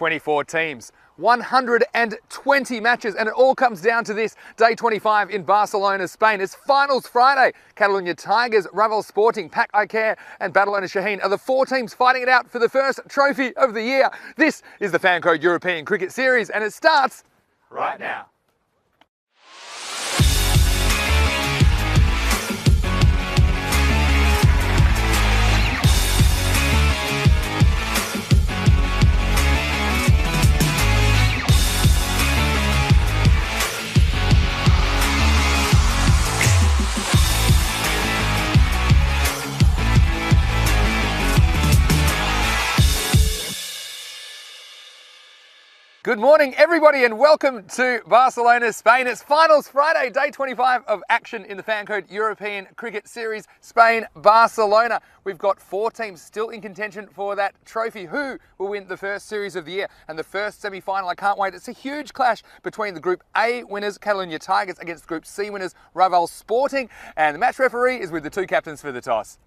24 teams, 120 matches, and it all comes down to this. Day 25 in Barcelona, Spain. It's Finals Friday. Catalunya Tigers, Raval Sporting, Pac Iker and Badalona Shaheen are the four teams fighting it out for the first trophy of the year. This is the Fan Code European Cricket Series, and it starts right now. Good morning, everybody, and welcome to Barcelona, Spain. It's Finals Friday, day 25 of action in the Fan Code European Cricket Series, Spain, Barcelona. We've got four teams still in contention for that trophy. Who will win the first series of the year and the first semi-final? I can't wait. It's a huge clash between the Group A winners, Catalunya Tigers, against Group C winners, Raval Sporting. And the match referee is with the two captains for the toss.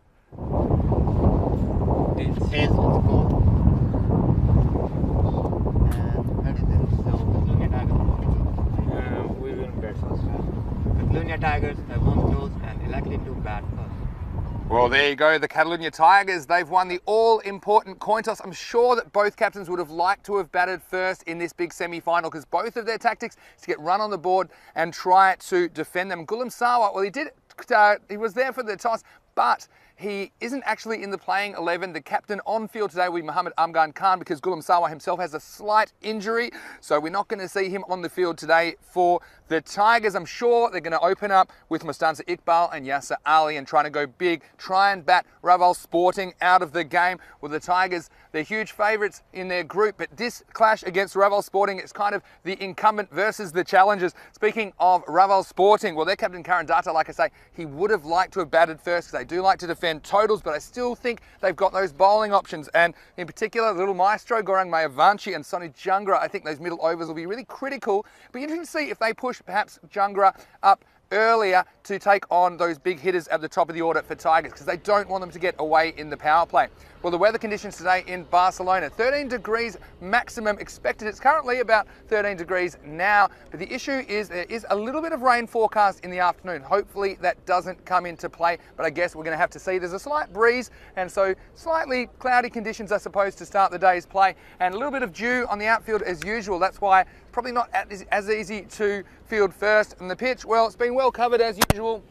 Catalunya Tigers have won those and elected to bat first. Well, there you go, the Catalunya Tigers. They've won the all-important coin toss. I'm sure that both captains would have liked to have batted first in this big semi-final because both of their tactics is to get run on the board and try to defend them. Gulam Sawa, well, he was there for the toss, but he isn't actually in the playing 11. The captain on field today will be Mohammad Amgan Khan because Gulam Sawa himself has a slight injury. So we're not going to see him on the field today for the Tigers. I'm sure they're going to open up with Mustanza Iqbal and Yasser Ali and trying to go big, try and bat Raval Sporting out of the game. Well, the Tigers, they're huge favourites in their group, but this clash against Raval Sporting is kind of the incumbent versus the challengers. Speaking of Raval Sporting, well, their captain Karan Datta, like I say, he would have liked to have batted first because they do like to defend totals, but I still think they've got those bowling options, and in particular, little maestro Gaurang Mayavanshi and Sonny Jungra. I think those middle overs will be really critical. It'll be interesting to see if they push perhaps Jungra up earlier to take on those big hitters at the top of the order for Tigers because they don't want them to get away in the power play. Well, the weather conditions today in Barcelona, 13 degrees maximum expected. It's currently about 13 degrees now, but the issue is there is a little bit of rain forecast in the afternoon. Hopefully that doesn't come into play, but I guess we're going to have to see. There's a slight breeze, and so slightly cloudy conditions, I suppose, to start the day's play, and a little bit of dew on the outfield as usual. That's why probably not as easy to field first. And the pitch, well, it's been well covered as usual.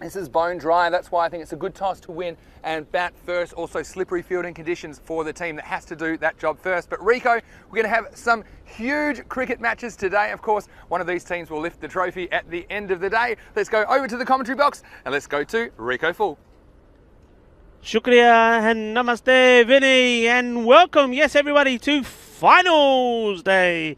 This is bone dry. That's why I think it's a good toss to win and bat first. Also slippery fielding conditions for the team that has to do that job first. But Rico, we're going to have some huge cricket matches today. Of course, one of these teams will lift the trophy at the end of the day. Let's go over to the commentary box and let's go to Rico Full. Shukriya and namaste, Vinny, and welcome, yes, everybody, to Finals Day.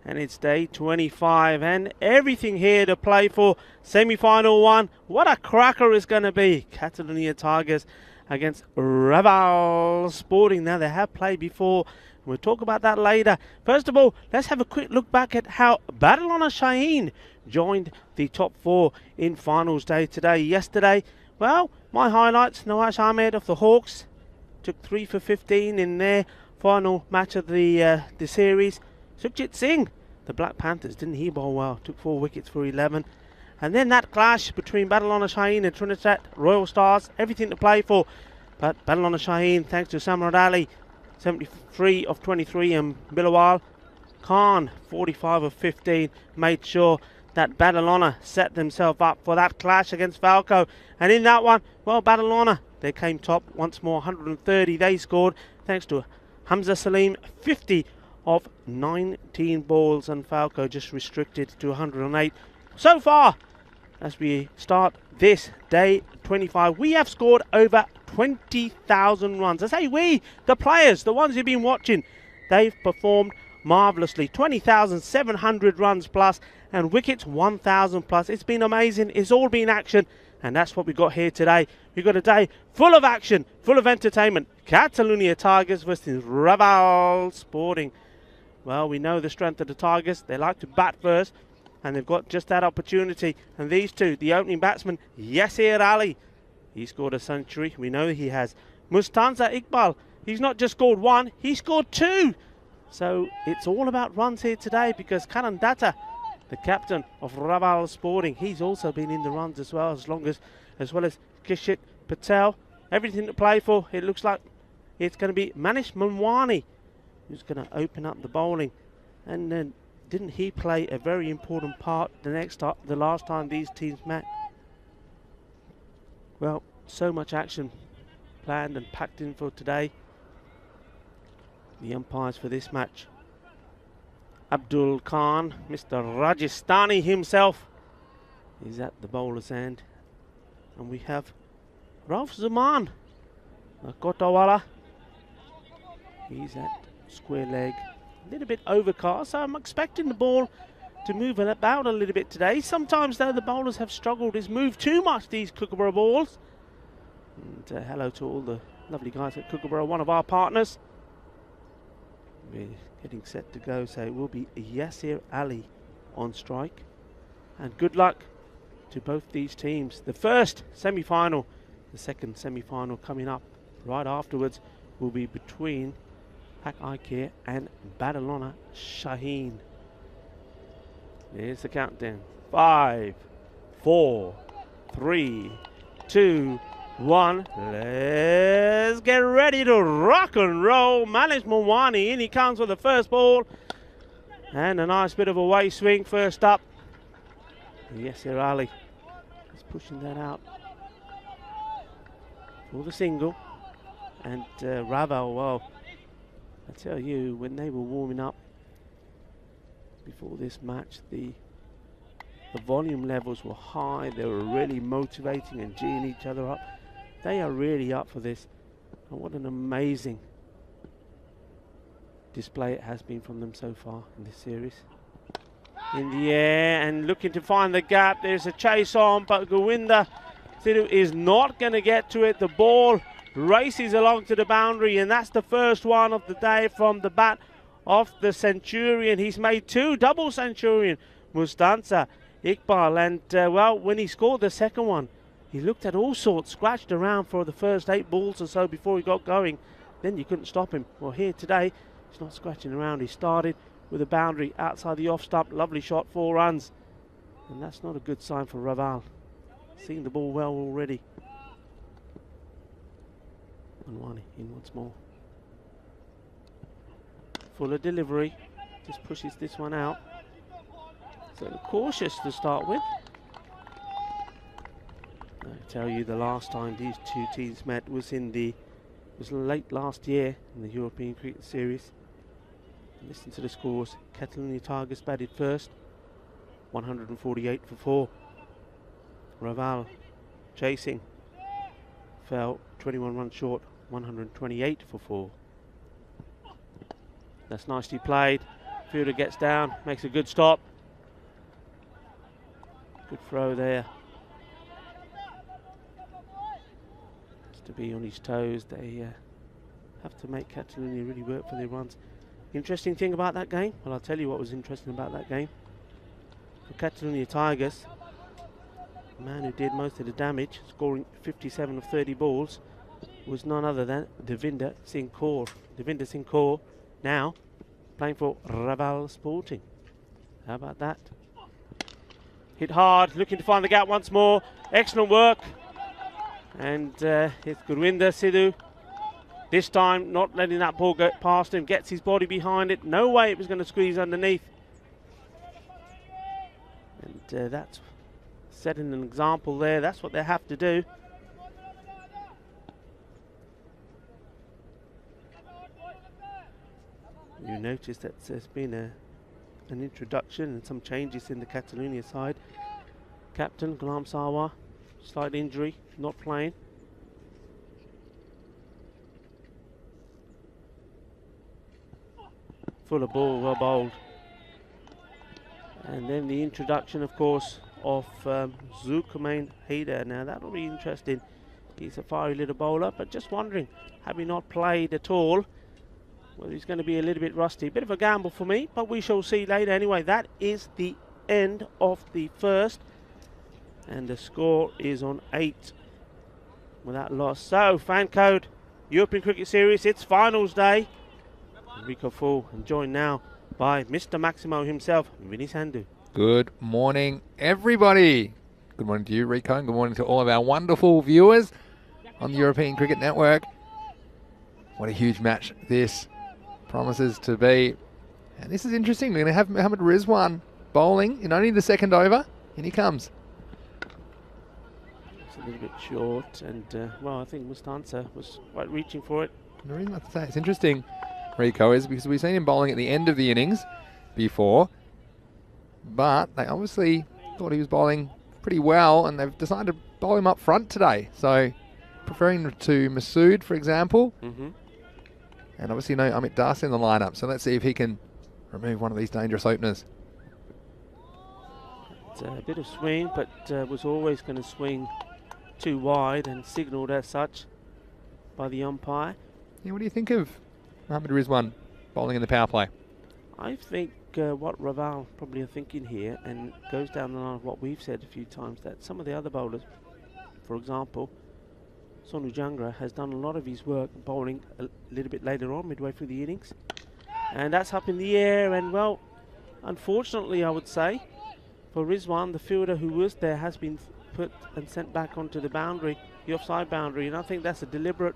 And it's day 25 and everything here to play for semi-final one. What a cracker it's going to be. Catalunya Tigers against Raval Sporting. Now, they have played before. We'll talk about that later. First of all, let's have a quick look back at how Badalona Shaheen joined the top four in Finals Day today. Yesterday, well, my highlights, Nawaz Ahmed of the Hawks took 3 for 15 in their final match of the series. Sukhjit Singh, the Black Panthers, didn't he bowl well? Took 4 wickets for 11. And then that clash between Badalona Shaheen and Trinidad Royal Stars, everything to play for. But Badalona Shaheen, thanks to Samrat Ali, 73 of 23, and Bilawal Khan, 45 of 15, made sure that Badalona set themselves up for that clash against Falco. And in that one, well, Badalona, they came top once more, 130 they scored, thanks to Hamza Salim, 50 of 19 balls, and Falco just restricted to 108. So far, as we start this day 25, we have scored over 20,000 runs. I say we, the players, the ones who've been watching, they've performed marvellously. 20,700 runs plus, and wickets 1,000 plus. It's been amazing. It's all been action, and that's what we got here today. We've got a day full of action, full of entertainment. Catalunya Tigers versus Raval Sporting. Well, we know the strength of the Tigers. They like to bat first, and they've got just that opportunity. And these two, the opening batsman, Yasser Ali, he scored a century. We know he has. Mustanza Iqbal, he's not just scored one, he scored two. So it's all about runs here today because Karan Datta, the captain of Raval Sporting, he's also been in the runs as well as Kishit Patel. Everything to play for. It looks like it's going to be Manish Manwani who's going to open up the bowling. And then didn't he play a very important part the last time these teams met? Well, so much action planned and packed in for today. The umpires for this match: Abdul Khan, Mr. Rajasthani himself, is at the bowler's end. And we have Rauf Zaman, Kotawala. He's at square leg. A little bit overcast, so I'm expecting the ball to move about a little bit today. Sometimes, though, the bowlers have struggled. It's moved too much, these Kookaburra balls. And hello to all the lovely guys at Kookaburra, one of our partners. We're getting set to go, so it will be Yasir Ali on strike. And good luck to both these teams. The first semi-final, the second semi-final coming up right afterwards will be between Pak Aikir and Badalona Shaheen. Here's the countdown. 5, 4, 3, 2, 1. Let's get ready to rock and roll. Manish Manwani, in he comes with the first ball. And a nice bit of a way swing first up. Yasir Ali is pushing that out for the single. And Raval, well, I tell you, when they were warming up before this match, the volume levels were high. They were really motivating and geeing each other up. They are really up for this. And what an amazing display it has been from them so far in this series. In the air and looking to find the gap. There's a chase on, but Govinda Sidhu is not going to get to it. The ball races along to the boundary, and that's the first one of the day from the bat of the Centurion. He's made 2 double Centurion, Mustansa Iqbal, and well, when he scored the second one, he looked at all sorts, scratched around for the first 8 balls or so before he got going. Then you couldn't stop him. Well, here today, he's not scratching around. He started with a boundary outside the off stump. Lovely shot, 4 runs. And that's not a good sign for Raval. Seeing the ball well already. Manwani in once more. Fuller delivery. Just pushes this one out. So cautious to start with. I tell you, the last time these two teams met was late last year in the European Cricket Series. Listen to the scores. Catalonia Tigers batted first, 148 for 4. Raval chasing, fell 21 runs short, 128 for 4. That's nicely played. Fielder gets down, makes a good stop. Good throw there. To be on his toes, they have to make Catalonia really work for their runs. Interesting thing about that game, well, I'll tell you what was interesting about that game. For Catalonia Tigers, the man who did most of the damage, scoring 57 of 30 balls, was none other than Devinder Singh Kaur. Devinder Singh Kaur now playing for Raval Sporting. How about that? Hit hard, looking to find the gap once more. Excellent work. And it's Gurwinder Sidhu. This time not letting that ball go past him. Gets his body behind it. No way it was going to squeeze underneath. And that's setting an example there. That's what they have to do. You notice that there's been an introduction and some changes in the Catalonia side. Captain Ghulam Sarwar, slight injury, not playing. Fuller ball, well bowled. And then the introduction, of course, of Zulkarnain Haider. Now that'll be interesting. He's a fiery little bowler, but just wondering, having not played at all, whether he's going to be a little bit rusty. Bit of a gamble for me, but we shall see later. Anyway, that is the end of the first. And the score is on 8 without loss. So, fan code, European Cricket Series, it's finals day. Rico Full, and joined now by Mr. Maximo himself, Vinny Sandhu. Good morning, everybody. Good morning to you, Rico, and good morning to all of our wonderful viewers on the European Cricket Network. What a huge match this promises to be. And this is interesting. We're going to have Mohammad Rizwan bowling in only the second over. In he comes. It's a little bit short, and well, I think Mustansa was quite reaching for it. The reason I say it's interesting, Rico, is because we've seen him bowling at the end of the innings before, but they obviously thought he was bowling pretty well, and they've decided to bowl him up front today. So, preferring to Masood, for example, and obviously no Amit Das in the lineup. So let's see if he can remove one of these dangerous openers. It's a bit of swing, but was always going to swing too wide and signalled as such by the umpire. Yeah, what do you think of Mohammad Rizwan bowling in the power play? I think what Raval probably are thinking here, and goes down the line of what we've said a few times, that some of the other bowlers, for example, Sonu Jangra has done a lot of his work bowling a little bit later on, midway through the innings. And that's up in the air, and well, unfortunately I would say, for Rizwan, the fielder who was there has been put and sent back onto the boundary, the offside boundary, and I think that's a deliberate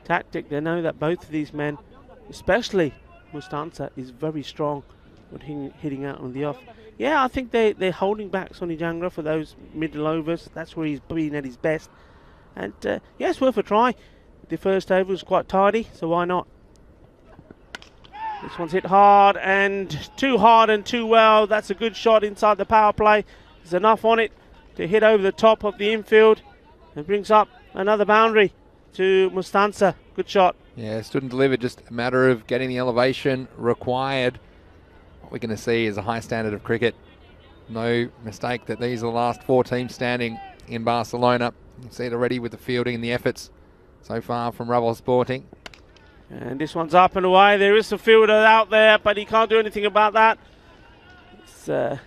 tactic. They know that both of these men, especially Mustansa, is very strong with hitting out on the off. Yeah, I think they're holding back Sonu Jangra for those middle overs. That's where he's been at his best. And yeah, it's worth a try. The first over was quite tidy, so why not? This one's hit hard and too well. That's a good shot inside the power play. There's enough on it to hit over the top of the infield. It brings up another boundary to Mustansa. Good shot. Yeah, stood and delivered. Just a matter of getting the elevation required. What we're going to see is a high standard of cricket. No mistake that these are the last 4 teams standing in Barcelona. You can see it already with the fielding and the efforts so far from Raval Sporting. And this one's up and away. There is a fielder out there, but he can't do anything about that. It's Sonu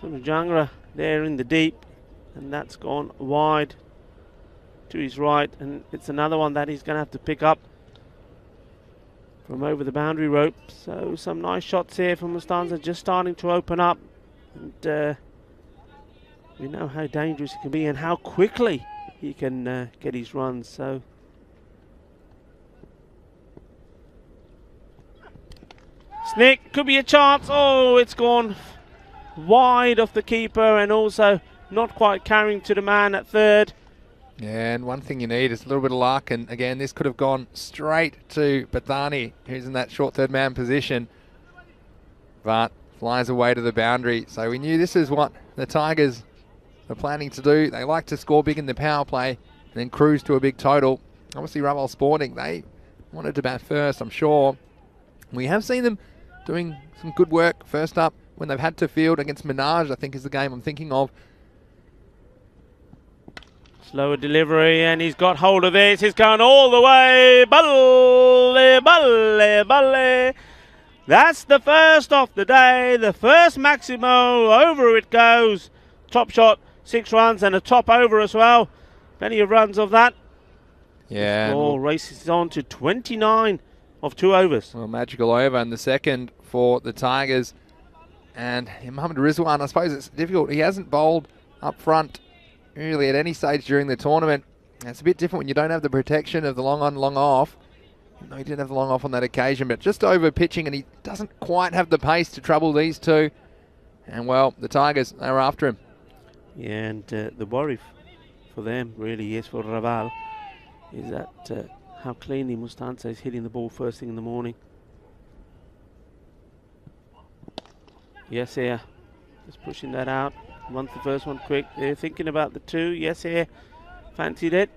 Jangra there in the deep, and that's gone wide to his right, and it's another one that he's going to have to pick up from over the boundary rope. So some nice shots here from Mustansa, just starting to open up, and we know how dangerous he can be and how quickly he can get his runs. So Snick, could be a chance. Oh, it's gone wide off the keeper, and also not quite carrying to the man at third. Yeah, and one thing you need is a little bit of luck, and again, this could have gone straight to Bathani, who's in that short third man position, but flies away to the boundary. So we knew this is what the Tigers are planning to do. They like to score big in the power play and then cruise to a big total. Obviously, Raval Sporting, they wanted to bat first, I'm sure. We have seen them doing some good work first up when they've had to field against Minaj, I think is the game I'm thinking of. Slower delivery, and he's got hold of this. He's going all the way. Balle, balle, balle. That's the first of the day. The first Maximo. Over it goes. Top shot, 6 runs, and a top over as well. Plenty of runs of that. Yeah. The ball races on to 29 of 2 overs. Well, magical over in the second for the Tigers. And Mohammad Rizwan, I suppose it's difficult. He hasn't bowled up front really at any stage during the tournament. It's a bit different when you don't have the protection of the long on, long off. No, he didn't have the long off on that occasion, but just over pitching, and he doesn't quite have the pace to trouble these two. And well, the Tigers, they were after him. Yeah, and the worry for them really is, for Raval, is that how cleanly Mustansa is hitting the ball first thing in the morning. Yes, here. Just pushing that out. Wants the first one quick. They're thinking about the 2. Yes, here. Fancied it.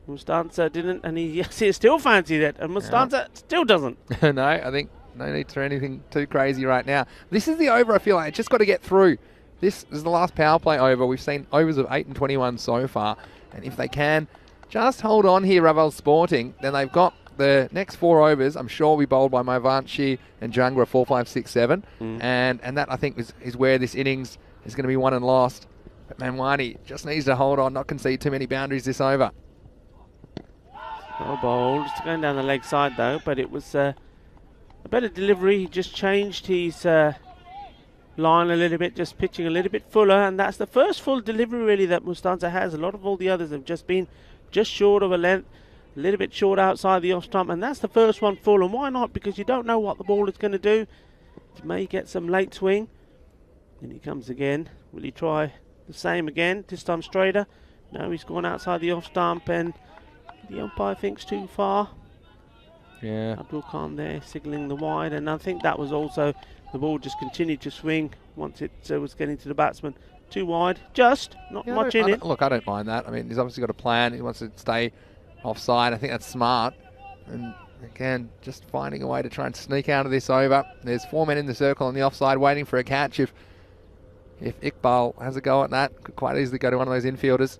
Mustansa didn't, and he, yes, he still fancied it. And Mustansa still doesn't. No, I think no need for anything too crazy right now. This is the over, I feel like. It's just got to get through. This is the last power play over. We've seen overs of 8 and 21 so far. And if they can just hold on here, Raval Sporting, then they've got the next 4 overs. I'm sure we bowled by Maivanshi and Jangra 4, 5, 6, 7. And that, I think, is where this innings is going to be won and lost. But Manwani just needs to hold on, not concede too many boundaries this over. Well bowled. It's going down the leg side though, but it was a better delivery. He just changed his line a little bit, just pitching a little bit fuller, and that's the first full delivery really that Mustanza has. A lot of all the others have just been just short of a length, a little bit short outside the off stump, and that's the first one full. And why not? Because you don't know what the ball is going to do. You may get some late swing. And he comes again. Will he try the same again, this time straighter? No, he's gone outside the off stump, and the umpire thinks too far. Yeah. Abdul Khan there signalling the wide, and I think that was also, the ball just continued to swing once it was getting to the batsman. Too wide, just not much in it. Look, I don't mind that. I mean, he's obviously got a plan. He wants to stay offside. I think that's smart. And again, just finding a way to try and sneak out of this over. There's 4 men in the circle on the offside waiting for a catch. If Iqbal has a go at that, could quite easily go to one of those infielders.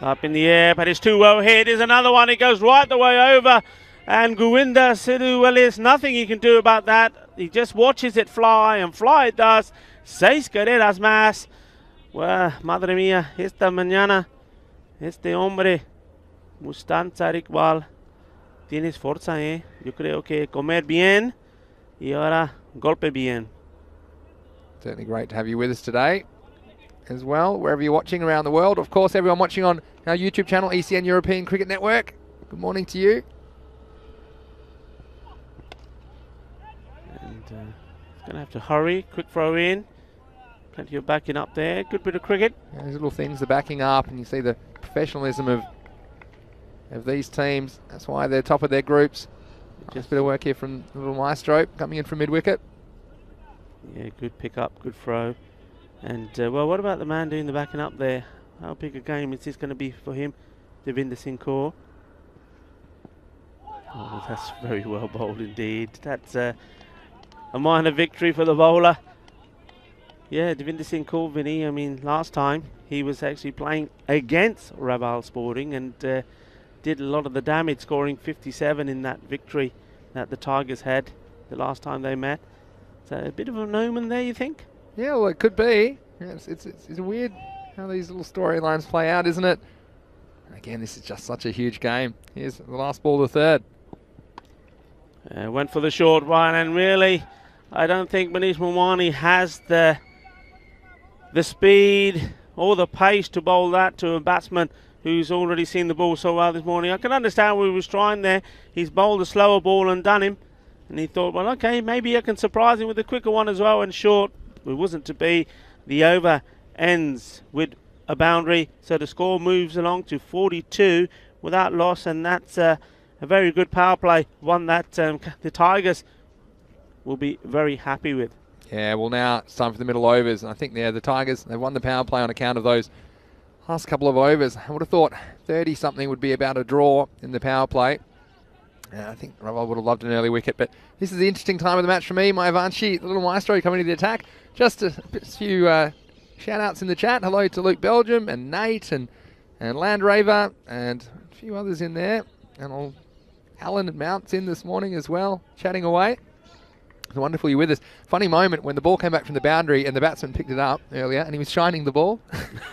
Up in the air, but it's too well hit. Here's another one. It goes right the way over. And Govinda Sidhu, well, there's nothing he can do about that. He just watches it fly, and fly it does. 6 carreras más. Well, madre mía, esta mañana, este hombre, Mustanza Iqbal, tienes fuerza, eh. Yo creo que comer bien, y ahora golpe bien. Certainly great to have you with us today as well, wherever you're watching around the world. Of course, everyone watching on our YouTube channel, ECN European Cricket Network, good morning to you. And going to have to hurry, quick throw in. Plenty of backing up there, good bit of cricket. Yeah, these little things, the backing up, and you see the professionalism of these teams. That's why they're top of their groups. Just a bit of work here from the little maestro coming in from mid-wicket. Yeah, good pick up, good throw. And, well, what about the man doing the backing up there? How big a game is this going to be for him? Devinder Singh Kaur. Oh, that's very well bowled indeed. That's a minor victory for the bowler. Yeah, Devinder Singh Kaur, Vinny, I mean, last time he was actually playing against Raval Sporting and did a lot of the damage, scoring 57 in that victory that the Tigers had the last time they met. So a bit of an omen there, you think? Yeah, well, it could be. Yeah, it's weird how these little storylines play out, isn't it? And again, this is just such a huge game. Here's the last ball, the third. Went for the short one, and really, I don't think Manish Mulwani has the speed or the pace to bowl that to a batsman who's already seen the ball so well this morning. I can understand where he was trying there. He's bowled a slower ball and done him. And he thought, well, okay, maybe I can surprise him with a quicker one as well, and short. It wasn't to be. The over ends with a boundary, so the score moves along to 42 without loss, and that's a very good power play, one that the Tigers will be very happy with. Yeah, well, now it's time for the middle overs, and I think the Tigers, they won the power play on account of those last couple of overs. I would have thought 30-something would be about a draw in the power play. I think Raval would have loved an early wicket, but this is the interesting time of the match for me. My Avanchi, the little maestro, coming to the attack. Just a few shout-outs in the chat. Hello to Luke Belgium and Nate and Landraver and a few others in there. And Alan and Mount's in this morning as well, chatting away. It's wonderful you're with us. Funny moment when the ball came back from the boundary and the batsman picked it up earlier and he was shining the ball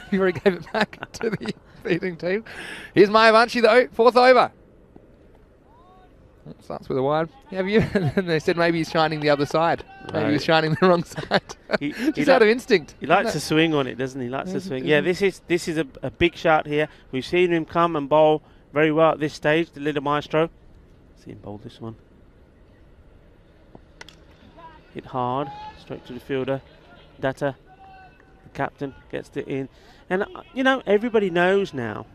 before he gave it back to the feeding team. Here's my Avanchi though, 4th over. Starts with a wide. Have you? And they said maybe he's shining the other side. Maybe he's shining the wrong side. He's out of instinct. He likes to swing on it, doesn't he? Likes to swing. Yeah, this is a big shot here. We've seen him come and bowl very well at this stage, the little maestro. See him bowl this one. Hit hard, straight to the fielder. Datta, the captain, gets it in. And, you know, everybody knows now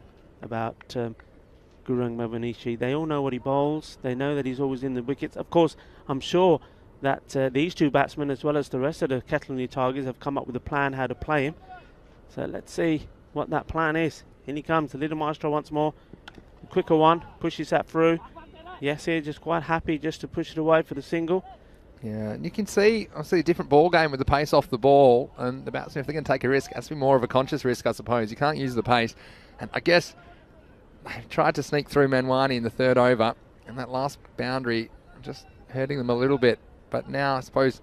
about Gurung Mavanishi. They all know what he bowls. They know that he's always in the wickets. Of course, I'm sure that these two batsmen, as well as the rest of the Catalan Tigers, have come up with a plan how to play him. So let's see what that plan is. In he comes, the little maestro once more. A quicker one, pushes that through. Yes, here just quite happy just to push it away for the single. Yeah, and you can see, obviously, a different ball game with the pace off the ball. And the batsman, if they're going to take a risk, it has to be more of a conscious risk, I suppose. You can't use the pace. And I guess they tried to sneak through Manwani in the 3rd over. And that last boundary just hurting them a little bit. But now, I suppose,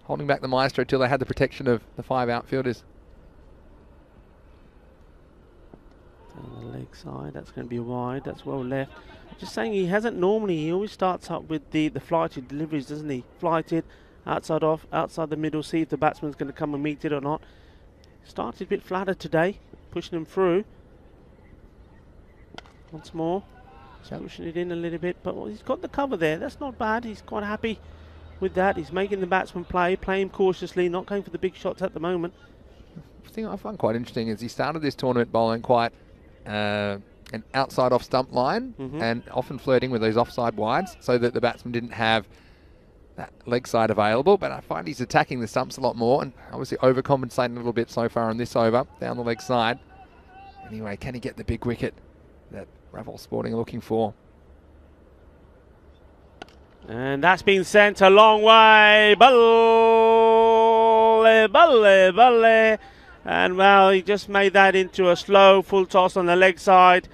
holding back the maestro till they had the protection of the 5 outfielders. On the leg side, that's going to be wide. That's well left. Just saying, he hasn't normally. He always starts up with the flighted deliveries, doesn't he? Flighted, outside off, outside the middle. See if the batsman's going to come and meet it or not. Started a bit flatter today, pushing him through. Once more, pushing it in a little bit, but he's got the cover there. That's not bad. He's quite happy with that. He's making the batsman playing cautiously, not going for the big shots at the moment. The thing I find quite interesting is he started this tournament bowling quite an outside off stump line and often flirting with those offside wides so that the batsman didn't have that leg side available, but I find he's attacking the stumps a lot more and obviously overcompensating a little bit so far on this over down the leg side. Anyway, can he get the big wicket that Raval Sporting are looking for? And that's been sent a long way. Balle, balle, balle. And well, he just made that into a slow full toss on the leg side.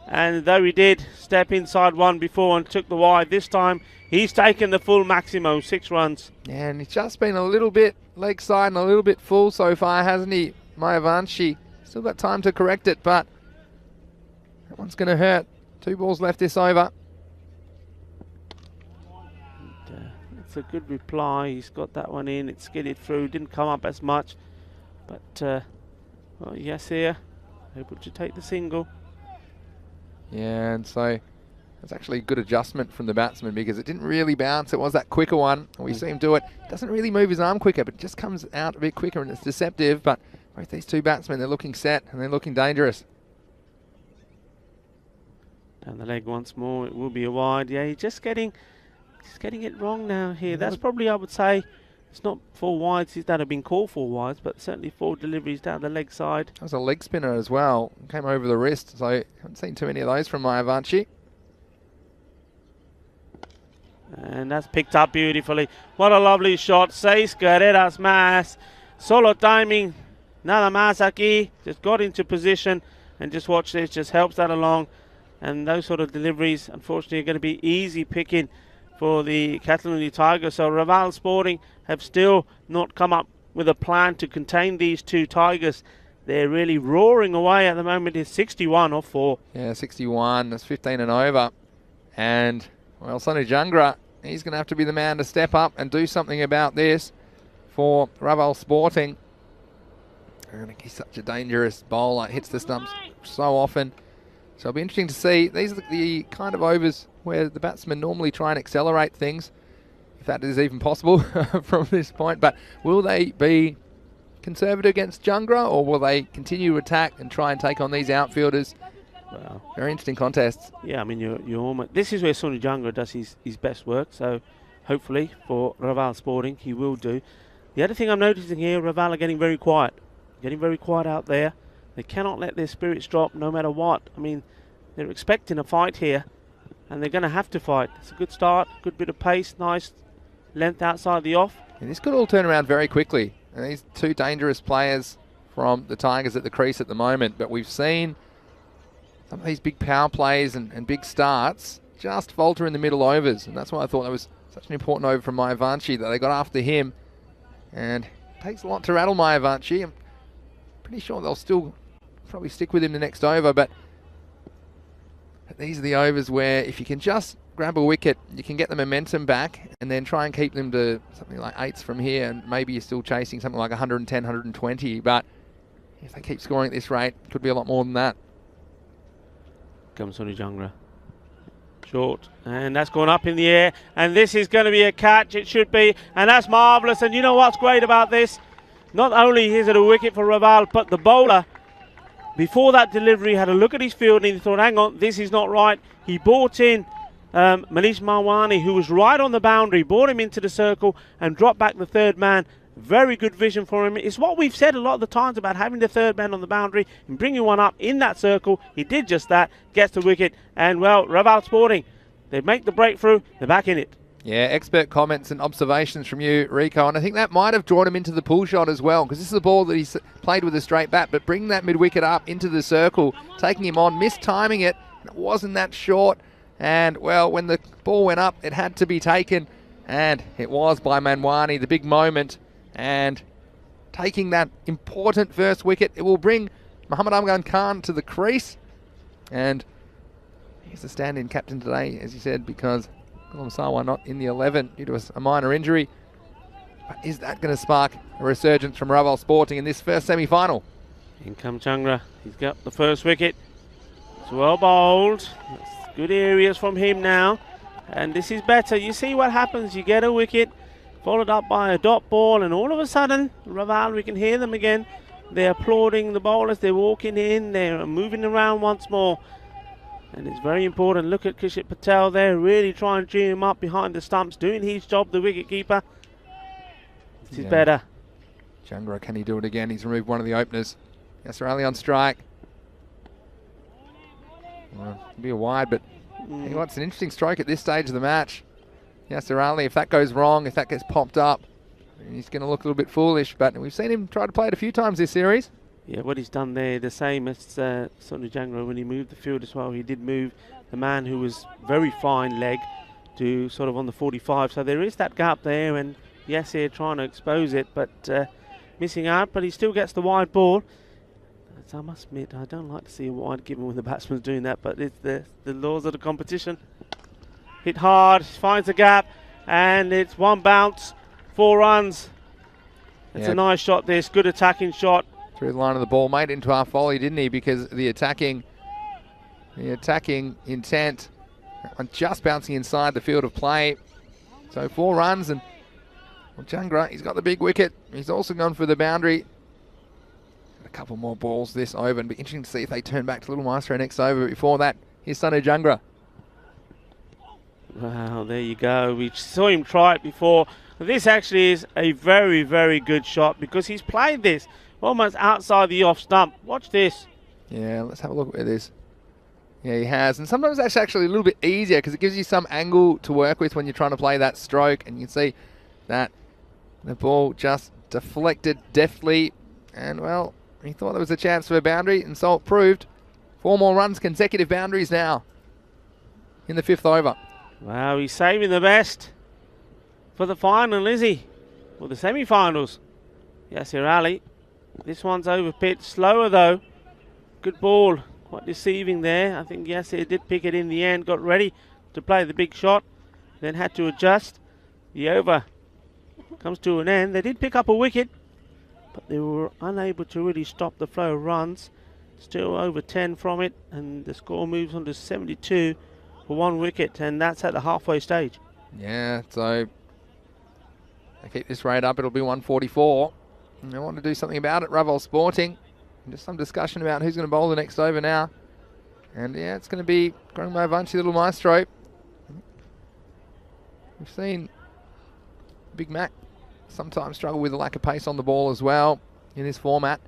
And though he did step inside one before and took the wide, this time he's taken the full maximum, 6 runs. Yeah, and he's just been a little bit leg side and a little bit full so far, hasn't he, Mayavanshi? Still got time to correct it, but that one's going to hurt. 2 balls left this over. It's a good reply. He's got that one in. It skidded through. Didn't come up as much. But, well, yes, here. Able to take the single. Yeah, and so it's actually a good adjustment from the batsman because it didn't really bounce. It was that quicker one. We see him do it. Doesn't really move his arm quicker, but it just comes out a bit quicker and it's deceptive. But both these 2 batsmen, they're looking set and they're looking dangerous. Down the leg once more. It will be a wide. Yeah, he's just getting it wrong now here. That's probably, I would say, it's not 4 wides that have been called 4 wides, but certainly 4 deliveries down the leg side. That was a leg spinner as well. Came over the wrist, so I haven't seen too many of those from Mayavanshi. And that's picked up beautifully. What a lovely shot. 6 carreras más. Solo timing. Nada más aquí. Just got into position and just watch this. Just helps that along. And those sort of deliveries, unfortunately, are going to be easy picking for the Catalonia Tigers. So Raval Sporting have still not come up with a plan to contain these 2 Tigers. They're really roaring away at the moment. It's 61 off 4. Yeah, 61. That's 15 and over. And, well, Sonu Jangra, he's going to have to be the man to step up and do something about this for Raval Sporting. He's such a dangerous bowler. Hits the stumps so often. So it'll be interesting to see. These are the kind of overs where the batsmen normally try and accelerate things, if that is even possible from this point. But will they be conservative against Jangra, or will they continue to attack and try and take on these outfielders? Well, very interesting contests. Yeah, I mean, you're almost, this is where Sonu Jangra does his best work. So hopefully for Raval Sporting, he will do. The other thing I'm noticing here, Raval are getting very quiet out there. They cannot let their spirits drop no matter what. I mean, they're expecting a fight here, and they're going to have to fight. It's a good start, good bit of pace, nice length outside the off. And this could all turn around very quickly. And these 2 dangerous players from the Tigers at the crease at the moment, but we've seen some of these big power plays and big starts just falter in the middle overs, and that's why I thought that was such an important over from Mayavanshi, that they got after him. And it takes a lot to rattle Mayavanshi. I'm pretty sure they'll still probably stick with him the next over, but these are the overs where if you can just grab a wicket, you can get the momentum back and then try and keep them to something like 8s from here, and maybe you're still chasing something like 110, 120, but if they keep scoring at this rate, it could be a lot more than that. Comes Sonu Jangra. Short, and that's gone up in the air, and this is going to be a catch. It should be, and that's marvellous. And you know what's great about this? Not only is it a wicket for Raval, but the bowler, before that delivery, had a look at his field and he thought, hang on, this is not right. He brought in Manish Mawani, who was right on the boundary, brought him into the circle and dropped back the 3rd man. Very good vision for him. It's what we've said a lot of the times about having the 3rd man on the boundary and bringing one up in that circle. He did just that, gets the wicket, and well, Raval Sporting, they make the breakthrough, they're back in it. Yeah, expert comments and observations from you, Rico, and I think that might have drawn him into the pull shot as well, because this is a ball that he's played with a straight bat, but bringing that mid-wicket up into the circle, taking him on, mistiming it, and it wasn't that short, and well, when the ball went up, it had to be taken, and it was by Manwani, the big moment, and taking that important first wicket. It will bring Muhammad Amgan Khan to the crease, And he's the stand-in captain today, as you said, because Sawa not in the 11 due to a minor injury. But is that going to spark a resurgence from Raval Sporting in this first semi-final? In comes Changra. He's got the first wicket. It's well bowled. That's good areas from him now. And this is better. You see what happens. You get a wicket, followed up by a dot ball, and all of a sudden, Raval, we can hear them again. They're applauding the bowlers. They're walking in. They're moving around once more. And it's very important. Look at Kishit Patel there, really trying to cheer him up behind the stumps, doing his job, the wicket keeper. This is better. Changra, can he do it again? He's removed one of the openers. Yasser Ali on strike. Well, it'll be a wide, but he wants an interesting stroke at this stage of the match. Yasser Ali, if that goes wrong, if that gets popped up, he's going to look a little bit foolish, but we've seen him try to play it a few times this series. Yeah, what he's done there, the same as Sonu Jangra when he moved the field as well. He did move the man who was very fine leg to sort of on the 45. So there is that gap there, and yes, here trying to expose it, but missing out. But he still gets the wide ball. So I must admit, I don't like to see a wide given when the batsman's doing that, but it's the laws of the competition. Hit hard, finds the gap, and it's one bounce, 4 runs. It's a nice shot this, good attacking shot. Through the line of the ball, made into half volley, didn't he? Because the attacking intent on just bouncing inside the field of play. So 4 runs, and Changra, he's got the big wicket. He's also gone for the boundary. A couple more balls this over, and be interesting to see if they turn back to Little Maestro next over. But before that, here's Sonu Jangra. Wow, there you go. We saw him try it before. This actually is a very, very good shot because he's played this almost outside the off stump. Watch this. Yeah, let's have a look at this. Yeah, he has. And sometimes that's actually a little bit easier because it gives you some angle to work with when you're trying to play that stroke. And you can see that the ball just deflected deftly. And, well, he thought there was a chance for a boundary, and so it proved. 4 more runs, consecutive boundaries now in the 5th over. Wow, he's saving the best for the final, is he? For the semi-finals. Yasser Ali. This one's over pitch. Slower, though. Good ball. Quite deceiving there. I think Yasser did pick it in the end. Got ready to play the big shot. Then had to adjust. The over comes to an end. They did pick up a wicket, but they were unable to really stop the flow of runs. Still over 10 from it, and the score moves on to 72 for 1 wicket, and that's at the halfway stage. Yeah, so they keep this rate up, it'll be 144. And they want to do something about it, Raval Sporting. And just some discussion about who's going to bowl the next over now. And yeah, it's going to be Grongmo Vanchi, Little Maestro. We've seen Big Mac sometimes struggle with a lack of pace on the ball as well in this format.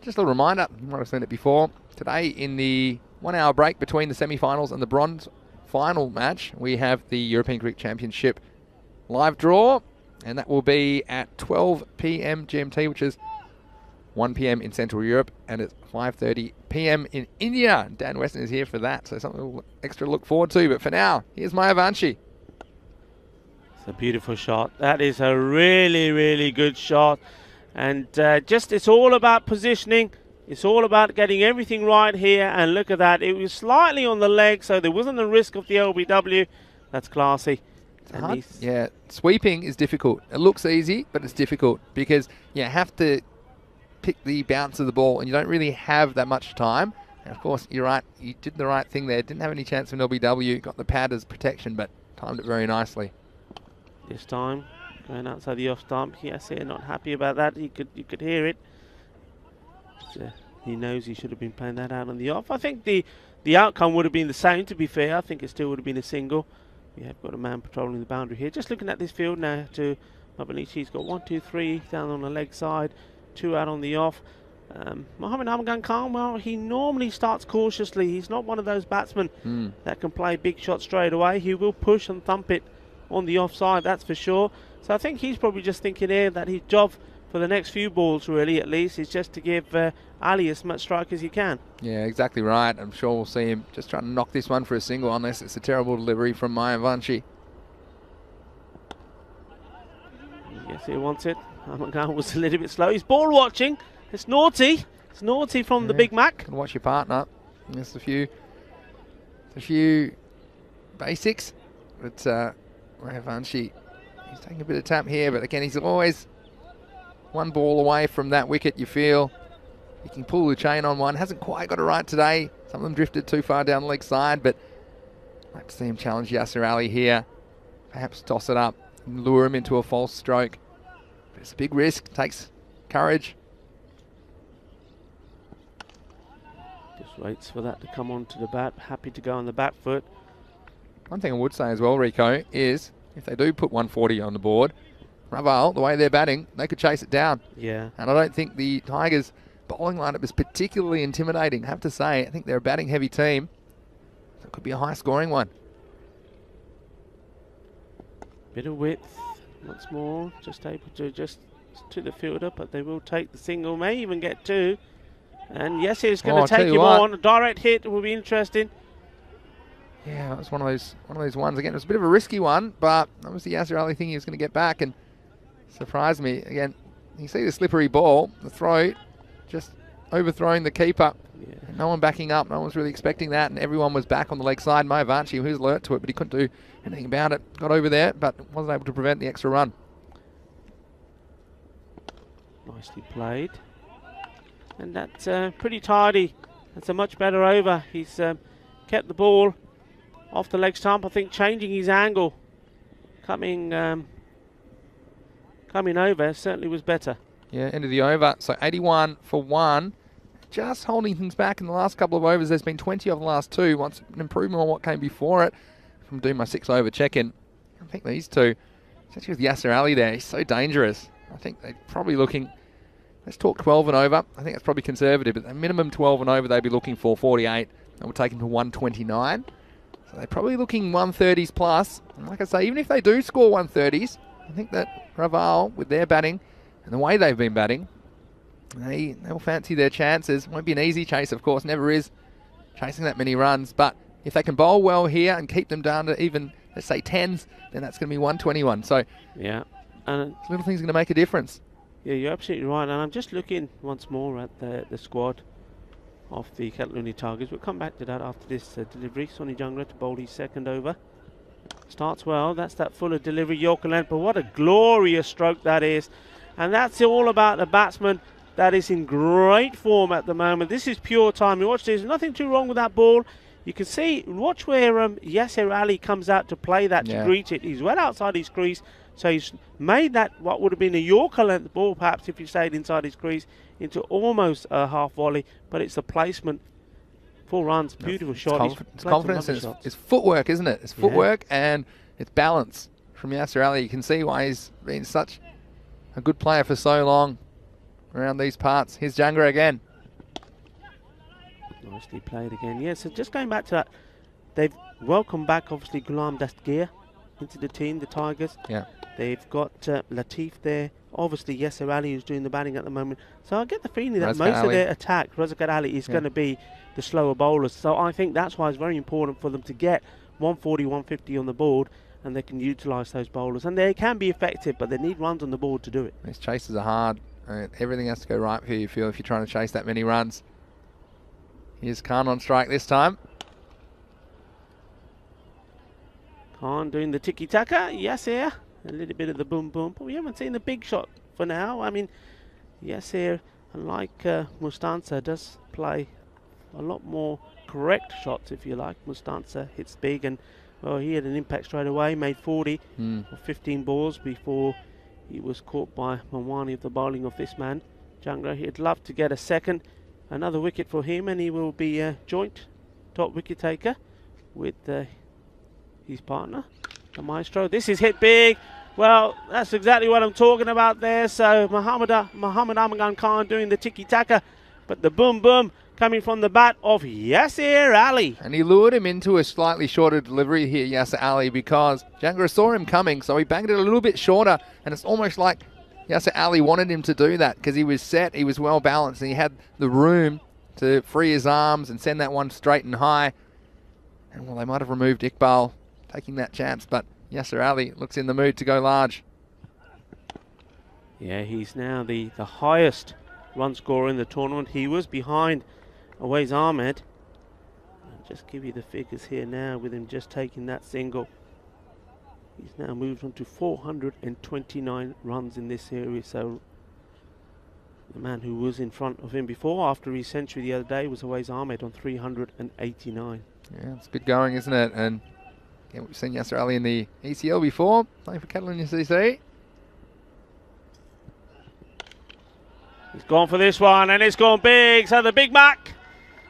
Just a little reminder, you might have seen it before. Today in the 1 hour break between the semi-finals and the bronze final match, we have the European Cricket Championship live draw. And that will be at 12 p.m. GMT, which is 1 p.m. in Central Europe, and it's 5:30 p.m. in India. Dan Weston is here for that, so something extra to look forward to. But for now, here's Maya Vanchi. It's a beautiful shot. That is a really, really good shot. And just it's all about positioning. It's all about getting everything right here. And look at that. It was slightly on the leg, so there wasn't a risk of the LBW. That's classy. Yeah, sweeping is difficult. It looks easy, but it's difficult because you have to pick the bounce of the ball, and you don't really have that much time. And of course, you're right. You did the right thing there. Didn't have any chance of an LBW. Got the pad as protection, but timed it very nicely. This time, going outside the off stump. Yes, they're not happy about that. You could hear it. He knows he should have been playing that out on the off. I think the outcome would have been the same, to be fair. I think it still would have been a single. We have got a man patrolling the boundary here. Just looking at this field now to Mabanichi. He's got 1, 2, 3 down on the leg side, 2 out on the off. Mohamed Amagan Khan, well, he normally starts cautiously. He's not one of those batsmen that can play big shots straight away. He will push and thump it on the offside, that's for sure. So I think he's probably just thinking here that his job for the next few balls, really, at least, is just to give Ali as much strike as he can. Yeah, exactly right. I'm sure we'll see him just trying to knock this one for a single, unless it's a terrible delivery from Maya Vanchi. Yes, he wants it. Amagan was a little bit slow. He's ball watching. It's naughty. It's naughty from the Big Mac. Can watch your partner. There's a few a few basics, but Ravanshi, he's taking a bit of tap here, but again, he's always one ball away from that wicket. You feel he can pull the chain on one. Hasn't quite got it right today. Some of them drifted too far down the leg side, but I'd like to see him challenge Yasser Ali here. Perhaps toss it up and lure him into a false stroke. But it's a big risk, takes courage. Just waits for that to come onto the bat. Happy to go on the back foot. One thing I would say as well, Rico, is if they do put 140 on the board, Raval, the way they're batting, they could chase it down. Yeah. And I don't think the Tigers' bowling lineup is particularly intimidating, I have to say. I think they're a batting heavy team. So it could be a high scoring one. Bit of width once more. Just able to just to the fielder, but they will take the single, may even get two. And yes, it's going to take him on. A direct hit will be interesting. Yeah, it was one of those ones. Again, it was a bit of a risky one, but that was the Yasser Ali thing he was going to get back, and surprised me. Again, you see the slippery ball, the throw, just overthrowing the keeper. Yeah. And no one backing up. No one was really expecting that, and everyone was back on the leg side. Mayavanchi, who was alert to it, but he couldn't do anything about it. Got over there, but wasn't able to prevent the extra run. Nicely played. And that's pretty tidy. That's a much better over. He's kept the ball off the leg stump. I think changing his angle, coming over, certainly was better. Yeah, end of the over. So 81 for 1. Just holding things back in the last couple of overs. There's been 20 of the last 2. Wants an improvement on what came before it. If I'm doing my 6 over check-in, I think these two, especially with Yasser Ali there, he's so dangerous. I think they're probably looking, let's talk 12 and over. I think that's probably conservative, but the minimum 12 and over they'd be looking for 48. That would take him to 129. So they're probably looking 130s plus. And like I say, even if they do score 130s, I think that Raval, with their batting and the way they've been batting, they'll fancy their chances. Won't be an easy chase, of course, never is chasing that many runs. But if they can bowl well here and keep them down to even, let's say, 10s, then that's going to be 121. So yeah, and little things are going to make a difference. Yeah, you're absolutely right. And I'm just looking once more at the squad of the Catalunya Tigers. We'll come back to that after this delivery. Sonny Jungler to bowl his second over. Starts well. That's that fuller delivery, Yorker length. But what a glorious stroke that is. And that's all about the batsman that is in great form at the moment. This is pure timing. Watch this. Nothing too wrong with that ball. You can see, watch where Yasser Ali comes out to play that to greet it. He's well outside his crease. So he's made that what would have been a Yorker length ball, perhaps if he stayed inside his crease, into almost a half volley. But it's the placement. 4 runs, beautiful shot. It's confidence and it's footwork, isn't it? It's footwork and it's balance from Yasser Ali. You can see why he's been such a good player for so long around these parts. Here's Jungler again. Nicely played again. Yeah, so just going back to that, they've welcomed back, obviously, Ghulam Dastgir into the team, the Tigers. Yeah. They've got Latif there. Obviously, Yasser Ali who's doing the batting at the moment. So I get the feeling that most of their attack, Razak Ali, is going to be the slower bowlers. So I think that's why it's very important for them to get 140, 150 on the board, and they can utilise those bowlers. And they can be effective, but they need runs on the board to do it. These chases are hard. Everything has to go right for you, if you're trying to chase that many runs. Here's Khan on strike this time. Khan doing the tiki-taka. Yasser, a little bit of the boom-boom. But we haven't seen the big shot for now. I mean, Yasser, unlike Mustansa, does play a lot more correct shots, if you like. Mustansa hits big, and well, he had an impact straight away, made 40 or 15 balls before he was caught by Mawani of the bowling of this man. Jungler, he'd love to get a second. Another wicket for him, and he will be a joint top wicket taker with his partner, the maestro. This is hit big. Well, that's exactly what I'm talking about there. So Muhammad Amagan Khan doing the tiki-taka, but the boom-boom coming from the bat of Yasser Ali. And he lured him into a slightly shorter delivery here, Yasser Ali, because Jungler saw him coming, so he banged it a little bit shorter, and it's almost like Yasser Ali wanted him to do that because he was set, he was well balanced, and he had the room to free his arms and send that one straight and high. And well, they might have removed Iqbal taking that chance, but Yasser Ali looks in the mood to go large. Yeah, he's now the highest run scorer in the tournament. He was behind Awais Ahmed. Just give you the figures here now with him just taking that single. He's now moved on to 429 runs in this series. So the man who was in front of him before, after his century the other day, was Awais Ahmed on 389. Yeah, it's good going, isn't it? And yeah, we've seen Yasser Ali in the ECL before, playing for Catalonia CC. He's gone for this one, and it's gone big. So the Big Mac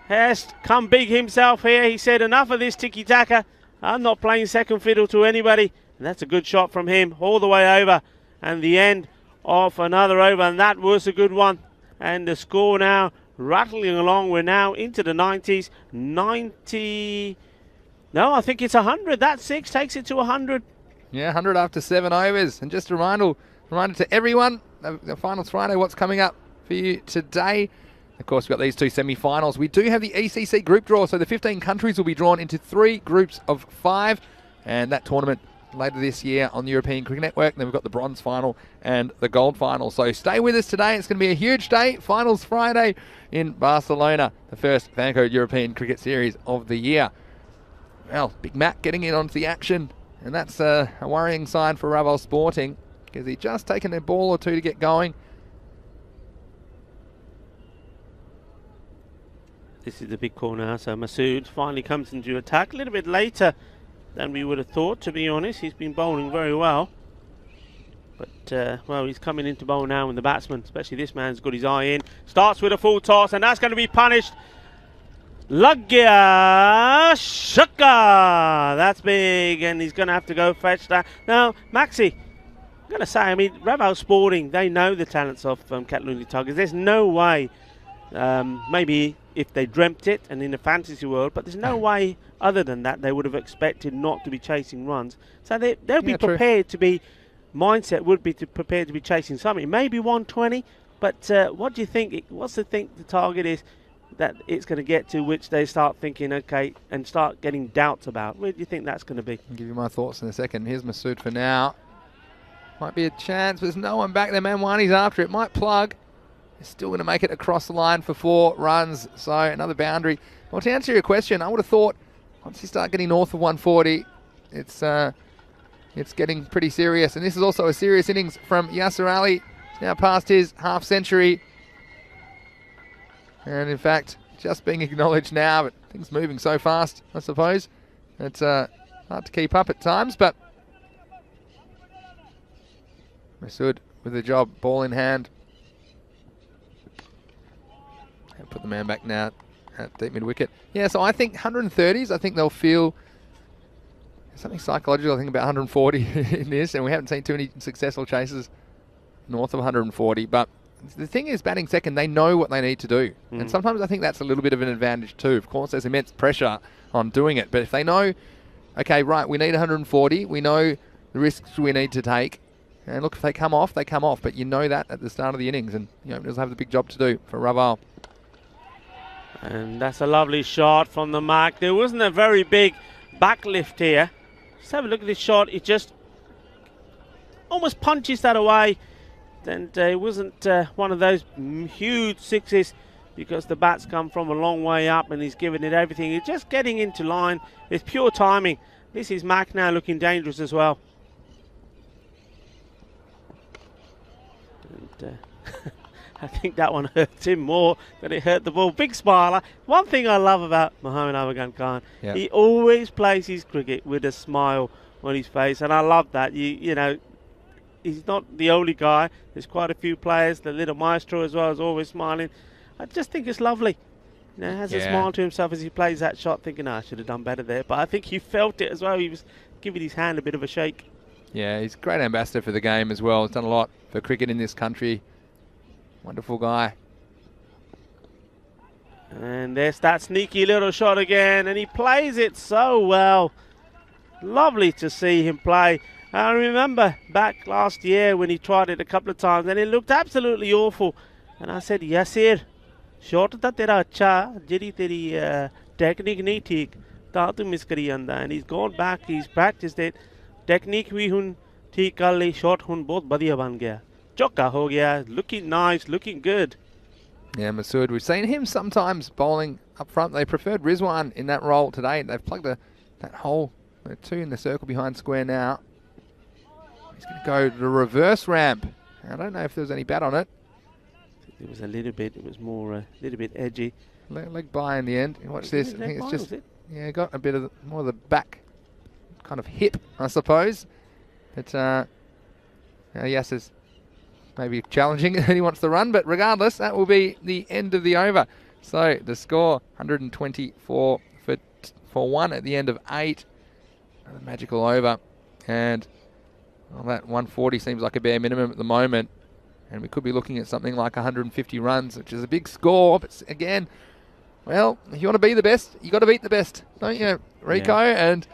has come big himself here. He said, enough of this tiki-taka. I'm not playing second fiddle to anybody. And that's a good shot from him all the way over. And the end of another over, and that was a good one. And the score now rattling along. We're now into the 90s. 90... No, I think it's 100. That 6 takes it to 100. Yeah, 100 after 7 overs. And just a reminder to everyone, the finals Friday, what's coming up for you today. Of course, we've got these two semi-finals. We do have the ECC Group Draw, so the 15 countries will be drawn into 3 groups of 5. And that tournament later this year on the European Cricket Network. Then we've got the bronze final and the gold final. So stay with us today. It's going to be a huge day. Finals Friday in Barcelona, the first Vanco European Cricket Series of the year. Well, Big Mac getting in onto the action, and that's a worrying sign for Raval Sporting, because he's just taken a ball or two to get going. This is the big call now, so Masood finally comes into attack a little bit later than we would have thought, to be honest. He's been bowling very well. But, well, he's coming into bowl now, and the batsman, especially this man's got his eye in. Starts with a full toss, and that's going to be punished. Lagya Shaka! That's big, and he's going to have to go fetch that. Now, Maxi, I'm going to say, I mean, Raval Sporting, they know the talents of Catalonia Tigers. There's no way, maybe if they dreamt it and in the fantasy world, but there's no way other than that they would have expected not to be chasing runs. So they'll be prepared to be, mindset would be to prepared to be chasing something. Maybe 120, but what do you think, what's the target is that it's going to get to, which they start thinking, okay, and start getting doubts about? Where do you think that's going to be? I'll give you my thoughts in a second. Here's Masood for now. Might be a chance, but there's no one back there. Manwani's after it. Might plug. He's still going to make it across the line for 4 runs. So another boundary. Well, to answer your question, I would have thought once you start getting north of 140, it's getting pretty serious. And this is also a serious innings from Yasser Ali. He's now past his half century. And in fact, just being acknowledged now, but things moving so fast, I suppose. It's hard to keep up at times, but Masood with the job, ball in hand. And put the man back now at deep mid-wicket. Yeah, so I think 130s, I think they'll feel something psychological, I think, about 140 in this, and we haven't seen too many successful chases north of 140, but the thing is, batting second, they know what they need to do. And sometimes I think that's a little bit of an advantage too. Of course, there's immense pressure on doing it. But if they know, okay, right, we need 140. We know the risks we need to take. And look, if they come off, they come off. But you know that at the start of the innings. And the openers have the big job to do for Raval. And that's a lovely shot from the mark. There wasn't a very big backlift here. Just have a look at this shot. It just almost punches that away. And it wasn't one of those huge sixes, because the bat's come from a long way up and he's given it everything. He's just getting into line. It's pure timing. This is Mac now looking dangerous as well. And, I think that one hurt him more than it hurt the ball. Big smiler. One thing I love about Mohamed Amagan Khan, he always plays his cricket with a smile on his face, and I love that. You know, he's not the only guy. There's quite a few players. The little maestro as well is always smiling. I just think it's lovely. You know, has a smile to himself as he plays that shot, thinking, I should have done better there. But I think he felt it as well. He was giving his hand a bit of a shake. Yeah, he's a great ambassador for the game as well. He's done a lot for cricket in this country. Wonderful guy. And there's that sneaky little shot again, and he plays it so well. Lovely to see him play. I remember back last year when he tried it a couple of times and it looked absolutely awful. And I said, Yasir, shot ta tera acha, jiri teri technique nahi theek, ta tu miss kari anda. And he's gone back, he's practiced it. Technique bhi hun theek kar li, shot hun bahut badhiya ban gaya. Chokka ho gaya, looking nice, looking good. Yeah, Masood, we've seen him sometimes bowling up front. They preferred Rizwan in that role today. They've plugged that hole. They're 2 in the circle behind square now. He's going to go to the reverse ramp. I don't know if there was any bat on it. It was a little bit. It was more a little bit edgy. Leg by in the end. Watch this. I think it's just got a bit of more of the back kind of hip, I suppose. But yes, it's maybe challenging and he wants the run, but regardless, that will be the end of the over. So the score 124 for 1 at the end of 8. Another magical over, and well, that 140 seems like a bare minimum at the moment, and we could be looking at something like 150 runs, which is a big score. But again, well, if you want to be the best, you got to beat the best, don't you, Rico? Yeah. And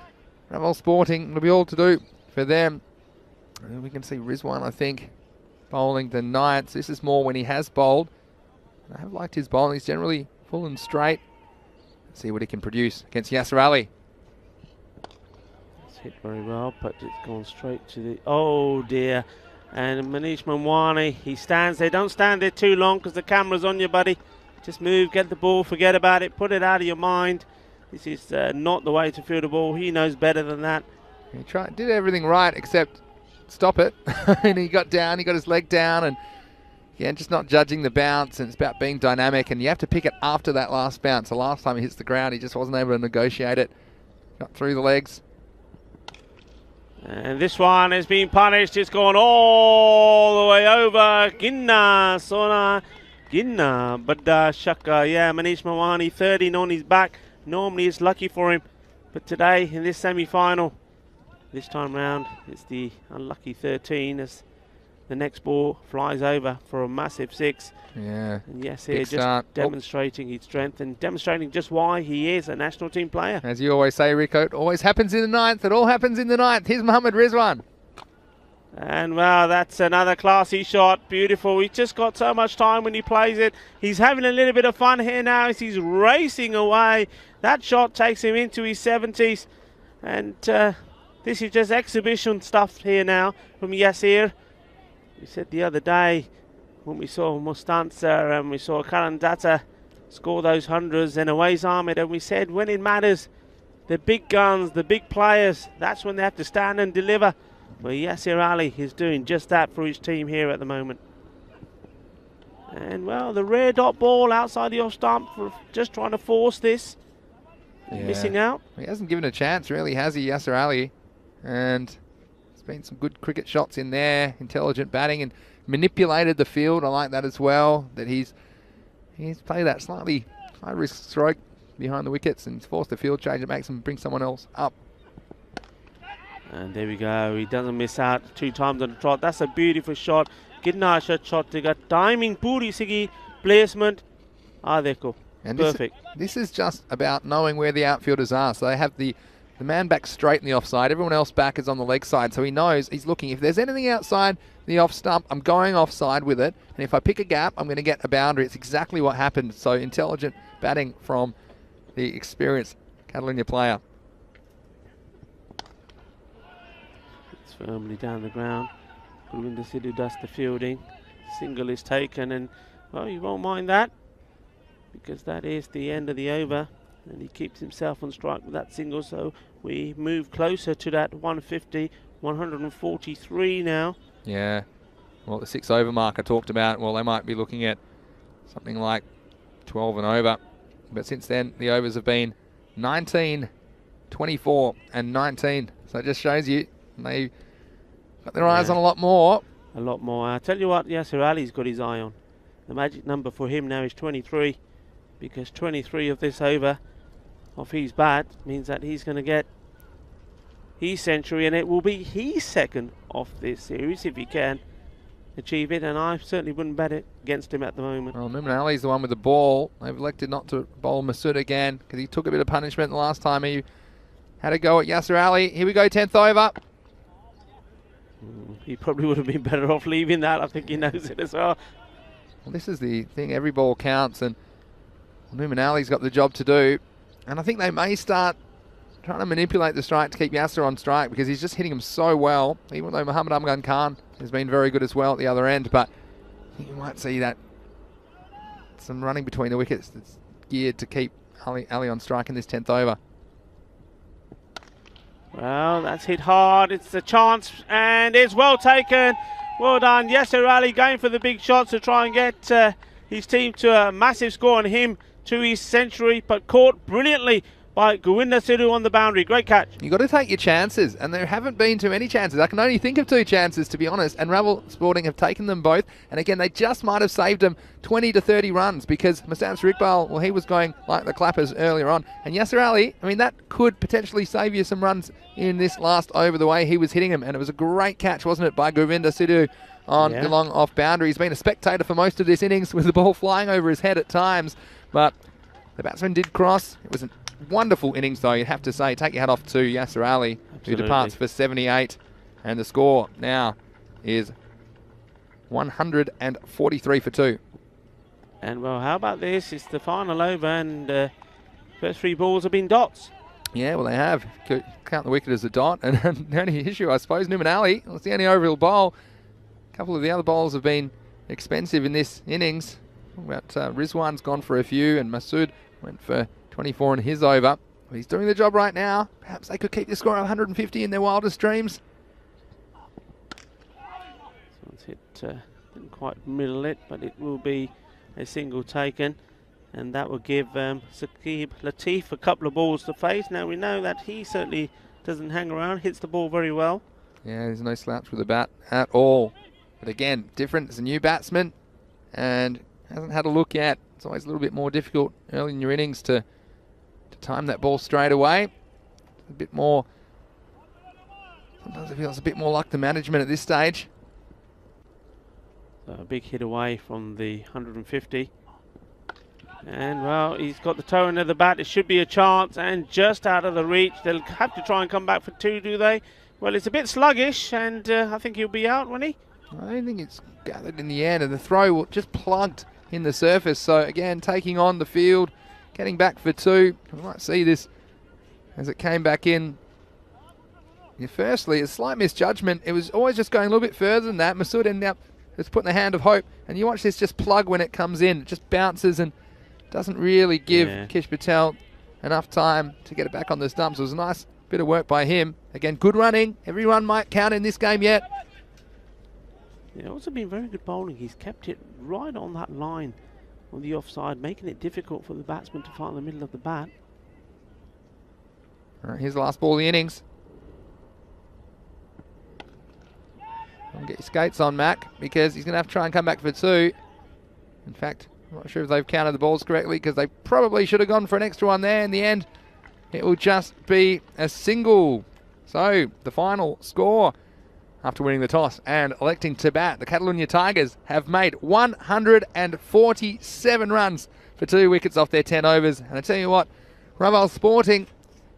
Ravel Sporting, it'll be all to do for them. And we can see Rizwan, I think, bowling the 9th. This is more when he has bowled. I have liked his bowling. He's generally full and straight. Let's see what he can produce against Yasser Ali. It's hit very well, but it's gone straight to the... Oh, dear. And Manish Manwani, he stands there. Don't stand there too long because the camera's on you, buddy. Just move, get the ball, forget about it, put it out of your mind. This is not the way to field the ball. He knows better than that. He did everything right except stop it. And he got down, he got his leg down, and yeah, just not judging the bounce, and it's about being dynamic, and you have to pick it after that last bounce. The last time he hits the ground, he just wasn't able to negotiate it. Got through the legs. And this one has been punished. It's gone all the way over. Ginna, Sona, Ginna, Badda, Shaka. Yeah, Manish Mawani, 13 on his back. Normally it's lucky for him, but today in this semi-final, this time round, it's the unlucky 13 as the next ball flies over for a massive 6. Yeah. And yes, here just demonstrating his strength and demonstrating just why he is a national team player. As you always say, Rico, it always happens in the 9th. It all happens in the 9th. Here's Mohammad Rizwan. And wow, that's another classy shot. Beautiful. He's just got so much time when he plays it. He's having a little bit of fun here now as he's racing away. That shot takes him into his 70s. And this is just exhibition stuff here now from Yasir. We said the other day when we saw Mustansa and we saw Karan Datta score those hundreds and Awais Ahmed, and we said when it matters, the big guns, the big players, that's when they have to stand and deliver. Well, Yasir Ali is doing just that for his team here at the moment. And well, the rare dot ball outside the off stump for just trying to force this. Yeah. Missing out. He hasn't given a chance really, has he, Yasir Ali? And there's been some good cricket shots in there, intelligent batting, and manipulated the field. I like that as well, that he's played that slightly high risk stroke behind the wickets and he's forced the field change. It makes him bring someone else up. And there we go. He doesn't miss out 2 times on the trot. That's a beautiful shot. Kidna shot to get timing, puri sigi placement. Dekho. And perfect. This is just about knowing where the outfielders are. So they have the man back straight in the offside. Everyone else back is on the leg side. So he knows, he's looking. If there's anything outside the off stump, I'm going offside with it. And if I pick a gap, I'm going to get a boundary. It's exactly what happened. So intelligent batting from the experienced Catalunya player. It's firmly down the ground. Gurvinder Sidhu does the fielding. Single is taken, and well, you won't mind that because that is the end of the over. And he keeps himself on strike with that single, so we move closer to that 150, 143 now. Yeah, well, the 6 over mark I talked about, well, they might be looking at something like 12 and over. But since then, the overs have been 19, 24 and 19. So it just shows you they've got their eyes on a lot more. A lot more. I'll tell you what, Yasir Ali's got his eye on. The magic number for him now is 23, because 23 of this over of his bat means that he's going to get his century, and it will be his second of this series if he can achieve it, and I certainly wouldn't bet it against him at the moment. Well, Numan Ali's the one with the ball. They've elected not to bowl Masood again because he took a bit of punishment the last time he had a go at Yasir Ali. Here we go, 10th over. He probably would have been better off leaving that. I think he knows it as well. Well, this is the thing, every ball counts, and Numan Ali's got the job to do. And I think they may start trying to manipulate the strike to keep Yasser on strike because he's just hitting him so well, even though Muhammad Amgan Khan has been very good as well at the other end. But you might see that some running between the wickets that's geared to keep Ali on strike in this 10th over. Well, that's hit hard. It's a chance, and it's well taken. Well done. Yasser Ali going for the big shots to try and get his team to a massive score on him to his century, but caught brilliantly by Govinda Sidhu on the boundary. Great catch. You've got to take your chances, and there haven't been too many chances. I can only think of 2 chances, to be honest, and Rebel Sporting have taken them both. And again, they just might have saved them 20 to 30 runs because Masam Iqbal, well, he was going like the clappers earlier on. And Yasser Ali, I mean, that could potentially save you some runs in this last over the way he was hitting him. And it was a great catch, wasn't it, by Govinda Sidhu on the long off boundary. He's been a spectator for most of this innings with the ball flying over his head at times. But the batsman did cross. It was a wonderful innings, though, you'd have to say. Take your hat off to Yasser Ali, who departs for 78. And the score now is 143 for 2. And, well, how about this? It's the final over, and first 3 balls have been dots. Yeah, well, they have. Count the wicket as a dot. And the only issue, I suppose, Numan Ali, well, it's the only over bowl. A couple of the other bowls have been expensive in this innings. About Rizwan's gone for a few, and Masood went for 24 in his over. But he's doing the job right now. Perhaps they could keep the score at 150 in their wildest dreams. So it's hit, didn't quite middle it, but it will be a single taken. And that will give Saqib Latif a couple of balls to face. Now we know that he certainly doesn't hang around, hits the ball very well. Yeah, there's no slouch with the bat at all. But again, different as a new batsman and hasn't had a look yet. It's always a little bit more difficult early in your innings to time that ball straight away. A bit more, sometimes it feels a bit more like the management at this stage. So a big hit away from the 150. And, well, he's got the toe into the bat. It should be a chance, and just out of the reach. They'll have to try and come back for 2, do they? Well, it's a bit sluggish, and I think he'll be out, won't he? I don't think it's gathered in the end, and the throw just plugged in the surface. So, again, taking on the field, getting back for 2. We might see this as it came back in. Yeah, firstly, a slight misjudgment. It was always just going a little bit further than that. Masood ended up just putting the hand of hope, and you watch this just plug when it comes in. It just bounces and doesn't really give Kish Patel enough time to get it back on the stumps. It was a nice bit of work by him. Again, good running. Every run might count in this game yet. Yeah, also been very good bowling. He's kept it right on that line on the offside, making it difficult for the batsman to find the middle of the bat. All right, here's the last ball of the innings. Get your skates on, Mac, because he's going to have to try and come back for 2. In fact, I'm not sure if they've counted the balls correctly, because they probably should have gone for an extra one there. In the end, it will just be a single. So, the final score after winning the toss and electing to bat, the Catalunya Tigers have made 147 runs for 2 wickets off their 10 overs. And I tell you what, Raval Sporting,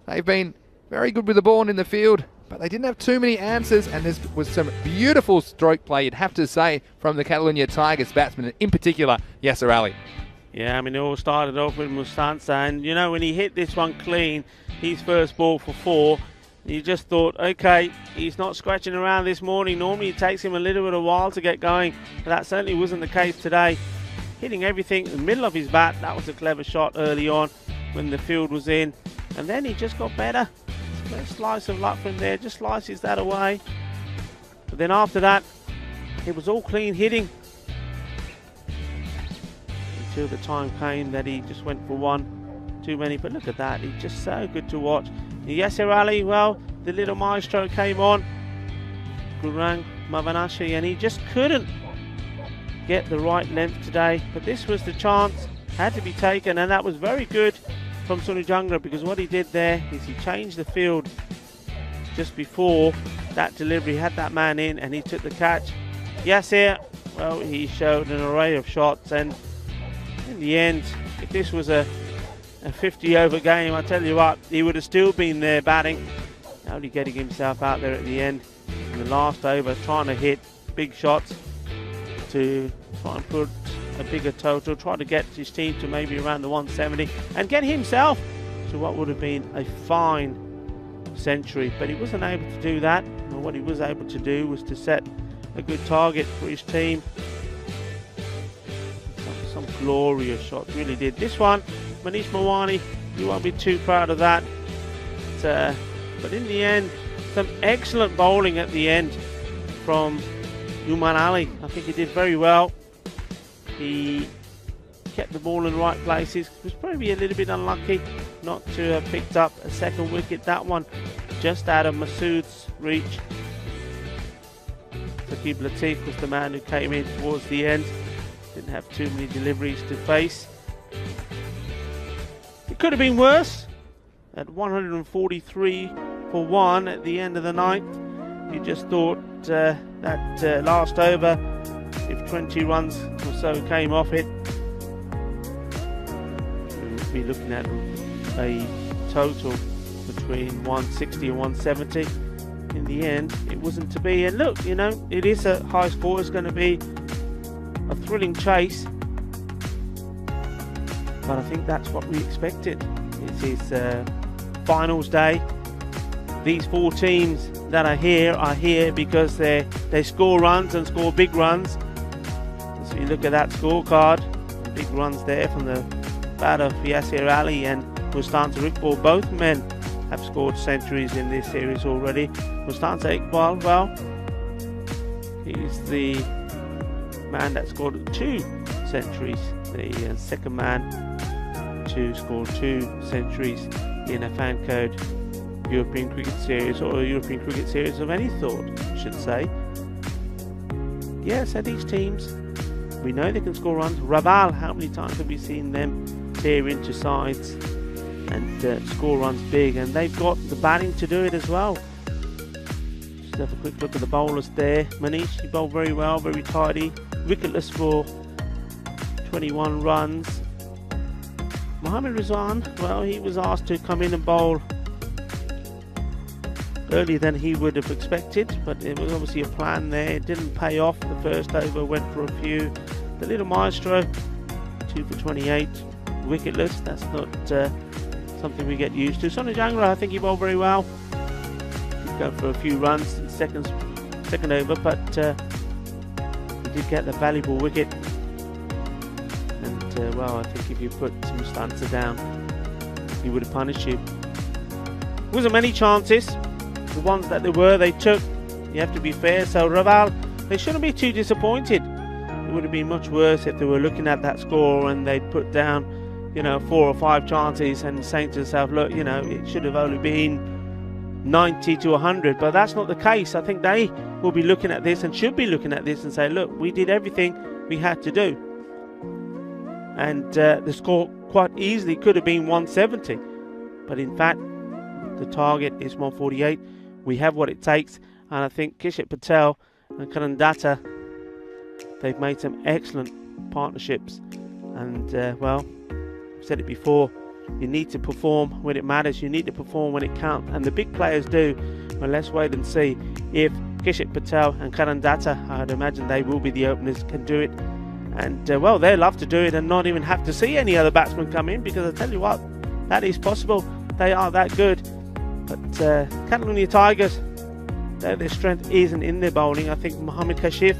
they've been very good with the ball in the field, but they didn't have too many answers, and there was some beautiful stroke play, you'd have to say, from the Catalunya Tigers batsmen, in particular, Yasser Ali. Yeah, I mean, it all started off with Mustansa, and, you know, when he hit this one clean, his first ball for 4, you just thought, okay, he's not scratching around this morning. Normally it takes him a little bit of a while to get going, but that certainly wasn't the case today. Hitting everything in the middle of his bat, that was a clever shot early on when the field was in, and then he just got better. First slice of luck from there, just slices that away. But then after that, it was all clean hitting. Until the time came that he just went for 1 too many. But look at that, he's just so good to watch. Yasser Ali, well, the little maestro came on, Gurang Mavanashi, and he just couldn't get the right length today. But this was the chance, had to be taken, and that was very good from Sonu Jungler, because what he did there is he changed the field just before that delivery, had that man in, and he took the catch. Yasser, well, he showed an array of shots, and in the end, if this was a 50-over game, I tell you what, he would have still been there batting. Only getting himself out there at the end in the last over, trying to hit big shots to try and put a bigger total, try to get his team to maybe around the 170 and get himself to what would have been a fine century. But he wasn't able to do that, and what he was able to do was to set a good target for his team. Some glorious shots, really did. This one, Manish Mawani, you won't be too proud of that. But in the end, some excellent bowling at the end from Uman Ali. I think he did very well. He kept the ball in the right places. Was probably a little bit unlucky not to have picked up a second wicket. That one just out of Masood's reach. Saqib Latif was the man who came in towards the end. Didn't have too many deliveries to face. It could have been worse. At 143 for 1 at the end of the ninth, you just thought that last over, if 20 runs or so came off it, we would be looking at a total between 160 and 170. In the end, it wasn't to be. And look, you know, it is a high score. It's going to be a thrilling chase. But I think that's what we expected. It is finals day. These 4 teams that are here because they score runs and score big runs. So you look at that scorecard, big runs there from the bat of Yasir Ali and Mustanza Iqbal. Both men have scored centuries in this series already. Mustanza Iqbal, well, he's the man that scored 2 centuries, the second man to score 2 centuries in a fan code European Cricket Series, or a European Cricket Series of any sort, I should say. Yes, at these teams, we know they can score runs. Raval, how many times have we seen them tear into sides and score runs big? And they've got the batting to do it as well. Just have a quick look at the bowlers there. Manish, he bowled very well, very tidy. Wicketless for 21 runs. Mohammad Rizwan, well, he was asked to come in and bowl earlier than he would have expected, but it was obviously a plan there. It didn't pay off. The first over went for a few. The little maestro, 2 for 28, wicketless. That's not something we get used to. Sonny Jangra, I think he bowled very well. Did go for a few runs in second over, but he did get the valuable wicket. And well, I think if you put some stanza down, he would have punished you. Wasn't many chances. The ones that there were, they took. You have to be fair. So Raval, they shouldn't be too disappointed. It would have been much worse if they were looking at that score and they'd put down, you know, 4 or 5 chances and saying to themselves, look, you know, it should have only been 90 to 100. But that's not the case. I think they will be looking at this and should be looking at this and say, look, we did everything we had to do. And the score quite easily could have been 170. But in fact, the target is 148. We have what it takes, and I think Kishit Patel and Karan Datta, they've made some excellent partnerships. And well, I've said it before, you need to perform when it matters, you need to perform when it counts, and the big players do. Well, let's wait and see if Kishit Patel and Karan Datta, I'd imagine they will be the openers, can do it. And well, they love to do it and not even have to see any other batsmen come in, because I tell you what, that is possible. They are that good. But Catalonia Tigers, their strength isn't in their bowling. I think Mohammad Kashif,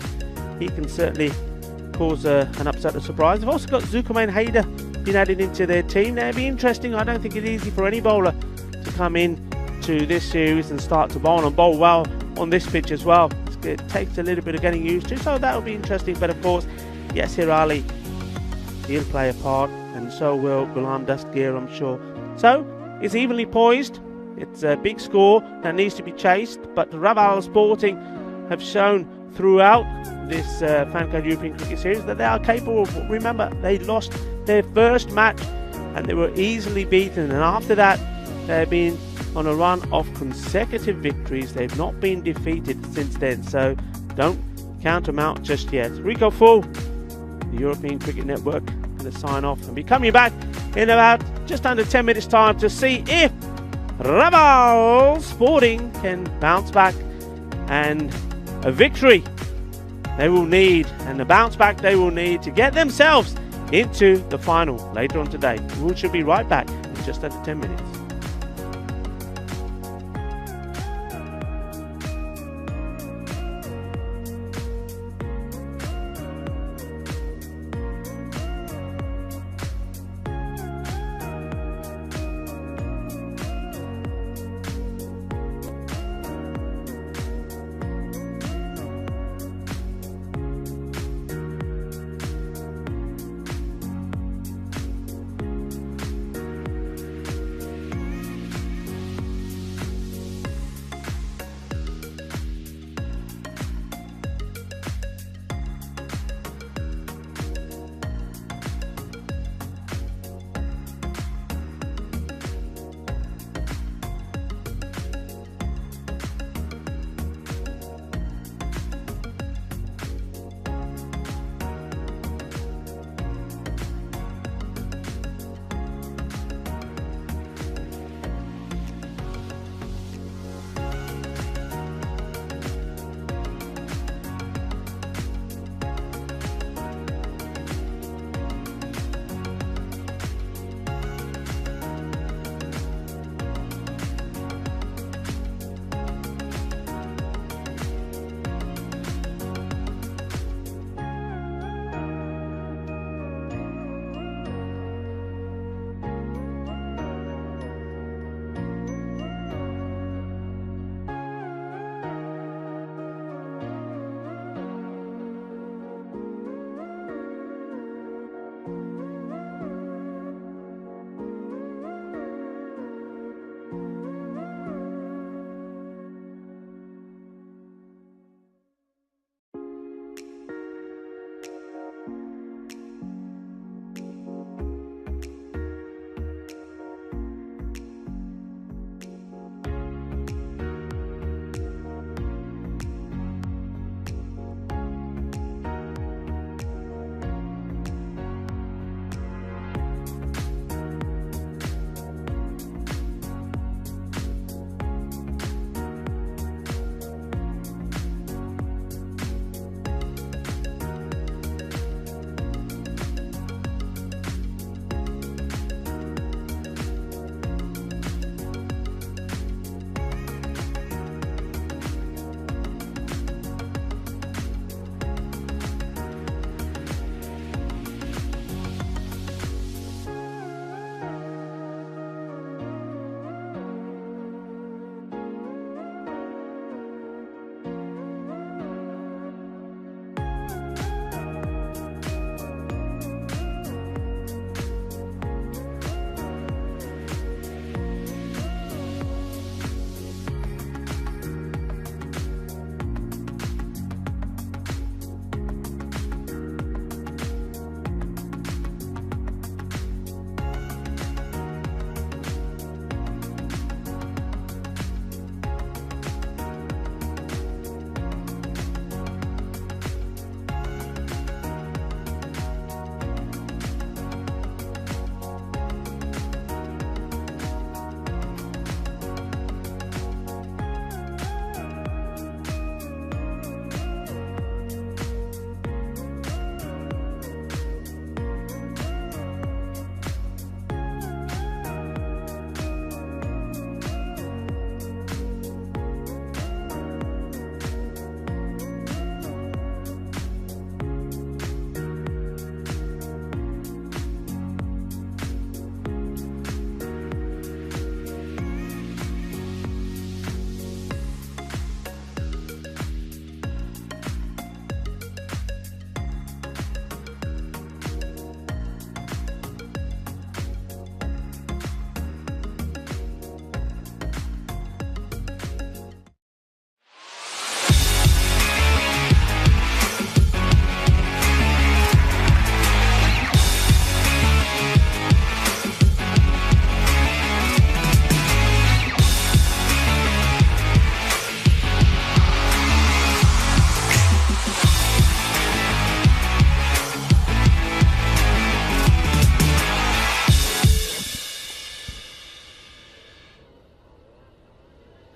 he can certainly cause an upset or surprise. They've also got Zulkarnain Haider been added into their team. Now, it'll be interesting. I don't think it's easy for any bowler to come in to this series and start to bowl and bowl well on this pitch as well. It takes a little bit of getting used to, so that'll be interesting. But of course, Yasir Ali, he'll play a part, and so will Ghulam Dastgir, I'm sure. So it's evenly poised. It's a big score that needs to be chased, but Raval Sporting have shown throughout this Fancode European Cricket Series that they are capable of. Remember, they lost their first match and they were easily beaten, and after that they've been on a run of consecutive victories. They've not been defeated since then, so don't count them out just yet. Rico Full, the European Cricket Network, going to sign off and be coming back in about just under 10 minutes time to see if Raval Sporting can bounce back, and a victory they will need, and the bounce back they will need to get themselves into the final later on today. We should be right back in just under 10 minutes.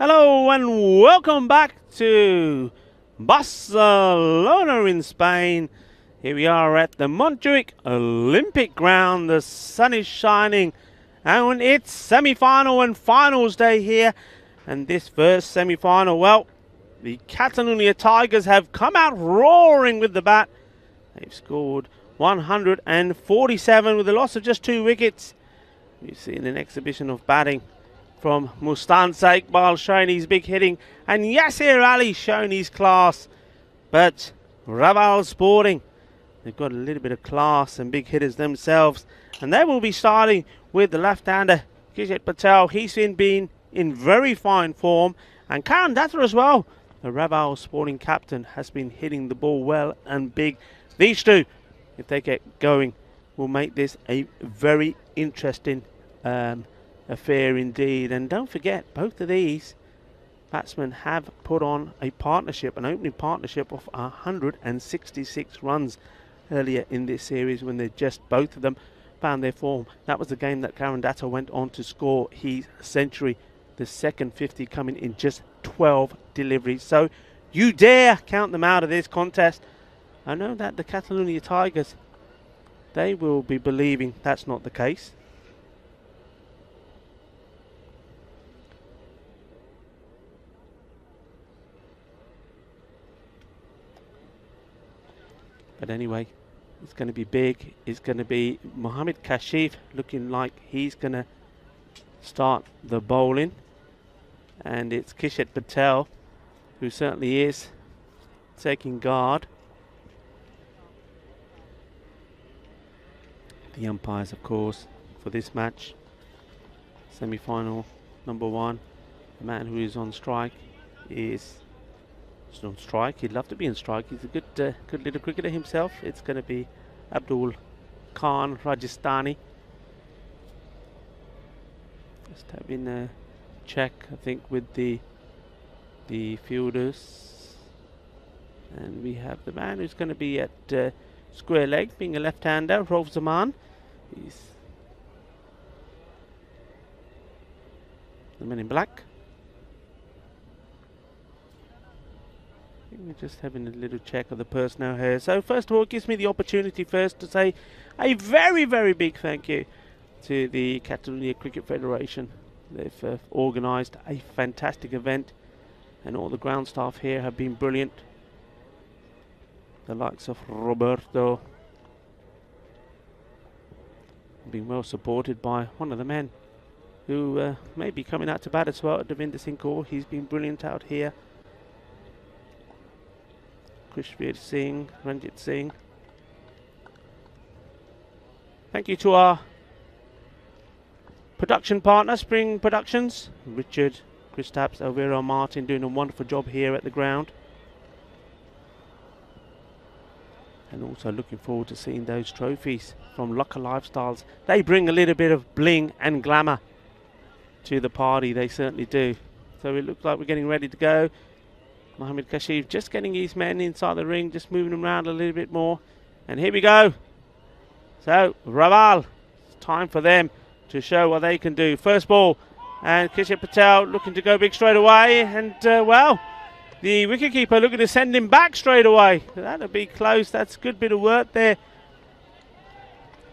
Hello and welcome back to Barcelona in Spain. Here we are at the Montjuic Olympic ground. The sun is shining and it's semi-final and finals day here. And this first semi-final, well, the Catalonia Tigers have come out roaring with the bat. They've scored 147 with a loss of just 2 wickets. We've seen an exhibition of batting from Mustansa Iqbal showing his big hitting and Yasir Ali showing his class. But Raval Sporting, they've got a little bit of class and big hitters themselves. And they will be starting with the left-hander Kishet Patel. He's been in very fine form. And Karan Datta as well, the Raval Sporting captain, has been hitting the ball well and big. These two, if they get going, will make this a very interesting affair indeed. And don't forget, both of these batsmen have put on a partnership, an opening partnership of 166 runs earlier in this series when they just both of them found their form. That was the game that Karan Datta went on to score his century, the second 50 coming in just 12 deliveries. So you dare count them out of this contest. I know that the Catalonia Tigers, they will be believing that's not the case. But anyway, it's going to be big. It's going to be Mohammad Kashif looking like he's going to start the bowling. And it's Kishet Patel who certainly is taking guard. The umpires, of course, for this match, semi-final number 1, the man who is on strike is on strike. He'd love to be on strike. He's a good little cricketer himself. It's going to be Abdul Khan Rajasthani. Just having a check, I think, with the fielders, and we have the man who's going to be at square leg, being a left-hander, Rauf Zaman. He's the man in black. I think we're just having a little check of the personnel here. So first of all, it gives me the opportunity first to say a very, very big thank you to the Catalonia Cricket Federation. They've organised a fantastic event and all the ground staff here have been brilliant. The likes of Roberto, being well supported by one of the men who may be coming out to bat as well, Devinder Singh Kaur. He's been brilliant out here. Krishveer Singh, Ranjit Singh. Thank you to our production partner, Spring Productions, Richard, Chris Taps, Elvira Martin, doing a wonderful job here at the ground. And also looking forward to seeing those trophies from Locker Lifestyles. They bring a little bit of bling and glamour to the party, they certainly do. So it looks like we're getting ready to go. Mohammad Kashif just getting his men inside the ring, just moving them around a little bit more. And here we go. So Raval, it's time for them to show what they can do. First ball, and Kishet Patel looking to go big straight away. And well, the wicketkeeper looking to send him back straight away. That'll be close. That's a good bit of work there.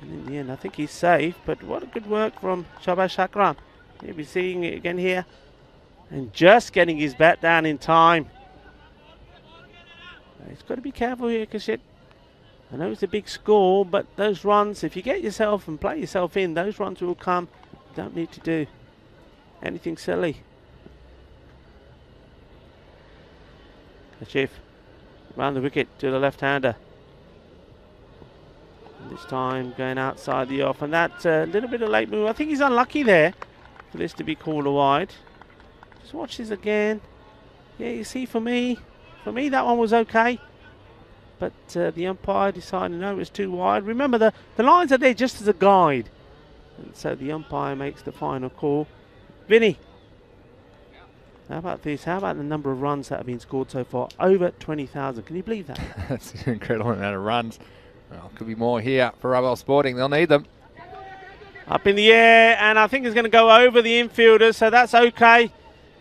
And in the end, I think he's safe. But what a good work from Shahbaz Shakram. You'll be seeing it again here. And just getting his bat down in time. He's got to be careful here, Kishet. I know it's a big score, but those runs, if you get yourself and play yourself in, those runs will come. You don't need to do anything silly. Kashif round the wicket to the left-hander. This time going outside the off, and that's a little bit of late move. I think he's unlucky there for this to be called a wide. Just watch this again. Yeah, you see, for me that one was okay. But the umpire decided no, it was too wide. Remember, the lines are there just as a guide. And so the umpire makes the final call. Vinny, how about this? How about the number of runs that have been scored so far? Over 20,000. Can you believe that? That's an incredible amount of runs. Well, could be more here for Raval Sporting. They'll need them. Up in the air, and I think it's going to go over the infielders, so that's okay.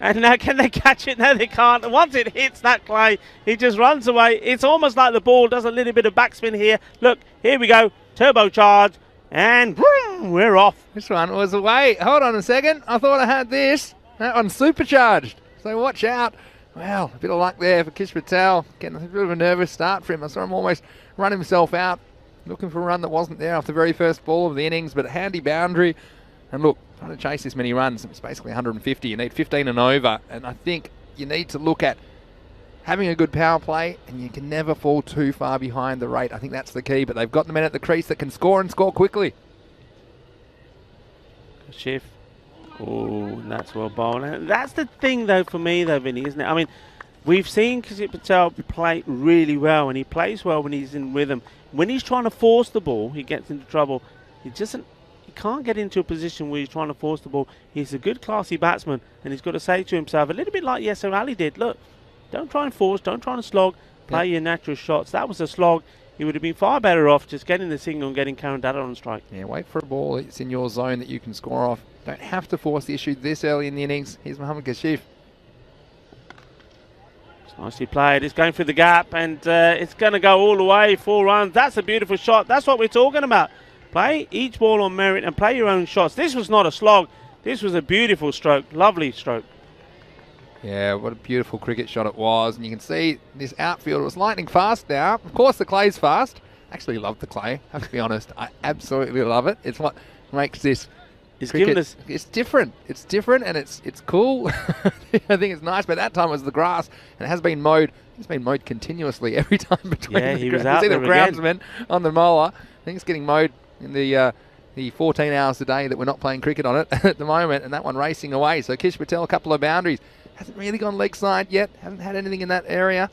And now can they catch it? No, they can't. Once it hits that clay, he just runs away. It's almost like the ball does a little bit of backspin here. Look, here we go. Turbocharge. And boom, we're off. This one was away. Hold on a second. I thought I had this. That one's supercharged. So watch out. Well, a bit of luck there for Kish Patel. Getting a bit of a nervous start for him. I saw him almost run himself out. Looking for a run that wasn't there off the very first ball of the innings, but a handy boundary. And look, trying to chase this many runs, it's basically 150. You need 15 and over. And I think you need to look at having a good power play, and you can never fall too far behind the rate. I think that's the key, but they've got the men at the crease that can score and score quickly. Shift. Oh, that's well bowled. And that's the thing, though, for me, though, Vinny, isn't it? I mean, we've seen Kish Patel play really well, and he plays well when he's in rhythm. When he's trying to force the ball, he gets into trouble. He can't get into a position where he's trying to force the ball. He's a good, classy batsman, and he's got to say to himself, a little bit like Yasser Ali did, look, don't try and force, don't try and slog, play your natural shots. That was a slog. He would have been far better off just getting the signal and getting Karen Dada on strike. Yeah, wait for a ball that's in your zone that you can score off. Don't have to force the issue this early in the innings. Here's Mohammad Kashif. It's nicely played. It's going through the gap, and it's going to go all the way, 4 runs. That's a beautiful shot. That's what we're talking about. Play each ball on merit and play your own shots. This was not a slog. This was a beautiful stroke. Lovely stroke. Yeah, what a beautiful cricket shot it was. And you can see this outfield was lightning fast now. Of course, the clay's fast. Actually love the clay, I have to be honest. I absolutely love it. It's what makes this cricket. It's different. It's different, and it's cool. I think it's nice. But that time it was the grass, and it has been mowed. It's been mowed continuously every time between he was out there the groundsman on the mower. I think it's getting mowed in the 14 hours a day that we're not playing cricket on it at the moment, and that one racing away. So Kish Patel, a couple of boundaries. Hasn't really gone leg side yet. Hasn't had anything in that area.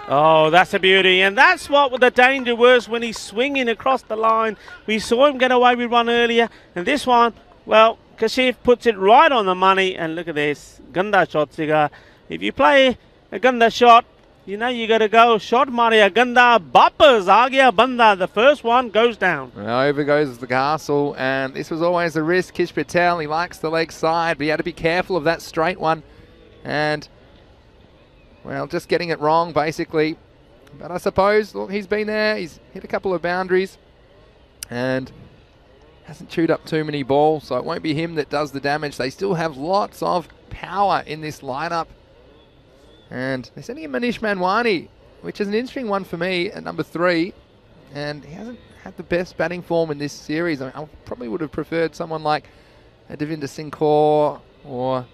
Oh, that's a beauty. And that's what the danger was when he's swinging across the line. We saw him get away with one earlier. And this one, well, Kashif puts it right on the money. And look at this. Ganda shot, Siga. If you play a Ganda shot, you know you got to go. Shot Maria Ganda. Bapas Agya Banda. The first one goes down. Well, over goes the castle. And this was always a risk. Kish Patel, he likes the leg side, but he had to be careful of that straight one. And, well, just getting it wrong, basically. But I suppose, look, he's been there. He's hit a couple of boundaries. And hasn't chewed up too many balls. So it won't be him that does the damage. They still have lots of power in this lineup. And they're sending in Manish Manwani, which is an interesting one for me at number 3. And he hasn't had the best batting form in this series. I probably would have preferred someone like Devinder Singh Kaur or,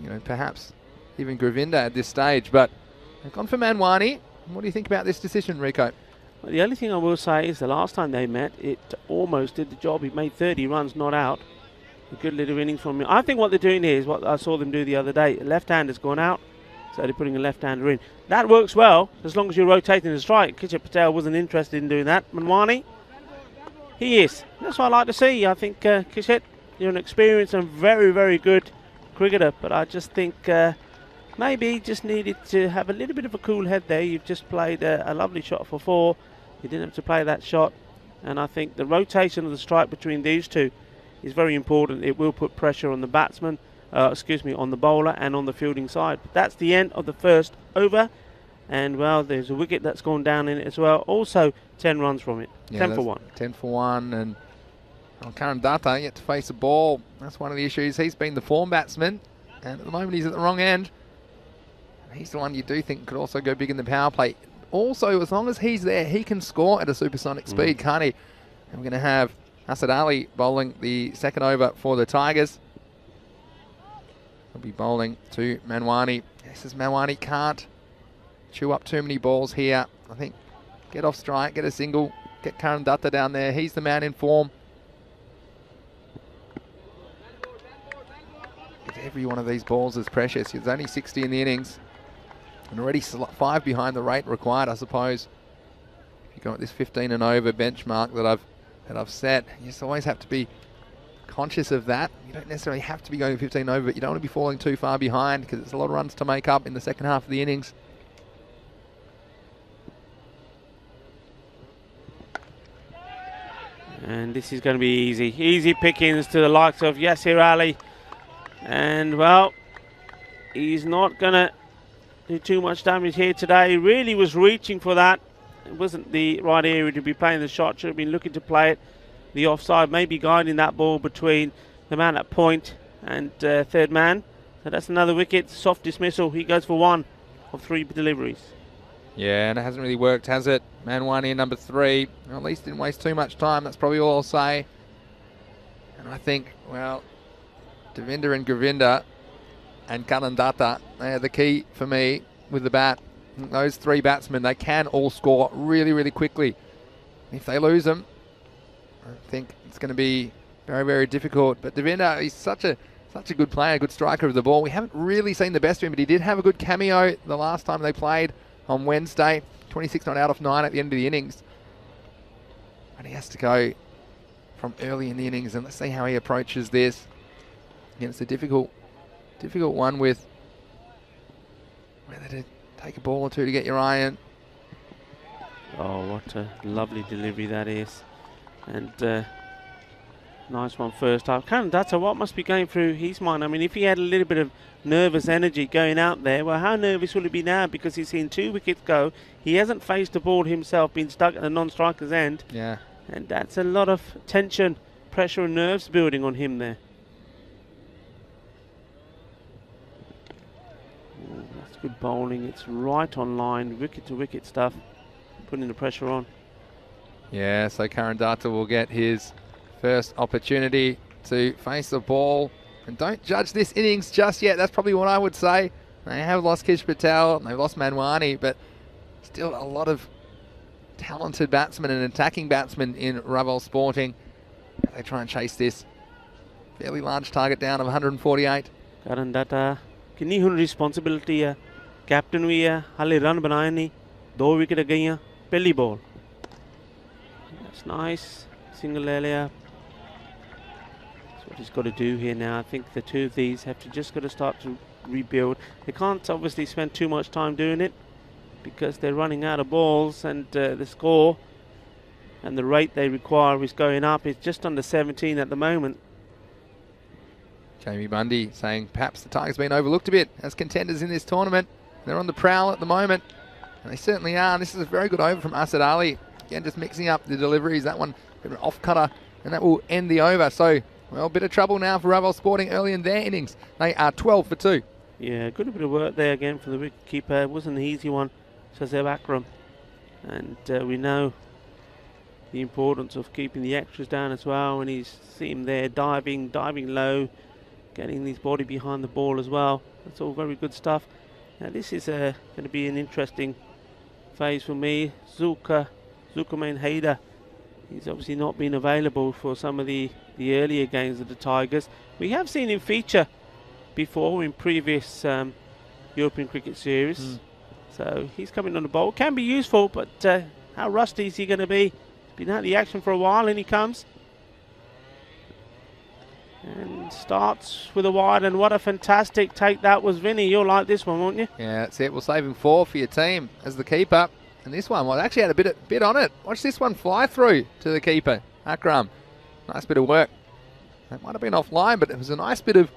you know, perhaps even Govinda at this stage. But they've gone for Manwani. What do you think about this decision, Rico? Well, the only thing I will say is the last time they met, it almost did the job. He made 30 runs, not out. A good little innings from him. I think what they're doing here is what I saw them do the other day. Left hand has gone out. So they're putting a left-hander in. That works well, as long as you're rotating the strike. Kish Patel wasn't interested in doing that. Manwani, he is. That's what I like to see. I think, Kishet, you're an experienced and very, very good cricketer. But I just think maybe just needed to have a little bit of a cool head there. You've just played a lovely shot for 4. You didn't have to play that shot. And I think the rotation of the strike between these two is very important. It will put pressure on the batsman. On the bowler and on the fielding side. But that's the end of the first over. And, well, there's a wicket that's gone down in it as well. Also, 10 runs from it. Yeah, 10 for 1. 10 for 1. And Karan Data yet to face a ball. That's one of the issues. He's been the form batsman. And at the moment, he's at the wrong end. He's the one you do think could also go big in the power play. Also, as long as he's there, he can score at a supersonic speed, can't he? And we're going to have Asad Ali bowling the second over for the Tigers. He'll be bowling to Manwani. This is Manwani can't chew up too many balls here. I think get off strike, get a single, get Karan Dutta down there. He's the man in form. Every one of these balls is precious. There's only 60 in the innings. And already 5 behind the rate required, I suppose. If you go at this 15 and over benchmark that I've set, you just always have to be conscious of that. You don't necessarily have to be going 15 over, but you don't want to be falling too far behind because there's a lot of runs to make up in the second half of the innings. And this is going to be easy. Easy pickings to the likes of Yasser Ali. And, well, he's not going to do too much damage here today. He really was reaching for that. It wasn't the right area to be playing the shot. Should have been looking to play it the offside, maybe guiding that ball between the man at point and third man. So that's another wicket. Soft dismissal. He goes for 1 of 3 deliveries. Yeah, and it hasn't really worked, has it? Man 1 in number 3. Or at least didn't waste too much time. That's probably all I'll say. And I think, well, Devinder and Govinda and Kanandata, they are the key for me with the bat. Those 3 batsmen, they can all score really, really quickly. If they lose them, I think it's going to be very, very difficult. But Devinder, he's such a good player, good striker of the ball. We haven't really seen the best of him, but he did have a good cameo the last time they played on Wednesday. 26 not out of 9 at the end of the innings. And he has to go from early in the innings, and let's see how he approaches this. Again, it's a difficult one with whether to take a ball or 2 to get your iron. Oh, what a lovely delivery that is. And nice one first up. Kanandata, what must be going through his mind? I mean, if he had a little bit of nervous energy going out there, well, how nervous will he be now? Because he's seen 2 wickets go. He hasn't faced the ball himself, been stuck at the non-striker's end. Yeah. And that's a lot of tension, pressure and nerves building on him there. Ooh, that's good bowling. It's right on line, wicket-to-wicket stuff, putting the pressure on. Yeah, so Kanandata will get his first opportunity to face the ball. And don't judge this innings just yet. That's probably what I would say. They have lost Kish Patel, and they've lost Manwani, but still a lot of talented batsmen and attacking batsmen in Raval Sporting. They try and chase this fairly large target down of 148. Kanandata, कितनी हुन responsibility है, captain भी है, हाले run बनाए नहीं, 2 wicket गईयां, पहली ball. That's nice, single ले लिया. That's what he's got to do here now. I think the 2 of these have just got to start to rebuild. They can't obviously spend too much time doing it, because they're running out of balls, and the score and the rate they require is going up. It's just under 17 at the moment. Jamie Bundy saying perhaps the Tigers been overlooked a bit as contenders in this tournament. They're on the prowl at the moment, and they certainly are. And this is a very good over from Asad Ali. Again, just mixing up the deliveries. That one, a bit of an off-cutter, and that will end the over. So, well, a bit of trouble now for Raval Sporting early in their innings. They are 12 for 2. Yeah, good bit of work there again for the wicket keeper. It wasn't an easy one, Shazeb Akram. And we know the importance of keeping the extras down as well. When he's seen him there diving low, getting his body behind the ball as well. That's all very good stuff. Now this is going to be an interesting phase for me. Zulkarnain Haider. He's obviously not been available for some of the earlier games of the Tigers. We have seen him feature before in previous European Cricket Series. So he's coming on the bowl. Can be useful, but how rusty is he going to be? He's been out of the action for a while, and he comes. And starts with a wide, and what a fantastic take that was, Vinny. You'll like this one, won't you? Yeah, that's it. We'll save him 4 for your team as the keeper. And this one, well, it actually had a bit on it. Watch this one fly through to the keeper, Akram. Nice bit of work. That might have been offline, but it was a nice bit of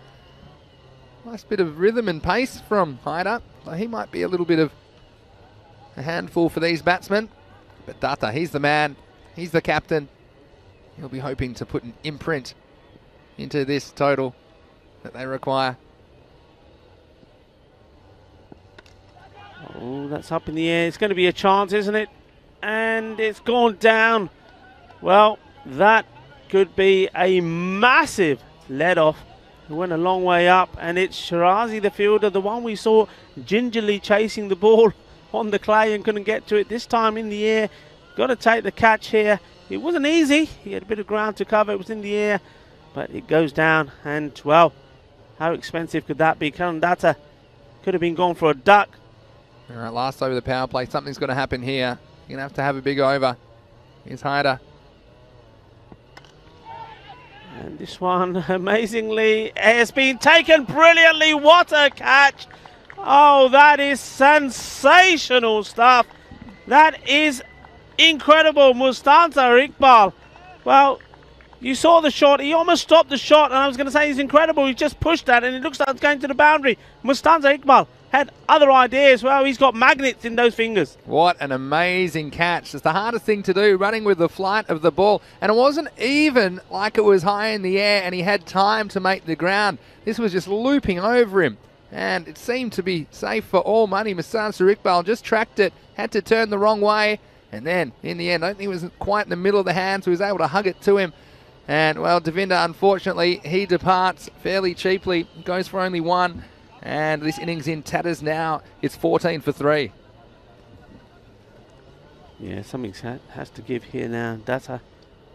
rhythm and pace from Haider. So he might be a little bit of a handful for these batsmen. But Data, he's the man. He's the captain. He'll be hoping to put an imprint into this total that they require. Oh, that's up in the air. It's going to be a chance, isn't it? And it's gone down. Well, that could be a massive let-off. It went a long way up, and it's Shirazi, the fielder, the one we saw gingerly chasing the ball on the clay and couldn't get to it. This time in the air. Got to take the catch here. It wasn't easy. He had a bit of ground to cover. It was in the air, but it goes down. And, well, how expensive could that be? Kanandata could have been gone for a duck. All right, last over the power play. Something's going to happen here. You're going to have a big over. Here's Haider. And this one, amazingly, has been taken brilliantly. What a catch. Oh, that is sensational stuff. That is incredible. Mustansar Iqbal. Well, You saw the shot. He almost stopped the shot, and I was going to say he's incredible. He just pushed that, and it looks like it's going to the boundary. Mustanza Iqbal had other ideas. Well, he's got magnets in those fingers. What an amazing catch. It's the hardest thing to do, running with the flight of the ball. And it wasn't even like it was high in the air and he had time to make the ground. This was just looping over him. And it seemed to be safe for all money. Mustanza Iqbal just tracked it, had to turn the wrong way. And then, in the end, I don't think it was quite in the middle of the hand, so he was able to hug it to him. And, well, Devinder, unfortunately, he departs fairly cheaply, goes for only one. And this innings in tatters now. It's 14 for 3. Yeah, something has to give here now. Data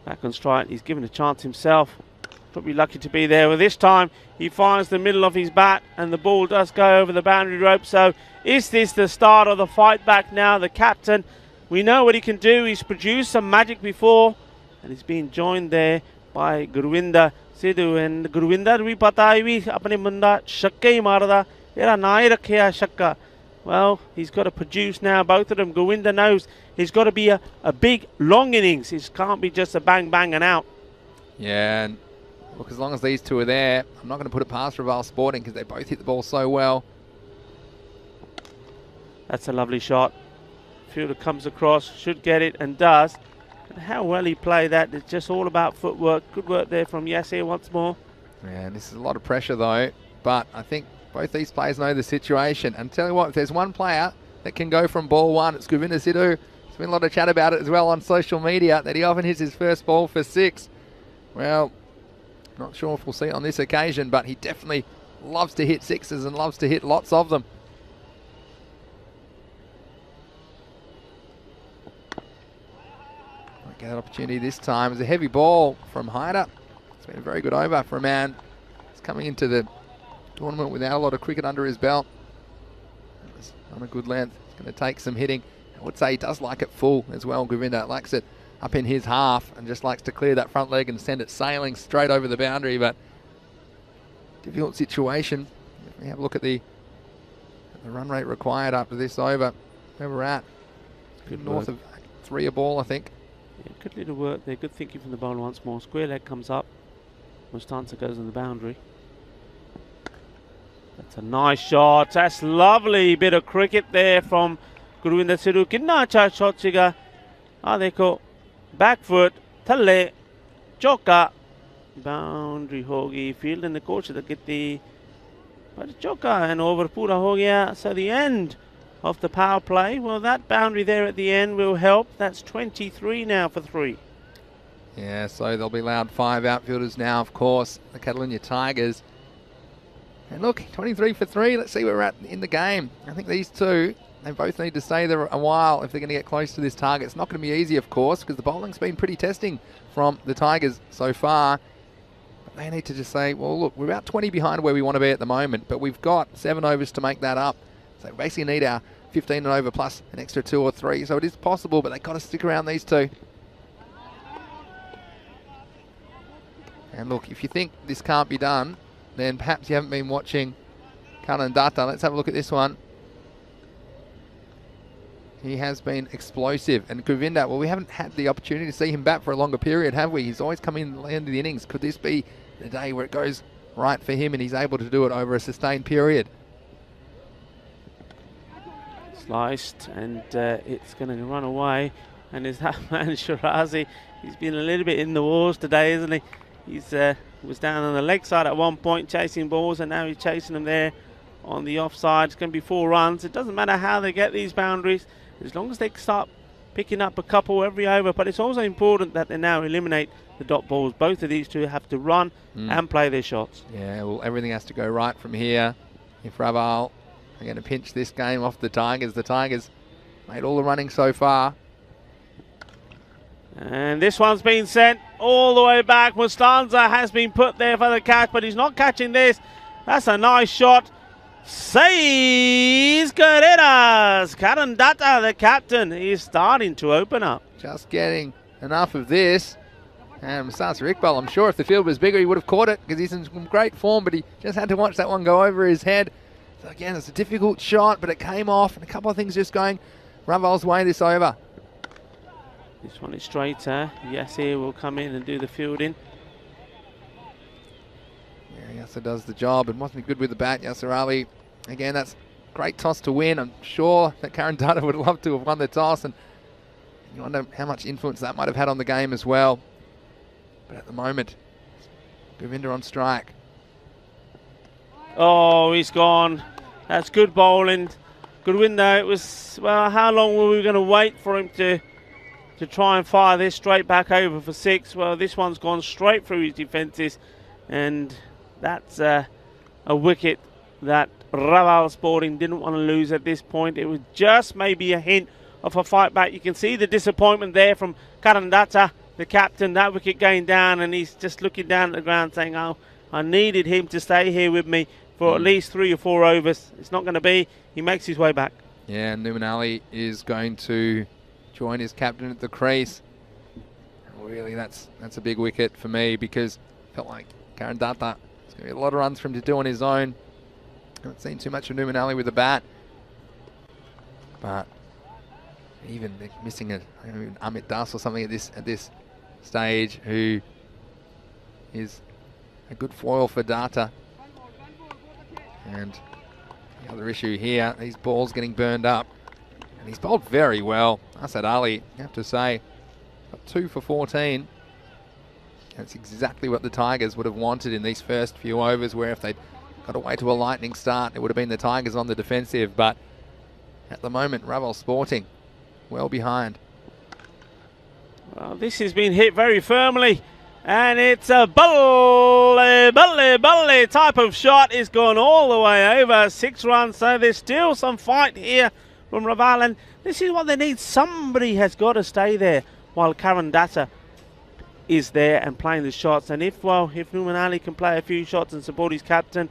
back on strike. He's given a chance himself. Probably lucky to be there. Well, this time he finds the middle of his bat and the ball does go over the boundary rope. So is this the start of the fight back now? The captain, we know what he can do. He's produced some magic before and he's being joined there by Gurwinder Sidhu. And Gurwinder भी पता है भी अपने बंदा छक्का ही मारदा तेरा ना ही रखिया छक्का. Well, he's got to produce now, both of them. Gurwinder knows he's got to be a big, long innings. It can't be just a bang, bang and out. Yeah, and look, as long as these two are there, I'm not going to put it past Relive Sporting because they both hit the ball so well. That's a lovely shot. Fielder comes across, should get it and does. And how well he played that. It's just all about footwork. Good work there from Yasir once more. Yeah, and this is a lot of pressure though, but I think both these players know the situation. And tell you what, if there's one player that can go from ball one, it's Gurwinder Sidhu. There's been a lot of chat about it as well on social media, that he often hits his first ball for 6. Well, not sure if we'll see it on this occasion, but he definitely loves to hit sixes and loves to hit lots of them. Won't get an opportunity this time. It's a heavy ball from Hyder. It's been a very good over for a man. He's coming into the tournament without a lot of cricket under his belt. It's on a good length. It's going to take some hitting. I would say he does like it full as well. Gurwinder likes it up in his half and just likes to clear that front leg and send it sailing straight over the boundary, but difficult situation. If we have a look at the run rate required after this over, where we're at, good north of 3 a ball, I think. Yeah, good little work there. Good thinking from the bowler once more. Square leg comes up. Mustanza goes on the boundary. That's a nice shot. That's lovely bit of cricket there from Gurwinder Sidhu. Kinna acha shot siga. Dekho. Back foot. Thalle. Chauka. Boundary hogi. Field in the coach that get the chauka and over pura ho gaya. So the end of the power play. Well, that boundary there at the end will help. That's 23 now for 3. Yeah, so they'll be allowed 5 outfielders now, of course. The Catalonia Tigers. And look, 23 for 3. Let's see where we're at in the game. I think these two, they both need to stay there a while if they're going to get close to this target. It's not going to be easy, of course, because the bowling's been pretty testing from the Tigers so far. But they need to just say, well, look, we're about 20 behind where we want to be at the moment, but we've got 7 overs to make that up. So we basically need our 15 and over plus an extra 2 or 3. So it is possible, but they've got to stick around these two. And look, if you think this can't be done, then perhaps you haven't been watching Kanandata. Let's have a look at this one. He has been explosive. And Gurwinder, well, we haven't had the opportunity to see him bat for a longer period, have we? He's always come in at the end of the innings. Could this be the day where it goes right for him and he's able to do it over a sustained period? Sliced, and it's going to run away. And is that man Shirazi? He's been a little bit in the wars today, isn't he? He's was down on the leg side at one point chasing balls, and now he's chasing them there on the offside. It's going to be 4 runs. It doesn't matter how they get these boundaries, as long as they start picking up a couple every over. But it's also important that they now eliminate the dot balls. Both of these two have to run and play their shots. Yeah, well, everything has to go right from here. If Raval are going to pinch this game off the Tigers made all the running so far. And this one's been sent all the way back. Mustanza has been put there for the catch, but he's not catching this. That's a nice shot. 6 carreras. Karandata, the captain, is starting to open up. Just getting enough of this. And Mustanza Iqbal, I'm sure if the field was bigger, he would have caught it because he's in some great form, but he just had to watch that one go over his head. So again, it's a difficult shot, but it came off, and a couple of things just going Raval's way this over. This one is straighter. Yasir will come in and do the fielding. Yasser does the job and wasn't good with the bat. Yasser Ali, again, that's a great toss to win. I'm sure that Karen Dutta would love to have won the toss, and you wonder how much influence that might have had on the game as well. But at the moment, Govinda on strike. Oh, he's gone. That's good bowling. Good window. It was, well, how long were we going to wait for him to try and fire this straight back over for 6? Well, this one's gone straight through his defences, and that's a wicket that Raval Sporting didn't want to lose at this point. It was just maybe a hint of a fight back. You can see the disappointment there from Karen Dutta, the captain. That wicket going down, and he's just looking down at the ground saying, oh, I needed him to stay here with me for at least 3 or 4 overs. It's not going to be. He makes his way back. Yeah, Numan Ali is going to join his captain at the crease. Really, that's a big wicket for me, because I felt like Karen Dutta, there's going to be a lot of runs for him to do on his own. I haven't seen too much of Numan Ali with the bat. But even missing Amit Das or something at this stage, who is a good foil for Data. And the other issue here, these balls getting burned up. And he's bowled very well. Asad Ali, I have to say, got 2 for 14. That's exactly what the Tigers would have wanted in these first few overs, where if they'd got away to a lightning start, it would have been the Tigers on the defensive. But at the moment, Raval Sporting well behind. Well, this has been hit very firmly, and it's a bully type of shot. It's gone all the way over. 6 runs, so there's still some fight here from Raval, and this is what they need. Somebody has got to stay there while Karen Dutta is there and playing the shots. And if Numan Ali can play a few shots and support his captain,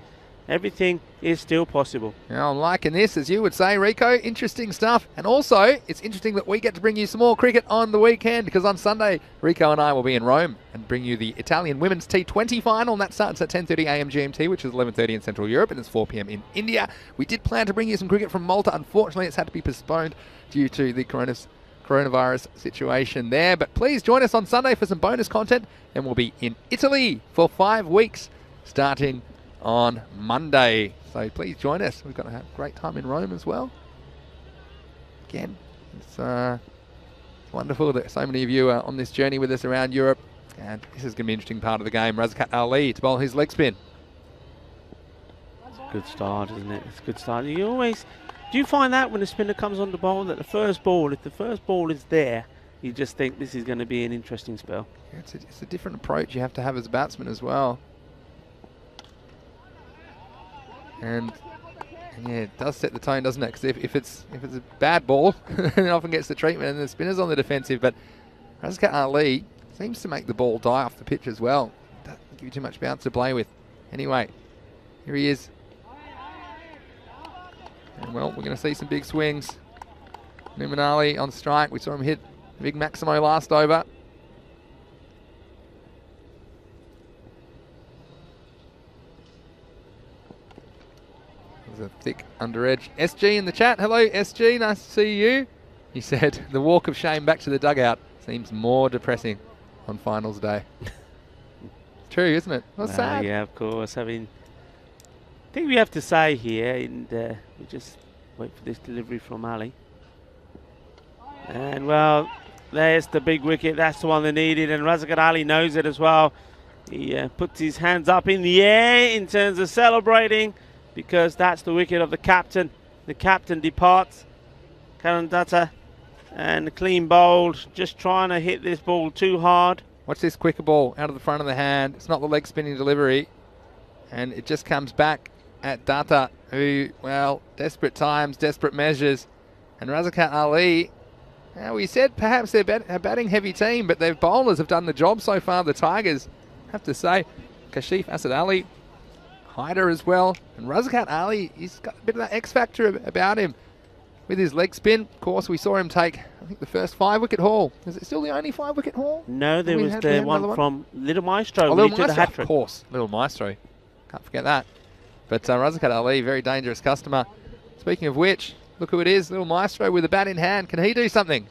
everything is still possible. Now, I'm liking this, as you would say, Rico. Interesting stuff. And also, it's interesting that we get to bring you some more cricket on the weekend, because on Sunday, Rico and I will be in Rome and bring you the Italian Women's T20 final. And that starts at 10:30 a.m. GMT, which is 11:30 in Central Europe, and it's 4 p.m. in India. We did plan to bring you some cricket from Malta. Unfortunately, it's had to be postponed due to the coronavirus situation there. But please join us on Sunday for some bonus content, and we'll be in Italy for 5 weeks, starting on Monday. So please join us. We've got to have a great time in Rome as well. Again, it's wonderful that so many of you are on this journey with us around Europe, and this is going to be an interesting part of the game. Razkat Ali to bowl his leg spin. It's a good start, isn't it? It's a good start. Do you find that when the spinner comes on the bowl, that if the first ball is there, you just think this is going to be an interesting spell? Yeah, it's a different approach you have to have as a batsman as well. And yeah, it does set the tone, doesn't it? Because if it's a bad ball, it often gets the treatment, and the spinner's on the defensive. But Razkat Ali seems to make the ball die off the pitch as well. Doesn't give you too much bounce to play with. Anyway, here he is. And well, we're going to see some big swings. Numan Ali on strike. We saw him hit the big Maximo last over. A thick under edge. SG in the chat. Hello, SG. Nice to see you. He said the walk of shame back to the dugout seems more depressing on finals day. True, isn't it? Well, sad. Yeah, of course. I mean, I think we have to say here, and we just wait for this delivery from Ali. And well, there's the big wicket. That's the one they needed, and Razgat Ali knows it as well. He puts his hands up in the air in terms of celebrating, because that's the wicket of the captain. The captain departs. Karen Dutta, and clean bowled, just trying to hit this ball too hard. Watch this quicker ball out of the front of the hand. It's not the leg spinning delivery, and it just comes back at Dutta, who, well, desperate times, desperate measures. And Razgat Ali, now we said perhaps they're a batting heavy team, but their bowlers have done the job so far. The Tigers, have to say, Kashif Asad Ali, Hyder as well, and Razgat Ali, he's got a bit of that X factor about him with his leg spin. Of course, we saw him take, I think, the first 5-wicket haul. Is it still the only 5-wicket haul? No, there was the one from Little Maestro. Oh, Little Maestro, of course. Little Maestro. Can't forget that. But Razgat Ali, very dangerous customer. Speaking of which, look who it is, Little Maestro with a bat in hand. Can he do something?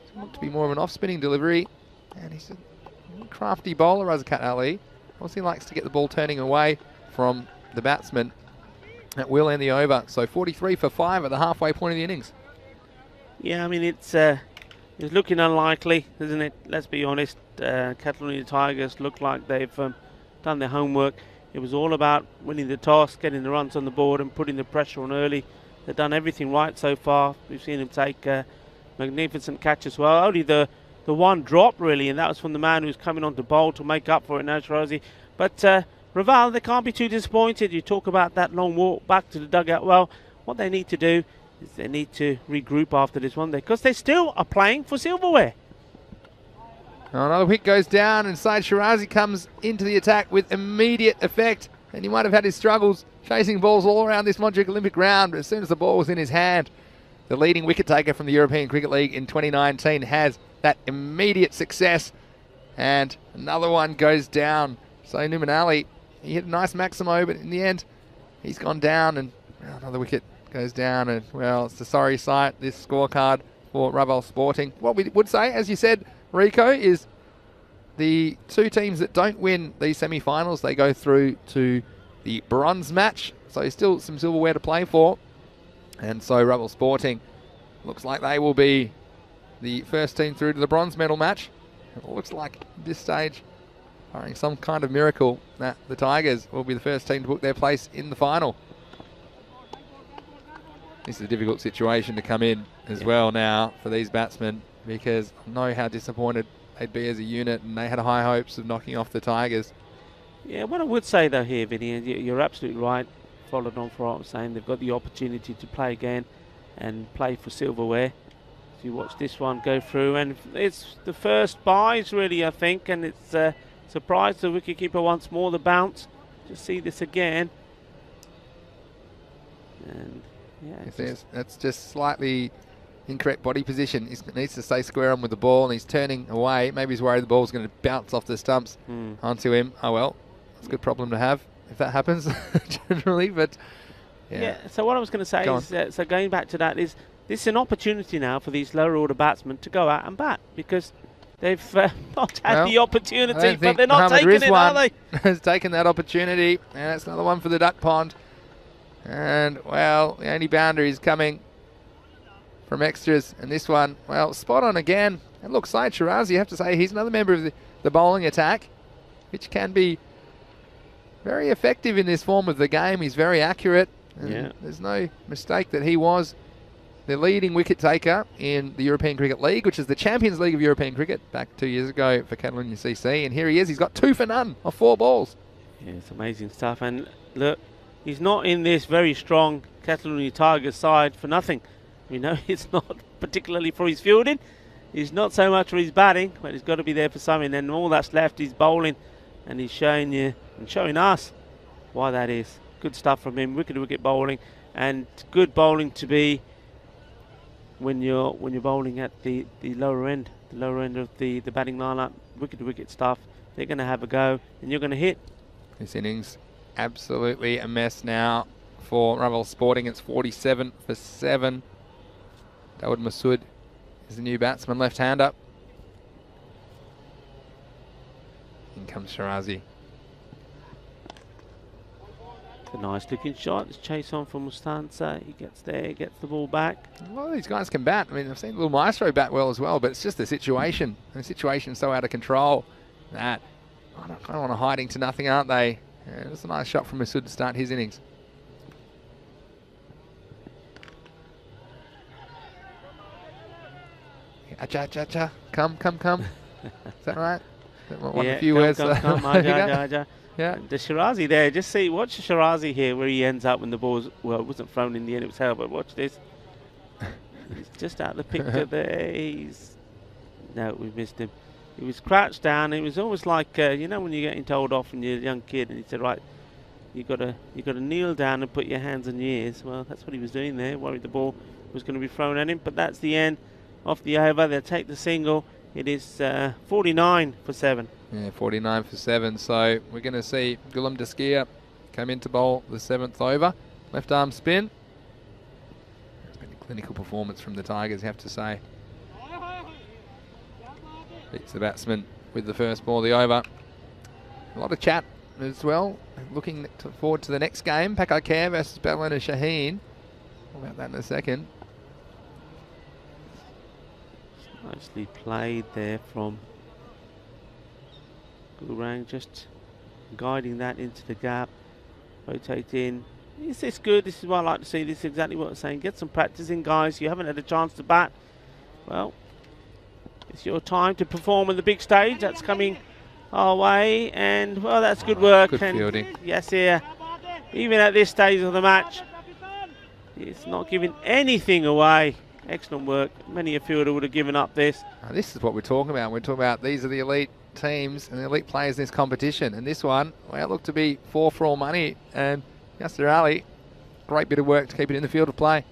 It's meant to be more of an off-spinning delivery, and he's a crafty bowler, Razgat Ali. Aussie likes to get the ball turning away from the batsman. That will end the over. So 43 for 5 at the halfway point of the innings. Yeah, I mean, it's looking unlikely, isn't it? Let's be honest. Catalonia Tigers look like they've done their homework. It was all about winning the toss, getting the runs on the board and putting the pressure on early. They've done everything right so far. We've seen them take a magnificent catch as well. Only the one drop, really, and that was from the man who's coming on to bowl to make up for it now, Shirazi. But Raval, they can't be too disappointed. You talk about that long walk back to the dugout. Well, what they need to do is they need to regroup after this one, because they still are playing for silverware. Another wicket goes down, and Syed Shirazi comes into the attack with immediate effect. And he might have had his struggles chasing balls all around this Montjuic Olympic ground, but as soon as the ball was in his hand, the leading wicket taker from the European Cricket League in 2019 has that immediate success. And another one goes down. So Numan Ali, he hit a nice Maximo, but in the end, he's gone down, and another wicket goes down. And, well, it's a sorry sight, this scorecard for Raval Sporting. What we would say, as you said, Rico, is the two teams that don't win these semi-finals, they go through to the bronze match. So still some silverware to play for. And so Raval Sporting looks like they will be the first team through to the bronze medal match. It looks like at this stage, barring some kind of miracle, that the Tigers will be the first team to book their place in the final. This is a difficult situation to come in as well now for these batsmen, because I know how disappointed they'd be as a unit, and they had high hopes of knocking off the Tigers. Yeah, what I would say though here, Vinny, and you're absolutely right, followed on for what I'm saying, they've got the opportunity to play again and play for silverware. So you watch this one go through, and it's the first buys really, I think, and it's surprised the wicketkeeper once more, the bounce. Just see this again. And yeah, that's just slightly incorrect body position. He needs to stay square on with the ball, and he's turning away. Maybe he's worried the ball's going to bounce off the stumps onto him. Oh well, it's a good problem to have if that happens generally. But yeah. So what I was going to say is, so going back to that, is this is an opportunity now for these lower order batsmen to go out and bat, because they've not had the opportunity, but they're not taking it, are they? Has taken that opportunity, and that's another one for the duck pond. And well, the only boundary is coming from extras, and this one, well, spot on again. And look, Syed Shirazi, you have to say, he's another member of the bowling attack, which can be very effective in this form of the game. He's very accurate. And there's no mistake that he was the leading wicket taker in the European Cricket League, which is the Champions League of European Cricket back 2 years ago for Catalonia CC. And here he is. He's got 2 for none off 4 balls. Yeah, it's amazing stuff. And look, he's not in this very strong Catalonia Tigers side for nothing. We know it's not particularly for his fielding. He's not so much for his batting, but he's got to be there for something. And all that's left is bowling, and he's showing you and showing us why that is. Good stuff from him. Wicket bowling, and good bowling to be when you're bowling at the lower end of the batting lineup. Wicket stuff. They're going to have a go, and you're going to hit. This innings absolutely a mess now for Raval Sporting. It's 47 for 7. Dawood Masood is the new batsman, left-hander. In comes Shirazi. It's a nice looking shot. It's chase on from Mustanza. He gets there, gets the ball back. A lot of these guys can bat. I mean, I've seen Little Maestro bat well as well, but it's just the situation. And the situation's so out of control that I don't want to hiding to nothing, aren't they? Yeah, it's a nice shot from Masood to start his innings. Acha. Come. Is that right? One of the few words. Come. Aja. Yeah. The Shirazi there. Just see, watch Shirazi here where he ends up when the ball's, well, it wasn't thrown in the end, it was held, but watch this. He's just out of the picture there. No, we missed him. He was crouched down. It was almost like, you know, when you're getting told off and you're a young kid and he said, right, you got to kneel down and put your hands on your ears. Well, that's what he was doing there, worried the ball was going to be thrown at him. But that's the end of the over. They'll take the single. It is 49 for 7. Yeah, 49 for 7. So we're going to see Gulam Daskia come in to bowl the 7th over. Left arm spin. It's been a clinical performance from the Tigers, you have to say. Beats the batsman with the first ball of the over. A lot of chat as well. Looking forward to the next game. Pakai Care versus Barcelona Shaheen. More about that in a second. Nicely played there from Gurang, just guiding that into the gap. Rotate in. Is this good? This is what I like to see. This is exactly what I'm saying. Get some practice in, guys. You haven't had a chance to bat. Well, it's your time to perform on the big stage. That's coming our way. And, well, that's good work. Good fielding. Yes, here. Even at this stage of the match, it's not giving anything away. Excellent work. Many a fielder would have given up this. Now, this is what we're talking about. We're talking about these are the elite teams and the elite players in this competition. And this one, well, it looked to be 4 for all money. And Yasser Ali, great bit of work to keep it in the field of play.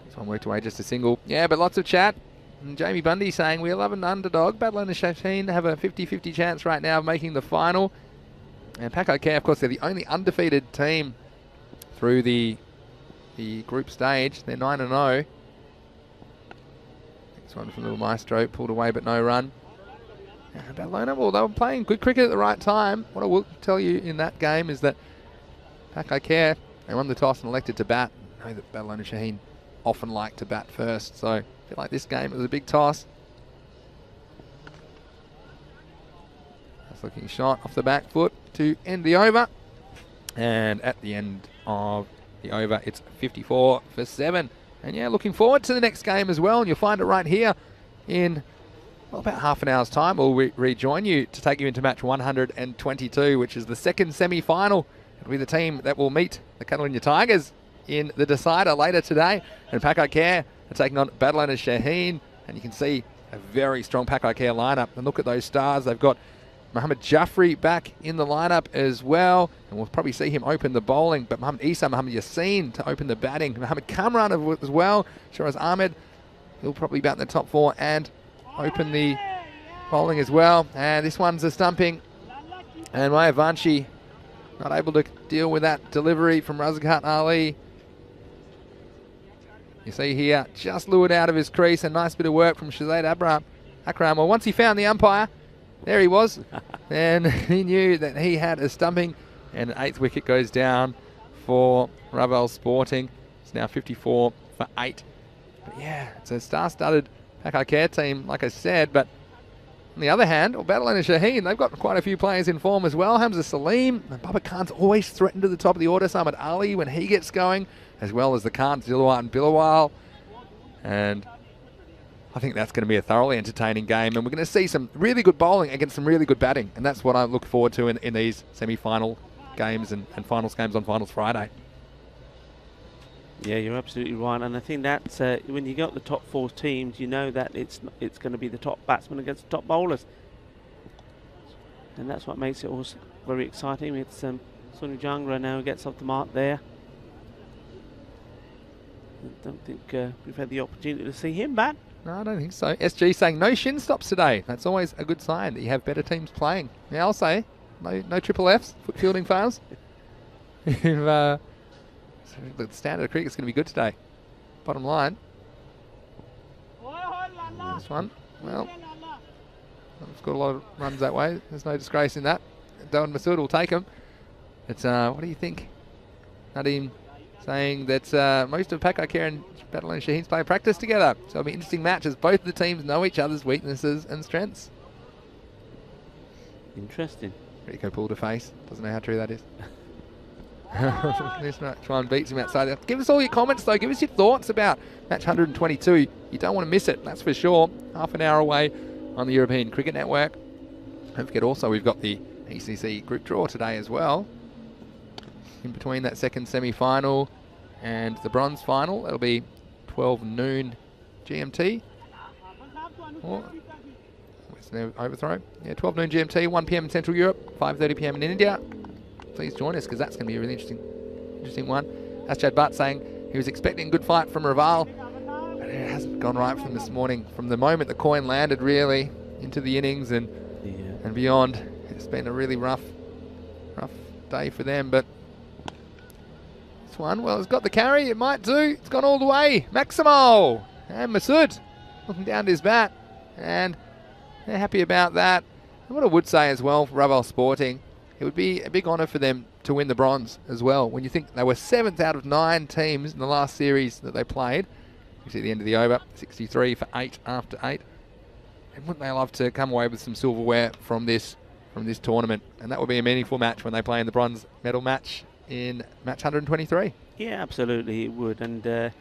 This one worked away just a single. Yeah, but lots of chat. And Jamie Bundy saying, we love an underdog. Barcelona Shaheen have a 50-50 chance right now of making the final. And Pakai Care, of course, they're the only undefeated team through the group stage. They're 9-0. Next one from Little Maestro, pulled away but no run. Barcelona, well, they were playing good cricket at the right time. What I will tell you in that game is that Pakai Care, they won the toss and elected to bat. I know that Barcelona Shaheen often like to bat first, so I feel like this game it was a big toss. That's looking shot off the back foot to end the over. And at the end of the over, it's 54 for 7. And yeah, looking forward to the next game as well. And you'll find it right here in, well, about half an hour's time. We'll rejoin you to take you into match 122, which is the second semi-final. It'll be the team that will meet the Catalunya Tigers in the decider later today. And Pakai Care are taking on Barcelona Shaheen. And you can see a very strong Pakai Care lineup. And look at those stars. They've got Mohamed Jaffrey back in the lineup as well, and we'll probably see him open the bowling, but Mohamed Isa, Mohamed Yassin to open the batting, Mohamed Kamran as well, Shiraz Ahmed, he'll probably bat in the top 4 and open the bowling as well. And this one's a stumping, and Maya Vanchi not able to deal with that delivery from Razgat Ali. You see here, just lured out of his crease, a nice bit of work from Shazad Akram. Well, once he found the umpire, there he was, and he knew that he had a stumping, and an 8th wicket goes down for Ravel Sporting. It's now 54 for 8. But yeah, it's a star-studded Pakai Care team, like I said, but on the other hand, Barcelona Shaheen, they've got quite a few players in form as well. Hamza Salim, and Baba Khan's always threatened to the top of the order. Samad Ali when he gets going, as well as the Khans, Dilawat and Bilawal. And I think that's going to be a thoroughly entertaining game, and we're going to see some really good bowling against some really good batting, and that's what I look forward to in these semi-final games and finals games on Finals Friday. Yeah, you're absolutely right, and I think that's when you got the top 4 teams, you know that it's going to be the top batsmen against the top bowlers, and that's what makes it also very exciting. It's Sonu Jangra now gets off the mark there. I don't think we've had the opportunity to see him bat. No, I don't think so. SG saying no shin stops today. That's always a good sign that you have better teams playing. Yeah, I'll say no triple Fs. Foot fielding fails. The standard of cricket's going to be good today. Bottom line. This one, well, it's got a lot of runs that way. There's no disgrace in that. Doan Masood will take them. It's what do you think? Nadeem saying that most of Pakai Care and Barcelona Shaheen's play practice together. So it'll be an interesting match as both the teams know each other's weaknesses and strengths. Interesting. Rico pulled a face. Doesn't know how true that is. This match one beats him outside there. Give us all your comments though. Give us your thoughts about match 122. You don't want to miss it, that's for sure. Half an hour away on the European Cricket Network. Don't forget also we've got the ECC Group Draw today as well. In between that second semi-final and the bronze final, it'll be 12 noon GMT. Where's the overthrow? Yeah, 12 noon GMT, 1 PM in Central Europe, 5:30 PM in India. Please join us because that's going to be a really interesting one. That's Chad Butt saying he was expecting a good fight from Raval, but it hasn't gone right for him this morning. From the moment the coin landed really into the innings and beyond, it's been a really rough day for them. But this one, well, it's got the carry. It might do. It's gone all the way. Maximo and Masood looking down to his bat, and they're happy about that. And what I would say as well for Raval Sporting, it would be a big honour for them to win the bronze as well. When you think they were 7th out of 9 teams in the last series that they played. You see the end of the over, 63 for 8 after 8. And wouldn't they love to come away with some silverware from this tournament? And that would be a meaningful match when they play in the bronze medal match in match 123. Yeah, absolutely it would. And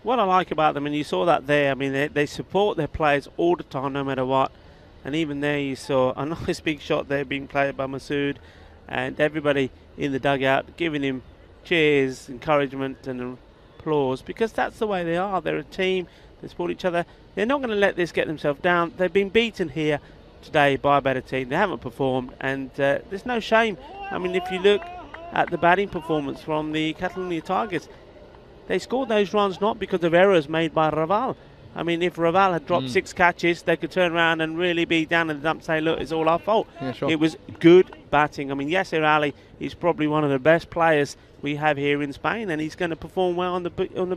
what I like about them, and you saw that there, I mean, they support their players all the time, no matter what. And even there you saw a nice big shot there being played by Masood, and everybody in the dugout giving him cheers, encouragement and applause, because that's the way they are. They're a team, they support each other. They're not going to let this get themselves down. They've been beaten here today by a better team. They haven't performed, and there's no shame. I mean, if you look at the batting performance from the Catalonia Tigers, they scored those runs not because of errors made by Raval. I mean, if Raval had dropped 6 catches, they could turn around and really be down in the dump, say, look, it's all our fault. Yeah, sure. It was good batting. I mean, Yasser Ali is probably one of the best players we have here in Spain, and he's going to perform well on the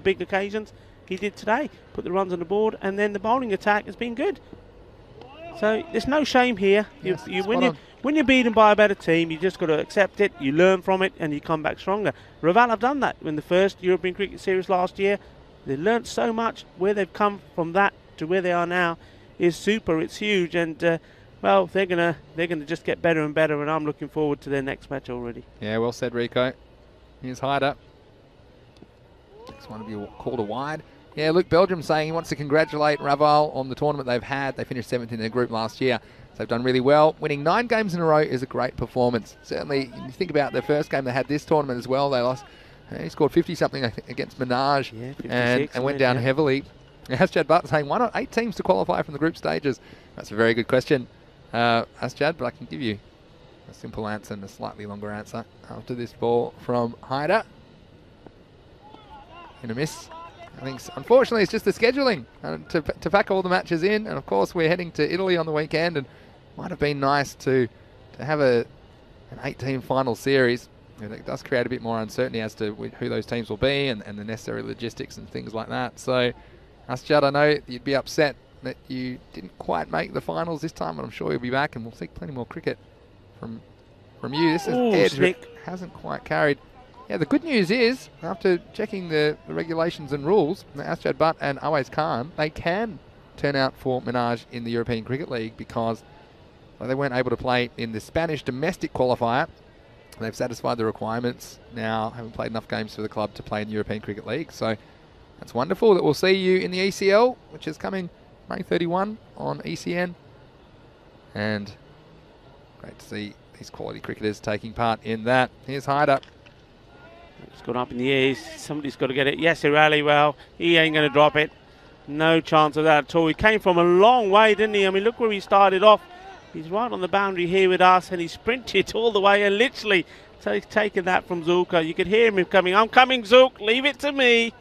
big occasions. He did today, put the runs on the board, and then the bowling attack has been good. So there's no shame here. Yes, When you're beaten by a better team, you just got to accept it, you learn from it, and you come back stronger. Raval have done that in the first European Cricket Series last year. They learnt so much. Where they've come from that to where they are now is super. It's huge, and well, they're gonna just get better and better. And I'm looking forward to their next match already. Yeah, well said, Rico. Here's Hyder. Next one will be called a wide. Yeah, Luke Belgium saying he wants to congratulate Raval on the tournament they've had. They finished 7th in their group last year. So they've done really well. Winning 9 games in a row is a great performance. Certainly, you think about the first game they had this tournament as well. They lost. He scored 50-something against Minaj, and went down heavily. Asjad Butt saying, why not 8 teams to qualify from the group stages? That's a very good question, Asjad, but I can give you a simple answer and a slightly longer answer after this ball from Hyder. In a miss. I think, unfortunately, it's just the scheduling to pack all the matches in. And, of course, we're heading to Italy on the weekend, and might have been nice to have an 8-team final series. It does create a bit more uncertainty as to who those teams will be and the necessary logistics and things like that. So, Asjad, I know you'd be upset that you didn't quite make the finals this time, but I'm sure you'll be back, and we'll see plenty more cricket from you. This is edge that hasn't quite carried. Yeah, the good news is, after checking the regulations and rules, Asjad Butt and Awais Khan, they can turn out for Minaj in the European Cricket League because they weren't able to play in the Spanish domestic qualifier. They've satisfied the requirements now, haven't played enough games for the club to play in the European Cricket League. So that's wonderful that we'll see you in the ECL, which is coming May 31 on ECN. And great to see these quality cricketers taking part in that. Here's Hyder. It's gone up in the air. Somebody's got to get it. Yes, Irali, well, he ain't going to drop it. No chance of that at all. He came from a long way, didn't he? I mean, look where he started off. He's right on the boundary here with us, and he sprinted all the way, and literally, so he's taken that from Zulka. You could hear him coming. I'm coming, Zulk. Leave it to me.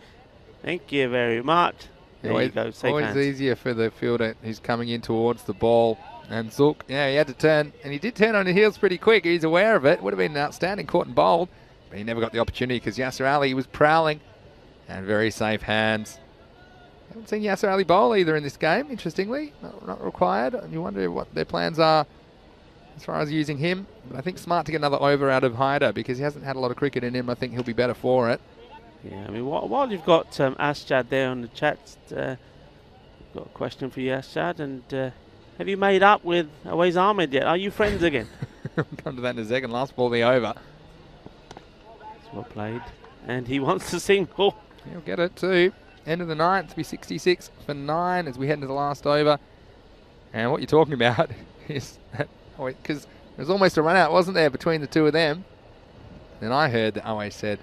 Thank you very much. There you go. Safe always hands. Easier for the fielder who's coming in towards the ball. And Zulk, yeah, he had to turn, and he did turn on his heels pretty quick. He's aware of it. Would have been an outstanding caught and bowled, but he never got the opportunity because Yasser Ali was prowling, and very safe hands. Haven't seen Yasser Ali bowl either in this game, interestingly. Not required. And you wonder what their plans are as far as using him. But I think smart to get another over out of Hyder because he hasn't had a lot of cricket in him. I think he'll be better for it. Yeah, I mean, while you've got Asjad there on the chat, got a question for you, Asjad. And have you made up with Awais Ahmed yet? Are you friends again? We'll come to that in a second. Last ball, the over. That's well played. And he wants to single. He'll get it too. End of the 9th to be 66 for 9 as we head into the last over. And what you're talking about is that, because there was almost a run out, wasn't there, between the two of them? Then I heard that Awais said,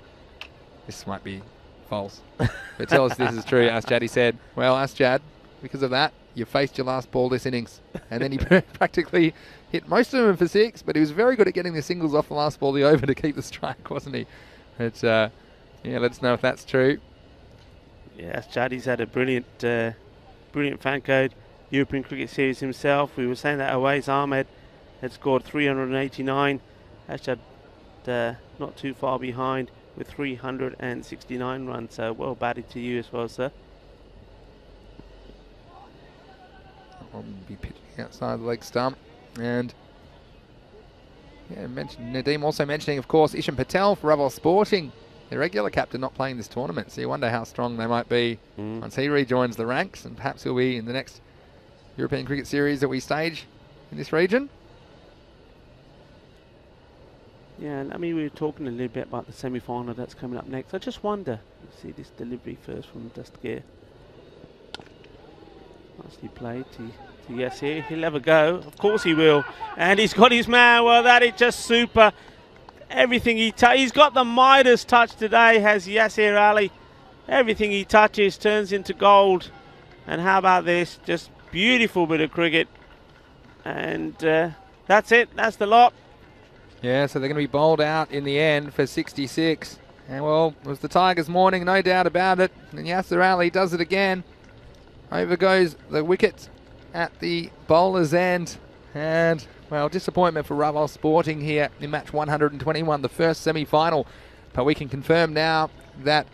this might be false. But tell us if this is true. Asjad, he said, well, Asjad, because of that, you faced your last ball this innings. And then he practically hit most of them for 6, but he was very good at getting the singles off the last ball, the over, to keep the strike, wasn't he? But, yeah, let us know if that's true. Yes, Jaddy's had a brilliant fan code European Cricket Series himself. We were saying that Awais Ahmed had scored 389. Asjad not too far behind with 369 runs. So well batted to you as well, sir. I'll be pitching outside the leg stump. And Yeah, Nadeem also mentioning, of course, Ishan Patel for Raval Sporting, the regular captain, not playing this tournament. So you wonder how strong they might be once he rejoins the ranks, and perhaps he'll be in the next European Cricket Series that we stage in this region. Yeah, and I mean, we were talking a little bit about the semi-final that's coming up next. I just wonder, you see this delivery first from Dastagir. Nicely played to Yasir. He'll have a go. Of course he will. And he's got his man. Well, that is just super. Everything he's got the Midas touch today, has Yasir Ali. Everything he touches turns into gold. And how about this? Just beautiful bit of cricket. And that's it. That's the lot. Yeah, so they're going to be bowled out in the end for 66. And well, it was the Tigers' morning, no doubt about it. And Yasir Ali does it again. Over goes the wicket at the bowler's end. And, well, disappointment for Raval Sporting here in match 121, the first semi-final. But we can confirm now that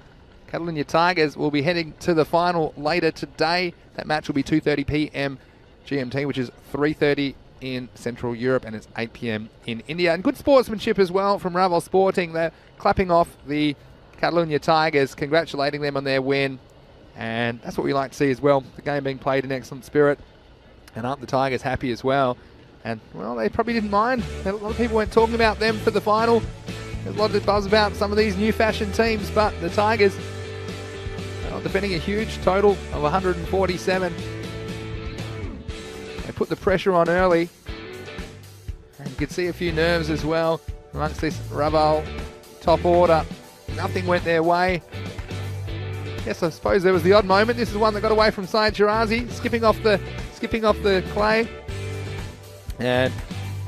Catalunya Tigers will be heading to the final later today. That match will be 2:30 p.m. GMT, which is 3:30 in Central Europe, and it's 8 p.m. in India. And good sportsmanship as well from Raval Sporting. They're clapping off the Catalunya Tigers, congratulating them on their win. And that's what we like to see as well. The game being played in excellent spirit. And aren't the Tigers happy as well? And, well, they probably didn't mind. A lot of people weren't talking about them for the final. There's a lot of buzz about some of these new fashion teams, but the Tigers are defending a huge total of 147. They put the pressure on early. And you could see a few nerves as well amongst this Raval top order. Nothing went their way. Yes, I suppose there was the odd moment. This is one that got away from Syed Shirazi, skipping off the clay. And,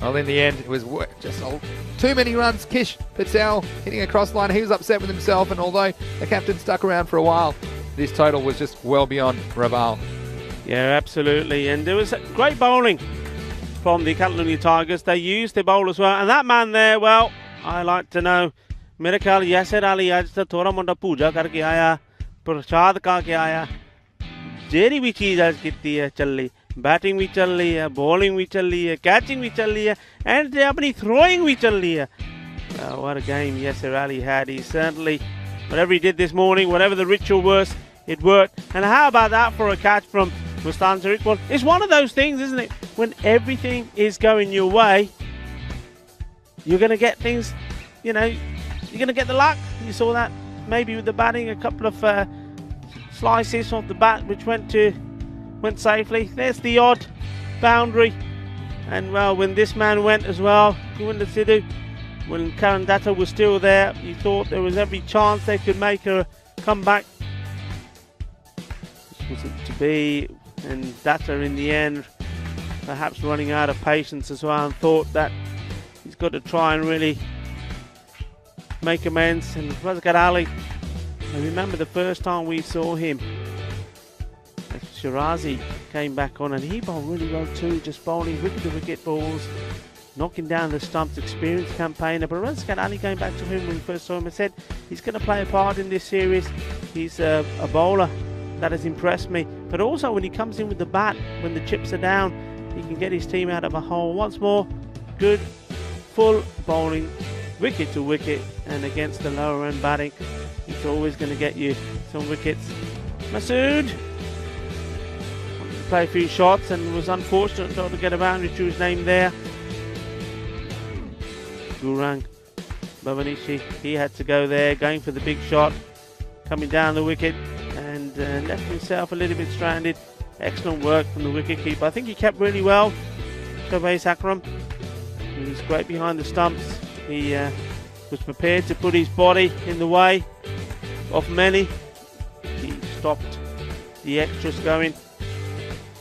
well, in the end, it was just too many runs. Kish Patel hitting a cross line. He was upset with himself, and although the captain stuck around for a while, this total was just well beyond Raval. Yeah, absolutely. And there was great bowling from the Catalunya Tigers. They used their bowlers well. And that man there, well, I like to know. मेरे ख्याल यासिर अली आज तो थोड़ा मोटा पूजा करके आया, प्रसाद खा के आया, जेरी भी चीज़ आज कितनी है चल रही, बैटिंग भी चल रही है, बॉलिंग भी चल रही है, कैचिंग भी चल रही है, एंड अपनी थ्रोइंग भी चल रही है. What a game Yasir Ali had. He certainly, whatever he did this morning, whatever the ritual was, it worked. And how about that for a catch from Mustan Tariq? Well, it's one of those things, isn't it? When everything is going your way, you're going to get things, you know, you're going to get the luck. You saw that maybe with the batting, a couple of slices off the bat which went safely. There's the odd boundary. And well, when this man went as well, Gawinda Sidhu, when Karan Datta was still there, you thought there was every chance they could make a comeback. This wasn't to be, and Datta in the end perhaps running out of patience as well, and thought that he's got to try and really make amends. And Razgat Ali, I remember the first time we saw him, Shirazi came back on and he bowled really well too, just bowling wicket-to-wicket balls, knocking down the stumps, experienced campaigner. But Razgat Ali, going back to him when we first saw him, and said he's going to play a part in this series. He's a bowler that has impressed me, but also when he comes in with the bat, when the chips are down, he can get his team out of a hole. Once more, good full bowling, wicket to wicket, and against the lower end batting, he's always going to get you some wickets. Masood wanted to play a few shots and was unfortunate not to get a boundary to his name there. Gurang Bhavanishi, he had to go there, going for the big shot, coming down the wicket, and left himself a little bit stranded. Excellent work from the wicketkeeper. I think he kept really well. Shahbaz Akram, he was great behind the stumps. He was prepared to put his body in the way of many. He stopped the extras going,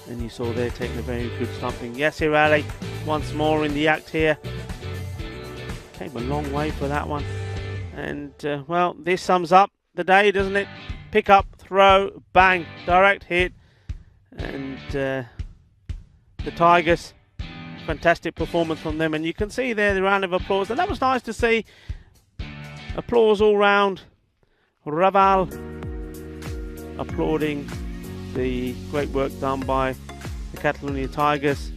and you saw there taking a very good stumping. Yasir Ali once more in the act here. Came a long way for that one. And well, this sums up the day, doesn't it? Pick up, throw, bang, direct hit. And the Tigers, fantastic performance from them, and you can see there the round of applause, and that was nice to see. Applause all round. Raval applauding the great work done by the Catalunya Tigers,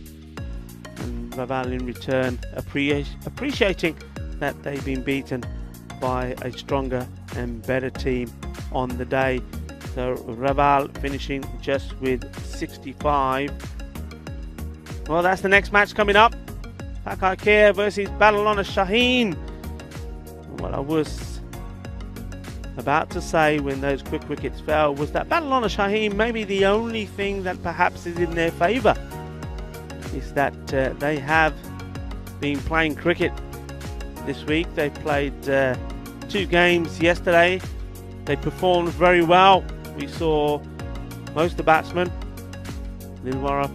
and Raval in return appreciating that they've been beaten by a stronger and better team on the day. So Raval finishing just with 65. Well, that's the next match coming up. Pak Ikea versus Badalona Shaheen. What I was about to say when those quick wickets fell was that Badalona Shaheen, maybe the only thing that perhaps is in their favour is that they have been playing cricket this week. They played 2 games yesterday. They performed very well. We saw most of the batsmen. Lilwara,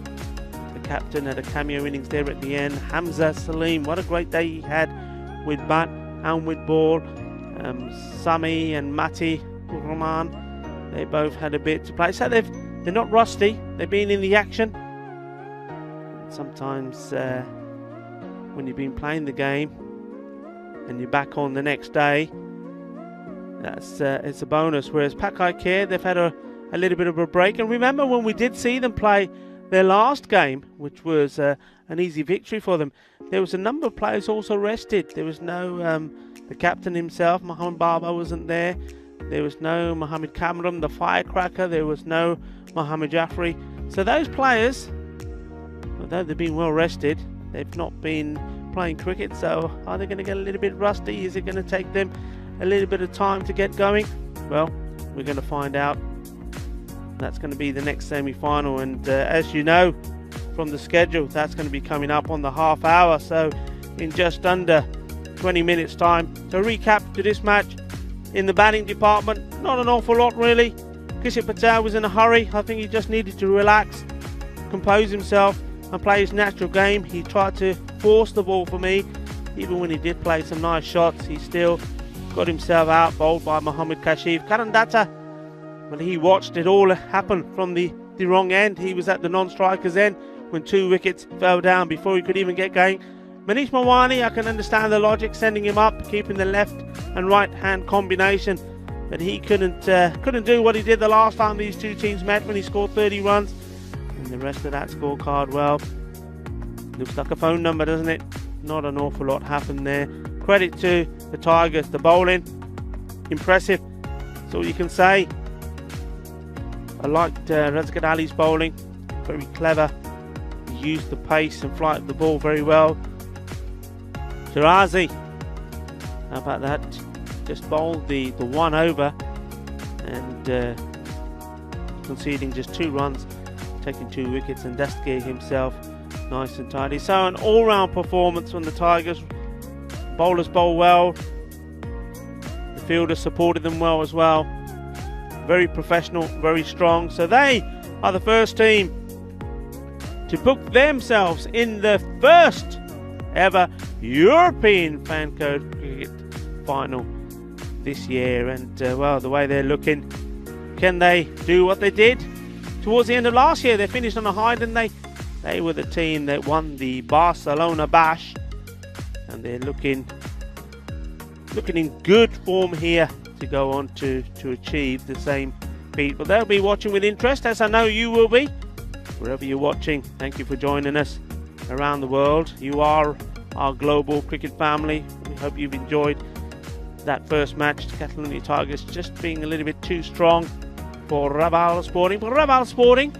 the captain, had a cameo innings there at the end. Hamza Salim, what a great day he had with bat and with ball. Sami and Mati Rahman, they both had a bit to play. So they're not rusty. They've been in the action. Sometimes when you've been playing the game and you're back on the next day, it's a bonus. Whereas Pak Ikea, they've had a little bit of a break. And remember when we did see them play their last game, which was an easy victory for them, there was a number of players also rested. There was no the captain himself, Mohammed Baba, wasn't there. There was no Mohammed Kamram, the firecracker. There was no Mohammed Jaffrey. So those players, although they've been well rested, they've not been playing cricket. So are they going to get a little bit rusty? Is it going to take them a little bit of time to get going? Well, we're going to find out. That's going to be the next semi-final, and as you know from the schedule, that's going to be coming up on the half hour, so in just under 20 minutes time. So recap to this match: in the batting department, not an awful lot really. Kishit Patel was in a hurry. I think he just needed to relax, compose himself and play his natural game. He tried to force the ball for me. Even when he did play some nice shots, he still got himself out, bowled by Mohammed Kashif. Karandata, well, he watched it all happen from the wrong end. He was at the non-striker's end when 2 wickets fell down before he could even get going. Manish Mawani, I can understand the logic, sending him up, keeping the left and right hand combination, but he couldn't do what he did the last time these 2 teams met when he scored 30 runs. And the rest of that scorecard, well, looks like a phone number, doesn't it? Not an awful lot happened there. Credit to the Tigers, the bowling, impressive, that's all you can say. I liked Razgat Ali's bowling, very clever. He used the pace and flight of the ball very well. Shirazi, how about that? Just bowled the 1 over and conceding just 2 runs, taking 2 wickets, and Dastgir himself nice and tidy. So an all-round performance from the Tigers. Bowlers bowl well, the fielders supported them well as well. Very professional, very strong. So they are the first team to book themselves in the first ever European fan code cricket final this year. And well, the way they're looking, can they do what they did towards the end of last year? They finished on a high, didn't they? They were the team that won the Barcelona Bash, and they're looking in good form here to go on to achieve the same feat. But they'll be watching with interest, as I know you will be. Wherever you're watching, thank you for joining us around the world. You are our global cricket family. We hope you've enjoyed that first match. The Catalonia Tigers just being a little bit too strong for Raval Sporting. But Raval Sporting,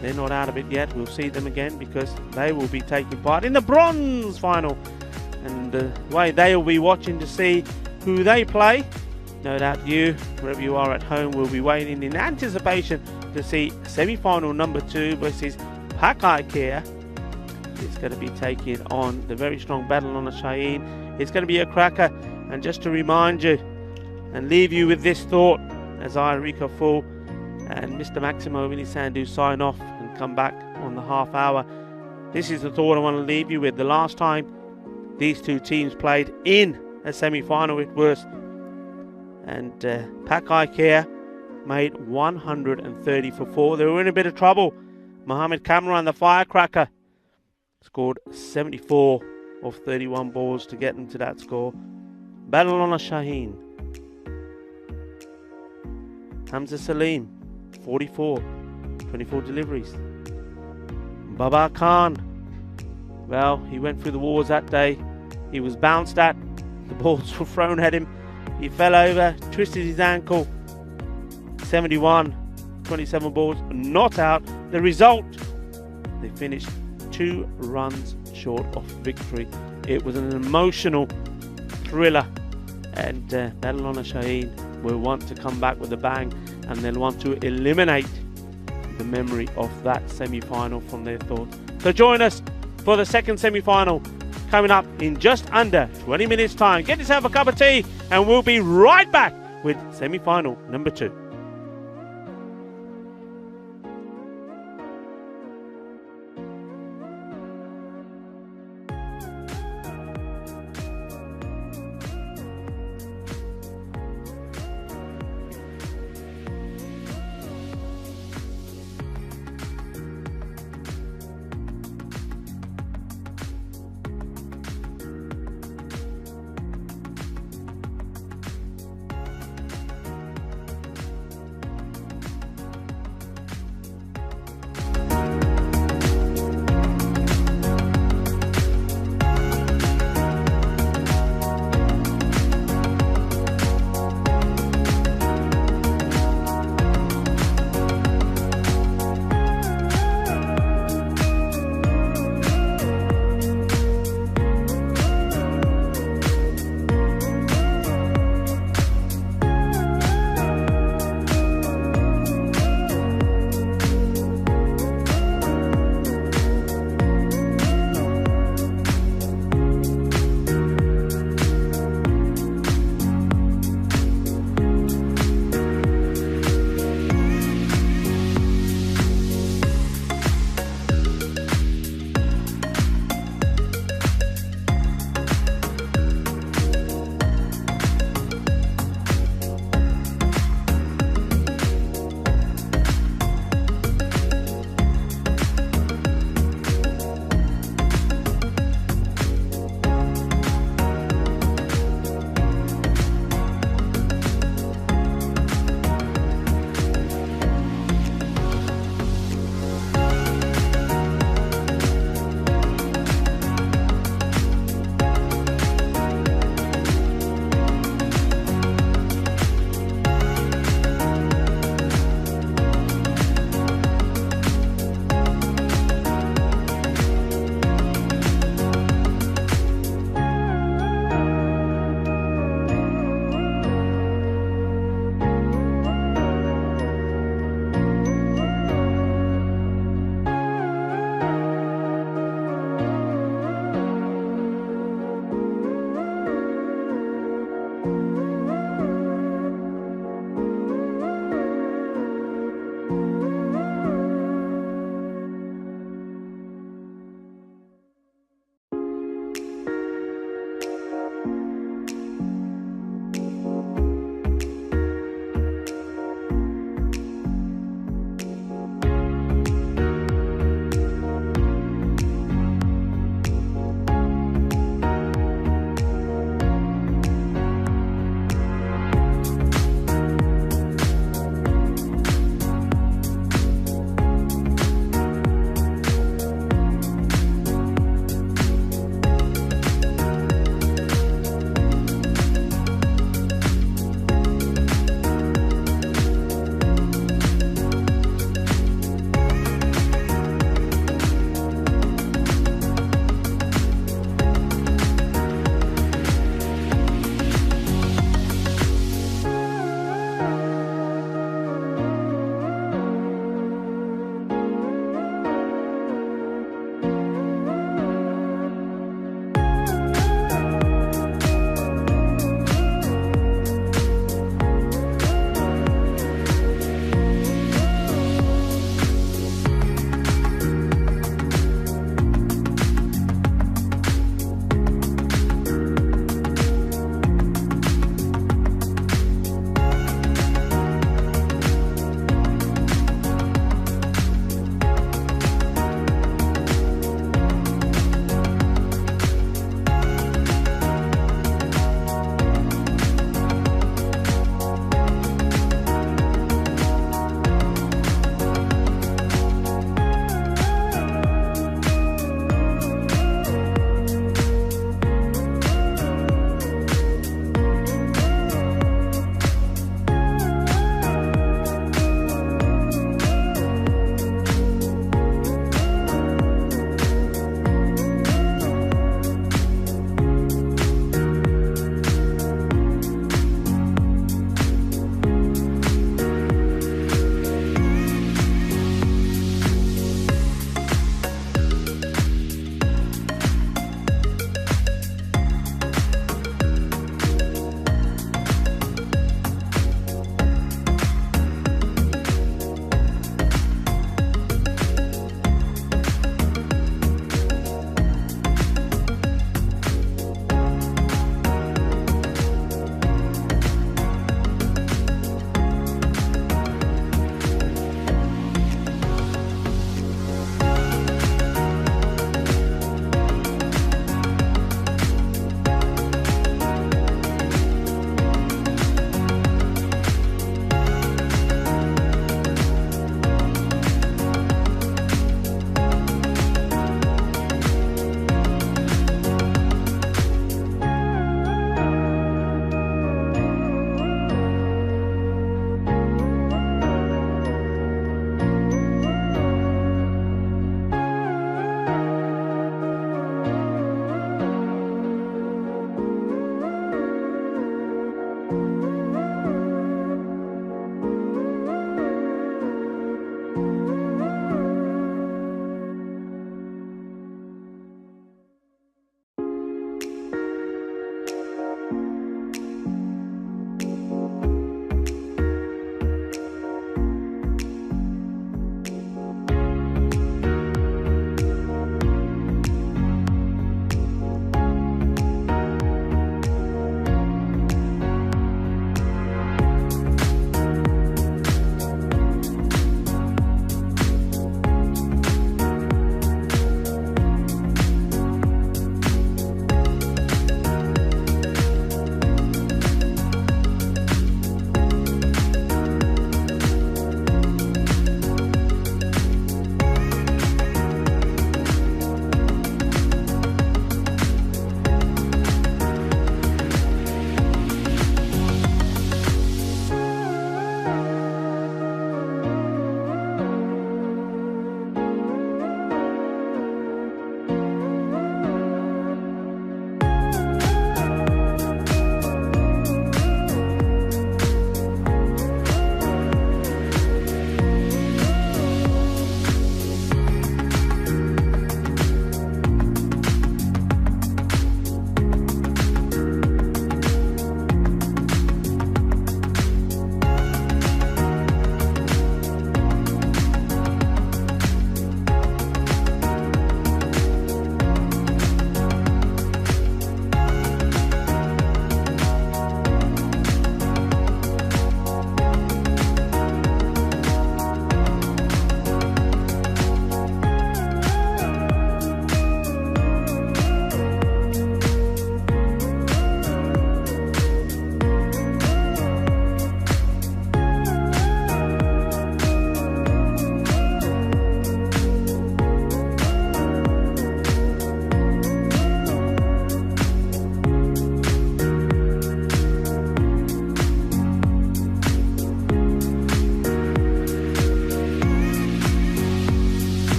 they're not out of it yet. We'll see them again because they will be taking part in the Bronz final. And the way they will be watching to see who they play, no doubt you, wherever you are at home, will be waiting in anticipation to see semi-final number 2 versus Pak Ikea. It's going to be taking on the very strong Badalona Shaheen. It's going to be a cracker. And just to remind you and leave you with this thought, as I, Rico Full, and Mr. Maximo Vinisandu sign off and come back on the half hour. This is the thought I want to leave you with. The last time these 2 teams played in a semi-final, it was, and Pak Ikea made 130 for 4. They were in a bit of trouble. Mohammed Kamran, the firecracker, scored 74 off 31 balls to get them to that score. Badalona Shaheen, Hamza Salim, 44, 24 deliveries. Baba Khan. Well, he went through the walls that day. He was bounced at. The balls were thrown at him. He fell over, twisted his ankle. 71, 27 balls, not out. The result, they finished 2 runs short of victory. It was an emotional thriller, and Badalona Shaheen will want to come back with a bang, and they'll want to eliminate the memory of that semi-final from their thoughts. So join us for the second semi-final coming up in just under 20 minutes time. Get yourself a cup of tea and we'll be right back with semi-final number 2.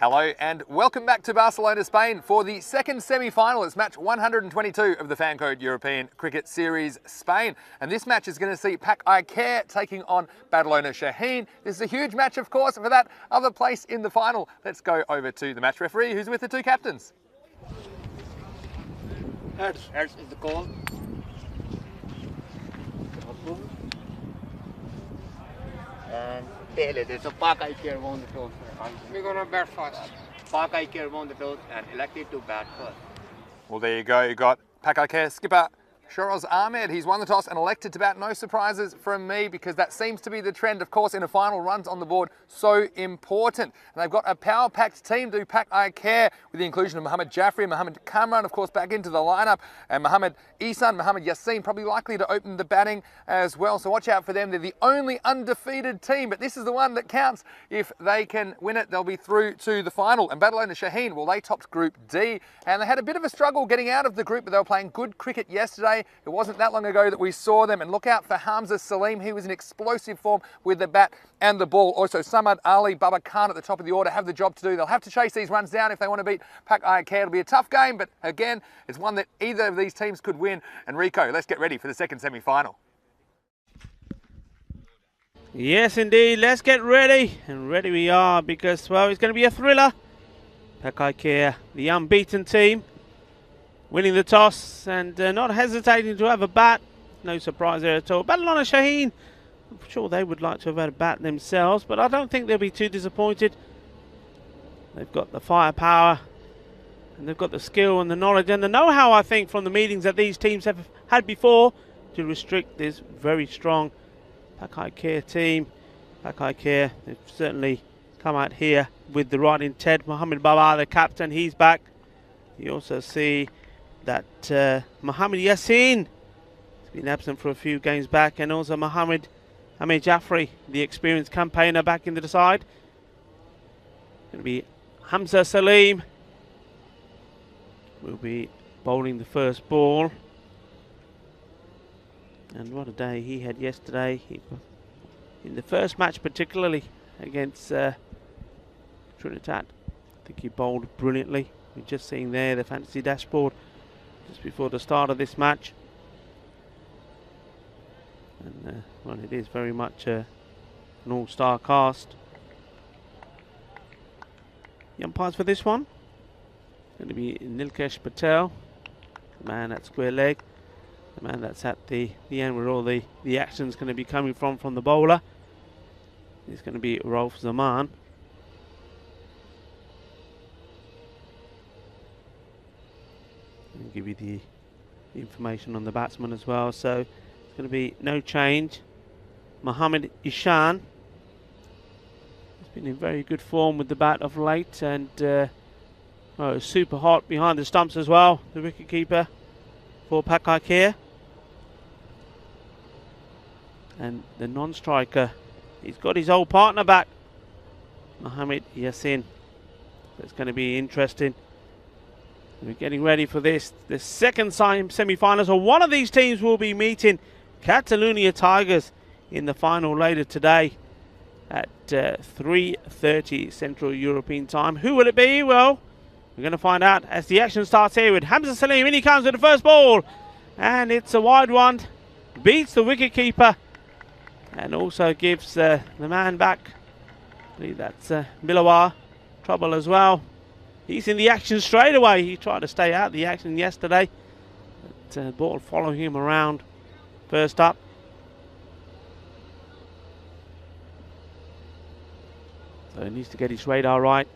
Hello and welcome back to Barcelona, Spain for the second semi-final. It's match 122 of the Fan Code European Cricket Series Spain. And this match is going to see Pak Care taking on Badalona Shaheen. This is a huge match, of course, for that other place in the final. Let's go over to the match referee, who's with the two captains. Heads is the call. And tail it. So Pak Care won the toss. We're gonna bat first. Pak Care won the toss and elected to bat first. Well, there you go. You got Pak Care skipper Shiraz Ahmed. He's won the toss and elected to bat. No surprises from me because that seems to be the trend. Of course, in a final, runs on the board, so important. And they've got a power-packed team, do Pak Care, with the inclusion of Mohammad Jaffrey, Mohammad Kamran, of course, back into the lineup, and Mohammad Ihsan, Mohammad Yassin, probably likely to open the batting as well. So watch out for them. They're the only undefeated team, but this is the one that counts. If they can win it, they'll be through to the final. And Badalona Shaheen, well, they topped Group D, and they had a bit of a struggle getting out of the group, but they were playing good cricket yesterday. It wasn't that long ago that we saw them. And look out for Hamza Salim. He was in explosive form with the bat and the ball. Also, Samad Ali, Baba Khan at the top of the order have the job to do. They'll have to chase these runs down if they want to beat Pak Care. It'll be a tough game, but again, it's one that either of these teams could win. And Rico, let's get ready for the second semi-final. Yes, indeed. Let's get ready. And ready we are because, well, it's going to be a thriller. Pak Care, the unbeaten team, winning the toss and not hesitating to have a bat. No surprise there at all. Badalona Shaheen, I'm sure they would like to have had a bat themselves, but I don't think they'll be too disappointed. They've got the firepower, and they've got the skill and the knowledge and the know-how, I think, from the meetings that these teams have had before to restrict this very strong Pakai Care team. Pakai Care, they've certainly come out here with the right intent. Mohamed Baba, the captain, he's back. You also see that Mohamed Yassin has been absent for a few games back, and also Mohamed Jaffrey, the experienced campaigner, back into the side. Going to be Hamza Salim will be bowling the first ball. And what a day he had yesterday. In the first match particularly against Trinidad, I think he bowled brilliantly. We're just seeing there the fantasy dashboard just before the start of this match. And well, it is very much an all-star cast. The umpires for this one going to be Nilkesh Patel, the man at square leg, the man that's at the end where all the action's going to be coming from the bowler. It's going to be Rolf Zaman. I'll give you the information on the batsman as well. So it's going to be no change. Mohamed Ishan has been in very good form with the bat of late, and super hot behind the stumps as well, the wicketkeeper for Pakai Care. And the non-striker, he's got his old partner back, Mohamed Yassin. It's going to be interesting. We're getting ready for this. The second semi-finals, or one of these teams will be meeting Catalonia Tigers in the final later today at 3:30 Central European Time. Who will it be? Well, we're going to find out as the action starts here with Hamza Salim. In he comes with the first ball, and it's a wide one. Beats the wicketkeeper, and also gives the man back, I believe that's Milawar, trouble as well. He's in the action straight away. He tried to stay out of the action yesterday, but ball following him around first up. So he needs to get his radar right.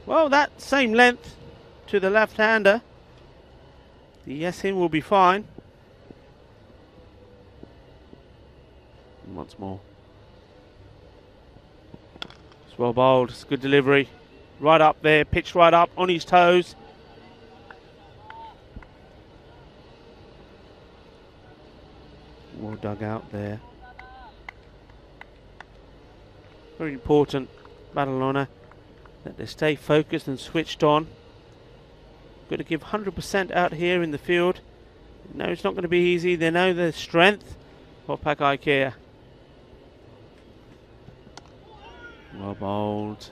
Well, that same length to the left-hander. The Yassin will be fine. And once more. It's well bowled. It's good delivery. Right up there, pitched right up on his toes. Well dug out there. Very important, Barcelona, that they stay focused and switched on. Got to give 100% out here in the field. No, it's not going to be easy. They know the strength of Pakai Care. Well bowled.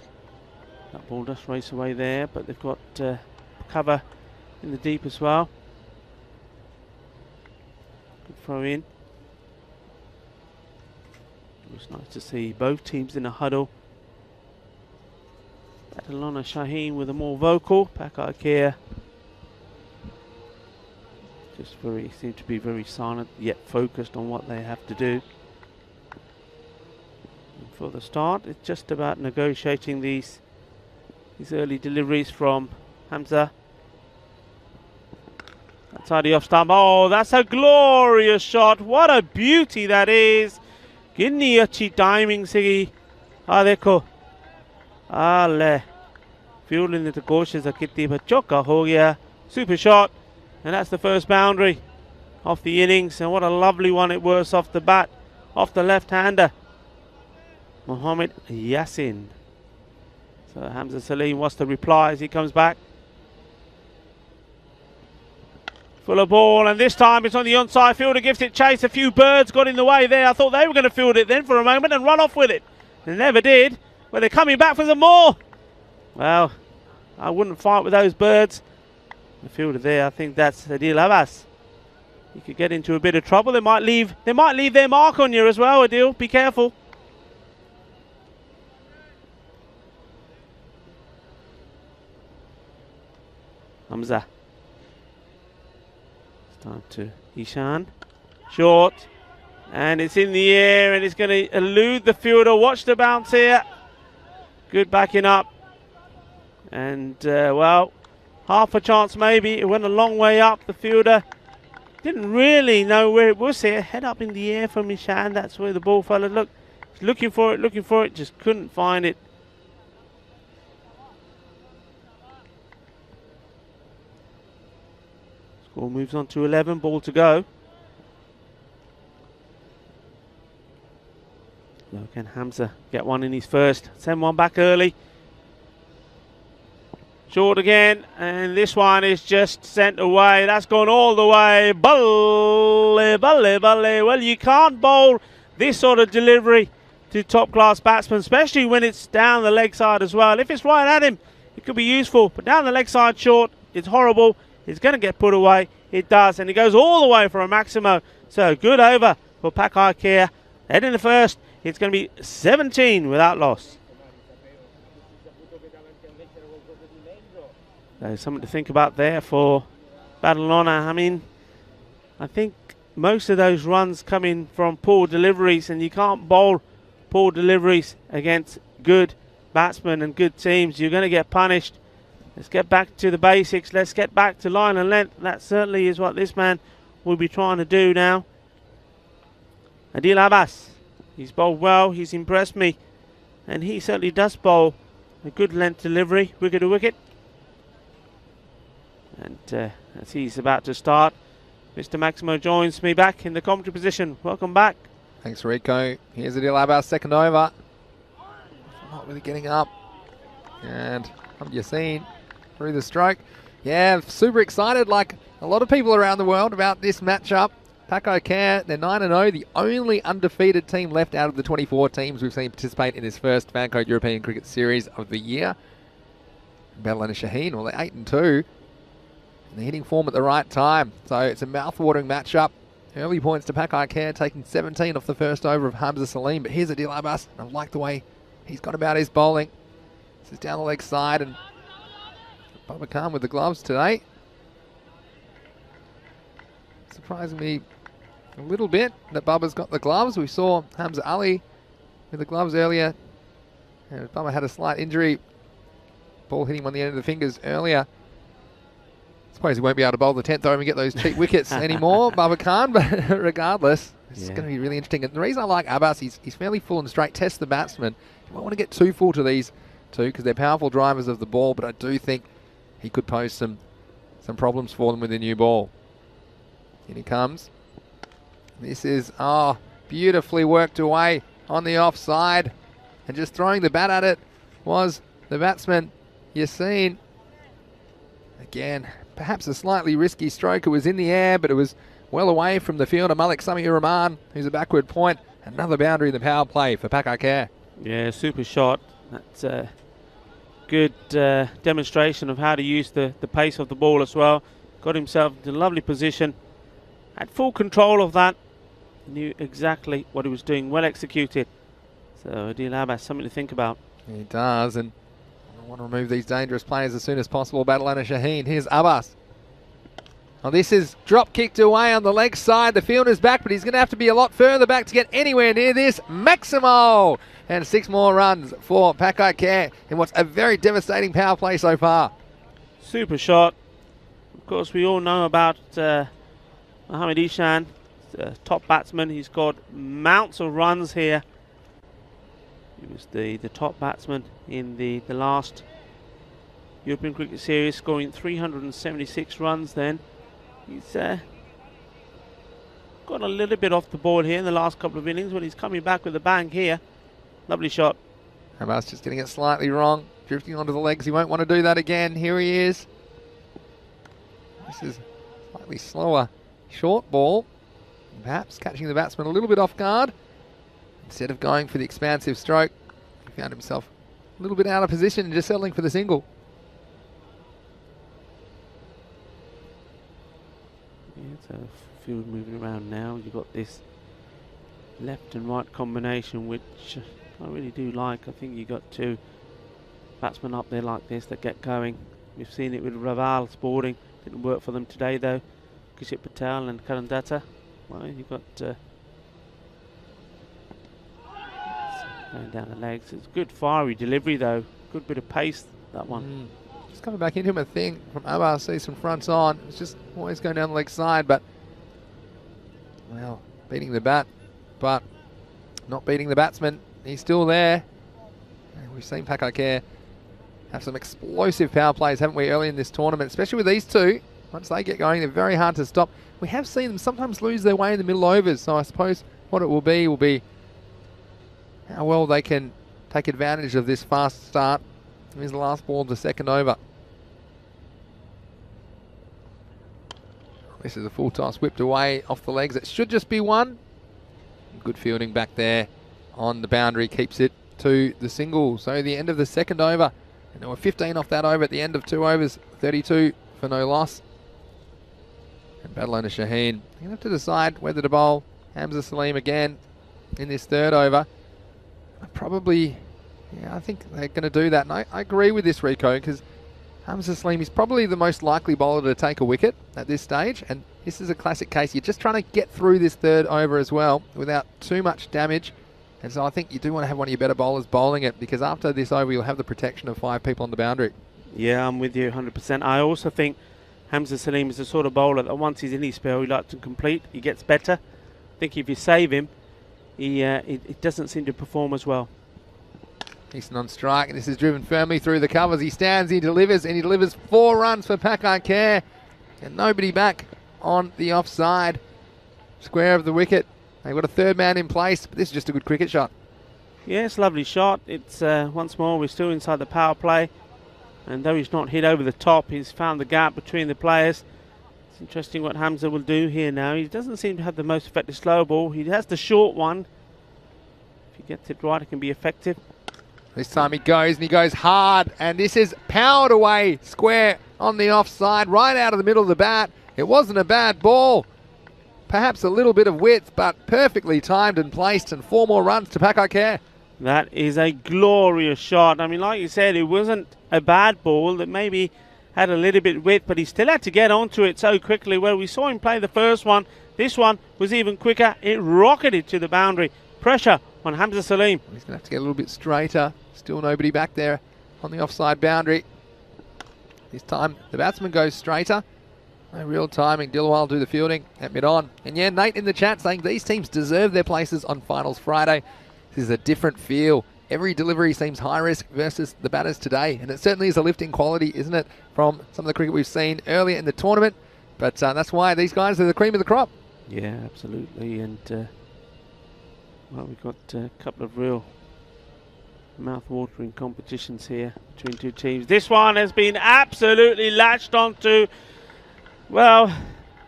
That ball does race away there, but they've got cover in the deep as well. Good throw in. It was nice to see both teams in a huddle. Barcelona Shaheen with a more vocal. Pakai Care just seem to be very silent, yet focused on what they have to do. And for the start, it's just about negotiating these early deliveries from Hamza. Outside the off stump. Oh, that's a glorious shot. What a beauty that is. Kiतनी अच्छी timing से देखो आले fielding the कोशिश कितनी पर चौका हो गया. Super shot, and that's the first boundary off the innings, and what a lovely one it was off the bat, off the left-hander Mohamed Yassin. So Hamza Salim wants the reply as he comes back. Full of ball, and this time it's on the onside. Fielder gives it chase. A few birds got in the way there. I thought they were going to field it then for a moment and run off with it. They never did. But they're coming back for some more. Well, I wouldn't fight with those birds. The fielder there, I think that's Adil Abbas. You could get into a bit of trouble. They might leave their mark on you as well, Adil. Be careful. Hamza. Time to Ishan. Short. And it's in the air and it's going to elude the fielder. Watch the bounce here. Good backing up. And, well, half a chance maybe. It went a long way up. The fielder didn't really know where it was here. Head up in the air from Ishan. That's where the ball fell. Look, looking for it, just couldn't find it. Score moves on to 11, ball to go. So can Hamza get one in his first? Send one back early. Short again, and this one is just sent away. That's gone all the way. Balle, balle, balle. Well, you can't bowl this sort of delivery to top-class batsmen, especially when it's down the leg side as well. If it's right at him, it could be useful, but down the leg side short, it's horrible. It's going to get put away. It does, and it goes all the way for a Maximo. So good over for Pak Ikea. Head in the first. It's going to be 17 without loss. So something to think about there for Barcelona. I mean, I think most of those runs come in from poor deliveries, and you can't bowl poor deliveries against good batsmen and good teams. You're going to get punished. Let's get back to the basics. Let's get back to line and length. That certainly is what this man will be trying to do now. Adil Abbas. He's bowled well. He's impressed me. And he certainly does bowl a good length delivery. Wicket to wicket. And as he's about to start, Mr. Maximo joins me back in the commentary position. Welcome back. Thanks, Rico. Here's Adil Abbas, second over. Not really getting up. And Yassine through the stroke. Yeah, super excited like a lot of people around the world about this matchup. Pak Ikea, they're 9-0, the only undefeated team left out of the 24 teams we've seen participate in this first Fancode European Cricket Series of the year. Badal and Shaheen, well, they're 8-2. And they're hitting form at the right time. So it's a mouth-watering matchup. Early points to Pak Ikea, taking 17 off the first over of Hamza Salim. But here's Adil Abbas. I like the way he's got about his bowling. This is down the leg side, and Bubba Khan with the gloves today. Surprising me a little bit that Bubba's got the gloves. We saw Hamza Ali with the gloves earlier. And Bubba had a slight injury. Ball hitting him on the end of the fingers earlier. I suppose he won't be able to bowl the 10th over and get those cheap wickets anymore, Bubba Khan, but regardless, it's going to be really interesting. And the reason I like Abbas, he's fairly full and straight, tests the batsman. You won't want to get too full to these two because they're powerful drivers of the ball, but I do think he could pose some problems for them with the new ball. In he comes. This is, beautifully worked away on the offside. And just throwing the bat at it was the batsman, Yassine. Again, perhaps a slightly risky stroke. It was in the air, but it was well away from the fielder, Malik Samir Rahman, who's a backward point. Another boundary in the power play for Pak Ikea. Yeah, super shot. That's a good demonstration of how to use the pace of the ball as well. Got himself in a lovely position. Had full control of that. Knew exactly what he was doing. Well executed. So Adil Abbas, something to think about. He does, and I want to remove these dangerous players as soon as possible. Badal and Shaheen. Here's Abbas. Well, this is drop kicked away on the leg side. The fielder's back, but he's going to have to be a lot further back to get anywhere near this. Maximo! And 6 more runs for Pak Ikea in what's a very devastating power play so far. Super shot. Of course, we all know about Mohamed Ishan, top batsman. He's got mounts of runs here. He was the top batsman in the last European Cricket Series, scoring 376 runs then. He's got a little bit off the ball here in the last couple of innings, but he's coming back with a bang here. Lovely shot. Abbas just getting it slightly wrong, drifting onto the legs. He won't want to do that again. Here he is. This is slightly slower short ball. Perhaps catching the batsman a little bit off guard. Instead of going for the expansive stroke, he found himself a little bit out of position and just settling for the single. Yeah, so field moving around now. You've got this left and right combination, which I really do like. I think you got 2 batsmen up there like this that get going. We've seen it with Raval Sporting. Didn't work for them today though. Kishit Patel and Karan Datta. Well, you've got going down the legs. It's good fiery delivery though. Good bit of pace that one. Just coming back into him, I think, from Omar, see some fronts on. It's just always going down the leg side, but, well, beating the bat, but not beating the batsman. He's still there. And we've seen Pakakare have some explosive power plays, haven't we, early in this tournament, especially with these two. Once they get going, they're very hard to stop. We have seen them sometimes lose their way in the middle overs, so I suppose what it will be how well they can take advantage of this fast start. Here's the last ball of the second over. This is a full toss whipped away off the legs. It should just be one. Good fielding back there on the boundary, keeps it to the single. So the end of the second over. And there were 15 off that over at the end of 2 overs, 32 for no loss. And battle owner Shaheen, you're going to have to decide whether to bowl Hamza Salim again in this third over. Probably, yeah, I think they're going to do that. And I agree with this, Rico, because Hamza Salim is probably the most likely bowler to take a wicket at this stage. And this is a classic case. You're just trying to get through this third over as well without too much damage. And so I think you do want to have one of your better bowlers bowling it, because after this over, you'll have the protection of 5 people on the boundary. Yeah, I'm with you 100%. I also think Hamza Salim is the sort of bowler that once he's in his spell, he likes to complete. He gets better. I think if you save him, it doesn't seem to perform as well. Easton on strike, and this is driven firmly through the covers. He stands, he delivers, and he delivers 4 runs for Pakakare. And nobody back on the offside square of the wicket. They've got a third man in place, but this is just a good cricket shot. Yeah, it's a lovely shot. It's once more, we're still inside the power play. And though he's not hit over the top, he's found the gap between the players. It's interesting what Hamza will do here now. He doesn't seem to have the most effective slow ball. He has the short one. If he gets it right, it can be effective. This time he goes, and he goes hard. And this is powered away square on the offside, right out of the middle of the bat. It wasn't a bad ball. Perhaps a little bit of width, but perfectly timed and placed, and 4 more runs to Pakakare. That is a glorious shot. I mean, like you said, it wasn't a bad ball that maybe had a little bit width, but he still had to get onto it so quickly. Well, we saw him play the first one. This one was even quicker. It rocketed to the boundary. Pressure on Hamza Salim. He's going to have to get a little bit straighter. Still nobody back there on the offside boundary. This time the batsman goes straighter. No real timing. Dilwal will do the fielding at mid-on. And yeah, Nate in the chat saying these teams deserve their places on Finals Friday. This is a different feel. Every delivery seems high risk versus the batters today. And it certainly is a lift in quality, isn't it, from some of the cricket we've seen earlier in the tournament. But that's why these guys are the cream of the crop. Yeah, absolutely. And, well, we've got a couple of real mouth-watering competitions here between 2 teams. This one has been absolutely latched onto. Well,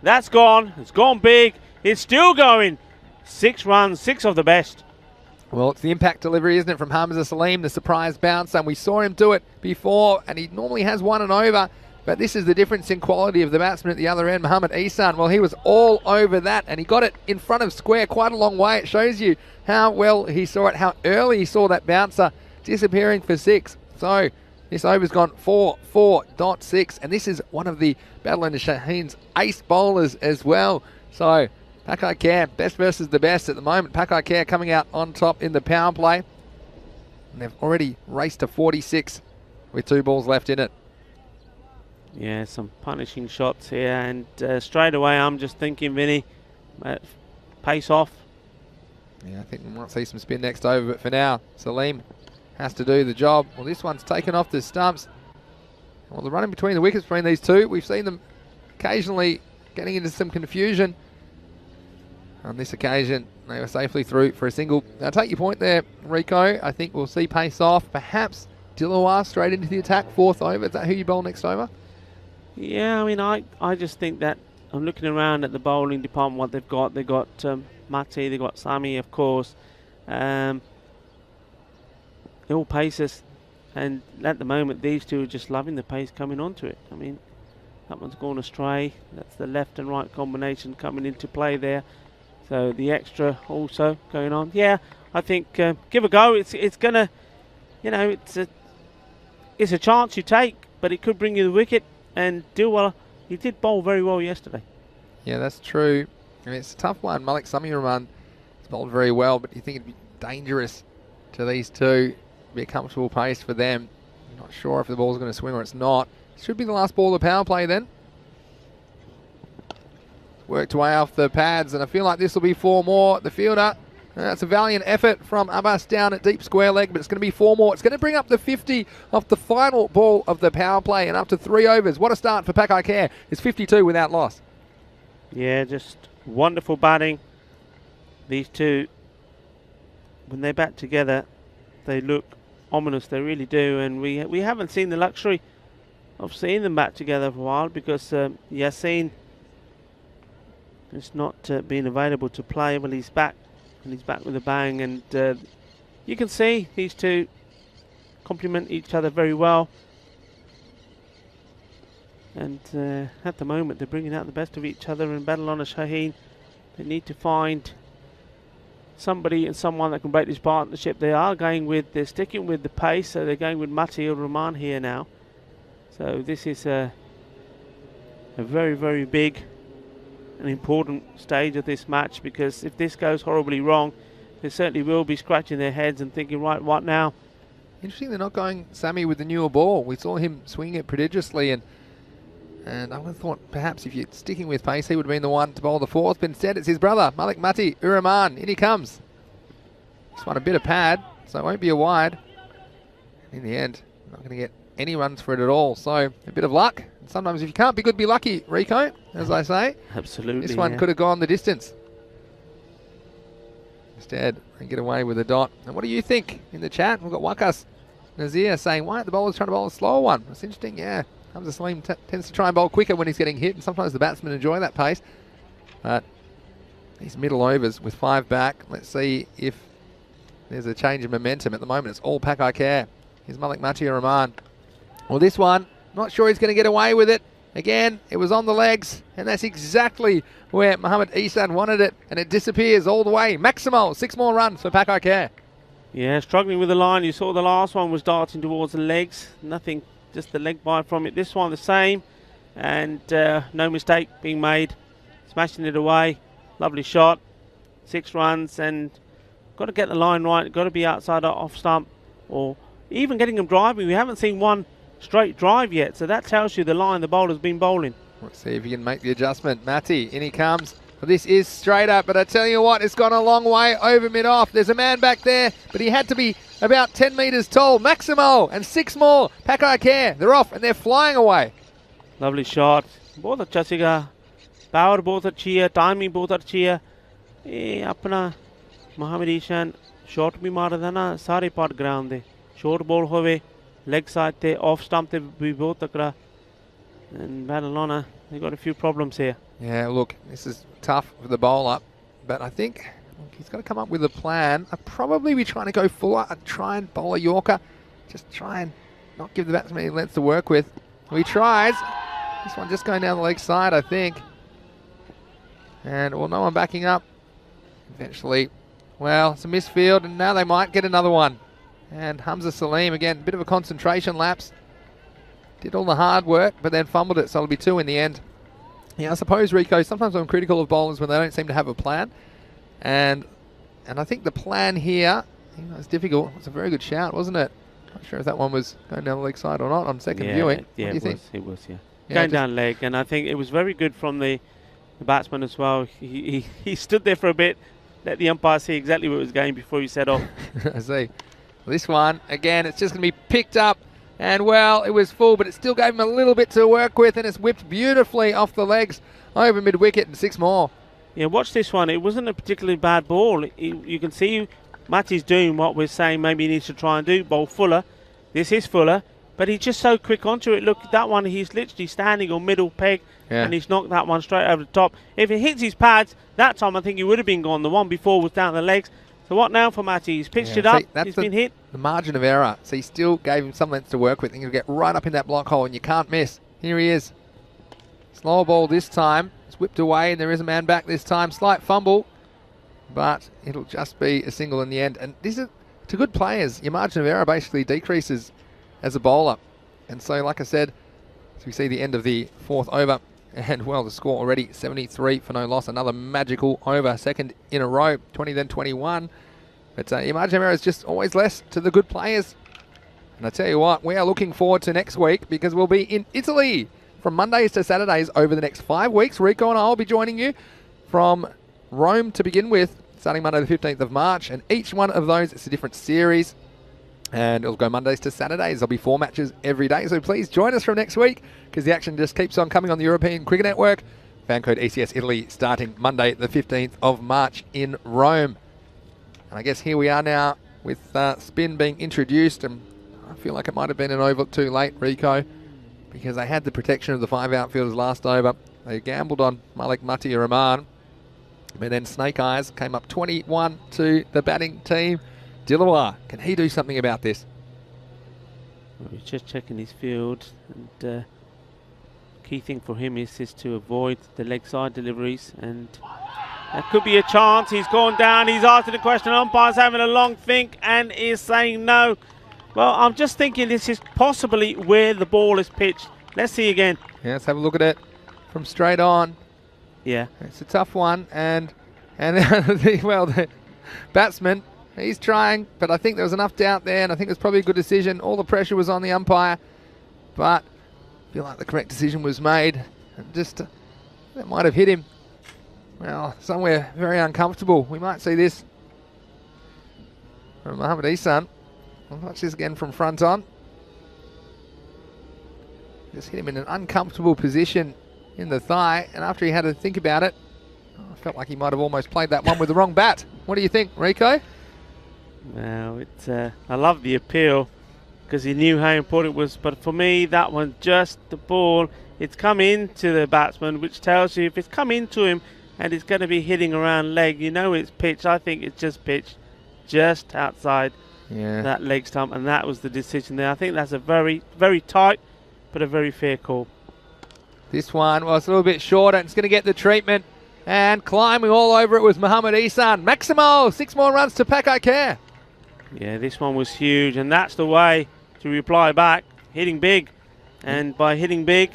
that's gone. It's gone big. It's still going. 6 runs, 6 of the best. Well, it's the impact delivery, isn't it, from Hamza Salim, the surprise bounce, and we saw him do it before, and he normally has 1 and over, but this is the difference in quality of the batsman at the other end, Mohammad Ihsan. Well, he was all over that, and he got it in front of square quite a long way. It shows you how well he saw it, how early he saw that bouncer disappearing for 6. So this over's gone 4.6, and this is one of the battle owner Shaheen's ace bowlers as well. So Pakakare, best versus the best at the moment. Pakakare coming out on top in the power play. And they've already raced to 46 with 2 balls left in it. Yeah, some punishing shots here. And straight away, I'm just thinking, Vinny, pace off. Yeah, I think we might see some spin next over. But for now, Salim has to do the job. Well, this one's taken off the stumps. Well, the running between the wickets between these two, we've seen them occasionally getting into some confusion. On this occasion, they were safely through for a single. Now, take your point there, Rico. I think we'll see pace off. Perhaps Dilawar straight into the attack, 4th over. Is that who you bowl next over? Yeah, I mean, I just think that I'm looking around at the bowling department, what they've got. They've got Mati, they've got Sami, of course. They're all pacers. And at the moment, these two are just loving the pace coming onto it. I mean, that one's gone astray. That's the left and right combination coming into play there. So the extra also going on. Yeah, I think give a go. It's gonna, you know, it's a chance you take, but it could bring you the wicket. And Dilwala, he did bowl very well yesterday. Yeah, that's true. I mean, it's a tough one. Malik Samiraman has bowled very well, but you think it'd be dangerous to these two, be a comfortable pace for them. Not sure if the ball's going to swing or it's not. Should be the last ball of the power play then. Worked away off the pads, and I feel like this will be 4 more. The fielder, that's a valiant effort from Abbas down at deep square leg, but it's going to be 4 more. It's going to bring up the 50 off the final ball of the power play and up to 3 overs. What a start for Pakai Care. It's 52 without loss. Yeah, just wonderful batting. These two, when they bat together, they look ominous. They really do, and we haven't seen the luxury of seeing them bat together for a while because Yassine is not being available to play. Well, he's back, and he's back with a bang, and you can see these two complement each other very well. And at the moment, they're bringing out the best of each other. And Badalona Shaheen, they need to find somebody and someone that can break this partnership. They're sticking with the pace, so they're going with Mati Rahman here now. So this is a very, very big and important stage of this match, because if this goes horribly wrong, they certainly will be scratching their heads and thinking, right, what now? Interesting they're not going Sammy with the newer ball. We saw him swinging it prodigiously, and I would have thought perhaps if you're sticking with pace, he would have been the one to bowl the 4th, but instead it's his brother, Malik Mati Uraman. In he comes. This one a bit of pad, so it won't be a wide. In the end, not going to get any runs for it at all, so a bit of luck. And sometimes if you can't be good, be lucky, Rico, as I say. Absolutely. This one could have gone the distance. Instead, they get away with a dot. And what do you think in the chat? We've got Wakas Nazir saying, why aren't the bowlers trying to bowl a slower one? That's interesting, yeah. Hamza Salim tends to try and bowl quicker when he's getting hit, and sometimes the batsmen enjoy that pace. But these middle overs with 5 back, let's see if there's a change of momentum. At the moment, it's all Pakai Care. Here's Malik Mati Rahman. Well, this one, not sure he's going to get away with it. Again, it was on the legs, and that's exactly where Mohammad Isan wanted it, and it disappears all the way. Maximal, 6 more runs for Pakai Care. Yeah, struggling with the line. You saw the last one was darting towards the legs. Nothing, just the leg bite from it. This one the same, and no mistake being made. Smashing it away. Lovely shot. 6 runs, and got to get the line right. Got to be outside or off stump, or even getting them driving. We haven't seen one straight drive yet, so that tells you the line the bowler's been bowling. Let's see if he can make the adjustment. Matty, in he comes. Well, this is straight up, but I tell you what, it's gone a long way over mid-off. There's a man back there, but he had to be about 10 metres tall. Maximo, and 6 more. Pakai Care, they're off, and they're flying away. Lovely shot. बहुत अच्छा सीगा. Power बहुत अच्छी है, timing बहुत अच्छी है. ये अपना मोहम्मद ईशान शॉट भी मार रहा ना सारे पार्ट ग्राउंड दे. Short ball होवे. Leg side there, off stump there, we both takra. And Badalona, they got a few problems here. Yeah, look, this is tough for the bowler, but I think he's got to come up with a plan. I'd probably be trying to go fuller. I'd try and bowl a Yorker. Just try and not give the batsman any length to work with. He tries. This one just going down the leg side, I think. And, well, no one backing up. Eventually, well, it's a misfield, and now they might get another one. And Hamza Salim, again, a bit of a concentration lapse. Did all the hard work, but then fumbled it, so it'll be 2 in the end. Yeah, I suppose, Rico, sometimes I'm critical of bowlers when they don't seem to have a plan. And I think the plan here, it's difficult. It's a very good shout, wasn't it? Not sure if that one was going down the leg side or not on second viewing. Yeah, what do you think? It was, yeah. Going down leg, and I think it was very good from the batsman as well. He stood there for a bit, let the umpire see exactly where it was going before he set off. I see. This one, again, it's just going to be picked up. And, well, it was full, but it still gave him a little bit to work with, and it's whipped beautifully off the legs over mid-wicket, and 6 more. Yeah, watch this one. It wasn't a particularly bad ball. You can see Matty's doing what we're saying maybe he needs to try and do, bowl fuller. This is fuller, but he's just so quick onto it. Look, that one, he's literally standing on middle peg, and he's knocked that one straight over the top. If it hits his pads, that time I think he would have been gone. The one before was down the legs. So what now for Matty? He's pitched it up. He's been hit. The margin of error. So he still gave him some length to work with. And he'll get right up in that block hole, and you can't miss. Here he is. Slower ball this time. It's whipped away, and there is a man back this time. Slight fumble, but it'll just be a single in the end. And this is to good players. Your margin of error basically decreases as a bowler. And so, like I said, as we see the end of the 4th over, and, well, the score already 73 for no loss. Another magical over, second in a row, 20 then 21. But your margin of error is just always less to the good players. And I tell you what, we are looking forward to next week because we'll be in Italy from Mondays to Saturdays over the next 5 weeks. Rico and I will be joining you from Rome to begin with, starting Monday the 15th of March. And each one of those is a different series. And it'll go Mondays to Saturdays. There'll be 4 matches every day. So please join us from next week because the action just keeps on coming on the European Cricket Network. Fan code ECS Italy starting Monday the 15th of March in Rome. And I guess here we are now with spin being introduced. And I feel like it might have been an over too late, Rico, because they had the protection of the 5 outfielders last over. They gambled on Malik Mati Rahman. But then Snake Eyes came up 21 to the batting team. Dilawar, can he do something about this? Well, he's just checking his field, and key thing for him is just to avoid the leg side deliveries, and that could be a chance. He's gone down, he's asking the question, umpire's having a long think and is saying no. Well, I'm just thinking this is possibly where the ball is pitched. Let's see again. Yeah, let's have a look at it from straight on. Yeah. It's a tough one, and the batsman, he's trying, but I think there was enough doubt there, and I think it was probably a good decision. All the pressure was on the umpire, but I feel like the correct decision was made. And just, that might have hit him. Well, somewhere very uncomfortable. We might see this from Mohamed Ihsan. We'll watch this again from front on. Just hit him in an uncomfortable position in the thigh, and after he had to think about it, I felt like he might have almost played that one with the wrong bat. What do you think, Rico? Well, I love the appeal because he knew how important it was, but for me that one, just the ball, it's come into the batsman, which tells you if it's come into him and it's going to be hitting around leg, you know it's pitched. I think it's just pitched just outside that leg stump, and that was the decision there. I think that's a very, very tight but a very fair call. This one was a little bit shorter, and it's going to get the treatment, and climbing all over it was Mohamed Ihsan. Maximo, 6 more runs to Pakai Care. Yeah, this one was huge, and that's the way to reply back, hitting big. And by hitting big,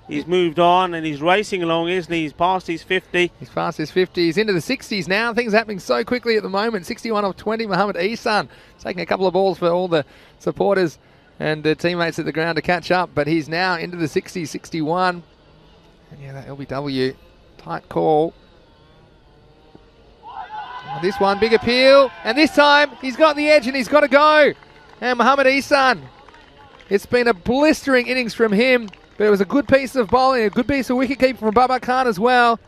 he's moved on and he's racing along, isn't he? He's past his 50. He's past his 50. He's into the 60s now. Things are happening so quickly at the moment. 61 of 20, Mohamed Ihsan. Taking a couple of balls for all the supporters and teammates at the ground to catch up, but he's now into the 60s, 61. And yeah, that LBW, tight call. This one, big appeal, and this time he's got the edge and he's got to go. And Mohamed Ihsan, it's been a blistering innings from him, but it was a good piece of bowling, a good piece of wicketkeeping from Babar Khan as well.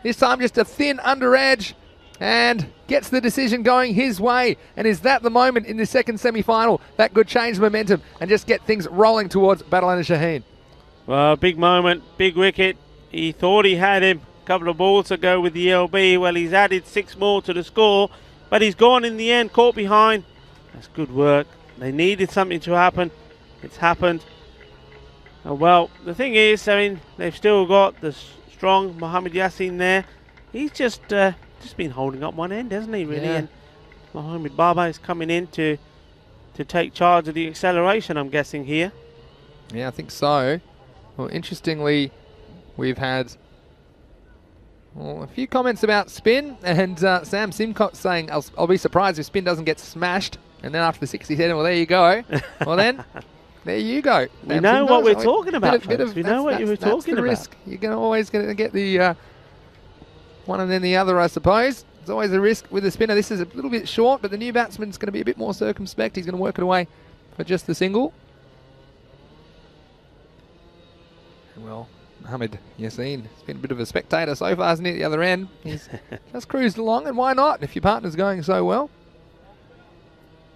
This time just a thin under edge, and gets the decision going his way. And is that the moment in the second semi-final that could change momentum and just get things rolling towards Badalana Shaheen? Well, big moment, big wicket. He thought he had him a couple of balls ago with the LB. Well, he's added 6 more to the score, but he's gone in the end, caught behind. That's good work. They needed something to happen. It's happened. Well, the thing is, I mean, they've still got the strong Mohamed Yassin there. He's just been holding up one end, hasn't he, really? Yeah. And Mohamed Baba is coming in to take charge of the acceleration, I'm guessing, here. Yeah, I think so. Well, interestingly, we've had a few comments about spin, and Sam Simcott saying, I'll be surprised if spin doesn't get smashed. And then after the 60, he said, well, there you go. Well, then, there you go. We know what we're talking about, folks. We know what you were talking about. Risk. You're always going to get the one and then the other, I suppose. There's always a risk with the spinner. This is a little bit short, but the new batsman's going to be a bit more circumspect. He's going to work it away for just the single. Well, Mohamed Yassin has been a bit of a spectator so far, hasn't he, at the other end? He's just cruised along, and why not if your partner's going so well?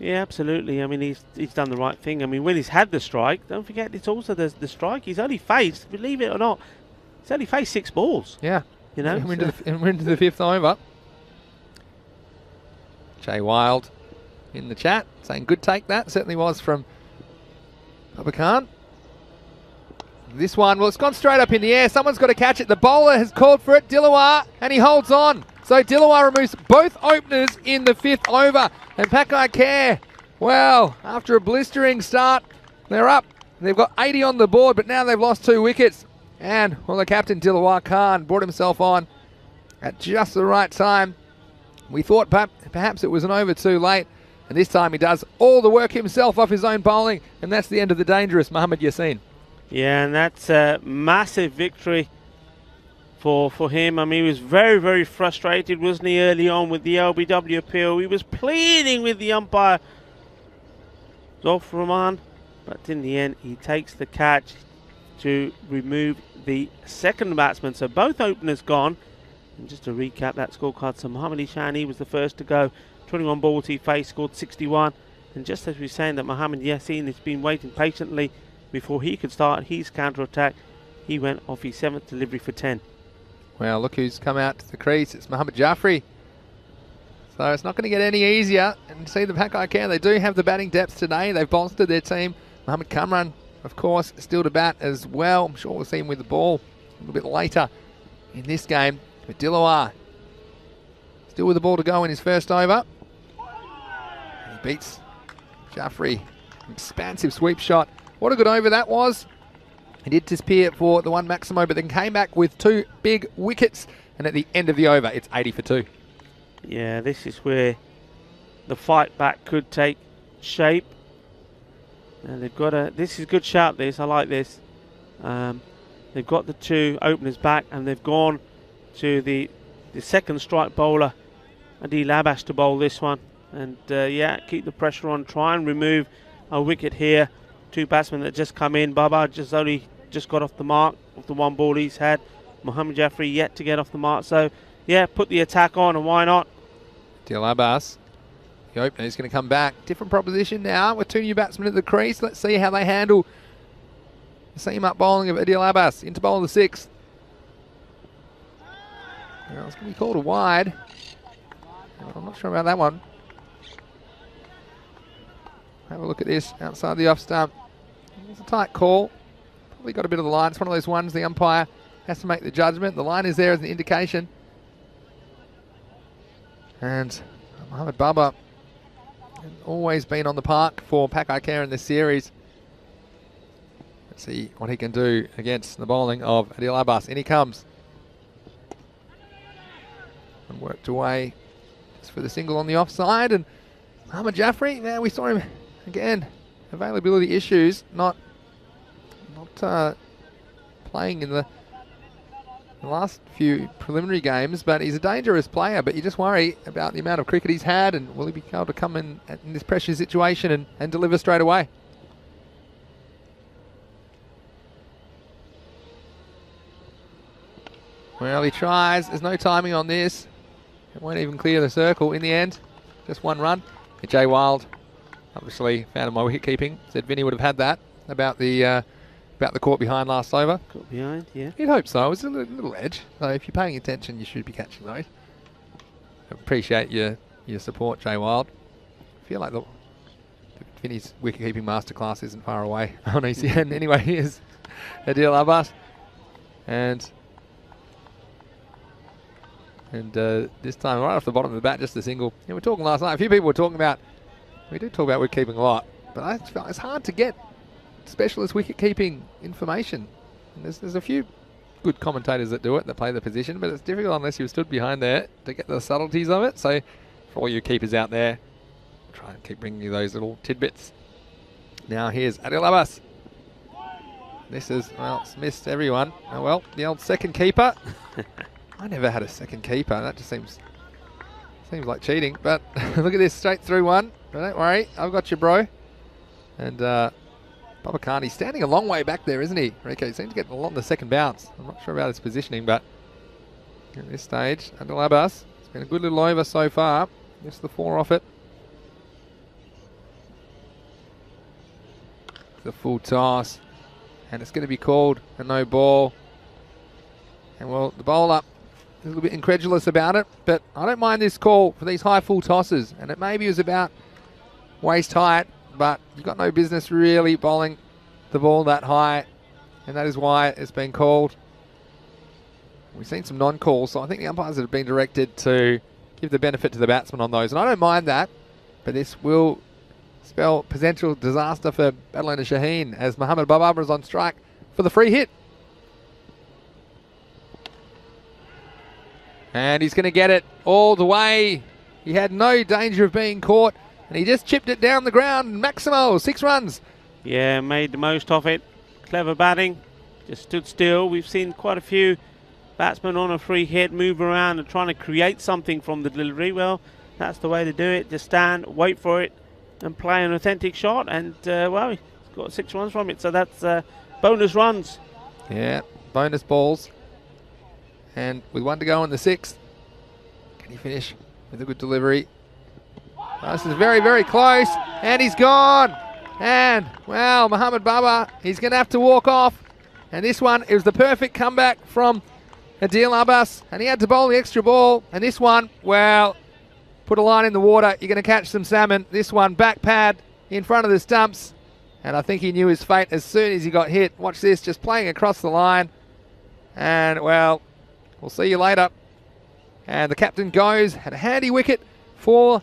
Yeah, absolutely. I mean, he's done the right thing. I mean, when he's had the strike, don't forget it's also the strike. He's only faced, believe it or not, he's only faced 6 balls. Yeah. You know? And we're into the 5th over. Jay Wild in the chat saying, good take that. Certainly was from Babar Khan. This one, well, it's gone straight up in the air. Someone's got to catch it. The bowler has called for it, Dilawar, and he holds on. So Dilawar removes both openers in the 5th over. And Pakai Care, well, after a blistering start, they're up. They've got 80 on the board, but now they've lost 2 wickets. And, well, the captain, Dilawar Khan, brought himself on at just the right time. We thought perhaps it was an over too late, And this time he does all the work himself off his own bowling, and that's the end of the dangerous Mohammad Yassin. Yeah, and that's a massive victory for him. I mean, he was very, very frustrated, wasn't he, early on with the LBW appeal. He was pleading with the umpire, Zulf Rahman, but in the end, he takes the catch to remove the second batsman. So both openers gone. And just to recap that scorecard, so Mohammad Ishani was the first to go. 21 balls he faced, scored 61. And just as we were saying that Mohammad Yassin has been waiting patiently before he could start his counter-attack, he went off his 7th delivery for 10. Well, look who's come out to the crease. It's Mohammad Jaffrey. So it's not going to get any easier. And see the Pakistan, they do have the batting depth today. They've bolstered their team. Mohammad Kamran, of course, still to bat as well. I'm sure we'll see him with the ball a little bit later in this game. But Dilawar still with the ball to go in his first over. He beats Jaffrey. Expansive sweep shot. What a good over that was. He did disappear for the one Maximo, but then came back with 2 big wickets. And at the end of the over, it's 80 for 2. Yeah, this is where the fight back could take shape. And they've got this is a good shout, this. I like this. They've got the 2 openers back, and they've gone to the second strike bowler, Adil Abbas, to bowl this one. And yeah, keep the pressure on. Try and remove a wicket here. 2 batsmen that just come in. Baba just got off the mark of the 1 ball he's had. Mohammad Jaffrey yet to get off the mark. So yeah, put the attack on, and why not? Adil Abbas, the opener, is going to come back. Different proposition now with 2 new batsmen at the crease. Let's see how they handle the seam-up bowling of Adil Abbas into bowl the 6th. Well, it's going to be called a wide. I'm not sure about that one. Have a look at this outside the off stump. It's a tight call. Probably got a bit of the line. It's one of those ones the umpire has to make the judgment. The line is there as an indication. And Mohammad Baba has always been on the park for Pak Care in this series. Let's see what he can do against the bowling of Adil Abbas. In he comes. And worked away just for the single on the offside. And Mohammad Jaffrey, now we saw him again. Availability issues, not playing in the last few preliminary games, but he's a dangerous player. But you just worry about the amount of cricket he's had, and will he be able to come in this pressure situation and deliver straight away? Well, he tries. There's no timing on this. It won't even clear the circle in the end. Just 1 run. Jay Wild obviously found my wicket keeping. Said Vinny would have had that about the caught behind last over. Caught behind, yeah. You'd hope so. It was a little edge. So if you're paying attention, you should be catching those. I appreciate your support, Jay Wild. I feel like the Vinny's wicket keeping masterclass isn't far away on ECN. Anyway, here's Adil Abbas. And this time, right off the bottom of the bat, just a single. Yeah, we were talking last night. A few people were talking about, we do talk about wicket keeping a lot, but I just felt it's hard to get specialist wicket keeping information. And there's a few good commentators that do it, that play the position, but it's difficult unless you stood behind there to get the subtleties of it. So for all you keepers out there, try and keep bringing you those little tidbits. Now here's Adil Abbas. This is, well, it's missed everyone. Oh well, the old second keeper. I never had a second keeper. That just seems like cheating. But look at this, straight through one. But don't worry, I've got you, bro. And Baba Khan, standing a long way back there, isn't he? Rico seems to get a lot in the second bounce. I'm not sure about his positioning, but at this stage, Adil Abbas, it's been a good little over so far. Just the 4 off it. The full toss. And it's going to be called a no ball. And well, the bowler a little bit incredulous about it, but I don't mind this call for these high full tosses. And it maybe was about waist height, but you've got no business really bowling the ball that high, and that is why it's been called. We've seen some non-calls, so I think the umpires have been directed to give the benefit to the batsman on those, and I don't mind that, but this will spell potential disaster for Badalona Shaheen as Mohammad Bababa is on strike for the free hit. And he's going to get it all the way. He had no danger of being caught. And he just chipped it down the ground. Maximo, 6 runs. Yeah, made the most of it. Clever batting. Just stood still. We've seen quite a few batsmen on a free hit move around and trying to create something from the delivery. Well, that's the way to do it. Just stand, wait for it, and play an authentic shot. And, well, he's got 6 runs from it. So that's bonus runs. Yeah, bonus balls. And with 1 to go in the 6th, can he finish with a good delivery? Oh, this is very, very close. And he's gone. And, well, Mohamed Baba, he's going to have to walk off. And this one, it was the perfect comeback from Adil Abbas. And he had to bowl the extra ball. And this one, well, put a line in the water. You're going to catch some salmon. This one, back pad in front of the stumps. And I think he knew his fate as soon as he got hit. Watch this, just playing across the line. And, well, we'll see you later. And the captain goes. Had a handy wicket for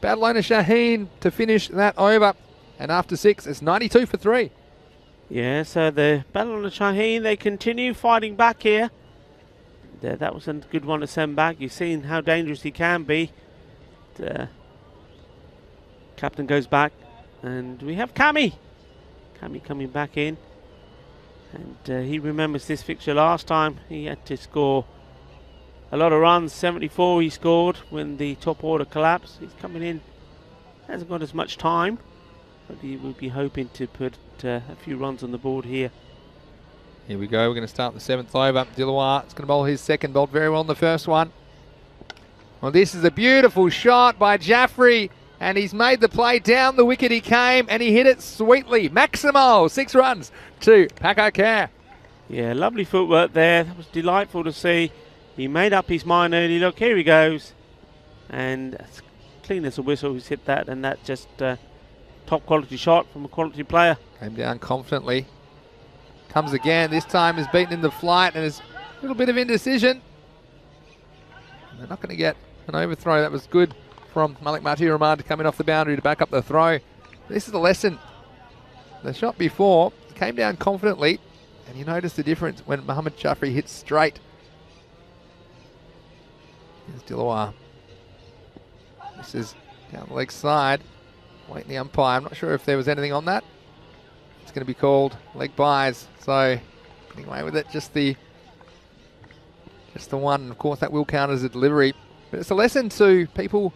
Badalona Shaheen to finish that over. And after 6, it's 92 for 3. Yeah, so the Badalona Shaheen, they continue fighting back here. That was a good one to send back. You've seen how dangerous he can be. Captain goes back. And we have Cammy. Cammy coming back in. And he remembers this fixture last time. He had to score a lot of runs. 74 he scored when the top order collapsed. He's coming in. Hasn't got as much time. But he will be hoping to put a few runs on the board here. Here we go. We're going to start the 7th over. Dilawar is going to bowl his second. Bowled very well in the first one. Well, this is a beautiful shot by Jaffrey. And he's made the play down the wicket. He came and he hit it sweetly. Maximo, 6 runs to Paco Care. Yeah, lovely footwork there. That was delightful to see. He made up his mind early. Look, here he goes. And as clean as a whistle, he's hit that. And that just top quality shot from a quality player. Came down confidently. Comes again. This time is beaten in the flight and is a little bit of indecision. And they're not going to get an overthrow. That was good from Malik Matir Rahman to come in off the boundary to back up the throw. This is the lesson. The shot before came down confidently, and you notice the difference when Mohamed Jaffrey hits straight. Here's Dilawar. This is down the leg side. Waiting the umpire. I'm not sure if there was anything on that. It's going to be called leg buys. So getting away with it. Just the one. Of course, that will count as a delivery. But it's a lesson to people.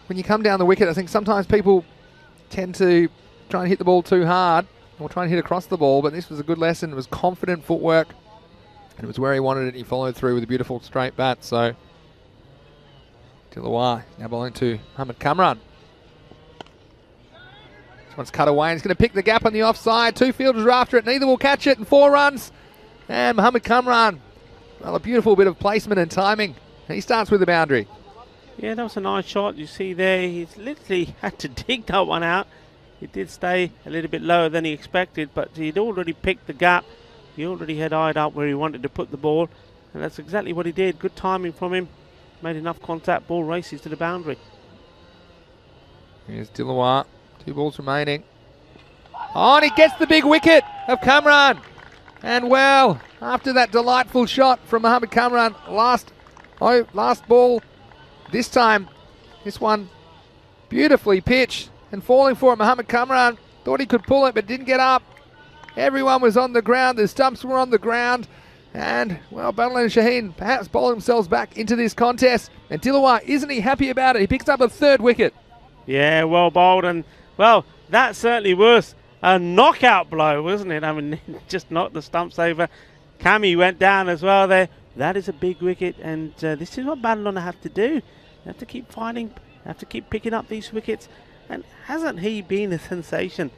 When you come down the wicket, I think sometimes people tend to try and hit the ball too hard or try and hit across the ball, but this was a good lesson. It was confident footwork and it was where he wanted it. He followed through with a beautiful straight bat. So Dilawar now bowling to Mohamed Kamran. This one's cut away and he's going to pick the gap on the offside. 2 fielders are after it. Neither will catch it, and 4 runs. And Mohamed Kamran, well, a beautiful bit of placement and timing. He starts with the boundary. Yeah, that was a nice shot. You see there, he's literally had to dig that one out. It did stay a little bit lower than he expected, but he'd already picked the gap. He already had eyed up where he wanted to put the ball, and that's exactly what he did. Good timing from him. Made enough contact. Ball races to the boundary. Here's Dilawar. 2 balls remaining. Oh, and he gets the big wicket of Kamran. And well, after that delightful shot from Mohamed Kamran, last ball. This time, this one beautifully pitched and falling for it. Mohamed Kamran thought he could pull it but didn't get up. Everyone was on the ground. The stumps were on the ground. And, well, Badalona Shaheen perhaps bowl themselves back into this contest. And Dilawar, isn't he happy about it? He picks up a 3rd wicket. Yeah, well bowled. And, well, that certainly was a knockout blow, wasn't it? I mean, just knocked the stumps over. Cammy went down as well there. That is a big wicket, and this is what Badalona have to do. They have to keep fighting, they have to keep picking up these wickets. And hasn't he been a sensation,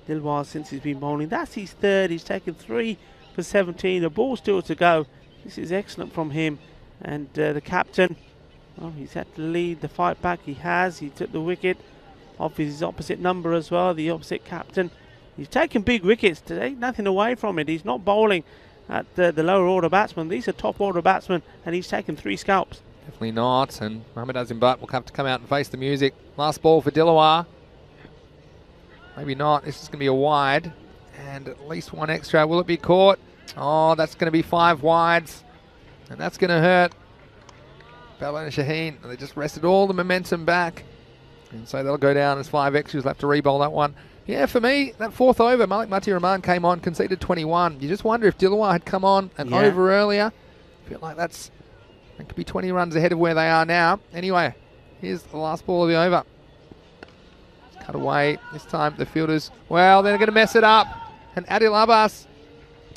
Dilawar, since he's been bowling? That's his 3rd. He's taken 3 for 17. The ball still to go. This is excellent from him. And the captain, well, he's had to lead the fight back. He has. He took the wicket off his opposite number as well, the opposite captain. He's taken big wickets today. Nothing away from it. He's not bowling at the lower order batsmen. These are top order batsmen, and he's taken 3 scalps. Definitely not, and Mohamed Azim Butt will have to come out and face the music. Last ball for Dilawar. Maybe not. This is going to be a wide, and at least 1 extra. Will it be caught? Oh, that's going to be 5 wides, and that's going to hurt Badalona Shaheen. They just rested all the momentum back, And so that'll go down as 5 extras. We'll have to re-bowl that one. Yeah, for me, that 4th over, Malik Rahman came on, conceded 21. You just wonder if Dilawar had come on and over earlier. I feel like that could be 20 runs ahead of where they are now. Anyway, here's the last ball of the over. Cut away. This time the fielders, well, they're going to mess it up. And Adil Abbas,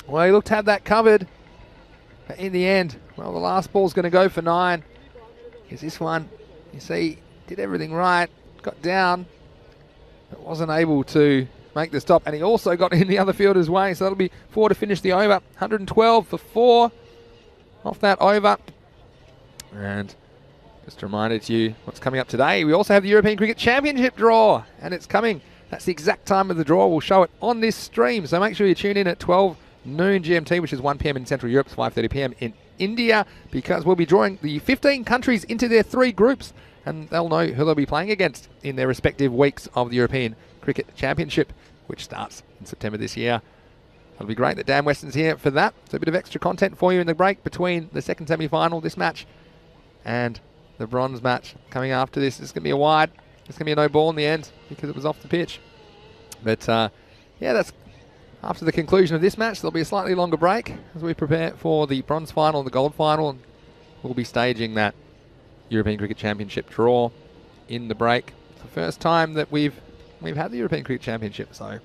well, he looked to have that covered. But in the end, well, the last ball's going to go for 9. Here's this one. You see, did everything right. Got down. But wasn't able to make the stop. And he also got in the other fielder's way. So that'll be 4 to finish the over. 112 for 4 off that over. And just a reminder to you what's coming up today. We also have the European Cricket Championship draw, and it's coming. That's the exact time of the draw. We'll show it on this stream. So make sure you tune in at 12 noon GMT, which is 1 p.m. in Central Europe, 5:30 p.m. in India, because we'll be drawing the 15 countries into their 3 groups, and they'll know who they'll be playing against in their respective weeks of the European Cricket Championship, which starts in September this year. It'll be great that Dan Weston's here for that. So a bit of extra content for you in the break between the second semi-final, this match, and the bronze match coming after this. It's going to be a wide. It's going to be a no ball in the end because it was off the pitch. But yeah, that's after the conclusion of this match. There'll be a slightly longer break as we prepare for the bronze final and the gold final. And we'll be staging that European Cricket Championship draw in the break. It's the first time that we've had the European Cricket Championship, so it'll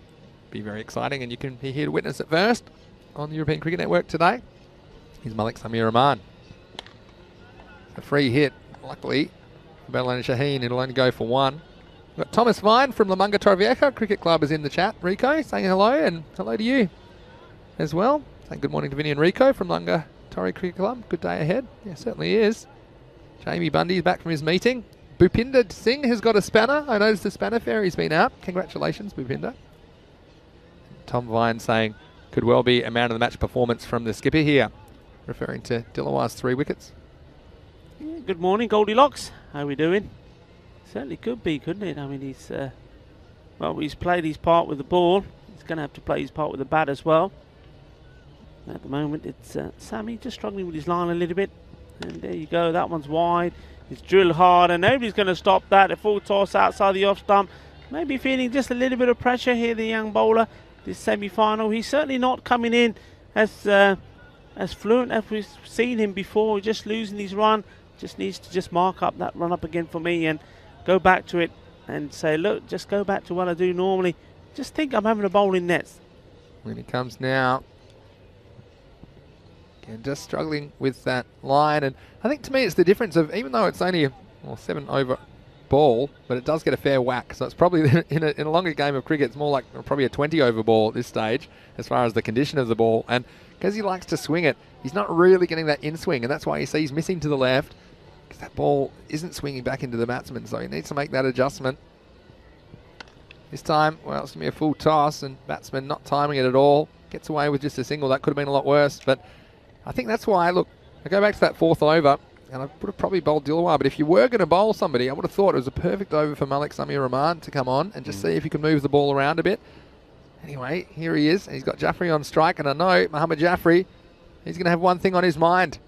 be very exciting. And you can be here to witness it first on the European Cricket Network today. Here's Malik Rahman. A free hit. Luckily, for Badalona Shaheen, it'll only go for 1. We've got Thomas Vine from Lamanga Torrevieja Cricket Club is in the chat. Rico saying hello, and hello to you as well. Saying good morning to Vinny and Rico from Lamanga Torre Cricket Club. Good day ahead. Yeah, certainly is. Jamie Bundy's back from his meeting. Bhupinder Singh has got a spanner. I noticed the spanner fairy's been out. Congratulations, Bhupinder. Tom Vine saying could well be a man of the match performance from the skipper here, referring to Dilawar's 3 wickets. Yeah, good morning, Goldilocks. How are we doing? Certainly could be, couldn't it? I mean, he's played his part with the ball. He's going to have to play his part with the bat as well. At the moment, it's Sammy just struggling with his line a little bit. And there you go. That one's wide. It's drilled hard, and nobody's going to stop that. A full toss outside the off stump. Maybe feeling just a little bit of pressure here, the young bowler, this semi-final. He's certainly not coming in as fluent as we've seen him before. Just losing his run. Just needs to just mark up that run up again for me and go back to it and say, look, just go back to what I do normally. Just think I'm having a bowl in nets. When he comes now. Again, just struggling with that line. And I think to me it's the difference of, even though it's only a 7 over ball, but it does get a fair whack. So it's probably in a longer game of cricket, it's more like probably a 20 over ball at this stage as far as the condition of the ball. And because he likes to swing it, he's not really getting that in swing. And that's why you see he's missing to the left. That ball isn't swinging back into the batsman, so he needs to make that adjustment. This time, well, it's going to be a full toss, and batsman not timing it at all. Gets away with just a single. That could have been a lot worse, but I think that's why, look, I go back to that 4th over, and I would have probably bowled Dilawar, but if you were going to bowl somebody, I would have thought it was a perfect over for Malik Rahman to come on and just see if he could move the ball around a bit. Anyway, here he is. He's got Jaffrey on strike, and I know Mohammad Jaffrey, he's going to have one thing on his mind.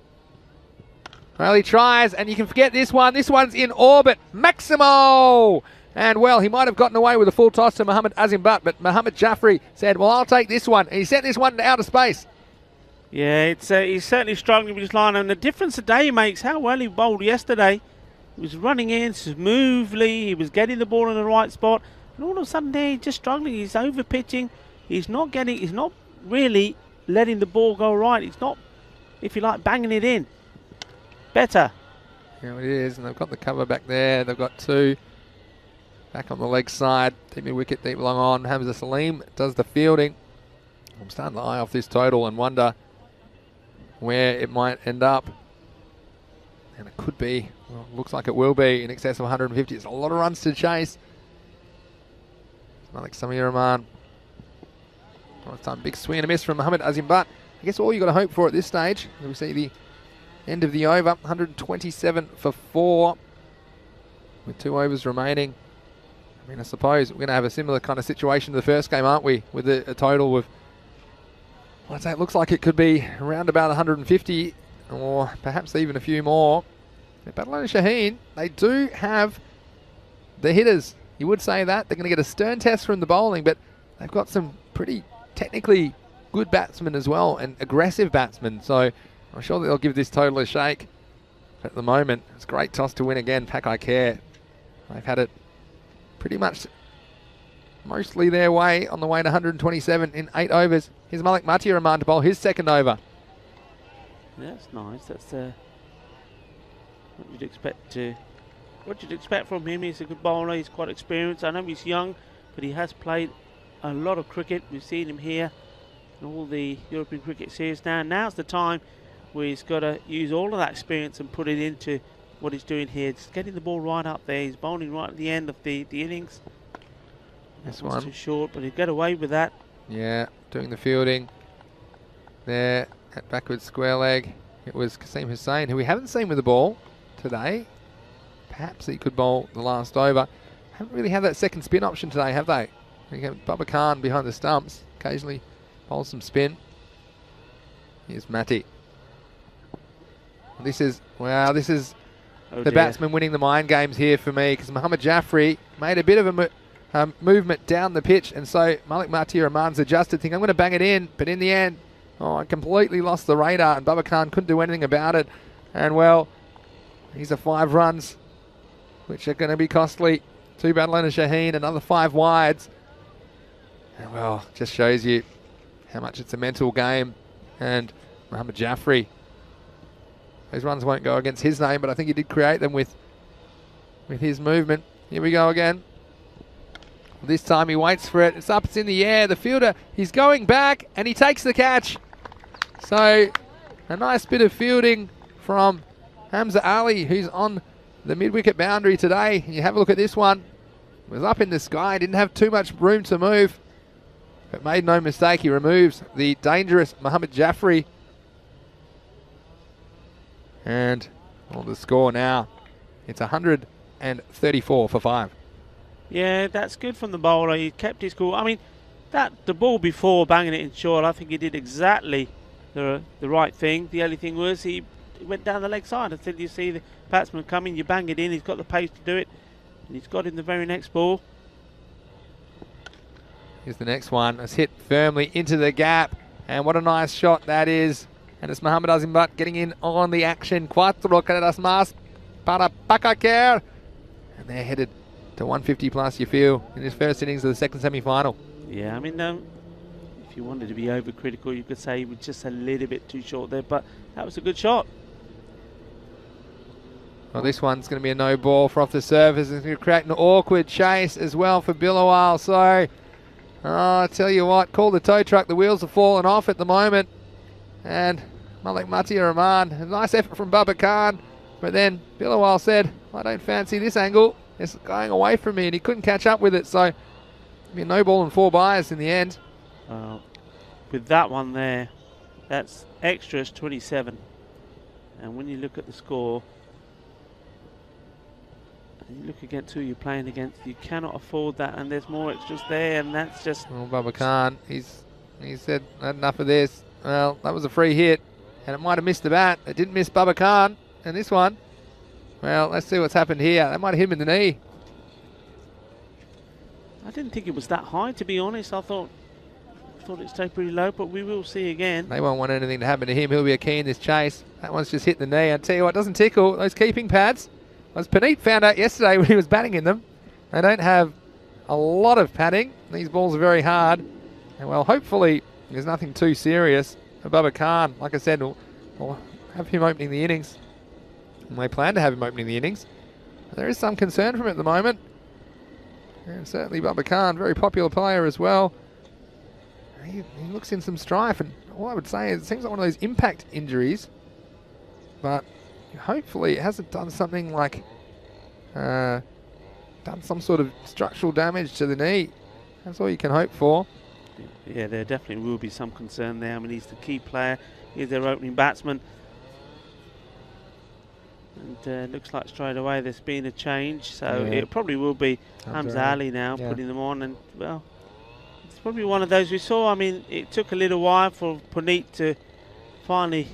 Well, he tries, and you can forget this one. This one's in orbit. Maximo! And, well, he might have gotten away with a full toss to Mohammad Azim Butt, but Mohammad Jaffrey said, well, I'll take this one. And he sent this one into outer space. Yeah, he's certainly struggling with his line. And the difference today makes how well he bowled yesterday. He was running in smoothly. He was getting the ball in the right spot. And all of a sudden there, he's just struggling. He's over pitching. He's not really letting the ball go right. He's not, if you like, banging it in. Better. Here it is, and they've got the cover back there. They've got 2 back on the leg side. Deep wicket, deep long on. Hamza Salim does the fielding. I'm starting to eye off this total and wonder where it might end up. And it could be, well, looks like it will be in excess of 150. It's a lot of runs to chase. Malik Rahman. Big swing and a miss from Mohammad Azim Butt. I guess all you've got to hope for at this stage, we see the end of the over, 127 for 4 with 2 overs remaining. I mean, I suppose we're going to have a similar kind of situation to the first game, aren't we? With a total of, well, I'd say it looks like it could be around about 150 or perhaps even a few more. Badalona Shaheen, they do have the hitters, you would say that. They're going to get a stern test from the bowling, but they've got some pretty technically good batsmen as well and aggressive batsmen. So I'm sure that they'll give this total a shake. But at the moment, it's a great toss to win again. Pakai Care. They've had it pretty much mostly their way on the way to 127 in 8 overs. Here's Malik Rahman to bowl his second over. Yeah, that's nice. That's what you'd expect what you'd expect from him. He's a good bowler. He's quite experienced. I know he's young, but he has played a lot of cricket. We've seen him here in all the European cricket series. Now's the time where he's got to use all of that experience and put it into what he's doing here. Just getting the ball right up there. He's bowling right at the end of the innings. This one one too short, but he'd get away with that. Yeah, doing the fielding there at backwards square leg. It was Kasim Hussain, who we haven't seen with the ball today. Perhaps he could bowl the last over. Haven't really had that second spin option today, have they? We have Bubba Khan behind the stumps. Occasionally bowl some spin. Here's Matty. This is the batsman winning the mind games here for me, because Mohammad Jaffrey made a bit of a movement down the pitch, and so Malik Rahman's adjusted, think I'm going to bang it in, but in the end, I completely lost the radar, and Bubba Khan couldn't do anything about it. And well, these are 5 runs, which are going to be costly. 2 Badalona Shaheen, another 5 wides. And well, just shows you how much it's a mental game. And Mohammad Jaffrey, those runs won't go against his name, but I think he did create them with his movement. Here we go again. This time he waits for it. It's up, it's in the air. The fielder, he's going back, and he takes the catch. So, a nice bit of fielding from Hamza Ali, who's on the mid-wicket boundary today. You have a look at this one. It was up in the sky, didn't have too much room to move, but made no mistake. He removes the dangerous Mohammad Jaffrey. And the score now, it's 134 for 5. Yeah, that's good from the bowler. He kept his cool. I mean, the ball before banging it in short, I think he did exactly the right thing. The only thing was he went down the leg side. Until you see the batsman coming, you bang it in. He's got the pace to do it, and he's got in the very next ball. Here's the next one. It's hit firmly into the gap, and what a nice shot that is. And it's Mohammad Azim Butt getting in on the action. Cuatro carreras más para Pakai Care, and they're headed to 150 plus, you feel, in his first innings of the second semi-final. Yeah, I mean, if you wanted to be overcritical, you could say he was just a little bit too short there, but that was a good shot. Well, this one's going to be a no ball for off the surface. It's going to create an awkward chase as well for Billawal. So, I tell you what, call the tow truck. The wheels are falling off at the moment. And Malik Rahman, a nice effort from Bubba Khan. But then Billawal said, I don't fancy this angle. It's going away from me, and he couldn't catch up with it. So, it'll be a no ball and 4 byes in the end. With that one there, that's extras 27. And when you look at the score, and you look against who you're playing against, you cannot afford that, and there's more extras there, and that's just... Well, Bubba Khan, he said, enough of this. Well, that was a free hit, and it might have missed the bat. It didn't miss Bubba Khan, and this one, well, let's see what's happened here. That might have hit him in the knee. I didn't think it was that high, to be honest. I thought it stayed pretty low, but we will see again. They won't want anything to happen to him. He'll be a key in this chase. That one's just hit the knee. I tell you what, doesn't tickle. Those keeping pads, as Paneet found out yesterday when he was batting in them, they don't have a lot of padding. These balls are very hard. And well, hopefully there's nothing too serious. Bubba Khan, like I said, we'll have him opening the innings. And they plan to have him opening the innings. There is some concern from him at the moment. And certainly Bubba Khan, very popular player as well. He looks in some strife, and all I would say is it seems like one of those impact injuries. But hopefully it hasn't done something like done some sort of structural damage to the knee. That's all you can hope for. Yeah, there definitely will be some concern there. I mean, he's the key player. He's their opening batsman. And looks like straight away there's been a change. So it probably will be Hamza Ali now putting them on. And, well, it's probably one of those we saw. I mean, it took a little while for Puneet to finally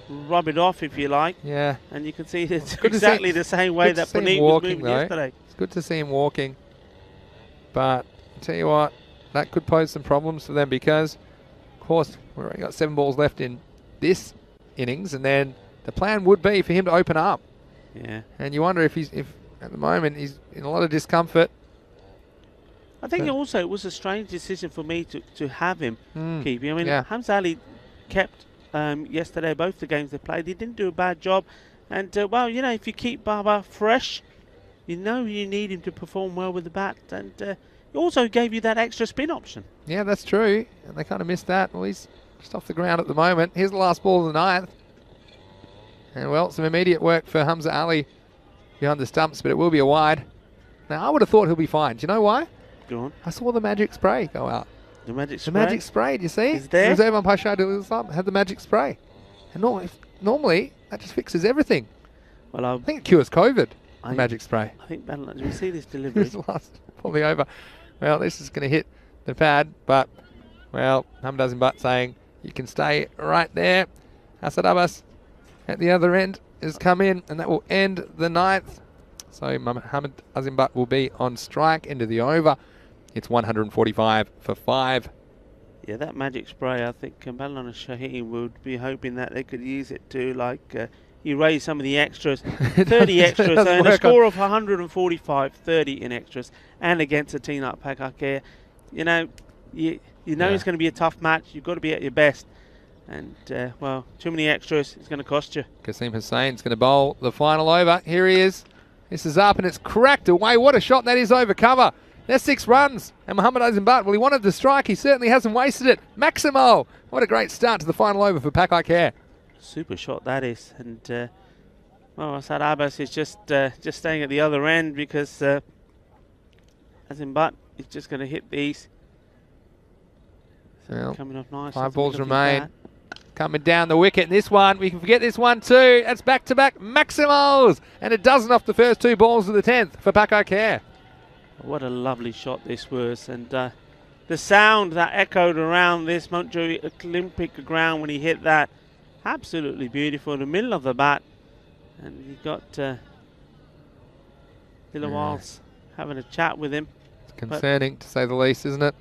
rub it off, if you like. Yeah. And you can see it's exactly the same way that Praneet was moving yesterday. It's good to see him walking. But I'll tell you what, that could pose some problems for them because, of course, we've only got 7 balls left in this innings, and then the plan would be for him to open up. Yeah. And you wonder if at the moment he's in a lot of discomfort. I think also it was a strange decision for me to have him keep. I mean, Hamza Ali kept yesterday both the games they played. He didn't do a bad job. And, well, you know, if you keep Baba fresh, you know you need him to perform well with the bat. And he also gave you that extra spin option. Yeah, that's true. And they kind of missed that. Well, he's just off the ground at the moment. Here's the last ball of the 9th. And, well, some immediate work for Hamza Ali behind the stumps, but it will be a wide. Now, I would have thought he'll be fine. Do you know why? Go on. I saw the magic spray go out. The magic spray? The magic spray, do you see? Is there? Reserve umpire showed it had the magic spray. And normally, that just fixes everything. Well, I think it cures COVID, the magic spray. I think, we see this delivery. This last probably over. Well, this is going to hit the pad, but, well, Hamid Azimbat saying you can stay right there. Asad Abbas at the other end has come in, and that will end the 9th. So Hamid Azimbat will be on strike into the over. It's 145 for 5. Yeah, that magic spray, I think Kambalan and Shaheen would be hoping that they could use it to, like, erase some of the extras. 30 extras, and a score of 145, 30 in extras, and against a team like Pakakea. You know, you know it's going to be a tough match. You've got to be at your best. And, well, too many extras, it's going to cost you. Kasim Hussein's going to bowl the final over. Here he is. This is up, and it's cracked away. What a shot that is over cover. There's 6 runs. And Mohammad Azimbat, well, he wanted the strike. He certainly hasn't wasted it. Maximo. What a great start to the final over for Pakakea. Super shot that is. And, well, Asad Abbas is just staying at the other end because Azimbat is just going to hit these. So well, coming off nice. 5 balls remain. Coming down the wicket. This one, we can forget this one too. That's back-to-back Maximals. And a dozen off the first 2 balls of the 10th for Pakakea. What a lovely shot this was. And the sound that echoed around this Montjuic Olympic ground when he hit that, absolutely beautiful in the middle of the bat. And you got Dilawal's having a chat with him. It's concerning, to say the least, isn't it?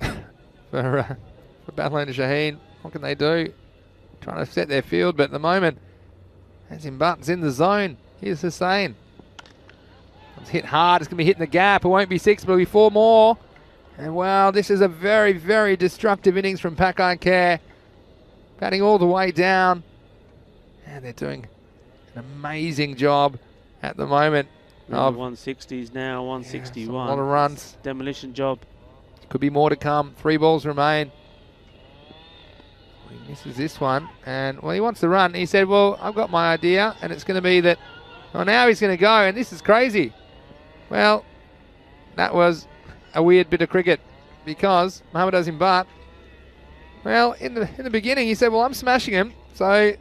for Badland and Shaheen, what can they do? Trying to set their field, but at the moment, Azimbat's in the zone. Here's Hussain. It's hit hard. It's going to be hitting the gap. It won't be 6, but it'll be 4 more. And wow, this is a very, very destructive innings from Pakakea. Batting all the way down. And they're doing an amazing job at the moment. Of 160s now, 161. Yeah, a lot of runs. Demolition job. Could be more to come. 3 balls remain. He misses this one, and well, he wants to run. He said, well, I've got my idea, and it's going to be that, well, now he's going to go, and this is crazy. Well, that was a weird bit of cricket, because Mohammad Azimbat, well, in the beginning, he said, well, I'm smashing him, so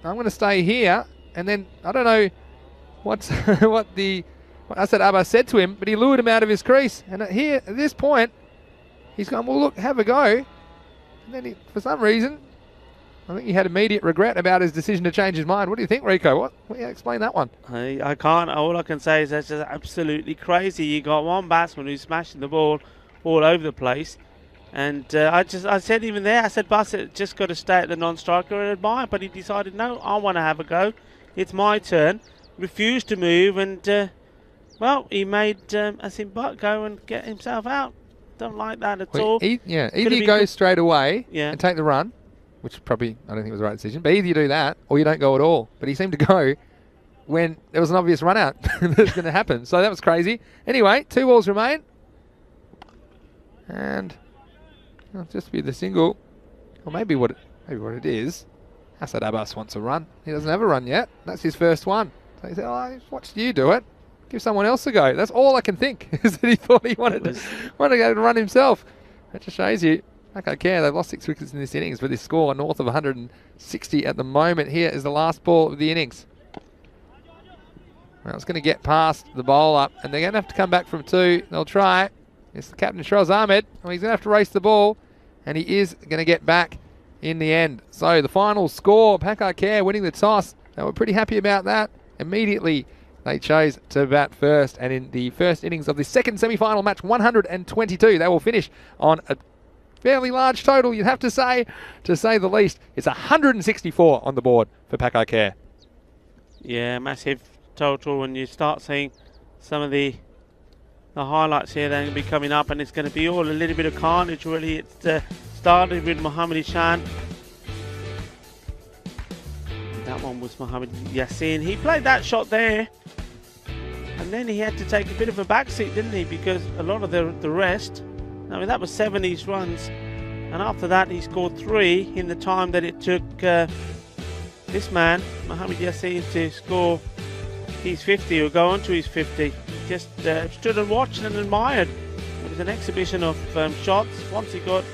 I'm going to stay here, and then, I don't know what Asad Abbas said to him, but he lured him out of his crease, and at this point, he's gone, well, look, have a go, and then for some reason, I think he had immediate regret about his decision to change his mind. What do you think, Rico? What do you explain that one? I can't. All I can say is that's just absolutely crazy. You got one batsman who's smashing the ball all over the place. And I said even there, I said, Bassett just got to stay at the non-striker and admire. But he decided, no, I want to have a go. It's my turn. Refused to move. And, well, he made Azimbat go and get himself out. Don't like that at all. Either you go straight away and take the run, which probably, I don't think was the right decision, but either you do that or you don't go at all. But he seemed to go when there was an obvious run out that was going to happen. So that was crazy. Anyway, 2 balls remain. And it'll just be the single. Or maybe what it is, Asad Abbas wants a run. He doesn't have a run yet. That's his first one. So he said, oh, I watched you do it. Give someone else a go. That's all I can think, is that he thought he wanted to go and run himself. That just shows you. Pakakea, they've lost 6 wickets in this innings with this score north of 160 at the moment. Here is the last ball of the innings. Well, it's going to get past the bowl up, and they're going to have to come back from 2. They'll try. It's the captain, Shiraz Ahmed. Well, he's going to have to race the ball, and he is going to get back in the end. So the final score, Packard Care winning the toss. They were pretty happy about that. Immediately they chose to bat first, and in the first innings of the second semi-final match, 122, they will finish on a fairly large total, you'd have to say the least. It's 164 on the board for Packard Care. Yeah, massive total when you start seeing some of the highlights here. They're going to be coming up, and it's going to be all a little bit of carnage, really. It started with Mohammad Ishan. That one was Mohammad Yassin. He played that shot there, and then he had to take a bit of a backseat, didn't he? Because a lot of the rest, I mean, that was 70s runs, and after that he scored 3 in the time that it took this man, Mohammad Yassin, to score his 50 or go on to his 50. Just stood and watched and admired. It was an exhibition of shots once he got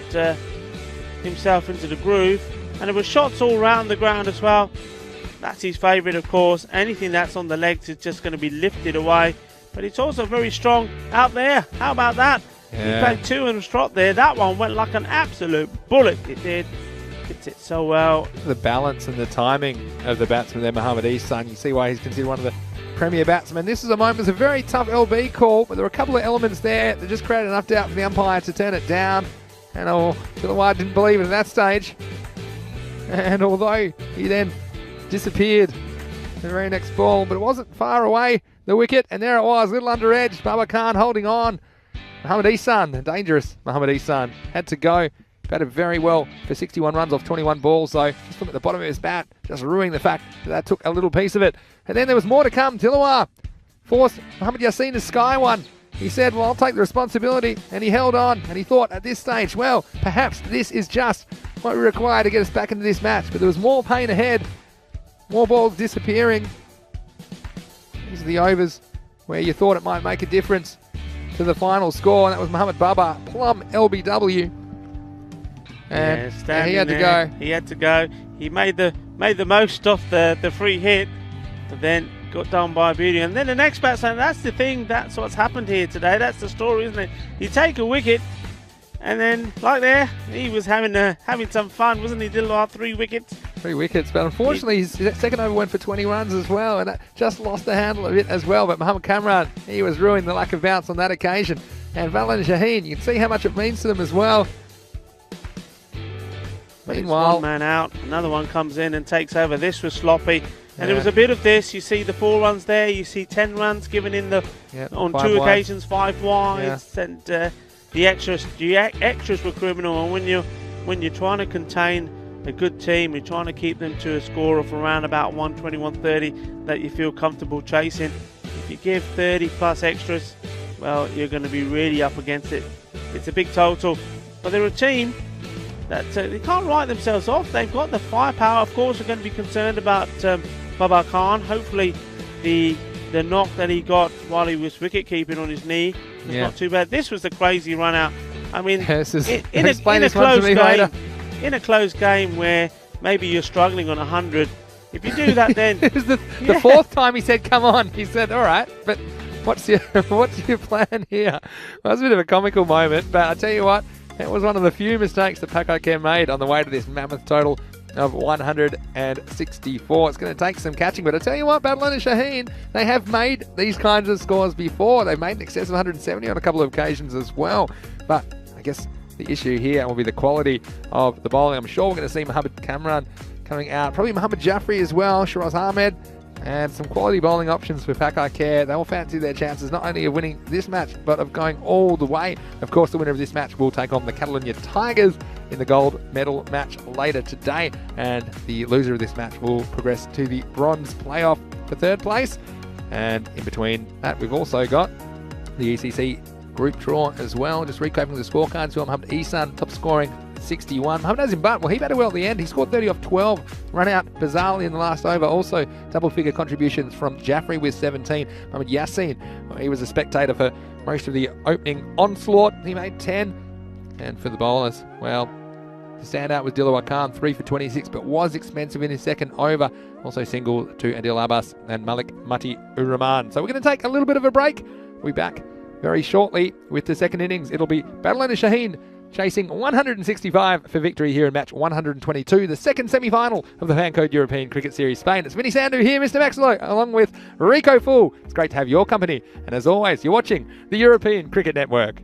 himself into the groove, and there were shots all round the ground as well. That's his favourite, of course. Anything that's on the legs is just going to be lifted away, but it's also very strong out there. How about that? Yeah. He played 2 in a trot there. That one went like an absolute bullet. It did. Hits it so well. The balance and the timing of the batsman there, Mohammad Ihsan. You see why he's considered one of the premier batsmen. This is a moment, it's a very tough LB call, but there were a couple of elements there that just created enough doubt for the umpire to turn it down. And Chilawad didn't believe it at that stage. And although he then disappeared the very next ball, but it wasn't far away, the wicket, and there it was, little under edge. Baba Khan holding on. Mohammad Ihsan, dangerous. Mohammad Ihsan had to go. Batted very well for 61 runs off 21 balls, though. Just look at the bottom of his bat, just ruining the fact that took a little piece of it. And then there was more to come. Tilawar forced Mohammad Yassin to sky one. He said, well, I'll take the responsibility, and he held on, and he thought at this stage, well, perhaps this is just what we require to get us back into this match. But there was more pain ahead, more balls disappearing. These are the overs where you thought it might make a difference to the final score, and that was Mohammad Baba, plum LBW. And yeah, he had to go. He had to go. He made the most of the free hit, but then got done by a beauty. And then the next batsman, that's the thing, that's what's happened here today. That's the story, isn't it? You take a wicket, and then like there, he was having some fun, wasn't he? Did 3 wickets. 3 wickets, but unfortunately his second over went for 20 runs as well, and that just lost the handle of it as well. But Mohammad Kamran, he was ruined the lack of bounce on that occasion. And Valin Shaheen, you can see how much it means to them as well. Meanwhile, 1 man out, another one comes in and takes over. This was sloppy, and there was a bit of this. You see the 4 runs there. You see 10 runs given in on 2 occasions, 5 wides, and the extras were criminal. And when you're trying to contain a good team, you're trying to keep them to a score of around about 120, 130 that you feel comfortable chasing. If you give 30 plus extras, well, you're going to be really up against it. It's a big total, but they're a team that they can't write themselves off. They've got the firepower. Of course, we're going to be concerned about Baba Khan. Hopefully the knock that he got while he was wicket keeping on his knee was not too bad. This was the crazy run out. I mean, in a close game where maybe you're struggling on 100, if you do that, then it was the 4th time he said, come on. He said, all right, but what's your plan here? Well, it was a bit of a comical moment, but I tell you what, it was one of the few mistakes that Packard Care made on the way to this mammoth total of 164. It's going to take some catching, but I tell you what, Badlan and Shaheen, they have made these kinds of scores before. They've made in excess of 170 on a couple of occasions as well. But I guess the issue here will be the quality of the bowling. I'm sure we're going to see Mohammad Kamran coming out, probably Mohammad Jaffrey as well, Shiraz Ahmed, and some quality bowling options for Packard Care. They will fancy their chances not only of winning this match, but of going all the way. Of course, the winner of this match will take on the Catalonia Tigers in the gold medal match later today, and the loser of this match will progress to the bronze playoff for 3rd place. And in between that, we've also got the ECC Group Draw as well. Just recapping the scorecards. Mohammad Ihsan, top scoring 61. Mohammad Azim Butt, well, he batted well at the end. He scored 30 off 12, run out bizarrely in the last over. Also, double-figure contributions from Jaffrey with 17. Mohammad Yassin, well, he was a spectator for most of the opening onslaught. He made 10. And for the bowlers, well, the standout was Dilawar Khan, 3 for 26, but was expensive in his second over. Also single to Adil Abbas and Malik Mati Uraman. So we're going to take a little bit of a break. We'll be back very shortly with the second innings. It'll be Badlan and Shaheen chasing 165 for victory here in match 122, the second semi-final of the Fancode European Cricket Series Spain. It's Vinny Sandu here, Mr. Maximo, along with Rico Fool. It's great to have your company, and as always, you're watching the European Cricket Network.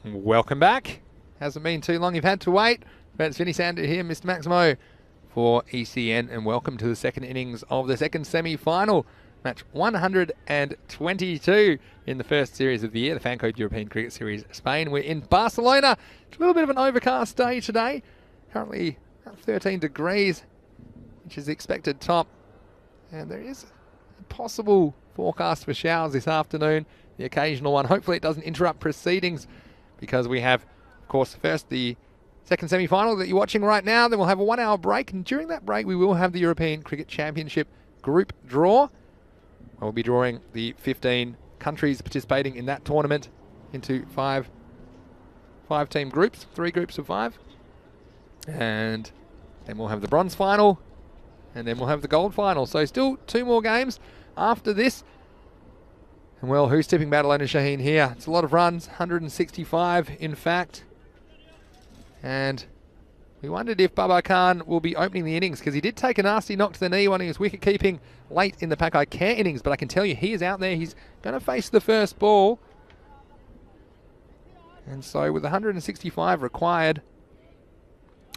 Welcome back. Hasn't been too long you've had to wait, but it's Vinny Sandu here, Mr. Maximo, for ECN, and welcome to the second innings of the second semi-final, match 122 in the first series of the year, the Fancode European Cricket Series Spain. We're in Barcelona. It's a little bit of an overcast day today, currently about 13 degrees, which is the expected top, and there is a possible forecast for showers this afternoon, the occasional one. Hopefully it doesn't interrupt proceedings, because we have, of course, first the second semi-final that you're watching right now. Then we'll have a 1 hour break, and during that break we will have the European Cricket Championship Group Draw. We'll be drawing the 15 countries participating in that tournament into five team groups, 3 groups of 5. And then we'll have the bronze final, and then we'll have the gold final. So still 2 more games after this. And well, who's tipping Badalona Shaheen here? It's a lot of runs, 165 in fact. And we wondered if Babar Khan will be opening the innings, because he did take a nasty knock to the knee when he was wicket keeping late in the Pakai Care innings. But I can tell you, he is out there. He's going to face the first ball. And so with 165 required,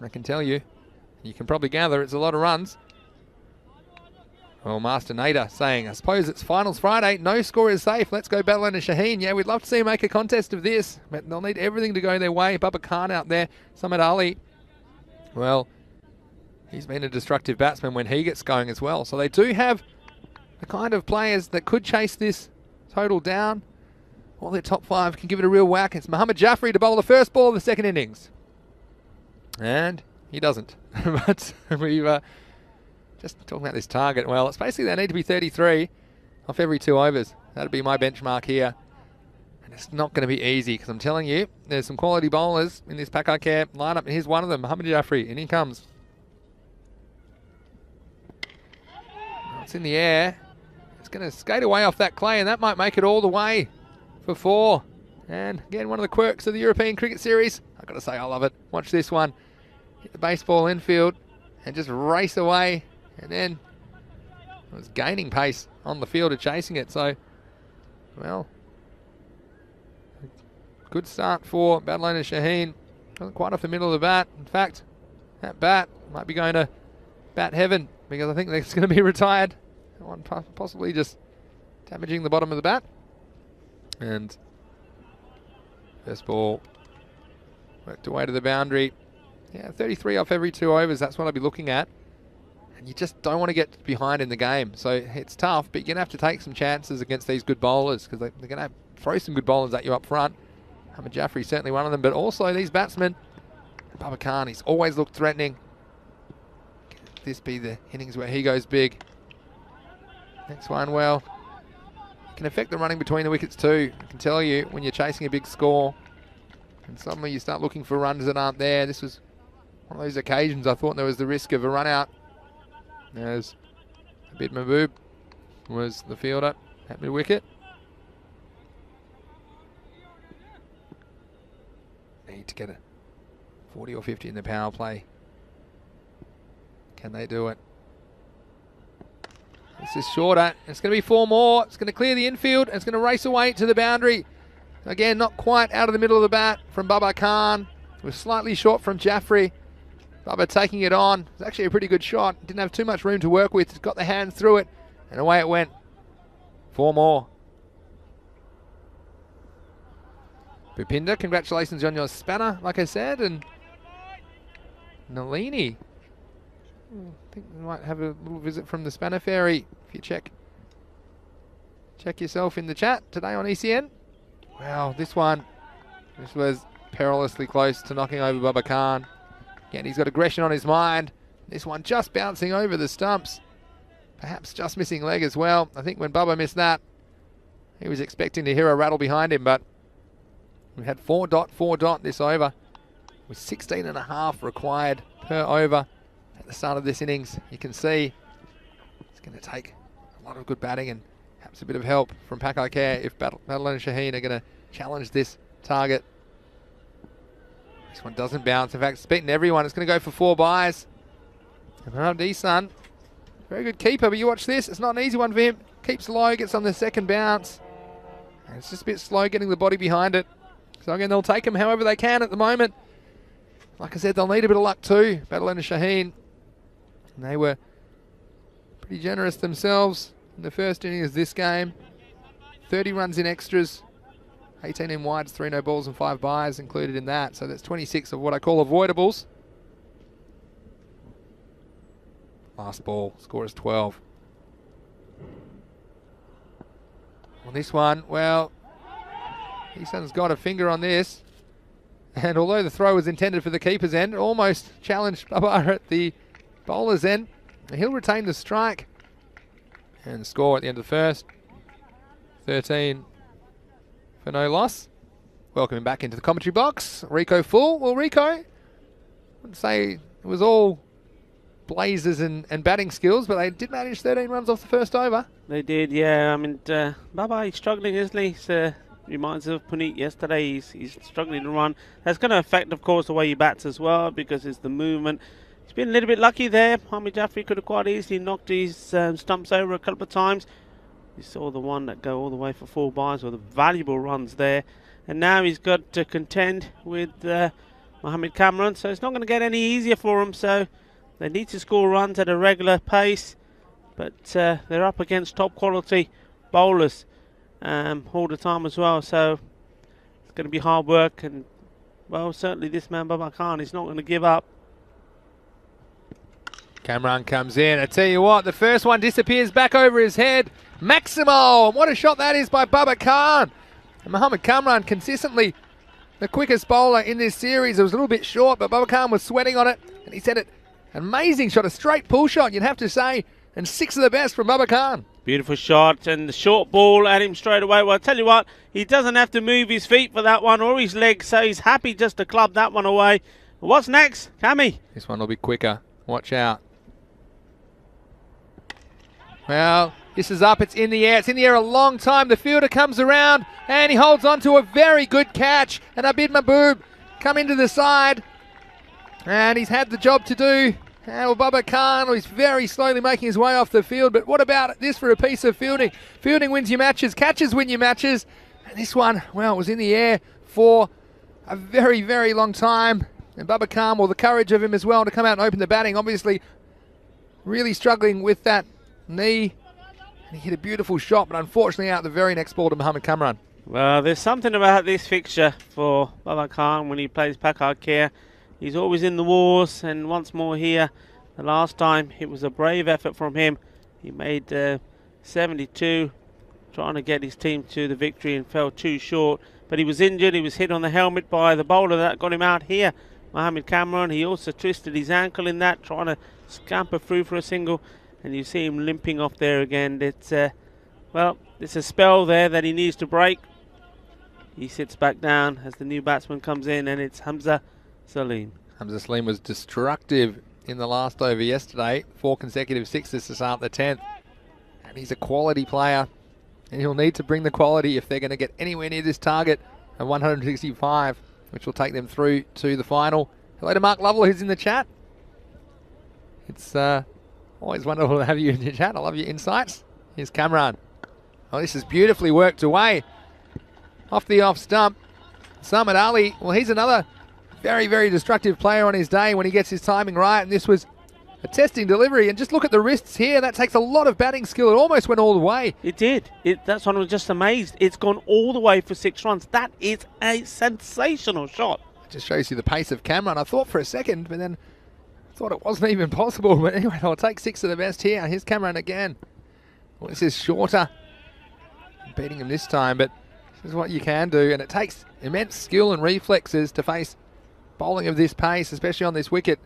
I can tell you, you can probably gather it's a lot of runs. Well, Master Nader saying, I suppose it's finals Friday. No score is safe. Let's go Badalona Shaheen. Yeah, we'd love to see him make a contest of this, but they'll need everything to go their way. Babar Khan out there. Samad Ali. Well, he's been a destructive batsman when he gets going as well. So they do have the kind of players that could chase this total down. All their top 5 can give it a real whack. It's Mohammad Jaffrey to bowl the first ball of the second innings. And he doesn't. But we've... just talking about this target, well, it's basically they need to be 33 off every 2 overs. That'd be my benchmark here. And it's not going to be easy, because I'm telling you, there's some quality bowlers in this Pakai Care lineup, and here's one of them, Mohammad Jaffrey, and he comes. It's in the air. It's going to skate away off that clay, and that might make it all the way for 4. And again, one of the quirks of the European Cricket Series. I've got to say, I love it. Watch this one. Hit the baseball infield and just race away. And then it was gaining pace on the field of chasing it. So, well, good start for Badalona Shaheen. Wasn't quite off the middle of the bat. In fact, that bat might be going to bat heaven, because I think that's going to be retired. One possibly just damaging the bottom of the bat. And first ball worked away to the boundary. Yeah, 33 off every 2 overs. That's what I'd be looking at. And you just don't want to get behind in the game. So it's tough, but you're going to have to take some chances against these good bowlers, because they're going to throw some good bowlers at you up front. Mohammad Jaffrey certainly one of them, but also these batsmen. Babar Khan, he's always looked threatening. Can this be the innings where he goes big? Next one, well, can affect the running between the wickets too. I can tell you, when you're chasing a big score and suddenly you start looking for runs that aren't there. This was one of those occasions I thought there was the risk of a run out, as Abid Mahbub was the fielder at mid-wicket. Need to get a 40 or 50 in the power play. Can they do it? This is shorter. It's going to be 4 more. It's going to clear the infield. And it's going to race away to the boundary. Again, not quite out of the middle of the bat from Babar Khan. It was slightly short from Jaffrey. Babar taking it on. It was actually a pretty good shot. Didn't have too much room to work with. Got the hands through it. And away it went. 4 more. Bhupinder, congratulations on your spanner, like I said, and Nalini. I think we might have a little visit from the Spanner Fairy. If you check yourself in the chat today on ECN. Wow, this was perilously close to knocking over Bubba Khan. Again, he's got aggression on his mind. This one just bouncing over the stumps. Perhaps just missing leg as well. I think when Bubba missed that, he was expecting to hear a rattle behind him, but we had 4.4 this over, with 16.5 required per over at the start of this innings. You can see it's going to take a lot of good batting and perhaps a bit of help from Pakai Care if Battle and Shaheen are going to challenge this target. This one doesn't bounce. In fact, it's beaten everyone. It's going to go for 4 byes. And Deesan, very good keeper, but you watch this. It's not an easy one for him. Keeps low, gets on the second bounce. And it's just a bit slow getting the body behind it. So again, they'll take him however they can at the moment. Like I said, they'll need a bit of luck too. Battle and Shaheen. And they were pretty generous themselves in the first inning of this game. 30 runs in extras. 18 in wides, 3 no balls and 5 byes included in that. So that's 26 of what I call avoidables. Last ball, score is 12. On this one, well, Eason's got a finger on this. And although the throw was intended for the keeper's end, it almost challenged Bubba at the bowler's end. And he'll retain the strike. And the score at the end of the first. 13 for no loss. Welcome him back into the commentary box. Rico full. Well, Rico, I wouldn't say it was all blazers and batting skills, but they did manage 13 runs off the first over. They did, yeah. I mean, Baba, he's struggling, isn't he? Reminds of Puneet yesterday. He's struggling to run. That's going to affect, of course, the way he bats as well, because it's the movement. He's been a little bit lucky there. Hamid Jaffrey could have quite easily knocked his stumps over a couple of times. You saw the one that go all the way for 4 byes, or the valuable runs there. And now he's got to contend with Mohammed Cameron, so it's not going to get any easier for him. So they need to score runs at a regular pace, but they're up against top quality bowlers all the time as well. So it's going to be hard work, and well, certainly this man Baba Khan is not going to give up. Cameron comes in. I tell you what, the first one disappears back over his head. Maximo, and what a shot that is by Baba Khan. And Mohammed Kamran consistently the quickest bowler in this series. It was a little bit short, but Baba Khan was sweating on it, and he said it. An amazing shot, a straight pull shot, you'd have to say, and 6 of the best from Baba Khan. Beautiful shot, and the short ball at him straight away. Well, I'll tell you what, he doesn't have to move his feet for that one or his legs, so he's happy just to club that one away. What's next, Cammy? This one will be quicker. Watch out. Well, this is up, it's in the air. It's in the air a long time. The fielder comes around, and he holds on to a very good catch. And Abid Mahbub come into the side, and he's had the job to do. Well, Baba Khan is very slowly making his way off the field, but what about this for a piece of fielding? Fielding wins your matches, catches win your matches. And this one, well, it was in the air for a very, very long time. And Baba Khan, well, the courage of him as well to come out and open the batting, obviously really struggling with that knee. And he hit a beautiful shot, but unfortunately out the very next ball to Mohammed Kamran. Well, there's something about this fixture for Baba Khan when he plays Pakai Care. He's always in the wars, and once more here, the last time it was a brave effort from him. He made 72, trying to get his team to the victory, and fell too short. But he was injured, he was hit on the helmet by the bowler that got him out here, Mohammed Kamran. He also twisted his ankle in that, trying to scamper through for a single, and you see him limping off there again. It's well, it's a spell there that he needs to break. He sits back down as the new batsman comes in, and it's Hamza Salim. Hamza Salim was destructive in the last over yesterday. 4 consecutive sixes to start the 10th. And he's a quality player. And he'll need to bring the quality if they're going to get anywhere near this target of 165, which will take them through to the final. Hello to Mark Lovell, who's in the chat. It's always wonderful to have you in your chat. I love your insights. Here's Kamran. Oh, this is beautifully worked away. Off the off stump. Samad Ali, well, he's another very, very destructive player on his day when he gets his timing right. And this was a testing delivery, and just look at the wrists here. That takes a lot of batting skill. It almost went all the way. It did. That's why I was just amazed. It's gone all the way for 6 runs. That is a sensational shot. It just shows you the pace of Cameron. I thought for a second, but then I thought it wasn't even possible. But anyway, I'll take 6 of the best here. Here's Cameron again. Well, this is shorter. I'm beating him this time, but this is what you can do. And it takes immense skill and reflexes to face bowling of this pace, especially on this wicket.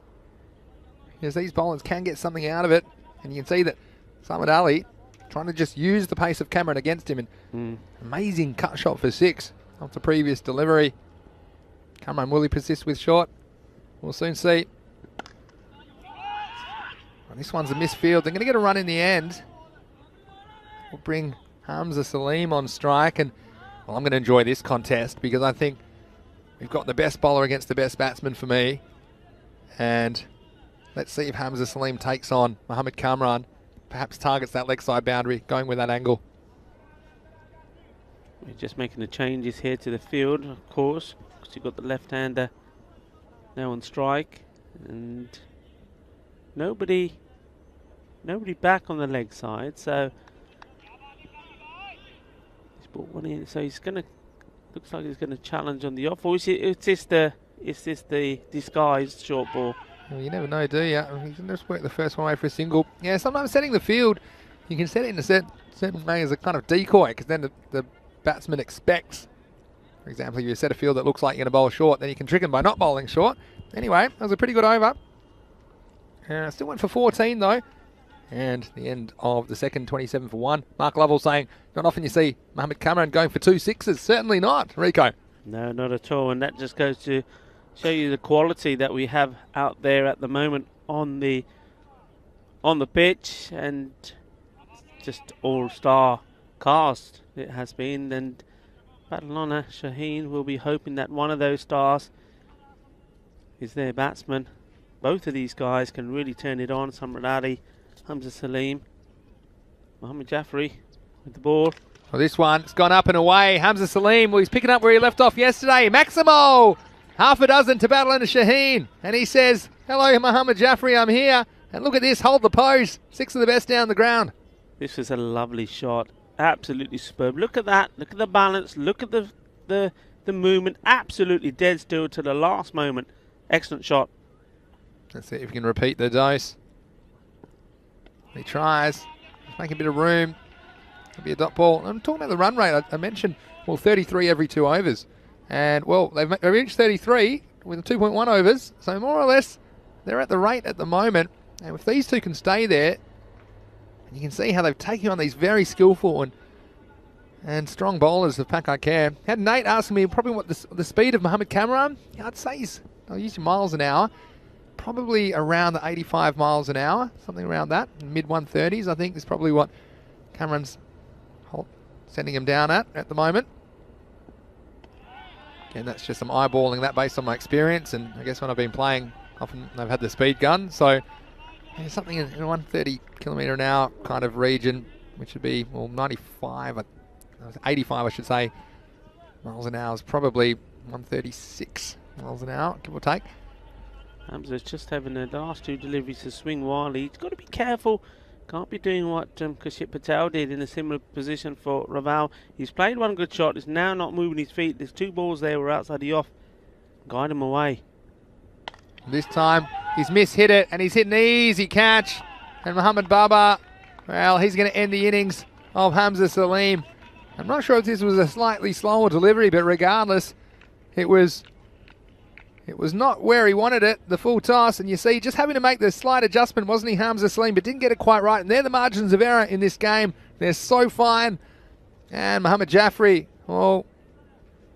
Because these bowlers can get something out of it. And you can see that Samad Ali trying to just use the pace of Cameron against him. And amazing cut shot for 6 off the previous delivery. Cameron, will he persist with short? We'll soon see. Well, this one's a misfield. They're going to get a run in the end. We'll bring Hamza Salim on strike. And well, I'm going to enjoy this contest because I think we've got the best bowler against the best batsman for me. And let's see if Hamza Salim takes on Mohammad Kamran, perhaps targets that leg side boundary, going with that angle. We're just making the changes here to the field, of course, because you've got the left-hander now on strike, and nobody back on the leg side, so he's brought one in. So he's gonna, looks like he's gonna challenge on the off. Or is this the disguised short ball? Well, you never know, do you? You can just work the first one away for a single. Yeah, sometimes setting the field, you can set it in a certain way as a kind of decoy, because then the batsman expects, for example, if you set a field that looks like you're going to bowl short, then you can trick him by not bowling short. Anyway, that was a pretty good over. Still went for 14 though. And the end of the second, 27 for 1. Mark Lovell saying, not often you see Mohammad Kamran going for 2 sixes. Certainly not, Rico. No, not at all. And that just goes to show you the quality that we have out there at the moment on the pitch, and just all-star cast it has been. And Badalona Shaheen will be hoping that one of those stars is their batsman. Both of these guys can really turn it on. Samad Ali, Hamza Salim, Mohammad Jaffrey with the ball. Well, this one's gone up and away. Hamza Salim, well, he's picking up where he left off yesterday. Maximo! Half a dozen to Badalona Shaheen. And he says, hello, Mohammad Jaffrey, I'm here. And look at this, hold the pose. 6 of the best down the ground. This is a lovely shot. Absolutely superb. Look at that. Look at the balance. Look at the movement. Absolutely dead still to the last moment. Excellent shot. Let's see if we can repeat the dose. He tries. Just make a bit of room. It'll be a dot ball. I'm talking about the run rate. I mentioned, well, 33 every 2 overs. And, well, they've reached 33 with 2.1 overs. So, more or less, they're at the rate at the moment. And if these two can stay there, and you can see how they've taken on these very skillful and strong bowlers of Pakai Care. Had Nate asking me probably what the speed of Mohammad Kamran, I'd say I'll use miles an hour. Probably around the 85 miles an hour, something around that. Mid 130s, I think, is probably what Cameron's sending him down at the moment. And that's just some eyeballing that based on my experience, and I guess when I've been playing, often I've had the speed gun, so yeah, something in 130 kilometre an hour kind of region, which would be, well, 85 I should say, miles an hour is probably 136 miles an hour, give or take. Hamza's just having the last 2 deliveries to swing wildly. He's got to be careful. Can't be doing what Kashif Patel did in a similar position for Raval. He's played one good shot. He's now not moving his feet. There's 2 balls there. We're outside the off. Guide him away. This time he's mishit it, and he's hit an easy catch. And Mohammad Baba, well, he's going to end the innings of Hamza Salim. I'm not sure if this was a slightly slower delivery, but regardless, it was not where he wanted it, the full toss, and you see just having to make the slight adjustment, wasn't he, Hamza Salim, but didn't get it quite right, and they're the margins of error in this game. They're so fine. And Mohammad Jaffrey, well,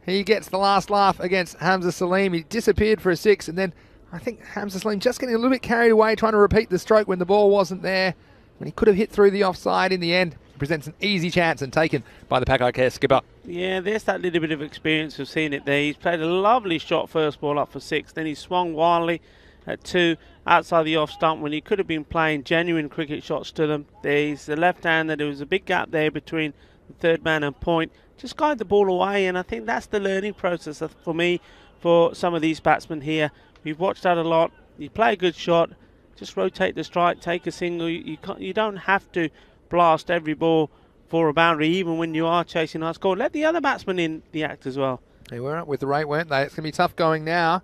he gets the last laugh against Hamza Salim. He disappeared for a 6, and then I think Hamza Salim just getting a little bit carried away trying to repeat the stroke when the ball wasn't there, when he could have hit through the offside in the end. Presents an easy chance and taken by the Pakai Care skipper. Yeah, there's that little bit of experience of seeing it there. He's played a lovely shot first ball up for 6. Then he swung wildly at 2 outside the off stump when he could have been playing genuine cricket shots to them. There's the left-hander. There was a big gap there between the third man and point. Just guide the ball away, and I think that's the learning process for me for some of these batsmen here. We've watched that a lot. You play a good shot, just rotate the strike, take a single. You don't have to blast every ball for a boundary, even when you are chasing high score. Let the other batsmen in the act as well. They were up with the rate, weren't they? It's going to be tough going now.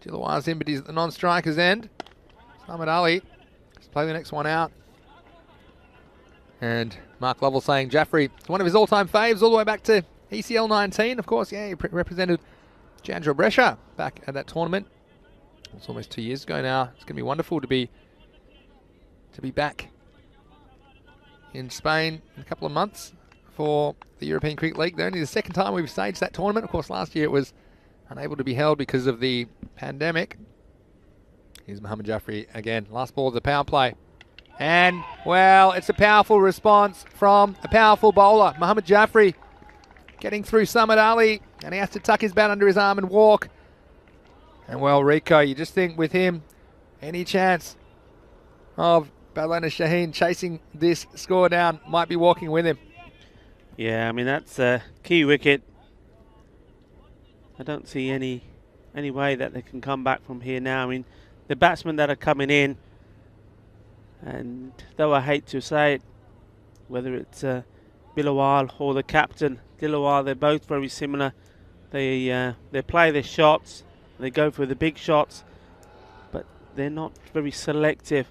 Dillawar's in, but he's at the non-striker's end. Ahmed Ali, let's play the next one out. And Mark Lovell saying Jaffrey, one of his all-time faves, all the way back to ECL 19. Of course, yeah, he represented Chandra Brescia back at that tournament. It's almost 2 years ago now. It's going to be wonderful to be back in Spain in a couple of months for the European Cricket League. They're only the second time we've staged that tournament. Of course, last year it was unable to be held because of the pandemic. Here's Mohammad Jaffrey again. Last ball of the power play. And, well, it's a powerful response from a powerful bowler. Mohammad Jaffrey getting through Samad Ali, and he has to tuck his bat under his arm and walk. And, well, Rico, you just think with him, any chance of Badlana Shaheen chasing this score down, might be walking with him. Yeah, I mean, that's a key wicket. I don't see any way that they can come back from here now. I mean, the batsmen that are coming in, and though I hate to say it, whether it's Bilawal or the captain, Dilawar, they're both very similar. They play their shots, they go for the big shots, but they're not very selective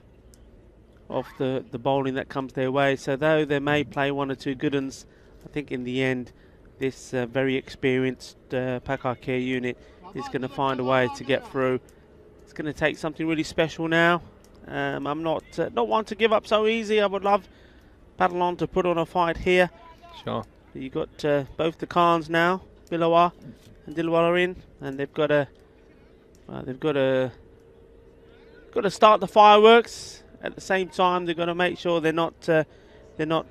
of the bowling that comes their way. So though they may play one or two good ones, I think in the end, this very experienced Pakar Care unit is going to find a way to get through. It's going to take something really special now. I'm not one to give up so easy. I would love Paddle On to put on a fight here. Sure. You've got both the Khans now, Bilawar and Dilawar are in, and they've got to start the fireworks. At the same time, they've got to make sure they're not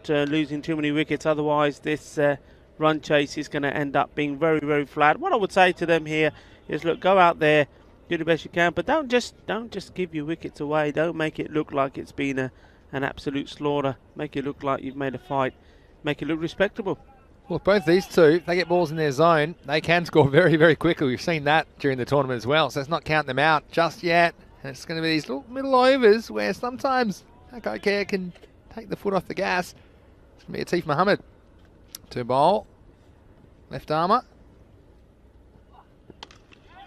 losing too many wickets. Otherwise, this run chase is going to end up being very, very flat. What I would say to them here is, look, go out there, do the best you can, but don't just give your wickets away. Don't make it look like it's been an absolute slaughter. Make it look like you've made a fight. Make it look respectable. Well, both these two, if they get balls in their zone, they can score very, very quickly. We've seen that during the tournament as well, so let's not count them out just yet. And it's going to be these little middle overs where sometimes Pakar Care can take the foot off the gas. It's going to be Atif Mohammed to bowl. Left armour.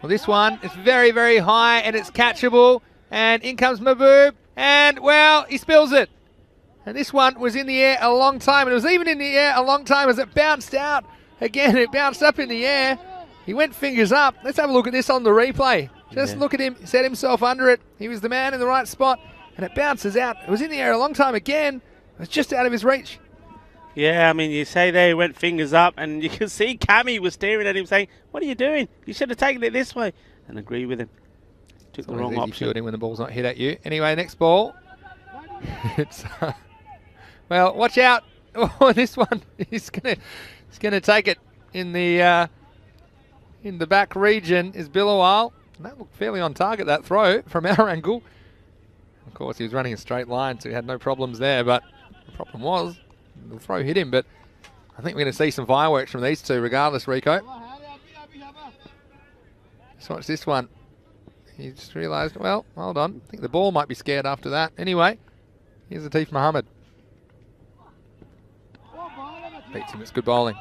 Well, this one is very, very high and it's catchable. And in comes Mahbub. And, well, he spills it. And this one was in the air a long time. And it was even in the air a long time as it bounced out. Again, it bounced up in the air. He went fingers up. Let's have a look at this on the replay. Just look at him. He set himself under it. He was the man in the right spot. And it bounces out. It was in the air a long time again. It was just out of his reach. Yeah, I mean, you say there he went fingers up, and you can see Cammy was staring at him saying, what are you doing? You should have taken it this way. And agree with him. Took the wrong option. Fielding when the ball's not hit at you. Anyway, next ball. It's well, watch out. Oh, this one, he's gonna take it in the back region is Bilawal. And that looked fairly on target, that throw from our angle. Of course, he was running a straight line, so he had no problems there. But the problem was the throw hit him. But I think we're going to see some fireworks from these two, regardless, Rico. Just watch this one. He just realised, well, hold on. I think the ball might be scared after that. Anyway, here's Atif Mohammed. Beats him, it's good bowling.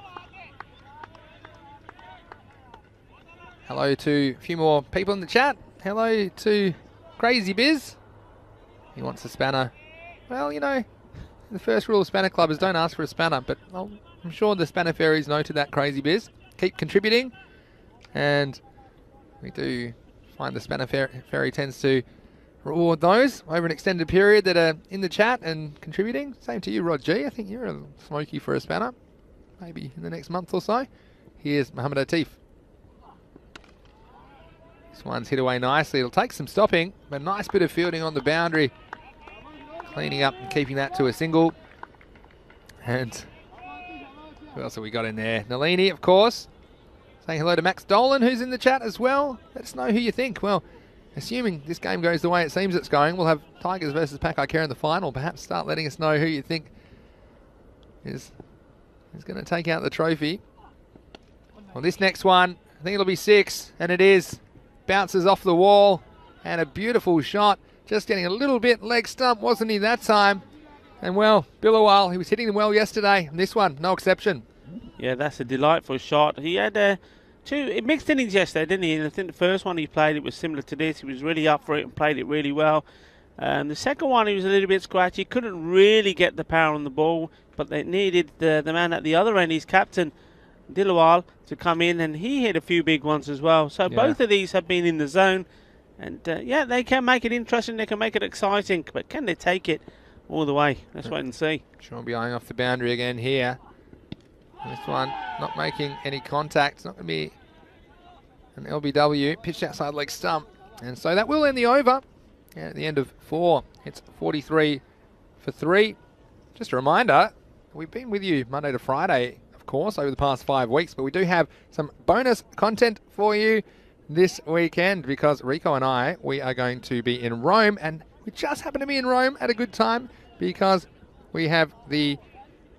Hello to a few more people in the chat. Hello to Crazy Biz. He wants a spanner. Well, you know, the first rule of Spanner Club is don't ask for a spanner, but I'm sure the Spanner Fairies noted that, Crazy Biz. Keep contributing, and we do find the Spanner Fairy tends to reward those over an extended period that are in the chat and contributing. Same to you, Rod G. I think you're a smoky for a spanner, maybe in the next month or so. Here's Mohammad Atif. This one's hit away nicely. It'll take some stopping, but a nice bit of fielding on the boundary. Cleaning up and keeping that to a single. And who else have we got in there? Nalini, of course. Saying hello to Max Dolan, who's in the chat as well. Let us know who you think. Well, assuming this game goes the way it seems it's going, we'll have Tigers versus Pakar Care in the final. Perhaps start letting us know who you think is going to take out the trophy. Well, this next one, I think it'll be 6, and it is. Bounces off the wall, and a beautiful shot just getting a little bit leg stump, wasn't he, that time? And well, Billowal, he was hitting them well yesterday. And this one, no exception. Yeah, that's a delightful shot. He had two mixed innings yesterday, didn't he? And I think the first one he played, it was similar to this. He was really up for it and played it really well. The second one, he was a little bit scratchy. Couldn't really get the power on the ball, but they needed the man at the other end, his captain, Dilawal, to come in, and he hit a few big ones as well. So both of these have been in the zone. And, yeah, they can make it interesting. They can make it exciting. But can they take it all the way? Let's wait and see. Sean be eyeing off the boundary again here. This one not making any contact. It's not going to be an LBW. Pitched outside leg stump. And so that will end the over. And at the end of 4, it's 43 for 3. Just a reminder, we've been with you Monday to Friday, of course, over the past 5 weeks. But we do have some bonus content for you this weekend because Rico and I, we are going to be in Rome. And we just happen to be in Rome at a good time because we have the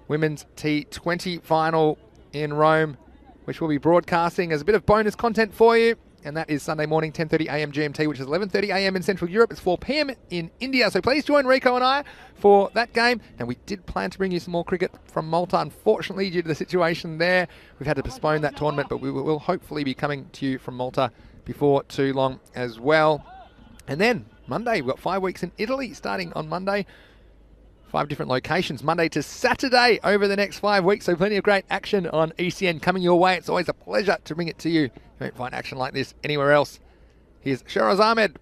Women's T20 final in Rome, which we'll be broadcasting as a bit of bonus content for you. And that is Sunday morning, 10:30 a.m. GMT, which is 11:30 a.m. in Central Europe. It's 4 p.m. in India. So please join Rico and I for that game. And we did plan to bring you some more cricket from Malta. Unfortunately, due to the situation there, we've had to postpone that tournament. But we will hopefully be coming to you from Malta before too long as well. And then Monday, we've got 5 weeks in Italy starting on Monday. 5 different locations, Monday to Saturday over the next 5 weeks. So plenty of great action on ECN coming your way. It's always a pleasure to bring it to you. You won't find action like this anywhere else. Here's Shiraz Ahmed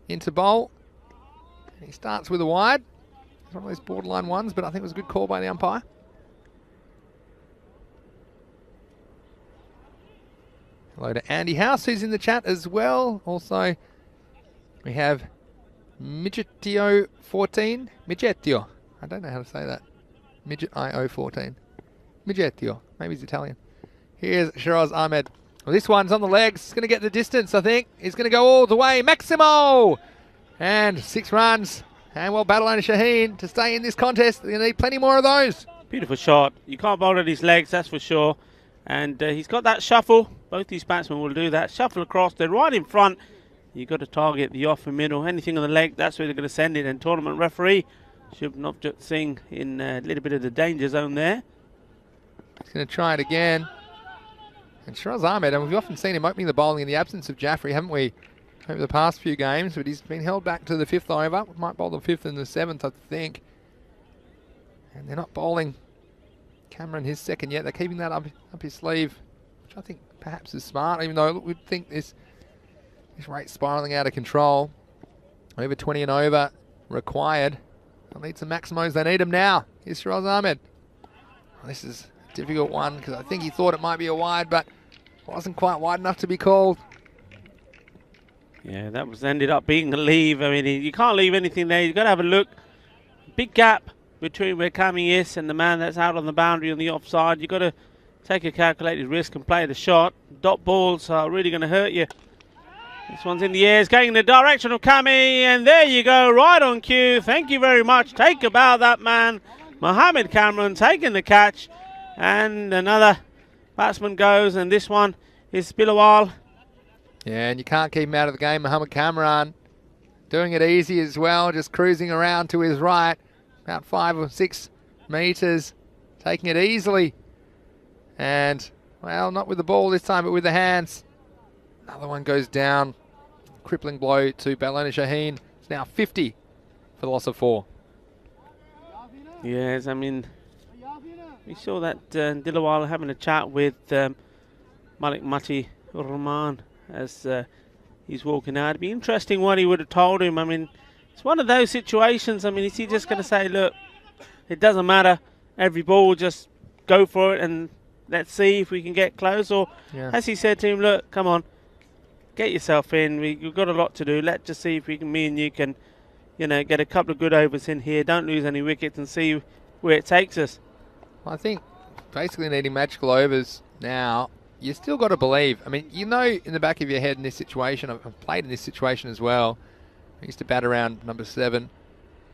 into bowl. And he starts with a wide. It's one of those borderline ones, but I think it was a good call by the umpire. Hello to Andy House, who's in the chat as well. Also, we have Midgetio 14. Midgetio. I don't know how to say that. Midget IO 14. Midgetio. Maybe he's Italian. Here's Shiraz Ahmed. Well, this one's on the legs. He's going to get the distance, I think. He's going to go all the way. Maximo! And 6 runs. And well, Battleowner Shaheen to stay in this contest. They're going to need plenty more of those. Beautiful shot. You can't bowl at his legs, that's for sure. And he's got that shuffle. Both these batsmen will do that. Shuffle across. They're right in front. You've got to target the off and middle. Anything on the leg, that's where they're going to send it. And tournament referee, Shubhavjot Singh, in a little bit of the danger zone there. He's going to try it again. And Shiraz Ahmed, and we've often seen him opening the bowling in the absence of Jaffrey, haven't we, over the past few games? But he's been held back to the 5th over. We might bowl the 5th and the 7th, I think. And they're not bowling Cameron his second yet. They're keeping that up his sleeve, which I think perhaps is smart, even though look, we'd think this rate's spiralling out of control. Over 20 and over required. They'll need some Maximos. They need them now. Here's Shiraz Ahmed. Well, this is a difficult one because I think he thought it might be a wide, but wasn't quite wide enough to be called. Yeah, that was ended up being a leave. I mean, you can't leave anything there. You've got to have a look. Big gap between where Kami is and the man that's out on the boundary on the offside. You've got to take a calculated risk and play the shot. Dot balls are really going to hurt you. This one's in the air. It's going in the direction of Kami. And there you go, right on cue. Thank you very much. Take a bow, that man. Mohammed Cameron taking the catch. And another batsman goes. And this one is Bilawal. Yeah, and you can't keep him out of the game. Mohammed Cameron doing it easy as well. Just cruising around to his right. About 5 or 6 metres. Taking it easily. And, well, not with the ball this time, but with the hands. Another one goes down. Crippling blow to Battleowner Shaheen. It's now 50 for the loss of 4. Yes, I mean, we saw that Dilawal having a chat with Malik Mati Rahman as he's walking out. It'd be interesting what he would have told him. I mean, it's one of those situations. I mean, is he just going to say, look, it doesn't matter, every ball, just go for it and let's see if we can get close? Or has he said to him, look, come on, get yourself in. We've got a lot to do. Let's just see if we can, me and you can, you know, get a couple of good overs in here. Don't lose any wickets and see where it takes us. I think basically needing magical overs now, you still got to believe. I mean, you know in the back of your head in this situation, I've played in this situation as well. I used to bat around number 7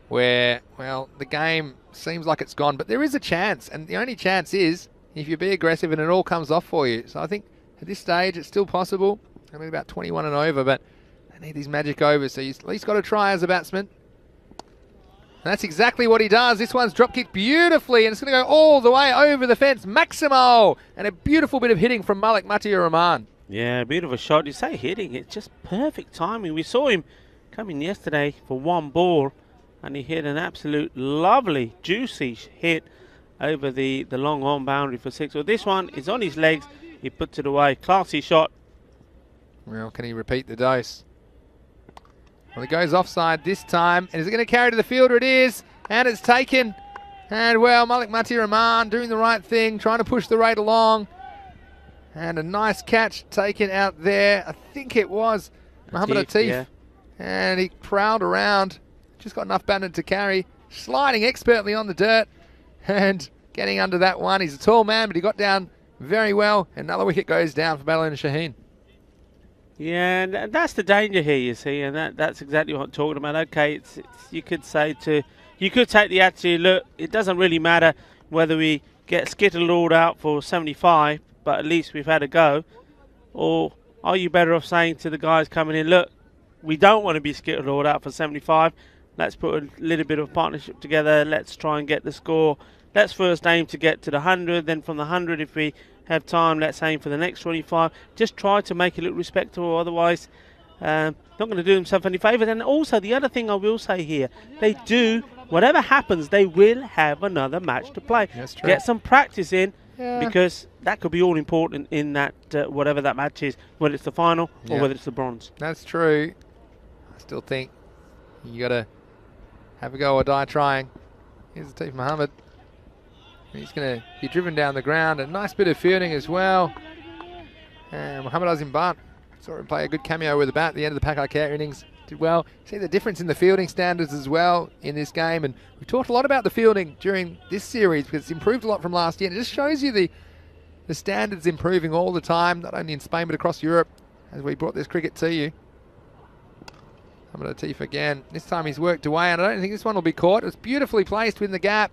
where, well, the game seems like it's gone, but there is a chance. And the only chance is if you be aggressive and it all comes off for you. So I think at this stage it's still possible. I mean, about 21 and over, but I need these magic overs, so he's at least got to try as a batsman. And that's exactly what he does. This one's drop kicked beautifully, and it's going to go all the way over the fence. Maximo! And a beautiful bit of hitting from Malik Matia Rahman. Yeah, beautiful shot. You say hitting, it's just perfect timing. We saw him coming yesterday for one ball, and he hit an absolute lovely, juicy hit over the long on boundary for 6. Well, this one is on his legs. He puts it away. Classy shot. Well, can he repeat the dose? Well, it goes offside this time. And is it going to carry to the fielder? It is. And it's taken. And, well, Malik Matia Rahman doing the right thing, trying to push the rate along. And a nice catch taken out there. I think it was Mohamed Atif. Yeah. And he prowled around. Just got enough batter to carry. Sliding expertly on the dirt. And getting under that one. He's a tall man, but he got down very well. Another wicket goes down for Ballon Shaheen. Yeah, and that's the danger here, you see, and that's exactly what I'm talking about. Okay, you could take the attitude, look, it doesn't really matter whether we get skittled out for 75, but at least we've had a go. Or are you better off saying to the guys coming in, look, we don't want to be skittled out for 75. Let's put a little bit of partnership together. Let's try and get the score. Let's first aim to get to the 100. Then from the 100, if we have time, let's aim for the next 25. Just try to make it look respectable. Otherwise, not going to do themselves any favours. And also, the other thing I will say here, they do, whatever happens, they will have another match to play. That's true. Get some practice in, Yeah. because that could be all important in that whatever that match is, whether it's the final or whether it's the bronze. That's true. I still think you got to have a go or die trying. Here's Atif Mohammed. He's going to be driven down the ground. A nice bit of fielding as well. And Mohamed Azim Bart saw him play a good cameo with the bat at the end of the Pakai Care innings. Did well. See the difference in the fielding standards as well in this game. And we talked a lot about the fielding during this series because it's improved a lot from last year. And it just shows you the standards improving all the time, not only in Spain but across Europe as we brought this cricket to you. Mohamed Atif again. This time he's worked away, and I don't think this one will be caught. It was beautifully placed within the gap.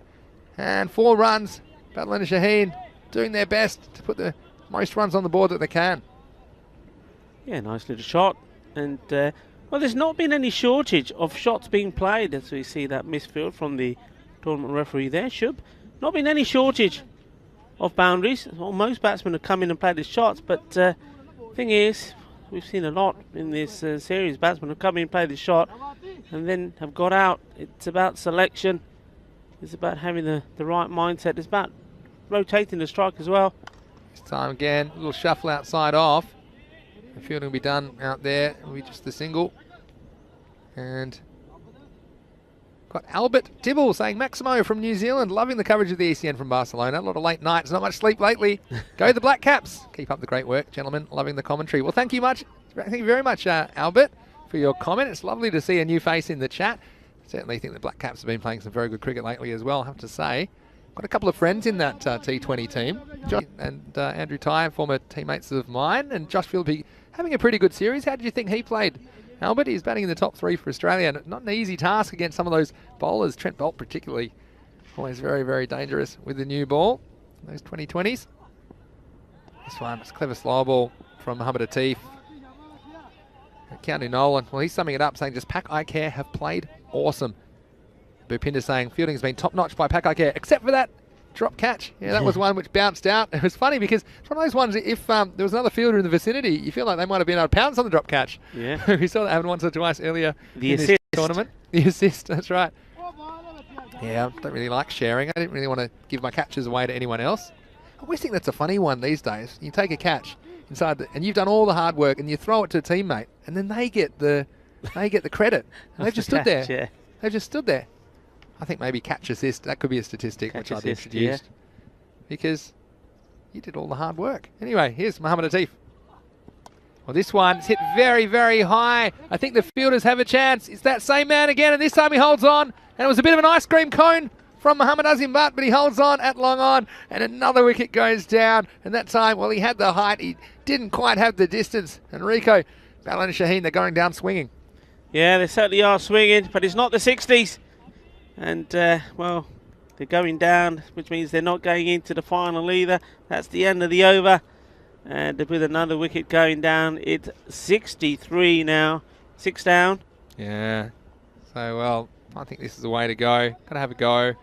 And 4 runs. Ballon Shaheen doing their best to put the most runs on the board that they can. Yeah, nice little shot. And, well, there's not been any shortage of shots being played, as we see that misfield from the tournament referee there, Shub. Not been any shortage of boundaries. Well, most batsmen have come in and played his shots, but thing is, we've seen a lot in this series. Batsmen have come in, played the shot, and then have got out. It's about selection. It's about having the right mindset. It's about rotating the strike as well. This time again, a little shuffle outside off. The fielding will be done out there. It'll be just the single. And got Albert Tibble saying Maximo from New Zealand, loving the coverage of the ECN from Barcelona. A lot of late nights, not much sleep lately. Go the Black Caps. Keep up the great work, gentlemen. Loving the commentary. Well, thank you very much, Albert, for your comment. It's lovely to see a new face in the chat. Certainly think the Black Caps have been playing some very good cricket lately as well, I have to say. Got a couple of friends in that T20 team. John and Andrew Ty, former teammates of mine, and Josh Phillippe having a pretty good series. How did you think he played, Albert? He's batting in the top 3 for Australia. Not an easy task against some of those bowlers. Trent Bolt particularly, always very, very dangerous with the new ball. Those 2020s. This one, it's a clever slow ball from Mohamed Atif. County Nolan, well, he's summing it up saying just Pack I Care have played awesome. Bhupinder saying fielding's been top-notch by Pack I Care, except for that drop catch. Yeah, that was one which bounced out. It was funny because it's one of those ones, if there was another fielder in the vicinity, you feel like they might have been able to pounce on the drop catch. Yeah. We saw that happen once or twice earlier in assist. this tournament. The assist, that's right. Yeah, I don't really like sharing. I didn't really want to give my catches away to anyone else. I always think that's a funny one these days. You take a catch inside, and you've done all the hard work, and you throw it to a teammate, and then they get the credit. And they've just stood there. Yeah. They've just stood there. I think maybe catch assist, that could be a statistic Catch which I've assist, introduced. yeah. Because you did all the hard work. Anyway, here's Mohamed Atif. Well, this one's hit very, very high. I think the fielders have a chance. It's that same man again, and this time he holds on. And it was a bit of an ice cream cone from Mohamed Azim Bart, but he holds on at long on, and another wicket goes down. And that time, well, he had the height. He didn't quite have the distance. And Rico, Ballon Shaheen, they're going down swinging. Yeah, they certainly are swinging, but it's not the 60s. And, well, they're going down, which means they're not going into the final either. That's the end of the over. And with another wicket going down, it's 63 now 6 down. Yeah. So, well, I think this is the way to go. Got to have a go.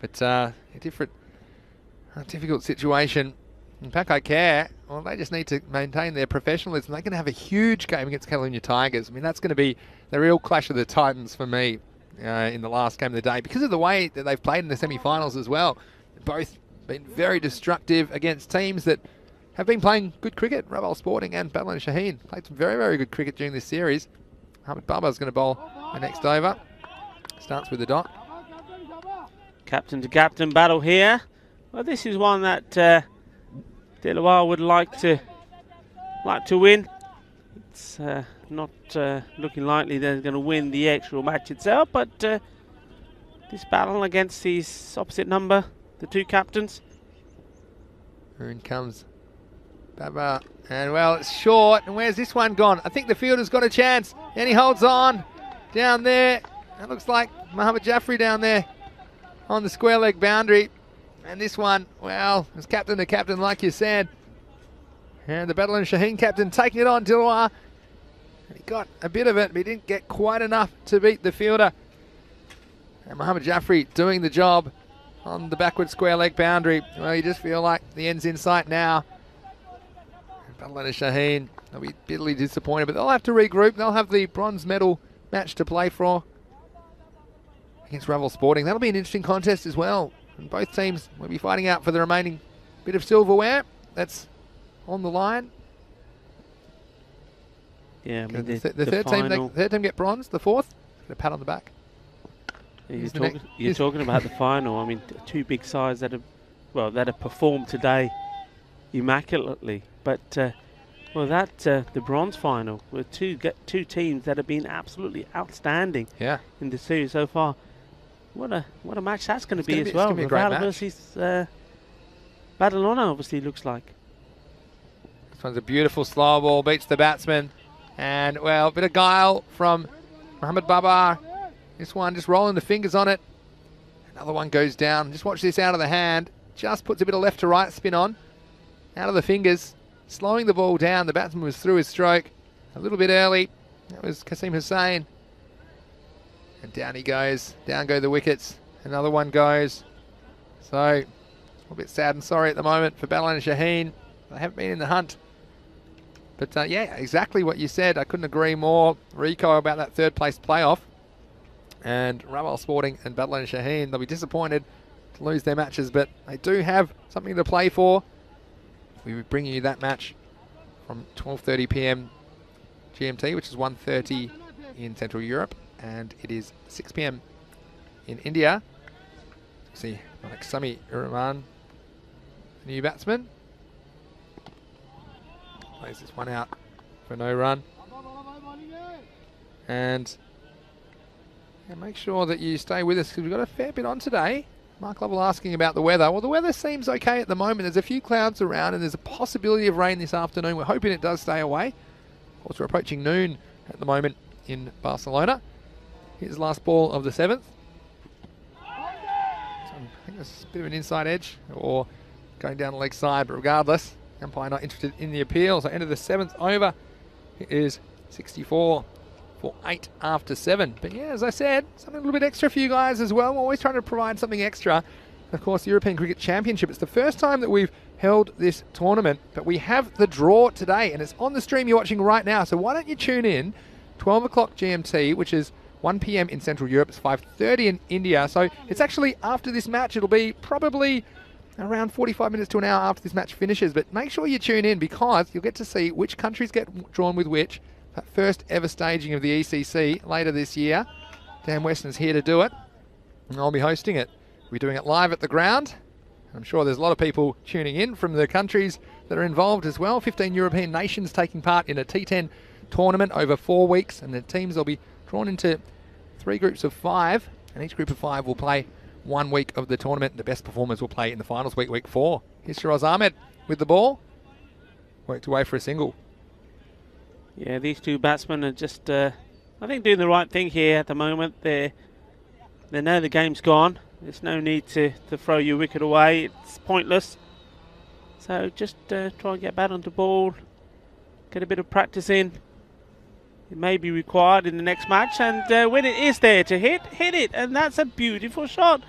But a difficult situation. And Pakai Care, well, they just need to maintain their professionalism. They're going to have a huge game against Catalunya Tigers. I mean, that's going to be the real clash of the Titans for me in the last game of the day, because of the way that they've played in the semi-finals as well. Both been very destructive against teams that have been playing good cricket. Raval Sporting and Badlan Shaheen played some very, very good cricket during this series. Mohamed Baba's going to bowl the next over. Starts with the dot. Captain to captain battle here. Well, this is one that Dilawar would like to win. It's not looking likely they're going to win the actual match itself, but this battle against these opposite number, the two captains. In comes Baba, and well, it's short. And where's this one gone? I think the fielder's got a chance, and he holds on down there. That looks like Mohamed Jaffrey down there on the square leg boundary. And this one, well, it's captain to captain, like you said. And the Badlan Shaheen captain taking it on, Dilawar. And he got a bit of it, but he didn't get quite enough to beat the fielder. And Mohamed Jaffrey doing the job on the backward square leg boundary. Well, you just feel like the end's in sight now. Badlan Shaheen, they'll be bitterly disappointed, but they'll have to regroup. They'll have the bronze medal match to play for against Raval Sporting. That'll be an interesting contest as well. And both teams will be fighting out for the remaining bit of silverware that's on the line. Yeah, I mean, the third team get bronze, the fourth, get a pat on the back. Yeah, you're talking about the final. I mean, two big sides that have performed today immaculately. But the bronze final were two teams that have been absolutely outstanding. Yeah. In the series so far. What a match that's going to be as well. It's gonna be a great match. Versus Badalona, obviously, looks like. This one's a beautiful slow ball, beats the batsman. And, well, a bit of guile from Mohamed Babar. This one just rolling the fingers on it. Another one goes down. Just watch this out of the hand. Just puts a bit of left to right spin on. Out of the fingers. Slowing the ball down. The batsman was through his stroke a little bit early. That was Kasim Hussain. And down he goes. Down go the wickets. Another one goes. So, a bit sad and sorry at the moment for Badlan and Shaheen. They haven't been in the hunt. But yeah, exactly what you said. I couldn't agree more, Rico, about that third place playoff. And Raval Sporting and Badlan and Shaheen, they'll be disappointed to lose their matches, but they do have something to play for. We will bring you that match from 12:30 p.m. GMT, which is 1:30 in Central Europe. And it is 6 p.m. in India. See, like Sami Uraman, new batsman. Plays this one out for no run. And make sure that you stay with us because we've got a fair bit on today. Mark Lovell asking about the weather. Well, the weather seems okay at the moment. There's a few clouds around and there's a possibility of rain this afternoon. We're hoping it does stay away. Of course, we're approaching noon at the moment in Barcelona. Here's the last ball of the 7th. So I think that's a bit of an inside edge or going down the leg side, but regardless, umpire not interested in the appeal. So end of the 7th over. It is 64 for 8 after 7. But yeah, as I said, something a little bit extra for you guys as well. We're always trying to provide something extra. Of course, the European Cricket Championship. It's the first time that we've held this tournament, but we have the draw today, and it's on the stream you're watching right now. So why don't you tune in, 12 o'clock GMT, which is 1 p.m. in Central Europe. It's 5:30 in India. So it's actually after this match. It'll be probably around 45 minutes to an hour after this match finishes. But make sure you tune in because you'll get to see which countries get drawn with which. That first ever staging of the ECC later this year. Dan Weston's here to do it, and I'll be hosting it. We're doing it live at the ground. I'm sure there's a lot of people tuning in from the countries that are involved as well. 15 European nations taking part in a T10 tournament over 4 weeks, and the teams will be drawn into 3 groups of 5, and each group of 5 will play 1 week of the tournament. The best performers will play in the finals week 4. Here's Shiraz Ahmed with the ball. Worked away for a single. Yeah, these two batsmen are just, I think, doing the right thing here at the moment. They know the game's gone. There's no need to throw your wicket away. It's pointless. So just try and get back onto ball, get a bit of practice in, it may be required in the next match. And when it is there to hit it. And that's a beautiful shot.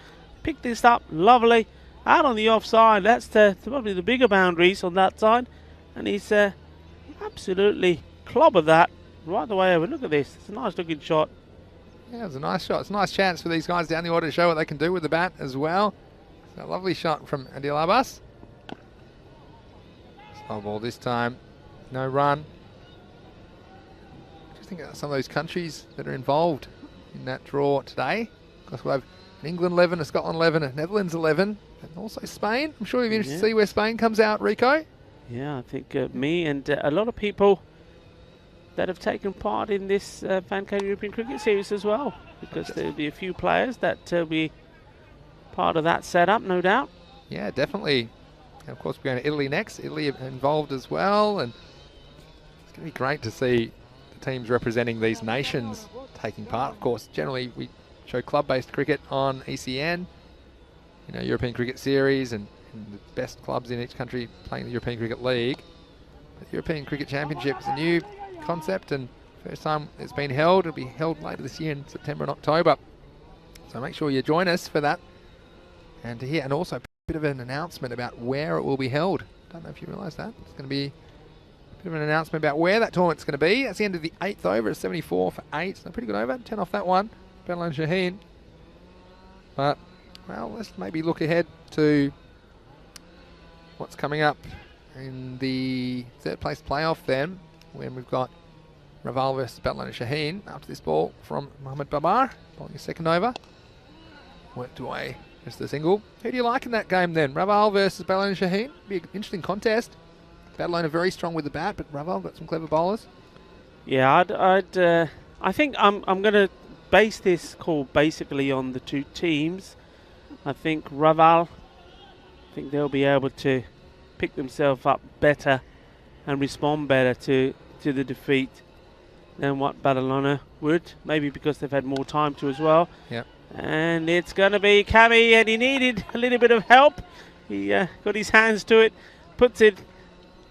Pick this up, lovely. Out on the offside. That's probably the bigger boundaries on that side. And he's absolutely clobbered that right the way over. Look at this. It's a nice looking shot. Yeah, it's a nice shot. It's a nice chance for these guys down the order to show what they can do with the bat as well. It's a lovely shot from Adil Abbas. Slow ball this time. No run. Just think about some of those countries that are involved in that draw today. Of course, we'll have an England 11, a Scotland 11, a Netherlands 11, and also Spain. I'm sure you'll be interested to see where Spain comes out, Rico. Yeah, I think me and a lot of people that have taken part in this Fancade European Cricket Series as well, because there'll be a few players that will be part of that setup, no doubt. Yeah, definitely. And of course, we're going to Italy next. Italy involved as well, and it's going to be great to see the teams representing these nations taking part. Of course, generally we show club-based cricket on ECN, you know, European Cricket Series, and the best clubs in each country playing the European Cricket League. But the European Cricket Championship is a new concept, and first time it's been held. It'll be held later this year in September and October. So make sure you join us for that. And to hear, and also a bit of an announcement about where it will be held. Don't know if you realise that. It's going to be a bit of an announcement about where that tournament's going to be. That's the end of the 8th over. It's 74 for 8. So pretty good over. 10 off that one. Badalona Shaheen. But, well, let's maybe look ahead to what's coming up in the third place playoff then, when we've got Raval versus Badalona Shaheen. After this ball from Mohamed Babar, bowling a second over. Worked away just the single. Who do you like in that game then? Raval versus Badalona Shaheen? Be an interesting contest. Badalona very strong with the bat, but Raval got some clever bowlers. Yeah, I think I'm going to base this call basically on the two teams. I think Raval, I think they'll be able to pick themselves up better and respond better to the defeat than what Badalona would. Maybe because they've had more time to as well. Yep. And it's going to be Cammy, and he needed a little bit of help. He got his hands to it, puts it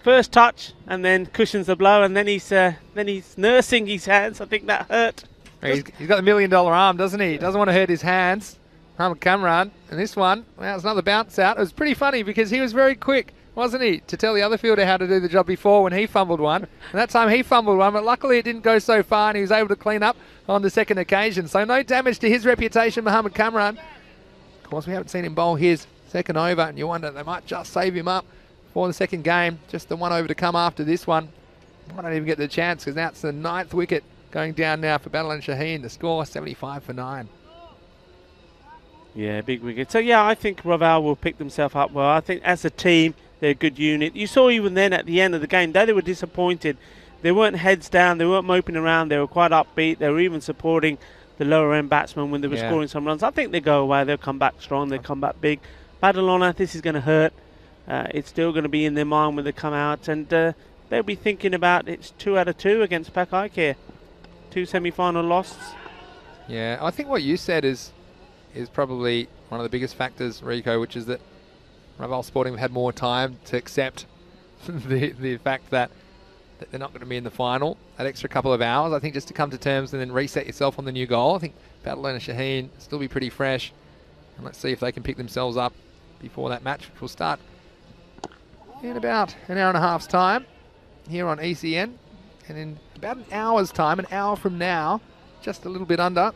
first touch, and then cushions the blow, and then he's nursing his hands. I think that hurt. He's got the $1 million arm, doesn't he? He doesn't want to hurt his hands. Mohamed Kamran, and this one, well, it's another bounce out. It was pretty funny because he was very quick, wasn't he, to tell the other fielder how to do the job before when he fumbled one. And that time he fumbled one, but luckily it didn't go so far and he was able to clean up on the second occasion. So no damage to his reputation, Mohamed Kamran. Of course, we haven't seen him bowl his second over, and you wonder they might just save him up for the second game. Just the one over to come after this one. Might not even get the chance because now it's the 9th wicket going down now for Badalona Shaheen. The score 75 for 9. Yeah, big wicket. So yeah, I think Raval will pick themselves up well. I think as a team, they're a good unit. You saw even then at the end of the game, they were disappointed. They weren't heads down, they weren't moping around, they were quite upbeat. They were even supporting the lower end batsmen when they were scoring some runs. I think they go away, they'll come back strong, they'll come back big. Badalona, this is going to hurt. It's still going to be in their mind when they come out, and they'll be thinking about it's 2 out of 2 against Pak Icare. 2 semi-final losses. Yeah, I think what you said is probably one of the biggest factors, Rico, which is that Raval Sporting have had more time to accept the fact that they're not going to be in the final. That extra couple of hours, I think, just to come to terms and then reset yourself on the new goal. I think Badalona Shaheen still be pretty fresh. And let's see if they can pick themselves up before that match, which will start in about an hour and a half's time here on ECN. And in about an hour's time, an hour from now, just a little bit under,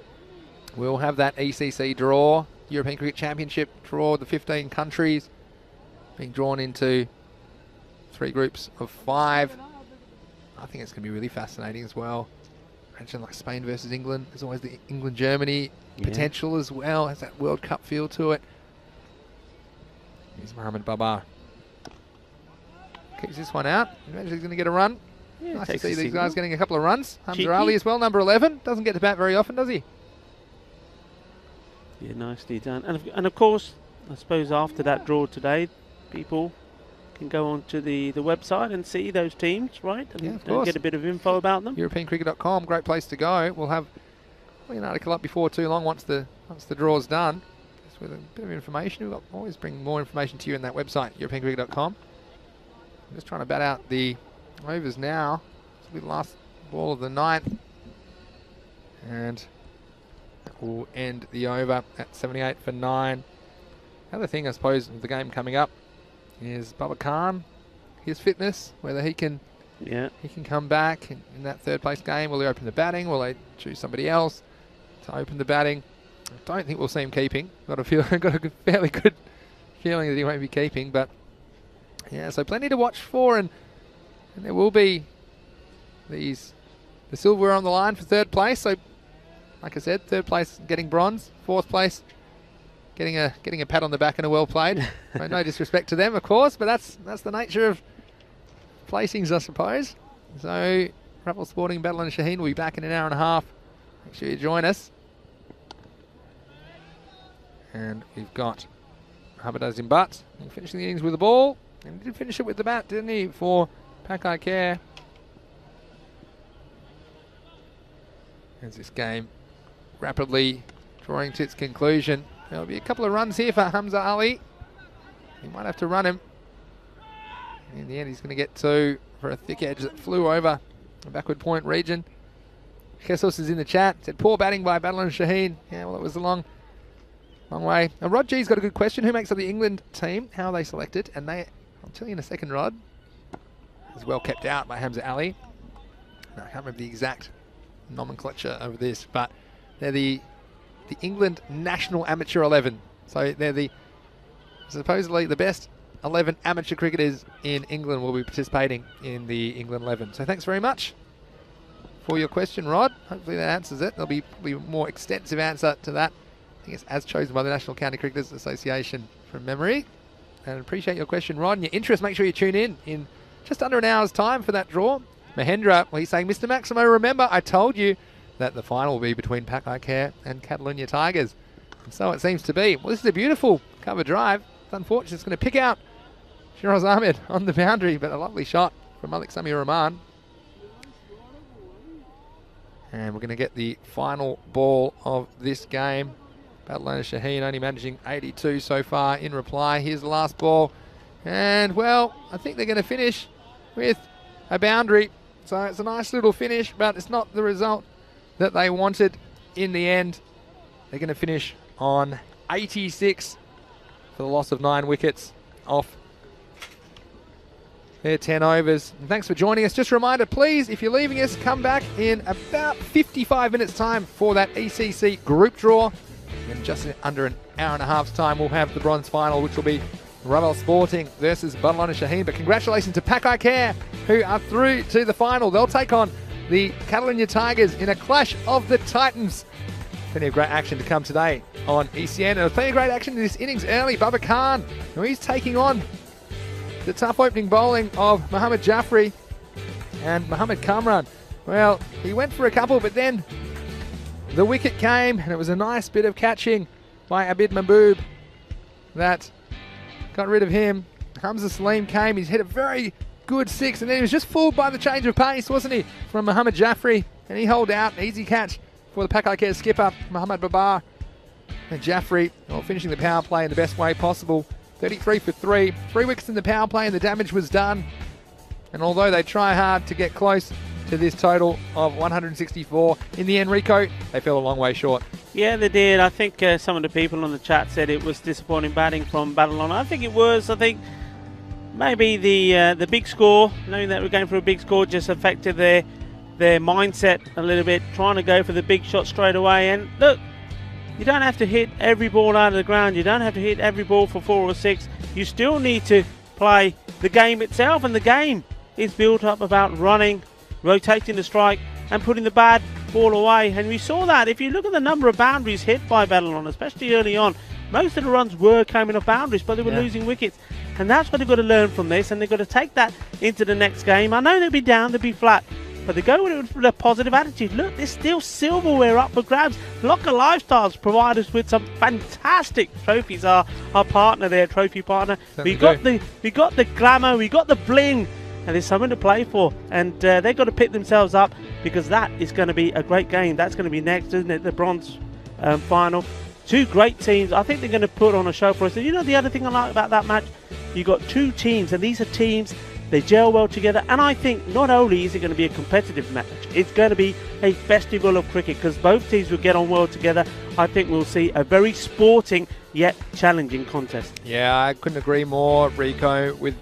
we'll have that ECC draw, European Cricket Championship draw, the 15 countries being drawn into 3 groups of 5. I think it's going to be really fascinating as well. Imagine like Spain versus England. There's always the England-Germany potential as well. Has that World Cup feel to it. Here's Mohamed Babar. Keeps this one out. Imagine he's going to get a run. Yeah, nice to see these guys getting a couple of runs. Hamza Cheeky. Ali as well, number 11. Doesn't get to bat very often, does he? Yeah, nicely done. And of course, I suppose after that draw today, people can go onto the website and see those teams, right? And, yeah, of course. Get a bit of info about them. EuropeanCricket.com, great place to go. We'll have an article up before too long once the draw's done. Just with a bit of information. We'll always bring more information to you in that website, EuropeanCricket.com. I'm just trying to bat out the overs now. This will be the last ball of the ninth. And that will end the over at 78 for 9. Another thing, I suppose, of the game coming up is Bubba Khan, his fitness, whether he can come back in that third place game. Will he open the batting? Will they choose somebody else to open the batting? I don't think we'll see him keeping. Got a fairly good feeling that he won't be keeping, but yeah, so plenty to watch for, and there will be the silver on the line for third place. So, like I said, third place getting bronze, fourth place getting a pat on the back and a well played. No disrespect to them, of course, but that's the nature of placings, I suppose. So, Raffle Sporting, Battle and Shaheen will be back in an hour and a half. Make sure you join us. And we've got Habadazim Butt finishing the innings with the ball. And he did finish it with the bat, didn't he, for Pakai Care. As this game rapidly drawing to its conclusion. There'll be a couple of runs here for Hamza Ali. He might have to run him. In the end, he's going to get 2 for a thick edge that flew over the backward point region. Jesus is in the chat. Said, poor batting by Battle and Shaheen. Yeah, well, it was a long way. Now, Rod G's got a good question. Who makes up the England team? How are they selected? And I'll tell you in a second, Rod. It was well kept out by Hamza Ali. No, I can't remember the exact nomenclature of this, but they're the England National Amateur 11. So they're supposedly the best 11 amateur cricketers in England will be participating in the England 11. So thanks very much for your question, Rod. Hopefully that answers it. There'll be probably a more extensive answer to that. I think it's as chosen by the National County Cricketers Association from memory. And appreciate your question, Rod, and your interest. Make sure you tune in just under an hour's time for that draw. Mahendra, well, he's saying, Mr. Maximo, remember I told you that the final will be between Pakai Care and Catalunya Tigers. And so it seems to be. Well, this is a beautiful cover drive. It's unfortunate it's going to pick out Shiraz Ahmed on the boundary, but a lovely shot from Malik Samir Rahman. And we're going to get the final ball of this game. Badalona Shaheen only managing 82 so far in reply. Here's the last ball. And, well, I think they're going to finish with a boundary. So it's a nice little finish, but it's not the result that they wanted in the end. They're going to finish on 86 for the loss of 9 wickets off their 10 overs. And thanks for joining us. Just a reminder, please, if you're leaving us, come back in about 55 minutes time for that ECC Group Draw. And just in under an hour and a half's time, we'll have the bronze final, which will be Ravel Sporting versus Badalona Shaheen. But congratulations to Pakai Care, who are through to the final. They'll take on the Catalunya Tigers in a clash of the Titans. Plenty of great action to come today on ECN. And plenty of great action in this innings early. Bubba Khan, who he's taking on the tough opening bowling of Mohammad Jaffrey and Mohammad Kamran. Well, he went for a couple, but then the wicket came, and it was a nice bit of catching by Abid Mahboob that got rid of him. Hamza Salim came, he's hit a very good 6, and then he was just fooled by the change of pace, wasn't he, from Mohammad Jaffrey, and he held out, an easy catch for the Pakai Care skipper, Mohammad Babar. And Jaffrey, well, finishing the power play in the best way possible, 33 for 3, 3 wickets in the power play, and the damage was done. And although they try hard to get close to this total of 164, in the end, Rico, they fell a long way short. Yeah, they did. I think some of the people on the chat said it was disappointing batting from Badalona. I think it was. I think maybe the big score, knowing that we're going for a big score, just affected their mindset a little bit, trying to go for the big shot straight away. And look, you don't have to hit every ball out of the ground. You don't have to hit every ball for 4 or 6. You still need to play the game itself, and the game is built up about running, rotating the strike, and putting the bad ball away. And we saw that. If you look at the number of boundaries hit by Badalona, especially early on, most of the runs were coming off boundaries, but they were losing wickets. And that's what they've got to learn from this, and they've got to take that into the next game. I know they'll be down, they'll be flat, but they go with a positive attitude. Look, there's still silverware up for grabs. Locker Lifestyles provide us with some fantastic trophies. Our partner there, trophy partner. We got the glamour, we got the bling, and there's something to play for. And they've got to pick themselves up, because that is going to be a great game. That's going to be next, isn't it? The bronze final. 2 great teams. I think they're going to put on a show for us. And you know the other thing I like about that match? You got 2 teams, and these are teams They gel well together, and I think not only is it going to be a competitive match, it's going to be a festival of cricket because both teams will get on well together. I think we'll see a very sporting yet challenging contest. Yeah, I couldn't agree more, Rico, with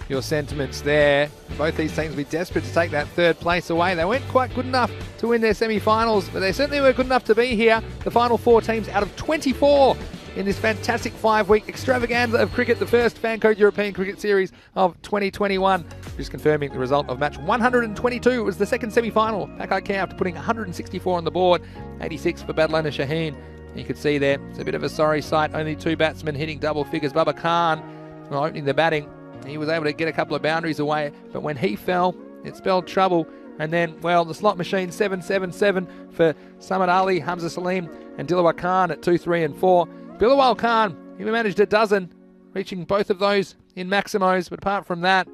your sentiments there. Both these teams will be desperate to take that third place away. They weren't quite good enough to win their semi-finals, but they certainly were good enough to be here. The final 4 teams out of 24 in this fantastic 5-week extravaganza of cricket, the first Fancode European Cricket Series of 2021. Just confirming the result of match 122. It was the second semi-final. Pakai Care after putting 164 on the board, 86 for Badlona Shaheen. You could see there, it's a bit of a sorry sight. Only 2 batsmen hitting double figures. Baba Khan opening the batting. He was able to get a couple of boundaries away, but when he fell, it spelled trouble. And then, well, the slot machine 7-7-7 for Samad Ali, Hamza Salim, and Dilawar Khan at 2, 3, and 4. Bilawal Khan, he managed a dozen, reaching both of those in maximos, but apart from that,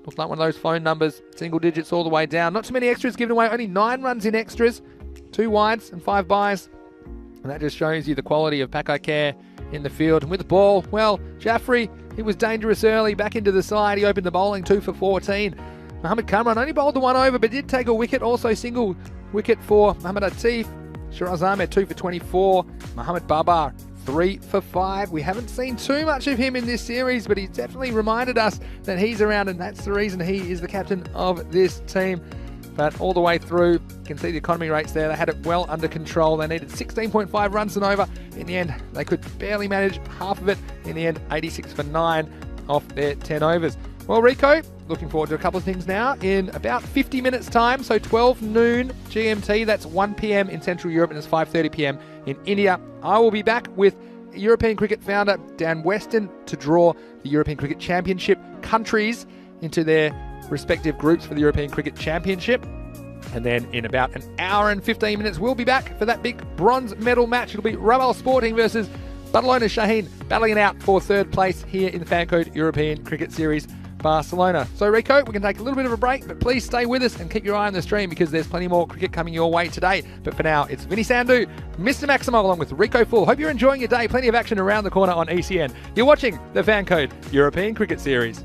looks like one of those phone numbers, single digits all the way down. Not too many extras given away, only 9 runs in extras, 2 wides and 5 byes. And that just shows you the quality of Pakai Care in the field. And with the ball, well, Jaffrey, he was dangerous early, back into the side. He opened the bowling 2 for 14. Mohammad Kamran only bowled the 1 over, but did take a wicket, also single wicket for Mohammad Atif. Shiraz Ahmed 2 for 24. Mohammad Babar 3 for 5. We haven't seen too much of him in this series, but he's definitely reminded us that he's around, and that's the reason he is the captain of this team. But all the way through, you can see the economy rates there. They had it well under control. They needed 16.5 runs and over. In the end, they could barely manage half of it. In the end, 86 for 9 off their 10 overs. Well, Rico, looking forward to a couple of things now. In about 50 minutes time, so 12 noon GMT, that's 1 p.m. in Central Europe, and it's 5:30 p.m. in India. I will be back with European cricket founder Dan Weston to draw the European Cricket Championship countries into their respective groups for the European Cricket Championship. And then in about an hour and 15 minutes, we'll be back for that big bronze medal match. It'll be Raval Sporting versus Badalona Shaheen, battling it out for third place here in the Fancode European Cricket Series Barcelona. So Rico, we're going to take a little bit of a break, but please stay with us and keep your eye on the stream because there's plenty more cricket coming your way today. But for now, it's Vinny Sandhu, Mr. Maximo, along with Rico Full. Hope you're enjoying your day. Plenty of action around the corner on ECN. You're watching the Fancode European Cricket Series.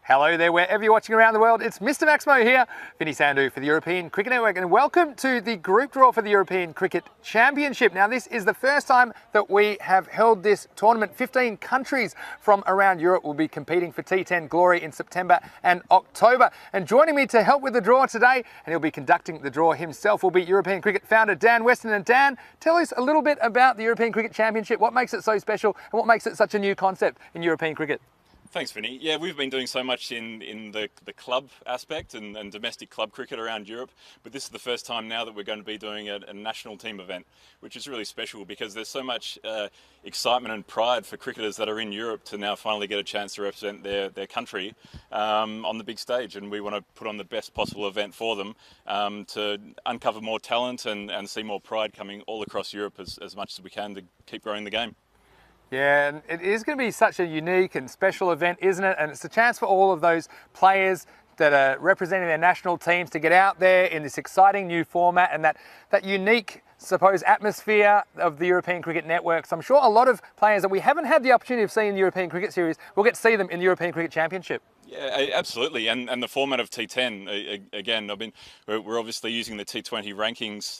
Hello there, wherever you're watching around the world. It's Mr. Maximo here, Vinny Sandhu for the European Cricket Network, and welcome to the group draw for the European Cricket Championship. Now, this is the first time that we have held this tournament. 15 countries from around Europe will be competing for T10 glory in September and October. And joining me to help with the draw today, and he'll be conducting the draw himself, will be European Cricket founder Dan Weston. And Dan, tell us a little bit about the European Cricket Championship. What makes it so special, and what makes it such a new concept in European cricket? Thanks, Vinny. Yeah, we've been doing so much in the club aspect and domestic club cricket around Europe, but this is the first time now that we're going to be doing a national team event, which is really special because there's so much excitement and pride for cricketers that are in Europe to now finally get a chance to represent their country on the big stage, and we want to put on the best possible event for them to uncover more talent and see more pride coming all across Europe as much as we can to keep growing the game. Yeah, and it is going to be such a unique and special event, isn't it? And it's a chance for all of those players that are representing their national teams to get out there in this exciting new format and that unique, suppose, atmosphere of the European Cricket Network. So I'm sure a lot of players that we haven't had the opportunity of seeing in the European Cricket Series will get to see them in the European Cricket Championship. Yeah, absolutely, and the format of T10 again. We're obviously using the T20 rankings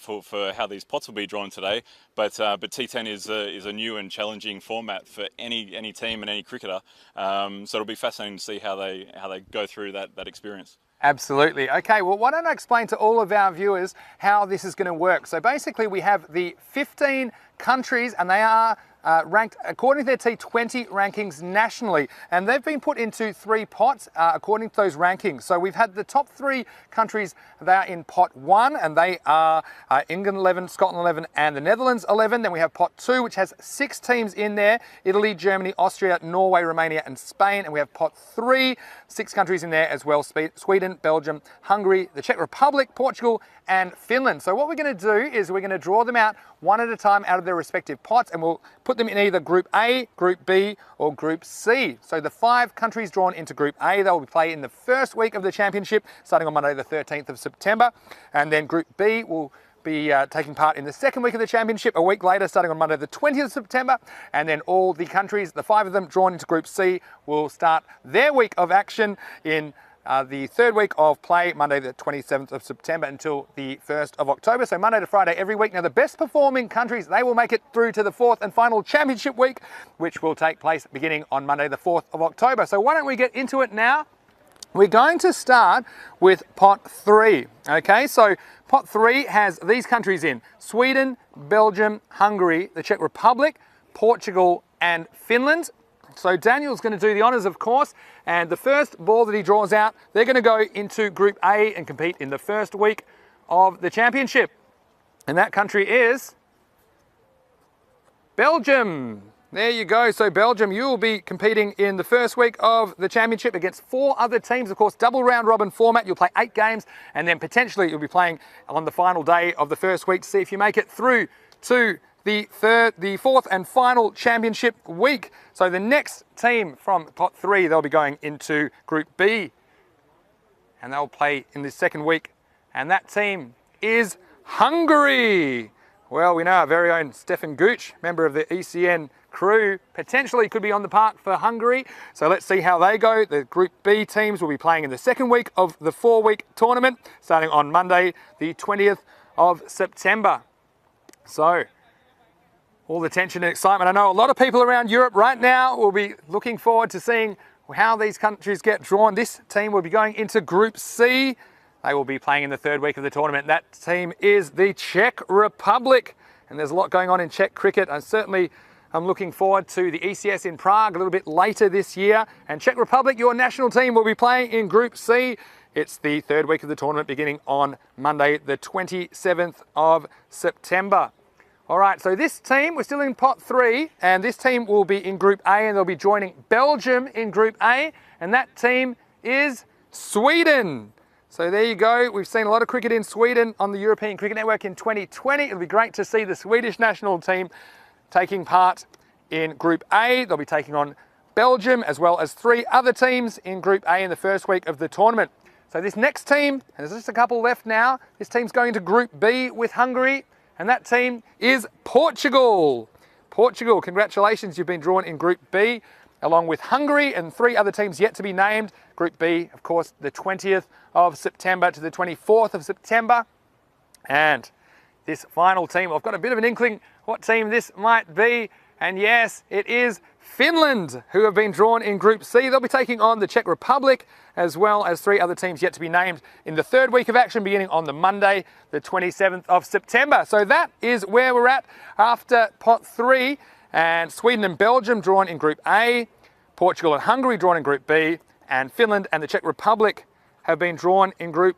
for how these pots will be drawn today, but T10 is a new and challenging format for any team and any cricketer. So it'll be fascinating to see how they go through that experience. Absolutely. Okay, well, why don't I explain to all of our viewers how this is going to work. So basically we have the 15 countries, and they are ranked according to their T20 rankings nationally, and they've been put into 3 pots according to those rankings. So we've had the top 3 countries. They are in pot 1, and they are England 11, Scotland 11, and the Netherlands 11. Then we have pot 2, which has 6 teams in there: Italy, Germany, Austria, Norway, Romania, and Spain. And we have pot 3, 6 countries in there as well: Sweden, Belgium, Hungary, the Czech Republic, Portugal, and Finland. So what we're going to do is we're going to draw them out one at a time out of their respective pots, and we'll put them in either Group A, Group B, or Group C. So the 5 countries drawn into Group A, they will be playing in the first week of the championship, starting on Monday the 13th of September. And then Group B will be taking part in the second week of the championship, a week later, starting on Monday the 20th of September. And then all the countries, the 5 of them drawn into Group C, will start their week of action in the third week of play, Monday the 27th of September until the 1st of October. So Monday to Friday every week. Now the best performing countries, they will make it through to the 4th and final championship week, which will take place beginning on Monday the 4th of October. So why don't we get into it now? We're going to start with pot 3. Okay, so pot 3 has these countries in: Sweden, Belgium, Hungary, the Czech Republic, Portugal, and Finland. So Daniel's going to do the honours, of course, and the first ball that he draws out, they're going to go into Group A and compete in the first week of the championship. And that country is Belgium. There you go. So Belgium, you will be competing in the first week of the championship against 4 other teams. Of course, double round robin format. You'll play 8 games, and then potentially you'll be playing on the final day of the first week to see if you make it through to the 4th and final championship week. So the next team from pot 3, they'll be going into Group B, and they'll play in the second week. And that team is Hungary. Well, we know our very own Stefan Gooch, member of the ECN crew, potentially could be on the park for Hungary. So let's see how they go. The Group B teams will be playing in the second week of the 4-week tournament, starting on Monday, the 20th of September. So all the tension and excitement. I know a lot of people around Europe right now will be looking forward to seeing how these countries get drawn. This team will be going into Group C. They will be playing in the 3rd week of the tournament. That team is the Czech Republic. And there's a lot going on in Czech cricket. I'm looking forward to the ECS in Prague a little bit later this year. And Czech Republic, your national team, will be playing in Group C. It's the 3rd week of the tournament beginning on Monday, the 27th of September. All right, so this team, we're still in pot 3, and this team will be in Group A, and they'll be joining Belgium in Group A, and that team is Sweden. So there you go. We've seen a lot of cricket in Sweden on the European Cricket Network in 2020. It'll be great to see the Swedish national team taking part in Group A. They'll be taking on Belgium, as well as 3 other teams in Group A in the first week of the tournament. So this next team, and there's just a couple left now, this team's going to Group B with Hungary, and that team is Portugal. Portugal, congratulations, you've been drawn in Group B. along with Hungary and 3 other teams yet to be named. Group B, of course, the 20th of September to the 24th of September. And this final team, I've got a bit of an inkling what team this might be. And yes, it is Finland, who have been drawn in Group C. They'll be taking on the Czech Republic, as well as 3 other teams yet to be named in the 3rd week of action, beginning on the Monday, the 27th of September. So that is where we're at after pot 3. And Sweden and Belgium drawn in Group A, Portugal and Hungary drawn in Group B, and Finland and the Czech Republic have been drawn in Group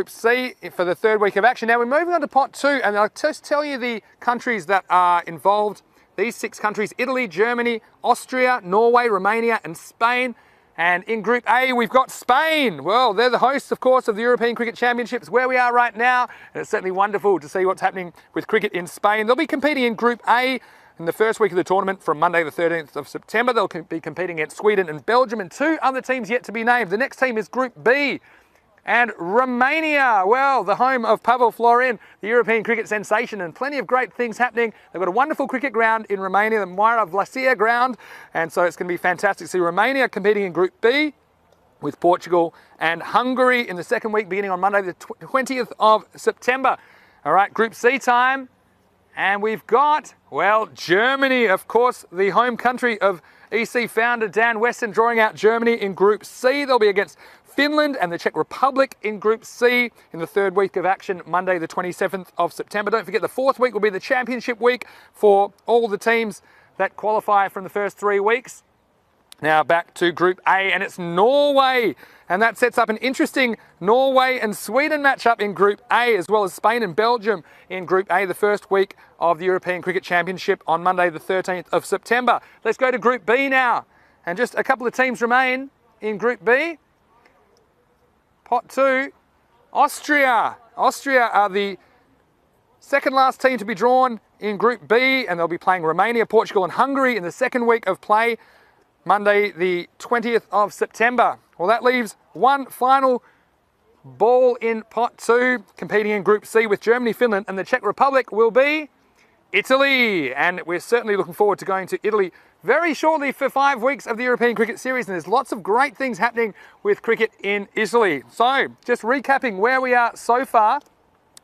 C for the 3rd week of action. Now we're moving on to pot 2, and I'll just tell you the countries that are involved. These 6 countries: Italy, Germany, Austria, Norway, Romania, and Spain. And in Group A, we've got Spain. Well, they're the hosts, of course, of the European Cricket Championships, where we are right now. And it's certainly wonderful to see what's happening with cricket in Spain. They'll be competing in Group A in the 1st week of the tournament from Monday the 13th of September. They'll be competing against Sweden and Belgium and 2 other teams yet to be named. The next team is Group B. And Romania, well, the home of Pavel Florin, the European cricket sensation, and plenty of great things happening. They've got a wonderful cricket ground in Romania, the Moira Vlasia ground, and so it's going to be fantastic to see Romania competing in Group B with Portugal and Hungary in the 2nd week, beginning on Monday the 20th of September. All right, Group C time, and we've got, well, Germany, of course, the home country of EC founder Dan Weston, drawing out Germany in Group C. They'll be against Finland and the Czech Republic in Group C in the 3rd week of action, Monday the 27th of September. Don't forget the 4th week will be the championship week for all the teams that qualify from the first 3 weeks. Now back to Group A, and it's Norway. And that sets up an interesting Norway and Sweden matchup in Group A, as well as Spain and Belgium in Group A, the 1st week of the European Cricket Championship on Monday the 13th of September. Let's go to Group B now. And just a couple of teams remain in Group B. Pot 2, Austria. Austria are the 2nd last team to be drawn in Group B, and they'll be playing Romania, Portugal and Hungary in the 2nd week of play, Monday the 20th of September. Well, that leaves one final ball in pot 2, competing in Group C with Germany, Finland and the Czech Republic will be Italy. And we're certainly looking forward to going to Italy very shortly for 5 weeks of the European Cricket Series, and there's lots of great things happening with cricket in Italy. So, just recapping where we are so far,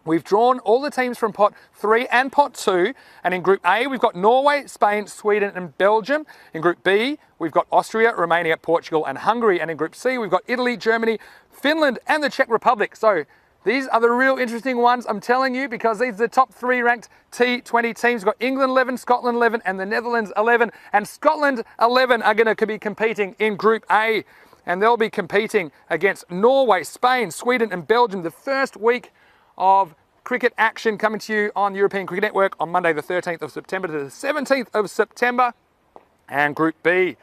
we've drawn all the teams from pot 3 and pot 2, and in Group A we've got Norway, Spain, Sweden and Belgium. In Group B we've got Austria, Romania, Portugal and Hungary, and in Group C we've got Italy, Germany, Finland and the Czech Republic. So these are the real interesting ones, I'm telling you, because these are the top 3 ranked T20 teams. We've got England 11, Scotland 11 and the Netherlands 11. And Scotland 11 are going to be competing in Group A. And they'll be competing against Norway, Spain, Sweden and Belgium the 1st week of cricket action, coming to you on European Cricket Network on Monday the 13th of September to the 17th of September. And Group B,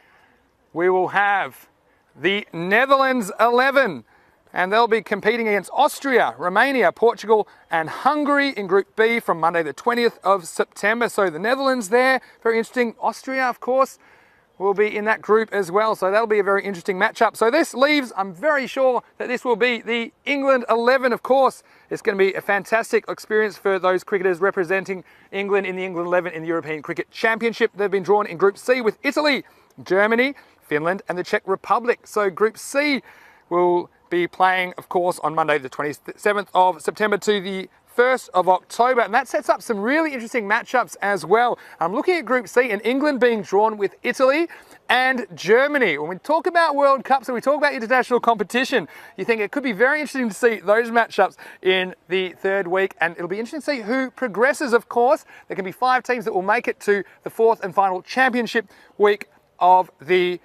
we will have the Netherlands 11. And they'll be competing against Austria, Romania, Portugal and Hungary in Group B from Monday the 20th of September. So the Netherlands there, very interesting. Austria, of course, will be in that group as well. So that'll be a very interesting matchup. So this leaves, I'm very sure that this will be the England 11, of course. It's going to be a fantastic experience for those cricketers representing England in the England 11 in the European Cricket Championship. They've been drawn in Group C with Italy, Germany, Finland and the Czech Republic. So Group C will be playing, of course, on Monday the 27th of September to the 1st of October, and that sets up some really interesting matchups as well. I'm looking at Group C and England being drawn with Italy and Germany. When we talk about World Cups and we talk about international competition, you think it could be very interesting to see those matchups in the 3rd week, and it'll be interesting to see who progresses, of course. There can be 5 teams that will make it to the 4th and final championship week of the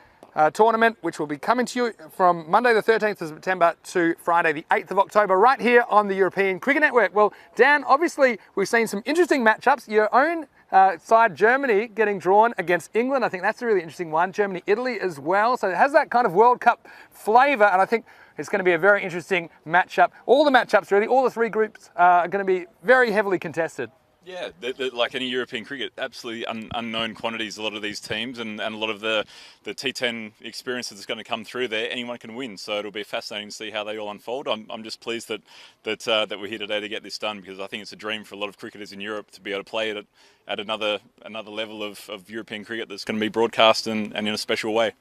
tournament, which will be coming to you from Monday the 13th of September to Friday the 8th of October, right here on the European Cricket Network. Well, Dan, obviously we've seen some interesting matchups. Your own side, Germany, getting drawn against England. I think that's a really interesting one. Germany, Italy as well. So it has that kind of World Cup flavour, and I think it's going to be a very interesting matchup. All the matchups, really, all the 3 groups are going to be very heavily contested. Yeah, like any European cricket, absolutely unknown quantities, a lot of these teams, and a lot of the T10 experiences that's going to come through there, anyone can win. So it'll be fascinating to see how they all unfold. I'm just pleased that we're here today to get this done, because I think it's a dream for a lot of cricketers in Europe to be able to play it at another level of European cricket that's going to be broadcast and in a special way.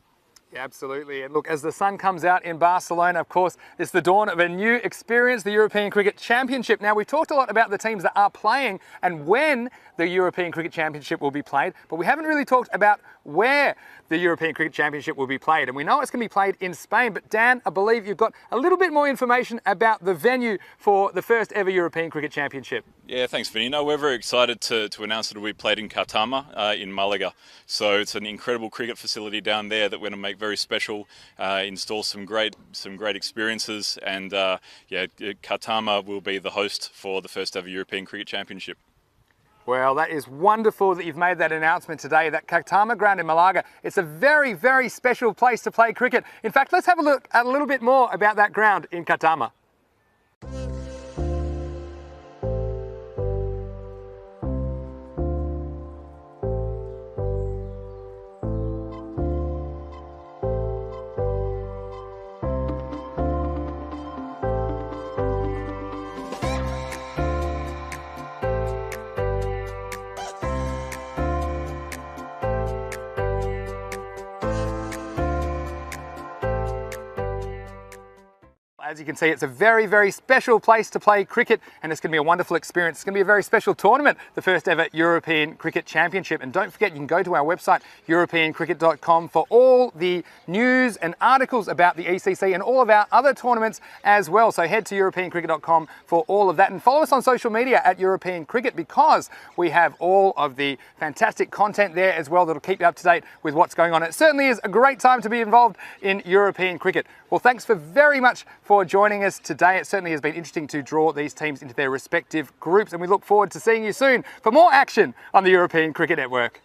Yeah, absolutely. And look, as the sun comes out in Barcelona, of course, it's the dawn of a new experience, the European Cricket Championship. Now, we've talked a lot about the teams that are playing and when the European Cricket Championship will be played, but we haven't really talked about where the European Cricket Championship will be played. And we know it's going to be played in Spain, but Dan, I believe you've got a little bit more information about the venue for the first ever European Cricket Championship. Yeah, thanks, Vinny. No, we're very excited to announce that we played in Cartama in Malaga. So it's an incredible cricket facility down there that we're going to make very special, install some great experiences, and Cartama will be the host for the first ever European Cricket Championship. Well, that is wonderful that you've made that announcement today. That Cartama ground in Malaga, it's a very, very special place to play cricket. In fact, let's have a look at a little bit more about that ground in Cartama. As you can see, it's a very, very special place to play cricket, and it's going to be a wonderful experience. It's going to be a very special tournament, the first ever European Cricket Championship. And don't forget, you can go to our website, europeancricket.com, for all the news and articles about the ECC and all of our other tournaments as well. So head to europeancricket.com for all of that, and follow us on social media at European Cricket, because we have all of the fantastic content there as well that'll keep you up to date with what's going on. It certainly is a great time to be involved in European cricket. Well, thanks very much for joining us today. It certainly has been interesting to draw these teams into their respective groups, and we look forward to seeing you soon for more action on the European Cricket Network.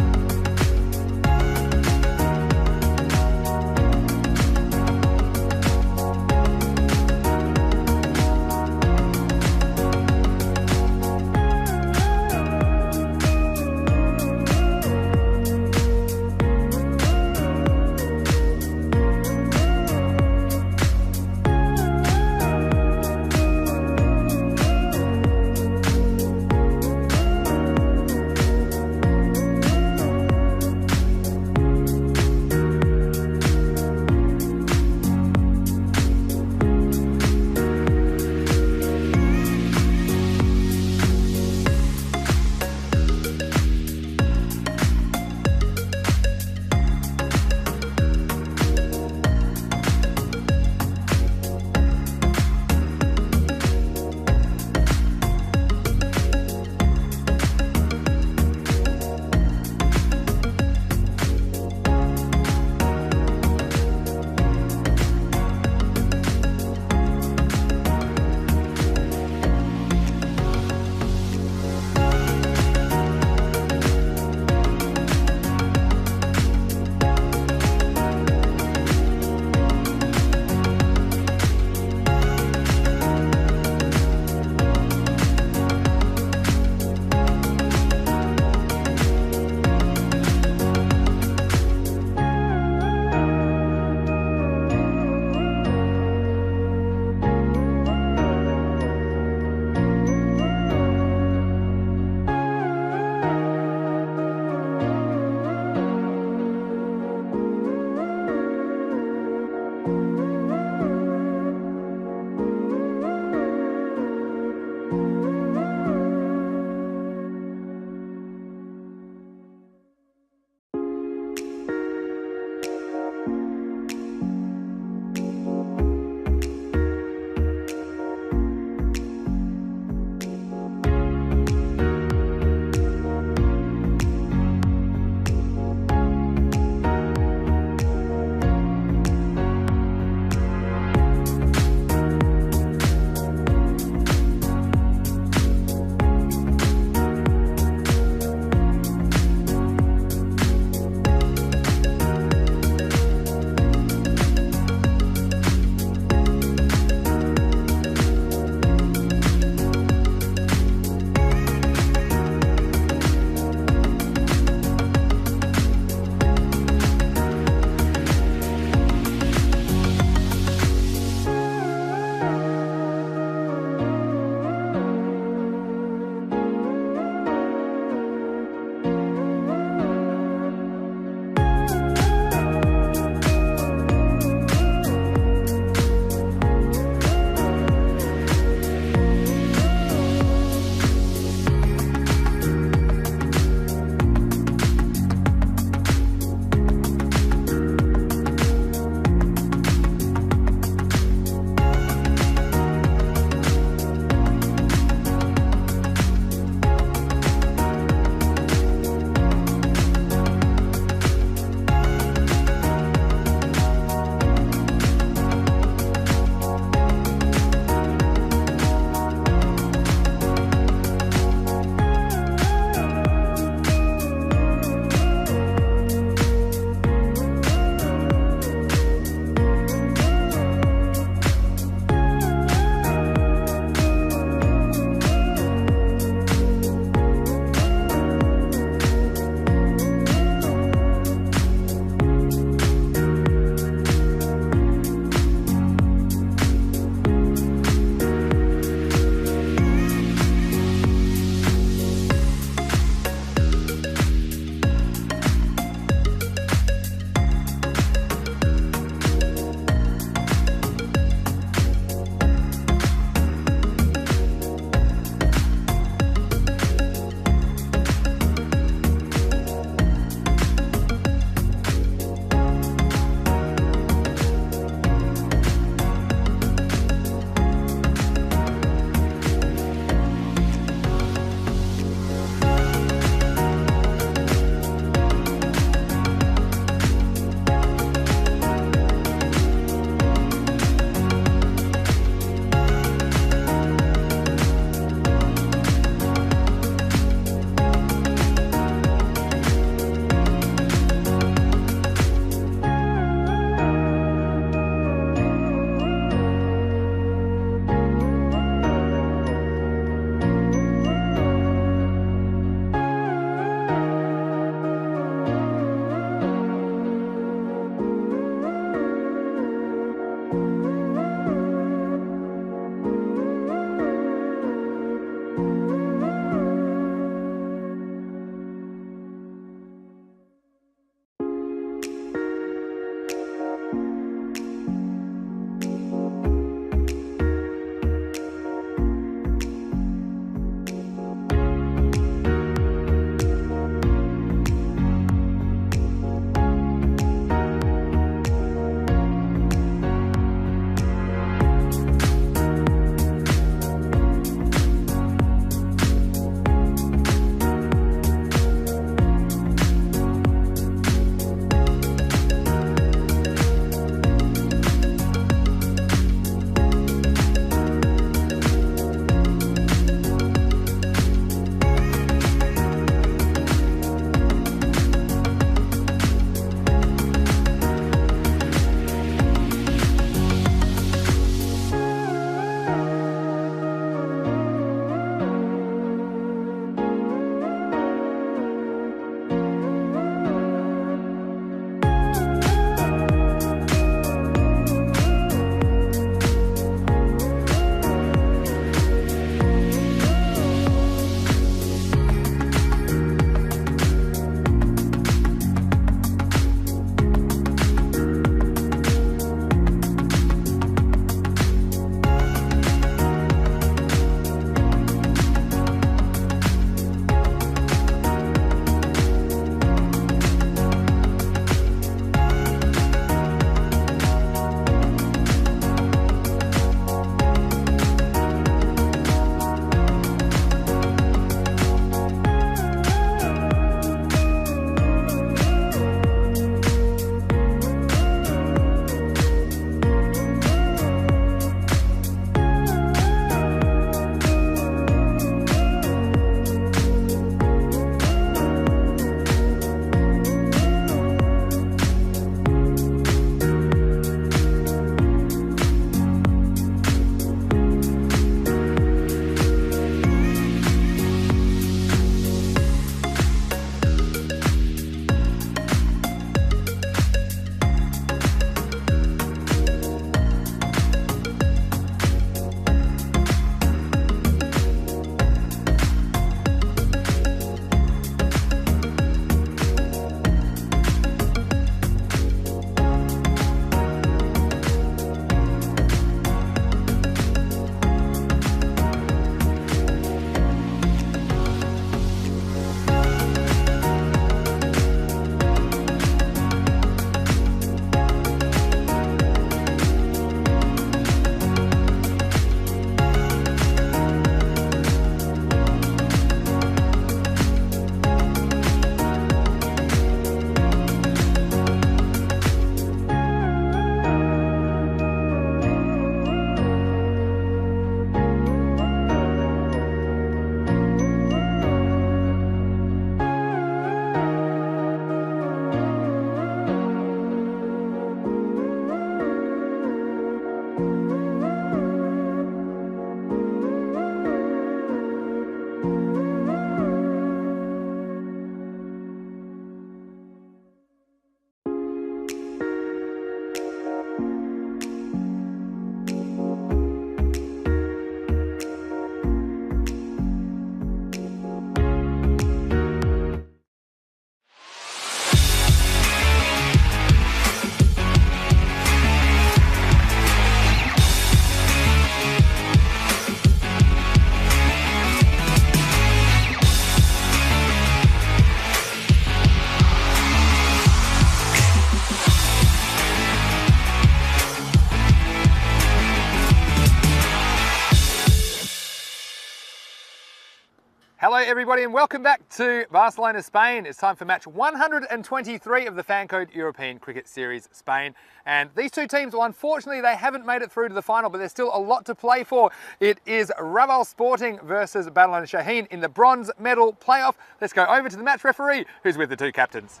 everybody, and welcome back to Barcelona, Spain. It's time for match 123 of the Fan Code European Cricket Series Spain. And these two teams, well, unfortunately, they haven't made it through to the final, but there's still a lot to play for. It is Raval Sporting versus Badalona Shaheen in the bronze medal playoff. Let's go over to the match referee, who's with the two captains.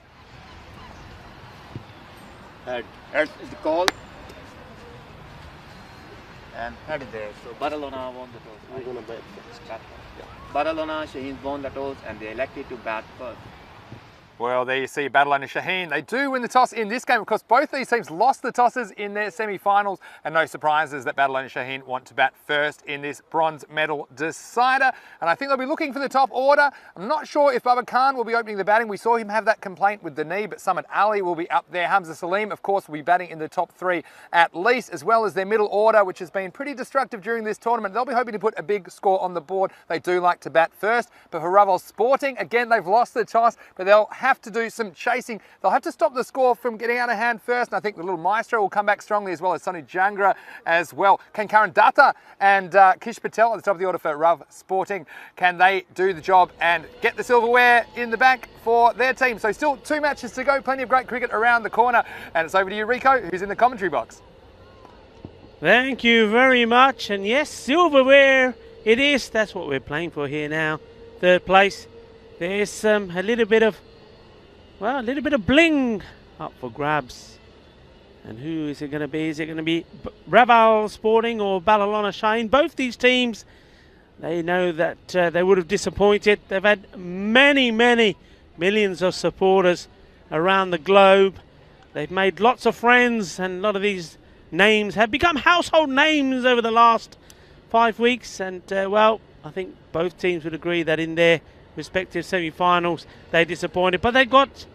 Head is the call. And head is there. So Barcelona won the toss. I'm going to bet first. Barcelona, Shaheen won the toss and they elected to bat first. Well, there you see Badalona Shaheen. They do win the toss in this game. Of course, both these teams lost the tosses in their semi-finals, and no surprises that Badalona Shaheen want to bat first in this bronze medal decider. And I think they'll be looking for the top order. I'm not sure if Baba Khan will be opening the batting. We saw him have that complaint with the knee, but Samad Ali will be up there. Hamza Salim, of course, will be batting in the top three at least, as well as their middle order, which has been pretty destructive during this tournament. They'll be hoping to put a big score on the board. They do like to bat first. But for Raval Sporting, again, they've lost the toss, but they'll have to do some chasing. They'll have to stop the score from getting out of hand first, and I think the little maestro will come back strongly, as well as Sonu Jangra as well. Can Karan Datta and Kish Patel at the top of the order for Rav Sporting, can they do the job and get the silverware in the bank for their team? So still 2 matches to go, plenty of great cricket around the corner, and it's over to you, Rico, who's in the commentary box. Thank you very much. And yes, silverware it is. That's what we're playing for here now. Third place. There's a little bit of bling up for grabs. And who is it going to be? Is it going to be Raval Sporting or Badalona Shaheen? Both these teams, they know that they would have disappointed. They've had many millions of supporters around the globe. They've made lots of friends, and a lot of these names have become household names over the last 5 weeks. And well, I think both teams would agree that in their respective semi-finals they disappointed, but they got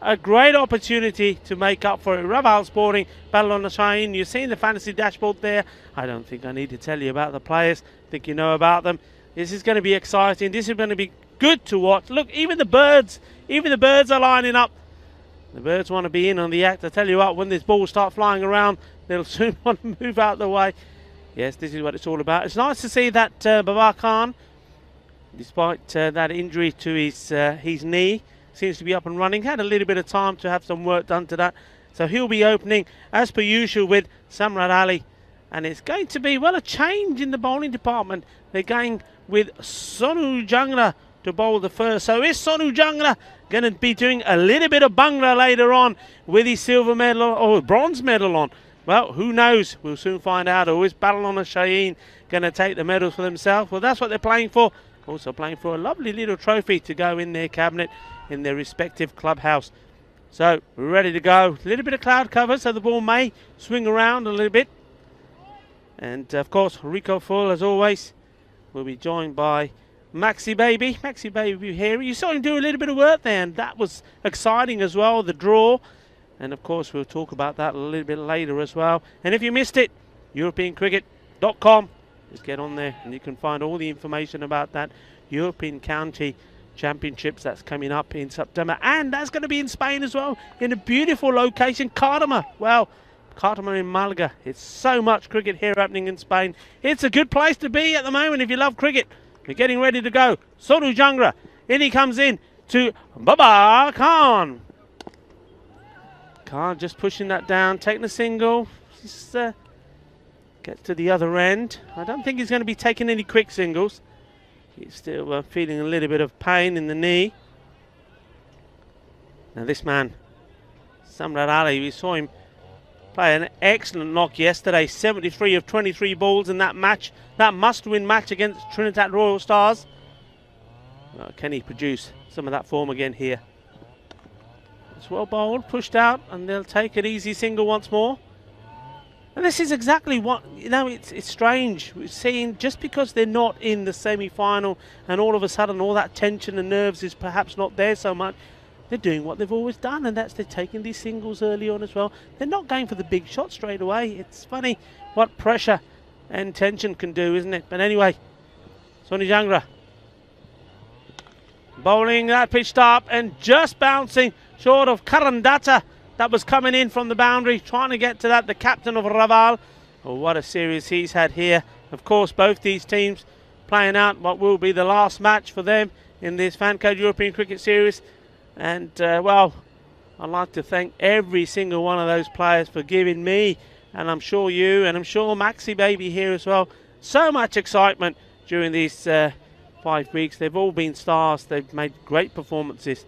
a great opportunity to make up for it. Raval Sporting, Badalona Shaheen, you've seen the fantasy dashboard there. I don't think I need to tell you about the players. I think you know about them. This is going to be exciting. This is going to be good to watch. Look, even the birds are lining up. The birds want to be in on the act. I tell you what, when this ball starts flying around, they'll soon want to move out of the way. Yes, this is what it's all about. It's nice to see that Baba Khan, despite that injury to his knee, seems to be up and running. Had a little bit of time to have some work done to that. So he'll be opening, as per usual, with Samad Ali. And it's going to be, well, a change in the bowling department. They're going with Sonu Jangra to bowl the first. So is Sonu Jangra going to be doing a little bit of Bangla later on with his silver medal or bronze medal on? Well, who knows? We'll soon find out. Or is Badalona Shaheen going to take the medals for themselves? Well, that's what they're playing for. Also playing for a lovely little trophy to go in their cabinet in their respective clubhouse. So we're ready to go. A little bit of cloud cover, so the ball may swing around a little bit. And of course, Rico Full, as always, will be joined by Maxi Baby. Maxi Baby here. You saw him do a little bit of work there, and that was exciting as well, the draw. And of course, we'll talk about that a little bit later as well. And if you missed it, EuropeanCricket.com. Just get on there and you can find all the information about that European County Championships that's coming up in September. And that's going to be in Spain as well, in a beautiful location, Cartama. Well, Cartama in Malaga. It's so much cricket here happening in Spain. It's a good place to be at the moment if you love cricket. We're getting ready to go. Sonu Jangra. In he comes in to Baba Khan. Khan just pushing that down, taking a single. Just get to the other end. I don't think he's going to be taking any quick singles. He's still feeling a little bit of pain in the knee. Now this man, Samad Ali, we saw him play an excellent knock yesterday. 73 of 23 balls in that match. That must-win match against Trinidad Royal Stars. Well, can he produce some of that form again here? It's well bowled, pushed out, and they'll take an easy single once more. And this is exactly what, you know, it's strange. We're seeing just because they're not in the semi-final and all of a sudden all that tension and nerves is perhaps not there so much, they're doing what they've always done, and that's they're taking these singles early on as well. They're not going for the big shot straight away. It's funny what pressure and tension can do, isn't it? But anyway, Sonu Jangra bowling that pitched up and just bouncing short of Karan Datta. That was coming in from the boundary, trying to get to that, the captain of Raval. Oh, what a series he's had here. Of course, both these teams playing out what will be the last match for them in this Fan Code European Cricket Series. And, well, I'd like to thank every single one of those players for giving me, and I'm sure you, and I'm sure Maxi Baby here as well, so much excitement during these 5 weeks. They've all been stars. They've made great performances.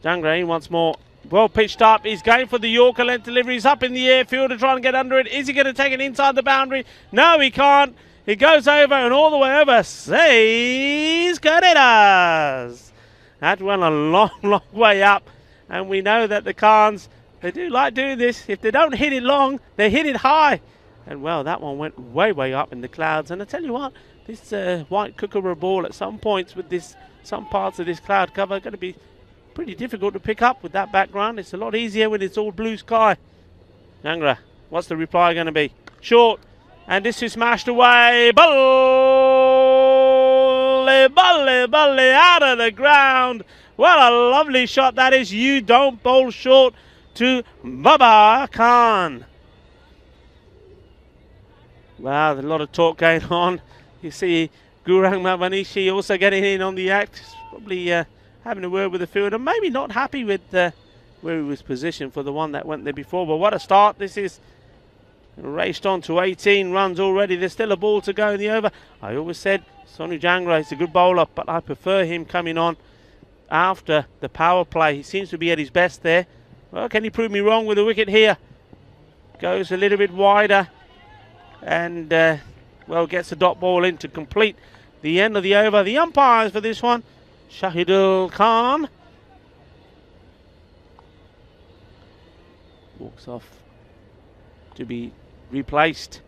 Jangre once more. Well pitched up. He's going for the Yorker length delivery. He's up in the air. Fielder trying to get under it. Is he going to take it inside the boundary? No, he can't. He goes over and all the way over. Says Carreras. That went a long, long way up. And we know that the Khans, they do like doing this. If they don't hit it long, they hit it high. And well, that one went way, way up in the clouds. And I tell you what, this white kookaburra ball at some points with some parts of this cloud cover are going to be pretty difficult to pick up with that background. It's a lot easier when it's all blue sky. Jangra, what's the reply going to be? Short, and this is smashed away. Balle, balle, balle, out of the ground. What a lovely shot that is. You don't bowl short to Baba Khan. Wow, there's a lot of talk going on. You see Gurang Mavanishi also getting in on the act. Probably having a word with the fielder. Maybe not happy with where he was positioned for the one that went there before. But what a start. This is raced on to 18 runs already. There's still a ball to go in the over. I always said Sonu Jangra is a good bowler, but I prefer him coming on after the power play. He seems to be at his best there. Well, can he prove me wrong with the wicket here? Goes a little bit wider and well, gets the dot ball in to complete the end of the over. The umpires for this one, Shahidul Khan walks off to be replaced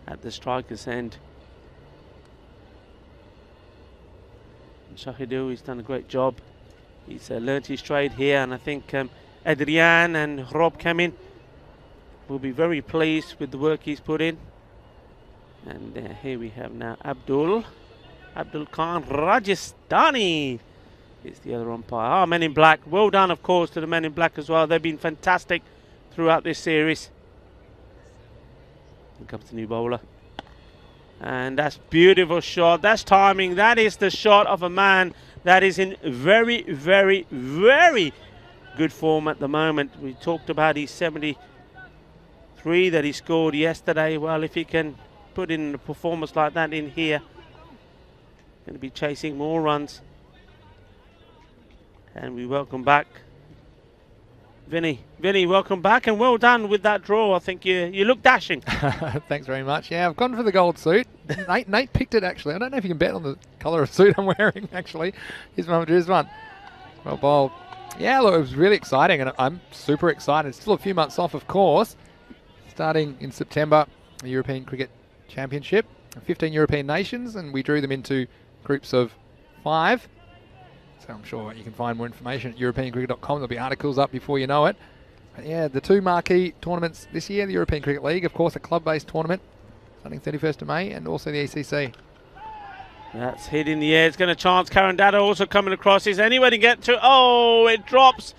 at the striker's end. And Shahidul, he's done a great job. He's learnt his trade here, and I think Adrian and Rob Kamin will be very pleased with the work he's put in. And here we have now Abdul Khan Rajasthani is the other umpire. Men in Black. Well done, of course, to the Men in Black as well. They've been fantastic throughout this series. Here comes the new bowler. And that's beautiful shot. That's timing. That is the shot of a man that is in very, very, very good form at the moment. We talked about his 73 that he scored yesterday. Well, if he can put in a performance like that in here, going to be chasing more runs. And we welcome back Vinny. Vinny, welcome back, and well done with that draw. I think you look dashing. Thanks very much. Yeah, I've gone for the gold suit. Nate picked it, actually. I don't know if you can bet on the colour of suit I'm wearing, actually. Here's one. Well bowled. Yeah, look, it was really exciting, and I'm super excited. Still a few months off, of course. Starting in September, the European Cricket Championship, 15 European nations, and we drew them into groups of 5. So I'm sure you can find more information at europeancricket.com. There'll be articles up before you know it. But yeah, the two marquee tournaments this year, the European Cricket League, of course, a club-based tournament starting 31st of May, and also the ECC. That's hit in the air. It's going to chance. Karandada also coming across. Is anywhere to get to? Oh, it drops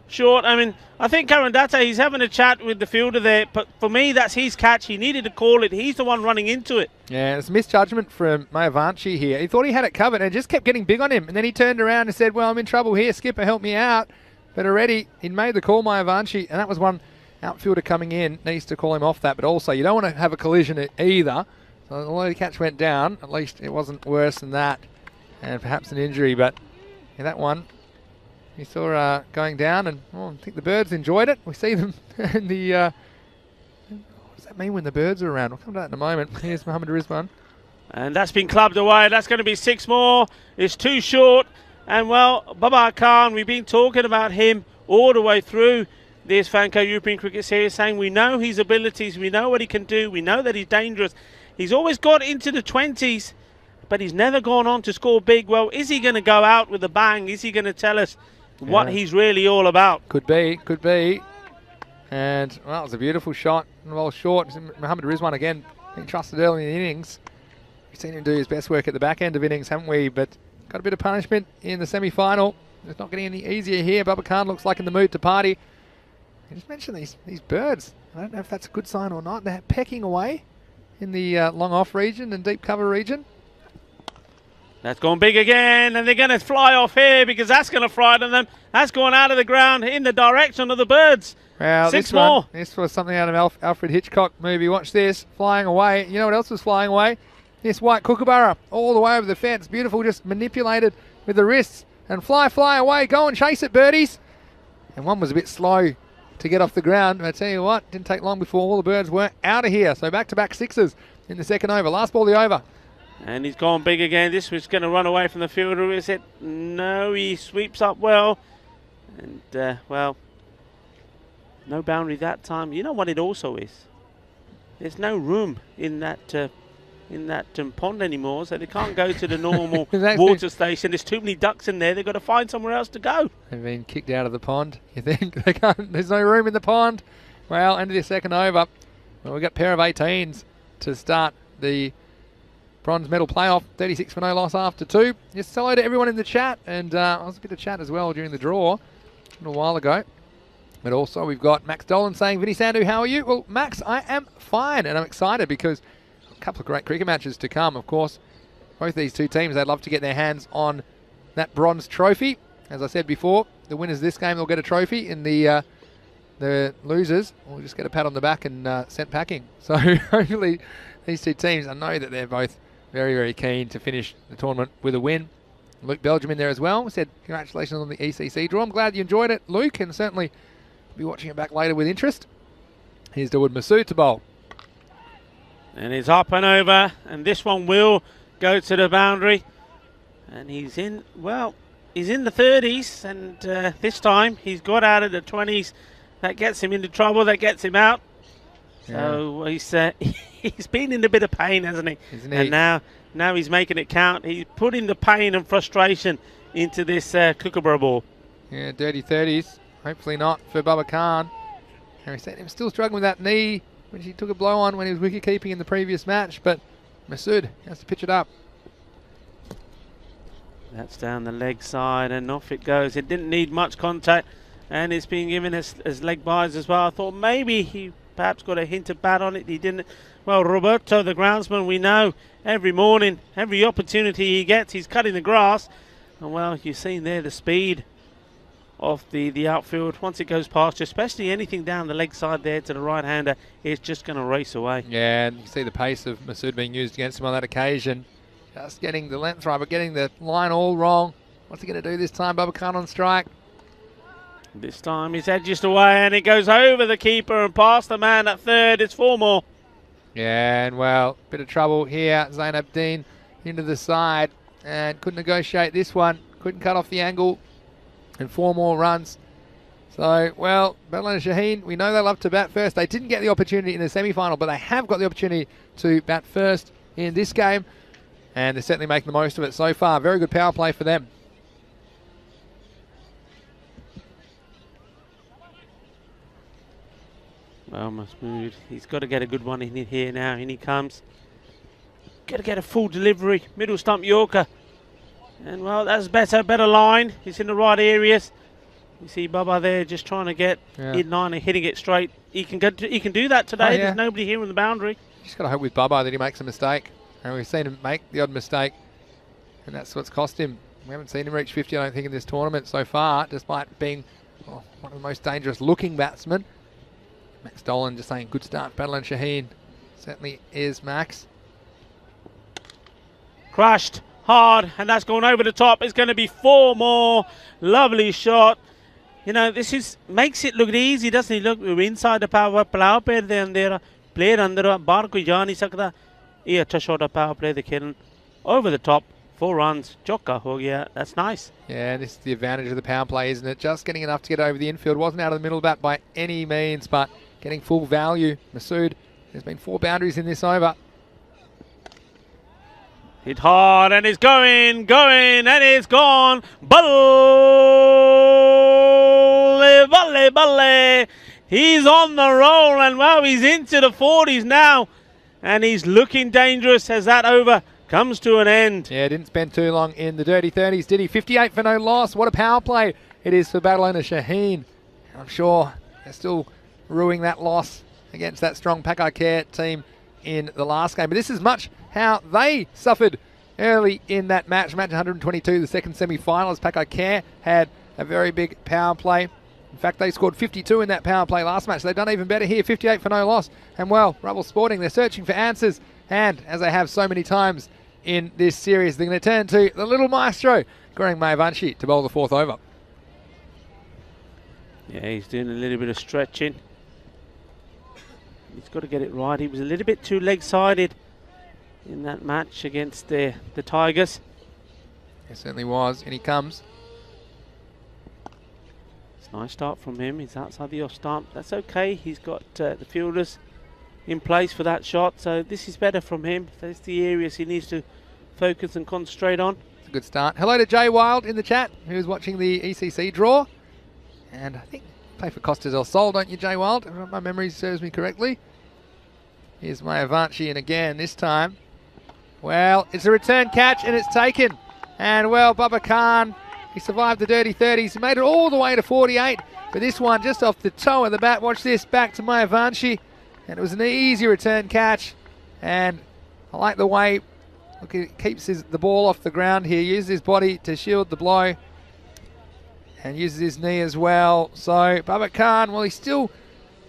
short. I mean, I think Karandata, he's having a chat with the fielder there, but for me, that's his catch. He needed to call it. He's the one running into it. Yeah, it's a misjudgment from Mayavanshi here. He thought he had it covered and it just kept getting big on him. And then he turned around and said, well, I'm in trouble here. Skipper, help me out. But already, he made the call, Mayavanshi, and that was one outfielder coming in. Needs to call him off that. But also, you don't want to have a collision either. So although the catch went down, at least it wasn't worse than that. And perhaps an injury, but yeah, that one, you saw going down, and I think the birds enjoyed it. We see them in the... what does that mean when the birds are around? We'll come to that in a moment. Here's Mohammed Rizwan. And that's been clubbed away. That's going to be 6 more. It's too short. And, well, Baba Khan, we've been talking about him all the way through this Fan Code European Cricket Series, saying we know his abilities, we know what he can do, we know that he's dangerous. He's always got into the 20s, but he's never gone on to score big. Well, is he going to go out with a bang? Is he going to tell us what he's really all about? Could be. And, well, it was a beautiful shot. Well, short. Mohammed Rizwan again being trusted early in the innings. We've seen him do his best work at the back end of innings, haven't we? But got a bit of punishment in the semi-final. It's not getting any easier here. Baba Khan looks like in the mood to party. I just mentioned these birds. I don't know if that's a good sign or not. They're pecking away in the long off region and deep cover region. That's gone big again, and they're going to fly off here because that's going to frighten them. That's gone out of the ground in the direction of the birds. Well, 6 more. This was something out of Alfred Hitchcock movie. Watch this, flying away. You know what else was flying away? This white kookaburra, all the way over the fence. Beautiful, just manipulated with the wrists. And fly away. Go and chase it, birdies. And one was a bit slow to get off the ground. But I tell you what, didn't take long before all the birds were out of here. So back-to-back sixes in the second over. Last ball of the over. And he's gone big again. This was going to run away from the fielder, is it? No, he sweeps up well. And, well, no boundary that time. You know what it also is? There's no room in that pond anymore, so they can't go to the normal water station. There's too many ducks in there. They've got to find somewhere else to go. They've been kicked out of the pond. You think they can't? There's no room in the pond. Well, end of the second over. Well, we've got a pair of 18s to start the bronze medal playoff. 36 for no loss after 2. Just hello to everyone in the chat, and I was a bit of chat as well during the draw a little while ago. But also we've got Max Dolan saying, Vinny Sandhu, how are you? Well, Max, I am fine, and I'm excited because a couple of great cricket matches to come. Of course, both these two teams, they'd love to get their hands on that bronze trophy. As I said before, the winners of this game will get a trophy, and the losers will just get a pat on the back and sent packing. So hopefully these two teams, I know that they're both very, very keen to finish the tournament with a win. Luke Belgium in there as well. Said congratulations on the ECC draw. I'm glad you enjoyed it, Luke, and certainly be watching it back later with interest. Here's Dawood Masood to bowl. And it's up and over, and this one will go to the boundary. And he's in, well, he's in the 30s, and this time he's got out of the 20s. That gets him into trouble, that gets him out. Yeah. So he's been in a bit of pain, hasn't he? Isn't he? And now he's making it count. He's putting the pain and frustration into this kookaburra ball. Yeah, dirty 30s. Hopefully not for Bubba Khan. Harry said he was still struggling with that knee, which he took a blow on when he was wicket-keeping in the previous match, but Masood has to pitch it up. That's down the leg side, and off it goes. It didn't need much contact, and it's being given as leg byes as well. I thought maybe he perhaps got a hint of bat on it. He didn't. Well, Roberto, the groundsman, we know every morning, every opportunity he gets, he's cutting the grass. And, well, you've seen there the speed of the outfield. Once it goes past you, especially anything down the leg side there to the right-hander, it's just going to race away. Yeah, and you see the pace of Masood being used against him on that occasion. Just getting the length right, but getting the line all wrong. What's he going to do this time? Bubba Khan on strike. This time he's edged away, and it goes over the keeper and past the man at third. It's 4 more. Yeah, and well, bit of trouble here. Zain Abdeen into the side and couldn't negotiate this one. Couldn't cut off the angle. And 4 more runs. So, well, Badalona Shaheen, we know they love to bat first. They didn't get the opportunity in the semi-final, but they have got the opportunity to bat first in this game. And they're certainly making the most of it so far. Very good power play for them. Well, Mahmood, he's got to get a good one in here now. In he comes. Got to get a full delivery. Middle stump Yorker. And, well, that's better line. He's in the right areas. You see Bubba there just trying to get in line and hitting it straight. He can do that today. Oh, yeah. There's nobody here on the boundary. You just got to hope with Bubba that he makes a mistake. And we've seen him make the odd mistake. And that's what's cost him. We haven't seen him reach 50, I don't think, in this tournament so far, despite being one of the most dangerous looking batsmen. Max Dolan just saying good start. Badalona Shaheen certainly is Max. Crushed hard, and that's gone over the top. It's going to be 4 more. Lovely shot. You know, this makes it look easy, doesn't it? Look, we're inside the power play de andera. Player andera baar koi ja nahi sakda. Ye acha shot of power play the Kiran. Over the top. 4 runs. Chokka ho gaya. That's nice. Yeah, this is the advantage of the power play, isn't it? Just getting enough to get over the infield. Wasn't out of the middle of the bat by any means, but getting full value. Masood, there's been 4 boundaries in this over. Hit hard, and it's going, and it's gone. Balle. He's on the roll, and well, he's into the 40s now. And he's looking dangerous as that over comes to an end. Yeah, didn't spend too long in the dirty 30s, did he? 58 for no loss. What a power play it is for Badalona Shaheen. I'm sure they're still ruining that loss against that strong Pakai Care team in the last game. But this is much how they suffered early in that match, match 122, the second semi-final, as Paco Care had a very big power play. In fact, they scored 52 in that power play last match. They've done even better here, 58 for no loss. And well, Rebel Sporting, they're searching for answers. And as they have so many times in this series, they're going to turn to the little maestro, Goreng Mayavanshi, to bowl the fourth over. Yeah, he's doing a little bit of stretching. He's got to get it right. He was a little bit too leg-sided in that match against the Tigers. It certainly was, and he comes. It's a nice start from him. He's outside the off stump. That's okay. He's got the fielders in place for that shot, so this is better from him. That's the areas he needs to focus and concentrate on. It's a good start. Hello to Jay Wild in the chat, who's watching the ECC draw. And I think you play for Costa del Sol, don't you, Jay Wild? If my memory serves me correctly. Here's Mayavanshi, and again, this time, well, it's a return catch, and it's taken. And, well, Bubba Khan, he survived the dirty 30s. He made it all the way to 48. But this one, just off the toe of the bat, watch this, back to Mayavanshi. And it was an easy return catch. And I like the way, look, he keeps the ball off the ground here, uses his body to shield the blow. And uses his knee as well. So Bubba Khan, well, he still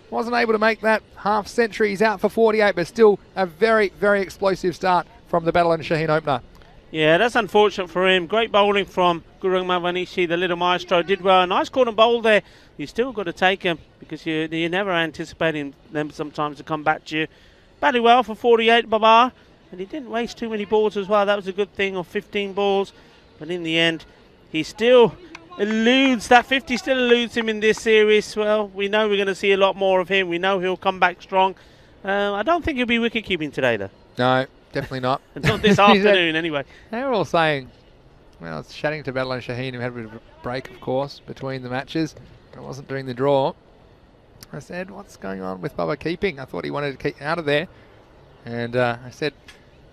wasn't able to make that half century. He's out for 48, but still a very, very explosive start from the Battle and Shaheen opener. Yeah, that's unfortunate for him. Great bowling from Goreng Mayavanshi, the little maestro. Did well. Nice call and bowl there. You still got to take him because you're never anticipating them sometimes to come back to you. Batted well for 48, Babar. And he didn't waste too many balls as well. That was a good thing, of 15 balls. But in the end, he still eludes, that 50 still eludes him in this series. Well, we know we're going to see a lot more of him. We know he'll come back strong. I don't think he'll be wicket keeping today, though. No, definitely not. Not this afternoon, anyway. They were all saying, well, I was chatting to Battle and Shaheen, who had a bit of a break, of course, between the matches. But it wasn't during the draw. I said, what's going on with Bubba keeping? I thought he wanted to keep out of there. And I said,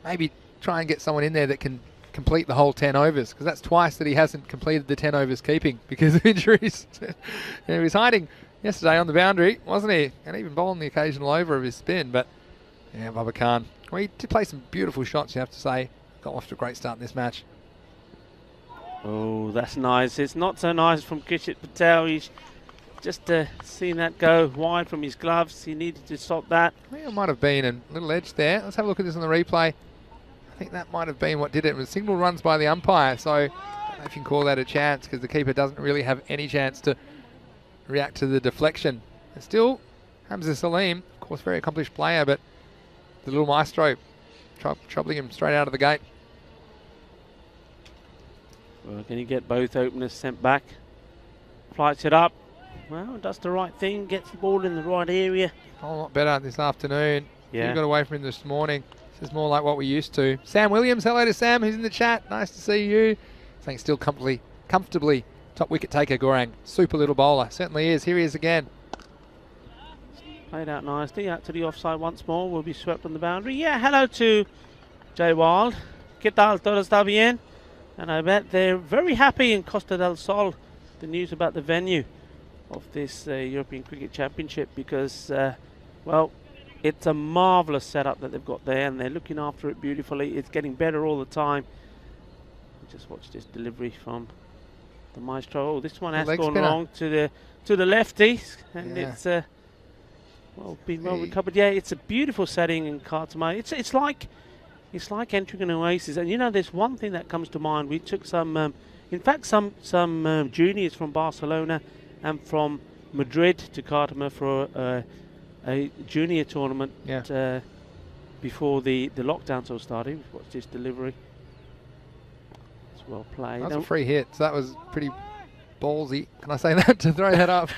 maybe try and get someone in there that can complete the whole 10 overs, because that's twice that he hasn't completed the 10 overs keeping because of injuries. And he was hiding yesterday on the boundary, wasn't he? And even bowling the occasional over of his spin. But yeah, Bubba Khan, well, he did play some beautiful shots, you have to say. Got off to a great start in this match. Oh, that's nice. It's not so nice from Kishit Patel. He's just seen that go wide from his gloves. He needed to stop that. I think it might have been a little edge there. Let's have a look at this on the replay. I think that might have been what did it. It was signal runs by the umpire, so I don't know if you can call that a chance, because the keeper doesn't really have any chance to react to the deflection. And still, Hamza Salim, of course, very accomplished player, but the little maestro troubling him straight out of the gate. Well, can he get both openers sent back? Flights it up. Well, does the right thing, gets the ball in the right area. A whole lot better this afternoon. Yeah. You got away from him this morning. This is more like what we used to. Sam Williams, hello to Sam, who's in the chat. Nice to see you. Saying still comfortably top wicket taker, Goreng. Super little bowler. Certainly is. Here he is again. Played out nicely, out to the offside once more. Will be swept on the boundary. Yeah, hello to Jay Wild. ¿Qué tal? ¿Todo está bien? And I bet they're very happy in Costa del Sol, the news about the venue of this European Cricket Championship, because, well, it's a marvellous setup that they've got there, and they're looking after it beautifully. It's getting better all the time. Just watch this delivery from the maestro. Oh, this one has gone wrong to the lefties, and yeah. It's well been well recovered. Yeah, it's a beautiful setting in Kartamai. It's like entering an oasis. And you know, there's one thing that comes to mind. We took some, in fact, some juniors from Barcelona and from Madrid to Kartamai for a junior tournament before the lockdown sort of started. We've watched this delivery. It's well played. That's a free hit, so that was pretty ballsy. Can I say that, to throw that up?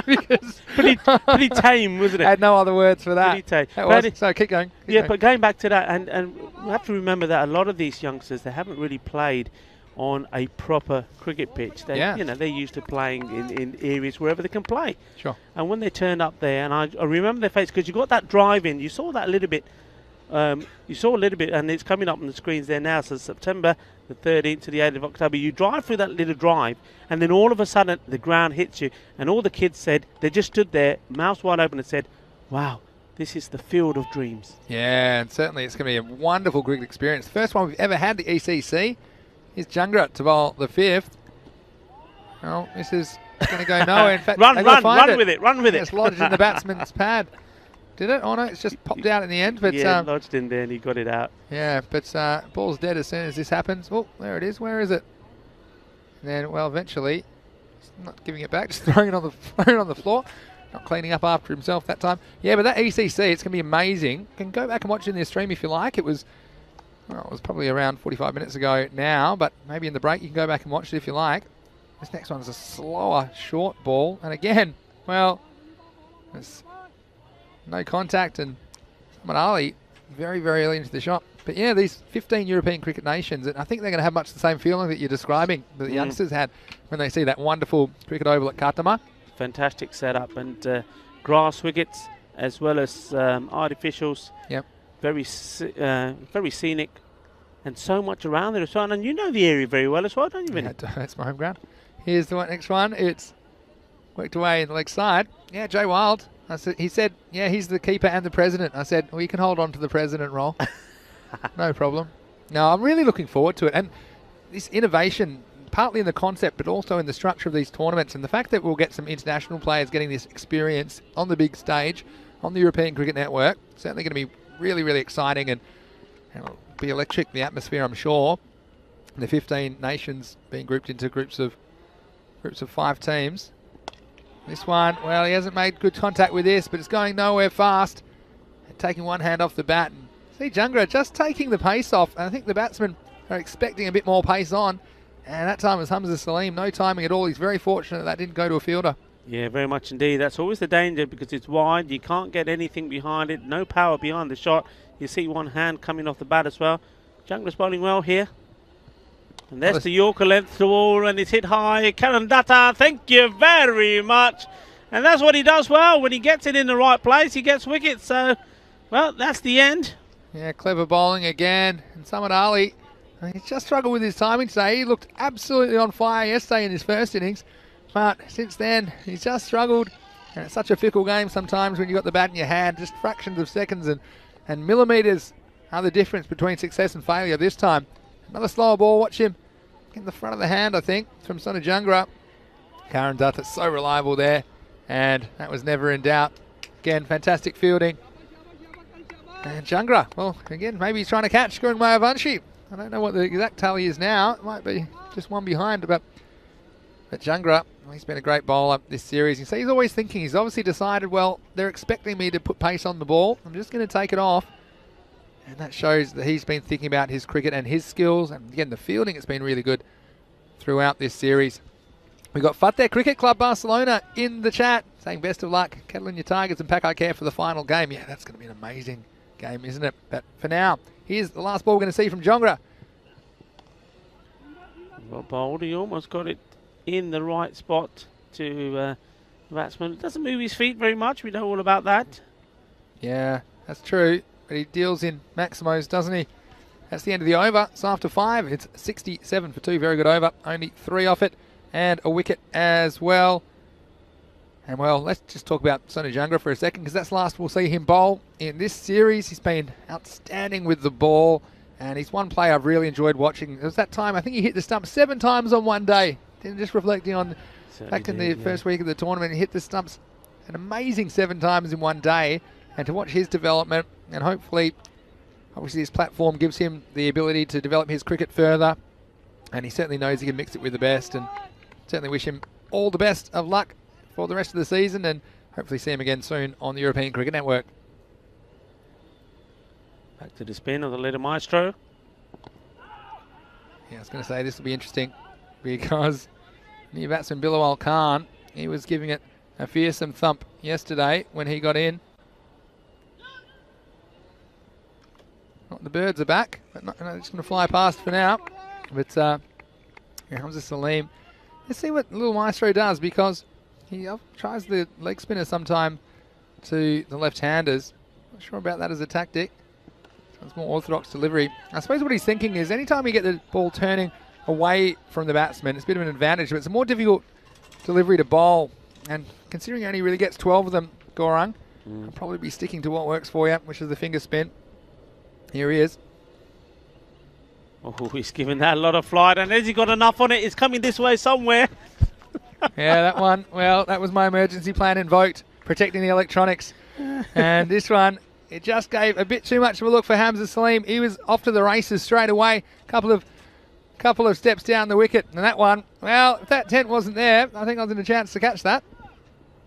Because pretty tame, wasn't it? I had no other words for that. Pretty tame. So keep going. But going back to that, and we have to remember that a lot of these youngsters, they haven't really played on a proper cricket pitch. They're used to playing in areas wherever they can play. Sure. And when they turned up there, and I remember their face, because you got that drive in, you saw that a little bit. And it's coming up on the screens there now. So September the 13th to the 8th of October, you drive through that little drive, and then all of a sudden the ground hits you, and all the kids said, they just stood there, mouths wide open, and said, "Wow, This is the field of dreams. Yeah, and certainly it's going to be a wonderful cricket experience. First one we've ever had, the ECC. Here's Jungra to bowl the 5th. Well, this is going to go nowhere. In fact, run with it. It's lodged in the batsman's pad. Did it? Oh no, it's just popped out in the end. But yeah, lodged in there and he got it out. Yeah, but ball's dead as soon as this happens. Oh, there it is. Where is it? And then, well, eventually, he's not giving it back, just throwing it on the floor. Not cleaning up after himself that time. Yeah, but that ECC, it's going to be amazing. You can go back and watch it in the stream if you like. It was probably around 45 minutes ago now, but maybe in the break you can go back and watch it if you like. This next one is a slower, short ball. And again, well, there's no contact, and Muhammad Ali very, very early into the shot. But yeah, these 15 European cricket nations, and I think they're going to have much the same feeling that you're describing that the youngsters had when they see that wonderful cricket oval at Katama. Fantastic setup, and grass wickets as well as artificials. Yep. Very scenic, and so much around there as well. And you know the area very well as well, don't you, Vinny? Yeah, that's my home ground. Here's the next one. It's worked away in the leg side. Yeah, Jay Wild. He said, yeah, he's the keeper and the president. I said, well, you can hold on to the president role. No problem. No, I'm really looking forward to it. And this innovation, partly in the concept, but also in the structure of these tournaments, and the fact that we'll get some international players getting this experience on the big stage, on the European Cricket Network, certainly going to be really, really exciting, and it'll be electric, the atmosphere, I'm sure. And the 15 nations being grouped into groups of 5 teams. This one, well, he hasn't made good contact with this, but it's going nowhere fast. And taking one hand off the bat. And see Jungra just taking the pace off. And I think the batsmen are expecting a bit more pace on. And that time was Hamza Salim. No timing at all. He's very fortunate that didn't go to a fielder. Yeah, very much indeed. That's always the danger because it's wide. You can't get anything behind it. No power behind the shot. You see one hand coming off the bat as well. Jungra's bowling well here. And there's the Yorker length to all, and it's hit high. Karan Datta, thank you very much. And that's what he does well. When he gets it in the right place, he gets wickets. So, well, that's the end. Yeah, clever bowling again. And Samad Ali, he's just struggled with his timing today. He looked absolutely on fire yesterday in his first innings. But since then, he's just struggled. And it's such a fickle game sometimes when you've got the bat in your hand. Just fractions of seconds and millimetres are the difference between success and failure this time. Another slower ball. Watch him in the front of the hand, I think, from Sonu Jungra. Karan Dutt, so reliable there. And that was never in doubt. Again, fantastic fielding. And Jungra, well, again, maybe he's trying to catch Gurun Mayavanshi. I don't know what the exact tally is now. It might be just one behind. But Jungra, well, he's been a great bowler this series. You see, he's always thinking. He's obviously decided, well, they're expecting me to put pace on the ball. I'm just going to take it off. And that shows that he's been thinking about his cricket and his skills. And again, the fielding has been really good throughout this series. We've got Fateh Cricket Club Barcelona in the chat saying best of luck, Catalunya Tigers and Pack I Care for the final game. Yeah, that's going to be an amazing game, isn't it? But for now, here's the last ball we're going to see from Jungra. Well bowled, he almost got it in the right spot to the batsman. Doesn't move his feet very much, we know all about that. Yeah, that's true. But he deals in Maximos, doesn't he? That's the end of the over. So after 5, it's 67 for 2. Very good over. Only 3 off it. And a wicket as well. And well, let's just talk about Sonu Jungra for a second, because that's the last we'll see him bowl in this series. He's been outstanding with the ball. And he's one player I've really enjoyed watching. It was that time, I think he hit the stump 7 times on one day. Then just reflecting on back in the first week of the tournament, he hit the stumps an amazing 7 times in one day. And to watch his development, and hopefully, obviously his platform gives him the ability to develop his cricket further. And he certainly knows he can mix it with the best. And certainly wish him all the best of luck for the rest of the season. And hopefully see him again soon on the European Cricket Network. Back to the spin of the leader maestro. Yeah, I was going to say this will be interesting, because new batsman Bilawal Khan, he was giving it a fearsome thump yesterday when he got in. The birds are back, but no, just going to fly past for now. But here comes the Salim. Let's see what little Maestro does, because he tries the leg spinner sometime to the left-handers. Not sure about that as a tactic. It's more orthodox delivery. I suppose what he's thinking is anytime you get the ball turning away from the batsman, it's a bit of an advantage, but it's a more difficult delivery to bowl. And considering he only really gets 12 of them, Gaurang, I'll probably be sticking to what works for you, which is the finger spin. Here he is. Oh, he's giving that a lot of flight, and has he got enough on it? It's coming this way somewhere. Yeah, that one, well, that was my emergency plan invoked, protecting the electronics. And this one, it just gave a bit too much of a look for Hamza Salim. He was off to the races straight away, couple of steps down the wicket. And that one, well, if that tent wasn't there, I think I was in a chance to catch that.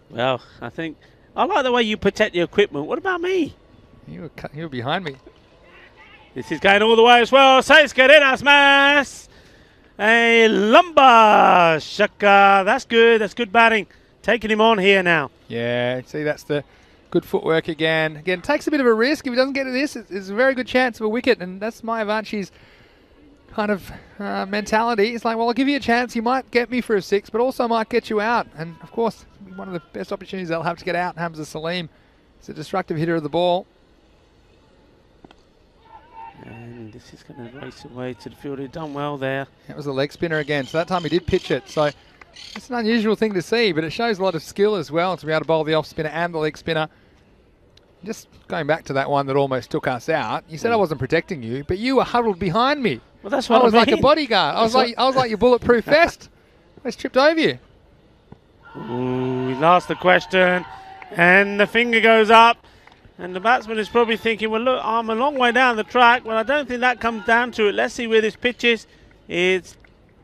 Well, I like the way you protect your equipment. What about me? You were behind me. This is going all the way as well. Seis cadenas más. A lumbar shaka. That's good. That's good batting. Taking him on here now. Yeah, see, that's the good footwork again. Again, takes a bit of a risk. If he doesn't get to this, it's a very good chance of a wicket, and that's Mayavanchi's kind of mentality. It's like, well, I'll give you a chance. You might get me for a 6, but also might get you out. And, of course, one of the best opportunities they'll have to get out, Hamza Salim. He's a destructive hitter of the ball. And this is going to race away to the field. He's done well there. That was a leg spinner again. So that time he did pitch it. So it's an unusual thing to see, but it shows a lot of skill as well to be able to bowl the off spinner and the leg spinner. Just going back to that one that almost took us out. You said I wasn't protecting you, but you were huddled behind me. Well, that's what I was mean. like a bodyguard. I was like your bulletproof vest. I just tripped over you. Ooh, he's asked the question, and the finger goes up. And the batsman is probably thinking, well, look, I'm a long way down the track. Well, I don't think that comes down to it. Let's see where this pitch is. It's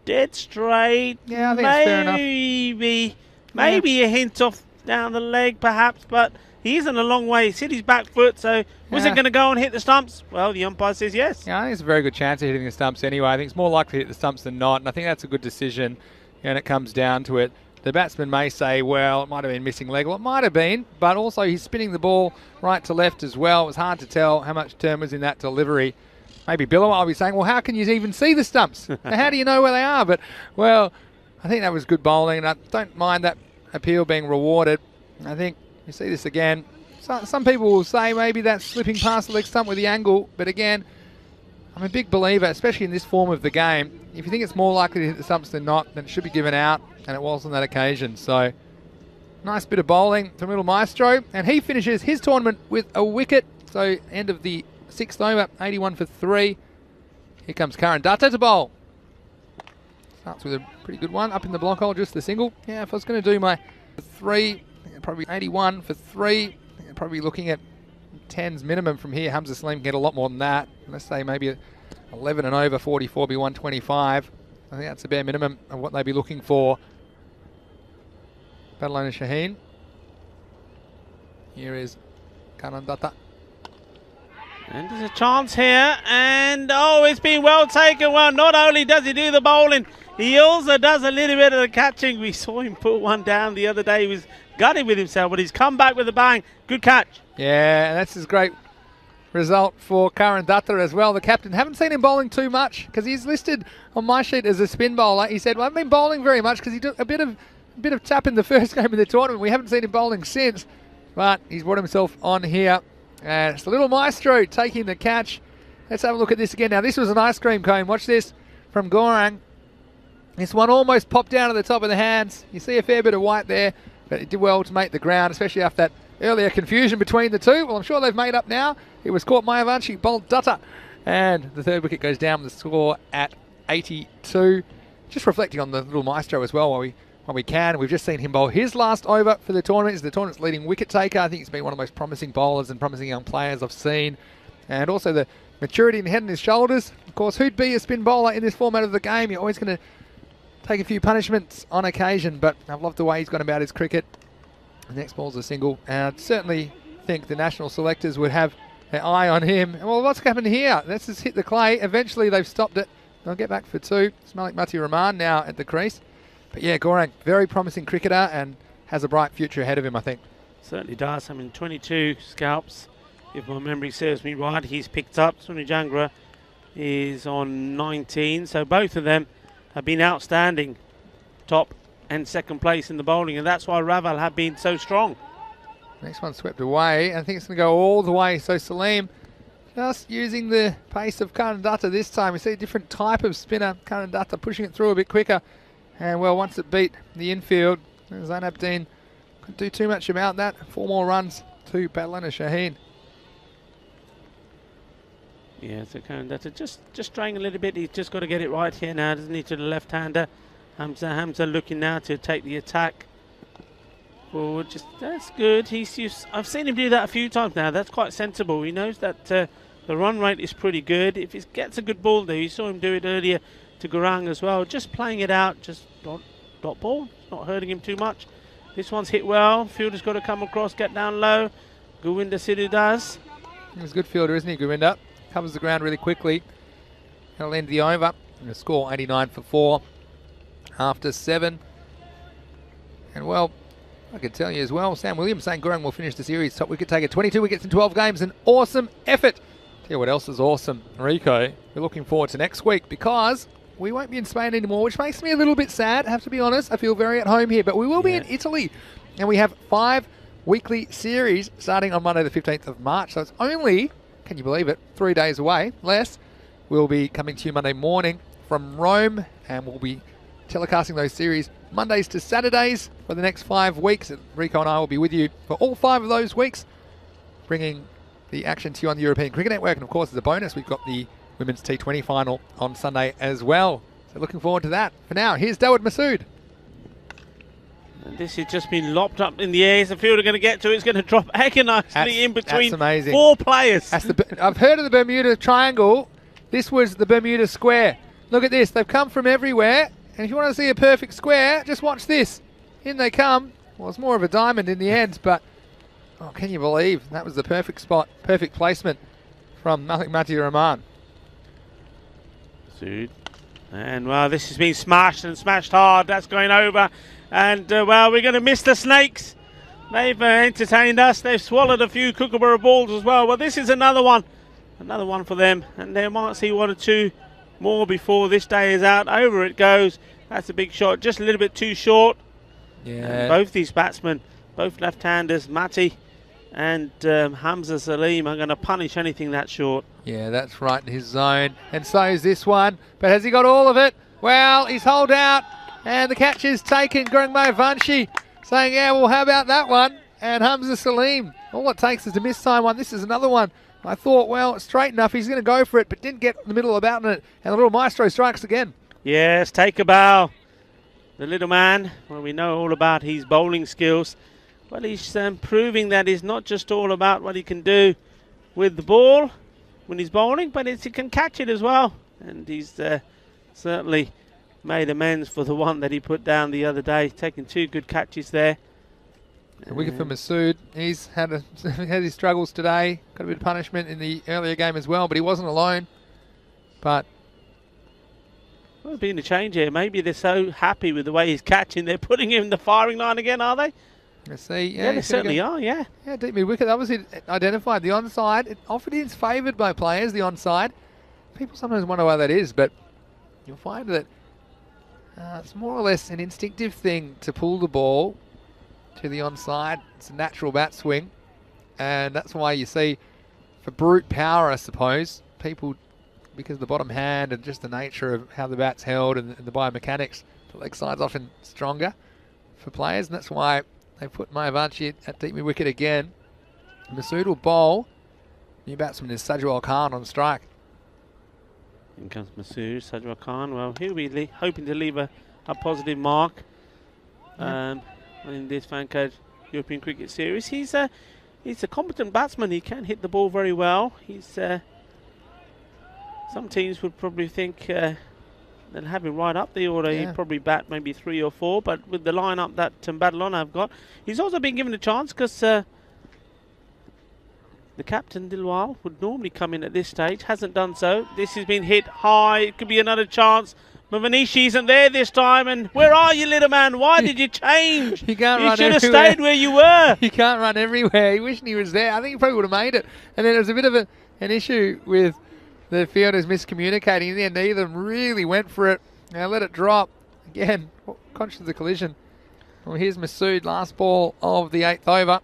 dead straight. Yeah, I think it's fair enough. Maybe a hint off down the leg, perhaps, but he isn't a long way. He's hit his back foot, so was it going to go and hit the stumps? Well, the umpire says yes. Yeah, I think it's a very good chance of hitting the stumps anyway. I think it's more likely to hit the stumps than not, and I think that's a good decision, and it comes down to it. The batsman may say, well, it might have been missing leg. Well, it might have been, but also he's spinning the ball right to left as well. It was hard to tell how much turn was in that delivery. Maybe Billow will be saying, well, how can you even see the stumps? How do you know where they are? But, well, I think that was good bowling, and I don't mind that appeal being rewarded. I think you see this again. Some people will say maybe that's slipping past the leg stump with the angle, but again, I'm a big believer, especially in this form of the game. If you think it's more likely to hit the stumps than not, then it should be given out, and it was on that occasion. So, nice bit of bowling from Little Maestro, and he finishes his tournament with a wicket. So, end of the 6th over, 81 for 3. Here comes Karan Datta to bowl. Starts with a pretty good one, up in the block hole, just the single. Yeah, if I was going to do my 3, probably 81 for 3, probably looking at 10s minimum from here. Hamza Salim can get a lot more than that. Let's say maybe 11 and over, 44 be 125. I think that's the bare minimum of what they'd be looking for. Badalona Shaheen. Here is Karan Datta. And there's a chance here, and oh, it's been well taken. Well, not only does he do the bowling, he also does a little bit of the catching. We saw him put one down the other day. He was gutted with himself, but he's come back with a bang. Good catch. Yeah, and that's his great result for Karan Datta as well, the captain. Haven't seen him bowling too much because he's listed on my sheet as a spin bowler. He said, well, I haven't been bowling very much because he did a bit of tap in the first game of the tournament. We haven't seen him bowling since, but he's brought himself on here. And it's the Little Maestro taking the catch. Let's have a look at this again. Now, this was an ice cream cone. Watch this from Gaurang. This one almost popped down to the top of the hands. You see a fair bit of white there, but it did well to make the ground, especially after that earlier confusion between the two. Well, I'm sure they've made up now. It was caught Mayavanchi, bowled Datta, and the third wicket goes down with the score at 82. Just reflecting on the Little Maestro as well while we can. We've just seen him bowl his last over for the tournament. He's the tournament's leading wicket taker. I think he's been one of the most promising bowlers and promising young players I've seen. And also the maturity in head and his shoulders. Of course, who'd be a spin bowler in this format of the game? You're always going to take a few punishments on occasion, but I've loved the way he's gone about his cricket. The next ball's a single, and I certainly think the national selectors would have their eye on him. Well, what's happened here? Let's just hit the clay. Eventually, they've stopped it. They'll get back for 2. It's Malik Mati Rahman now at the crease. But yeah, Gaurang, very promising cricketer and has a bright future ahead of him, I think. Certainly does. I mean, 22 scalps, if my memory serves me right, he's picked up. Sunil Jangra is on 19, so both of them have been outstanding, top and second place in the bowling, and that's why Raval have been so strong. Next one swept away. I think it's going to go all the way. So Salim just using the pace of Karan Datta this time. We see a different type of spinner. Karan Datta pushing it through a bit quicker. And well, once it beat the infield, Zain Abdeen couldn't do too much about that. 4 more runs to Badalona Shaheen. Yeah, so Karandata just straying a little bit. He's just got to get it right here now, doesn't he, to the left-hander. Hamza looking now to take the attack forward. That's good. I've seen him do that a few times now. That's quite sensible. He knows that the run rate is pretty good. If he gets a good ball there, you saw him do it earlier to Gurung as well. Just playing it out, just dot ball. It's not hurting him too much. This one's hit well. Fielder's got to come across, get down low. Govinda Sidhu does. He's a good fielder, isn't he, Govinda? Covers the ground really quickly. He'll end the over. And the score 89 for 4 after 7. And well, I can tell you as well, Sam Williams saying Gurung will finish the series top wicket taker. 22 wickets in 12 games. An awesome effort. Tell you what else is awesome, Rico. We're looking forward to next week because we won't be in Spain anymore, which makes me a little bit sad, I have to be honest. I feel very at home here, but we will be in Italy. And we have 5 weekly series starting on Monday the 15th of March. So it's only, can you believe it, 3 days away, less. We'll be coming to you Monday morning from Rome, and we'll be telecasting those series Mondays to Saturdays for the next 5 weeks. And Rico and I will be with you for all 5 of those weeks, bringing the action to you on the European Cricket Network. And of course, as a bonus, we've got the Women's T20 final on Sunday as well. So looking forward to that. For now, here's Dawud Masood. And this has just been lopped up in the air. Is the fielder going to get to it? It's going to drop agonisingly in between 4 players. I've heard of the Bermuda Triangle. This was the Bermuda Square. Look at this. They've come from everywhere. And if you want to see a perfect square, just watch this. In they come. Well, it's more of a diamond in the end, but oh, can you believe that was the perfect spot, perfect placement from Malik Matia Rahman. And well, this has been smashed and smashed hard. That's going over. And well, we're going to miss the Snakes. They've entertained us. They've swallowed a few Kookaburra balls as well. Well, this is another one for them. And they might see 1 or 2 more before this day is out. Over it goes. That's a big shot. Just a little bit too short. Yeah. And both these batsmen, both left-handers, Mati and Hamza Salim, are going to punish anything that short. Yeah, that's right in his zone. And so is this one. But has he got all of it? Well, he's holed out. And the catch is taken. Gurung Vanshi saying, yeah, well, how about that one? And Hamza Salim. All it takes is to miss time one. This is another one. I thought, well, straight enough. He's going to go for it, but didn't get in the middle of about it. And the little maestro strikes again. Yes, take a bow. The little man, well, we know all about his bowling skills. Well, he's proving that it's not just all about what he can do with the ball when he's bowling, but he can catch it as well. And he's certainly made amends for the one that he put down the other day, taking 2 good catches there. A wicket for Masood. He's had his struggles today. Got a bit of punishment in the earlier game as well, but he wasn't alone. But well, being a change here, maybe they're so happy with the way he's catching, they're putting him in the firing line again, are they? Let's see. Yeah, they certainly are, yeah. Yeah, deep mid wicket. Obviously identified the onside. It often is favoured by players, the onside. People sometimes wonder why that is, but you'll find that it's more or less an instinctive thing to pull the ball to the onside. It's a natural bat swing, and that's why you see, for brute power, I suppose, people, because of the bottom hand and just the nature of how the bat's held and the biomechanics, the leg side's often stronger for players, and that's why they put Mayavanshi at deep mid wicket again. Masood will bowl. New batsman is Sajwal Khan on strike. In comes Masood, Sajwal Khan. Well, he'll be hoping to leave a positive mark in this Fancode European Cricket Series. He's a competent batsman. He can hit the ball very well. He's some teams would probably think they'll have him right up the order. He'd probably bat maybe 3 or 4, but with the lineup that Badalona have got, he's also been given a chance because the captain Dilwal would normally come in at this stage, hasn't done so. This has been hit high. It could be another chance. Mavanishi isn't there this time, and where are you, little man? Why did you change? You can't run everywhere. You should have stayed where you were. You can't run everywhere. He wishing he was there. I think he probably would have made it. And then there was a bit of an issue with the fielders miscommunicating. In the end, neither of them really went for it. Now let it drop. Again, conscious of the collision. Well, here's Masood, last ball of the 8th over.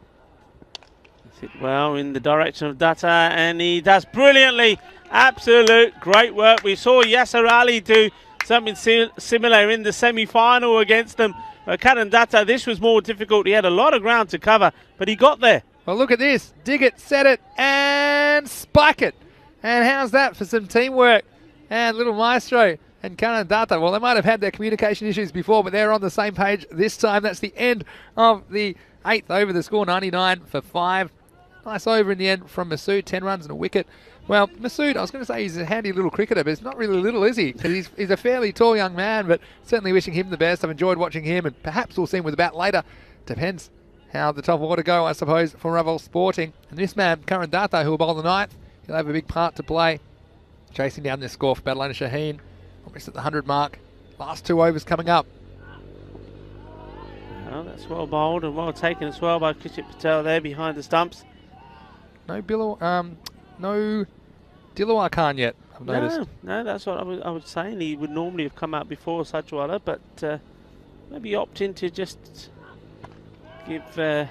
Hit well in the direction of Datta, and he does brilliantly. Absolute great work. We saw Yasser Ali do something similar in the semi-final against them. Karan Datta, this was more difficult. He had a lot of ground to cover, but he got there. Well, look at this. Dig it, set it, and spike it. And how's that for some teamwork? And little Maestro and Kanandata. Well, they might have had their communication issues before, but they're on the same page this time. That's the end of the 8th over. The score 99 for 5. Nice over in the end from Masood. 10 runs and a wicket. Well, Masood, I was going to say he's a handy little cricketer, but he's not really little, is he? Because he's a fairly tall young man, but certainly wishing him the best. I've enjoyed watching him, and perhaps we'll see him with a bat later. Depends how the top order go, I suppose, for Ravel Sporting. And this man, Karandata, who will bowl the 9th, he'll have a big part to play. Chasing down this score for Badalona Shaheen. Almost at the 100 mark. Last 2 overs coming up. Well, that's well bowled and well taken as well by Kishit Patel there behind the stumps. No Dilawar Khan yet, I've noticed. No, that's what I was saying. He would normally have come out before Sajwala, but maybe opt in to just give the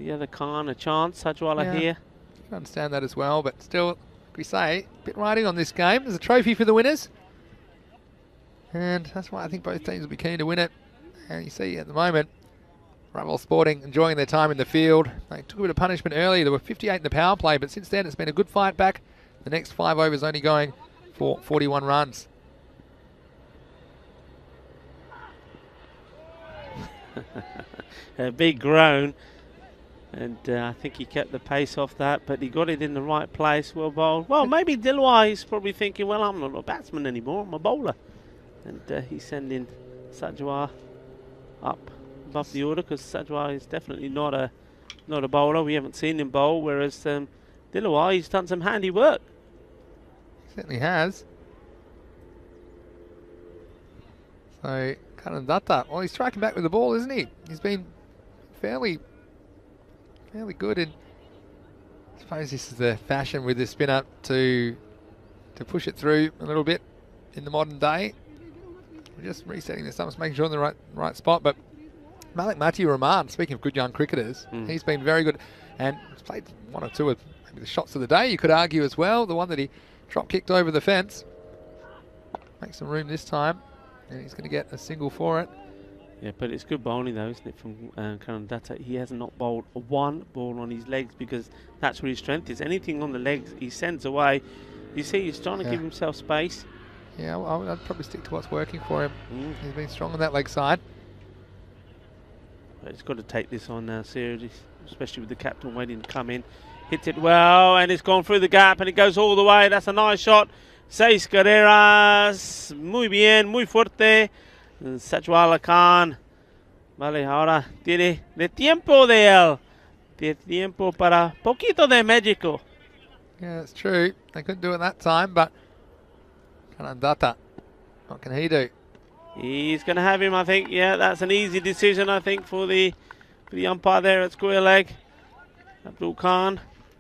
other Khan a chance. Sajwala here. I understand that as well, but still, like we say, a bit riding on this game. There's a trophy for the winners, and that's why I think both teams will be keen to win it. And you see at the moment, Ravel Sporting enjoying their time in the field. They took a bit of punishment earlier. There were 58 in the power play, but since then it's been a good fight back. The next 5 overs only going for 41 runs. A big groan, and I think he kept the pace off that, but he got it in the right place. Well bowled. Well, maybe Dilwar is probably thinking, well, I'm not a batsman anymore, I'm a bowler. And he's sending Sajwar up above the order, because Sajwar is definitely not a bowler. We haven't seen him bowl, whereas Dilawar, he's done some handy work. Certainly has. So Kanandata, well, he's striking back with the ball, isn't he? He's been fairly good, and I suppose this is the fashion with the spinner to push it through a little bit in the modern day. We're just resetting the stumps, making sure in the right spot, but Malik Mati Rahman, speaking of good young cricketers, he's been very good, and he's played 1 or 2 of maybe the shots of the day, you could argue as well. The one that he drop kicked over the fence. Makes some room this time, and he's going to get a single for it. Yeah, but it's good bowling though, isn't it, from Kanandata? He has not bowled 1 ball on his legs, because that's where his strength is. Anything on the legs, he sends away. You see, he's trying to give himself space. Yeah, well, I'd probably stick to what's working for him. He's been strong on that leg side. But he's got to take this on now, seriously, especially with the captain waiting to come in. Hits it well, and it's gone through the gap, and it goes all the way. That's a nice shot. 6 carreras. Muy bien, muy fuerte. Sajwala Khan. Vale, ahora tiene de tiempo de él. De tiempo para poquito de México. Yeah, it's true. They couldn't do it that time, but Kanandata, what can he do? He's going to have him, I think. Yeah, that's an easy decision, I think, for the umpire there at square leg. Abdul Khan.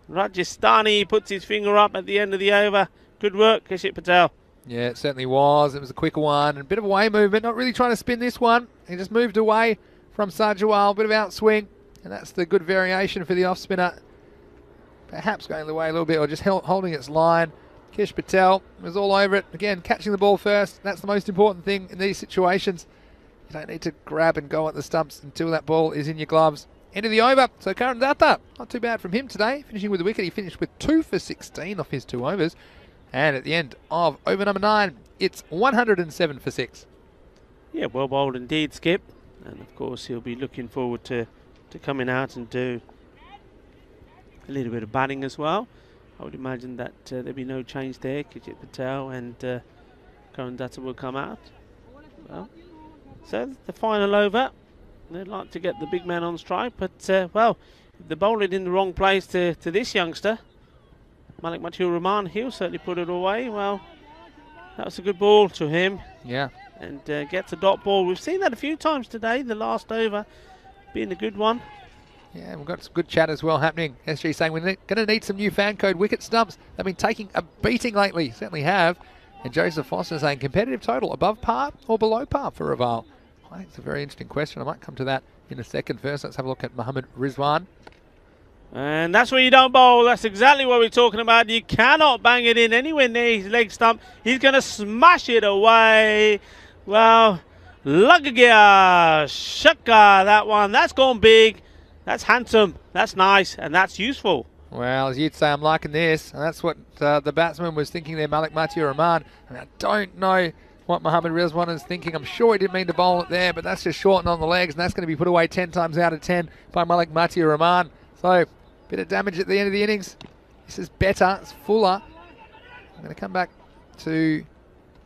Rajasthani puts his finger up at the end of the over. Good work, Kishit Patel. Yeah, it certainly was. It was a quicker one, and a bit of away movement. Not really trying to spin this one. He just moved away from Sajwal. Bit of outswing, and that's the good variation for the off spinner. Perhaps going the way a little bit, or just holding its line. Kish Patel was all over it. Again, catching the ball first. That's the most important thing in these situations. You don't need to grab and go at the stumps until that ball is in your gloves. End of the over. So Karandata, not too bad from him today. Finishing with a wicket. He finished with 2 for 16 off his 2 overs. And at the end of over number 9, it's 107 for 6. Yeah, well bowled indeed, Skip. And of course, he'll be looking forward to coming out and do a little bit of batting as well. I would imagine that there'll be no change there. Kishit Patel and Karandata will come out. Well, so the final over. They'd like to get the big man on strike, but well, if they bowl it in the wrong place to this youngster, Malik Matil Rahman, he'll certainly put it away. Well, that was a good ball to him. Yeah. And gets a dot ball. We've seen that a few times today, the last over being a good one. Yeah, we've got some good chat as well happening. SG saying we're going to need some new fan code wicket stumps. They've been taking a beating lately, certainly have. And Joseph Foster saying competitive total above par or below par for Raval. I think it's a very interesting question. I might come to that in a second. First, let's have a look at Mohammad Rizwan. And that's where you don't bowl. That's exactly what we're talking about. You cannot bang it in anywhere near his leg stump. He's going to smash it away. Well, Lagagia, Shaka, that one. That's gone big. That's handsome, that's nice, and that's useful. Well, as you'd say, I'm liking this, and that's what the batsman was thinking there, Malik Matia Rahman. And I don't know what Mohammad Rizwan is thinking. I'm sure he didn't mean to bowl it there, but that's just shortened on the legs, and that's going to be put away 10 times out of 10 by Malik Matia Rahman. So, bit of damage at the end of the innings. This is better, it's fuller. I'm going to come back to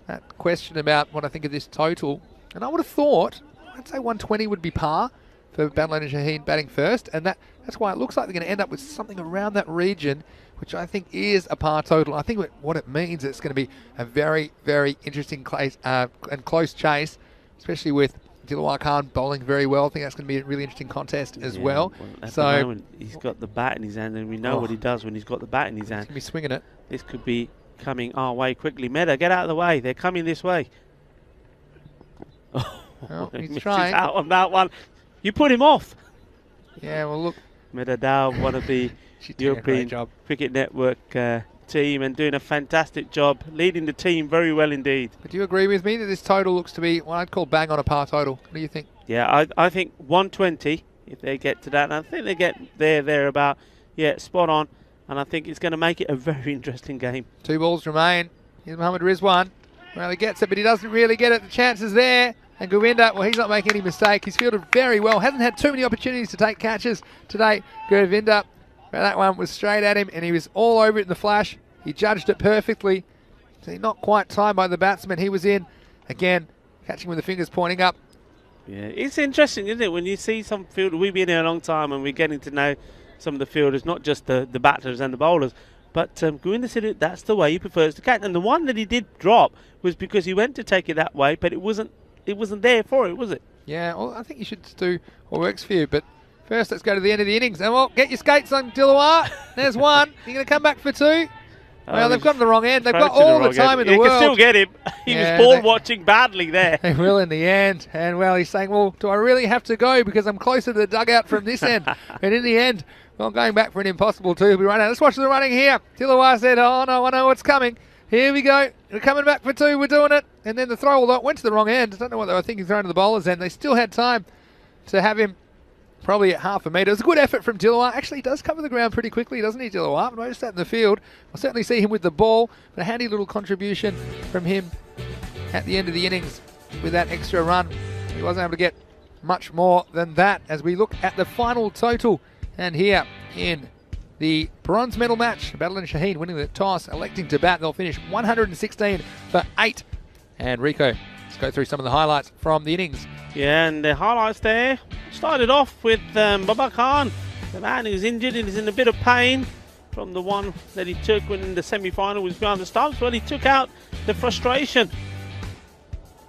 that question about what I think of this total. And I would have thought, I'd say 120 would be par for Badalona Shaheen batting first, and that's why it looks like they're going to end up with something around that region, which I think is a par total. I think what it means is it's going to be a very, very interesting and close chase, especially with Dilawar Khan bowling very well. I think that's going to be a really interesting contest as well. At the moment, he's got the bat in his hand, and we know what he does when he's got the bat in his hand. He's going to be swinging it. This could be coming our way quickly. Mehta, get out of the way. They're coming this way. Well, he's trying. Out on that one. You put him off. Yeah, well, look. Mehta Dow, one of the European Cricket Network team, and doing a fantastic job, leading the team very well indeed. But do you agree with me that this total looks to be what I'd call bang on a par total? What do you think? Yeah, I think 120, if they get to that, and I think they get there about, yeah, spot on, and I think it's going to make it a very interesting game. 2 balls remain. Here's Mohammad Rizwan. Well, he gets it, but he doesn't really get it. The chance is there. And Govinda, well, he's not making any mistake. He's fielded very well. Hasn't had too many opportunities to take catches today. Govinda, well, that one was straight at him, and he was all over it in the flash. He judged it perfectly. So not quite timed by the batsman. He was in, again, catching with the fingers pointing up. Yeah, it's interesting, isn't it, when you see some fielders. We've been here a long time, and we're getting to know some of the fielders, not just the batters and the bowlers. But Govinda said that's the way he prefers to catch. And the one that he did drop was because he went to take it that way, but it wasn't there for it, was it? Yeah, well, I think you should do what works for you. But first, let's go to the end of the innings. And, well, get your skates on, Dilawar. There's one. You're going to come back for 2. Well, they've got him the wrong end. They've got all the time in the world. You can still get him. He was ball watching badly there. They will in the end. And, well, he's saying, well, do I really have to go because I'm closer to the dugout from this end? And in the end, well, going back for an impossible 2. He'll be running out. Let's watch the running here. Dilawar said, oh, no, I know what's coming. Here we go. We're coming back for 2. We're doing it. And then the throw went to the wrong end. I don't know what they were thinking throwing to the bowler's end. They still had time to have him probably at half a metre. It was a good effort from Dilawar. Actually, he does cover the ground pretty quickly, doesn't he, Dilawar? Notice that in the field. I'll certainly see him with the ball. But a handy little contribution from him at the end of the innings with that extra run. He wasn't able to get much more than that as we look at the final total. And here in the bronze medal match, Badalona Shaheen winning the toss, electing to bat. They'll finish 116 for 8. And Rico, let's go through some of the highlights from the innings. Yeah, and the highlights there started off with Babar Khan, the man who's injured and is in a bit of pain from the one that he took when the semi-final was behind the stumps. Well, he took out the frustration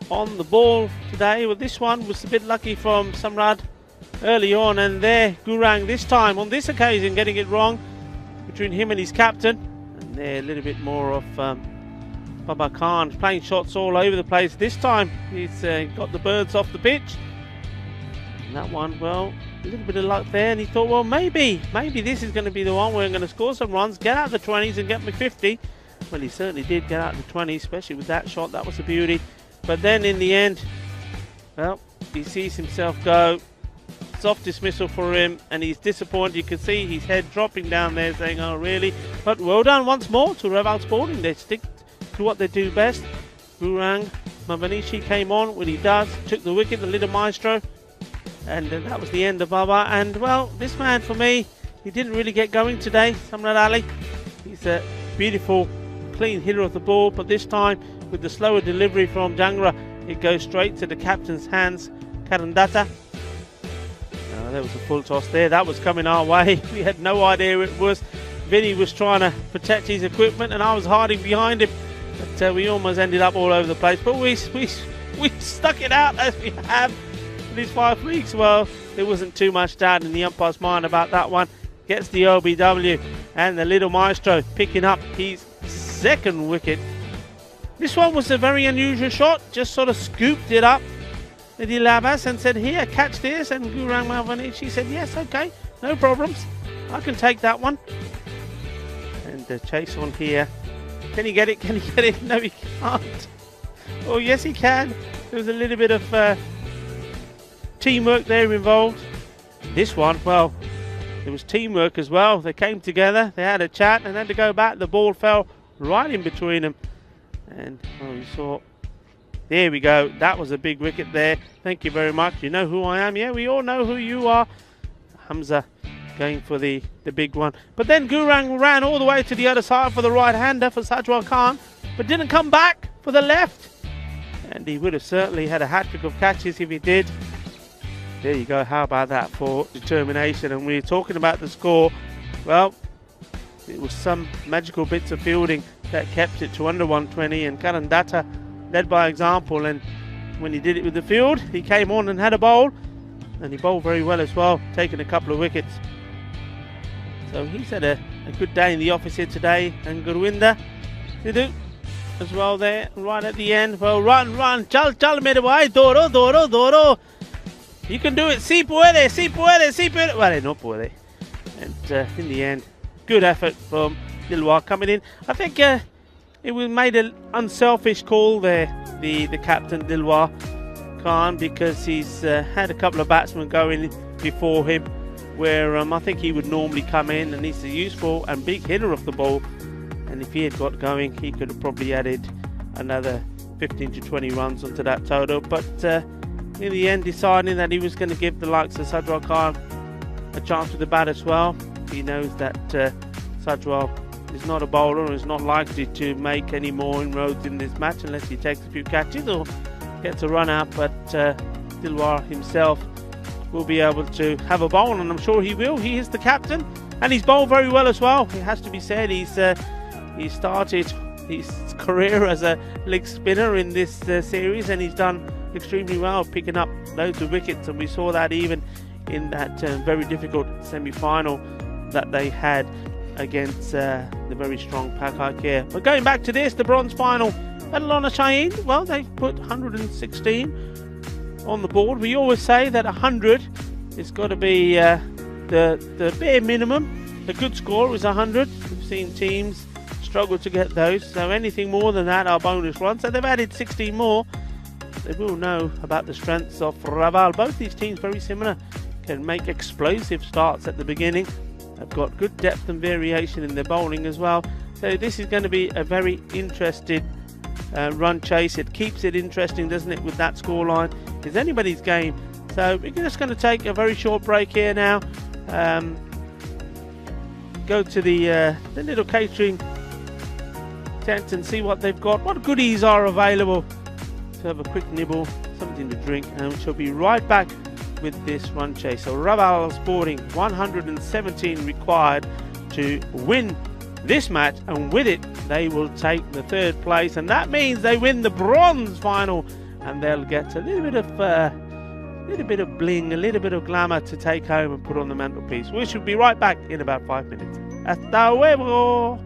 on the ball today. Well, this one was a bit lucky from Samrad early on, and there Gurang this time on this occasion getting it wrong between him and his captain, and there a little bit more of Babar Khan playing shots all over the place. This time he's got the birds off the pitch, and that one, well, a little bit of luck there, and he thought, well, maybe this is going to be the one where I'm going to score some runs, get out the 20s and get me 50. Well, he certainly did get out the 20s, especially with that shot. That was a beauty. But then in the end, well, he sees himself go. Soft dismissal for him, and he's disappointed. You can see his head dropping down there saying, oh really? But well done once more to Reval Sporting. They stick to what they do best. Gurang Mavanishi came on when he does, took the wicket, the little maestro, and that was the end of Baba. And well, this man for me, he didn't really get going today, Samrad Ali. He's a beautiful clean hitter of the ball, but this time with the slower delivery from Jangra, it goes straight to the captain's hands, Karandata. There was a full toss there. That was coming our way. We had no idea it was. Vinny was trying to protect his equipment, and I was hiding behind him. But we almost ended up all over the place. But we stuck it out as we have these 5 weeks. Well, there wasn't too much doubt in the umpire's mind about that one. Gets the LBW, and the little maestro picking up his 2nd wicket. This one was a very unusual shot. Just sort of scooped it up. Labas and said, here, catch this, and Gurang Malvanichi said, yes, okay, no problems, I can take that one. And chase on here. Can he get it? Can he get it? No, he can't. Oh, yes, he can. There was a little bit of teamwork there involved. this one, well, there was teamwork as well. They came together, they had a chat, and then to go back, the ball fell right in between them. And well, you saw, there we go. That was a big wicket there. Thank you very much. You know who I am? Yeah, we all know who you are. Hamza going for the big one. But then Gurang ran all the way to the other side for the right-hander for Sajwal Khan, but didn't come back for the left. And he would have certainly had a hat-trick of catches if he did. There you go. How about that for determination? And when you're talking about the score, well, it was some magical bits of fielding that kept it to under 120, and Karan Datta led by example. And when he did it with the field, he came on and had a bowl, and he bowled very well as well, taking a couple of wickets. So he's had a good day in the office here today. And Gurwinder Sidhu as well there, right at the end. Well, run, chal, mere bhai, doro. You can do it, si puede. Well, no puede. And in the end, good effort from Dilwar coming in. I think it was made an unselfish call there, the captain Dilwar Khan, because he's had a couple of batsmen going before him, where I think he would normally come in, and he's a useful and big hitter of the ball. And if he had got going, he could have probably added another 15 to 20 runs onto that total. But in the end, deciding that he was going to give the likes of Sajwal Khan a chance with the bat as well. He knows that Sajwal is not a bowler and is not likely to make any more inroads in this match unless he takes a few catches or gets a run out. But Dilwar himself will be able to have a bowl, and I'm sure he will. He is the captain, and he's bowled very well as well. It has to be said, he started his career as a leg spinner in this series, and he's done extremely well, picking up loads of wickets, and we saw that even in that very difficult semi-final that they had against the very strong Pakistan. But going back to this, the bronze final, Badalona Shaheen, well, they put 116 on the board. We always say that 100 has got to be the bare minimum. A good score is 100. We've seen teams struggle to get those, so anything more than that are bonus runs. So they've added 16 more. They will know about the strengths of Raval. Both these teams very similar, can make explosive starts at the beginning. They've got good depth and variation in their bowling as well. So this is going to be a very interesting run chase. It keeps it interesting, doesn't it, with that scoreline? It's anybody's game. So we're just going to take a very short break here now. Go to the little catering tent and see what they've got, what goodies are available, to have a quick nibble, something to drink, and she'll be right back with this run chase. So Raval Sporting, 117 required to win this match, and with it they will take the third place, and that means they win the bronze final, and they'll get a little bit of bling, a little bit of glamour to take home and put on the mantelpiece. We should be right back in about 5 minutes. Hasta luego.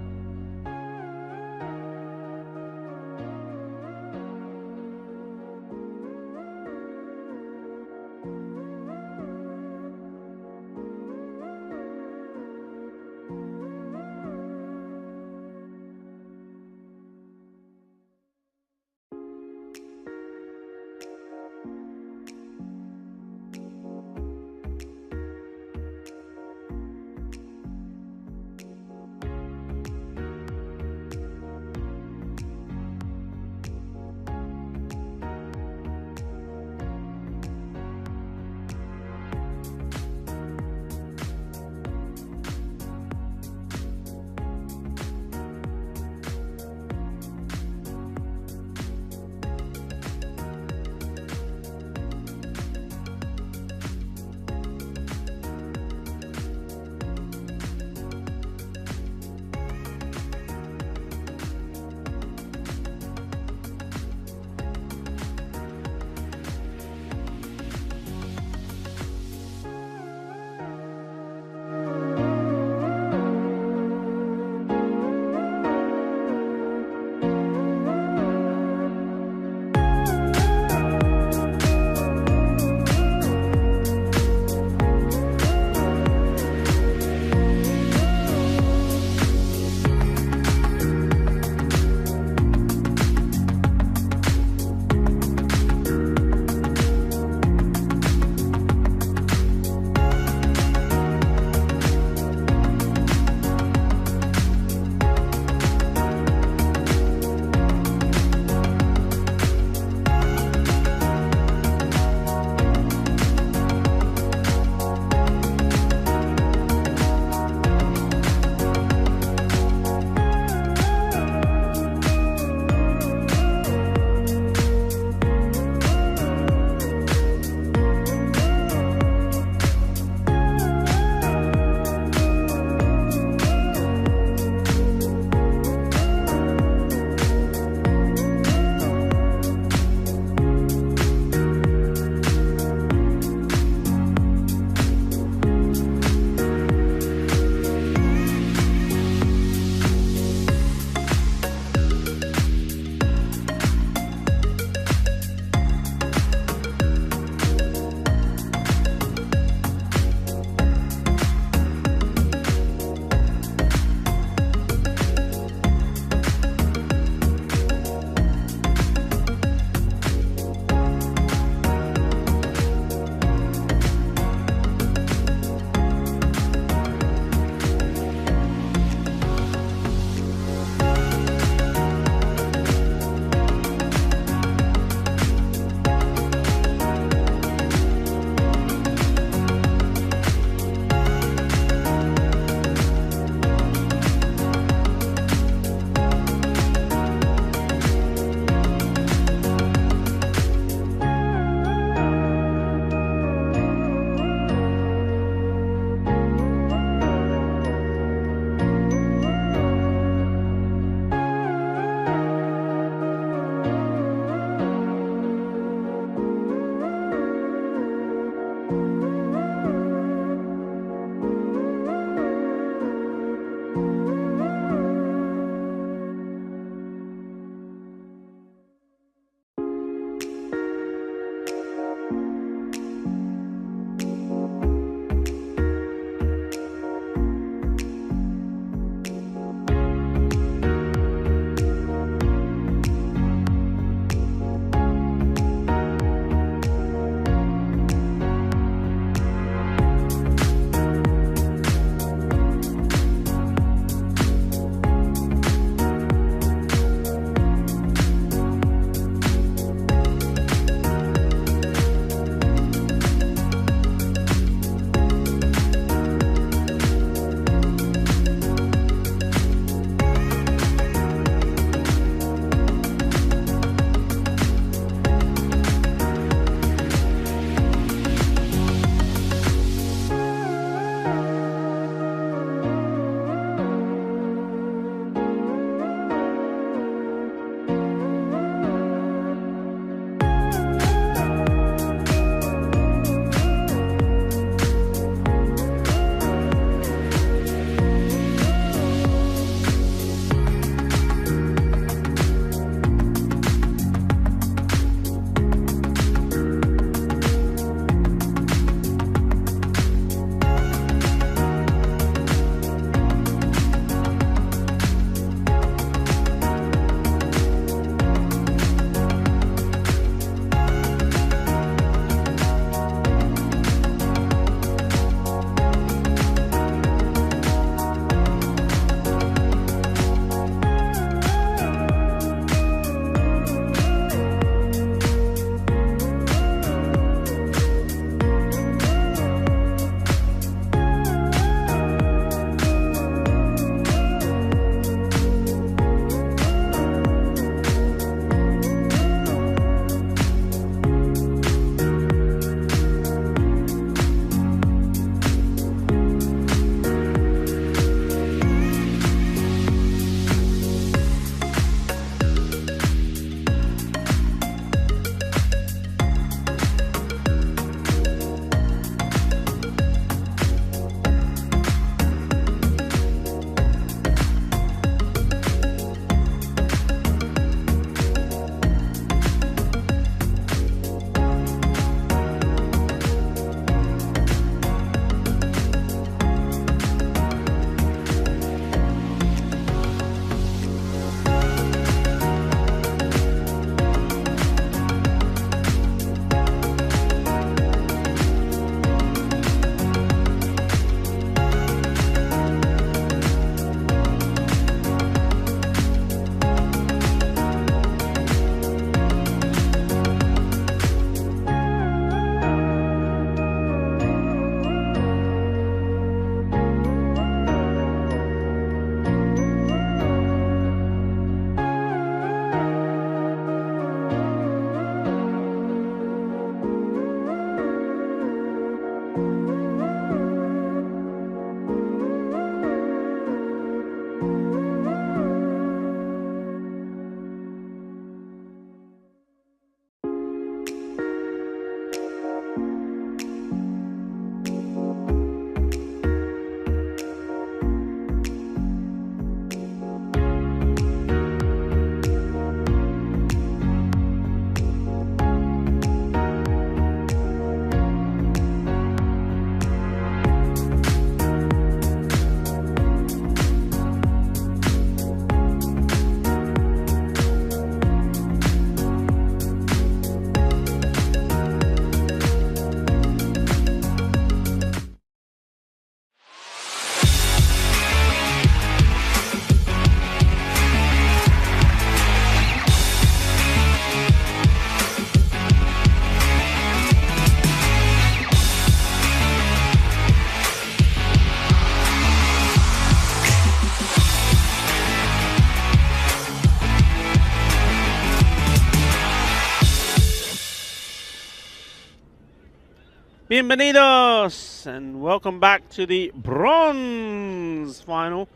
Bienvenidos and welcome back to the bronze final.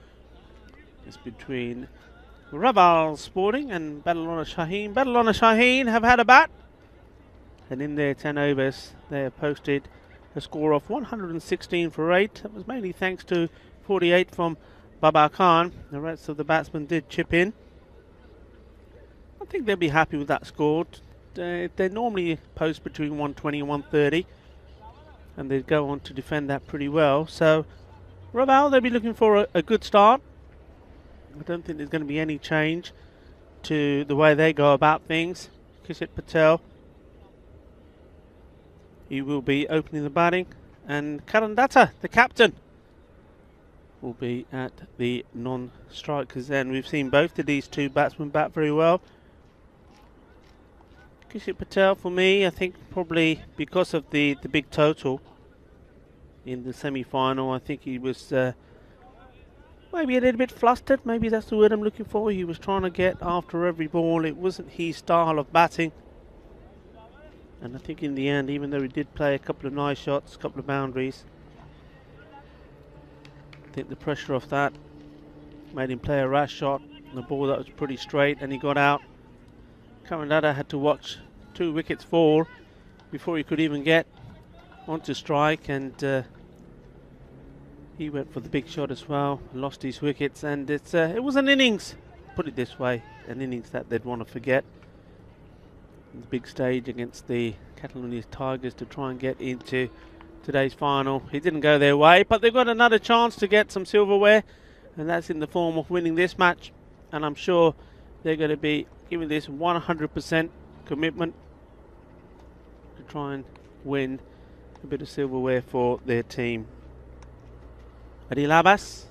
It's between Raval Sporting and Badalona Shaheen. Badalona Shaheen have had a bat, and in their 10 overs they have posted a score of 116 for 8. That was mainly thanks to 48 from Baba Khan. The rest of the batsmen did chip in. I think they'll be happy with that score. They normally post between 120 and 130, and they go on to defend that pretty well. So Raval, they'll be looking for a good start. I don't think there's going to be any change to the way they go about things. Kishit Patel, he will be opening the batting, and Karan Datta, the captain, will be at the non-strikers end. We've seen both of these two batsmen bat very well. Kishit Patel, for me, I think probably because of the big total in the semi-final, I think he was maybe a little bit flustered. Maybe that's the word I'm looking for. He was trying to get after every ball. It wasn't his style of batting. And I think in the end, even though he did play a couple of nice shots, a couple of boundaries, I think the pressure of that made him play a rash shot on a ball that was pretty straight, and he got out. Karan had to watch 2 wickets fall before he could even get onto strike, and he went for the big shot as well, lost his wickets, and it was an innings, put it this way, an innings that they'd want to forget. The big stage against the Catalonia Tigers to try and get into today's final. It didn't go their way, but they've got another chance to get some silverware, and that's in the form of winning this match, and I'm sure they're going to be giving this 100% commitment to try and win a bit of silverware for their team. Adil Abbas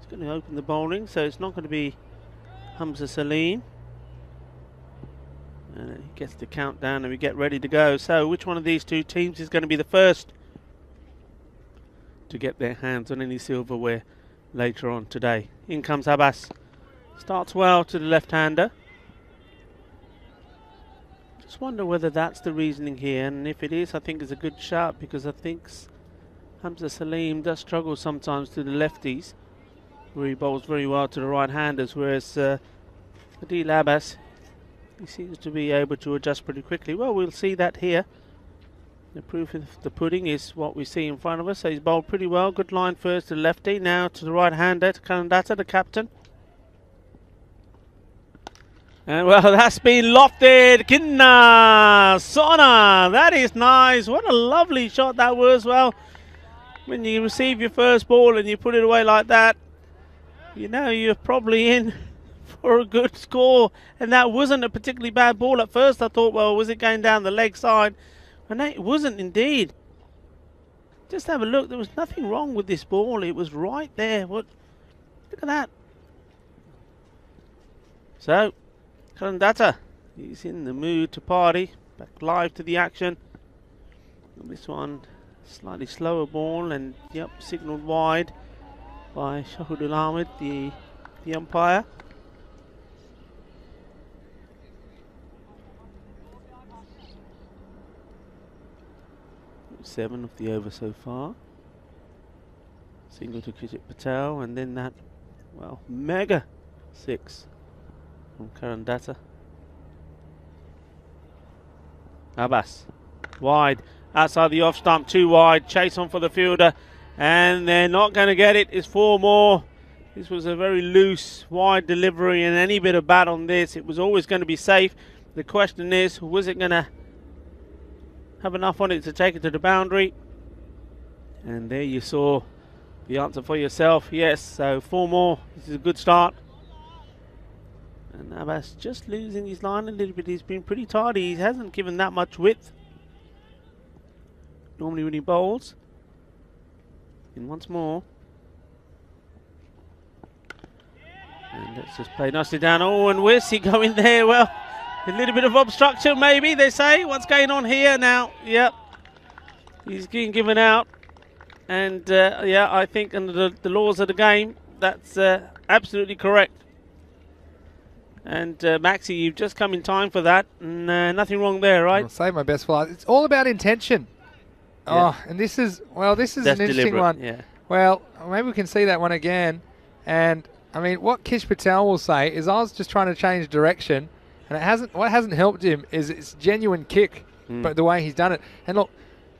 is going to open the bowling, so it's not going to be Hamza Salim. And he gets the countdown and we get ready to go. So which one of these two teams is going to be the first to get their hands on any silverware later on today? In comes Abbas. Starts well to the left-hander. Just wonder whether that's the reasoning here, and if it is, I think it's a good shout, because I think Hamza Salim does struggle sometimes to the lefties, where he bowls very well to the right-handers, whereas Adil Abbas, he seems to be able to adjust pretty quickly. Well, we'll see that here. The proof of the pudding is what we see in front of us. So he's bowled pretty well. Good line first to the lefty, now to the right-hander, to Karan Datta, the captain. And well, that's been lofted. Kinna Sona. That is nice. What a lovely shot that was. Well, when you receive your first ball and you put it away like that, you know you're probably in for a good score. And that wasn't a particularly bad ball at first. I thought, well, was it going down the leg side? And it wasn't indeed. Just have a look. There was nothing wrong with this ball. It was right there. What? Look at that. So, Karan Datta, he's in the mood to party. Back live to the action. And this one, slightly slower ball, and yep, signalled wide by Shahidul Ahmed, the umpire. Seven of the over so far. Single to Kishit Patel, and then that, well, mega 6 from Karan Datta. Abbas, wide, outside the off stump, too wide, chase on for the fielder, and they're not going to get it. It's 4 more. This was a very loose, wide delivery, and any bit of bat on this, it was always going to be safe. The question is, was it going to have enough on it to take it to the boundary? And there you saw the answer for yourself. Yes, so 4 more. This is a good start. And Abbas just losing his line a little bit. He's been pretty tardy. He hasn't given that much width normally when he bowls. And once more. And let's just play nicely down. Oh, and where's he going there? Well, a little bit of obstruction maybe, they say. What's going on here now? Yep. He's getting given out. And yeah, I think under the laws of the game, that's absolutely correct. And Maxi, you've just come in time for that. And, nothing wrong there, right? I'll save my best for last. It's all about intention. Oh, and this is an interesting deliberate, one. yeah. Well, maybe we can see that one again. And I mean, what Kish Patel will say is, I was just trying to change direction, and what hasn't helped him is it's genuine kick, but the way he's done it. And look,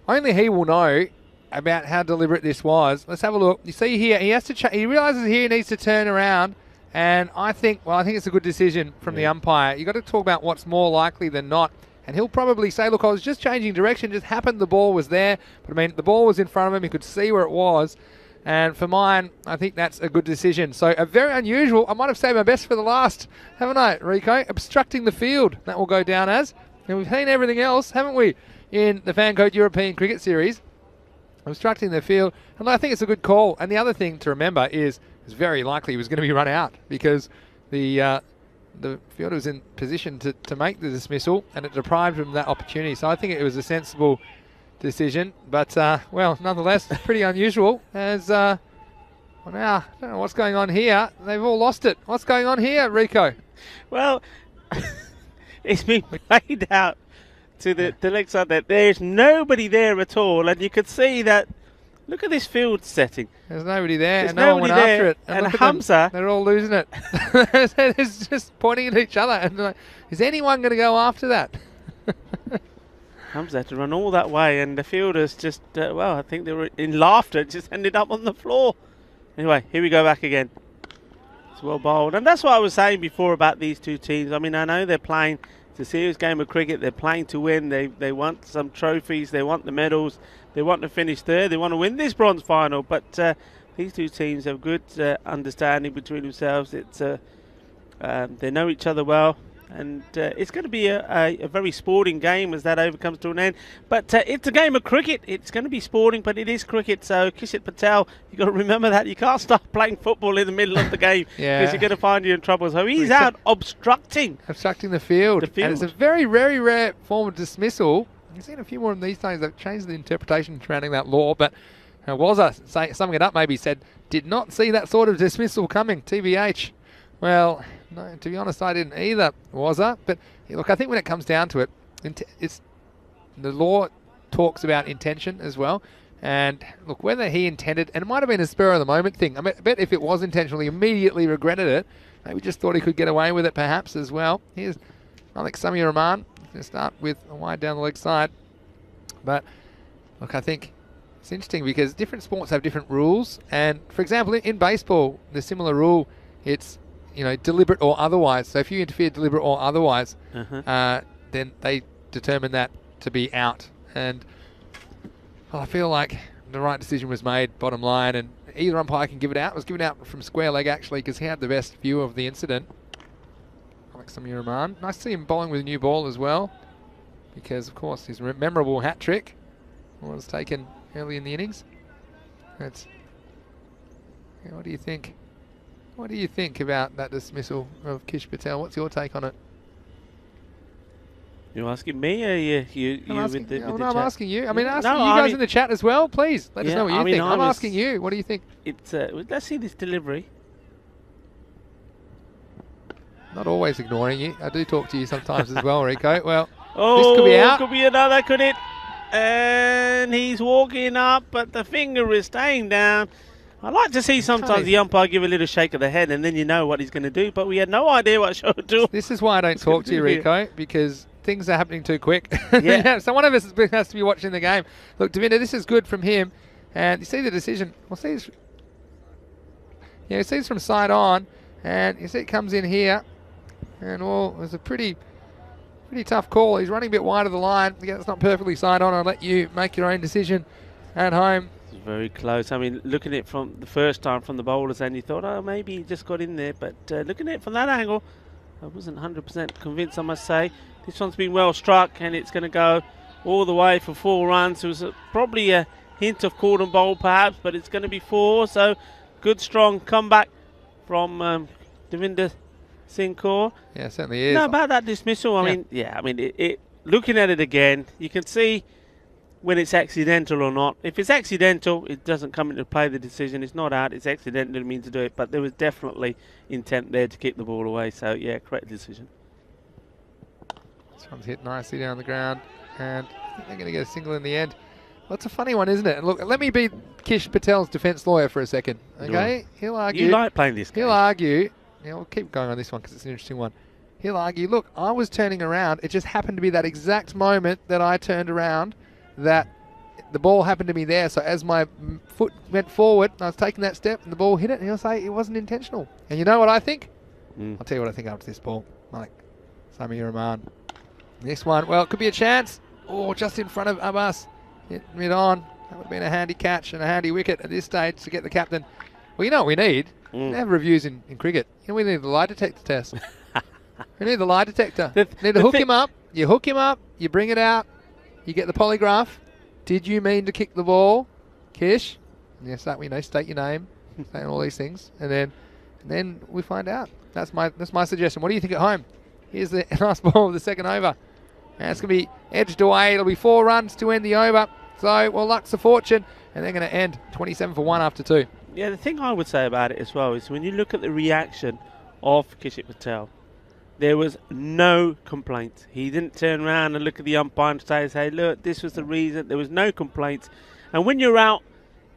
only he will know about how deliberate this was. Let's have a look. You see here, he has to. He realizes here he needs to turn around, and I think it's a good decision from the umpire. You got to talk about what's more likely than not. And he'll probably say, look, I was just changing direction, just happened the ball was there. But, I mean, the ball was in front of him. He could see where it was. And for mine, I think that's a good decision. So, a very unusual, I might have saved my best for the last, haven't I, Rico? Obstructing the field. That will go down as. And we've seen everything else, haven't we, in the Fan Code European Cricket Series. Obstructing the field. And I think it's a good call. And the other thing to remember is it's very likely he was going to be run out, because the fielder was in position to make the dismissal, and it deprived him of that opportunity. So I think it was a sensible decision. But, well, nonetheless, pretty unusual. As, well, now, I don't know what's going on here. They've all lost it. What's going on here, Rico? Well, it's been played out to the leg side there. There's nobody there at all, and you could see that. Look at this field setting. There's nobody there, There's and no one went nobody after there, it. and look at Hamza. them. They're all losing it. They're just pointing at each other. And like, is anyone going to go after that? Hamza had to run all that way, and the fielders just, well, I think they were in laughter. It just ended up on the floor. Anyway, here we go back again. It's well bowled. And that's what I was saying before about these two teams. I mean, I know they're playing. It's a serious game of cricket. They're playing to win. They want some trophies. They want the medals. They want to finish third. They want to win this bronze final. But these two teams have good understanding between themselves. It's they know each other well. And it's going to be a very sporting game as that over comes to an end. But it's a game of cricket. It's going to be sporting, but it is cricket. So Kishit Patel, you've got to remember that. You can't start playing football in the middle of the game because you're going to find you in trouble. So he's out obstructing the field. And it's a very, very rare form of dismissal. You've seen a few more of these days. They've changed the interpretation surrounding that law. But Wazza, summing it up, maybe said, did not see that sort of dismissal coming. TBH. Well, no, to be honest, I didn't either, Wazza. But look, I think when it comes down to it, the law talks about intention as well. And look, whether he intended, and it might have been a spur of the moment thing. I bet if it was intentional, he immediately regretted it. Maybe just thought he could get away with it perhaps as well. Here's Malik Samir Rahman. Going to start with a wide down the leg side. But look, I think it's interesting because different sports have different rules. And for example, in baseball, the similar rule, it's deliberate or otherwise. So if you interfere deliberate or otherwise, then they determine that to be out. And I feel like the right decision was made, bottom line, and either umpire can give it out. It was given out from square leg actually because he had the best view of the incident. Alex Samir Rahman. Nice to see him bowling with a new ball as well, because of course his memorable hat trick was taken early in the innings. What do you think? What do you think about that dismissal of Kish Patel? What's your take on it? You're asking me, or you I'm asking, with the I'm chat? asking you. I mean, you I guys mean, in the chat as well. Please let us know what you think. I'm asking you. What do you think? It's let's see this delivery. Not always ignoring you. I do talk to you sometimes as well, Rico. Well, this could be out. Could be another, could it? And he's walking up, but the finger is staying down. I like to see sometimes the umpire give a little shake of the head, and then you know what he's going to do. But we had no idea what show to do. This is why I don't talk to you, Rico, because things are happening too quick. Yeah. So one of us has to be watching the game. Look, Davinda, this is good from him, and you see the decision. We'll see this. Yeah, you see this from side on, and you see it comes in here, and it was a pretty tough call. He's running a bit wide of the line. Again, it's not perfectly side on. I'll let you make your own decision at home. Very close. I mean, looking at it from the first time from the bowler's end, you thought, oh, maybe he just got in there. But looking at it from that angle, I wasn't 100% convinced, I must say. This one's been well struck, and it's going to go all the way for 4 runs. It was probably a hint of caught and bowl, perhaps, but it's going to be 4. So good, strong comeback from Davinda Singh Kaur. Yeah, it certainly is. No, about that dismissal, I mean, looking at it again, you can see when it's accidental or not. If it's accidental, it doesn't come into play the decision. It's not out. It's accidental. It means to do it. But there was definitely intent there to keep the ball away. So, yeah, correct decision. This one's hit nicely down the ground. And I think they're going to get a single in the end. Well, it's a funny one, isn't it? And look, let me be Kish Patel's defence lawyer for a second. Okay, he'll argue. You like playing this game. He'll argue. Yeah, we'll keep going on this one because it's an interesting one. He'll argue, look, I was turning around. It just happened to be that exact moment that I turned around that the ball happened to be there. So as my foot went forward, I was taking that step and the ball hit it, and he'll say it wasn't intentional. And you know what I think? I'll tell you what I think after this ball. Like, Sami Rahman. Next one, well, it could be a chance. Oh, just in front of Abbas. Hit mid on. That would have been a handy catch and a handy wicket at this stage to get the captain. Well, you know what we need? We have reviews in cricket. You know, we need the lie detector test. We need the lie detector. Need to hook him up. You hook him up. You bring it out. You get the polygraph. Did you mean to kick the ball, Kish? And yes, that we know. State your name, saying all these things, and then we find out. That's my suggestion. What do you think at home? Here's the last ball of the second over. And it's going to be edged away. It'll be 4 runs to end the over. So, well, luck's a fortune, and they're going to end 27 for 1 after 2. Yeah, the thing I would say about it as well is when you look at the reaction of Kishit Patel, there was no complaints. He didn't turn around and look at the umpire and say, look, this was the reason. There was no complaints. And when you're out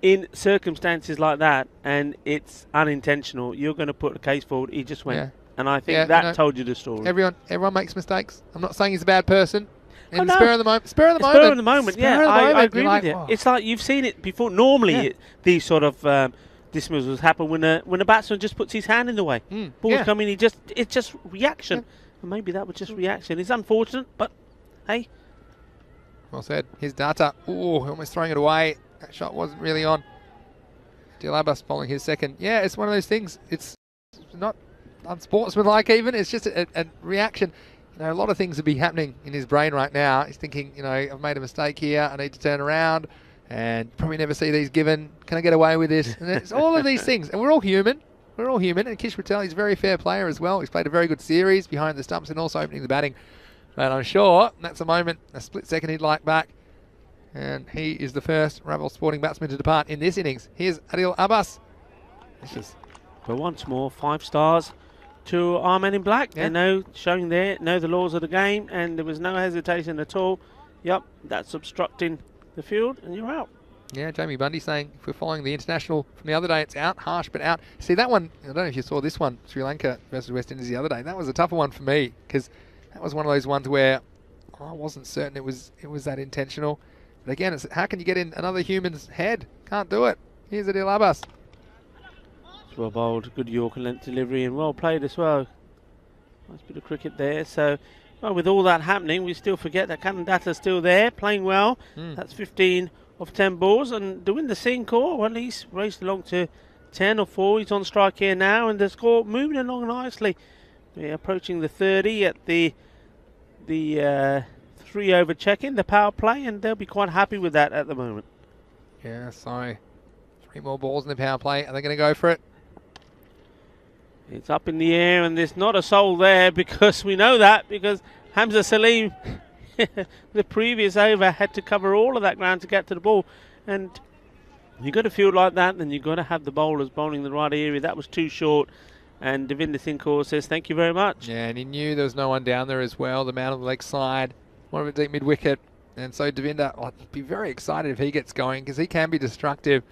in circumstances like that and it's unintentional, you're going to put a case forward. He just went. Yeah. And I think that told you the story. Everyone makes mistakes. I'm not saying he's a bad person. And spur of the moment. Spur of the moment. Yeah, I agree with you. It's like you've seen it before. Normally, these sort of dismissals happen when a batsman just puts his hand in the way. Ball's coming. It's just reaction. And maybe that was just reaction. It's unfortunate, but hey. Well said. Here's Data. Oh, almost throwing it away. That shot wasn't really on. Adil Abbas bowling his second. Yeah, it's one of those things. It's not unsportsmanlike even. It's just a reaction. You know, a lot of things would be happening in his brain right now. He's thinking, you know, I've made a mistake here. I need to turn around, and probably never see these given. Can I get away with this? And it's all of these things. And we're all human. We're all human. And Kish Patel, he's a very fair player as well. He's played a very good series behind the stumps and also opening the batting. But I'm sure that's a moment, a split second he'd like back. And he is the first Rebel Sporting batsman to depart in this innings. Here's Adil Abbas. But once more, 5 stars to our men in black. Yeah. They know the laws of the game, and there was no hesitation at all. Yep, that's obstructing the field, and you're out. Yeah, Jamie Bundy saying if we're following the international from the other day, it's out, harsh, but out. See, that one, I don't know if you saw this one, Sri Lanka versus West Indies the other day. That was a tougher one for me because that was one of those ones where I wasn't certain it was that intentional. But again, it's how can you get in another human's head? Can't do it. Here's Adil Abbas. Well bowled, good Yorker length delivery, and well played as well. Nice bit of cricket there. So, well, with all that happening, we still forget that Kanandata's still there, playing well. That's 15 of 10 balls, and Dewinder Singh core, well, he's raced along to 10 or 4. He's on strike here now, and the score moving along nicely. We're approaching the 30 at the 3-over check-in, the power play, and they'll be quite happy with that at the moment. Yeah, so 3 more balls in the power play. Are they going to go for it? It's up in the air, and there's not a soul there because we know that because Hamza Salim, the previous over, had to cover all of that ground to get to the ball. And you've got to field like that, then you've got to have the bowlers bowling the right area. That was too short. And Dewinder Singh Kaur says, thank you very much. Yeah, and he knew there was no one down there as well. The man on the leg side, more of a deep mid-wicket. And so Dewinder, I'd be very excited if he gets going because he can be destructive.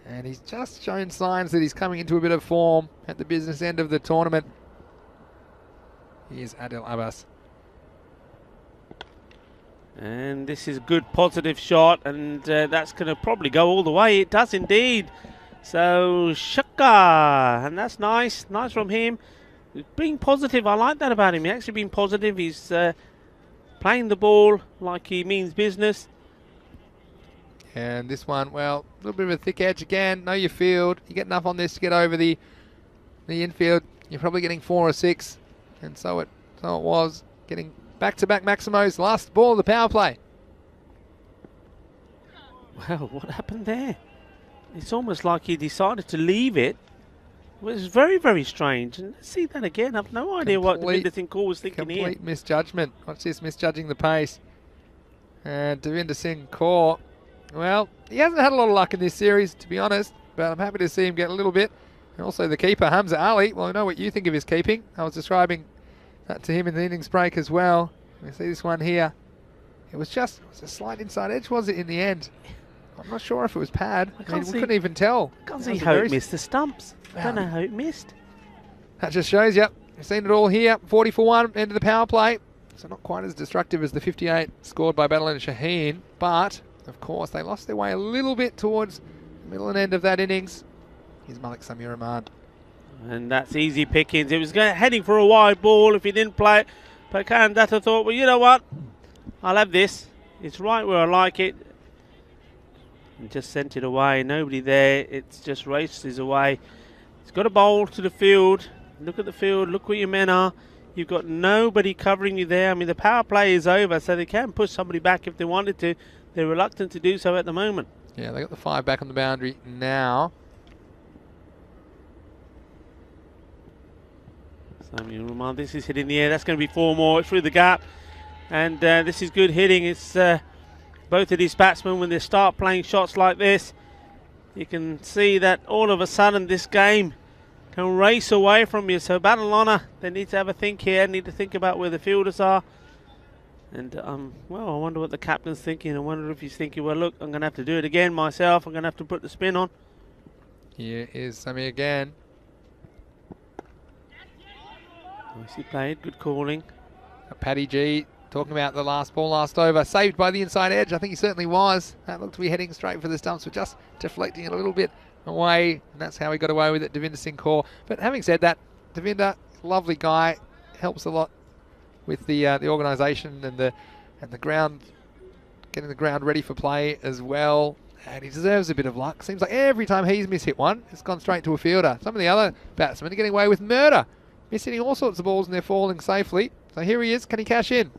And he's just shown signs that he's coming into a bit of form at the business end of the tournament. Here's Adil Abbas. And this is a good positive shot, and that's going to probably go all the way. It does indeed. So Shaka, and that's nice. Nice from him. Being positive, I like that about him. He's actually being positive. He's playing the ball like he means business. And this one, well, a little bit of a thick edge again. Know your field. You get enough on this to get over the infield. You're probably getting 4 or 6. And so it was. Getting back-to-back Maximos. Last ball of the power play. Well, what happened there? It's almost like he decided to leave it. It was very, very strange. And let's see that again. I've no idea what Dewinder Singh Kaur was thinking here. Complete misjudgment. Watch this, misjudging the pace. And Dewinder Singh Kaur, well, he hasn't had a lot of luck in this series, to be honest, but I'm happy to see him get a little bit. And also the keeper, Hamza Ali. Well, I know what you think of his keeping. I was describing that to him in the innings break as well. We see this one here. It was a slight inside edge, was it, in the end? I'm not sure if it was pad. I mean, we couldn't even tell. I can't see how it missed the stumps. I don't know how it missed. That just shows you. We've seen it all here. 40 for 1, end of the power play. So not quite as destructive as the 58 scored by Battle and Shaheen. But, of course, they lost their way a little bit towards the middle and end of that innings. Here's Malik Samir Ahmad. And that's easy pickings. It was heading for a wide ball if he didn't play it. But Kandata thought, well, you know what? I'll have this. It's right where I like it. And just sent it away. Nobody there. It's just races away. It's got a bowl to the field. Look at the field. Look where your men are. You've got nobody covering you there. I mean, the power play is over, so they can push somebody back if they wanted to. They're reluctant to do so at the moment. Yeah, they got the 5 back on the boundary now. Samuel Rahman, this is hitting the air. That's going to be 4 more through the gap. And this is good hitting. It's both of these batsmen, when they start playing shots like this, you can see that all of a sudden this game can race away from you. So Badalona, they need to have a think here, need to think about where the fielders are. And, well, I wonder what the captain's thinking. I wonder if he's thinking, well, look, I'm going to have to do it again myself. I'm going to have to put the spin on. Here is Sammy again. Nicely played, good calling. Paddy G talking about the last ball, last over. Saved by the inside edge. I think he certainly was. That looked to be heading straight for the stumps, but just deflecting it a little bit away. And that's how he got away with it, Devinder Singh Kaur. But having said that, Devinder, lovely guy, helps a lot with the organisation and the ground, getting the ground ready for play as well. And he deserves a bit of luck. Seems like every time he's mishit one, it's gone straight to a fielder. Some of the other batsmen are getting away with murder, mishitting all sorts of balls and they're falling safely. So here he is. Can he cash in?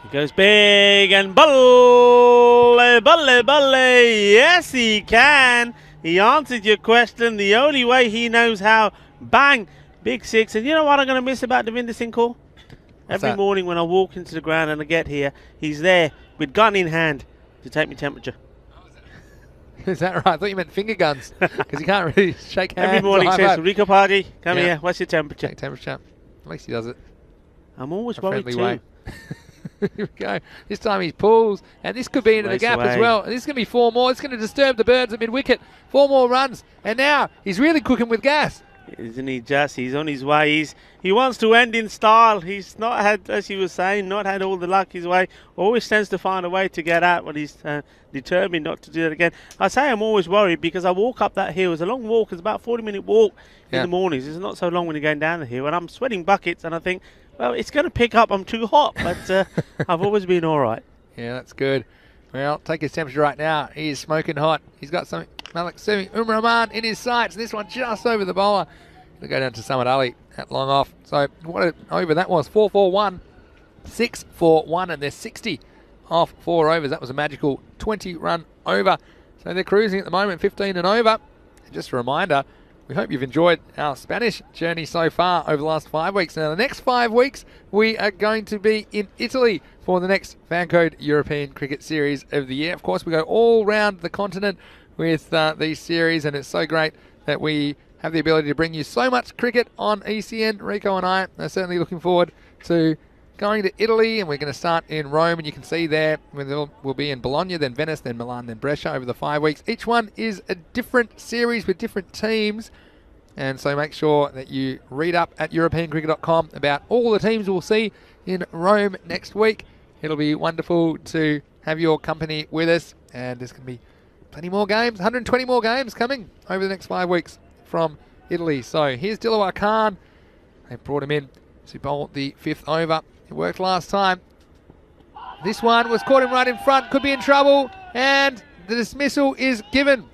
He goes big and balle, balle, balle. Yes, he can. He answered your question the only way he knows how. Bang, big 6. And you know what I'm going to miss about Devinder Singh Kaur? Every morning when I walk into the ground and I get here, he's there with gun in hand to take my temperature. Is that right? I thought you meant finger guns, because you can't really shake hands. Every morning he says, Rico Party, come here, what's your temperature? Check temperature. At least he does it. I'm always worried too. Way. Here we go. This time he pulls, and this could be into the gap as well. And this is going to be 4 more. It's going to disturb the birds at mid-wicket. 4 more runs, and now he's really cooking with gas. Isn't he just? He's on his way. He wants to end in style. He's not had, as he was saying, not had all the luck his way. Always tends to find a way to get out when he's determined not to do that again. I say I'm always worried because I walk up that hill. It's a long walk. It's about a 40-minute walk in the mornings. It's not so long when you're going down the hill. And I'm sweating buckets, and I think, well, it's going to pick up. I'm too hot, but I've always been all right. Yeah, that's good. Well, take his temperature right now. He is smoking hot. He's got something. Malik Sumi Rahman in his sights. This one just over the bowler. He'll go down to Samad Ali at long off. So what an over that was. 4-4-1, 6-4-1, and they're 60 off 4 overs. That was a magical 20-run over. So they're cruising at the moment, 15 and over. And just a reminder, we hope you've enjoyed our Spanish journey so far over the last 5 weeks. Now, the next 5 weeks, we are going to be in Italy for the next Fancode European Cricket Series of the year. Of course, we go all round the continent with these series, and it's so great that we have the ability to bring you so much cricket on ECN. Rico and I are certainly looking forward to going to Italy, and we're going to start in Rome, and you can see there we'll be in Bologna, then Venice, then Milan, then Brescia over the 5 weeks. Each one is a different series with different teams, and so make sure that you read up at EuropeanCricket.com about all the teams we'll see in Rome next week. It'll be wonderful to have your company with us, and there's going to be plenty more games, 120 more games coming over the next 5 weeks from Italy. So here's Dilawar Khan. They brought him in to bowl the 5th over. It worked last time. This one was caught him right in front, could be in trouble, and the dismissal is given.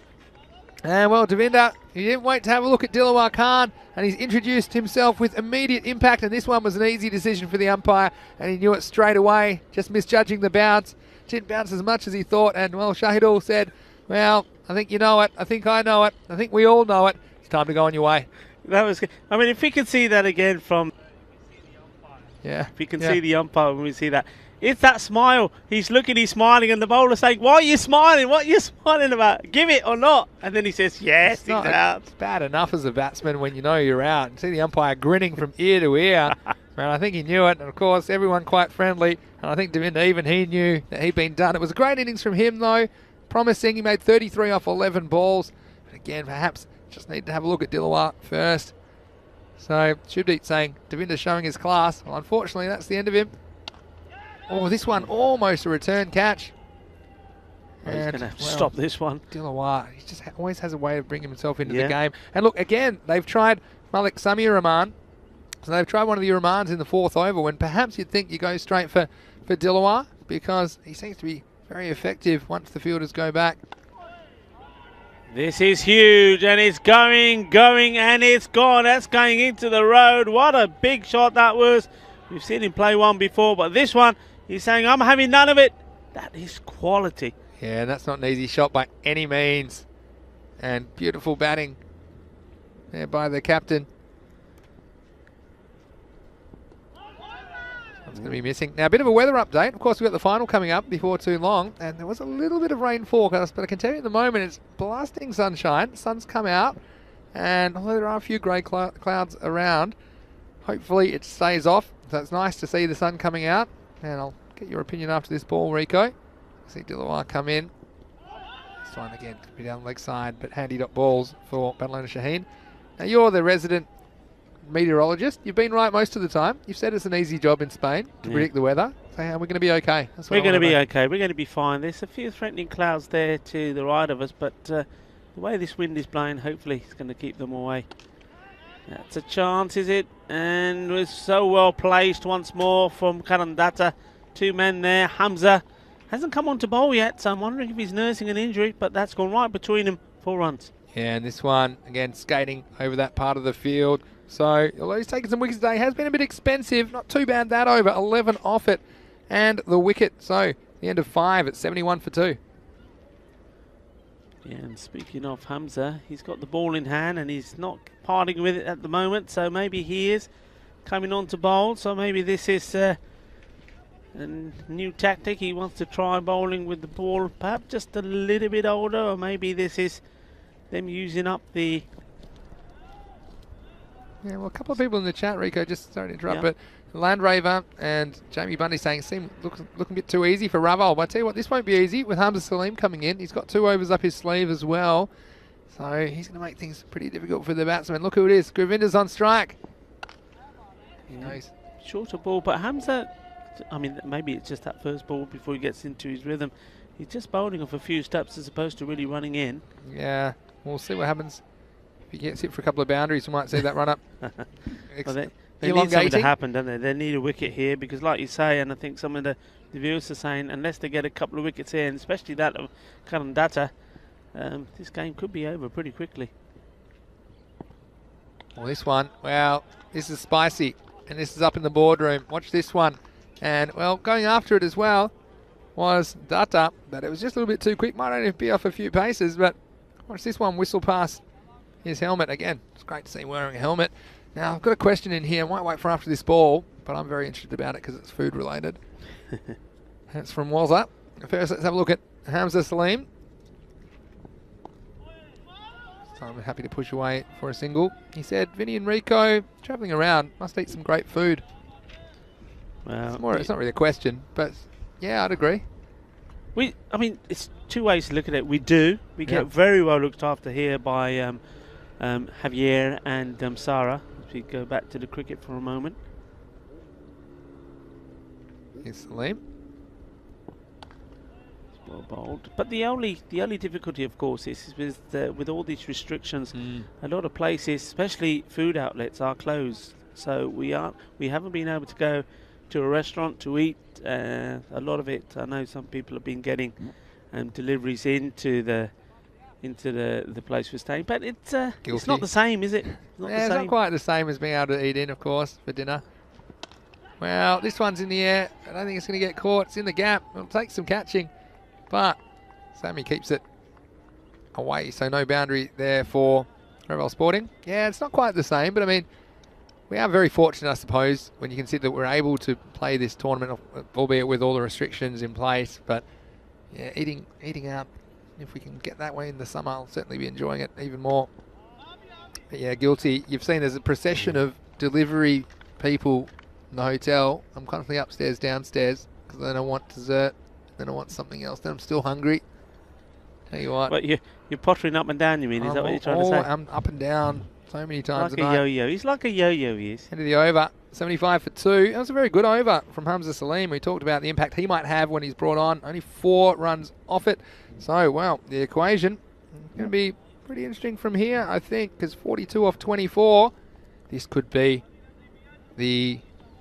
And well, Devinder, he didn't wait to have a look at Dilawar Khan, and he's introduced himself with immediate impact, and this one was an easy decision for the umpire, and he knew it straight away, just misjudging the bounce. Didn't bounce as much as he thought, and well, Shahidul said, well, I think you know it, I think I know it, I think we all know it. It's time to go on your way. That was good. I mean, if we could see that again from... Yeah. If we can see the umpire when we see that. It's that smile. He's looking, he's smiling, and the bowler's saying, why are you smiling? What are you smiling about? Give it or not? And then he says, yes, it's out. It's bad enough as a batsman when you know you're out. And see the umpire grinning from ear to ear. And I think he knew it, and of course everyone quite friendly, and I think Devinda, even he knew that he'd been done. It was a great innings from him though, promising. He made 33 off 11 balls, but again perhaps just need to have a look at Dilawar first. So Shubdeep saying Devinda showing his class. Well, unfortunately that's the end of him. Oh, this one almost a return catch. He's going to have to stop this one. Dilawar, he just always has a way of bringing himself into the game. And look, again, they've tried Malik Samir-Rahman. So they've tried one of the Rahmans in the 4th over when perhaps you'd think you go straight for Dilawar because he seems to be very effective once the fielders go back. This is huge, and it's going, and it's gone. That's going into the road. What a big shot that was. We've seen him play one before, but this one, he's saying, I'm having none of it. That is quality. Yeah, that's not an easy shot by any means. And beautiful batting there by the captain. It's going to be missing. Now, a bit of a weather update. Of course, we've got the final coming up before too long, and there was a little bit of rain forecast, but I can tell you at the moment it's blasting sunshine. The sun's come out, and although there are a few grey clouds around, hopefully it stays off. So it's nice to see the sun coming out, and I'll get your opinion after this ball, Rico. See Dilawar come in. This one again could be down the leg side, but handy dot balls for Badalona Shaheen. Now, you're the resident meteorologist. You've been right most of the time. You've said it's an easy job in Spain to predict the weather. So are we going to be okay? We're going to be okay. We're going to be fine. There's a few threatening clouds there to the right of us, but the way this wind is blowing, hopefully it's going to keep them away. That's a chance, is it? And was so well placed once more from Karandata. 2 men there. Hamza hasn't come on to bowl yet, so I'm wondering if he's nursing an injury, but that's gone right between them. 4 runs. Yeah, and this one, again, skating over that part of the field. So, although he's taken some wickets today, has been a bit expensive. Not too bad that over. 11 off it. And the wicket. So, the end of 5 at 71 for 2. Yeah, and speaking of Hamza, he's got the ball in hand and he's not parting with it at the moment. So, maybe he is coming on to bowl. So, maybe this is a new tactic. He wants to try bowling with the ball perhaps just a little bit older. Or maybe this is them using up the... Yeah, well, a couple of people in the chat, Rico, just sorry to interrupt, but Landraver and Jamie Bundy saying, looking a bit too easy for Raval. But I tell you what, this won't be easy with Hamza Salim coming in. He's got 2 overs up his sleeve as well. So he's going to make things pretty difficult for the batsman. Look who it is. Govinda's on strike. He knows. Shorter ball, but Hamza, I mean, maybe it's just that first ball before he gets into his rhythm. He's just bowling off a few steps as opposed to really running in. Yeah, we'll see what happens. If he gets hit for a couple of boundaries, we might see that run up. Well, they need something to happen, don't they? They need a wicket here because, like you say, and I think some of the viewers are saying, unless they get a couple of wickets here, and especially that of Karandata, this game could be over pretty quickly. Well, this one, well, this is spicy, and this is up in the boardroom. Watch this one. And, well, going after it as well was Data, but it was just a little bit too quick. Might only be off a few paces, but watch this one whistle past his helmet again. It's great to see him wearing a helmet. Now, I've got a question in here. I might wait for after this ball, but I'm very interested about it because it's food related. It's from Wazza. First, let's have a look at Hamza Salim. So I'm happy to push away for a single. He said, Vinny and Rico, travelling around, must eat some great food. Well, It's not really a question, but yeah, I'd agree. I mean, it's 2 ways to look at it. We do. We get very well looked after here by Javier and Sarah. If we go back to the cricket for a moment. Here's Salim. It's well bowled. But the only difficulty, of course, is with all these restrictions. A lot of places, especially food outlets, are closed. So we haven't been able to go to a restaurant to eat. A lot of it, I know some people have been getting deliveries into the place we're staying, but it's not the same, is it? It's not quite the same as being able to eat in, of course, for dinner. Well, this one's in the air. I don't think it's going to get caught. It's in the gap. It'll take some catching, but Sammy keeps it away, so no boundary there for Revel Sporting. Yeah, it's not quite the same, but I mean, we are very fortunate, I suppose, when you consider that we're able to play this tournament, albeit with all the restrictions in place. But yeah, eating out, if we can get that way in the summer, I'll certainly be enjoying it even more. But yeah, guilty. You've seen there's a procession of delivery people in the hotel. I'm constantly upstairs, downstairs, because then I want dessert, then I want something else, then I'm still hungry. Tell you what. But you're pottering up and down, you mean? Is that what you're trying to say? I'm up and down so many times like a night. yo-yo. He's like a yo-yo, he is. Into the over, 75 for 2. That was a very good over from Hamza Salim. We talked about the impact he might have when he's brought on. Only 4 runs off it. So, well, the equation is going to be pretty interesting from here, I think, because 42 off 24. This could be the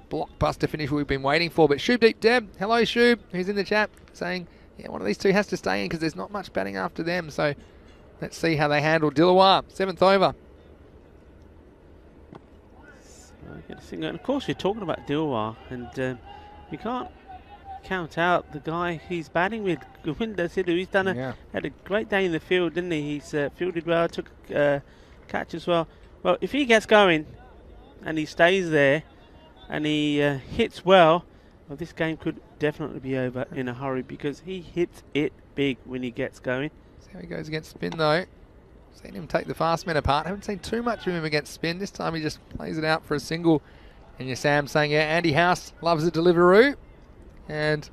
blockbuster finish we've been waiting for. But Shub Deep Deb, hello Shub, who's in the chat, saying, yeah, one of these two has to stay in because there's not much batting after them. So let's see how they handle Dilawar. 7th over. And of course, you're talking about Dilawar, and you can't count out the guy he's batting with, Govinda Sidhu. He's done had a great day in the field, didn't he? He's fielded well, took a catch as well. Well, if he gets going and he stays there and he hits well, this game could definitely be over in a hurry because he hits it big when he gets going. See how he goes against spin though. Seen him take the fast men apart. Haven't seen too much of him against spin. This time he just plays it out for a single. And your Sam saying, yeah, Andy House loves a Deliveroo. And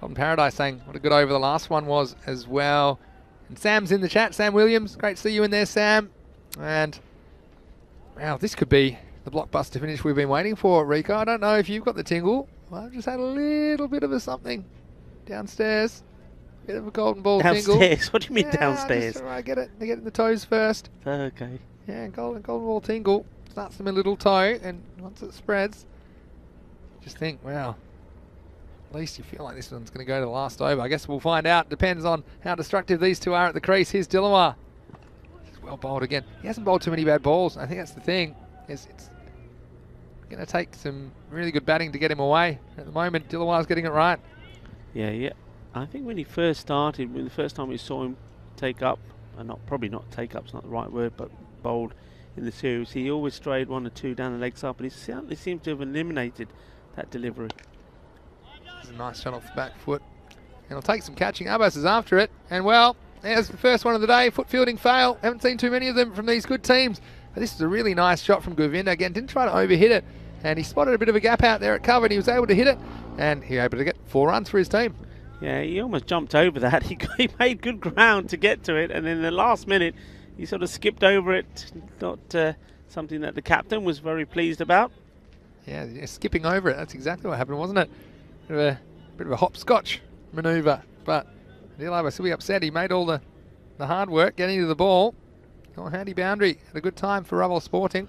Colin Paradise saying what a good over the last one was as well. And Sam's in the chat. Sam Williams, great to see you in there, Sam. And wow, this could be the blockbuster finish we've been waiting for, Rico. I don't know if you've got the tingle. I've just had a little bit of a something downstairs. Bit of a golden ball tingle. Downstairs? What do you mean downstairs? I get it. They get in the toes first. Okay. Yeah, golden ball tingle. Starts them in a little toe, and once it spreads, just think, wow, at least you feel like this one's going to go to the last over. I guess we'll find out. Depends on how destructive these two are at the crease. Here's Dilawar. He's well bowled again. He hasn't bowled too many bad balls. I think that's the thing. It's going to take some really good batting to get him away. At the moment, Dilawar's getting it right. Yeah. I think when he first started, the first time we saw him take up, and probably not take up's not the right word, but bowled in the series, he always strayed 1 or 2 down the leg side, but he certainly seems to have eliminated that delivery. It's a nice shot off the back foot. And he'll take some catching. Abbas is after it. And well, there's the first one of the day. Foot fielding fail. Haven't seen too many of them from these good teams. But this is a really nice shot from Govinda. Again, didn't try to overhit it. And he spotted a bit of a gap out there at cover, and he was able to hit it. And he was able to get 4 runs for his team. Yeah, he almost jumped over that. He made good ground to get to it. And in the last minute, he sort of skipped over it. Not something that the captain was very pleased about. Yeah, skipping over it. That's exactly what happened, wasn't it? Bit of a hopscotch manoeuvre. But Adil will still be upset. He made all the hard work getting to the ball. Got a handy boundary. Had a good time for Ravel Sporting.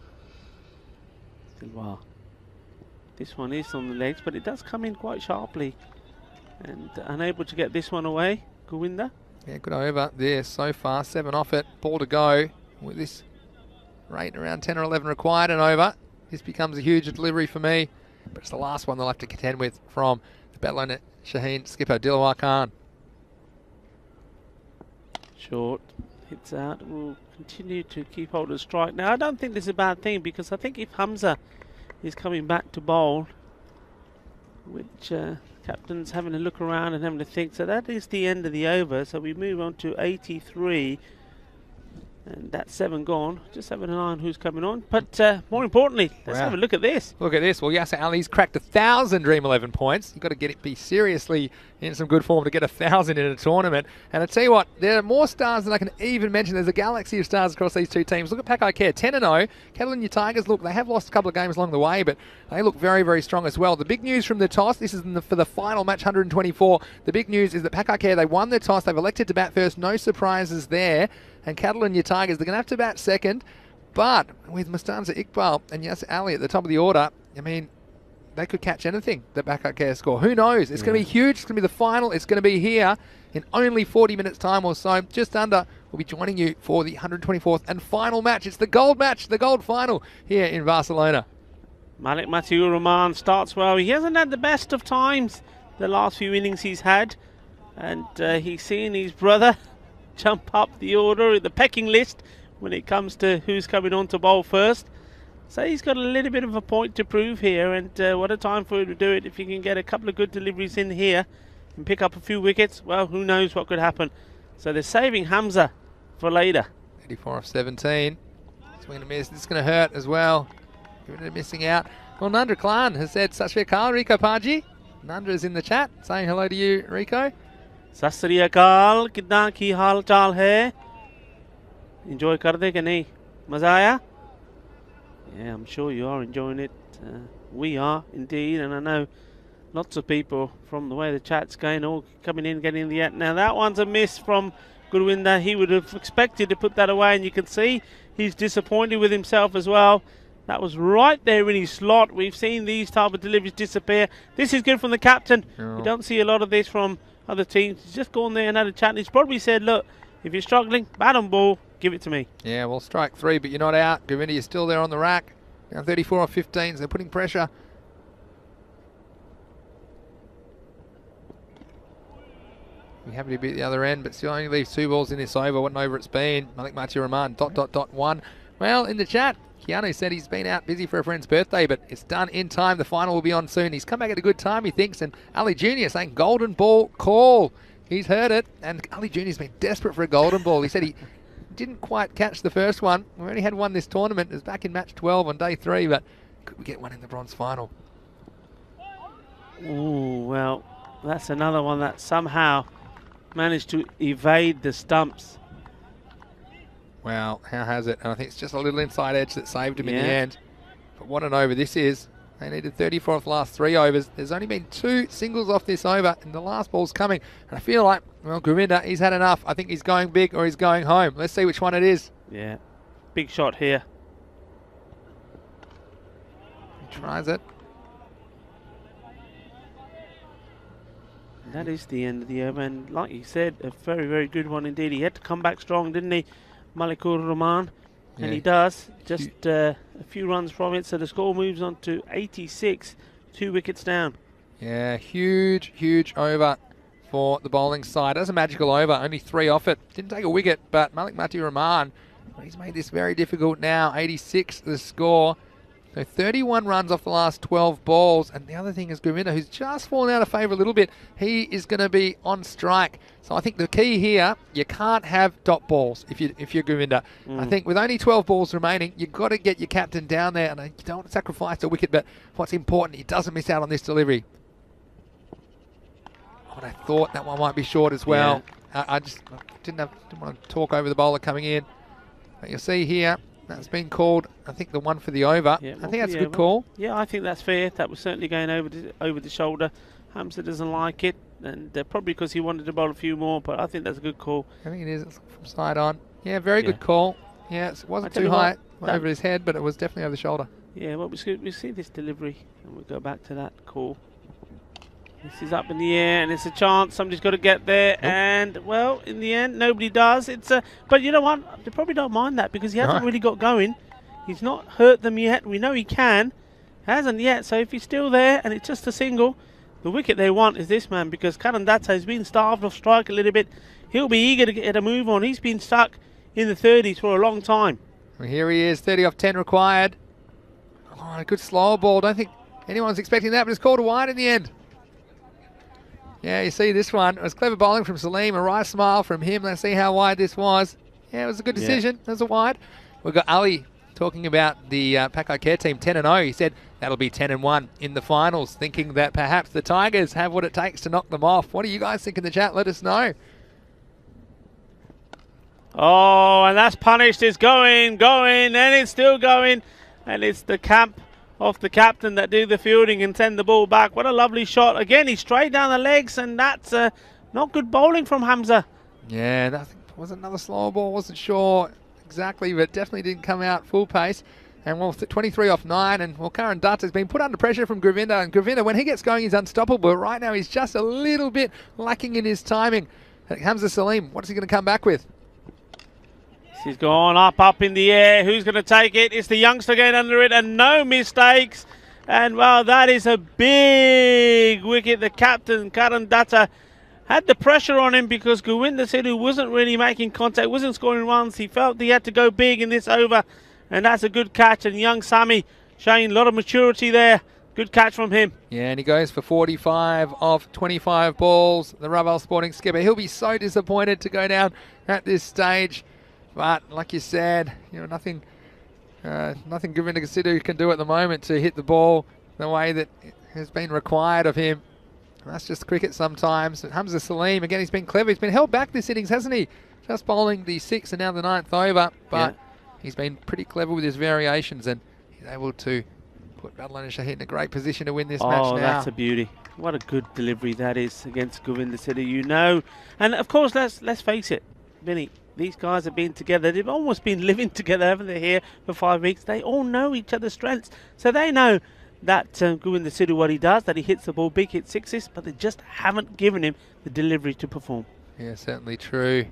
Wow. This one is on the legs, but it does come in quite sharply. And unable to get this one away, Govinda. Yeah, good over there so far. 7 off it. Ball to go. With this rate around 10 or 11 required and over. This becomes a huge delivery for me. But it's the last one they'll have to contend with from the Battlenet Shaheen skipper Dilawar Khan. Short. Hits out. Will continue to keep hold of strike. Now, I don't think this is a bad thing because I think if Hamza is coming back to bowl, which captain's having a look around and having to think. So that is the end of the over. So we move on to 83. And that's 7 gone. Just having an eye on who's coming on. But more importantly, let's have a look at this. Look at this. Well, Yasser Ali's cracked 1,000 Dream 11 points. You've got to be seriously in some good form to get 1,000 in a tournament. And I tell you what, there are more stars than I can even mention. There's a galaxy of stars across these two teams. Look at Pakai Care, 10-0. Catalunya Tigers, look, they have lost a couple of games along the way, but they look very, very strong as well. The big news from the toss, this is for the final match, 124. The big news is that Pakai Care, they won the toss. They've elected to bat first. No surprises there. And Catalunya Tigers, they're going to have to bat second. But with Mustanza Iqbal and Yasser Ali at the top of the order, I mean, they could catch anything, the backup care score. Who knows? It's going to be huge. It's going to be the final. It's going to be here in only 40 minutes time or so. Just under, we'll be joining you for the 124th and final match. It's the gold match, the gold final here in Barcelona. Malik Matiur Rahman starts well. He hasn't had the best of times the last few innings he's had. And he's seen his brother jump up the order, the pecking list, when it comes to who's coming on to bowl first. So he's got a little bit of a point to prove here, and what a time for him to do it. If he can get a couple of good deliveries in here and pick up a few wickets, well, who knows what could happen. So they're saving Hamza for later. 84 off 17. Swing and a miss. This is going to hurt as well Govinda missing out. Well, Nandra Klan has said Sat Sri Akal, Rico Paji. Nandra's in the chat saying hello to you, Rico. Sat Sri Akal, कितना की हाल चाल है? Enjoy कर दे कि नहीं? मजा आया? Yeah, I'm sure you are enjoying it. We are indeed, and I know lots of people from the way the chat's going, all coming in, getting in the act. Now that one's a miss from Gurwinder. He would have expected to put that away, and you can see he's disappointed with himself as well. That was right there in his slot. We've seen these type of deliveries disappear. This is good from the captain. You don't see a lot of this from other teams. He's just gone there and had a chat. And he's probably said, look, if you're struggling, bat on ball, give it to me. Yeah, well, strike 3, but you're not out. Govinda, you're still there on the rack. Now 34 off 15s. They're putting pressure. Be happy to be at the other end, but still only leaves 2 balls in this over. What an over it's been. Malik Mati Rahman, ... 1. Well, in the chat, Keanu said he's been out busy for a friend's birthday, but it's done in time. The final will be on soon. He's come back at a good time, he thinks. And Ali Jr. saying golden ball call. He's heard it, and Ali Jr.'s been desperate for a golden ball. He said he didn't quite catch the first one. We only had one this tournament. It was back in match 12 on day 3, but could we get one in the bronze final? Ooh, well, that's another one that somehow managed to evade the stumps. Well, how has it? And I think it's just a little inside edge that saved him in the end. But what an over this is. They needed 34 off the last 3 overs. There's only been 2 singles off this over, and the last ball's coming. And I feel like, well, Gurwinder, he's had enough. I think he's going big or he's going home. Let's see which one it is. Yeah, big shot here. He tries it. And that is the end of the over, and like you said, a very, very good one indeed. He had to come back strong, didn't he, Malikur Rahman? And he does, just a few runs from it, so the score moves on to 86, 2 wickets down. Yeah, huge, huge over for the bowling side. That's a magical over, only 3 off it. Didn't take a wicket, but Malik Mati Rahman, he's made this very difficult now. 86 the score. So 31 runs off the last 12 balls. And the other thing is Gurwinder, who's just fallen out of favour a little bit. He is going to be on strike. So I think the key here, you can't have dot balls if you're Gurwinder. I think with only 12 balls remaining, you've got to get your captain down there. And you don't want to sacrifice a wicket, but what's important, he doesn't miss out on this delivery. But I thought that one might be short as well. Yeah. I just didn't want to talk over the bowler coming in. But you'll see here, that's been called, I think, the one for the over. Yeah, I think that's a good call. Yeah, I think that's fair. That was certainly going over the shoulder. Hamza doesn't like it, and probably because he wanted to bowl a few more, but I think that's a good call. I think it is. It's from side on. Yeah, very good call. Yeah, it wasn't too high over his head, but it was definitely over the shoulder. Yeah, well, we see this delivery, and we'll go back to that call. This is up in the air, and it's a chance. Somebody's got to get there, and, well, in the end, nobody does. But you know what? They probably don't mind that because he hasn't really got going. He's not hurt them yet. We know he can. Hasn't yet. So if he's still there, and it's just a single, the wicket they want is this man because Karan Datta has been starved of strike a little bit. He'll be eager to get a move on. He's been stuck in the 30s for a long time. Well, here he is, 30 off 10 required. Oh, a good slower ball. Don't think anyone's expecting that, but it's called a wide in the end. Yeah, you see this one. It was clever bowling from Salim, a right smile from him. Let's see how wide this was. Yeah, it was a good decision. It was a wide. We've got Ali talking about the Pakai Care team 10-0. He said that'll be 10-1 in the finals, thinking that perhaps the Tigers have what it takes to knock them off. What do you guys think in the chat? Let us know. Oh, and that's punished. It's going, and it's still going. And it's the camp of the captain that do the fielding and send the ball back. What a lovely shot. Again, he's straight down the legs, and that's not good bowling from Hamza. Yeah, that was another slower ball. Wasn't sure exactly, but definitely didn't come out full pace. And well, 23 off 9, and well, Karan Dutt has been put under pressure from Gurwinder, and Gurwinder, when he gets going, he's unstoppable. Right now, he's just a little bit lacking in his timing. Hamza Salim, what is he going to come back with? He's gone up in the air. Who's going to take it? It's the youngster going under it, and no mistakes. And, well, that is a big wicket. The captain, Karan Datta, had the pressure on him because Gurwinder Sidhu wasn't really making contact, wasn't scoring runs. He felt he had to go big in this over, and that's a good catch. And young Sami showing a lot of maturity there. Good catch from him. Yeah, and he goes for 45 off 25 balls. The Raval Sporting skipper, he'll be so disappointed to go down at this stage. But like you said, nothing Nothing Govinda Sidhu can do at the moment to hit the ball the way that has been required of him. That's just cricket sometimes. And Hamza Salim, again, he's been clever. He's been held back this innings, hasn't he? Just bowling the 6th and now the 9th over. But he's been pretty clever with his variations, and he's able to put Badalona Shaheen in a great position to win this match now. Oh, that's a beauty. What a good delivery that is against Govinda Sidhu, you know. And, of course, let's face it, Vinny, these guys have been together. They've almost been living together, haven't they, here for 5 weeks. They all know each other's strengths. So they know that Govinda Sidhu, what he does, that he hits the ball big, hits sixes, but they just haven't given him the delivery to perform. Yeah, certainly true.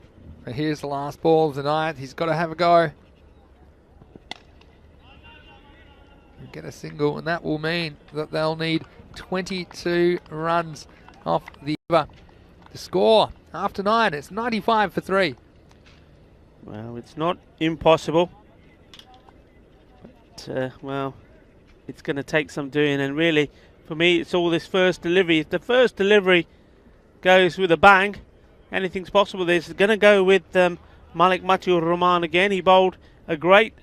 But here's the last ball of the night. He's got to have a go. Get a single, and that will mean that they'll need 22 runs off the over. The score after 9, it's 95 for 3. Well, it's not impossible. But, well, it's going to take some doing, and really, for me, it's all this first delivery. If the first delivery goes with a bang, anything's possible. This is going to go with Malik Matiur Rahman again. He bowled a great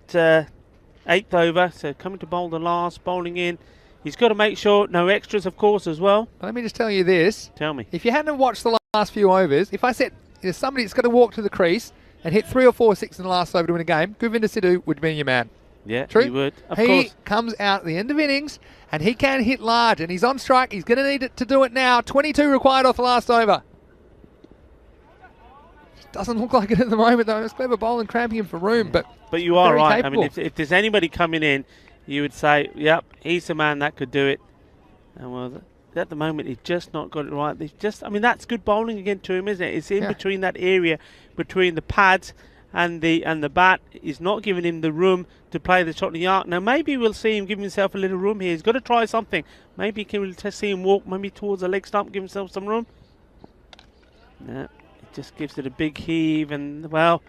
8th over, so coming to bowl the last, bowling in. He's got to make sure, no extras, of course, as well. Let me just tell you this. Tell me. If you hadn't watched the last few overs, if I said there's somebody that's got to walk to the crease and hit 3 or 4 6 in the last over to win a game, Govinda Sidhu would be your man. Yeah, True? he would. Of he course. comes out at the end of innings and he can hit large, and he's on strike. He's going to need it to do it now. 22 required off the last over. Doesn't look like it at the moment, though. It's clever bowling, cramping him for room, but you are right. capable. I mean, if there's anybody coming in, you would say, yep, he's the man that could do it. And well, at the moment, he's just not got it right. I mean, that's good bowling again to him, isn't it? It's in between that area, between the pads and the bat. Is not giving him the room to play the shot in the arc. Now, maybe we'll see him give himself a little room here. He's got to try something. Maybe we'll just see him walk maybe towards the leg stump, give himself some room. No, it just gives it a big heave, and, well...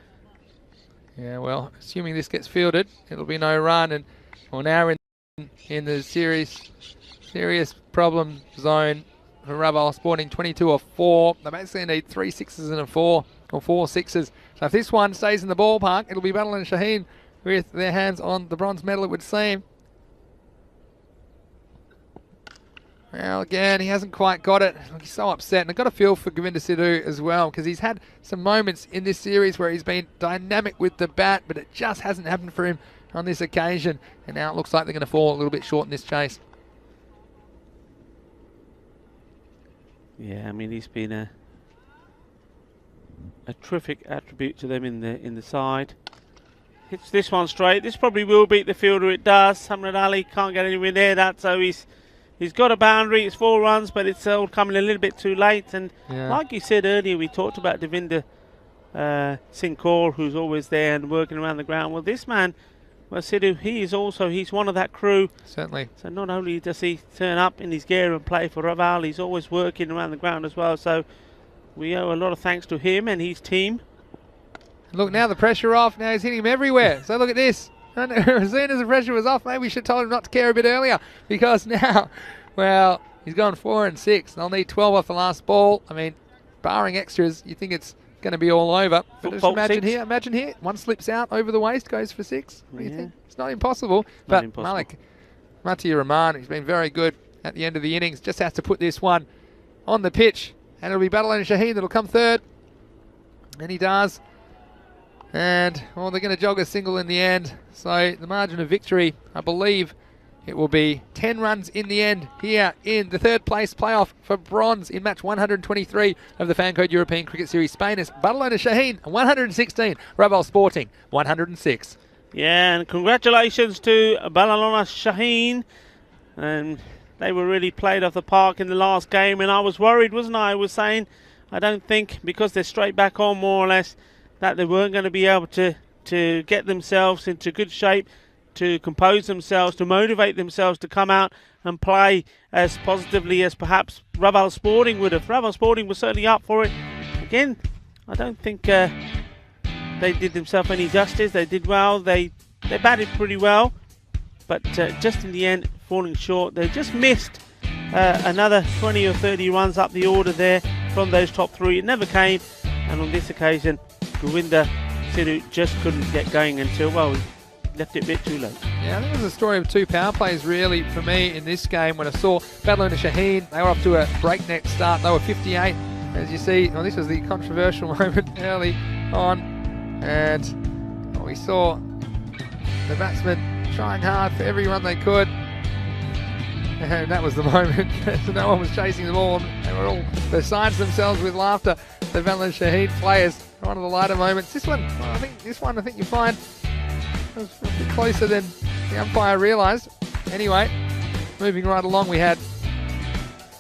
Yeah, well, assuming this gets fielded, it'll be no run, and we're now in the serious problem zone for Raval Sporting. 22 or 4. They basically need 3 6s and a 4, or 4 6s. So if this one stays in the ballpark, it'll be Badalona Shaheen with their hands on the bronze medal, it would seem. Well, again, he hasn't quite got it. He's so upset, and I've got a feel for Govinda Sidhu as well, because he's had some moments in this series where he's been dynamic with the bat, but it just hasn't happened for him on this occasion, and now it looks like they're going to fall a little bit short in this chase. Yeah, I mean, he's been a terrific attribute to them in the side. Hits this one straight. This probably will beat the fielder. It does. Hamid Ali can't get anywhere near that, so he's got a boundary. It's 4 runs, but it's all coming a little bit too late. And like you said earlier, we talked about Devinder Singh Kaur, who's always there and working around the ground. Well, this man, well, Sidhu, he's one of that crew. Certainly. So not only does he turn up in his gear and play for Raval, he's always working around the ground as well. So we owe a lot of thanks to him and his team. Look, now the pressure off. Now he's hitting him everywhere. So look at this. And as soon as the pressure was off, maybe we should have told him not to care a bit earlier, because now, well, he's gone 4 and 6. They'll need 12 off the last ball. I mean, barring extras, you think it's going to be all over. But just imagine here, one slips out over the waist, goes for 6. What do you think? It's not impossible. But Malik Matiur Rahman, he's been very good at the end of the innings, just has to put this one on the pitch, and it'll be Badalona Shaheen that'll come third. And he does. And, well, they're going to jog a single in the end. So the margin of victory, I believe it will be 10 runs in the end here in the 3rd place playoff for Bronz in match 123 of the Fancode European Cricket Series. Spain is Badalona Shaheen 116, Raval Sporting 106. Yeah, and congratulations to Badalona Shaheen. And they were really played off the park in the last game, and I was worried, wasn't I? I was saying, I don't think, because they're straight back on more or less, that they weren't going to be able to get themselves into good shape, to compose themselves, to motivate themselves to come out and play as positively as perhaps Raval Sporting would have. Raval Sporting was certainly up for it. Again, I don't think they did themselves any justice. They did well. They batted pretty well, but just in the end, falling short. They just missed another 20 or 30 runs up the order there from those top 3. It never came, and on this occasion, Govinda Sidhu just couldn't get going until, well, left it a bit too late. Yeah, I think it was a story of 2 power plays really for me in this game when I saw Badalona Shaheen. They were off to a breakneck start. They were 58. As you see, well, this was the controversial moment early on. And we saw the batsmen trying hard for every run they could. And that was the moment. No one was chasing the ball. They were all beside themselves with laughter. The Badalona Shaheen players, one of the lighter moments. This one, well, I think you find was a bit closer than the umpire realised. Anyway, moving right along, we had,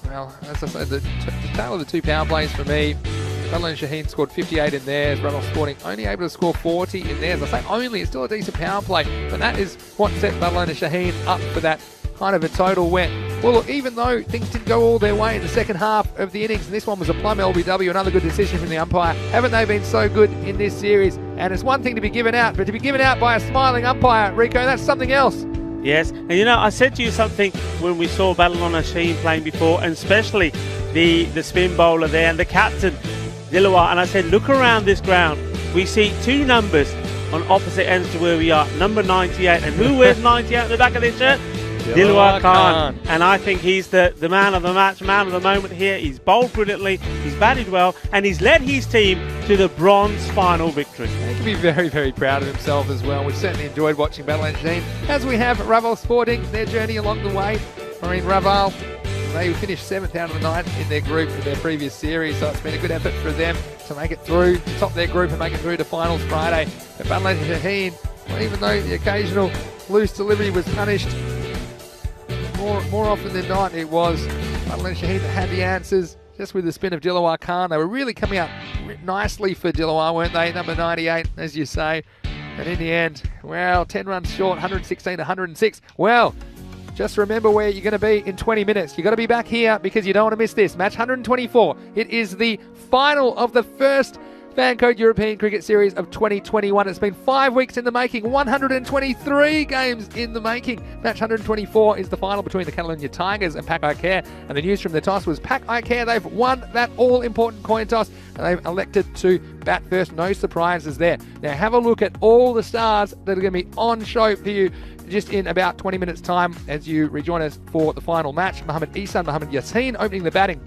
well, as I said, the tale of the 2 power plays for me. Badalona Shaheen scored 58 in theirs. Rudolph Sporting only able to score 40 in theirs. I say only, it's still a decent power play, but that is what set Badalona Shaheen up for that kind of a total win. Well, look, even though things didn't go all their way in the second half of the innings, and this one was a plum LBW, another good decision from the umpire, haven't they been so good in this series? And it's one thing to be given out, but to be given out by a smiling umpire, Rico, that's something else. Yes, and you know, I said to you something when we saw Badalona Shaheen playing before, and especially the spin bowler there and the captain, Dilawar, and I said, look around this ground. We see 2 numbers on opposite ends to where we are. Number 98, and who wears 98 on the back of their shirt? Dilawar Khan. And I think he's the man of the match, man of the moment here. He's bowled brilliantly, he's batted well, and he's led his team to the bronze final victory. He can be very, very proud of himself as well. We've certainly enjoyed watching Badalona Shaheen, as we have Raval Sporting, their journey along the way. I mean, Raval, they finished 7th out of the 9 in their group in their previous series, so it's been a good effort for them to make it through, top their group and make it through to finals Friday. But Badalona Shaheen, well, even though the occasional loose delivery was punished, more often than not, it was Badalona Shaheen that had the answers. Just with the spin of Dilawar Khan, they were really coming out nicely for Dilawar, weren't they? Number 98, as you say. And in the end, well, 10 runs short, 116 to 106. Well, just remember where you're going to be in 20 minutes. You've got to be back here because you don't want to miss this. Match 124. It is the final of the first Fan Code European Cricket Series of 2021. It's been 5 weeks in the making, 123 games in the making. Match 124 is the final between the Catalonia Tigers and Pac Care. And the news from the toss was Pac Care, they've won that all-important coin toss and they've elected to bat first. No surprises there. Now have a look at all the stars that are going to be on show for you just in about 20 minutes time as you rejoin us for the final match. Mohammad Ihsan, Mohammad Yassin opening the batting.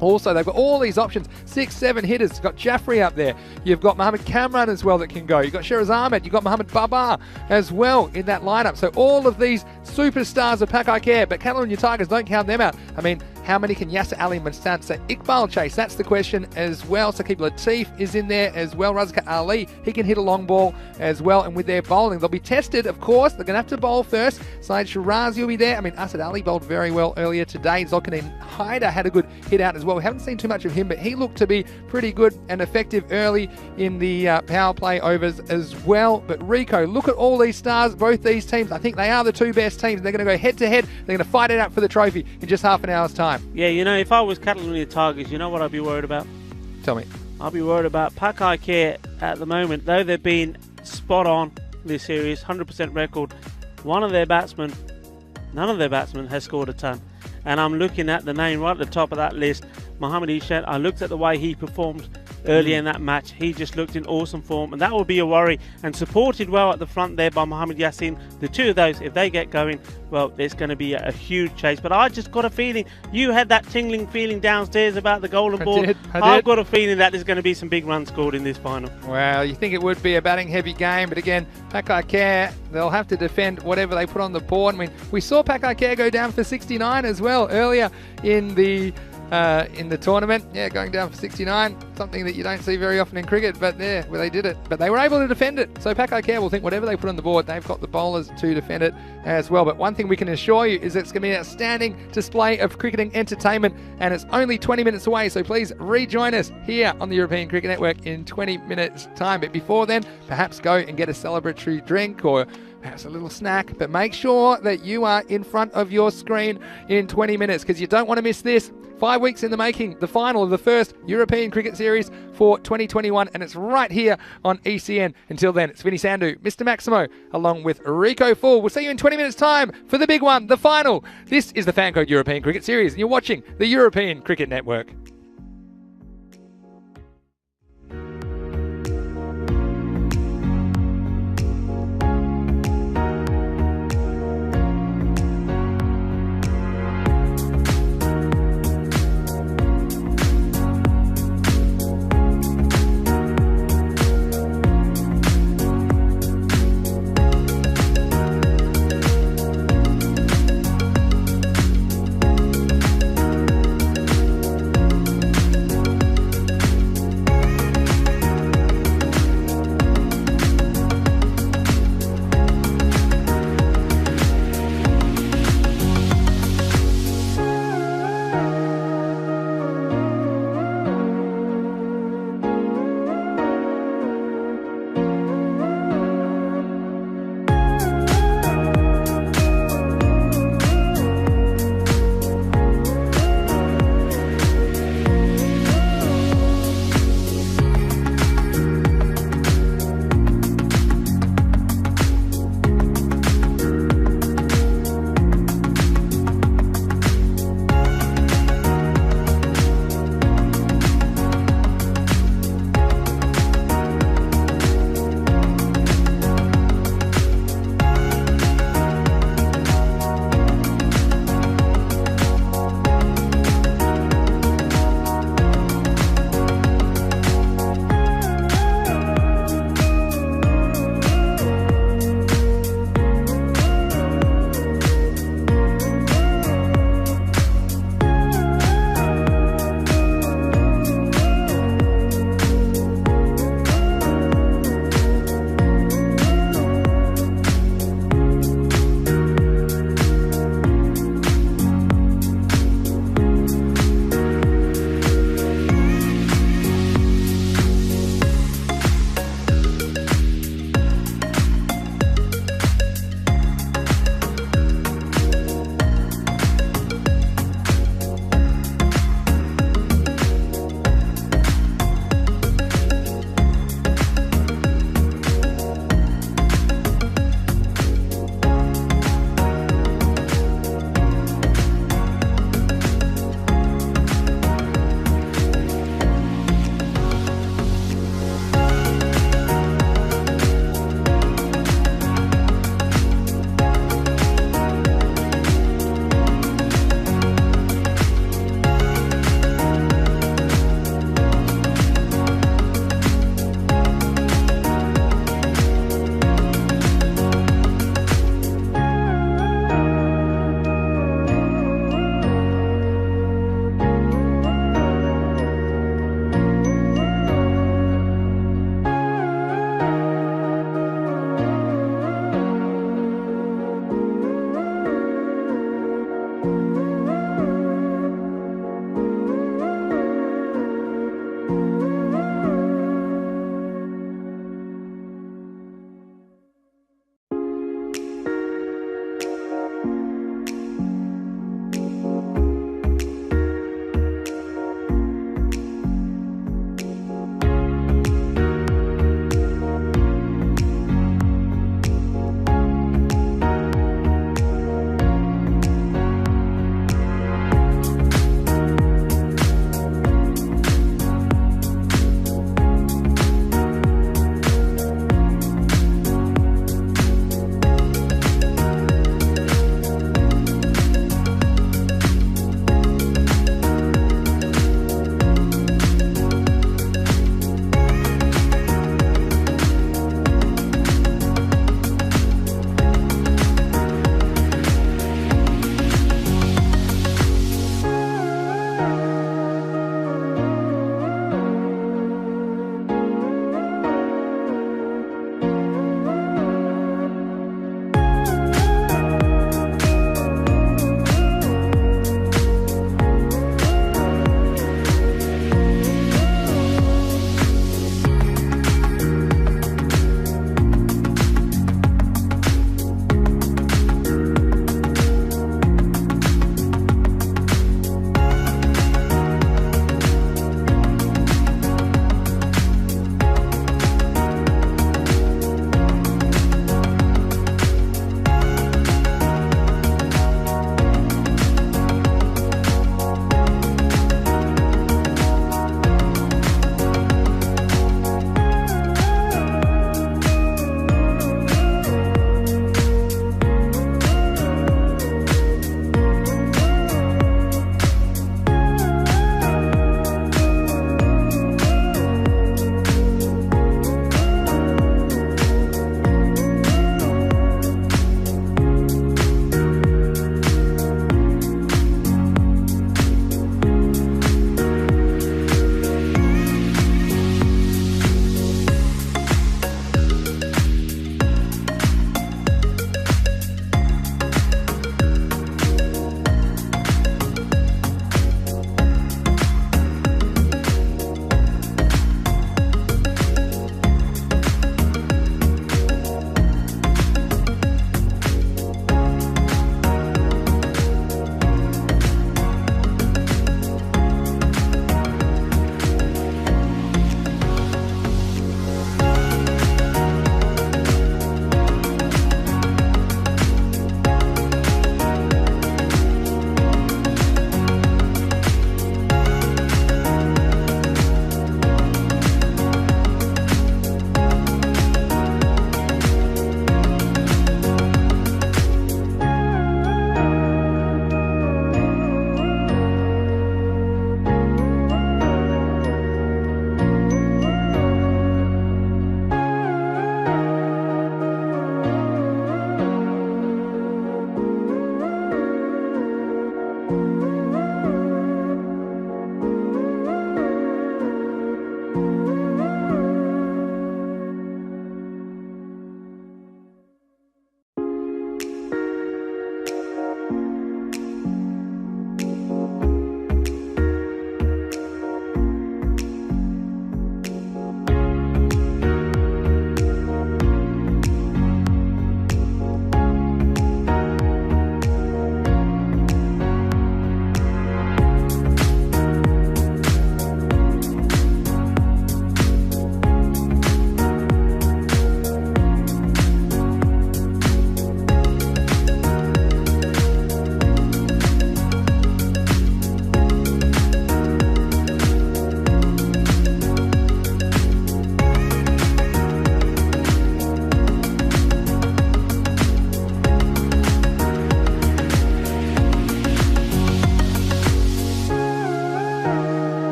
Also, they've got all these options, 6-7 hitters. You've got Jaffrey up there. You've got Mohammad Kamran as well that can go. You've got Shiraz Ahmed. You've got Mohammad Babar as well in that lineup. So all of these superstars of Pac Care, but Catalonia Tigers, don't count them out. I mean, how many can Yasser Ali Manstan, so Iqbal chase? That's the question as well. Saqib Latif is in there as well. Razak Ali, he can hit a long ball as well. And with their bowling, they'll be tested, of course. They're going to have to bowl first. Saeed Shirazi will be there. I mean, Asad Ali bowled very well earlier today. Zulkarnain Haider had a good hit out as well. We haven't seen too much of him, but he looked to be pretty good and effective early in the power play overs as well. But Rico, look at all these stars, both these teams. I think they are the 2 best teams. They're going to go head to head. They're going to fight it out for the trophy in just half an hour's time. Yeah, you know, if I was Catalonia Tigers, you know what I'd be worried about? Tell me. I'd be worried about Pac Care at the moment. Though they've been spot on this series, 100% record, none of their batsmen has scored a ton. And I'm looking at the name right at the top of that list, Mohammad Ihsan. I looked at the way he performed earlier in that match. He just looked in awesome form, and that will be a worry. And supported well at the front there by Mohammad Yassin. The 2 of those, if they get going, well, there's going to be a huge chase. But I just got a feeling, you had that tingling feeling downstairs about the golden ball. I've got a feeling that there's going to be some big runs scored in this final. Well, you think it would be a batting heavy game, but again, Pac Care, they'll have to defend whatever they put on the board. I mean, we saw Pac Care go down for 69 as well earlier in the tournament. Yeah, going down for 69, something that you don't see very often in cricket, but there, well, they did it. But they were able to defend it. So Pac Care will think whatever they put on the board, they've got the bowlers to defend it as well. But one thing we can assure you is that it's going to be an outstanding display of cricketing entertainment, and it's only 20 minutes away, so please rejoin us here on the European Cricket Network in 20 minutes time. But before then, perhaps go and get a celebratory drink or perhaps a little snack, but make sure that you are in front of your screen in 20 minutes because you don't want to miss this. 5 weeks in the making, the final of the first European Cricket Series for 2021, and it's right here on ECN. Until then, it's Vinny Sandhu, Mr. Maximo, along with Rico Full. We'll see you in 20 minutes' time for the big one, the final. This is the Fan Code European Cricket Series, and you're watching the European Cricket Network.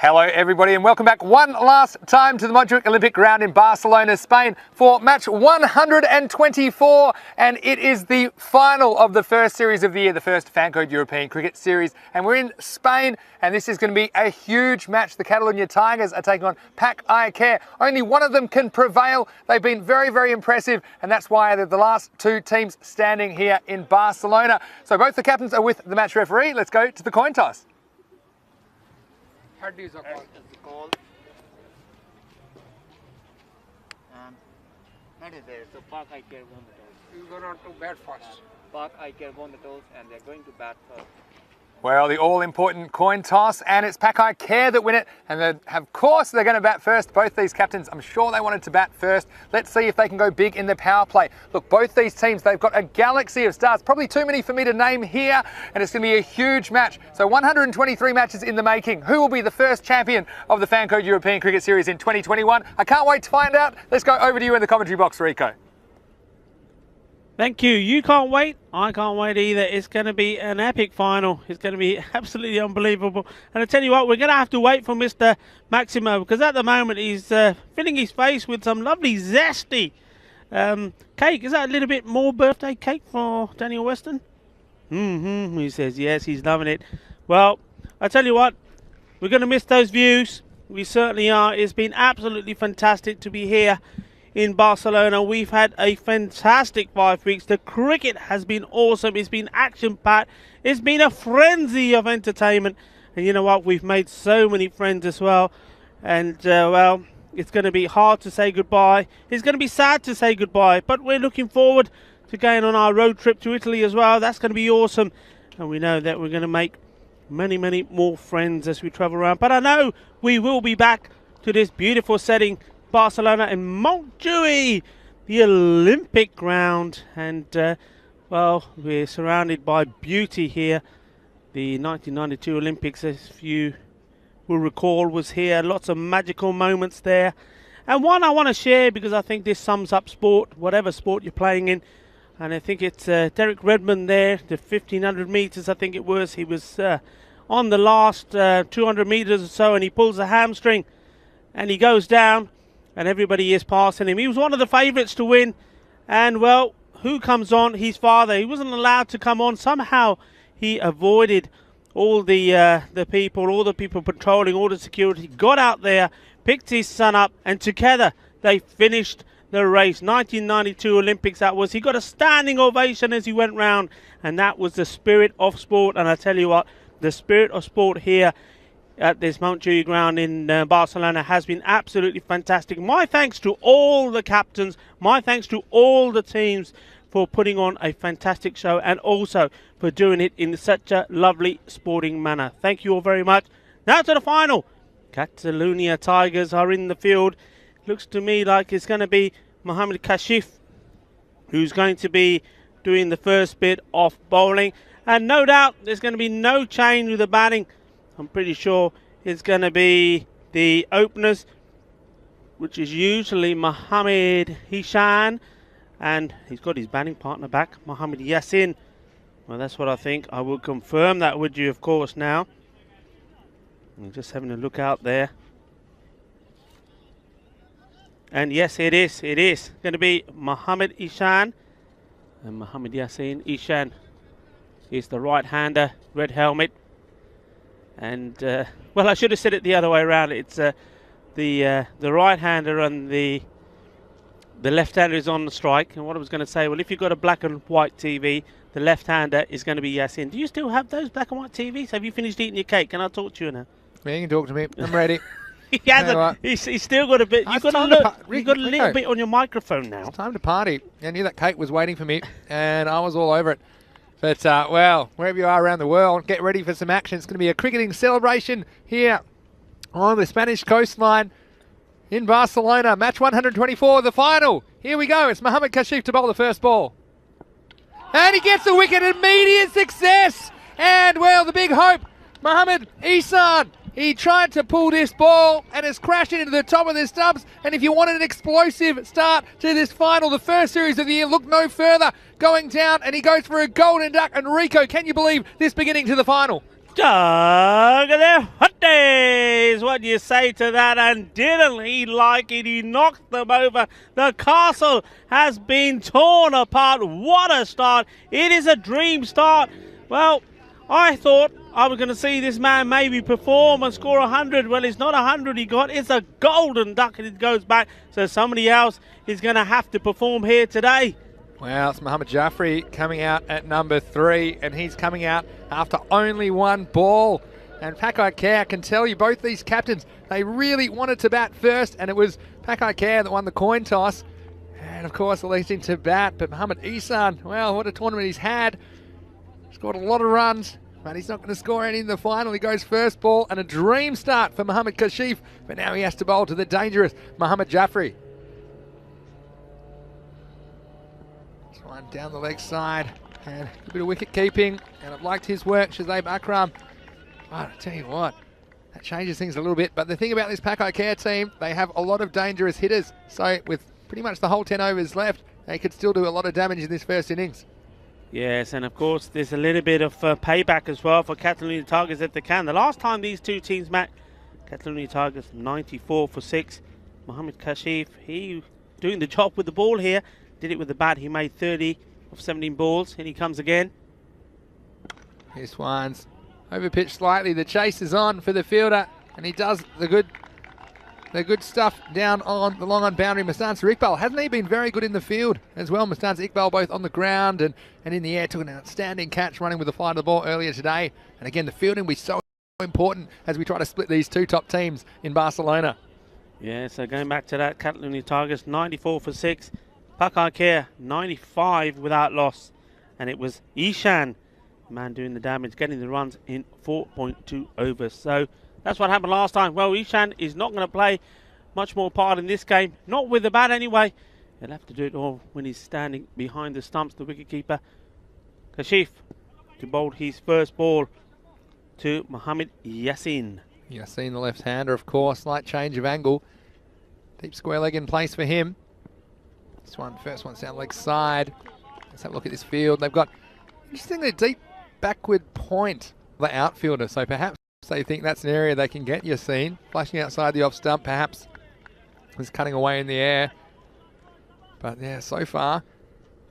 Hello everybody and welcome back one last time to the Montjuic Olympic Ground in Barcelona, Spain for match 124, and it is the final of the first series of the year, the first Fancode European Cricket Series, and we're in Spain and this is going to be a huge match. The Catalonia Tigers are taking on Pac Care. Only one of them can prevail. They've been very, very impressive, and that's why they're the last two teams standing here in Barcelona. So both the captains are with the match referee. Let's go to the coin toss. That is the call. That is there. So Park Eye Care won the toss. You're going to bat first. Park Eye Care won the toss and they're going to bat first. Well, the all-important coin toss, and it's Pac Care that win it, and of course they're going to bat first. Both these captains, I'm sure they wanted to bat first. Let's see if they can go big in the power play. Look, both these teams, they've got a galaxy of stars, probably too many for me to name here, and it's going to be a huge match. So 123 matches in the making. Who will be the first champion of the Fancode European Cricket Series in 2021? I can't wait to find out. Let's go over to you in the commentary box, Rico. Thank you. You can't wait. I can't wait either. It's going to be an epic final. It's going to be absolutely unbelievable. And I tell you what, we're going to have to wait for Mr. Maximo, because at the moment he's filling his face with some lovely zesty cake. Is that a little bit more birthday cake for Daniel Weston? He says yes, he's loving it. Well, I tell you what, we're going to miss those views. We certainly are. It's been absolutely fantastic to be here in Barcelona. We've had a fantastic 5 weeks. The cricket has been awesome. It's been action-packed. It's been a frenzy of entertainment. And you know what? We've made so many friends as well. And, well, it's going to be hard to say goodbye. It's going to be sad to say goodbye. But we're looking forward to going on our road trip to Italy as well. That's going to be awesome. And we know that we're going to make many, many more friends as we travel around. But I know we will be back to this beautiful setting, Barcelona and Montjuic, the Olympic ground, and well, we're surrounded by beauty here. The 1992 Olympics, as you will recall, was here. Lots of magical moments there, and one I want to share because I think this sums up sport, whatever sport you're playing in. And I think it's Derek Redmond there, the 1500 meters, I think it was. He was on the last 200 meters or so, and he pulls a hamstring and he goes down, and everybody is passing him. He was one of the favourites to win, and well, who comes on? His father. He wasn't allowed to come on. Somehow he avoided all the people patrolling, all the security, got out there, picked his son up, and together they finished the race. 1992 Olympics that was. He got a standing ovation as he went round, and that was the spirit of sport. And I tell you what, the spirit of sport here at this Montjuic ground in Barcelona has been absolutely fantastic. My thanks to all the captains, my thanks to all the teams for putting on a fantastic show, and also for doing it in such a lovely sporting manner. Thank you all very much. Now to the final. Catalonia Tigers are in the field. Looks to me like it's going to be Mohamed Kashif who's going to be doing the first bit of bowling, and no doubt there's going to be no change with the batting. I'm pretty sure it's going to be the openers, which is usually Mohamed Hishan, and he's got his batting partner back, Mohamed Yassin. Well, that's what I think. I will confirm that with you, of course, now. I'm just having a look out there. And yes, it is going to be Mohamed Ishan and Mohamed Yassin. Ishan is the right-hander, red helmet. And, well, I should have said it the other way around. It's the right-hander and the left-hander is on the strike. And what I was going to say, well, if you've got a black and white TV, the left-hander is going to be Yassin. Do you still have those black and white TVs? Have you finished eating your cake? Can I talk to you now? Yeah, you can talk to me. I'm ready. He hasn't. He's still got a bit. You've got a little bit on your microphone now. It's time to party. I knew that cake was waiting for me, and I was all over it. But, well, wherever you are around the world, get ready for some action. It's going to be a cricketing celebration here on the Spanish coastline in Barcelona. Match 124, the final. Here we go. It's Mohamed Kashif to bowl the first ball. And he gets the wicket. Immediate success. And, well, the big hope, Mohamed Ihsan. He tried to pull this ball and has crashed into the top of the stumps. And if you wanted an explosive start to this final, the first series of the year, look no further. Going down, and he goes for a golden duck. And Rico, can you believe this beginning to the final? Juggle hot days. What do you say to that? And didn't he like it? He knocked them over. The castle has been torn apart. What a start. It is a dream start. Well, I thought I was going to see this man maybe perform and score 100. Well, it's not 100 he got. It's a golden duck and it goes back. So somebody else is going to have to perform here today. Well, it's Mohamed Jaffrey coming out at number 3, and he's coming out after only 1 ball. And Pakai Care, can tell you, both these captains, they really wanted to bat first, and it was Pakai Care that won the coin toss. And of course, electing to bat, but Mohamed Ihsan, well, what a tournament he's had. Scored a lot of runs, but he's not going to score any in the final. He goes first ball, and a dream start for Mohamed Kashif, but now he has to bowl to the dangerous Mohamed Jaffrey. One down the leg side, and a bit of wicket keeping, and I've liked his work, Shazib Akram. Oh, I tell you what, that changes things a little bit, but the thing about this Pakai Care team, they have a lot of dangerous hitters, so with pretty much the whole 10 overs left, they could still do a lot of damage in this first innings. Yes, and of course there's a little bit of payback as well for Catalonia Tigers if they can. The last time these two teams met, Catalonia Tigers 94 for 6. Mohamed Kashif, he doing the job with the ball here. Did it with the bat. He made 30 of 17 balls. And he comes again. This one's overpitched slightly. The chase is on for the fielder, and he does the good stuff down on the long on boundary. Mustansa Iqbal, hasn't he been very good in the field as well? Mustansa Iqbal both on the ground and in the air, took an outstanding catch running with the fly of the ball earlier today. And again, the fielding will be so important as we try to split these two top teams in Barcelona. Yeah, so going back to that, Catalonia Tigers 94 for 6. Pakai Care 95 without loss, and it was Ishan, the man doing the damage, getting the runs in 4.2 overs. So that's what happened last time. Well, Ishan is not going to play much more part in this game, not with the bat anyway. He'll have to do it all when he's standing behind the stumps, the wicketkeeper Kashif, to bowl his first ball to Mohamed Yassin. Yassin, the left-hander, of course. Slight change of angle. Deep square leg in place for him. This one, first one's down leg side. Let's have a look at this field. They've got, interestingly, a deep backward point, the outfielder. So perhaps they think that's an area they can get Yassin. Flashing outside the off stump, perhaps was cutting away in the air. But yeah, so far,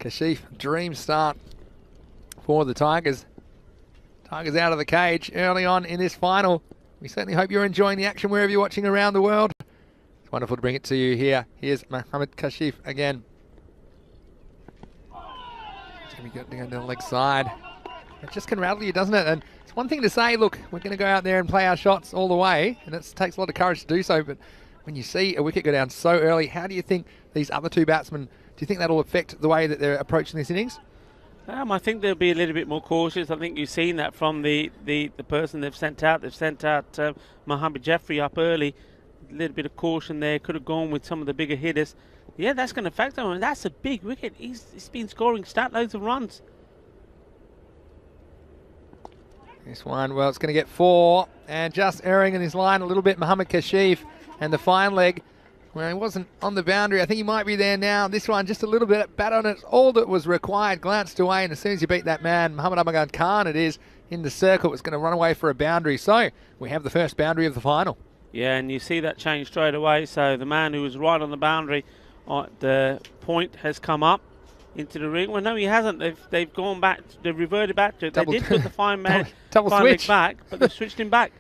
Kashif, dream start for the Tigers. Tigers out of the cage early on in this final. We certainly hope you're enjoying the action wherever you're watching around the world. It's wonderful to bring it to you here. Here's Mohamed Kashif again. It's going to be going down the leg side. It just can rattle you, doesn't it? And it's one thing to say, look, we're going to go out there and play our shots all the way, and it takes a lot of courage to do so, but when you see a wicket go down so early, how do you think these other two batsmen, do you think that'll affect the way that they're approaching this innings? I think they'll be a little bit more cautious. I think you've seen that from the person they've sent out. They've sent out Mohamed Jaffrey up early. A little bit of caution there. Could have gone with some of the bigger hitters. Yeah, that's going to affect them. And that's a big wicket. He's been scoring stat loads of runs. This one, well, it's going to get 4. And just erring in his line a little bit, Mohamed Kashif. And the fine leg, well, he wasn't on the boundary. I think he might be there now. This one, just a little bit bat on it. All that was required, glanced away. And as soon as you beat that man, Mohamed Amagan Khan, it is, in the circle, it's going to run away for a boundary. So we have the first boundary of the final. Yeah, and you see that change straight away. So the man who was right on the boundary at the point has come up into the ring. Well, no, he hasn't. They've gone back. They've reverted back to it. They did put the fine man double fine switch leg back, but they've switched him back.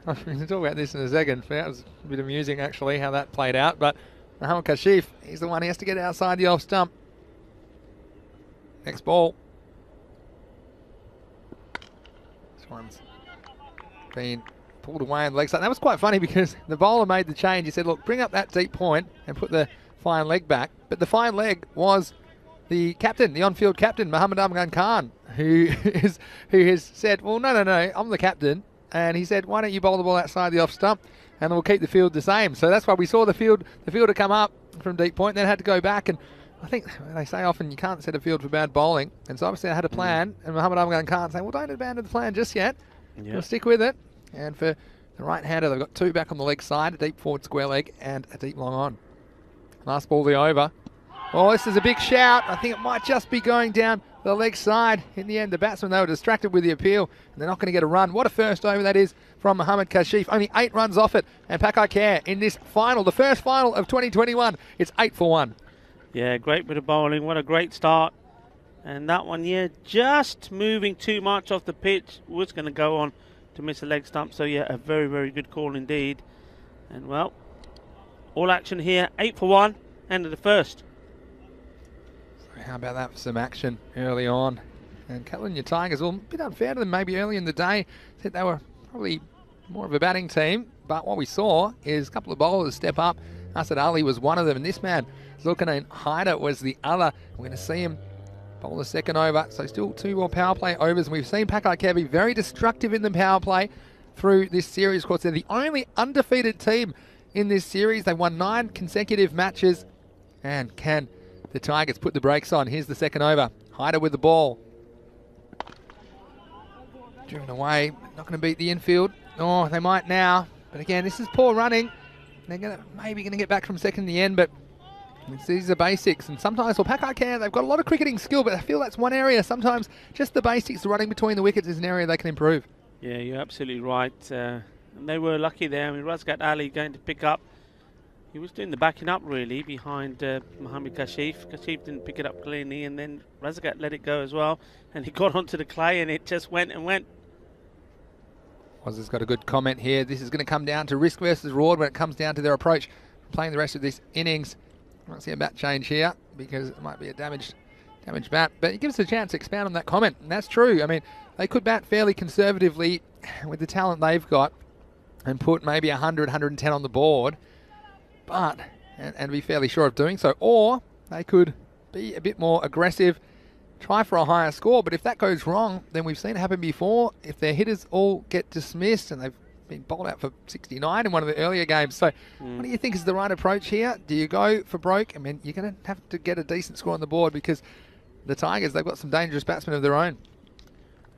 I'm going to talk about this in a second. That was a bit amusing, actually, how that played out. But Mohamed Kashif, he's the one. He has to get outside the off stump. Next ball. This one's been pulled away on the leg side. That was quite funny because the bowler made the change. He said, look, bring up that deep point and put the fine leg back. But the fine leg was the captain, the on-field captain, Mohamed Amagan Khan, who has said, well, no, I'm the captain. And he said, why don't you bowl the ball outside the off stump and we'll keep the field the same. So that's why we saw the fielder come up from deep point, then had to go back. And I think they say often you can't set a field for bad bowling. And so obviously they had a plan. And Mohamed Amagan Khan saying, well, don't abandon the plan just yet. Yep. We'll stick with it. And for the right-hander, they've got 2 back on the leg side, a deep forward square leg and a deep long on. Last ball the over. Oh, this is a big shout. I think it might just be going down the leg side. In the end, the batsmen, they were distracted with the appeal, and they're not going to get a run. What a first over that is from Mohammad Kashif. Only 8 runs off it. And Pakai Care in this final, the first final of 2021, it's 8 for 1. Yeah, great bit of bowling. What a great start. And that one, yeah, just moving too much off the pitch, was going to go on to miss a leg stump. So, yeah, a very, very good call indeed. And, well, all action here, 8 for 1, end of the first. How about that for some action early on? And Catalonia Tigers, well, a bit unfair to them maybe early in the day. Said they were probably more of a batting team, but what we saw is a couple of bowlers step up. Asad Ali was one of them, and this man, Zulkarnain Haider, was the other. We're going to see him bowl the second over, so still 2 more power play overs. And we've seen Pakai Care be very destructive in the power play through this series. Of course, they're the only undefeated team in this series. They've won 9 consecutive matches. And can the Tigers put the brakes on? Here's the second over. Haider with the ball. Driven away, not going to beat the infield. Oh, they might now. But again, this is poor running. They're maybe going to get back from second in the end, but these are basics. And sometimes, well, Pakai Care, they've got a lot of cricketing skill, but I feel that's one area. Sometimes just the basics, the running between the wickets, is an area they can improve. Yeah, you're absolutely right. And they were lucky there. I mean, Razgat Ali going to pick up. He was doing the backing up, really, behind Mohammad Kashif. Kashif didn't pick it up cleanly, and then Razgat let it go as well. And he got onto the clay, and it just went and went. Waz's got a good comment here. This is going to come down to risk versus reward when it comes down to their approach playing the rest of this innings. I don't see a bat change here because it might be a damaged bat, but it gives us a chance to expand on that comment, and that's true. I mean, they could bat fairly conservatively with the talent they've got and put maybe 100, 110 on the board, but and be fairly sure of doing so, or they could be a bit more aggressive, try for a higher score. But if that goes wrong, then we've seen it happen before. If their hitters all get dismissed, and they've been bowled out for 69 in one of the earlier games. So what do you think is the right approach here? Do you go for broke? I mean, you're going to have to get a decent score on the board because the Tigers, they've got some dangerous batsmen of their own.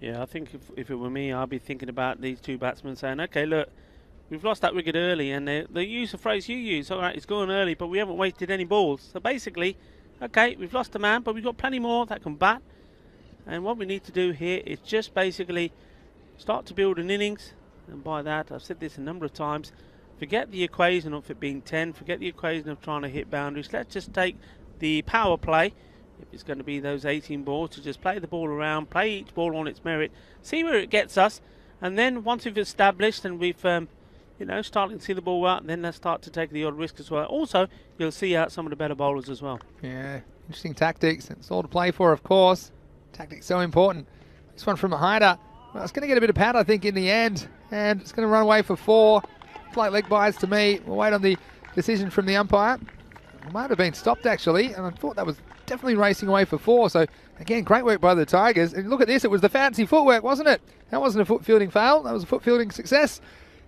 Yeah, I think if it were me, I'd be thinking about these 2 batsmen saying, okay, look, we've lost that wicket early, and they use the phrase you use, all right, it's going early, but we haven't wasted any balls. So basically, okay, we've lost a man, but we've got plenty more that can bat. And what we need to do here is just basically start to build an innings. And by that, I've said this a number of times, forget the equation of it being 10, forget the equation of trying to hit boundaries. Let's just take the power play, if it's going to be those 18 balls, to just play the ball around, play each ball on its merit, see where it gets us. And then once we've established and we've starting to see the ball out, then let's start to take the odd risk as well. Also, you'll see out some of the better bowlers as well. Yeah, interesting tactics. It's all to play for, of course. Tactics so important. This one from Haider. Well, it's going to get a bit of pat, I think, in the end. And it's going to run away for 4. Flight leg buys to me. We'll wait on the decision from the umpire. It might have been stopped, actually. And I thought that was definitely racing away for 4. So, again, great work by the Tigers. And look at this. It was the fancy footwork, wasn't it? That wasn't a foot fielding fail. That was a foot fielding success.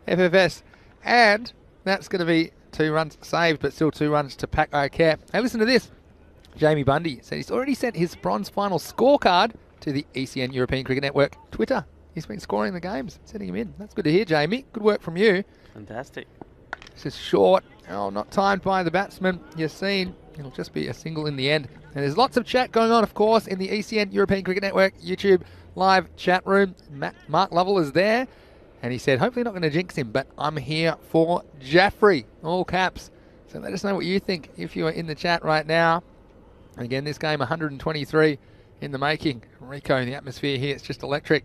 FFS. And that's going to be 2 runs saved, but still 2 runs to Pakai Care. Hey, listen to this. Jamie Bundy said he's already sent his bronze final scorecard to the ECN European Cricket Network Twitter. He's been scoring the games, sending him in. That's good to hear, Jamie. Good work from you. Fantastic. This is short. Oh, not timed by the batsman. You've seen it'll just be a single in the end. And there's lots of chat going on, of course, in the ECN European Cricket Network YouTube live chat room. Mark Lovell is there. And he said, hopefully not going to jinx him, but I'm here for Jaffrey. All caps. So let us know what you think if you are in the chat right now. Again, this game 123 in the making. Rico in the atmosphere here, it's just electric.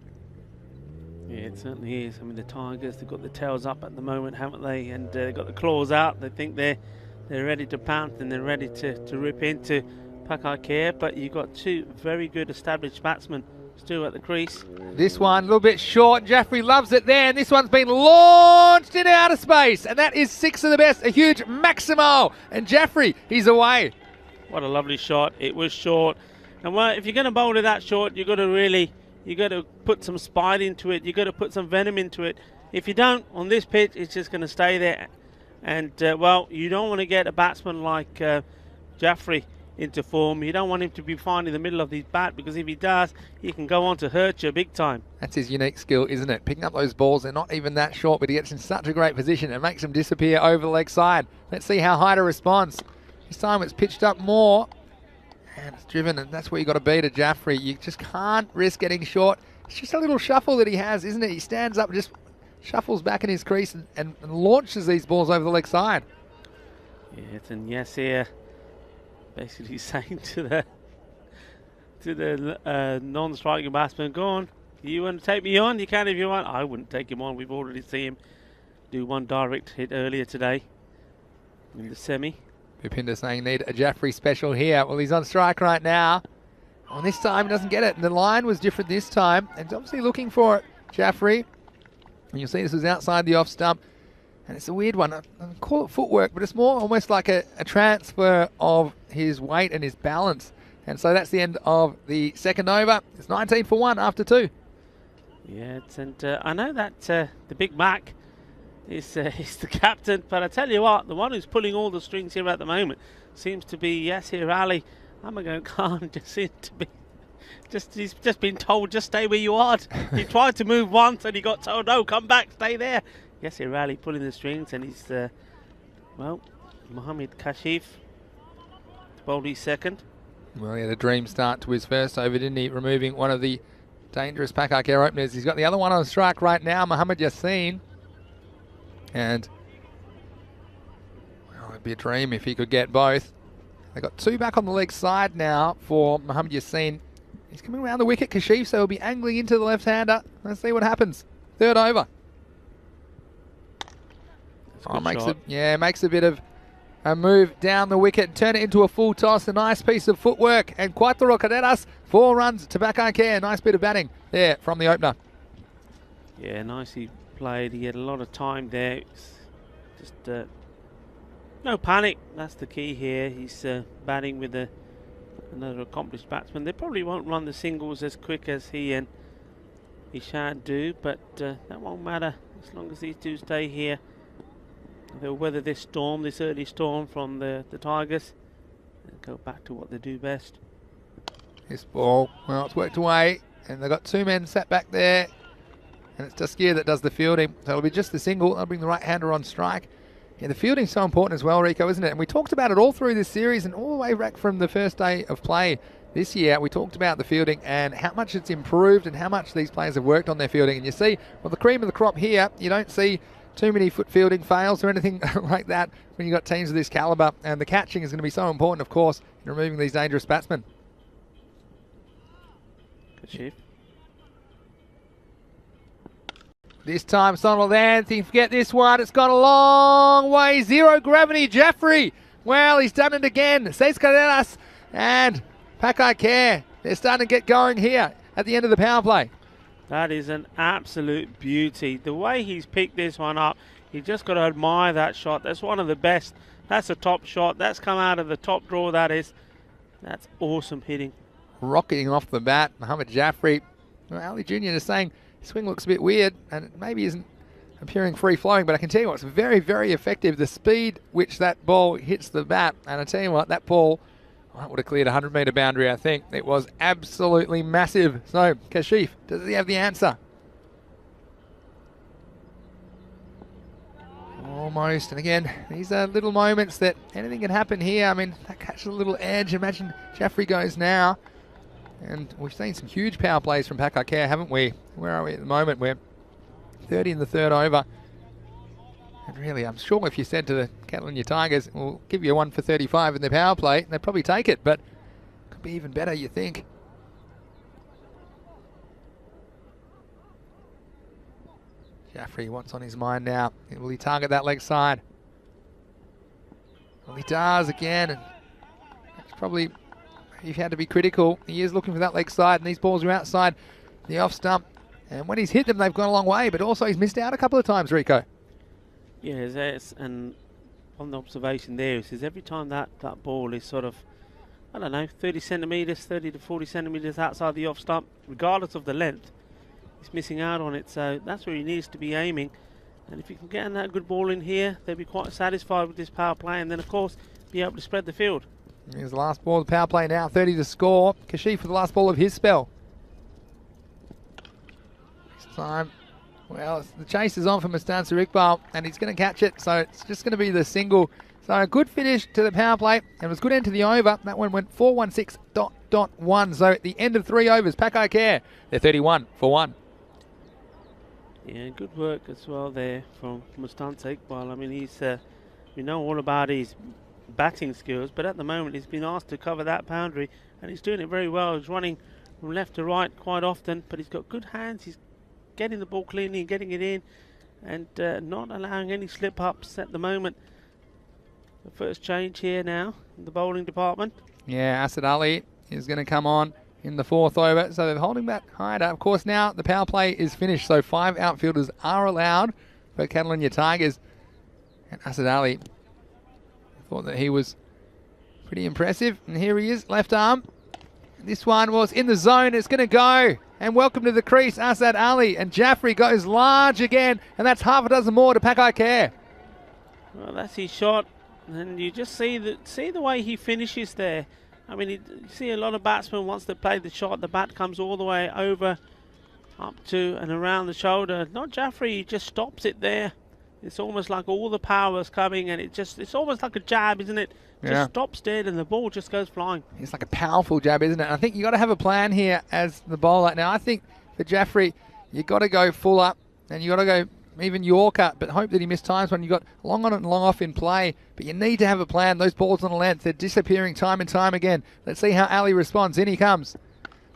Yeah, it certainly is. I mean, the Tigers, they've got the tails up at the moment, haven't they? And they've got the claws out. They think they're ready to pounce and they're ready to rip into Pakai Care. But you've got 2 very good established batsmen still at the crease. This one a little bit short. Jaffrey loves it there, and this one's been launched into outer space, and that is 6 of the best. A huge Maximo, and Jaffrey, he's away. What a lovely shot. It was short. And well, if you're going to bowl it that short, you've got to put some spite into it. You've got to put some venom into it. If you don't, on this pitch, it's just going to stay there. And, well, you don't want to get a batsman like Jaffrey into form. You don't want him to be finding the middle of his bat, because if he does, he can go on to hurt you big time. That's his unique skill, isn't it? Picking up those balls, they're not even that short, but he gets in such a great position and makes them disappear over the leg side. Let's see how Haider responds. This time it's pitched up more, And it's driven, and that's where you got to be to Jaffrey. You just can't risk getting short. It's just a little shuffle that he has, isn't it? He stands up and just shuffles back in his crease and launches these balls over the leg side. Yeah, and yes here, basically saying to the non-striking batsman, go on, you want to take me on? You can if you want. I wouldn't take him on. We've already seen him do one direct hit earlier today in the semi. Bhupinder saying need a Jaffrey special here. Well, he's on strike right now. Well, this time he doesn't get it. And the line was different this time. And he's obviously looking for it, Jaffrey. And you'll see this was outside the off stump. And it's a weird one. I call it footwork, but it's more almost like a transfer of his weight and his balance. And so that's the end of the second over. It's 19 for 1 after 2. Yeah, and I know that the Big Mac is the captain, but I tell you what, the one who's pulling all the strings here at the moment seems to be Yasir Ali. Amago Khan just seems to be he's just been told just stay where you are. He tried to move once and he got told no, come back, stay there. Yasir Ali pulling the strings, and he's well, Mohammad Kashif bowled his second. Well, he had a dream start to his first over, didn't he? Removing one of the dangerous Pakak air openers. He's got the other one on strike right now, Mohammad Yassin. And, well, it'd be a dream if he could get both. They've got 2 back on the leg side now for Mohammad Yassin. He's coming around the wicket, Kashif, so he'll be angling into the left-hander. Let's see what happens. Third over. Oh, makes a bit of a move down the wicket, turn it into a full toss. A nice piece of footwork, and Quattro Caderas, 4 runs to Pakak. Nice bit of batting there from the opener. Yeah, nicely played. He had a lot of time there. It's just no panic. That's the key here. He's batting with another accomplished batsman. They probably won't run the singles as quick as he and Ishad do, but that won't matter as long as these two stay here. They'll weather this storm, this early storm from the Tigers, and go back to what they do best. This ball, well, it's worked away, and they've got 2 men sat back there. And it's Daskir that does the fielding. So it'll be just the single. They'll bring the right-hander on strike. Yeah, the fielding's so important as well, Rico, isn't it? And we talked about it all through this series and all the way back from the first day of play this year. We talked about the fielding and how much it's improved and how much these players have worked on their fielding. And you see, well, the cream of the crop here, you don't see too many foot fielding fails or anything like that when you've got teams of this calibre. And the catching is going to be so important, of course, in removing these dangerous batsmen. Good shift. This time, Sonal Anthony, forget this one. It's gone a long way. 0 gravity, Jaffrey. Well, he's done it again. Says Caderas and Pakak. They're starting to get going here at the end of the power play. That is an absolute beauty. The way he's picked this one up, you just got to admire that shot. That's one of the best. That's a top shot. That's come out of the top drawer, that is. That's awesome hitting. Rocketing off the bat, Mohammad Jaffrey. Well, Ali Jr. is saying, swing looks a bit weird and it maybe isn't appearing free-flowing, but I can tell you what, it's very, very effective. The speed which that ball hits the bat, and I tell you what, that ball, that would have cleared a 100-metre boundary, I think. It was absolutely massive. So, Kashif, does he have the answer? Almost, and again, these are little moments that anything can happen here. I mean, that catches a little edge. Imagine Jaffrey goes now. And we've seen some huge power plays from Pakak, haven't we? Where are we at the moment? We're 30 in the third over. And really, I'm sure if you said to the Catalonia Tigers, we'll give you 1 for 35 in the power play, they'd probably take it, but could be even better, you think. Jaffrey, what's on his mind now? Will he target that leg side? Well, he does again, and that's probably... You've had to be critical. He is looking for that leg side, and these balls are outside the off stump. And when he's hit them, they've gone a long way, but also he's missed out a couple of times, Rico. Yes, and on the observation there, it says every time that ball is sort of, I don't know, 30 centimetres, 30 to 40 centimetres outside the off stump, regardless of the length, he's missing out on it. So that's where he needs to be aiming. And if you can get that good ball in here, they'll be quite satisfied with this power play, and then, of course, be able to spread the field. Here's the last ball of the power play now, 30 to score. Kashif for the last ball of his spell. This time, well, the chase is on for Mustafa Iqbal, and he's going to catch it, so it's just going to be the single So a good finish to the power play, and it was good end to the over. That one went 416.1. So at the end of 3 overs, Pakai Care, they're 31 for 1. Yeah, good work as well there from Mustanza Iqbal. I mean, we know all about his batting skills, but at the moment he's been asked to cover that boundary, and he's doing it very well. He's running from left to right quite often, but he's got good hands. He's getting the ball cleanly and getting it in, and not allowing any slip-ups at the moment. The first change here now in the bowling department. Yeah, Asad Ali is going to come on in the 4th over. So they're holding back Haida. Of course, now the power play is finished. So 5 outfielders are allowed for Catalonia Tigers. And Asad Ali thought that he was pretty impressive. And here he is, left arm. This one was in the zone. It's going to go. And welcome to the crease, Asad Ali. And Jaffrey goes large again. And that's half a dozen more to Pakai Care. Well, that's his shot. And you just see the way he finishes there. I mean, you see a lot of batsmen, once they play the shot, the bat comes all the way over, up to and around the shoulder. Not Jaffrey, he just stops it there. It's almost like all the power is coming, and it's almost like a jab, isn't it? Just stops dead and the ball just goes flying. It's like a powerful jab, isn't it? I think you got to have a plan here as the bowler. Now, I think for Jaffrey, you got to go full up, and you got to go even Yorker, but hope that he missed times when you got long on and long off in play. But you need to have a plan. Those balls on the length, they're disappearing time and time again. Let's see how Ali responds. In he comes.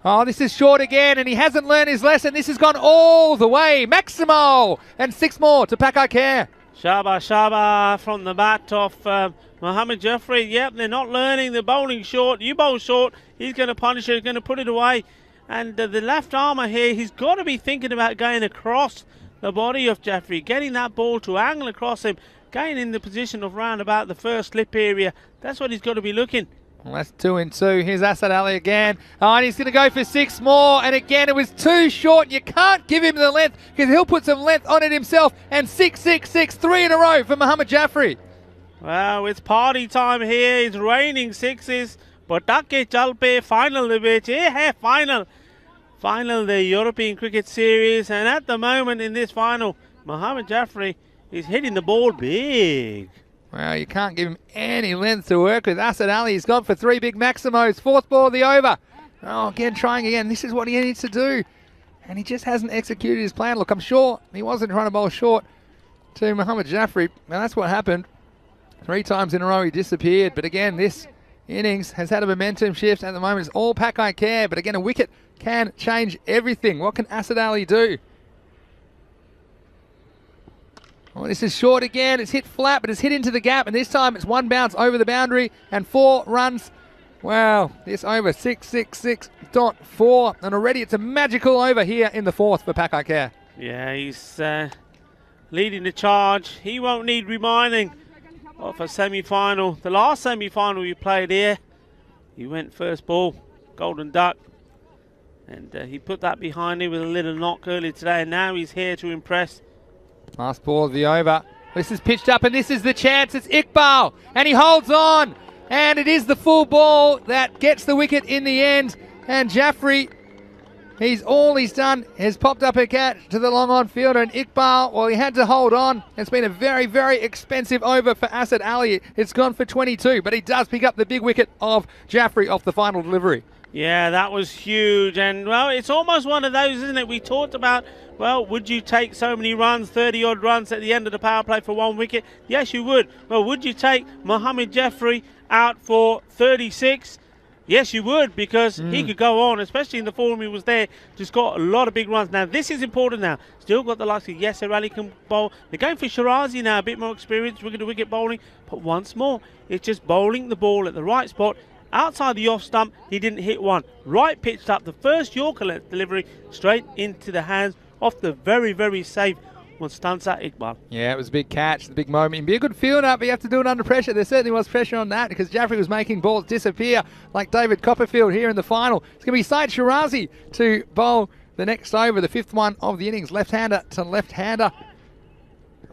Oh, this is short again, and he hasn't learned his lesson. This has gone all the way. Maximo! And 6 more to Pakai Care. Shaba from the bat off Mohammed Jaffrey. Yep, they're not learning. They're bowling short. You bowl short. He's going to punish it. He's going to put it away. And the left armour here, he's got to be thinking about going across the body of Jaffrey, getting that ball to angle across him, getting in the position of round about the first slip area. That's what he's got to be looking. Well, that's 2 and 2. Here's Asad Ali again. Oh, and he's going to go for 6 more. And again, it was too short. You can't give him the length because he'll put some length on it himself. And 6, 6, 6, 3 in a row for Mohammed Jaffrey. Well, it's party time here. It's raining sixes. Patake chalpe final de beche hai final. Final the European Cricket Series, and at the moment in this final, Mohammed Jaffrey is hitting the ball big. Well, you can't give him any length to work with. Asad Ali, he's gone for 3 big maximos. 4th ball of the over. Oh, again, trying again. This is what he needs to do. And he just hasn't executed his plan. Look, I'm sure he wasn't trying to bowl short to Mohammed Jaffrey. Now, that's what happened. 3 times in a row he disappeared. But again, this innings has had a momentum shift. At the moment, it's all Pakai Care. But again, a wicket can change everything. What can Asad Ali do? Oh, this is short again. It's hit flat, but it's hit into the gap. And this time it's 1 bounce over the boundary and 4 runs. Wow, this over 666.4. And already it's a magical over here in the 4th for Pakai Care. Yeah, he's leading the charge. He won't need reminding of a semi-final. The last semi-final you played here, he went first ball, Golden Duck. And he put that behind him with a little knock earlier today, and now he's here to impress. Last ball of the over. This is pitched up, and this is the chance. It's Iqbal, and he holds on. And it is the full ball that gets the wicket in the end. And Jaffrey, all he's done is popped up a catch to the long on fielder. And Iqbal, well, he had to hold on. It's been a very, very expensive over for Asad Ali. It's gone for 22, but he does pick up the big wicket of Jaffrey off the final delivery. Yeah, that was huge. And, well, it's almost one of those, isn't it? We talked about, well, would you take so many runs, 30-odd runs at the end of the power play for 1 wicket? Yes, you would. Well, would you take Mohammed Jaffrey out for 36? Yes, you would, because he could go on, especially in the form he was there. Just got a lot of big runs. Now, this is important now. Still got the likes of Yasser Ali can bowl. They're going for Shirazi now, a bit more experience, wicket-to-wicket bowling. But once more, it's just bowling the ball at the right spot. Outside the off stump, he didn't hit one. Right pitched up, the first Yorker delivery straight into the hands of the very, very safe Mustanza Iqbal. Yeah, it was a big catch, the big moment. He'd be a good fielder, but you have to do it under pressure. There certainly was pressure on that because Jaffrey was making balls disappear like David Copperfield here in the final. It's going to be Syed Shirazi to bowl the next over, the 5th one of the innings. Left-hander to left-hander.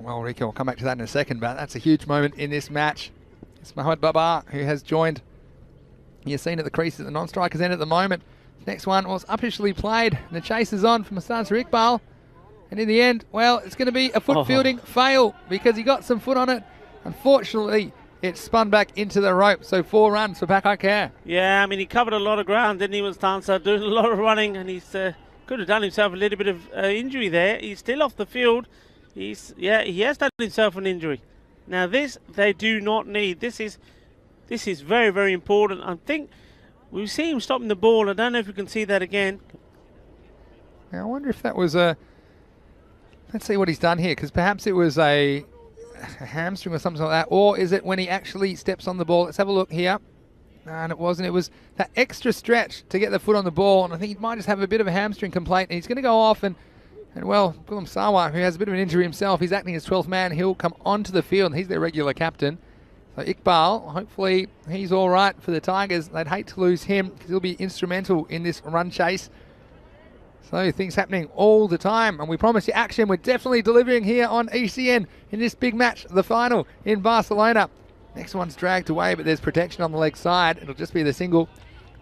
Well, Rico will come back to that in a second, but that's a huge moment in this match. It's Mohamed Babar who has joined Yassine at the crease at the non-strikers end at the moment. Next one was officially played, and the chase is on from Mustanza Iqbal. And in the end, well, it's going to be a foot fielding fail because he got some foot on it. Unfortunately, it spun back into the rope. So 4 runs for Pakai Care. Yeah, I mean, he covered a lot of ground, didn't he, Constanza? Doing a lot of running, and he's could have done himself a little bit of injury there. He's still off the field. He has done himself an injury. Now this they do not need. This is very, very important. I think we see him stopping the ball. I don't know if we can see that again. Now, I wonder if that was a... Let's see what he's done here, because perhaps it was a hamstring or something like that, or is it when he actually steps on the ball? Let's have a look here. And it wasn't. It was that extra stretch to get the foot on the ball, and I think he might just have a bit of a hamstring complaint, and he's going to go off, and well, Gulam Sawa, who has a bit of an injury himself, he's acting as 12th man. He'll come onto the field, and he's their regular captain. So Iqbal, hopefully he's all right for the Tigers. They'd hate to lose him because he'll be instrumental in this run chase. So things happening all the time, and we promise you action. We're definitely delivering here on ECN in this big match, the final in Barcelona. Next one's dragged away, but there's protection on the leg side. It'll just be the single.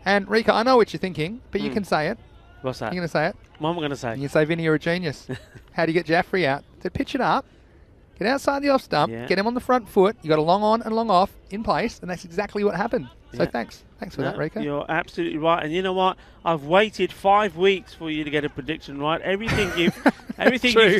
And Rika, I know what you're thinking, but you can say it. What's that? You're going to say it? What am I going to say? You say, Vinny, you're a genius. How do you get Jaffrey out? So pitch it up, get outside the off stump, get him on the front foot. You got a long on and long off in place, and that's exactly what happened. So thanks for that, Rika. You're absolutely right. And you know what? I've waited 5 weeks for you to get a prediction right. Everything you've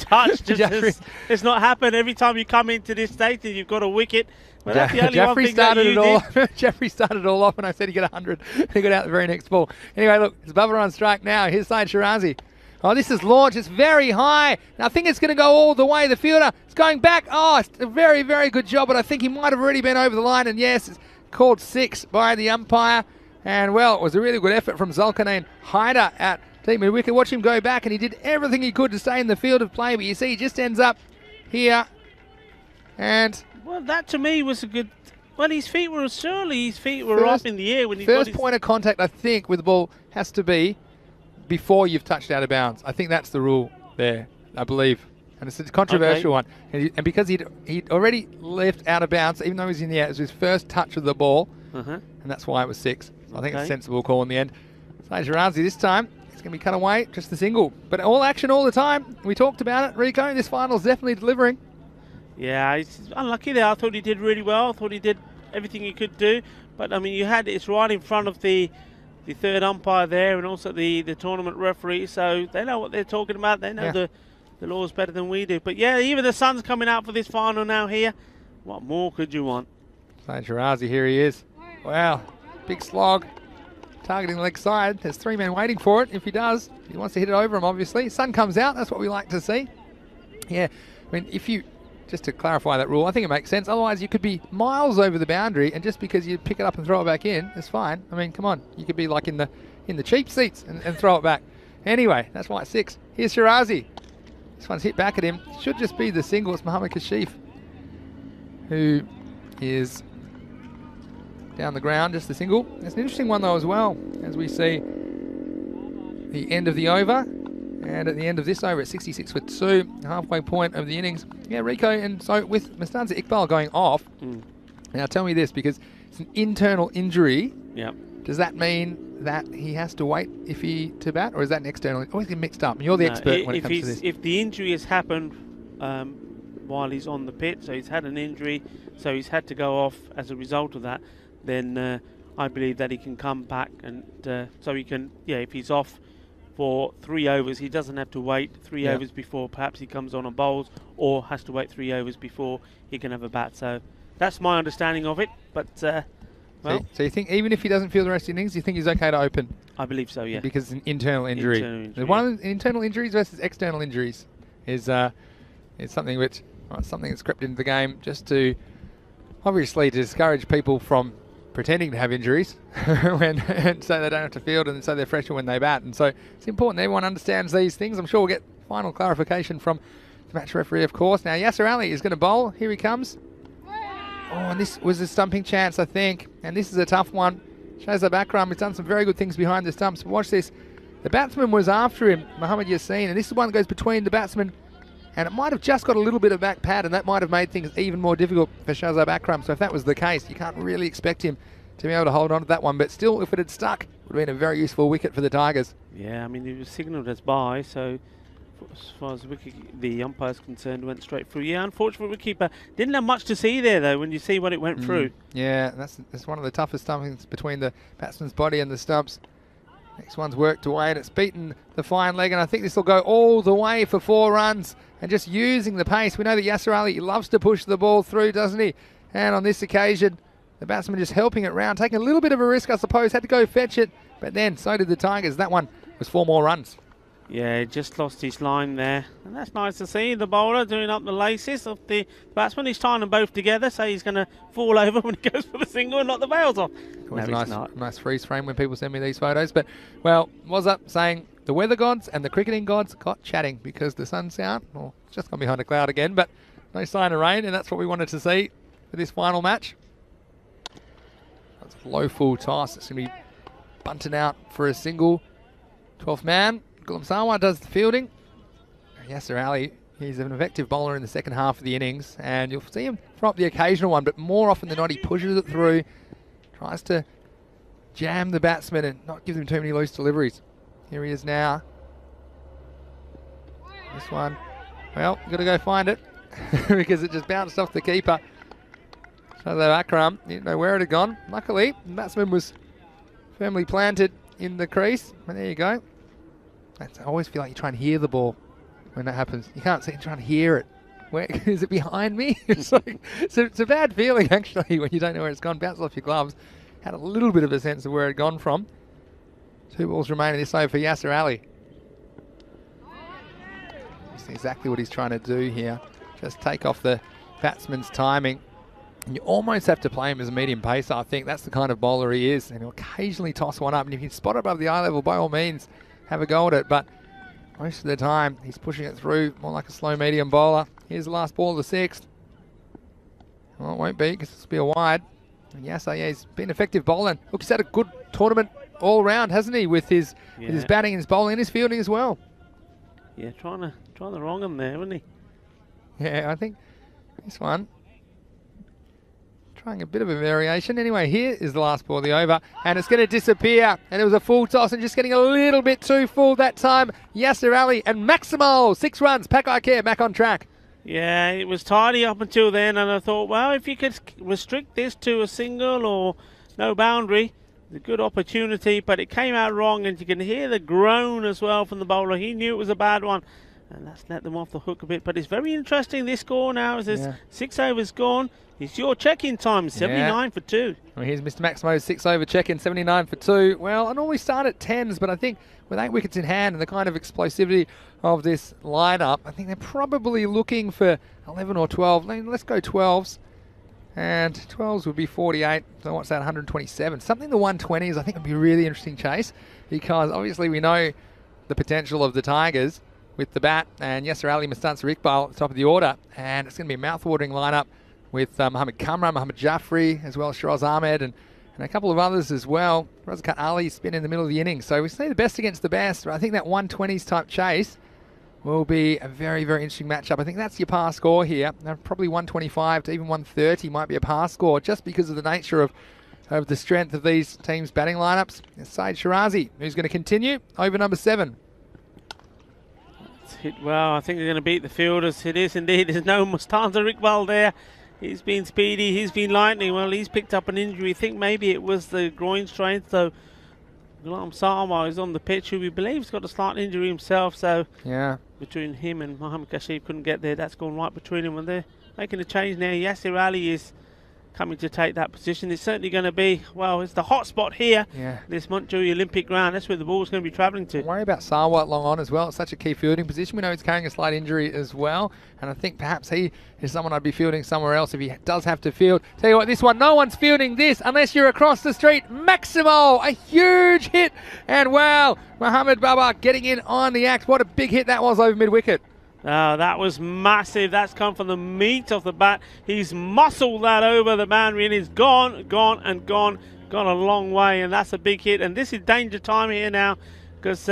touched it's not happened. Every time you come into this state, you've got a wicket. But that's the only Jeffrey one thing started that it you all. did. Jeffrey started it all off, and I said he got 100. He got out the very next ball. Anyway, look, it's Bubba on strike now. Here's Saeed Shirazi. Oh, this is launched. It's very high. And I think it's going to go all the way. The fielder is going back. Oh, it's a very, very good job, but I think he might have already been over the line. And yes, it's called 6 by the umpire. And well, it was a really good effort from Zulkarnain Haider at deep mid wicket. Watch him go back, and he did everything he could to stay in the field of play. But you see, he just ends up here. And well, that to me was a good. Well, his feet were up in the air when he got his first point of contact, I think, with the ball has to be before you've touched out of bounds. I think that's the rule there, I believe. And it's a controversial one. And because he'd already left out of bounds, even though he was in the air, it was his first touch of the ball. And that's why it was 6. So I think it's a sensible call in the end. Saeed Shirazi this time, it's going to be cut away, just the single. But all action all the time. We talked about it, Rico. This final's definitely delivering. Yeah, he's unlucky there. I thought he did really well. I thought he did everything he could do. But, I mean, it's right in front of the third umpire there, and also the tournament referee. So they know what they're talking about. They know the laws better than we do. But, yeah, even the sun's coming out for this final now here. What more could you want? Saeed Shirazi, here he is. Wow, big slog. Targeting the leg side. There's 3 men waiting for it. If he does, he wants to hit it over him, obviously. Sun comes out. That's what we like to see. Yeah, I mean, if you... Just to clarify that rule, I think it makes sense. Otherwise, you could be miles over the boundary, and just because you pick it up and throw it back in, it's fine. I mean, come on. You could be like in the cheap seats and throw it back. Anyway, that's why it's 6. Here's Shirazi. This one's hit back at him. Should just be the single. It's Mohammad Kashif, who is down the ground, just the single. It's an interesting one, though, as well, as we see the end of the over. And at the end of this over at 66 for 2, halfway point of the innings. Yeah, Rico, and so with Mustanza Iqbal going off, now tell me this, because it's an internal injury. Yep. Does that mean that he has to wait to bat, or is that an external? Always get mixed up. And you're the expert when it comes to this. If the injury has happened while he's on the pitch, so he's had an injury, so he's had to go off as a result of that, then I believe that he can come back, and so he can, if he's off for 3 overs, he doesn't have to wait 3 overs before perhaps he comes on and bowls, or has to wait 3 overs before he can have a bat. So that's my understanding of it. But well, so you think even if he doesn't feel the rest of the innings, you think he's okay to open? I believe so, yeah. Because it's an internal injury. One of the internal injuries versus external injuries is something which something that's crept into the game just to obviously discourage people from pretending to have injuries and so they don't have to field, and so they're fresher when they bat. And so it's important that everyone understands these things. I'm sure we'll get final clarification from the match referee, of course. Now Yasser Ali is going to bowl. Here he comes. Oh, and this was a stumping chance, I think. And this is a tough one. Shazab Akram has done some very good things behind the stumps. But watch this. The batsman was after him, Mohammad Yassin, and this is one that goes between the batsman, and it might have just got a little bit of back pad, and that might have made things even more difficult for Shazab Akram. So if that was the case, you can't really expect him to be able to hold on to that one. But still, if it had stuck, it would have been a very useful wicket for the Tigers. Yeah, I mean, it was signalled as bye, so as far as the umpire's concerned, went straight through. Yeah, unfortunately, wicketkeeper didn't have much to see there, though, when you see what it went through. Yeah, that's one of the toughest stumpings between the batsman's body and the stumps. Next one's worked away, and it's beaten the fine leg, and I think this will go all the way for 4 runs. And just using the pace, we know that Yasser Ali loves to push the ball through, doesn't he? And on this occasion, the batsman just helping it round, taking a little bit of a risk, I suppose, had to go fetch it, but then so did the Tigers. That one was 4 more runs. Yeah, he just lost his line there. And that's nice to see. The bowler doing up the laces of the batsman. He's tying them both together, so he's going to fall over when he goes for the single and knock the bails off. Always nice freeze frame when people send me these photos. But, well, was up saying the weather gods and the cricketing gods got chatting because the sun's out. Well, it's just gone behind a cloud again, but no sign of rain, and that's what we wanted to see for this final match. That's a low full toss. It's going to be bunting out for a single. 12th man. Gulam Sawa does the fielding. Yasser Ali, he's an effective bowler in the second half of the innings, and you'll see him throw up the occasional one, but more often than not he pushes it through, tries to jam the batsman and not give them too many loose deliveries. Here he is now. This one, well, got to go find it because it just bounced off the keeper. So the Akram didn't know where it had gone. Luckily, the batsman was firmly planted in the crease, and there you go. I always feel like you try and hear the ball when that happens. You can't see, you're trying to hear it. Where is it behind me? It's like it's a bad feeling actually when you don't know where it's gone. Bounced off your gloves. Had a little bit of a sense of where it had gone from. 2 balls remaining this over for Yasser Ali. That's exactly what he's trying to do here. Just take off the batsman's timing. And you almost have to play him as a medium pacer. I think that's the kind of bowler he is. And he'll occasionally toss one up. And if you spot it above the eye level, by all means, have a go at it, but most of the time he's pushing it through more like a slow medium bowler. Here's the last ball of the 6th. Well, it won't be because this will be a wide. And yeah, he's been an effective bowler. Look, he's had a good tournament all round, hasn't he, with his batting and his bowling and his fielding as well. Yeah, trying the wrong one there, wasn't he? Yeah, I think this one trying a bit of a variation. Anyway, here is the last ball of the over, and it's going to disappear. And it was a full toss and just getting a little bit too full that time. Yasser Ali and Maximo, 6 runs. Pack I Care back on track. Yeah, it was tidy up until then, and I thought, well, if you could restrict this to a single or no boundary, it's a good opportunity, but it came out wrong, and you can hear the groan as well from the bowler. He knew it was a bad one, and that's let them off the hook a bit. But it's very interesting, this score now, as there's 6 overs gone. It's your check-in time, 79 for 2. Well, here's Mr. Maximo's 6-over check-in, 79 for 2. Well, I normally start at 10s, but I think with 8 wickets in hand and the kind of explosivity of this lineup, I think they're probably looking for 11 or 12. Let's go 12s. And 12s would be 48. So what's that, 127? Something in the 120s I think would be a really interesting chase, because obviously we know the potential of the Tigers with the bat and Yasser Ali, Mustansir Iqbal at the top of the order. And it's going to be a mouth-watering lineup with Mohammad Kamran, Mohammad Jaffrey, as well as Shiraz Ahmed, and a couple of others as well. Razakat Ali's been in the middle of the innings. So we see the best against the best. But I think that 120s type chase will be a very, very interesting matchup. I think that's your par score here. Now, probably 125 to even 130 might be a par score, just because of the nature of the strength of these teams' batting lineups. It's Saeed Shirazi, who's going to continue over number 7. It's hit well. I think they're going to beat the fielders. It is indeed. There's no Mustansir Iqbal there. He's been speedy, he's been lightning. Well, he's picked up an injury. I think maybe it was the groin strain. So Gulam Sawa is on the pitch, who we believe has got a slight injury himself. So yeah, between him and Mohammad Kashif couldn't get there. That's gone right between them, and they're making a change now. Yasser Ali is coming to take that position. It's certainly going to be, well, it's the hot spot here, this Montjuic Olympic ground. That's where the ball's going to be travelling to. Don't worry about Sawa long on as well. It's such a key fielding position. We know he's carrying a slight injury as well, and I think perhaps he is someone I'd be fielding somewhere else if he does have to field. Tell you what, this one, no one's fielding this unless you're across the street. Maximo, a huge hit, and wow, Mohammad Baba getting in on the act. What a big hit that was over mid-wicket. Oh, that was massive. That's come from the meat of the bat. He's muscled that over the boundary, and he's gone, and gone a long way, and that's a big hit. And this is danger time here now, because,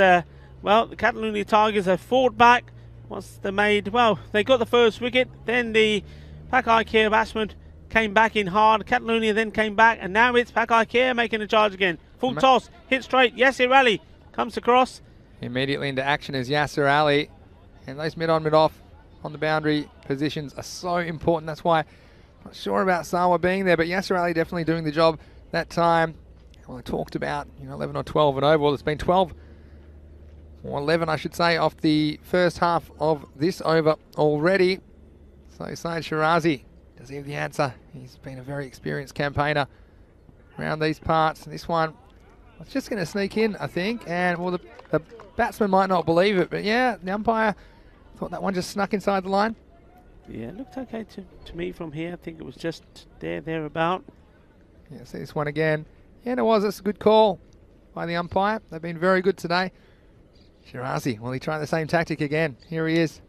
well, the Catalonia Tigers have fought back. Once they made, well, they got the first wicket, then the Pack Ikea batsman came back in hard. Catalonia then came back, and now it's Pack Ikea making a charge again. Full toss, hit straight. Yasser Ali comes across. Immediately into action is Yasser Ali. And those mid-on, mid-off on the boundary positions are so important. That's why I'm not sure about Sawa being there, but Yasser Ali definitely doing the job that time. Well, I talked about 11 or 12 and over. Well, it's been 12 or 11, I should say, off the first half of this over already. So Saeed Shirazi, does he have the answer? He's been a very experienced campaigner around these parts. This one was just going to sneak in, I think, and well, the batsman might not believe it, but yeah, the umpire thought that one just snuck inside the line. Yeah, it looked okay to me from here. I think it was just thereabout. Yeah, see this one again. Yeah, it was. It's a good call by the umpire. They've been very good today. Shirazi, well, he tried the same tactic again. Here he is.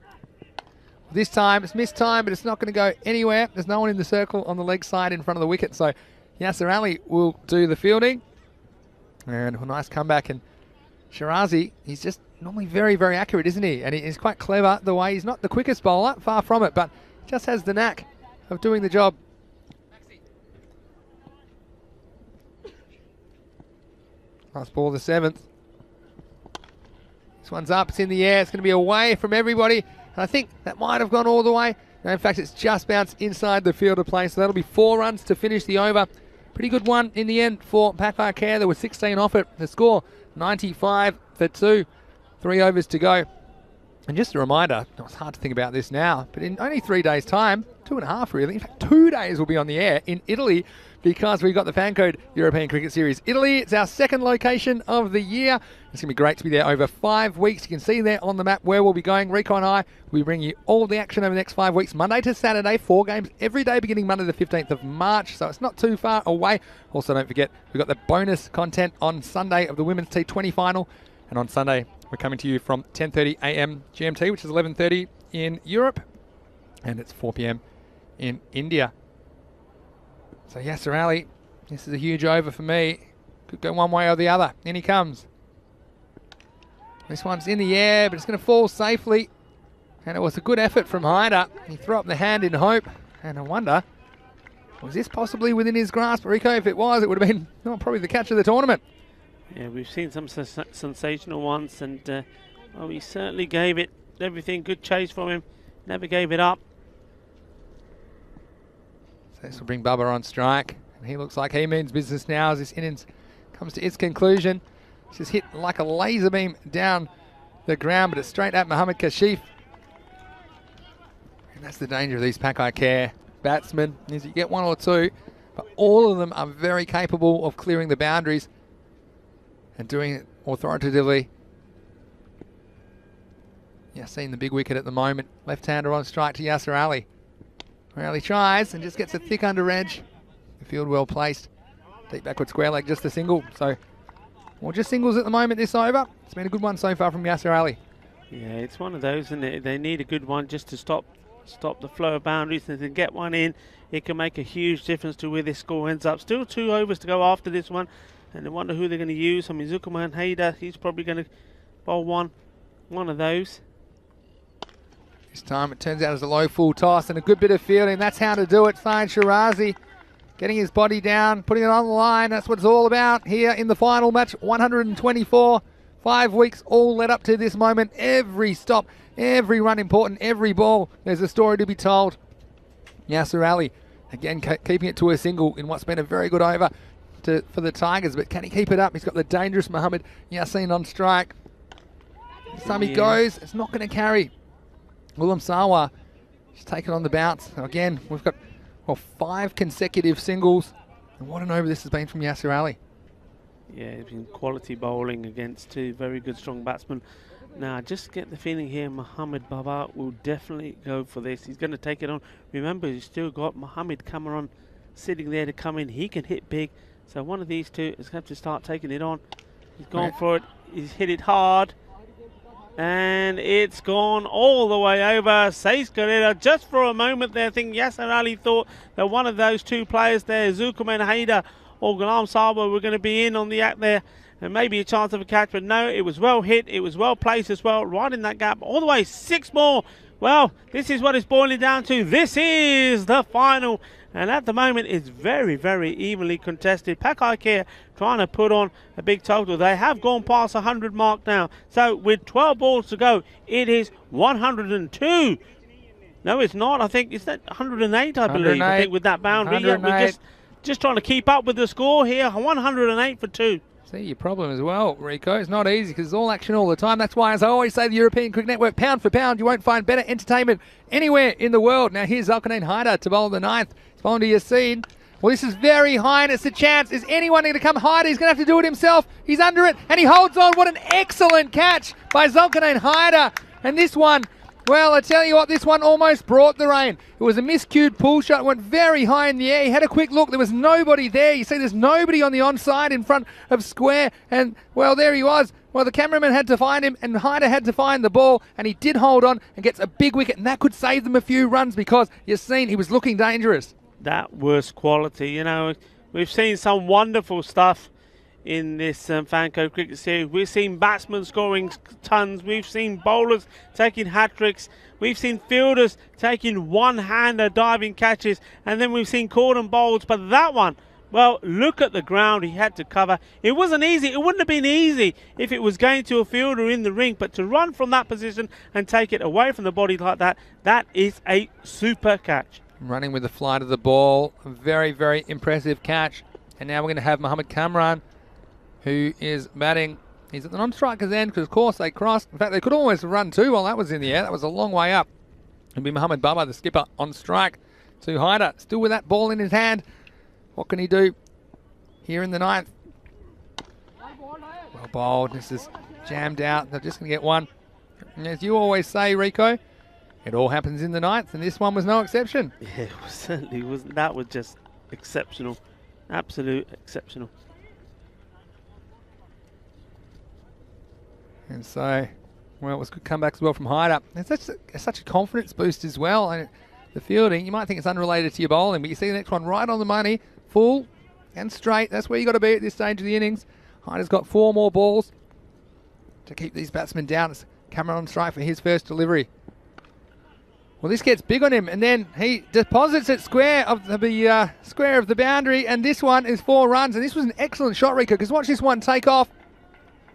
This time, it's missed time, but it's not going to go anywhere. There's no one in the circle on the leg side in front of the wicket, so Yasser Ali will do the fielding. And a nice comeback. And Shirazi, he's just normally very, very accurate, isn't he? And he's quite clever the way he's not the quickest bowler, far from it, but just has the knack of doing the job. Last ball, the 7th. This one's up, it's in the air, it's going to be away from everybody. And I think that might have gone all the way. No, in fact, it's just bounced inside the field of play, so that'll be 4 runs to finish the over. Pretty good one in the end for Pakai Care. There were 16 off it. The score, 95 for 2. 3 overs to go. And just a reminder, it's hard to think about this now, but in only 3 days' time, 2.5 really, in fact 2 days will be on the air in Italy because we've got the fan code European Cricket Series Italy. It's our 2nd location of the year. It's going to be great to be there over 5 weeks. You can see there on the map where we'll be going. Rico and I, we bring you all the action over the next 5 weeks, Monday to Saturday, 4 games every day beginning Monday the 15th of March, so it's not too far away. Also, don't forget, we've got the bonus content on Sunday of the Women's T20 final, and on Sunday, we're coming to you from 10:30 a.m. GMT, which is 11:30 in Europe, and it's 4 p.m. in India. So Yasser Ali, this is a huge over for me. Could go one way or the other. In he comes. This one's in the air, but it's going to fall safely. And it was a good effort from Haider. He threw up the hand in hope. And I wonder, was this possibly within his grasp, Rico? If it was, it would have been probably the catch of the tournament. Yeah, we've seen some sensational ones, and well, he certainly gave it everything. Good chase from him. Never gave it up. So this will bring Bubba on strike. And he looks like he means business now as this innings comes to its conclusion. It's just hit like a laser beam down the ground, but it's straight at Mohammad Kashif. And that's the danger of these Pakai Care batsmen, is you get 1 or 2, but all of them are very capable of clearing the boundaries and doing it authoritatively. Yeah, seeing the big wicket at the moment. Left-hander on strike to Yasser Ali. Well, he tries and just gets a thick under edge. The field well placed. Deep backward square leg, just a single. So, well, just singles at the moment this over. It's been a good one so far from Yasser Ali. Yeah, it's one of those, and they need a good one just to stop the flow of boundaries, and to get one in, it can make a huge difference to where this score ends up. Still 2 overs to go after this one. And I wonder who they're going to use. I mean, Zuckerman Haider, he's probably going to bowl one of those. This time it turns out as a low full toss and a good bit of fielding. That's how to do it. Saeed Shirazi getting his body down, putting it on the line. That's what it's all about here in the final match. 124, 5 weeks all led up to this moment. Every stop, every run important, every ball, there's a story to be told. Yasser Ali, again, keeping it to a single in what's been a very good over for the Tigers, but can he keep it up? He's got the dangerous Mohammad Yassin on strike. This time he goes, it's not going to carry. Willem Sawa just taking on the bounce. Now again, we've got 5 consecutive singles, and what an over this has been from Yasser Ali. Yeah, it's been quality bowling against 2 very good, strong batsmen. Now, I just get the feeling here Mohammad Baba will definitely go for this. He's going to take it on. Remember, he's still got Mohammad Cameron sitting there to come in. He can hit big. So one of these 2 is going to have to start taking it on. He's gone for it. He's hit it hard. And it's gone all the way over. Saeed Karera, just for a moment there, I think Yasser Ali thought that one of those 2 players there, Zuckerman Haider or Ghulam Sawa, were going to be in on the act there. And maybe a chance of a catch, but no, it was well hit. It was well placed as well, right in that gap. All the way, 6 more. Well, this is what it's boiling down to. This is the final. And at the moment, it's very, very evenly contested. Pakai Care trying to put on a big total. They have gone past 100 mark now. So with 12 balls to go, it is 102. No, it's not. I think it's that 108, I believe. 108. I think with that boundary. Yeah, we're just trying to keep up with the score here. 108 for 2. See your problem as well, Rico. It's not easy because it's all action all the time. That's why, as I always say, the European Cricket Network, pound for pound, you won't find better entertainment anywhere in the world. Now here's Zulkarnain Haider to bowl the 9th. It's bowling to ECN. Well, this is very high, and it's a chance. Is anyone going to come Haider? He's going to have to do it himself. He's under it, and he holds on. What an excellent catch by Zulkarnain Haider. And this one, well, I tell you what, this one almost brought the rain. It was a miscued pull shot, went very high in the air. He had a quick look. There was nobody there. You see there's nobody on the onside in front of square. And, well, there he was. Well, the cameraman had to find him, and Haider had to find the ball, and he did hold on and gets a big wicket. And that could save them a few runs because you've seen he was looking dangerous. That was quality. You know, we've seen some wonderful stuff in this Fanco Cricket Series. We've seen batsmen scoring tons. We've seen bowlers taking hat-tricks. We've seen fielders taking one-hander diving catches. And then we've seen cordon bowls. But that one, well, look at the ground he had to cover. It wasn't easy. It wouldn't have been easy if it was going to a fielder in the ring. But to run from that position and take it away from the body like that, that is a super catch. Running with the flight of the ball. A very, very impressive catch. And now we're going to have Mohammad Kamran, who is batting. He's at the non-striker's end because, of course, they crossed. In fact, they could almost run too while that was in the air. That was a long way up. It'll be Mohammad Baba, the skipper, on strike to Haider. Still with that ball in his hand. What can he do here in the 9th? Well bowled. This is jammed out. They're just going to get one. And as you always say, Rico, it all happens in the 9th, and this one was no exception. Yeah, it certainly wasn't. That was just exceptional. Absolute exceptional. And so, well, it was good comeback as well from Haider. It's such a confidence boost as well. And the fielding, you might think it's unrelated to your bowling, but you see the next one right on the money, full and straight. That's where you got to be at this stage of the innings. Haider's got 4 more balls to keep these batsmen down. It's Cameron on strike for his first delivery. Well, this gets big on him, and then he deposits it square of the boundary, and this one is 4 runs. And this was an excellent shot, Rico, because watch this one take off.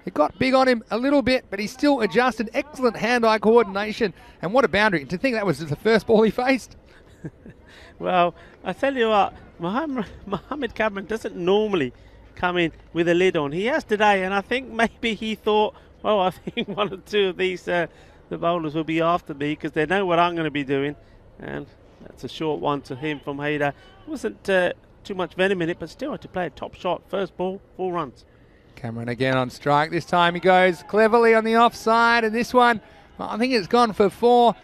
It got big on him a little bit, but he still adjusted. Excellent hand-eye coordination. And what a boundary. To think that was the first ball he faced. Well, I tell you what, Mohammad Kamran doesn't normally come in with a lid on. He has today, and I think maybe he thought, well, I think 1 or 2 of these, the bowlers will be after me because they know what I'm going to be doing. And that's a short one to him from Haider. Wasn't too much venom in it, but still had to play a top shot. First ball, 4 runs. Cameron again on strike. This time he goes cleverly on the offside, and this one, well, I think it's gone for 4.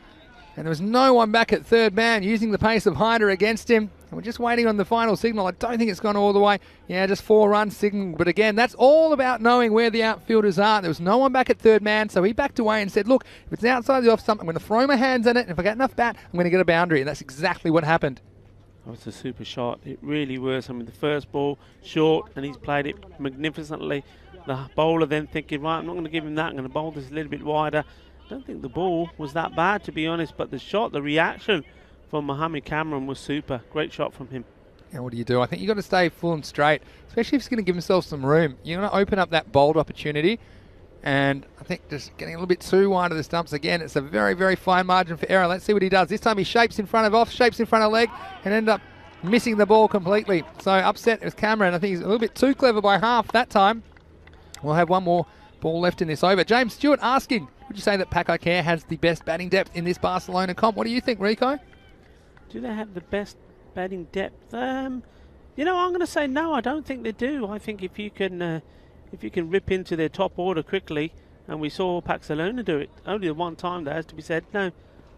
And there was no one back at third man using the pace of Haider against him. And we're just waiting on the final signal. I don't think it's gone all the way. Yeah, just 4 runs signal. But again, that's all about knowing where the outfielders are. There was no one back at third man, so he backed away and said, look, if it's outside the off stump, I'm going to throw my hands in it, and if I get enough bat, I'm going to get a boundary. And that's exactly what happened. That was a super shot. It really was. I mean, the first ball, short, and he's played it magnificently. The bowler then thinking, right, I'm not going to give him that. I'm going to bowl this a little bit wider. I don't think the ball was that bad, to be honest, but the shot, the reaction from Mohammad Kamran was super. Great shot from him. Yeah, what do you do? I think you've got to stay full and straight, especially if he's going to give himself some room. You're going to open up that bowled opportunity, and I think just getting a little bit too wide of the stumps again, it's a very, very fine margin for error. Let's see what he does. This time he shapes in front of off, shapes in front of leg, and end up missing the ball completely. So upset it was Cameron. I think he's a little bit too clever by half that time. We'll have 1 more ball left in this over. James Stewart asking, would you say that Pakai Care has the best batting depth in this Barcelona comp? What do you think, Rico? Do they have the best batting depth? You know, I'm going to say no. I don't think they do. I think if you can rip into their top order quickly, and we saw Barcelona do it only the one time, that has to be said. No,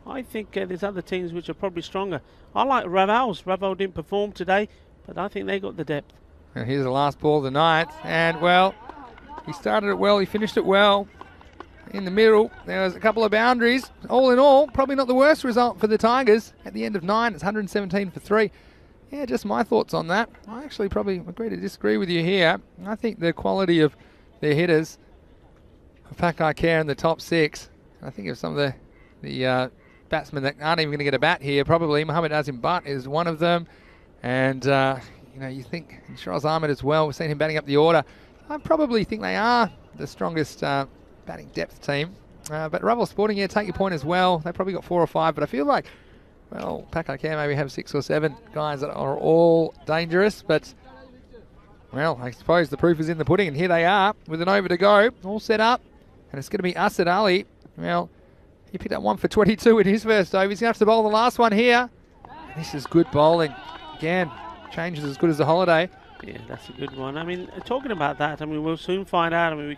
I think there's other teams which are probably stronger. I like Raval's. Raval didn't perform today, but I think they got the depth. And here's the last ball of the night, and well, he started it well, he finished it well. In the middle, there was a couple of boundaries. All in all, probably not the worst result for the Tigers. At the end of 9, it's 117 for 3. Yeah, just my thoughts on that. I actually probably agree to disagree with you here. I think the quality of their hitters, Pakai Care in the top 6. I think of some of the batsmen that aren't even going to get a bat here, probably Mohammad Azim Butt is one of them. And, you know, you think Shiraz Ahmed as well. We've seen him batting up the order. I probably think they are the strongest batting depth team. But Rebel Sporting, yeah, take your point as well. They probably got 4 or 5, but I feel like, well, Pack Care maybe have 6 or 7 guys that are all dangerous. But, well, I suppose the proof is in the pudding. And here they are with an over to go, all set up. And it's going to be Asad Ali. Well, he picked up 1 for 22 in his first over. He's going to have to bowl the last one here. This is good bowling. Again, changes as good as the holiday. Yeah, that's a good one. I mean, talking about that, I mean, we'll soon find out. I mean,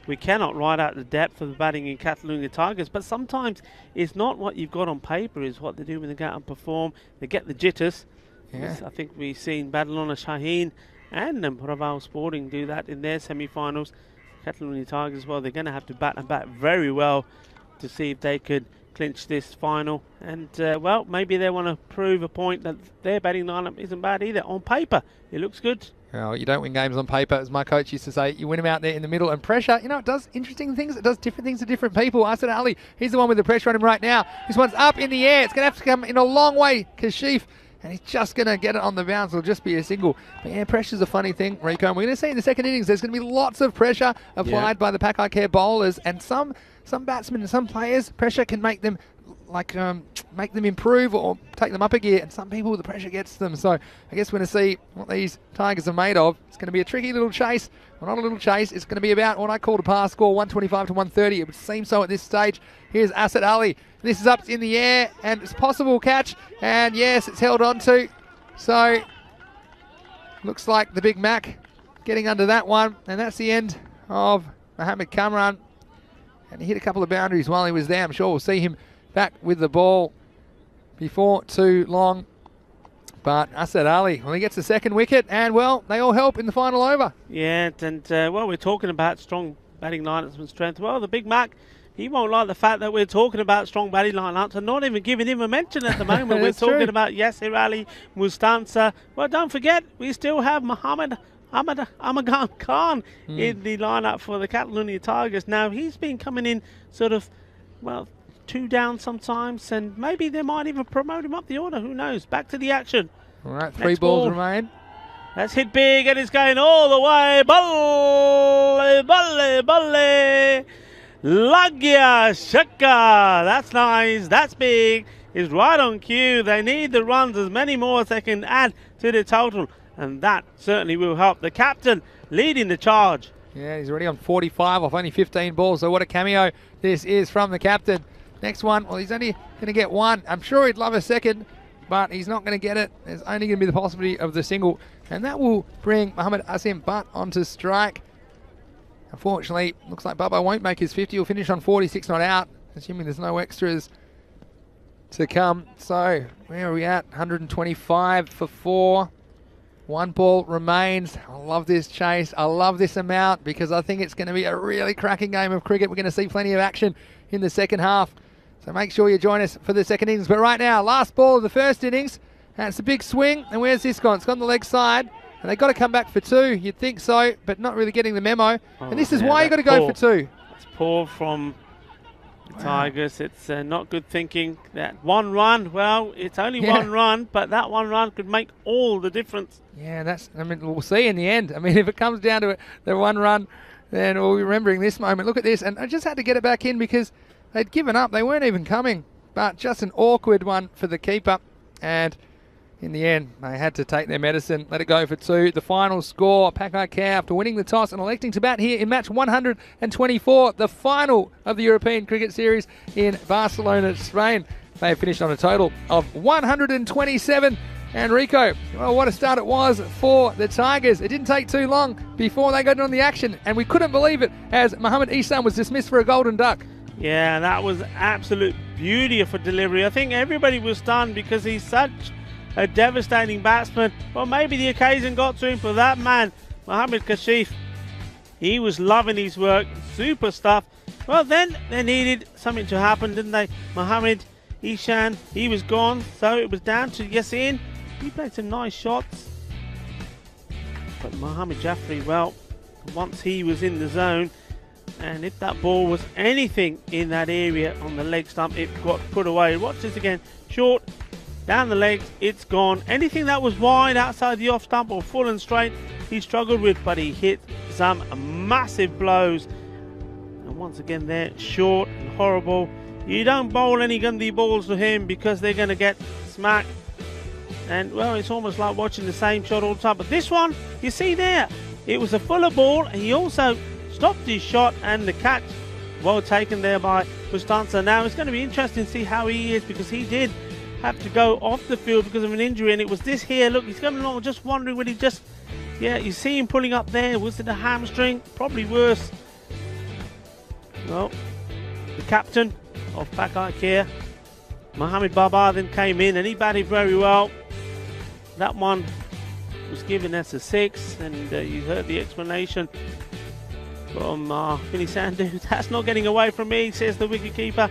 we cannot write out the depth of the batting in Catalonia Tigers, but sometimes it's not what you've got on paper, it's what they do when they go out and perform. They get the jitters. Yeah. I think we've seen Badalona Shaheen and Raval Sporting do that in their semi-finals. Catalonia Tigers as well, they're going to have to bat and bat very well to see if they could clinch this final. And, well, maybe they want to prove a point that their batting lineup isn't bad either. On paper, it looks good. Well, you don't win games on paper, as my coach used to say. You win them out there in the middle. And pressure, you know, it does interesting things. It does different things to different people. Asad Ali, he's the one with the pressure on him right now. This one's up in the air. It's going to have to come in a long way. Kashif, and he's just going to get it on the bounce. It'll just be a single. But yeah, pressure's a funny thing, Rico. And we're going to see in the second innings, there's going to be lots of pressure applied by the Pack Care bowlers. And some batsmen and some players, pressure can make them make them improve or take them up a gear, and some people the pressure gets them. So I guess we're going to see what these Tigers are made of. It's going to be a tricky little chase. Well, not a little chase. It's going to be about what I call a pass score, 125 to 130. It would seem so at this stage. Here's Asad Ali. This is up in the air, and it's a possible catch. And yes, it's held on to. So looks like the Big Mac getting under that one, and that's the end of Mohamed Kamran. And he hit a couple of boundaries while he was there. I'm sure we'll see him back with the ball before too long. But Asad Ali, well, he gets the second wicket, and, well, they all help in the final over. Yeah, and, well, we're talking about strong batting lineups and strength. Well, the Big Mac, he won't like the fact that we're talking about strong batting lineups and not even giving him a mention at the moment. We're talking about Yasir Ali, Mustansa. Well, don't forget, we still have Ahmad Khan in the lineup for the Catalonia Tigers. Now, he's been coming in sort of, well, 2 down sometimes, and maybe they might even promote him up the order. Who knows? Back to the action. All right, 3 balls remain. That's hit big, and it's going all the way. Balle, balle, balle. Lagya Shaka. That's nice. That's big. It's right on cue. They need the runs, as many more as they can add to the total, and that certainly will help. The captain leading the charge. Yeah, he's already on 45 off only 15 balls, so what a cameo this is from the captain. Next one, well, he's only going to get 1. I'm sure he'd love a second, but he's not going to get it. There's only going to be the possibility of the single, and that will bring Mohamed Asim Butt onto strike. Unfortunately, looks like Bubba won't make his 50. He'll finish on 46 not out, assuming there's no extras to come. So, where are we at? 125 for 4. 1 ball remains. I love this chase. I love this amount because I think it's going to be a really cracking game of cricket. We're going to see plenty of action in the second half. So make sure you join us for the second innings. But right now, last ball of the first innings. And it's a big swing. And where's this gone? It's gone the leg side. And they've got to come back for 2. You'd think so, but not really getting the memo. And this is why you've got to go for 2. It's poor from the Tigers. It's not good thinking. That 1 run, well, it's only 1 run, but that 1 run could make all the difference. Yeah, I mean, we'll see in the end. I mean, if it comes down to it, the 1 run, then we'll be remembering this moment. Look at this. And I just had to get it back in because they'd given up. They weren't even coming. But just an awkward one for the keeper. And in the end, they had to take their medicine, let it go for 2. The final score, Pack Care, after winning the toss and electing to bat here in match 124, the final of the European Cricket Series in Barcelona, Spain. They finished on a total of 127. And Rico, well, what a start it was for the Tigers. It didn't take too long before they got on the action, and we couldn't believe it as Mohamed Ihsan was dismissed for a golden duck. Yeah, that was absolute beauty of a delivery. I think everybody was stunned because he's such a devastating batsman. Well, maybe the occasion got to him, for that man, Mohamed Kashif, he was loving his work. Super stuff. Well, then they needed something to happen, didn't they? Mohamed Ihsan, he was gone, so it was down to Yasin. He played some nice shots, but Mohamed Jaffrey, well, once he was in the zone, and if that ball was anything in that area on the leg stump, it got put away. Watch this again. Short, down the legs, it's gone. Anything that was wide outside the off stump or full and straight, he struggled with, but he hit some massive blows. And once again there, short and horrible. You don't bowl any Gandhi balls to him because they're going to get smacked. And, well, it's almost like watching the same shot all the time. But this one, you see there, it was a fuller ball. He also stopped his shot, and the catch, well taken there by Bustanza. Now, it's going to be interesting to see how he is, because he did have to go off the field because of an injury. And it was this here. Look, he's coming along just wondering when he just... Yeah, you see him pulling up there. Was it a hamstring? Probably worse. Well, the captain of Pak Ikea, Mohamed Baba, then came in and he batted very well. That one was given as a 6, and you heard the explanation from Vinny Sandhu. That's not getting away from me, says the wicketkeeper.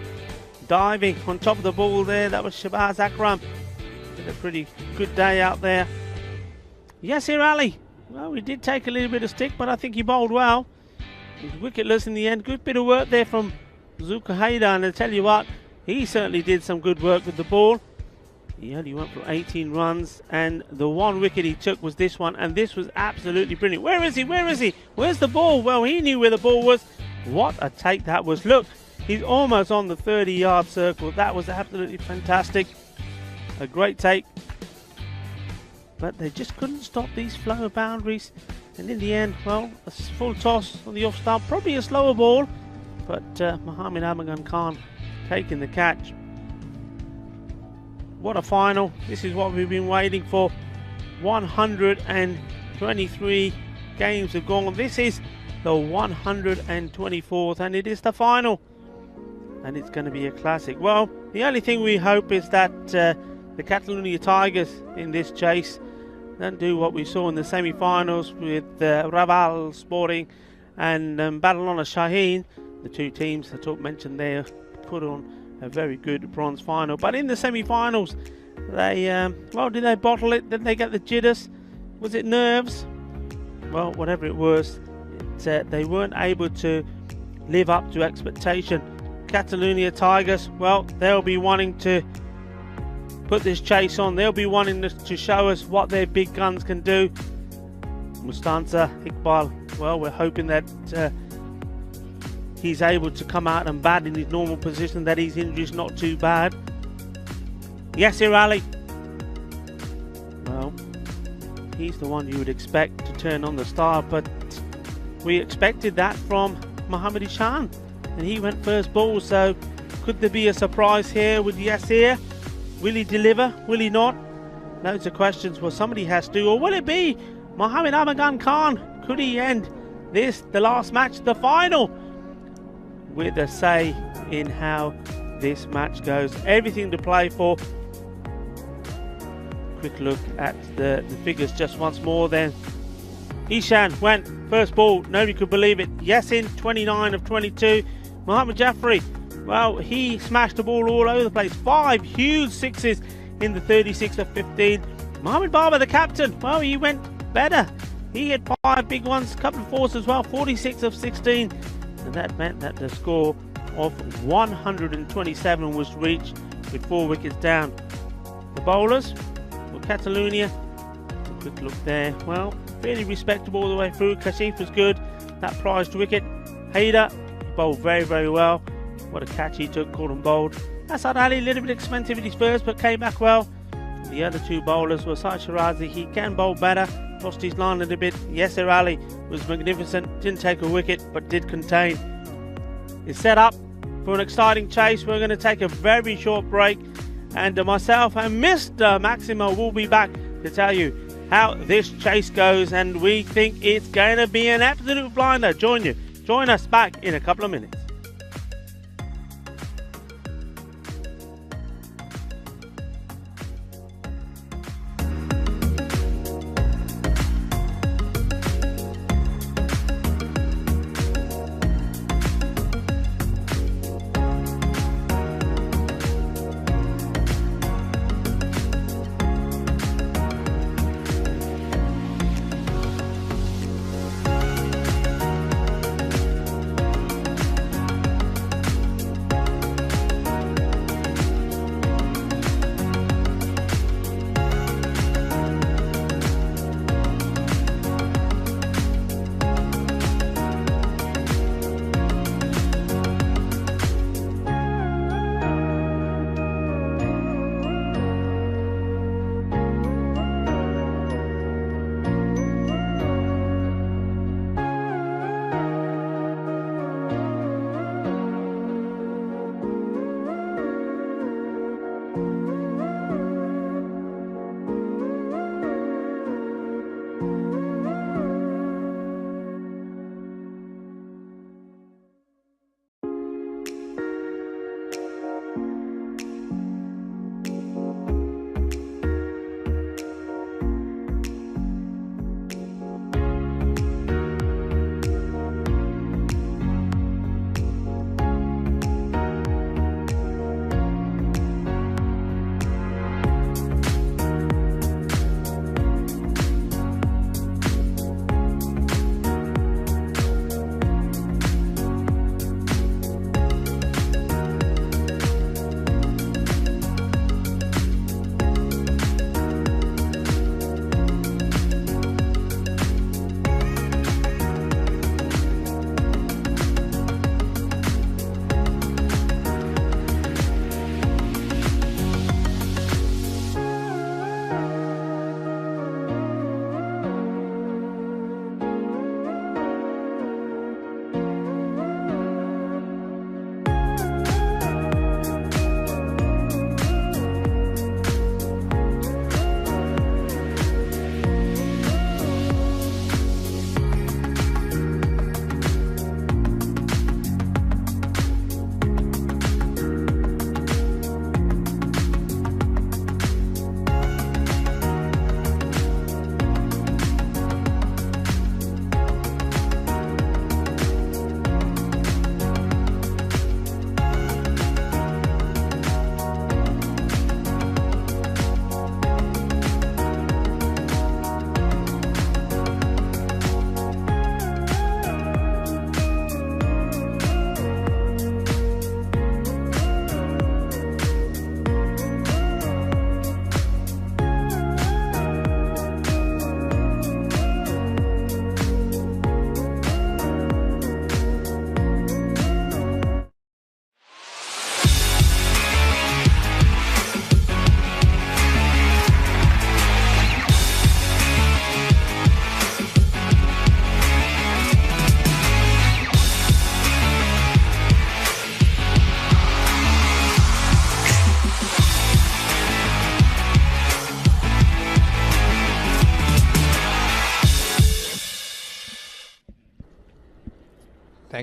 Diving on top of the ball there. That was Shabazz Akram. Did a pretty good day out there. Yasir Ali. Well, he did take a little bit of stick, but I think he bowled well. He's wicketless in the end. Good bit of work there from Zuka Haida, and I tell you what, he certainly did some good work with the ball. He only went for 18 runs, and the one wicket he took was this one, and this was absolutely brilliant. Where is he? Where is he? Where's the ball? Well, he knew where the ball was. What a take that was. Look, he's almost on the 30-yard circle. That was absolutely fantastic. A great take. But they just couldn't stop these flow boundaries. And in the end, well, a full toss on the off stump. Probably a slower ball. But Mohamed Amagan Khan taking the catch. What a final. This is what we've been waiting for. 123 games have gone. This is the 124th, and it is the final. And it's going to be a classic. Well, the only thing we hope is that the Catalonia Tigers in this chase don't do what we saw in the semi-finals with Raval Sporting and Badalona Shaheen. The two teams I mentioned there put on a very good bronze final. But in the semi-finals, they, well, did they bottle it? Did they get the jitters? Was it nerves? Well, whatever it was, they weren't able to live up to expectation. Catalonia Tigers, well, they'll be wanting to put this chase on. They'll be wanting to show us what their big guns can do. Mustanza, Iqbal, well, we're hoping that he's able to come out and bat in his normal position, that his injury's not too bad. Yasir Ali, well, he's the one you would expect to turn on the star, but we expected that from Mohammad Ishan, and he went first ball. So could there be a surprise here with Yasir? Will he deliver? Will he not? Loads of questions. Well, somebody has to. Or will it be Mohamed Amagan Khan? Could he end this, the last match, the final, with a say in how this match goes? Everything to play for. Quick look at the figures just once more then. Ishan went first ball. Nobody could believe it. Yasin, 29 of 22. Mohammad Jaffrey, well, he smashed the ball all over the place. 5 huge sixes in the 36 of 15. Mohamed Baba, the captain, well, he went better. He had 5 big ones, a couple of fours as well, 46 of 16. And that meant that the score of 127 was reached with 4 wickets down. The bowlers, well, Catalonia, a quick look there. Well, fairly respectable all the way through. Kashif was good, that prized wicket. Haida bowled very, very well. What a catch he took, caught and bowled. Asad Ali, a little bit expensive at his first, but came back well. The other 2 bowlers were Saad Shirazi. He can bowl better, lost his line a little bit. Yasir Ali was magnificent, didn't take a wicket, but did contain. It's set up for an exciting chase. We're going to take a very short break, and myself and Mr. Maximo will be back to tell you how this chase goes, and we think it's going to be an absolute blinder. Join us back in a couple of minutes.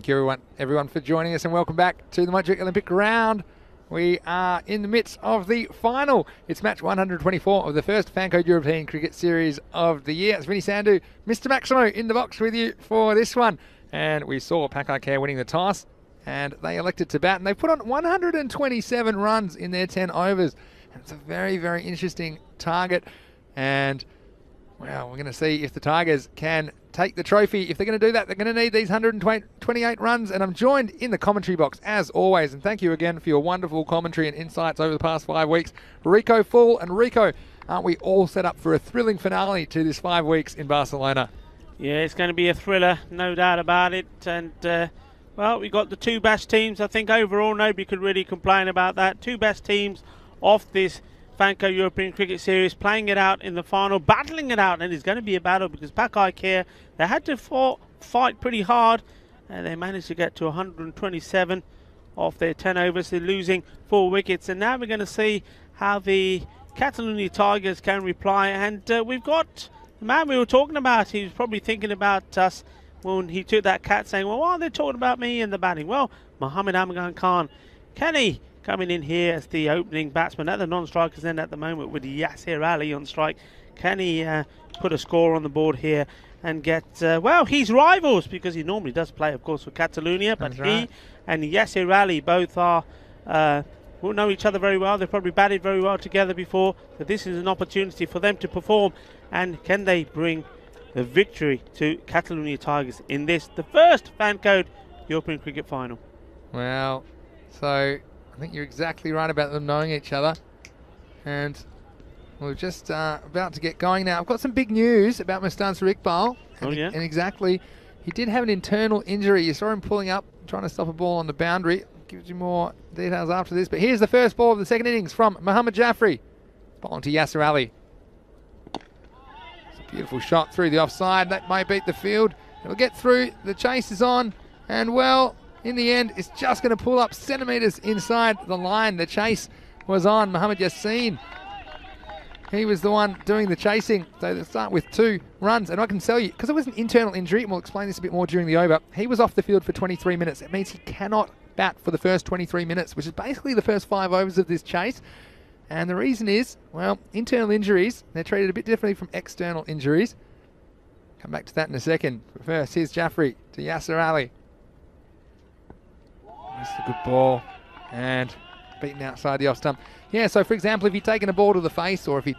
Thank you everyone for joining us, and welcome back to the Magic Olympic round. We are in the midst of the final. It's match 124 of the first Fancode European Cricket Series of the year. It's Vinny Sandhu, Mr. Maximo in the box with you for this one. And we saw Pakai Care winning the toss, and they elected to bat, and they put on 127 runs in their 10 overs. And it's a very, very interesting target. And, well, we're going to see if the Tigers can take the trophy. If they're going to do that, they're going to need these 128 runs. And I'm joined in the commentary box, as always. And thank you again for your wonderful commentary and insights over the past 5 weeks. Rico Full. And Rico, aren't we all set up for a thrilling finale to this 5 weeks in Barcelona? Yeah, it's going to be a thriller, no doubt about it. And, well, we got the 2 best teams. I think overall nobody could really complain about that. 2 best teams off this Fancode European Cricket Series, playing it out in the final, battling it out, and it's going to be a battle because Pakai Care, they had to fight pretty hard, and they managed to get to 127 off their 10 overs. They're losing 4 wickets, and now we're going to see how the Catalonia Tigers can reply. And we've got the man we were talking about. He was probably thinking about us when he took that cat, saying, well, why are they talking about me in the batting? Well, Mohammad Amagan Khan, can he coming in here as the opening batsman at the non-strikers end at the moment with Yasir Ali on strike? Can he put a score on the board here and get, well, he's rivals because he normally does play, of course, for Catalonia, but he and Yasir Ali both are, will know each other very well. They've probably batted very well together before, so this is an opportunity for them to perform. And can they bring the victory to Catalonia Tigers in this, the first Fancode European Cricket Final? Well, so I think you're exactly right about them knowing each other. And we're just about to get going now. I've got some big news about Mustansir Iqbal. And exactly, he did have an internal injury. You saw him pulling up, trying to stop a ball on the boundary. Gives you more details after this. But here's the first ball of the second innings from Mohammad Jaffrey. Bowling to Yasir Ali. It's a beautiful shot through the offside. That may beat the field. It'll get through. The chase is on. And, well, in the end, it's just going to pull up centimetres inside the line. The chase was on Mohammad Yassin. He was the one doing the chasing. So they start with 2 runs. And I can tell you, because it was an internal injury, and we'll explain this a bit more during the over, he was off the field for 23 minutes. It means he cannot bat for the first 23 minutes, which is basically the first 5 overs of this chase. And the reason is, well, internal injuries, they're treated a bit differently from external injuries. Come back to that in a second. But first, here's Jaffrey to Yasir Ali. That's a good ball, and beaten outside the off stump. Yeah, so for example, if he'd taken a ball to the face, or if he'd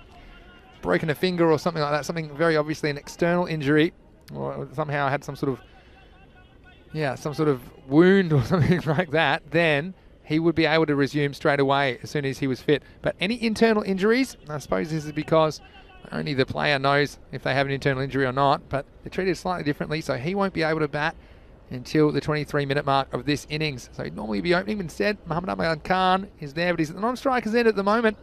broken a finger or something like that, something very obviously an external injury, or somehow had some sort of wound or something like that, then he would be able to resume straight away as soon as he was fit. But any internal injuries, I suppose this is because only the player knows if they have an internal injury or not, but they're treated slightly differently, so he won't be able to bat until the 23-minute mark of this innings. So he'd normally be opening, but instead Mohammad Amagan Khan is there, but he's at the non-strikers end at the moment.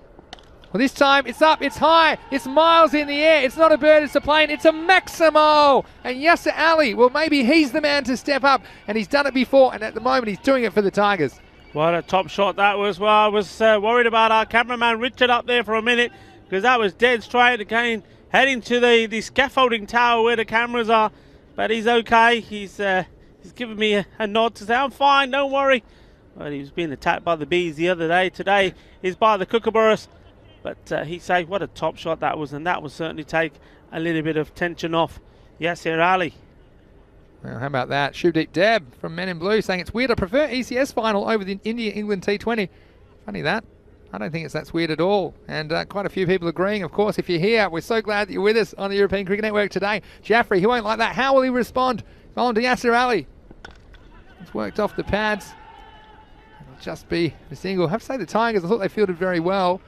Well, this time it's up, it's high, it's miles in the air. It's not a bird, it's a plane, it's a Maximo. And Yasir Ali, well, maybe he's the man to step up, and he's done it before, and at the moment he's doing it for the Tigers. What a top shot that was. Well, I was worried about our cameraman Richard up there for a minute, because that was dead straight again, heading to the scaffolding tower where the cameras are. But he's okay. He's given me a nod to say, I'm fine, don't worry. Well, he was being attacked by the bees the other day. Today is by the kookaburras. But he said, what a top shot that was, and that will certainly take a little bit of tension off Yasir Ali. Well, how about that? Shubdeep Deb from Men in Blue saying it's weird. I prefer ECS final over the India-England T20. Funny that. I don't think that's weird at all. And quite a few people agreeing. Of course, if you're here, we're so glad that you're with us on the European Cricket Network today. Jaffrey, he won't like that. How will he respond? On to Yasir Ali. It's worked off the pads. It'll just be a single. I have to say the Tigers, I thought they fielded very well.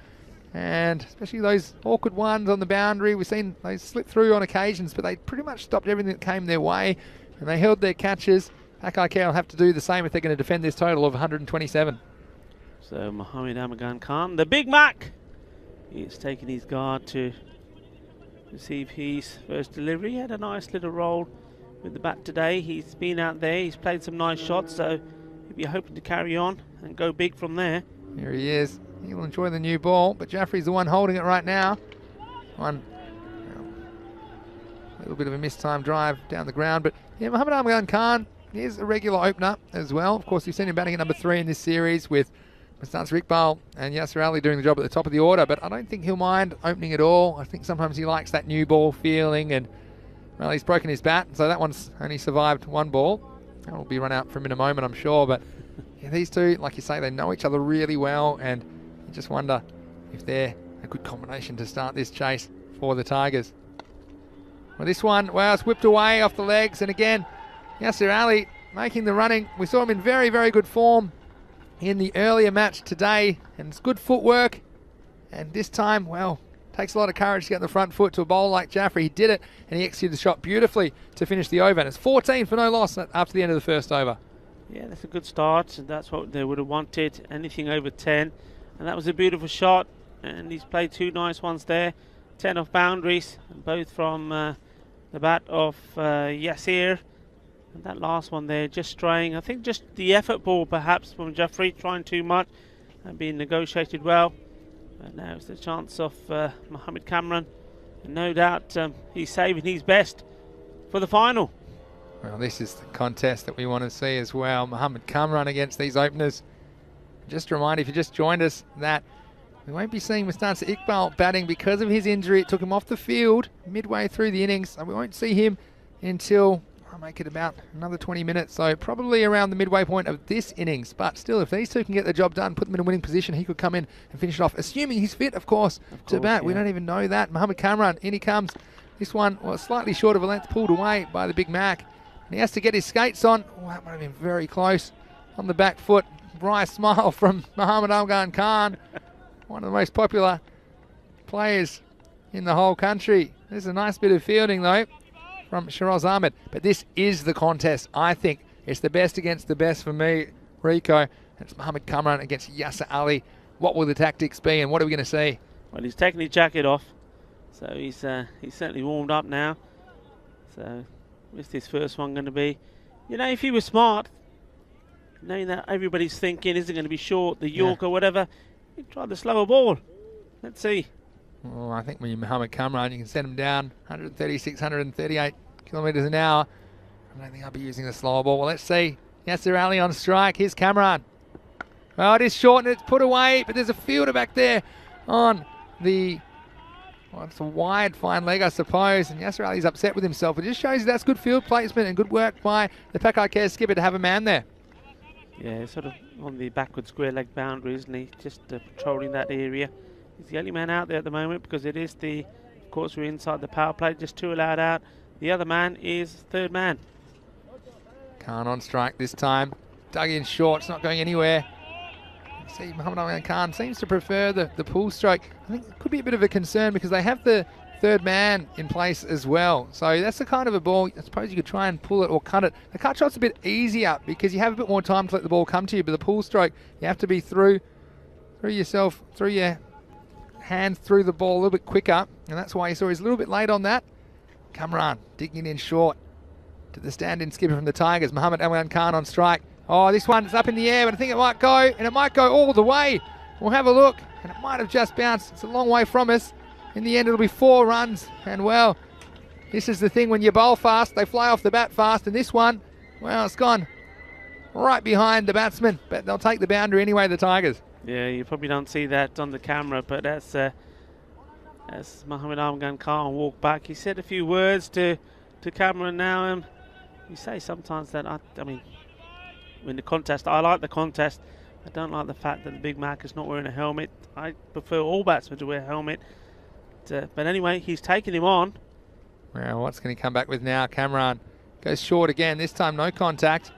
And especially those awkward ones on the boundary. We've seen they slip through on occasions, but they pretty much stopped everything that came their way. And they held their catches. Pakai Care will have to do the same if they're going to defend this total of 127. So Mohammad Amagan Khan, the Big Mac, he's taking his guard to receive his first delivery. He had a nice little roll with the bat today. He's been out there, he's played some nice shots, so he'll be hoping to carry on and go big from there. Here he is. He'll enjoy the new ball, but Jaffrey's the one holding it right now. A little bit of a mistimed drive down the ground, but yeah, Mohammad Amagan Khan, He is a regular opener as well. Of course, we've seen him batting at number 3 in this series with Mustafa Iqbal and Yasser Ali doing the job at the top of the order, but I don't think he'll mind opening at all. I think sometimes he likes that new ball feeling, and well, he's broken his bat, so that one's only survived 1 ball. That will be run out from in a moment, I'm sure, but yeah, these two, like you say, they know each other really well, and you just wonder if they're a good combination to start this chase for the Tigers. Well, this one, well, it's whipped away off the legs, and again, Yasser Ali making the running. We saw him in very, very good form in the earlier match today, and it's good footwork, and this time, well, takes a lot of courage to get the front foot to a bowler like Jaffrey. He did it, and he executed the shot beautifully to finish the over, and it's 14 for no loss after the end of the first over. Yeah, that's a good start, and that's what they would have wanted, anything over 10, and that was a beautiful shot, and he's played 2 nice ones there, 10 off boundaries, both from the bat of Yasser. And that last one there, just straying. I think just the effort ball perhaps from Jaffrey, trying too much and being negotiated well. And now it's the chance of Mohammed Kamran. And no doubt he's saving his best for the final. Well, this is the contest that we want to see as well. Mohammed Kamran against these openers. Just a reminder, if you just joined us, that we won't be seeing Mustafa Iqbal batting because of his injury. It took him off the field midway through the innings, and we won't see him until, I'll make it about another 20 minutes, so probably around the midway point of this innings. But still, if these two can get the job done, put them in a winning position, he could come in and finish it off, assuming he's fit, of course, to bat. Yeah. We don't even know that. Mohammed Kamran, in he comes. This one was slightly short of a length, pulled away by the Big Mac. And he has to get his skates on. Oh, that might have been very close. On the back foot, bright smile from Muhammad Afghan Khan, one of the most popular players in the whole country. There's a nice bit of fielding, though, from Shiraz Ahmed. But this is the contest. I think it's the best against the best for me, Rico. It's Mohammed Kamran against Yasser Ali. What will the tactics be, and what are we going to see? Well, he's taking his jacket off, so he's certainly warmed up now. So what's this first one going to be? You know, if he was smart, knowing that everybody's thinking, is it going to be short, the York or whatever, he'd try the slower ball. Let's see. Well, I think when you're Mohammed Kamran, you can send him down 136, 138 kilometres an hour. I don't think I'll be using the slower ball. Well, let's see. Yasser Ali on strike. Here's Kamran. Well, it is short and it's put away, but there's a fielder back there on the, well, it's a wide fine leg, I suppose, and Yasser Ali's upset with himself. It just shows you that's good field placement and good work by the Pakai Care skipper to have a man there. Yeah, sort of on the backward square leg boundary, isn't he? Just patrolling that area. He's the only man out there at the moment because it is the, of course, we're inside the power play, just 2 allowed out. The other man is third man. Khan on strike this time. Dug in short, it's not going anywhere. You see, Mohammed Afghan Khan seems to prefer the pull stroke. I think it could be a bit of a concern because they have the third man in place as well. So that's the kind of a ball, I suppose you could try and pull it or cut it. The cut shot's a bit easier because you have a bit more time to let the ball come to you, but the pull stroke, you have to be through yourself, through your hands through the ball a little bit quicker, and that's why you saw he's a little bit late on that. Kamran digging in short to the stand-in skipper from the Tigers, Mohammed Afghan Khan on strike. Oh, this one's up in the air, but I think it might go, and it might go all the way. We'll have a look, and it might have just bounced. It's a long way from us. In the end, it'll be 4 runs, and well, this is the thing when you bowl fast, they fly off the bat fast, and this one, well, it's gone right behind the batsman, but they'll take the boundary anyway, the Tigers. Yeah, you probably don't see that on the camera, but that's as Mohammed Afghan Khan walked back, he said a few words to Cameron now. You say sometimes that, I mean, in the contest, I like the contest. I don't like the fact that the Big Mac is not wearing a helmet. I prefer all batsmen to wear a helmet. But anyway, he's taking him on. Well, what's going to come back with now? Kamran goes short again, this time no contact.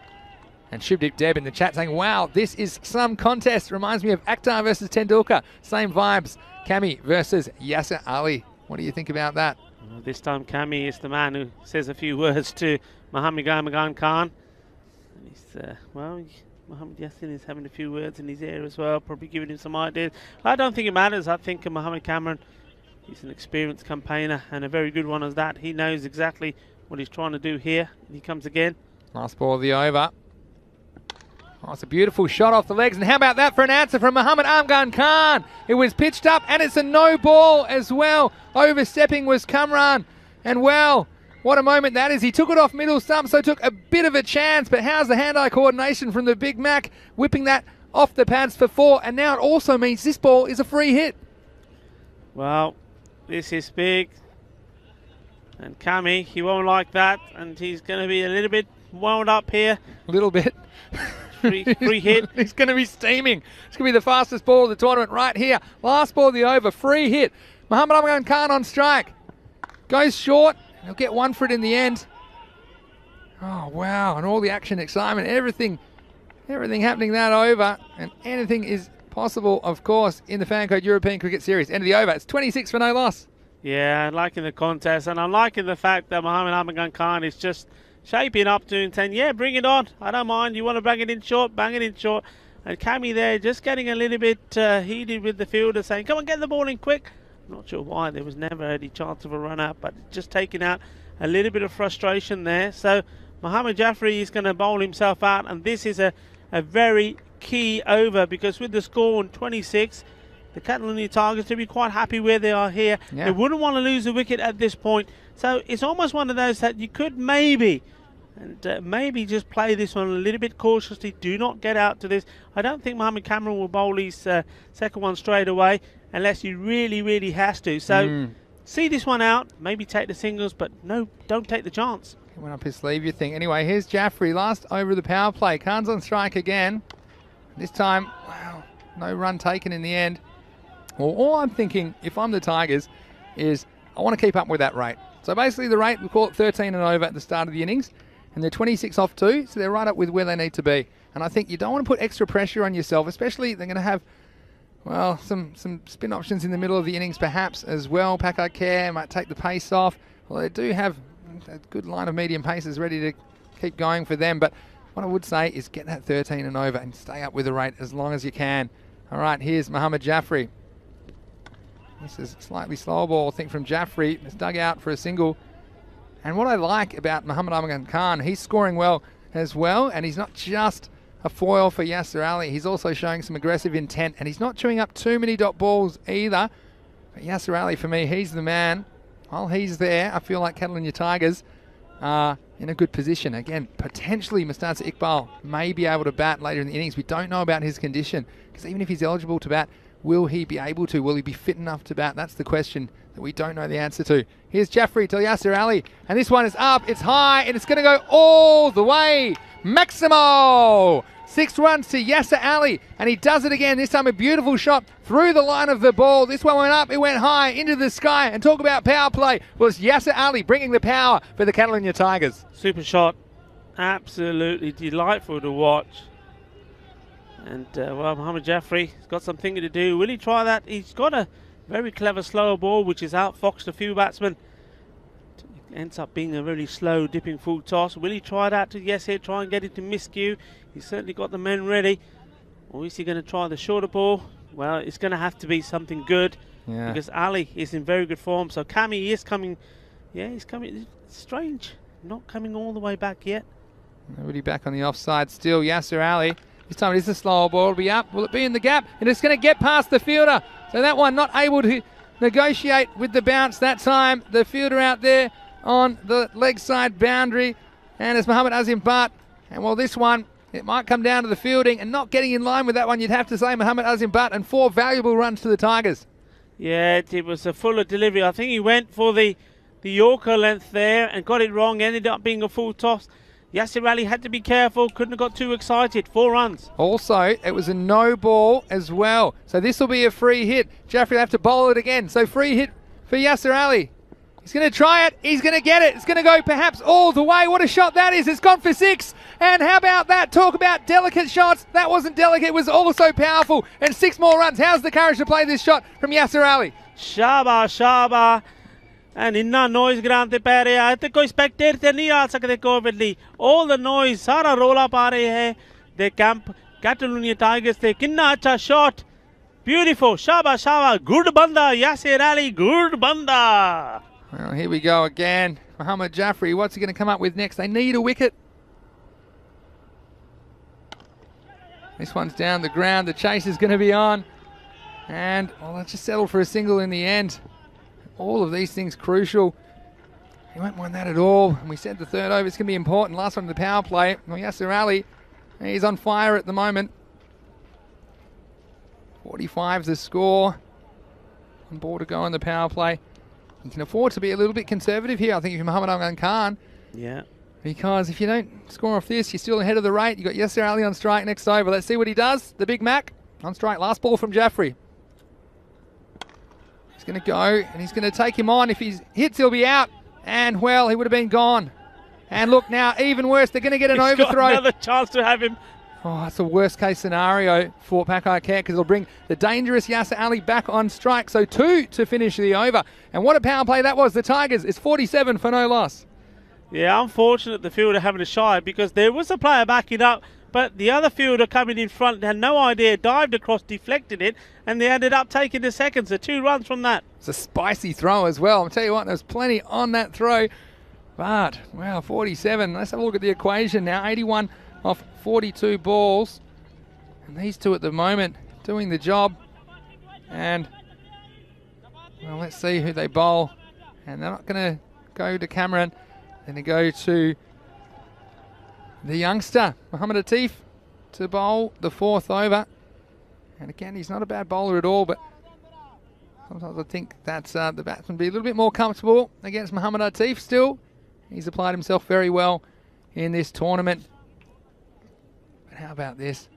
And Shubdeep Deb in the chat saying, wow, this is some contest. Reminds me of Akhtar versus Tendulkar. Same vibes. Kami versus Yasser Ali. What do you think about that? Well, this time Kami is the man who says a few words to Mohammed Afghan Khan. And he's, well, Mohammed Yassin is having a few words in his ear as well, probably giving him some ideas. I don't think it matters. I think Mohammed Kamran, he's an experienced campaigner and a very good one as that. He knows exactly what he's trying to do here. And he comes again. Last ball of the over. Oh, it's a beautiful shot off the legs. And how about that for an answer from Mohammed Afghan Khan? It was pitched up and it's a no ball as well. Overstepping was Kamran. And well, What a moment that is. He took it off middle stump, so took a bit of a chance, but how's the hand-eye coordination from the Big Mac, whipping that off the pads for 4, and now it also means this ball is a free hit. Well, this is big. And Cammy, he won't like that, and he's going to be a little bit wound up here. A little bit. Free hit. He's going to be steaming. It's going to be the fastest ball of the tournament right here. Last ball of the over, free hit. Mohamed Amagan Khan on strike. Goes short. He'll get one for it in the end. Oh, wow. And all the action, excitement, everything happening that over. And anything is possible, of course, in the Fancode European Cricket Series. End of the over. It's 26 for no loss. Yeah, I'm liking the contest. And I'm liking the fact that Mohamed Amagan Khan is just shaping up to and saying, yeah, bring it on. I don't mind. You want to bang it in short, bang it in short. And Cammy there just getting a little bit heated with the fielder, saying, come on, get the ball in quick. Not sure why. There was never any chance of a run out, but just taking out a little bit of frustration there. So Mohamed Jaffrey is going to bowl himself out, and this is a very key over, because with the score on 26, the Catalonia Tigers to be quite happy where they are here. Yeah. They wouldn't want to lose a wicket at this point. So it's almost one of those that you could maybe just play this one a little bit cautiously. Do not get out to this. I don't think Mohamed Cameron will bowl his second one straight away unless he really has to. So see this one out, maybe take the singles, but no, don't take the chance. He went up his sleeve, you think. Anyway, here's Jaffrey, last over of the power play. Khan's on strike again. This time, wow, no run taken in the end. Well, all I'm thinking, if I'm the Tigers, is I want to keep up with that rate. So basically the rate, we call it 13 and over at the start of the innings, and they're 26 off 2, so they're right up with where they need to be. And I think you don't want to put extra pressure on yourself, especially they're going to have, well, some spin options in the middle of the innings perhaps as well. Packer Care might take the pace off. Well, they do have a good line of medium paces ready to keep going for them. But what I would say is get that 13 and over and stay up with the rate as long as you can. All right, here's Mohamed Jaffrey. This is a slightly slower ball, I think, from Jaffrey. It's dug out for a single. And what I like about Mohamed Amagan Khan, he's scoring well as well, and he's not just a foil for Yasser Ali. He's also showing some aggressive intent, and he's not chewing up too many dot balls either. But Yasser Ali, for me, he's the man. While he's there, I feel like Catalonia Tigers are in a good position. Again, potentially Mustafa Iqbal may be able to bat later in the innings. We don't know about his condition, because even if he's eligible to bat, will he be able to? Will he be fit enough to bat? That's the question that we don't know the answer to. Here's Jaffrey to Yasser Ali, and this one is up, it's high, and it's going to go all the way. Maximo! 6 runs to Yasser Ali, and he does it again. This time a beautiful shot through the line of the ball. This one went up, it went high into the sky. And talk about power play. Well, it's Yasser Ali bringing the power for the Catalonia Tigers. Super shot. Absolutely delightful to watch. And, well, Mohamed Jaffrey has got some thinking to do. Will he try that? He's got a very clever slower ball, which has outfoxed a few batsmen. It ends up being a really slow, dipping full toss. Will he try that? Yes, he'll try and get it to miscue. He's certainly got the men ready. Or is he going to try the shorter ball? Well, it's going to have to be something good. Yeah. Because Ali is in very good form. So Cammy is coming. Yeah, he's coming. It's strange. Not coming all the way back yet. Nobody back on the offside still. Yasser Ali. This time it is a slower ball. It'll be up. Will it be in the gap? And it's going to get past the fielder. So that one not able to negotiate with the bounce that time. The fielder out there on the leg side boundary. And it's Mohamed Azim Bhatt. And well, this one, it might come down to the fielding and not getting in line with that one. You'd have to say Mohamed Azim Bhatt, and 4 valuable runs to the Tigers. Yeah, it was a fuller delivery. I think he went for the Yorker length there and got it wrong. Ended up being a full toss. Yasser Ali had to be careful. Couldn't have got too excited. 4 runs. Also, it was a no ball as well. So this will be a free hit. Jaffrey will have to bowl it again. So free hit for Yasser Ali. He's going to try it. He's going to get it. It's going to go perhaps all the way. What a shot that is. It's gone for 6. And how about that? Talk about delicate shots. That wasn't delicate. It was also powerful. And 6 more runs. How's the courage to play this shot from Yasser Ali? Shaba, Shaba. And inna noise grante pa rahe hai te koi spectator te nahi aa sakde covidly. All the noise, sara rola pa rahe hai. The camp Catalonia Tigers te kinna acha shot. Beautiful. Shaba, Shaba. Good banda. Yasser Ali. Good banda. Well, here we go again. Mohamed Jaffrey, what's he going to come up with next? They need a wicket. This one's down the ground. The chase is going to be on. And, well, let's just settle for a single in the end. All of these things crucial. He won't mind that at all. And we said the third over is going to be important. Last one to the power play. Well, Yasser Ali, he's on fire at the moment. 45's the score. On board to go on the power play. You can afford to be a little bit conservative here, I think, if you're Mohamed Al Khan. Yeah. Because if you don't score off this, you're still ahead of the rate. You've got Yasser Ali on strike next over. Let's see what he does. The Big Mac on strike. Last ball from Jaffrey. He's going to go, and he's going to take him on. If he hits, he'll be out. And, well, he would have been gone. And look now, even worse, they're going to get an overthrow. Got another chance to have him. Oh, that's a worst-case scenario for Pakai Care because it'll bring the dangerous Yasser Ali back on strike. So 2 to finish the over. And what a power play that was. The Tigers, it's 47 for no loss. Yeah, unfortunate the fielder having a shy because there was a player backing up, but the other fielder coming in front had no idea, dived across, deflected it, and they ended up taking the second. So 2 runs from that. It's a spicy throw as well. I'll tell you what, there's plenty on that throw. But, wow, 47. Let's have a look at the equation now. 81 off 42 balls. And these two at the moment doing the job. And, well, let's see who they bowl. And they're not going to go to Cameron. Then they go to the youngster, Mohamed Atif, to bowl the 4th over. And again, he's not a bad bowler at all, but sometimes I think that's the batsman be a little bit more comfortable against Mohamed Atif still. He's applied himself very well in this tournament. But how about this?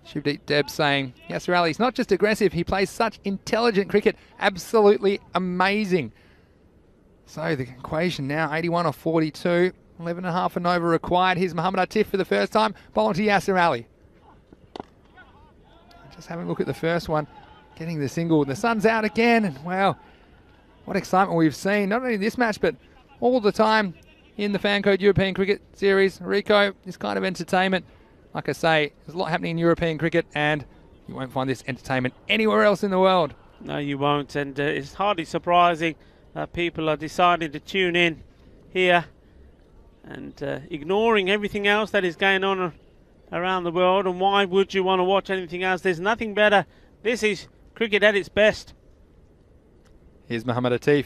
Shivdeep Deb saying, Yasser Ali's not just aggressive, he plays such intelligent cricket. Absolutely amazing. So the equation now, 81 off 42. 11.5 and over required. Here's Mohamed Atif for the first time. Bowling to Yasser Ali. Just having a look at the first one. Getting the single. The sun's out again. And wow, what excitement we've seen. Not only this match, but all the time in the Fancode European Cricket Series. Rico, this kind of entertainment. Like I say, there's a lot happening in European cricket, and you won't find this entertainment anywhere else in the world. No, you won't. And it's hardly surprising that people are deciding to tune in here and ignoring everything else that is going on around the world. And why would you want to watch anything else? There's nothing better. This is cricket at its best. Here's Mohamed Atif.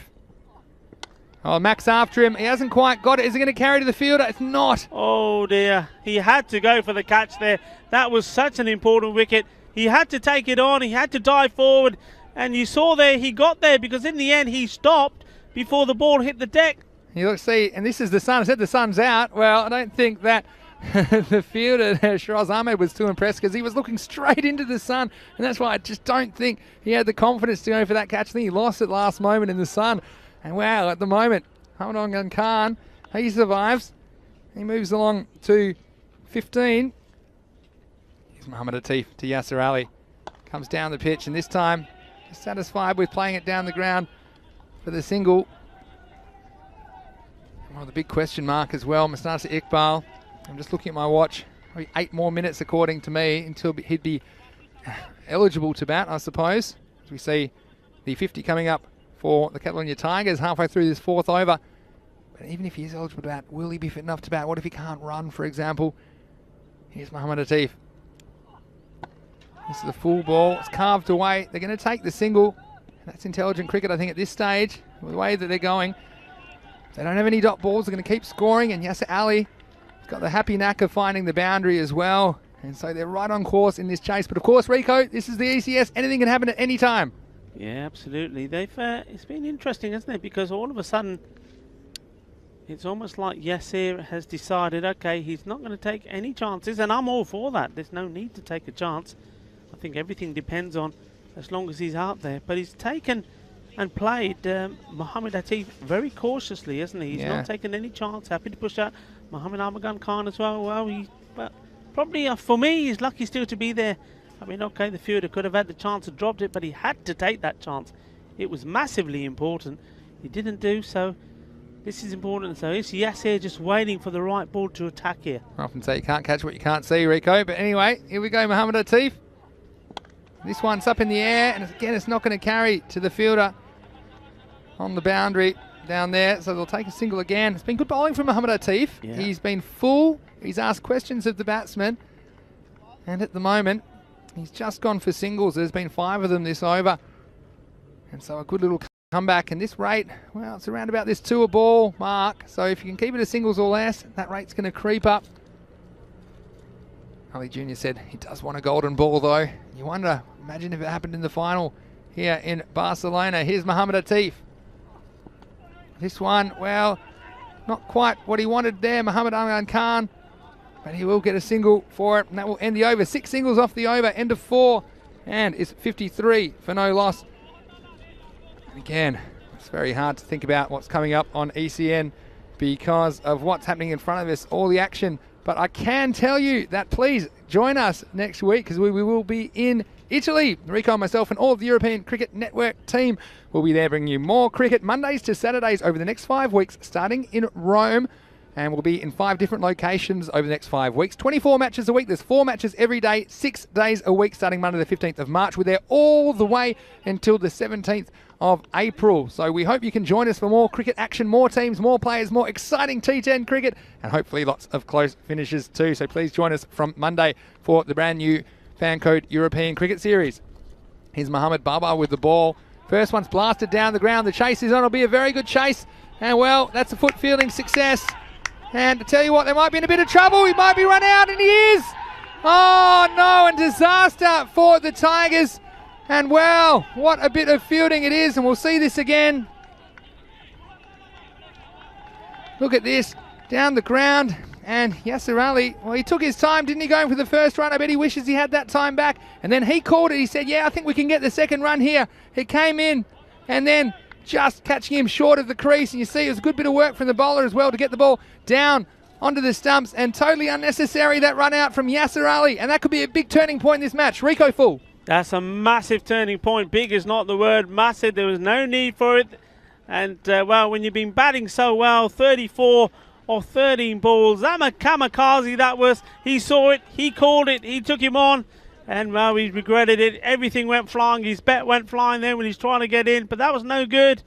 Oh, Max after him. He hasn't quite got it. Is he going to carry to the fielder? It's not. Oh, dear. He had to go for the catch there. That was such an important wicket. He had to take it on. He had to dive forward. And you saw there, he got there because in the end he stopped before the ball hit the deck. You look, see, and this is the sun. I said the sun's out. Well, I don't think that the fielder, Shiraz Ahmed, was too impressed because he was looking straight into the sun. And that's why I just don't think he had the confidence to go for that catch. I think he lost it last moment in the sun. And wow, at the moment, Mohamed Khan, he survives. He moves along to 15. Here's Mohamed Atif to Yasser Ali. Comes down the pitch, and this time satisfied with playing it down the ground for the single. Well, the big question mark as well, Mustasa Iqbal. I'm just looking at my watch. Probably 8 more minutes, according to me, until he'd be eligible to bat, I suppose. As we see the 50 coming up for the Catalonia Tigers halfway through this 4th over. But even if he is eligible to bat, will he be fit enough to bat? What if he can't run, for example? Here's Mohamed Atif. This is a full ball. It's carved away. They're going to take the single. That's intelligent cricket, I think, at this stage, with the way that they're going. They don't have any dot balls. They're going to keep scoring. And Yasser Ali has got the happy knack of finding the boundary as well. And so they're right on course in this chase. But of course, Rico, this is the ECS. Anything can happen at any time. Yeah, absolutely. It's been interesting, hasn't it? Because all of a sudden, it's almost like Yasser has decided, okay, he's not going to take any chances. And I'm all for that. There's no need to take a chance. I think everything depends on as long as he's out there. But he's taken and played Mohamed Atif very cautiously, hasn't he? He's not taken any chance. Happy to push out Mohamed Al Khan as well. Well, probably for me, he's lucky still to be there. I mean, okay, the fielder could have had the chance to drop it, but he had to take that chance. It was massively important. He didn't do so. This is important. So it's Yasser just waiting for the right ball to attack here. I often say you can't catch what you can't see, Rico. But anyway, here we go, Mohamed Atif. This one's up in the air, and again, it's not going to carry to the fielder on the boundary down there. So they'll take a single again. It's been good bowling from Mohamed Atif. Yeah. He's been full. He's asked questions of the batsman. And at the moment, he's just gone for singles. There's been 5 of them this over. And so a good little Come back, and this rate, well, it's around about this 2 a ball mark. So if you can keep it as singles or less, that rate's going to creep up. Ali Jr. said he does want a golden ball, though. You wonder, imagine if it happened in the final here in Barcelona. Here's Mohamed Atif. This one, well, not quite what he wanted there, Mohamed Amran Khan. But he will get a single for it, and that will end the over. 6 singles off the over, end of 4. And it's 53 for no loss. And again, it's very hard to think about what's coming up on ECN because of what's happening in front of us, all the action. But I can tell you that please join us next week because we will be in Italy. Rico, myself, and all of the European Cricket Network team will be there bringing you more cricket Mondays to Saturdays over the next 5 weeks, starting in Rome. And we'll be in 5 different locations over the next 5 weeks. 24 matches a week. There's 4 matches every day, 6 days a week, starting Monday the 15th of March. We're there all the way until the 17th of April. So we hope you can join us for more cricket action, more teams, more players, more exciting T10 cricket, and hopefully lots of close finishes too. So please join us from Monday for the brand new Fan Code European Cricket Series. Here's Mohamed Baba with the ball. First one's blasted down the ground. The chase is on. It'll be a very good chase. And well, that's a foot fielding success. And to tell you what, they might be in a bit of trouble. He might be run out, and he is. Oh no, and disaster for the Tigers. And well, what a bit of fielding it is, and we'll see this again. Look at this, down the ground, and Yasser Ali, well, he took his time, didn't he, going for the first run? I bet he wishes he had that time back. And then he called it. He said, yeah, I think we can get the second run here. It came in, and then just catching him short of the crease. And you see it was a good bit of work from the bowler as well to get the ball down onto the stumps, and totally unnecessary, that run out from Yasser Ali. And that could be a big turning point in this match. Rico Full. That's a massive turning point. Big is not the word, massive. There was no need for it. And, well, when you've been batting so well, 34 or 13 balls, I'm a kamikaze that was. He saw it, he called it, he took him on. And, well, he regretted it. Everything went flying. His bet went flying there when he's trying to get in. But that was no good.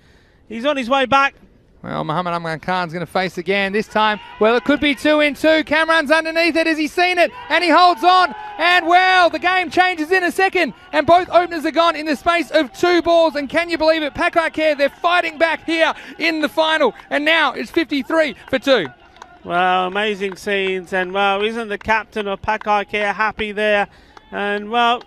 He's on his way back. Well, Mohamed Amran Khan's going to face again this time. Well, it could be 2 in 2. Cameron's underneath it. Has he seen it? And he holds on. And, well, the game changes in a second. And both openers are gone in the space of 2 balls. And can you believe it? Pakai Care, they're fighting back here in the final. And now it's 53 for 2. Well, amazing scenes. And, well, isn't the captain of Pakai Care happy there? And, well,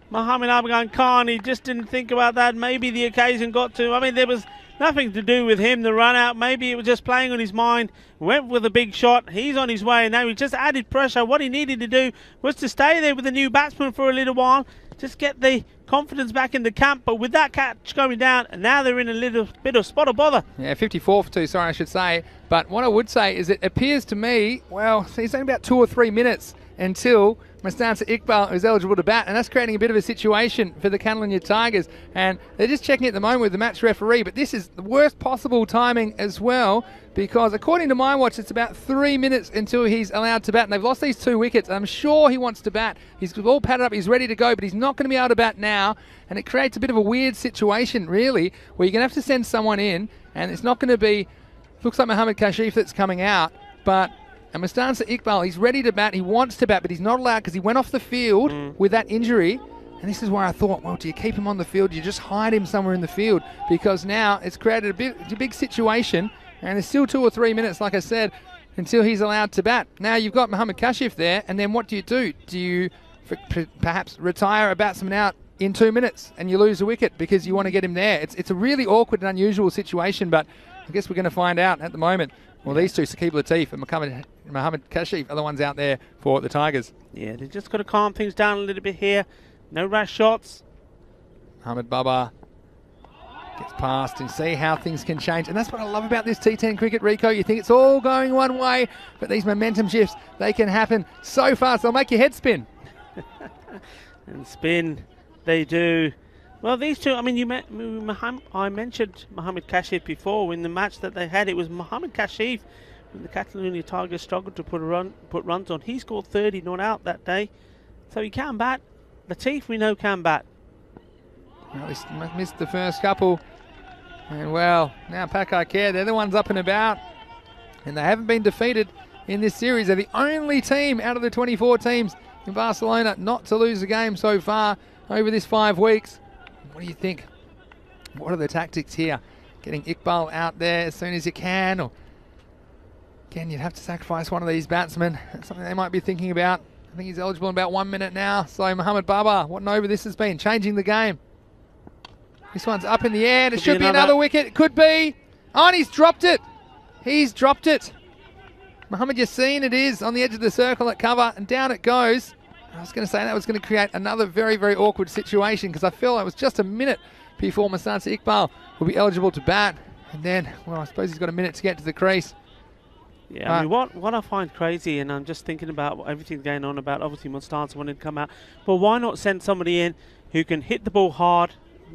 Mohamed Amran Khan, he just didn't think about that. Maybe the occasion got to. I mean, there was nothing to do with him, the run out. Maybe it was just playing on his mind. Went with a big shot. He's on his way. And now he just added pressure. What he needed to do was to stay there with the new batsman for a little while. Just get the confidence back in the camp. But with that catch going down, and now they're in a little bit of spot of bother. Yeah, 54 for 2, sorry, I should say. But what I would say is it appears to me, well, it's only about 2 or 3 minutes until Mustansa Iqbal is eligible to bat, and that's creating a bit of a situation for the Catalonia Tigers. And they're just checking at the moment with the match referee, but this is the worst possible timing as well, because according to my watch, it's about 3 minutes until he's allowed to bat, and they've lost these 2 wickets. I'm sure he wants to bat. He's all padded up, he's ready to go, but he's not going to be able to bat now, and it creates a bit of a weird situation, really, where you're going to have to send someone in, and it's not going to be, looks like Mohamed Kashif that's coming out, but and Mustansa Iqbal, he's ready to bat, he wants to bat, but he's not allowed because he went off the field with that injury. And this is where I thought, well, do you keep him on the field? Do you just hide him somewhere in the field? Because now it's created a big situation, and there's still 2 or 3 minutes, like I said, until he's allowed to bat. Now you've got Mohamed Kashif there, and then what do? Do you perhaps retire a batsman out in 2 minutes and you lose a wicket because you want to get him there? It's a really awkward and unusual situation, but I guess we're going to find out at the moment. Well, these two, Saqib Latif and Mohamed Kashif, are the ones out there for the Tigers. Yeah, they've just got to calm things down a little bit here. No rash shots. Mohamed Baba gets past and see how things can change. And that's what I love about this T10 cricket, Rico. You think it's all going one way, but these momentum shifts, they can happen so fast. They'll make your head spin. And spin, they do. Well, these two, I mean, I mentioned Mohamed Kashif before. In the match that they had, it was Mohamed Kashif when the Catalonia Tigers struggled to put runs on. He scored 30 not out that day, so he can bat. Latif, we know, can bat. Well, he missed the first couple, and well, now Pakai Care, they're the ones up and about, and they haven't been defeated in this series. They're the only team out of the 24 teams in Barcelona not to lose a game so far over this 5 weeks. What do you think? What are the tactics here? Getting Iqbal out there as soon as you can, or again, you'd have to sacrifice one of these batsmen. That's something they might be thinking about. I think he's eligible in about 1 minute now. So Mohamed Babar, what an over this has been, changing the game. This one's up in the air, and it should be another wicket. It could be. Oh, and he's dropped it. He's dropped it. Mohamed Yassine it is on the edge of the circle at cover, and down it goes. I was going to say that was going to create another very, very awkward situation, because I feel it was just a minute before Mustafa Iqbal will be eligible to bat. And then, well, I suppose he's got a minute to get to the crease. Yeah, I mean, what I find crazy, and I'm just thinking about everything going on about obviously Mustafa wanting to come out, but why not send somebody in who can hit the ball hard,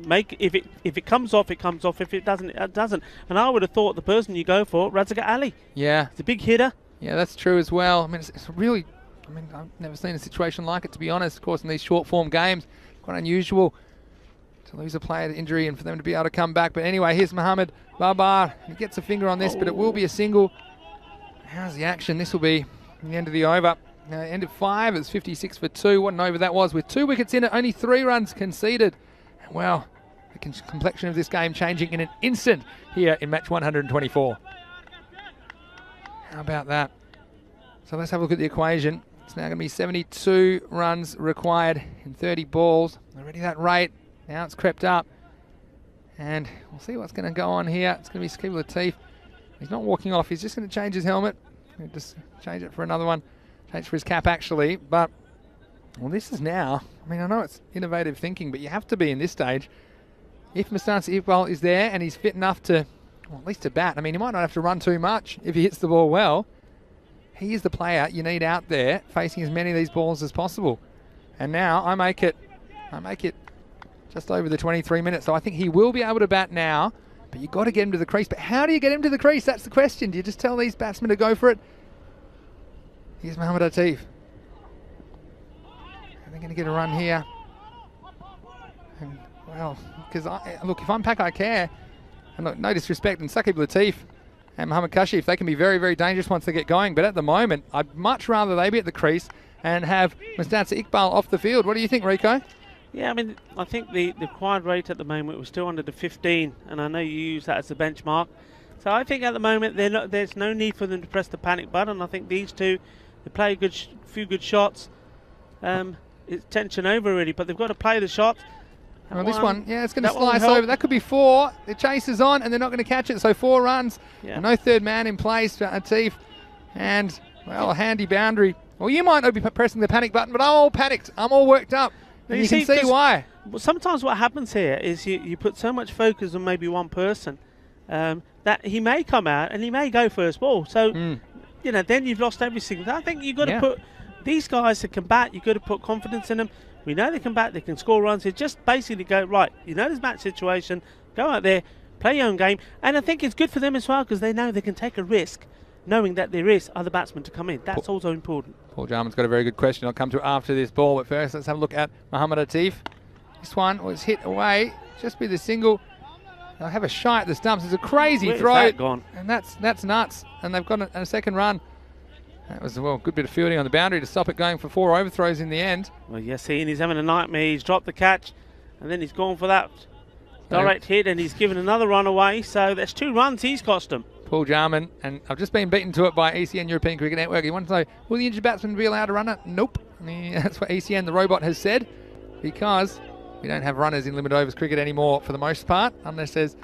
if it comes off, it comes off. If it doesn't, it doesn't. And I would have thought the person you go for, Razagat Ali. Yeah. He's a big hitter. Yeah, that's true as well. I mean, it's really, I mean, I've never seen a situation like it, to be honest. Of course, in these short form games, quite unusual to lose a player to injury and for them to be able to come back. But anyway, here's Mohamed Babar. He gets a finger on this, but it will be a single. How's the action? This will be the end of the over. End of 5, it's 56 for 2. What an over that was, with 2 wickets in it, only 3 runs conceded. Well, the complexion of this game changing in an instant here in match 124. How about that? So let's have a look at the equation. It's now going to be 72 runs required in 30 balls. Already that rate. Now it's crept up. And we'll see what's going to go on here. It's going to be Saqib Latif. He's not walking off. He's just going to change his helmet. He'll just change it for another one. Change for his cap, actually. But, well, this is now, I mean, I know it's innovative thinking, but you have to be in this stage. If Mustafa Iqbal is there and he's fit enough to, well, at least to bat. I mean, he might not have to run too much if he hits the ball well. He is the player you need out there facing as many of these balls as possible. And now I make it just over the 23 minutes. So I think he will be able to bat now, but you've got to get him to the crease. But how do you get him to the crease? That's the question. Do you just tell these batsmen to go for it? Here's Mohamed Latif. Are they going to get a run here? And, well, because look, if I'm Pak I care, and look, no disrespect, and Saqib Latif and Mohammad Kashif, they can be very, very dangerous once they get going. But at the moment, I'd much rather they be at the crease and have Mustafa Iqbal off the field. What do you think, Rico? Yeah, I mean, I think the required rate at the moment was still under the 15, and I know you use that as a benchmark. So I think at the moment there's no need for them to press the panic button. I think these two, they play a few good shots. It's tension over really, but they've got to play the shot. Well, this one, yeah, it's going to slice over. That could be 4. The chase is on, and they're not going to catch it. So 4 runs. Yeah. No third man in place for Atif. And, well, a handy boundary. Well, you might not be pressing the panic button, but I'm all panicked. I'm all worked up. And you can see why. Sometimes what happens here is you put so much focus on maybe one person that he may come out and he may go first ball. So, you know, then you've lost everything. I think you've got to put these guys that can bat, you've got to put confidence in them. We know they can bat, they can score runs. It's just basically go, right, you know this match situation, go out there, play your own game. And I think it's good for them as well because they know they can take a risk knowing that there is other batsmen to come in. That's also important. Paul Jarman's got a very good question I'll come to after this ball. But first, let's have a look at Mohamed Atif. This one was hit away, just be the single. They'll have a shot at the stumps. It's a crazy throw. Where's that gone? And that's nuts. And they've got a second run. That was a good bit of fielding on the boundary to stop it going for 4 overthrows in the end. Well, yes, he's having a nightmare. He's dropped the catch, and then he's gone for that direct hit, and he's given another run away. So that's 2 runs he's cost him. Paul Jarman, and I've just been beaten to it by ECN European Cricket Network. He wants to know, will the injured batsman be allowed to run it? Nope. That's what ECN, the robot, has said, because we don't have runners in limited overs cricket anymore for the most part, unless there's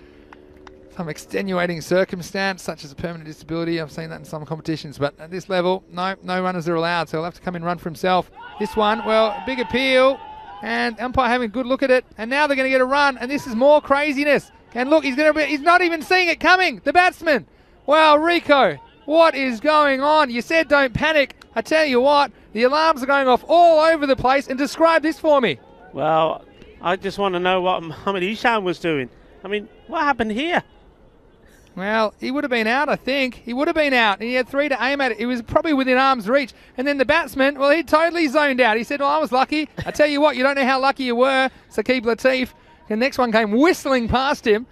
some extenuating circumstance, such as a permanent disability. I've seen that in some competitions, but at this level, no runners are allowed, so he'll have to come in and run for himself. This one, well, big appeal, and umpire having a good look at it, and now they're going to get a run, and this is more craziness. And look, he's not even seeing it coming, the batsman. Well, Rico, what is going on? You said don't panic. I tell you what, the alarms are going off all over the place, and describe this for me. Well, I just want to know what Mohamed Isham was doing. I mean, what happened here? Well, he would have been out, I think. He would have been out, and he had 3 to aim at it. He was probably within arm's reach. And then the batsman, well, he totally zoned out. He said, well, I was lucky. I tell you what, you don't know how lucky you were, Saqib Latif. The next one came whistling past him.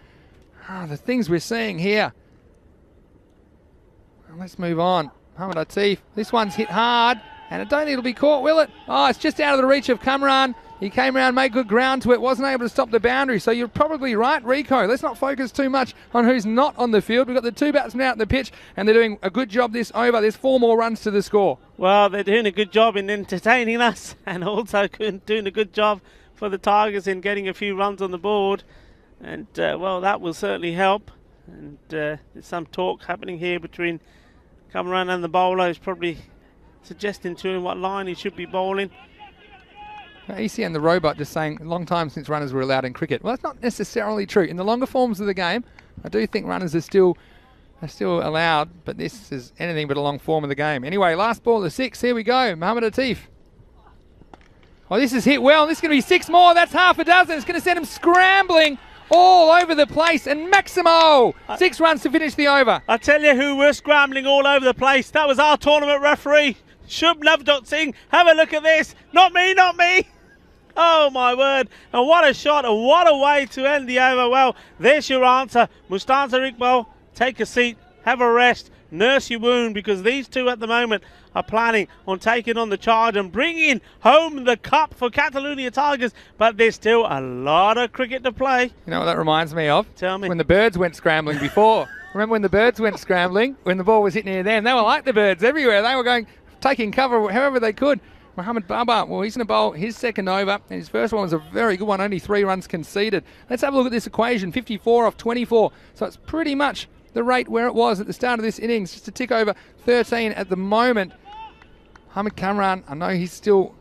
The things we're seeing here. Well, let's move on. Mohamed Atif. This one's hit hard, and I don't think it'll be caught, will it? Oh, it's just out of the reach of Kamran. He came around, made good ground to it, wasn't able to stop the boundary. So you're probably right, Rico. Let's not focus too much on who's not on the field. We've got the 2 batsmen out on the pitch, and they're doing a good job this over. There's 4 more runs to the score. Well, they're doing a good job in entertaining us and also doing a good job for the Tigers in getting a few runs on the board. And, well, that will certainly help. And there's some talk happening here between Cameron and the bowler, who's probably suggesting to him what line he should be bowling. ECN, the robot, just saying, a long time since runners were allowed in cricket. Well, that's not necessarily true. In the longer forms of the game, I do think runners are still allowed, but this is anything but a long form of the game. Anyway, last ball of 6. Here we go. Mohamed Atif. Oh, this is hit well. This is going to be 6 more. That's half a dozen. It's going to send him scrambling all over the place. And Maximo, 6 runs to finish the over. I tell you who were scrambling all over the place. That was our tournament referee, Shub Navjot Singh. Have a look at this. Not me, not me. Oh, my word. And what a shot and what a way to end the over. Well, there's your answer. Mustafa Iqbal, take a seat, have a rest, nurse your wound, because these two at the moment are planning on taking on the charge and bringing home the cup for Catalonia Tigers. But there's still a lot of cricket to play. You know what that reminds me of? Tell me. When the birds went scrambling before. Remember when the birds went scrambling? When the ball was hitting near them? They were like the birds everywhere. They were going, taking cover however they could. Mohamed Baba, well, he's going to bowl his second over, and his first one was a very good one, only 3 runs conceded. Let's have a look at this equation, 54 off 24, so it's pretty much the rate where it was at the start of this innings, just a tick over 13 at the moment. Hamid Kamran, I know he's still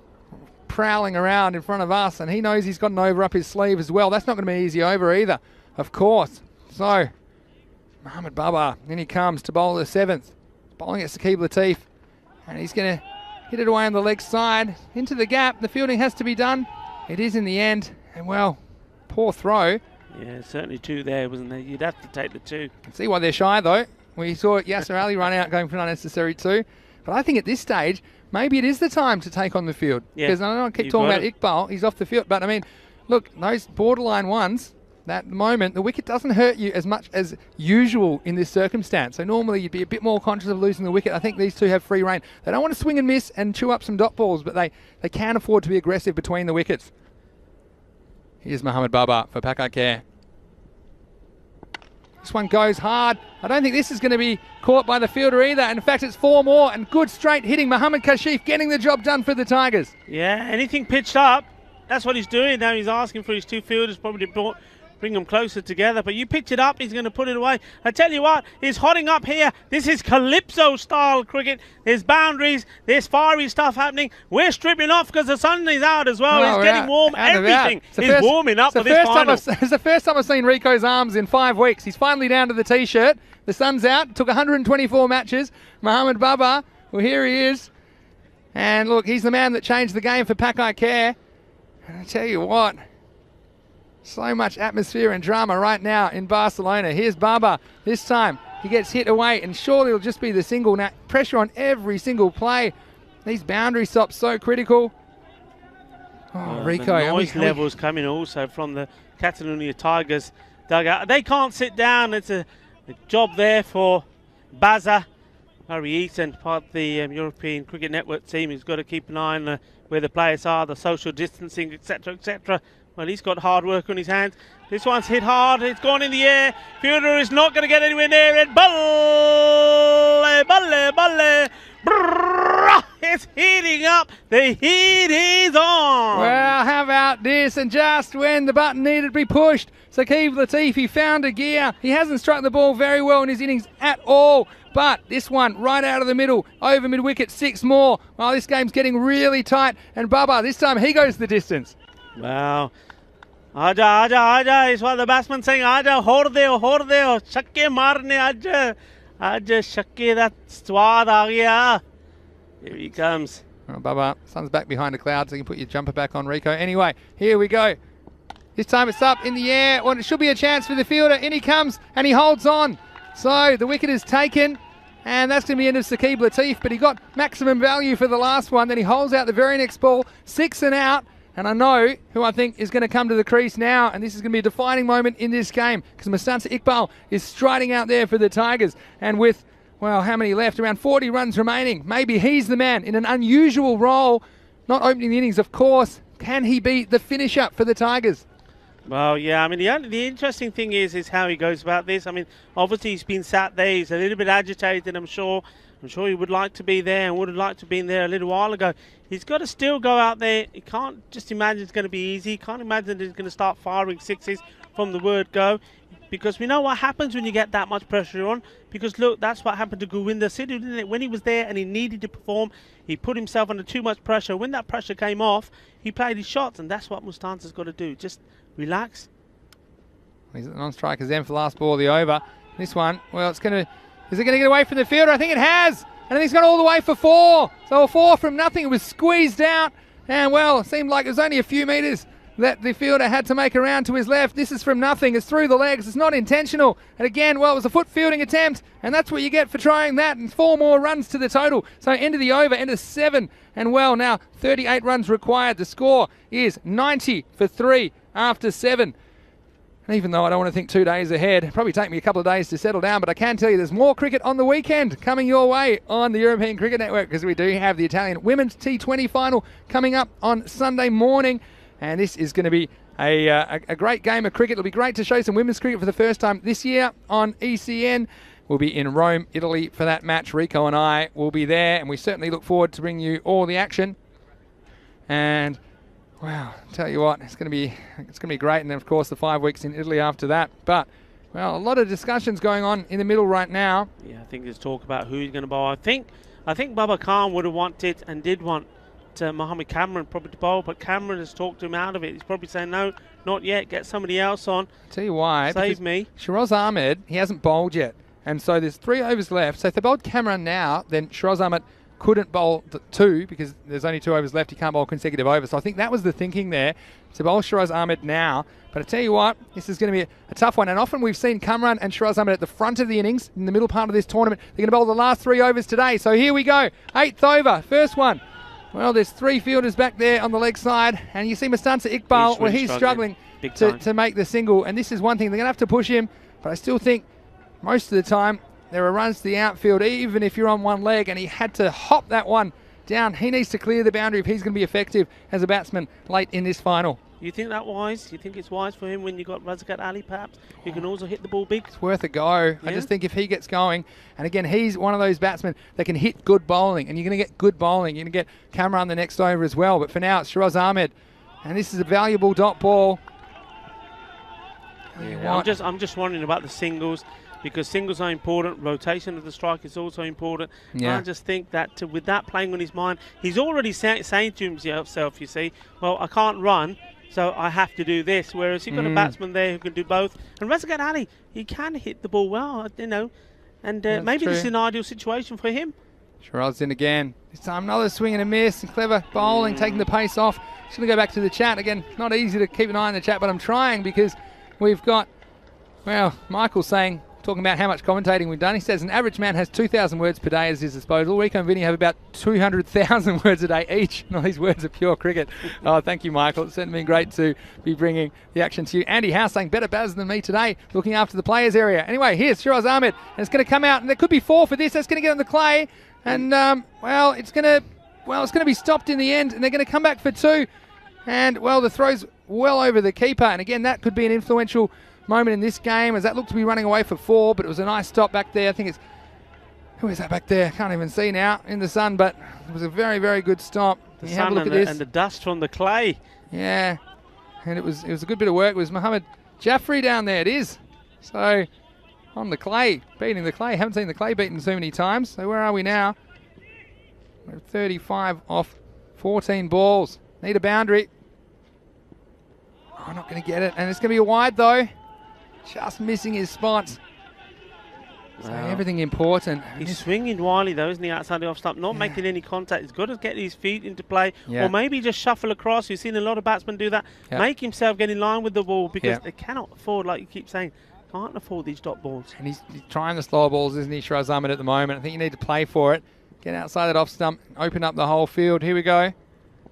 prowling around in front of us, and he knows he's got an over up his sleeve as well. That's not going to be an easy over either, of course. So, Mohamed Baba, in he comes to bowl the 7th, bowling at Saqib Latif, and he's going to hit it away on the leg side, into the gap. The fielding has to be done. It is in the end. And, well, poor throw. Yeah, certainly 2 there, wasn't there? You'd have to take the 2. Can see why they're shy, though. We saw Yasser Ali run out going for an unnecessary 2. But I think at this stage, maybe it is the time to take on the field. Yeah, because I know I keep talking about Iqbal. He's off the field. But, I mean, look, those borderline ones, at the moment, the wicket doesn't hurt you as much as usual in this circumstance. So normally you'd be a bit more conscious of losing the wicket. I think these two have free rein. They don't want to swing and miss and chew up some dot balls, but they can afford to be aggressive between the wickets. Here's Mohamed Baba for Pakakare. This one goes hard. I don't think this is going to be caught by the fielder either. And in fact, it's 4 more and good straight hitting. Mohamed Kashif getting the job done for the Tigers. Yeah, anything pitched up, that's what he's doing. Now he's asking for his 2 fielders, probably bring them closer together, but you pitch it up, he's going to put it away. I tell you what, he's hotting up here. This is Calypso style cricket. There's boundaries, there's fiery stuff happening. We're stripping off because the sun is out as well. It's getting warm. Everything is warming up for this final. It's the first time I've seen Rico's arms in 5 weeks. He's finally down to the T-shirt. The sun's out. Took 124 matches. Mohamed Baba, well, here he is. And look, he's the man that changed the game for Pakai Care. And I tell you what, so much atmosphere and drama right now in Barcelona. Here's Baba. This time he gets hit away, and surely it'll just be the single. Now, pressure on every single play. These boundary stops so critical. Oh, Rico. The noise levels coming also from the Catalonia Tigers dugout. They can't sit down. It's a job there for Baza. Murray Eaton, part of the European Cricket Network team, who's got to keep an eye on where the players are, the social distancing, etc., etc. Well, he's got hard work on his hands. This one's hit hard. It's gone in the air. Fielder is not going to get anywhere near it. Balle, balle, balle. Brrr, it's heating up. The heat is on. Well, how about this? And just when the button needed to be pushed, Saqib Latif found a gear. He hasn't struck the ball very well in his innings at all. But this one, right out of the middle, over mid-wicket, 6 more. Well, this game's getting really tight. And Baba, this time he goes the distance. Wow. Aja, aja, aja is what the batsman saying. Aja, hor deo, shakke marne, aja. Aja, shakke, that swad aa gaya. Here he comes. Oh, Baba, sun's back behind a cloud, so you can put your jumper back on, Rico. Anyway, here we go. This time it's up in the air. Well, it should be a chance for the fielder. In he comes, and he holds on. So the wicket is taken, and that's going to be the end of Saqib Latif, but he got maximum value for the last one. Then he holds out the very next ball, 6 and out. And I know who I think is going to come to the crease now, and this is going to be a defining moment in this game because Mustafa Iqbal is striding out there for the Tigers. And with, well, how many left? Around 40 runs remaining. Maybe he's the man in an unusual role, not opening the innings, of course, Can he be the finisher for the Tigers? Well, yeah, I mean, the interesting thing is how he goes about this. I mean, obviously he's been sat there, he's a little bit agitated, I'm sure he would like to be there and would have liked to have been there a little while ago. He's got to still go out there. He can't just imagine it's going to be easy. He can't imagine he's going to start firing sixes from the word go, because we know what happens when you get that much pressure on. Because look, that's what happened to Govinda Sidhu, didn't it? When he was there and he needed to perform, he put himself under too much pressure. When that pressure came off, he played his shots, and that's what Mustansa's got to do. Just relax. He's at the non-strikers then for the last ball of the over. This one, well, is it going to get away from the fielder? I think it has. And then he's gone all the way for 4. So a 4 from nothing. It was squeezed out. And, well, it seemed like it was only a few metres that the fielder had to make around to his left. This is from nothing. It's through the legs. It's not intentional. And again, well, it was a foot fielding attempt. And that's what you get for trying that. And 4 more runs to the total. So end of the over, end of 7. And, well, now 38 runs required. The score is 90 for 3 after 7. And even though I don't want to think 2 days ahead, it'll probably take me a couple of days to settle down, but I can tell you there's more cricket on the weekend coming your way on the European Cricket Network, because we do have the Italian Women's T20 final coming up on Sunday morning. And this is going to be a great game of cricket. It'll be great to show some women's cricket for the first time this year on ECN. We'll be in Rome, Italy for that match. Rico and I will be there, and we certainly look forward to bringing you all the action. And wow, tell you what, it's going to be great. And then, of course, the 5 weeks in Italy after that. But, well, a lot of discussions going on in the middle right now. Yeah, I think there's talk about who's going to bowl. I think Baba Khan would have wanted and did want Mohammed Cameron probably to bowl, but Cameron has talked him out of it. He's probably saying, no, not yet, get somebody else on. Tell you why. Save me. Shiraz Ahmed, he hasn't bowled yet. And so there's 3 overs left. So if they bowled Cameron now, then Shiraz Ahmed couldn't bowl 2 because there's only 2 overs left. He can't bowl consecutive overs. So I think that was the thinking there, to bowl Shiraz Ahmed now. But I tell you what, this is going to be a tough one. And often we've seen Kamran and Shiraz Ahmed at the front of the innings in the middle part of this tournament. They're going to bowl the last 3 overs today. So here we go. 8th over, first one. Well, there's 3 fielders back there on the leg side. And you see Mustansa Iqbal, he's struggling to make the single. And this is one thing. They're going to have to push him. But I still think most of the time there are runs to the outfield, even if you're on one leg, and he had to hop that one down. He needs to clear the boundary if he's going to be effective as a batsman late in this final. You think that wise? You think it's wise for him when you got Razgat Ali, perhaps? You can also hit the ball big. It's worth a go. Yeah. I just think if he gets going, and again, he's one of those batsmen that can hit good bowling, and you're going to get good bowling. You're going to get Kamran the next over as well. But for now, it's Shiraz Ahmed, and this is a valuable dot ball. Yeah, I'm just wondering about the singles, because singles are important. Rotation of the strike is also important. Yeah. I just think that with that playing on his mind, he's already saying to himself, you see, well, I can't run, so I have to do this. Whereas you've got a batsman there who can do both. And Razgat Ali, he can hit the ball well, you know. And maybe this is an ideal situation for him. Shiraz in again. This time another swing and a miss. And clever bowling, taking the pace off. Just going to go back to the chat. Again, it's not easy to keep an eye on the chat, but I'm trying because we've got, well, Michael saying, talking about how much commentating we've done. He says an average man has 2,000 words per day at his disposal. Rico and Vinny have about 200,000 words a day each. And all these words are pure cricket. Oh, thank you, Michael. It's certainly been great to be bringing the action to you. Andy House saying better batters than me today, looking after the players area. Anyway, here's Shiraz Ahmed, and it's going to come out, and there could be 4 for this. That's going to get on the clay, and well, it's going to be stopped in the end, and they're going to come back for 2. And well, the throw's well over the keeper, and again, that could be an influential moment in this game, as that looked to be running away for 4, but it was a nice stop back there. I think it's, who is that back there? Can't even see now in the sun, but it was a very, very good stop. The sun and the dust from the clay. Yeah, and it was a good bit of work. It was Mohammed Jaffrey down there. It is. So on the clay, beating the clay. Haven't seen the clay beaten so many times. So where are we now? We're 35 off 14 balls. Need a boundary. Oh, not going to get it, and it's going to be a wide though. Just missing his spots. So everything important. He's swinging wildly though, isn't he, outside the off stump, not making any contact. He's got to get his feet into play, or maybe just shuffle across. You've seen a lot of batsmen do that. Make himself get in line with the ball, because they cannot afford, like you keep saying, can't afford these dot balls. And he's trying the slower balls, isn't he, Shiraz Ahmed, at the moment. I think you need to play for it. Get outside that off stump, open up the whole field. Here we go.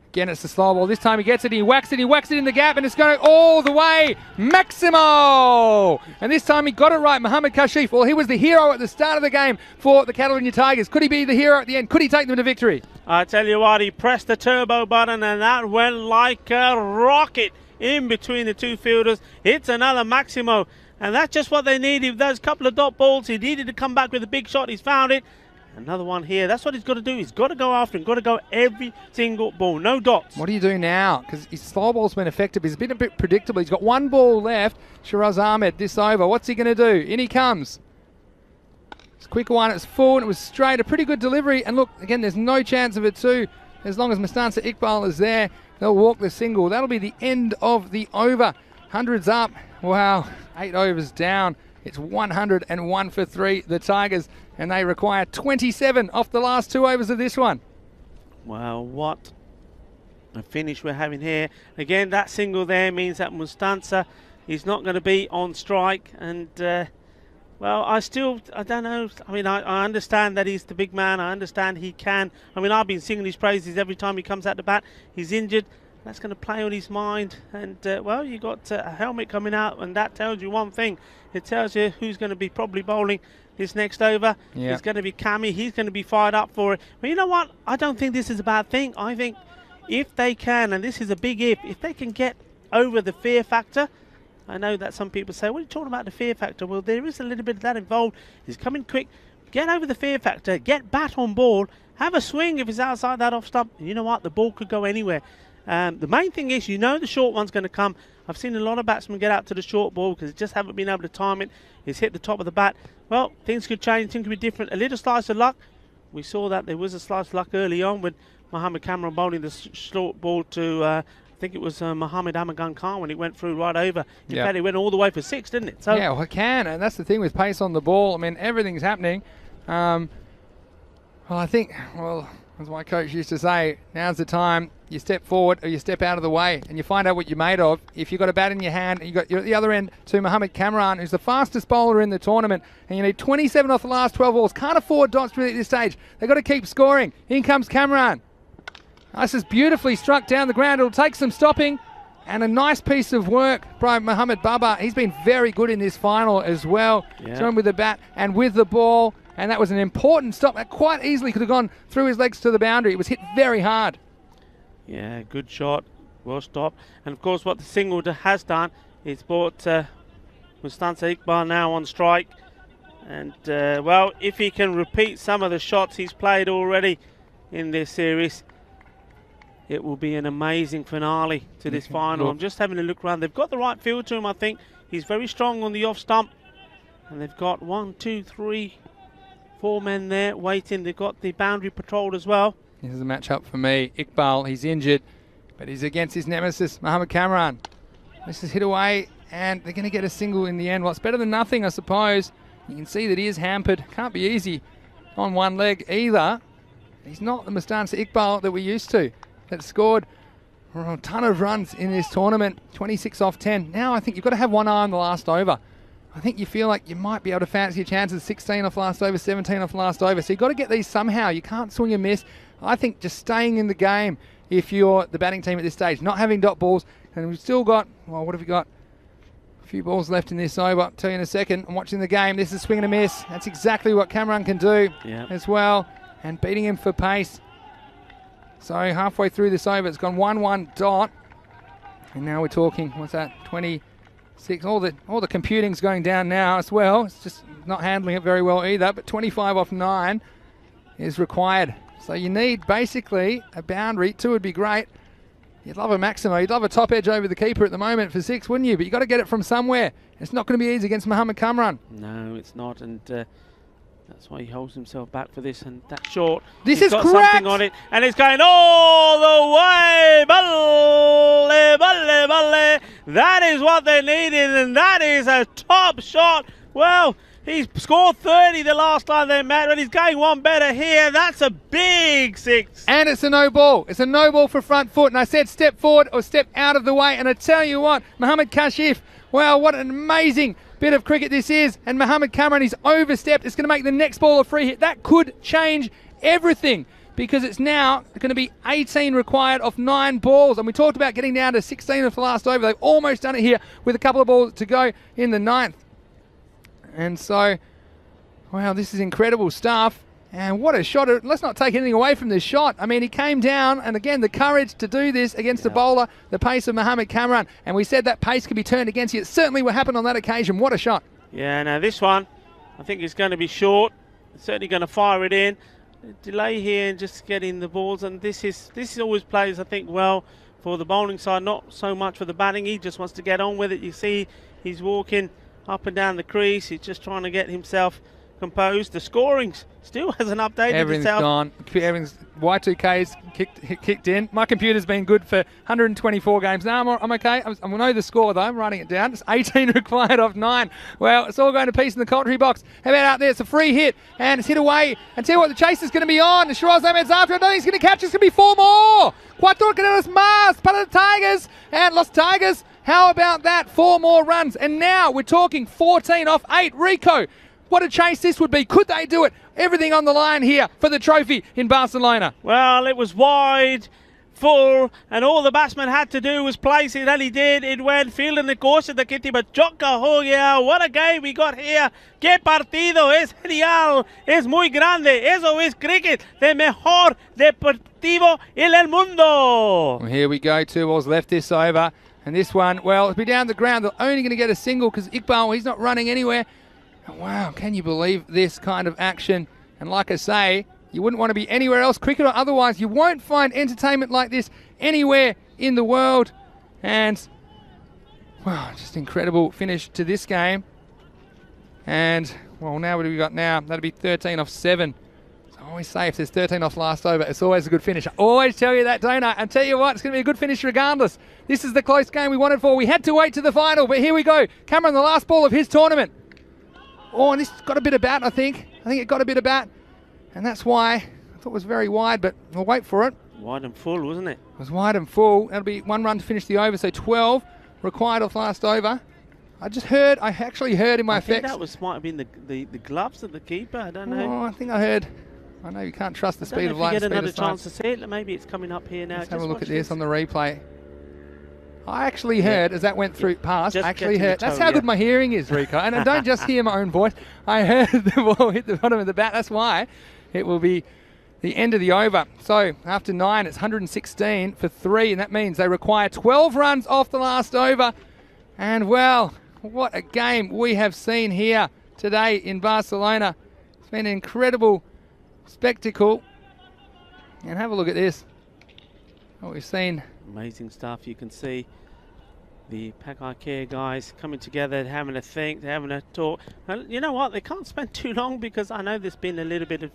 Again, it's the slow ball. This time he gets it, he whacks it in the gap, and it's going all the way. Maximo! And this time he got it right, Mohamed Kashif. Well, he was the hero at the start of the game for the Catalonia Tigers. Could he be the hero at the end? Could he take them to victory? I tell you what, he pressed the turbo button and that went like a rocket in between the two fielders. It's another Maximo. And that's just what they needed. Those couple of dot balls, he needed to come back with a big shot. He's found it. Another one here. That's what he's got to do. He's got to go after him. Got to go every single ball. No dots. What do you do now? Because his slow ball's been effective. He's been a bit predictable. He's got one ball left. Shiraz Ahmed, this over. What's he going to do? In he comes. It's a quick one. It's full and it was straight. A pretty good delivery. And look, again, there's no chance of it too. As long as Mustansa Iqbal is there, they'll walk the single. That'll be the end of the over. Hundreds up. Wow. 8 overs down. It's 101 for 3, the Tigers, and they require 27 off the last 2 overs of this one. Well, what a finish we're having here. Again, that single there means that Mustansa is not going to be on strike. And, well, I don't know. I mean, I understand that he's the big man. I understand he can. I mean, I've been singing his praises every time he comes out the bat. He's injured. That's going to play on his mind. And, well, you got a helmet coming out, and that tells you one thing. It tells you who's going to be probably bowling this next over. Yep. It's going to be Cammy. He's going to be fired up for it. But you know what? I don't think this is a bad thing. I think if they can, and this is a big if they can get over the fear factor. I know that some people say, what are you talking about the fear factor? Well, there is a little bit of that involved. He's coming quick. Get over the fear factor. Get bat on ball. Have a swing if it's outside that off stump. And you know what? The ball could go anywhere. The main thing is, you know the short one's going to come. I've seen a lot of batsmen get out to the short ball because they just haven't been able to time it. It's hit the top of the bat. Well, things could change. Things could be different. A little slice of luck. We saw that there was a slice of luck early on with Mohamed Cameron bowling the short ball to, I think it was Mohamed Amagan Khan when it went through right over. In fact, it went all the way for 6, didn't it? So yeah, well, it can. And that's the thing with pace on the ball. I mean, everything's happening. Well, I think, well, as my coach used to say, now's the time you step forward or you step out of the way and you find out what you're made of. If you've got a bat in your hand, you're at the other end to Mohamed Kamran, who's the fastest bowler in the tournament, and you need 27 off the last 12 balls. Can't afford dots really at this stage. They've got to keep scoring. In comes Kamran. This is beautifully struck down the ground. It'll take some stopping and a nice piece of work by Mohamed Baba. He's been very good in this final as well. Showing with the bat and with the ball. And that was an important stop. That quite easily could have ggone through his legs to the boundary. It was hit very hard. Yeah, good shot. Well stopped. And, of course, what the single has done is brought Mustansa Iqbal now on strike. And, well, if he can repeat some of the shots he's played already in this series, it will be an amazing finale to this final. I'm just having a look around. They've got the right feel to him, I think. He's very strong on the off stump. And they've got 1, 2, 3, 4 men there waiting. They've got the boundary patrol as well. This is a match-up for me. Iqbal, he's injured, but he's against his nemesis, Mohamed Kamran. This is hit away, and they're going to get a single in the end. Well, it's better than nothing, I suppose. You can see that he is hampered. Can't be easy on one leg either. He's not the Mustansa Iqbal that we're used to, that scored a ton of runs in this tournament, 26 off 10. Now I think you've got to have one eye on the last over. I think you feel like you might be able to fancy your chances, 16 off last over, 17 off last over. So you've got to get these somehow. You can't swing and miss. I think just staying in the game if you're the batting team at this stage, not having dot balls. And we've still got, well, what have we got? A few balls left in this over. I'll tell you in a second. I'm watching the game. This is swing and a miss. That's exactly what Cameron can do as well. And beating him for pace. So halfway through this over, it's gone 1-1 dot. And now we're talking, what's that, 26. All the computing's going down now as well. It's just not handling it very well either. But 25 off 9 is required. So you need basically a boundary. 2 would be great. You'd love a Maximo. You'd love a top edge over the keeper at the moment for 6, wouldn't you? But you've got to get it from somewhere. It's not going to be easy against Mohamed Kamran. No, it's not. And that's why he holds himself back for this. And that short, this is got correct. Something on it. And it's going all the way. Balle, balle, balle. That is what they needed. And that is a top shot. Well, he's scored 30 the last time they met, and he's going one better here. That's a big 6. And it's a no ball. It's a no ball for front foot. And I said step forward or step out of the way. And I tell you what, Mohamed Kashif, wow, what an amazing bit of cricket this is. And Mohamed Kamran, he's overstepped. It's going to make the next ball a free hit. That could change everything. because it's now going to be 18 required off 9 balls. And we talked about getting down to 16 of the last over. They've almost done it here with a couple of balls to go in the 9th. And so, wow, this is incredible stuff. And what a shot. Let's not take anything away from this shot. I mean, he came down, and again, the courage to do this against the bowler, the pace of Mohamed Kamran. And we said that pace could be turned against you. It certainly what happened on that occasion. What a shot. Yeah, now this one, I think it's going to be short. Certainly going to fire it in. Delay here and just getting the balls. And this always plays, I think, well for the bowling side, not so much for the batting. He just wants to get on with it. You see he's walking up and down the crease. He's just trying to get himself composed. The scoring still hasn't updated Everything's itself. Gone. Everything's Y2K's kicked in. My computer's been good for 124 games. Now I'm okay. I know the score though. I'm writing it down. It's 18 required off 9. Well, it's all going to piece in the commentary box. How about out there? It's a free hit and it's hit away. And tell you what, the chase is going to be on. Shiraz Ahmed's after it. I don't think he's going to catch. It's going to be 4 more. Cuatro Canelas más para the Tigers and Los Tigers. How about that? 4 more runs. And now we're talking 14 off 8. Rico. What a chase this would be. Could they do it? Everything on the line here for the trophy in Barcelona. Well, it was wide, full, and all the batsman had to do was place it, and he did. It went field in the course of the kitty, but choca ho gaya. What a game we got here. Que partido. Es genial. Es muy grande. Eso es cricket. De mejor deportivo en el mundo. Well, here we go. 2 balls left this over. And this one, well, it'll be down the ground. They're only going to get a single because Iqbal, he's not running anywhere. Wow, can you believe this kind of action? And like I say, you wouldn't want to be anywhere else, cricket or otherwise. You won't find entertainment like this anywhere in the world. And, wow, just incredible finish to this game. And, well, now what do we got now? That'll be 13 off 7. So I always say if there's 13 off last over, it's always a good finish. I always tell you that, don't I? And tell you what, it's going to be a good finish regardless. This is the close game we wanted for. We had to wait to the final, but here we go. Cameron, the last ball of his tournament. Oh, and this got a bit of bat, I think. I think it got a bit of bat. And that's why I thought it was very wide, but we'll wait for it. Wide and full, wasn't it? It was wide and full. That'll be 1 run to finish the over, so 12 required off last over. I actually heard in my effects. I think that might have been the gloves of the keeper. I don't know. Oh, I think I heard. I know you can't trust the speed of light. If you get another chance to see it, maybe it's coming up here now. Let's have a look at this on the replay. I actually heard, as that went through past, I actually heard. That's how good my hearing is, Rico. And I don't just hear my own voice. I heard the ball hit the bottom of the bat. That's why it will be the end of the over. So after 9, it's 116 for 3. And that means they require 12 runs off the last over. And, well, what a game we have seen here today in Barcelona. It's been an incredible spectacle. And have a look at this. What we've seen. Amazing stuff. You can see the Pakai Care guys coming together, having a think, having a talk. And you know what? They can't spend too long because I know there's been a little bit of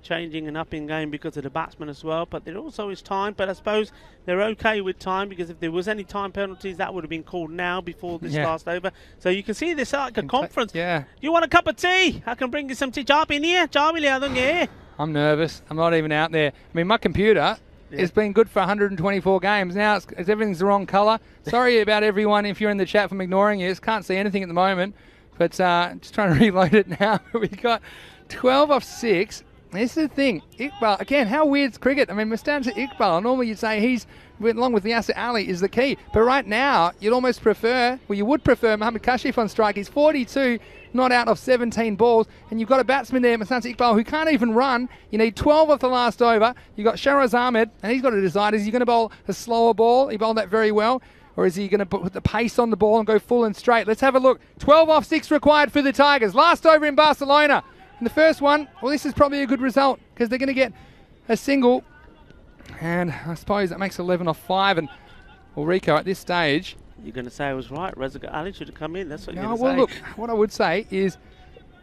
changing and up in game because of the batsmen as well. But there also is time. But I suppose they're okay with time because if there was any time penalties, that would have been called now before this last over. So you can see this like a conference. Yeah. You want a cup of tea? I can bring you some tea. I'm nervous. I'm not even out there. I mean, my computer... Yeah. It's been good for 124 games. Now it's everything's the wrong colour. Sorry about everyone if you're in the chat from ignoring you. Can't see anything at the moment. But just trying to reload it now. We got 12 off 6. This is the thing. Iqbal, again, how weird's cricket? I mean, Mustafa Iqbal, normally you'd say he's, along with Yasser Ali, is the key. But right now, you'd almost prefer, well, you would prefer Mohamed Kashif on strike. He's 42 not out of 17 balls. And you've got a batsman there, Mustafa Iqbal, who can't even run. You need 12 off the last over. You've got Shiraz Ahmed, and he's got to decide, is he going to bowl a slower ball? He bowled that very well. Or is he going to put the pace on the ball and go full and straight? Let's have a look. 12 off 6 required for the Tigers. Last over in Barcelona. And the first one, well, this is probably a good result because they're going to get a single. And I suppose that makes 11 off 5. And, well, Rico, at this stage... You're going to say I was right. Reza Ali should have come in. That's what you're going to say. Well, look, what I would say is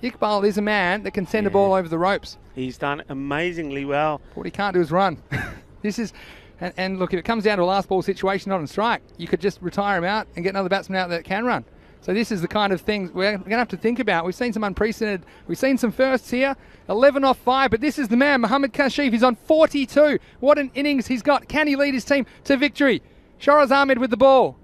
Iqbal is a man that can send a ball over the ropes. He's done amazingly well. What he can't do is run. This is... And look, if it comes down to a last ball situation, not on strike, you could just retire him out and get another batsman out that can run. So this is the kind of things we're going to have to think about. We've seen some unprecedented, we've seen some firsts here. 11 off 5, but this is the man, Mohamed Kashif. He's on 42. What an innings he's got. Can he lead his team to victory? Shiraz Ahmed with the ball.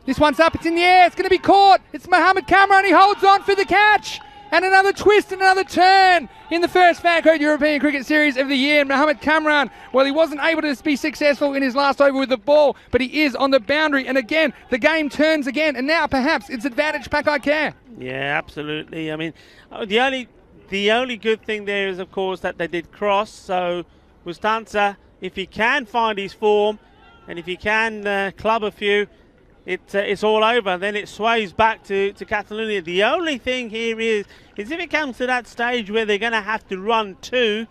This one's up, it's in the air, it's going to be caught. It's Mohamed Kamran, he holds on for the catch. And another twist and another turn in the first Fancode European Cricket Series of the year. And Mohamed Kamran, well, he wasn't able to be successful in his last over with the ball, but he is on the boundary. And again, the game turns again. And now perhaps it's advantage Pakai Care. Yeah, absolutely. I mean, the only good thing there is, of course, that they did cross. So Mustansa, if he can find his form and if he can club a few, it's all over. Then it sways back to Catalonia. The only thing here is if it comes to that stage where they're going to have to run two,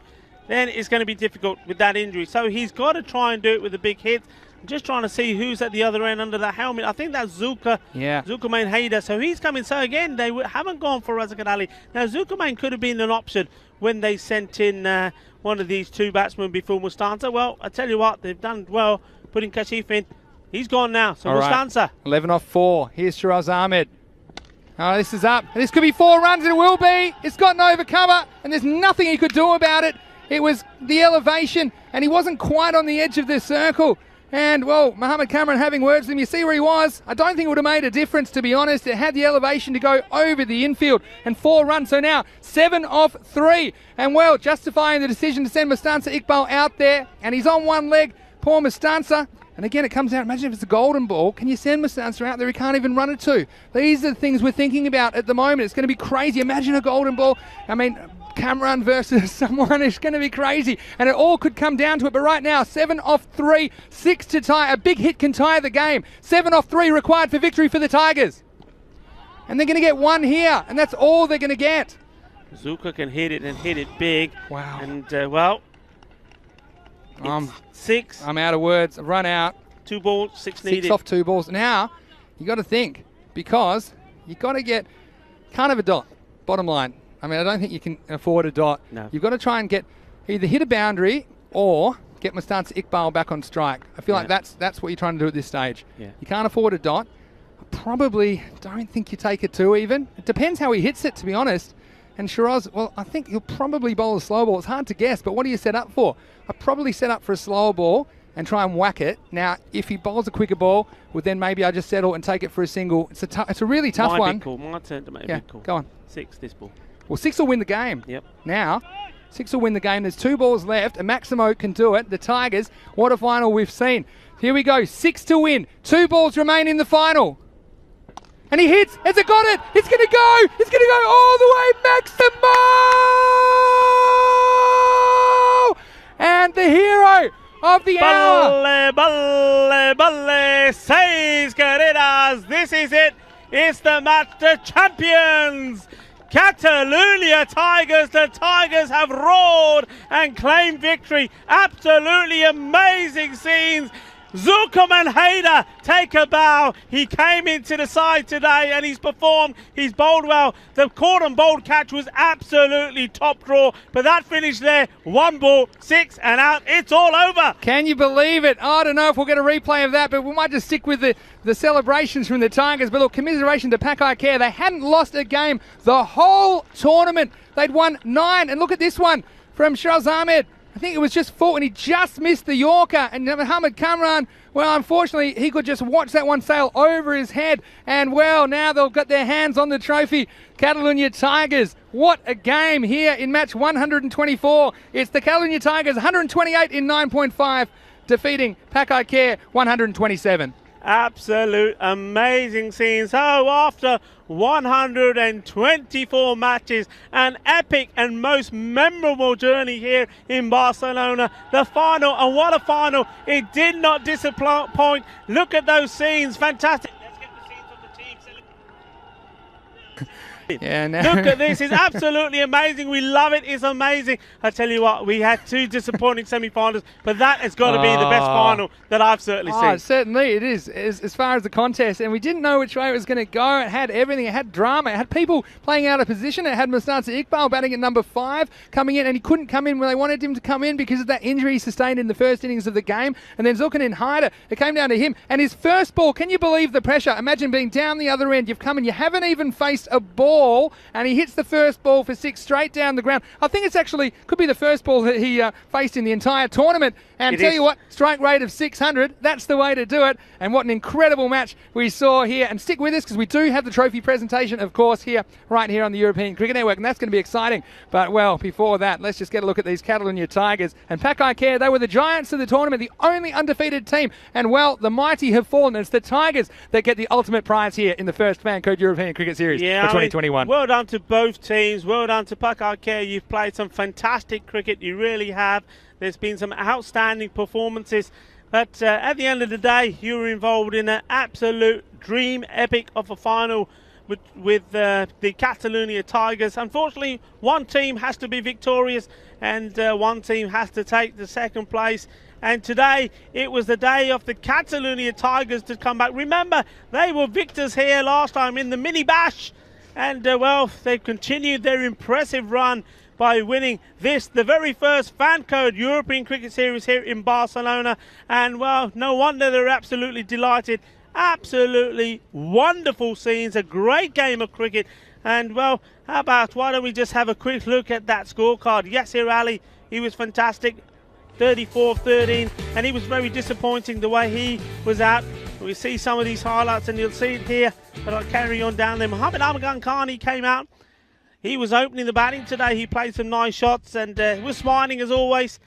then it's going to be difficult with that injury. So he's got to try and do it with a big hit. I'm just trying to see who's at the other end under the helmet. I think that's Zulkarnain Haider. So he's coming. So again, they haven't gone for Razak Ali. Now Zulkarnain could have been an option when they sent in one of these two batsmen before Mustansa. Well, I tell you what, they've done well putting Kashif in. He's gone now, so Mustansa. Right. 11 off 4. Here's Shiraz Ahmed. Oh, this is up. This could be 4 runs, it will be. It's gotten over cover, and there's nothing he could do about it. It was the elevation, and he wasn't quite on the edge of the circle. And, well, Mohamed Kamran having words with him, you see where he was? I don't think it would have made a difference, to be honest. It had the elevation to go over the infield, and 4 runs. So now 7 off 3. And, well, justifying the decision to send Mustansa Iqbal out there, and he's on one leg. Poor Mustansa. And again, it comes out, imagine if it's a golden ball, can you send Mustansa out there? He can't even run it to. These are the things we're thinking about at the moment. It's going to be crazy. Imagine a golden ball. I mean, Kamran versus someone is going to be crazy. And it all could come down to it. But right now, 7 off 3, 6 to tie. A big hit can tie the game. 7 off 3 required for victory for the Tigers. And they're going to get 1 here. And that's all they're going to get. Zuka can hit it and hit it big. Wow. And, well, 6. I'm out of words. I've run out. 2 balls, 6 needed. 6 off 2 balls. Now, you got to think, because you got to get, can't have a dot, bottom line. I mean, I don't think you can afford a dot. No. You've got to try and get, either hit a boundary or get Mustansa Iqbal back on strike. I feel like that's what you're trying to do at this stage. Yeah. You can't afford a dot. I probably don't think you take a 2 even. It depends how he hits it, to be honest. And Shiraz, well, I think he'll probably bowl a slow ball. It's hard to guess, but what do you set up for? I probably set up for a slower ball and try and whack it. Now, if he bowls a quicker ball, well, then maybe I just settle and take it for a single. It's a really tough one. Big call. My turn to make a big call. Go on. 6, this ball. Well, 6 will win the game. Yep. Now, 6 will win the game. There's 2 balls left, and Maximo can do it. The Tigers, what a final we've seen. Here we go, 6 to win. 2 balls remain in the final. And he hits. Has it got it? It's going to go. It's going to go all the way. Maximo! And the hero of the hour. Balle, balle, 6 carreras. This is it. It's the match. The champions. Catalunya Tigers. The Tigers have roared and claimed victory. Absolutely amazing scenes. Zulkarnain Haider, take a bow. He came into the side today and he's performed. He's bowled well. The caught and bowled catch was absolutely top draw. But that finish there, 1 ball, 6 and out. It's all over. Can you believe it? I don't know if we'll get a replay of that, but we might just stick with the celebrations from the Tigers. But look, commiseration to Pakai Care. They hadn't lost a game the whole tournament. They'd won 9. And look at this one from Shiraz Ahmed. I think it was just 4 and he just missed the Yorker. And Mohamed Kamran, well, unfortunately, he could just watch that one sail over his head. And, well, now they've got their hands on the trophy. Catalunya Tigers, what a game here in match 124. It's the Catalunya Tigers, 128 in 9.5, defeating Pakai Care, 127. Absolute amazing scenes. So after 124 matches, an epic and most memorable journey here in Barcelona. The final, and what a final. It did not disappoint. Look at those scenes. Fantastic. Let's get the scenes of the team. Yeah, no. Look at this. It's absolutely amazing. We love it. It's amazing. I tell you what, we had 2 disappointing semi-finals, but that has got to be the best final that I've certainly seen. Certainly it is, as far as the contest. And we didn't know which way it was going to go. It had everything. It had drama. It had people playing out of position. It had Mustansa Iqbal batting at number 5 coming in, and he couldn't come in when they wanted him to come in because of that injury he sustained in the first innings of the game. And then Zulkarnain Haider, it came down to him. And his first ball, can you believe the pressure? Imagine being down the other end. You've come and you haven't even faced a ball. ball, and he hits the first ball for 6 straight down the ground. I think it's actually could be the first ball that he faced in the entire tournament. And tell you what, strike rate of 600, that's the way to do it. And what an incredible match we saw here. And stick with us because we do have the trophy presentation, of course, here, right here on the European Cricket Network, and that's going to be exciting. But, well, before that, let's just get a look at these Catalonia Tigers. And Pakai Care, they were the giants of the tournament, the only undefeated team. And, well, the mighty have fallen. It's the Tigers that get the ultimate prize here in the first Fancode European Cricket Series for 2021. Well done to both teams. Well done to Pakai Care. You've played some fantastic cricket. You really have. There's been some outstanding performances. But at the end of the day, you were involved in an absolute dream epic of a final with the Catalonia Tigers. Unfortunately, one team has to be victorious and one team has to take the second place. And today, it was the day of the Catalonia Tigers to come back. Remember, they were victors here last time in the mini bash. And, well, they've continued their impressive run by winning this, the very first Fancode European Cricket Series here in Barcelona. And, well, no wonder they're absolutely delighted. Absolutely wonderful scenes, a great game of cricket. And, well, how about, why don't we just have a quick look at that scorecard? Yasir Ali, he was fantastic, 34 of 13, and he was very disappointing the way he was out. We see some of these highlights, and you'll see it here, but I'll carry on down there. Mohammad Ahmad Khan, he came out. He was opening the batting today. He played some nice shots and was smiling as always.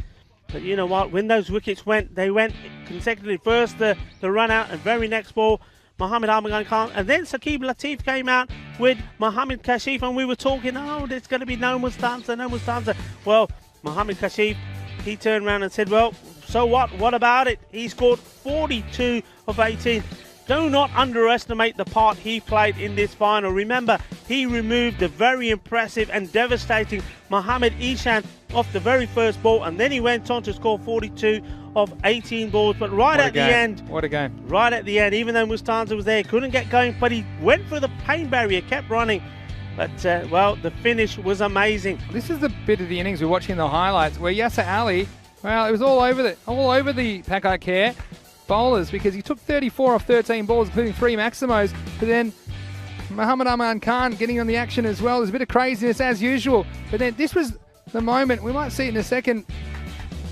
But you know what? When those wickets went, they went consecutively. First the run out and very next ball, Mohammad Ahmad Khan. And then Saqib Latif came out with Mohammad Kashif. And we were talking, oh, there's going to be no Mustanza, no Mustanza. Well, Mohammad Kashif, he turned around and said, well, so what? What about it? He scored 42 of 18. Do not underestimate the part he played in this final. Remember, he removed the very impressive and devastating Mohammad Ishan off the very first ball, and then he went on to score 42 of 18 balls. But right at the end, what a game! Right at the end, even though Mustanza was there, couldn't get going, but he went through the pain barrier, kept running. But, well, the finish was amazing. This is the bit of the innings we're watching the highlights where Yasir Ali, well, it was all over the Pakai Care bowlers because he took 34 off 13 balls, including 3 Maximos. But then Mohammad Ahmad Khan getting on the action as well. There's a bit of craziness as usual. But then this was the moment. We might see it in a second.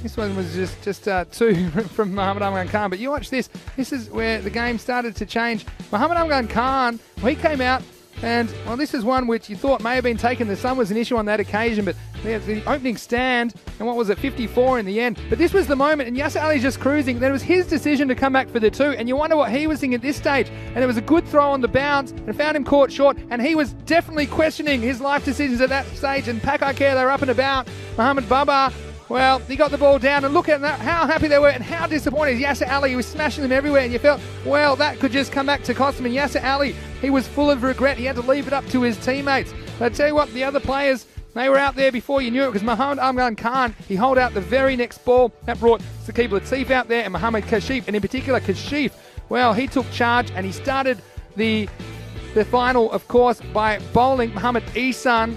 This one was just 2 from Mohammad Ahmad Khan. But you watch this. This is where the game started to change. Mohammad Ahmad Khan, well, he came out. And, well, this is one which you thought may have been taken. The sun was an issue on that occasion, but the opening stand, and what was it, 54 in the end. But this was the moment, and Yasir Ali's just cruising. Then it was his decision to come back for the 2, and you wonder what he was thinking at this stage. And it was a good throw on the bounce, and found him caught short, and he was definitely questioning his life decisions at that stage. And Pakai Care, they were up and about. Mohammad Baba, well, he got the ball down, and look at that, how happy they were and how disappointed. Yasir Ali, he was smashing them everywhere, and you felt, well, that could just come back to cost him. And Yasir Ali, he was full of regret. He had to leave it up to his teammates. But I tell you what, the other players, they were out there before you knew it, because Mohammad Ahmad Khan, he holed out the very next ball. That brought Saqib Latif out there and Mohammad Kashif, and in particular Kashif, well, he took charge and he started the final, of course, by bowling Mohammad Ihsan.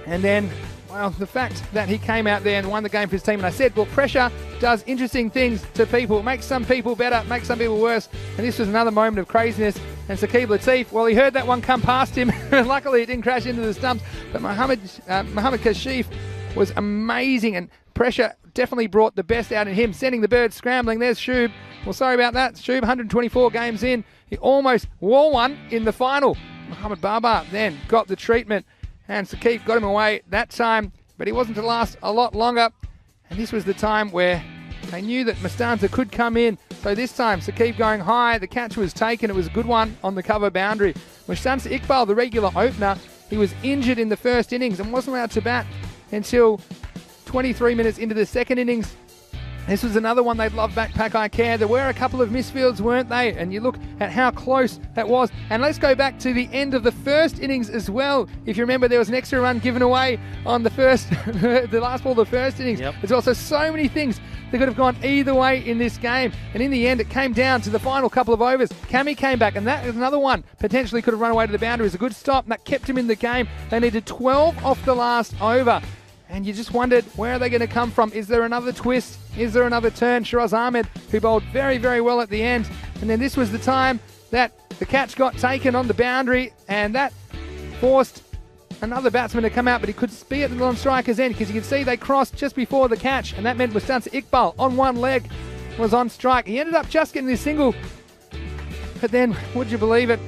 And then, well, the fact that he came out there and won the game for his team, and I said, well, pressure does interesting things to people. It makes some people better, makes some people worse, and this was another moment of craziness. And Saqib Latif, well, he heard that one come past him. Luckily, it didn't crash into the stumps, but Mohammad Kashif was amazing, and pressure definitely brought the best out in him, sending the birds scrambling. There's Shub. Well, sorry about that. Shub, 124 games in. He almost wore one in the final. Mohammad Baba then got the treatment, and Saqib got him away that time, but he wasn't to last a lot longer. And this was the time where they knew that Mustanza could come in. So this time, Saqib going high, the catch was taken. It was a good one on the cover boundary. Mustanza Iqbal, the regular opener, he was injured in the first innings and wasn't allowed to bat until 23 minutes into the second innings. This was another one they'd love back Pakai Care. There were a couple of misfields, weren't they? And you look at how close that was. And let's go back to the end of the first innings as well. If you remember, there was an extra run given away on the last ball of the first innings. Yep. There's also so many things that could have gone either way in this game. And in the end, it came down to the final couple of overs. Cammy came back, and that is another one. Potentially could have run away to the boundary. It was a good stop, and that kept him in the game. They needed 12 off the last over. And you just wondered, where are they going to come from? Is there another twist? Is there another turn? Shiraz Ahmed, who bowled very, very well at the end. And then this was the time that the catch got taken on the boundary, and that forced another batsman to come out, but he could be at the non-striker's end because you can see they crossed just before the catch, and that meant Mustansa Iqbal on one leg was on strike. He ended up just getting this single, but then, would you believe it?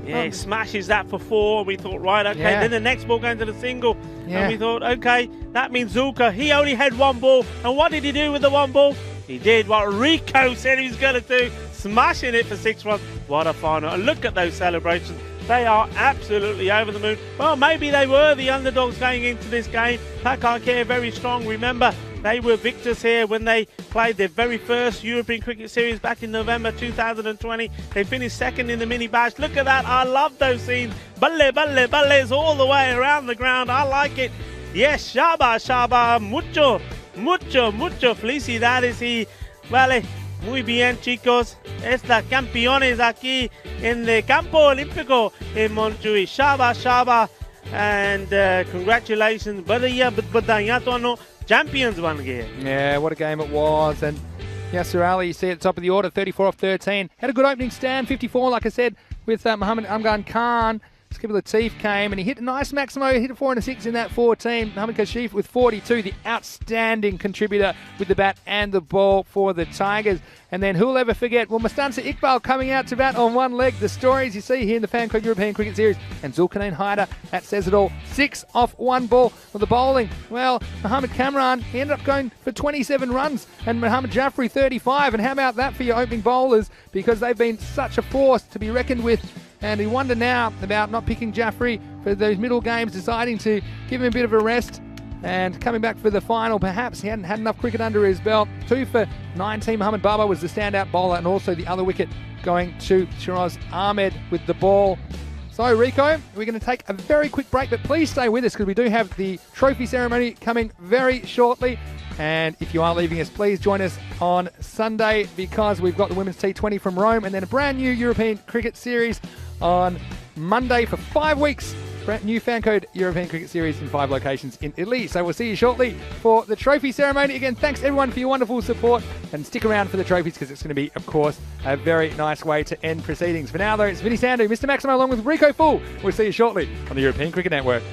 Yeah, he smashes that for 4. We thought, right, okay. Yeah. Then the next ball going to the single. Yeah. And we thought, okay, that means Zulka. He only had 1 ball. And what did he do with the 1 ball? He did what Rico said he was going to do, smashing it for 6 runs. What a final. And look at those celebrations. They are absolutely over the moon. Well, maybe they were the underdogs going into this game. Pakar very strong. Remember, they were victors here when they played their very first European Cricket Series back in November 2020. They finished 2nd in the mini bash. Look at that. I love those scenes. Balle, balle, balles all the way around the ground. I like it. Yes, Shaba, Shaba. Mucho, mucho, mucho felicidades y vale. Muy bien, chicos. Esta campeones aquí en el campo olímpico en Montjuic. Shaba, Shaba. And congratulations. Badayatono. Champions one game. Yeah, what a game it was. And Yasser Ali, you see at the top of the order, 34 off 13. Had a good opening stand, 54, like I said, with Mohammed Amgan Khan. Skipper Latif came and he hit a nice Maximo, hit a 4 and a 6 in that 14. Mohammed Kashif with 42, the outstanding contributor with the bat and the ball for the Tigers. And then who'll ever forget? Well, Mustansa Iqbal coming out to bat on one leg. The stories you see here in the FanCode European Cricket Series. And Zulkarnain Haider, that says it all. 6 off 1 ball. For the bowling, well, Mohammed Kamran, he ended up going for 27 runs. And Mohammed Jaffrey, 35. And how about that for your opening bowlers? Because they've been such a force to be reckoned with. And we wonder now about not picking Jaffrey for those middle games, deciding to give him a bit of a rest and coming back for the final. Perhaps he hadn't had enough cricket under his belt. 2 for 19. Mohammed Baba was the standout bowler, and also the other wicket going to Shiraz Ahmed with the ball. So, Rico, we're going to take a very quick break, but please stay with us because we do have the trophy ceremony coming very shortly. And if you are leaving us, please join us on Sunday because we've got the Women's T20 from Rome and then a brand new European Cricket Series on Monday for 5 weeks. Brand new FanCode European Cricket Series in 5 locations in Italy. So we'll see you shortly for the trophy ceremony. Again, thanks everyone for your wonderful support and stick around for the trophies because it's going to be, of course, a very nice way to end proceedings. For now, though, it's Vinny Sandu, Mr. Maximo, along with Rico Full. We'll see you shortly on the European Cricket Network.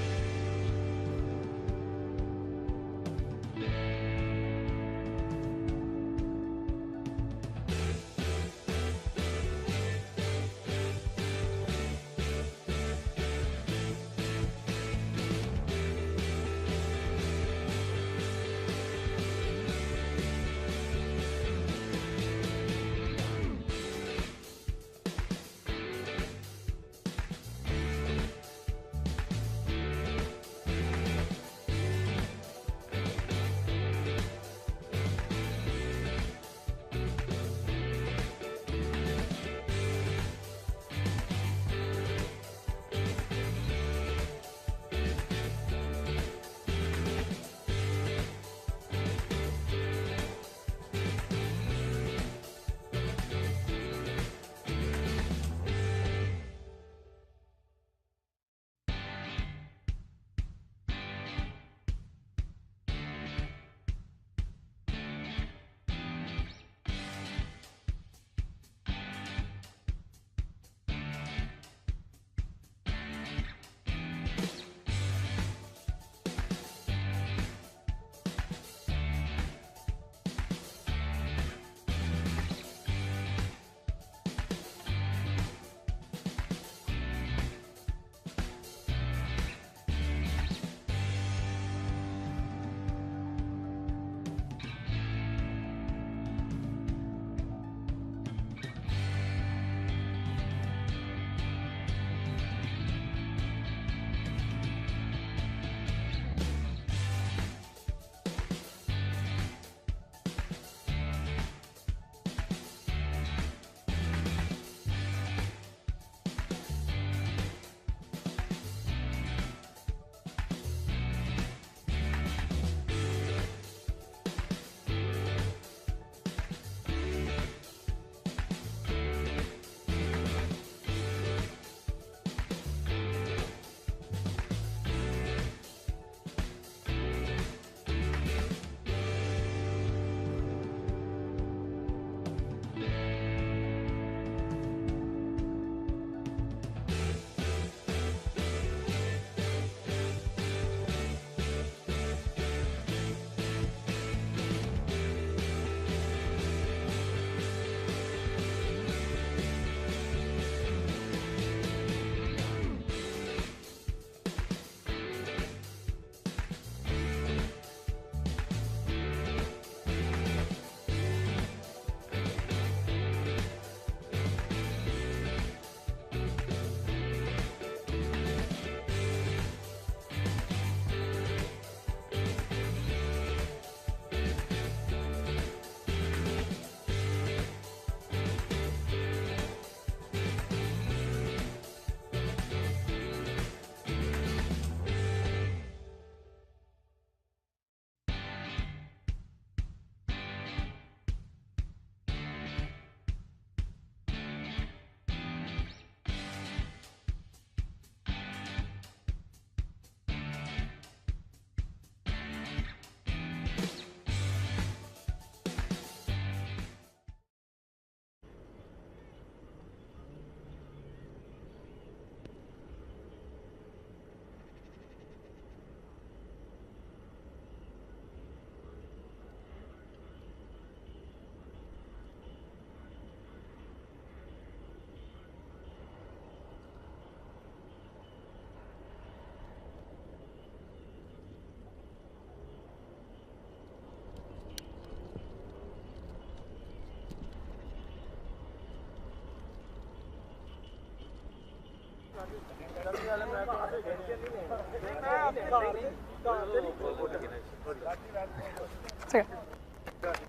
Okay.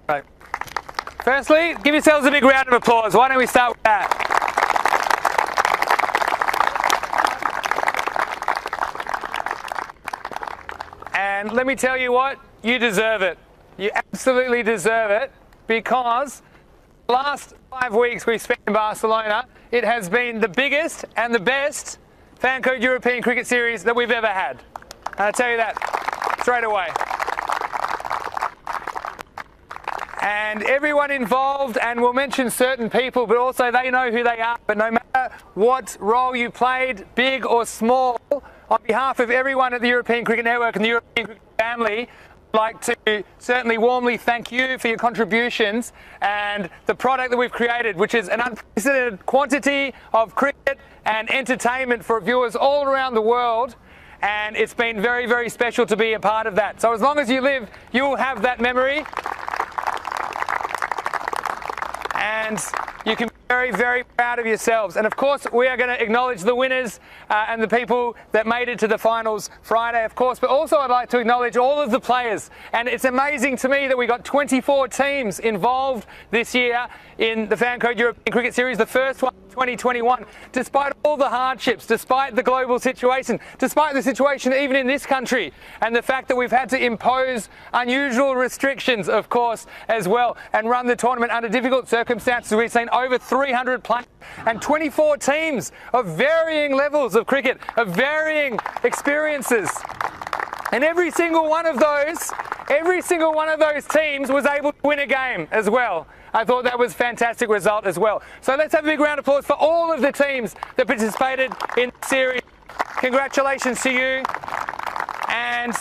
Right. Firstly, give yourselves a big round of applause. Why don't we start with that? And let me tell you what, you deserve it. You absolutely deserve it, because the last 5 weeks we've spent in Barcelona, it has been the biggest and the best Fancode European Cricket Series that we've ever had. And I'll tell you that straight away. And everyone involved, and we'll mention certain people, but also they know who they are. But no matter what role you played, big or small, on behalf of everyone at the European Cricket Network and the European Cricket family, I'd like to certainly warmly thank you for your contributions and the product that we've created, which is an unprecedented quantity of cricket and entertainment for viewers all around the world. And it's been very, very special to be a part of that. So as long as you live, you will have that memory. And you can be very, very proud of yourselves. And of course, we are going to acknowledge the winners and the people that made it to the finals Friday, of course. But also I'd like to acknowledge all of the players. And it's amazing to me that we got 24 teams involved this year in the Fancode European Cricket Series, the first one 2021, despite all the hardships, despite the global situation, despite the situation even in this country, and the fact that we've had to impose unusual restrictions, of course, as well, and run the tournament under difficult circumstances. We've seen over 300 players and 24 teams of varying levels of cricket, of varying experiences. And every single one of those teams was able to win a game as well. I thought that was a fantastic result as well. So let's have a big round of applause for all of the teams that participated in the series. Congratulations to you. And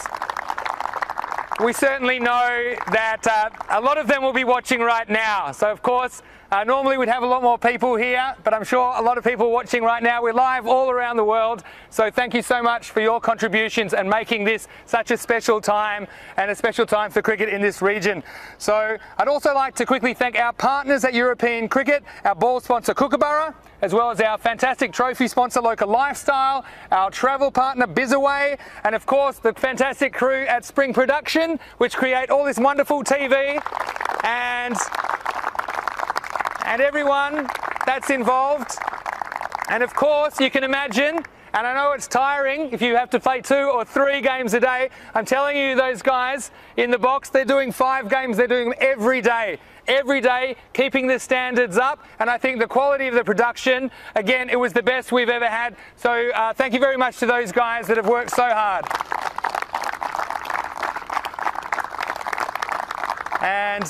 we certainly know that a lot of them will be watching right now. So of course, normally we'd have a lot more people here, but I'm sure a lot of people watching right now. We're live all around the world. So thank you so much for your contributions and making this such a special time, and a special time for cricket in this region. So I'd also like to quickly thank our partners at European Cricket, our ball sponsor Kookaburra, as well as our fantastic trophy sponsor Local Lifestyle, our travel partner Bizaway, and of course the fantastic crew at Spring Production, which create all this wonderful TV, and everyone that's involved. And of course, you can imagine, and I know it's tiring if you have to play 2 or 3 games a day. I'm telling you, those guys in the box, they're doing 5 games, they're doing them every day, keeping the standards up. And I think the quality of the production, again, it was the best we've ever had. So thank you very much to those guys that have worked so hard. And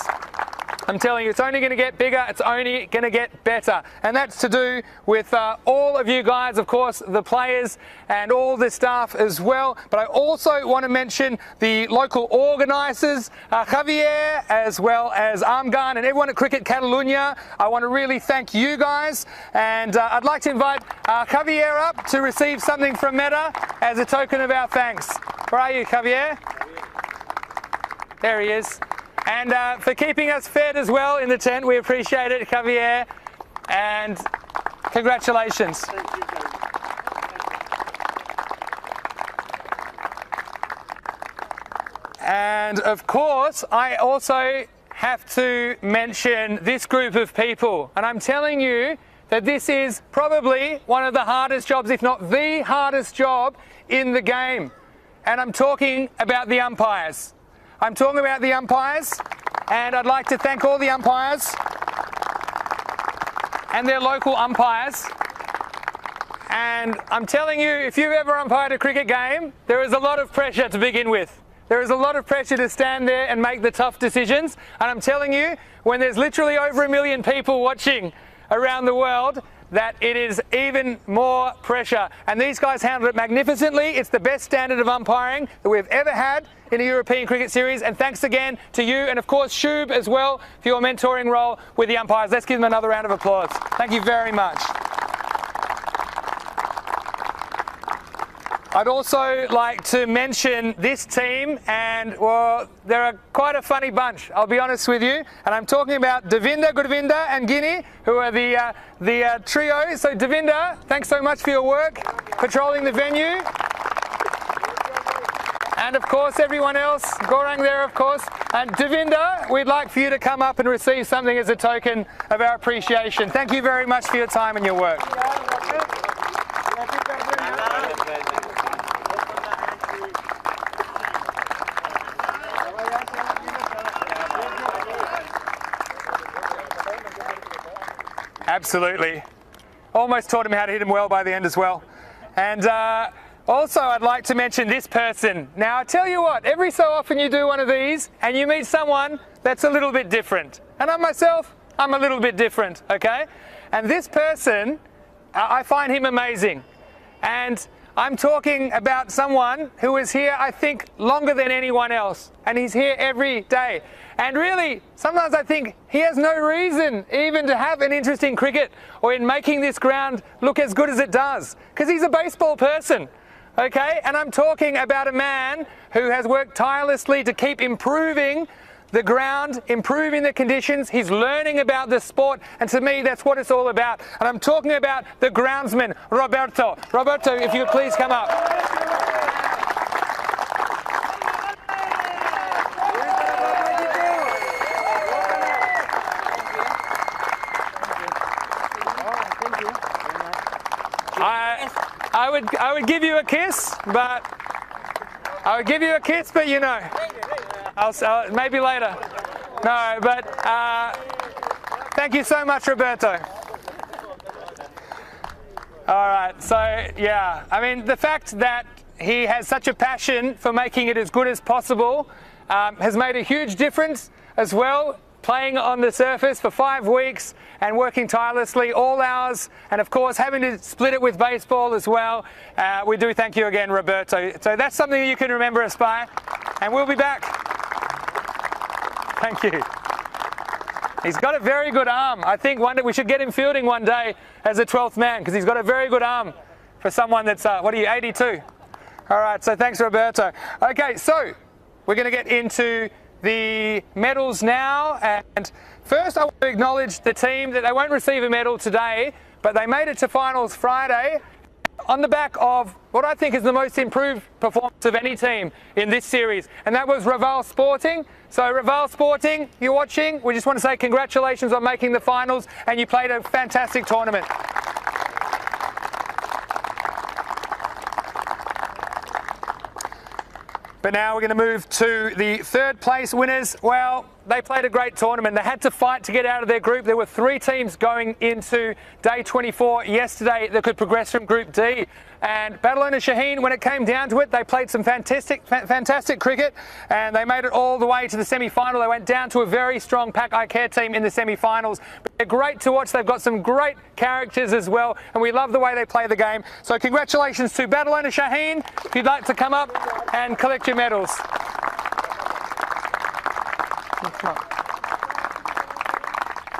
I'm telling you, it's only going to get bigger, it's only going to get better. And that's to do with all of you guys, of course, the players and all the staff as well. But I also want to mention the local organisers, Javier, as well as Armgan, and everyone at Cricket Catalunya. I want to really thank you guys. And I'd like to invite Javier up to receive something from Meta as a token of our thanks. Where are you, Javier? There he is. And for keeping us fed as well in the tent, we appreciate it, Javier. And congratulations. Thank you, and of course, I also have to mention this group of people. And I'm telling you that this is probably one of the hardest jobs, if not the hardest job in the game. And I'm talking about the umpires. I'm talking about the umpires, and I'd like to thank all the umpires and their local umpires. And I'm telling you, if you've ever umpired a cricket game, there is a lot of pressure to begin with. There is a lot of pressure to stand there and make the tough decisions. And I'm telling you, when there's literally over 1 million people watching around the world, that it is even more pressure. And these guys handled it magnificently. It's the best standard of umpiring that we've ever had in a European Cricket Series. And thanks again to you, and of course Shub as well, for your mentoring role with the umpires. Let's give them another round of applause. Thank you very much. I'd also like to mention this team, and well, they're quite a funny bunch, I'll be honest with you. And I'm talking about Devinder, Gurvinder and Guinea, who are the trio. So Devinder, thanks so much for your work, patrolling the venue. And of course, everyone else, Gorang there, of course. And Devinder, we'd like for you to come up and receive something as a token of our appreciation. Thank you very much for your time and your work. Absolutely. Almost taught him how to hit him well by the end as well. And also, I'd like to mention this person. Now, I tell you what, every so often you do one of these and you meet someone that's a little bit different. And I myself, I'm a little bit different, okay? And this person, I find him amazing. And I'm talking about someone who is here, I think, longer than anyone else. And he's here every day. And really, sometimes I think he has no reason even to have an interest in cricket or in making this ground look as good as it does, because he's a baseball person, okay? And I'm talking about a man who has worked tirelessly to keep improving the ground, improving the conditions. He's learning about the sport, and to me, that's what it's all about. And I'm talking about the groundsman, Roberto. Roberto, if you would please come up. I would give you a kiss, but you know, I'll maybe later. No, but thank you so much, Roberto. All right, so yeah, I mean, the fact that he has such a passion for making it as good as possible has made a huge difference as well. Playing on the surface for 5 weeks and working tirelessly all hours, and of course having to split it with baseball as well. We do thank you again, Roberto. So that's something you can remember us by, and we'll be back. Thank you. He's got a very good arm. I think one day we should get him fielding one day as a 12th man, because he's got a very good arm for someone that's, what are you, 82? All right, so thanks, Roberto. Okay, so we're going to get into the medals now, and first I want to acknowledge the team that they won't receive a medal today, but they made it to finals Friday on the back of what I think is the most improved performance of any team in this series, and that was Raval Sporting. So Raval Sporting, you're watching, we just want to say congratulations on making the finals, and you played a fantastic tournament. But now we're going to move to the third place winners. Well, they played a great tournament. They had to fight to get out of their group. There were 3 teams going into day 24 yesterday that could progress from Group D. And Badalona Shaheen, when it came down to it, they played some fantastic cricket, and they made it all the way to the semi-final. They went down to a very strong Pack I Care team in the semi-finals. But they're great to watch. They've got some great characters as well, and we love the way they play the game. So congratulations to Badalona Shaheen. If you'd like to come up and collect your medals. Come on.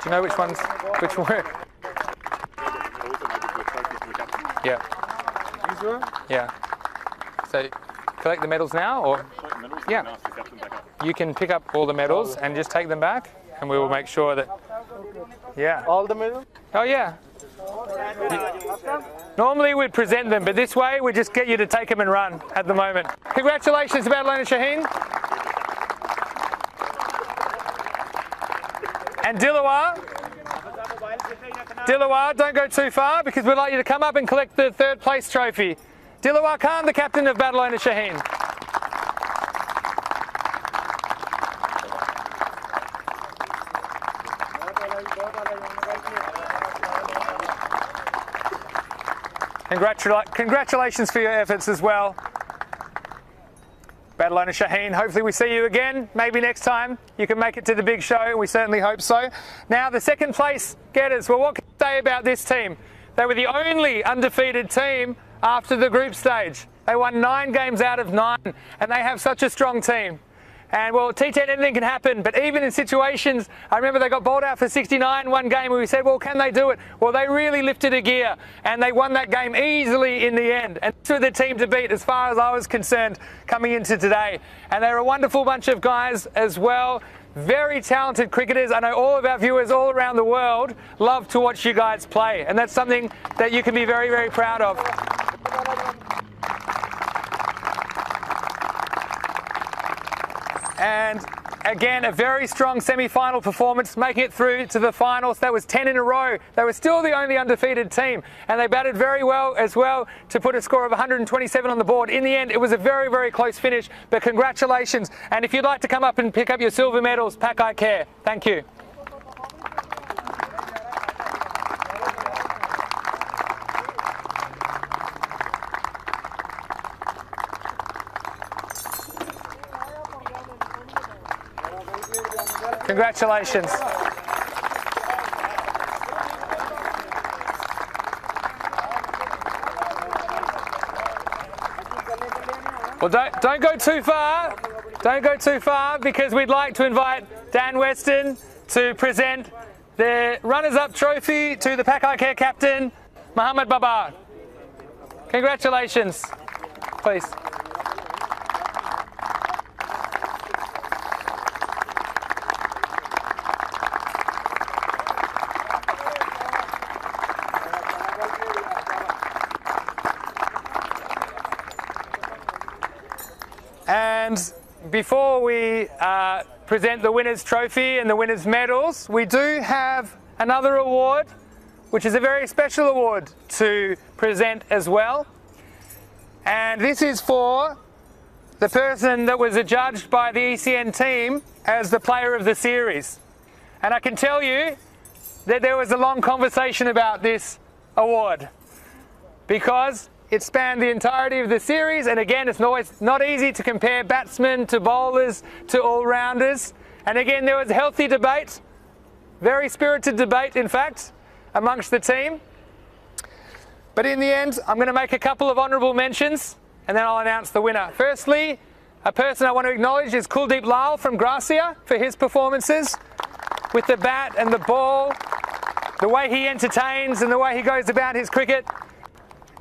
Do you know which ones? Which were? Yeah. Yeah. So collect the medals now, or? Yeah. You can pick up all the medals and just take them back, and we will make sure that. Yeah. All the medals? Oh yeah. Normally we'd present them, but this way we just get you to take them and run at the moment. Congratulations to Badalona Shaheen. And Dilawar, don't go too far, because we'd like you to come up and collect the 3rd place trophy. Dilawar Khan, the captain of Badalona Shaheen. Congratulations for your efforts as well, Badalona Shaheen. Hopefully we see you again. Maybe next time you can make it to the big show. We certainly hope so. Now the 2nd place getters. Well, what can you say about this team? They were the only undefeated team after the group stage. They won 9 games out of 9, and they have such a strong team. And well, T10, anything can happen, but even in situations, I remember they got bowled out for 69 one game and we said, well, can they do it? Well, they really lifted a gear and they won that game easily in the end. And this was the team to beat as far as I was concerned coming into today. And they're a wonderful bunch of guys as well. Very talented cricketers. I know all of our viewers all around the world love to watch you guys play. And that's something that you can be very, very proud of. And again, a very strong semi-final performance, making it through to the finals. That was 10 in a row. They were still the only undefeated team, and they batted very well as well to put a score of 127 on the board. In the end, it was a very, very close finish, but congratulations. And if you'd like to come up and pick up your silver medals, pack I care. Thank you. Congratulations. Well, don't go too far. Don't go too far because we'd like to invite Dan Weston to present the runners-up trophy to the Pack I Care captain, Mohammed Babar. Congratulations, please. And before we present the winner's trophy and the winner's medals, we do have another award, which is a very special award to present as well. And this is for the person that was adjudged by the ECN team as the player of the series. And I can tell you that there was a long conversation about this award because it spanned the entirety of the series, and again, it's always not easy to compare batsmen to bowlers to all-rounders. And again, there was healthy debate, very spirited debate, in fact, amongst the team. But in the end, I'm going to make a couple of honourable mentions, and then I'll announce the winner. Firstly, a person I want to acknowledge is Kuldeep Lal from Gracia for his performances with the bat and the ball, the way he entertains and the way he goes about his cricket.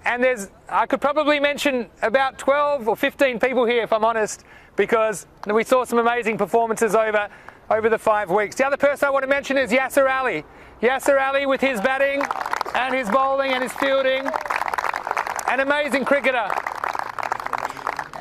And I could probably mention about 12 or 15 people here, if I'm honest, because we saw some amazing performances over the 5 weeks. The other person I want to mention is Yasser Ali. Yasser Ali with his batting and his bowling and his fielding. An amazing cricketer.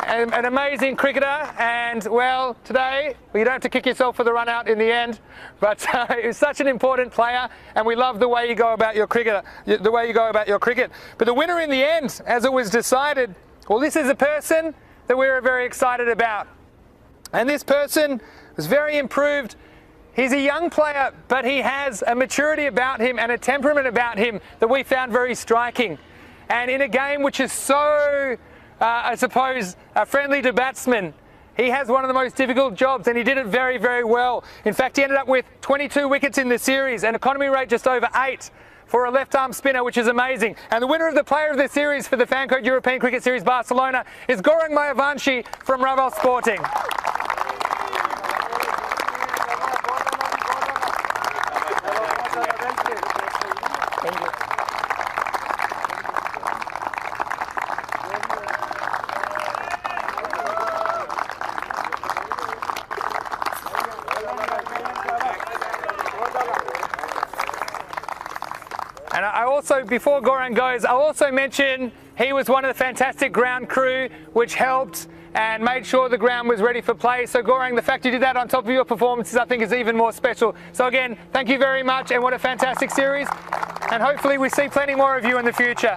An amazing cricketer, and well, today, you don't have to kick yourself for the run out in the end, but he's such an important player, and we love the way you go about your cricket, But the winner in the end, as it was decided, well, this is a person that we were very excited about. And this person was very improved. He's a young player, but he has a maturity about him and a temperament about him that we found very striking. And in a game which is so I suppose, friendly to batsmen, he has one of the most difficult jobs, and he did it very, very well. In fact, he ended up with 22 wickets in the series, an economy rate just over 8 for a left-arm spinner, which is amazing. And the winner of the player of the series for the Fancode European Cricket Series Barcelona is Gaurang Mayavanshi from Raval Sporting. Thank you. And I also, before Gaurang goes, I'll also mention he was one of the fantastic ground crew which helped and made sure the ground was ready for play. So Gaurang, the fact you did that on top of your performances, I think is even more special. So again, thank you very much, and what a fantastic series. And hopefully we see plenty more of you in the future.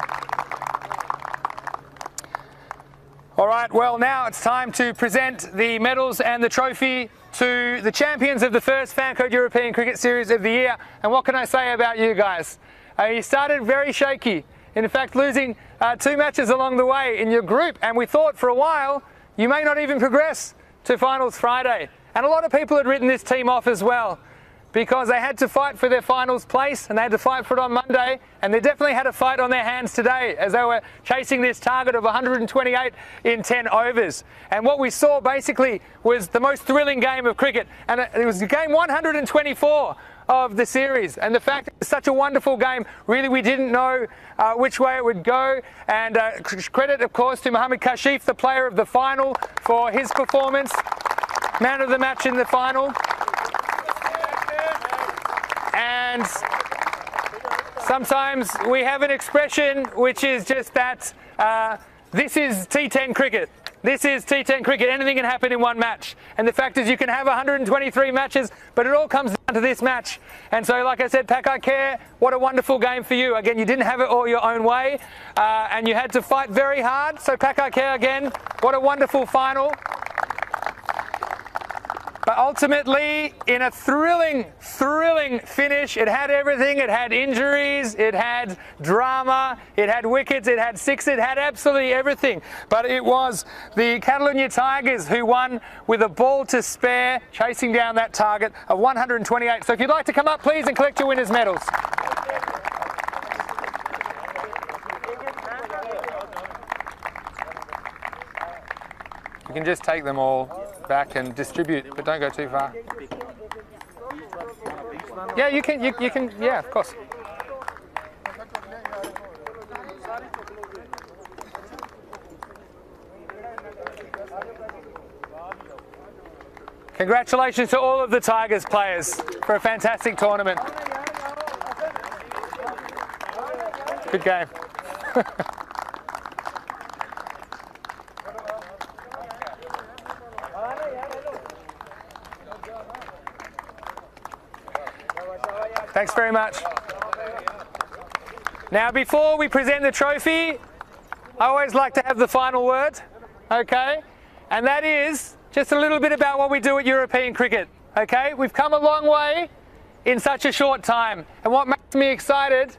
All right, well, now it's time to present the medals and the trophy to the champions of the first Fancode European Cricket Series of the year. And what can I say about you guys? You started very shaky, in fact losing 2 matches along the way in your group, and we thought for a while you may not even progress to finals Friday. And a lot of people had written this team off as well. because they had to fight for their finals place and they had to fight for it on Monday, and they definitely had a fight on their hands today as they were chasing this target of 128 in 10 overs. And what we saw basically was the most thrilling game of cricket, and it was game 124 of the series, and the fact that it's such a wonderful game, really we didn't know which way it would go, and credit of course to Mohammad Kashif, the player of the final, for his performance, man of the match in the final. And sometimes we have an expression which is just that this is T10 cricket. This is T10 cricket. Anything can happen in one match. And the fact is you can have 123 matches, but it all comes down to this match. And so, like I said, Pakai Care, what a wonderful game for you. Again, you didn't have it all your own way, and you had to fight very hard. So Pakai Care, again, what a wonderful final. But ultimately, in a thrilling finish, it had everything. It had injuries, it had drama, it had wickets, it had six, it had absolutely everything. But it was the Catalonia Tigers who won with a ball to spare, chasing down that target of 128. So if you'd like to come up, please, and collect your winners' medals. You can just take them all back and distribute, but don't go too far. Yeah, you can, yeah, of course. Congratulations to all of the Tigers players for a fantastic tournament. Good game. Thanks very much. Now, before we present the trophy, I always like to have the final word, okay? And that is just a little bit about what we do at European cricket, okay? We've come a long way in such a short time. And what makes me excited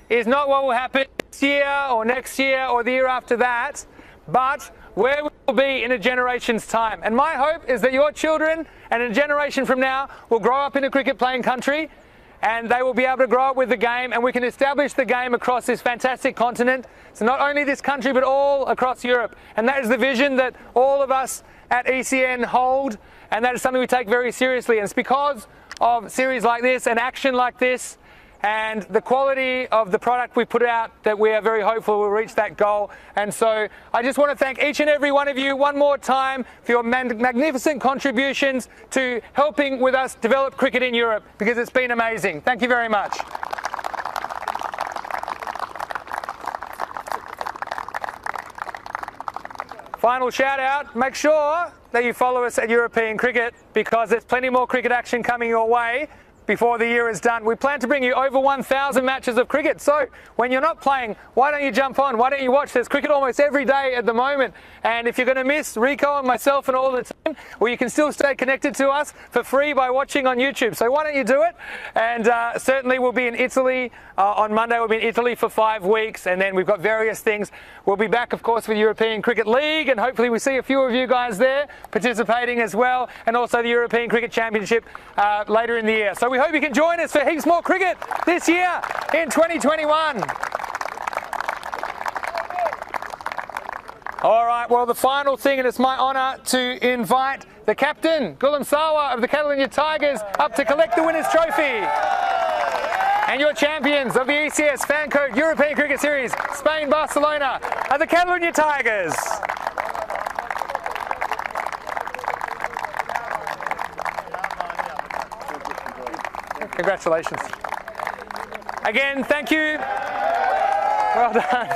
is not what will happen this year or next year or the year after that, but where we will be in a generation's time. And my hope is that your children and a generation from now will grow up in a cricket playing country, and they will be able to grow up with the game, and we can establish the game across this fantastic continent. So not only this country, but all across Europe. And that is the vision that all of us at ECN hold, and that is something we take very seriously. And it's because of series like this and action like this and the quality of the product we put out that we are very hopeful we'll reach that goal. And so I just want to thank each and every one of you one more time for your magnificent contributions to helping with us develop cricket in Europe, because it's been amazing. Thank you very much. Final shout out, make sure that you follow us at European Cricket, because there's plenty more cricket action coming your way before the year is done. We plan to bring you over 1,000 matches of cricket. So when you're not playing, why don't you jump on? Why don't you watch? There's cricket almost every day at the moment. And if you're going to miss Rico and myself and all the team, well, you can still stay connected to us for free by watching on YouTube. So why don't you do it? And certainly we'll be in Italy on Monday. We'll be in Italy for 5 weeks. And then we've got various things. We'll be back, of course, for the European Cricket League. And hopefully we see a few of you guys there participating as well. And also the European Cricket Championship later in the year. So we hope you can join us for heaps more cricket this year in 2021. All right, well, the final thing, and it's my honour to invite the captain, Gulam Sawa of the Catalonia Tigers, up to collect the winner's trophy. And your champions of the ECS Fan Code European Cricket Series, Spain, Barcelona, are the Catalonia Tigers. Congratulations. Again, thank you. Well done.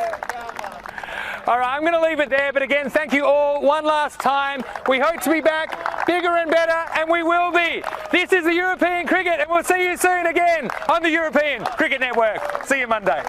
All right, I'm going to leave it there, but again, thank you all one last time. We hope to be back bigger and better, and we will be. This is the European Cricket, and we'll see you soon again on the European Cricket Network. See you Monday.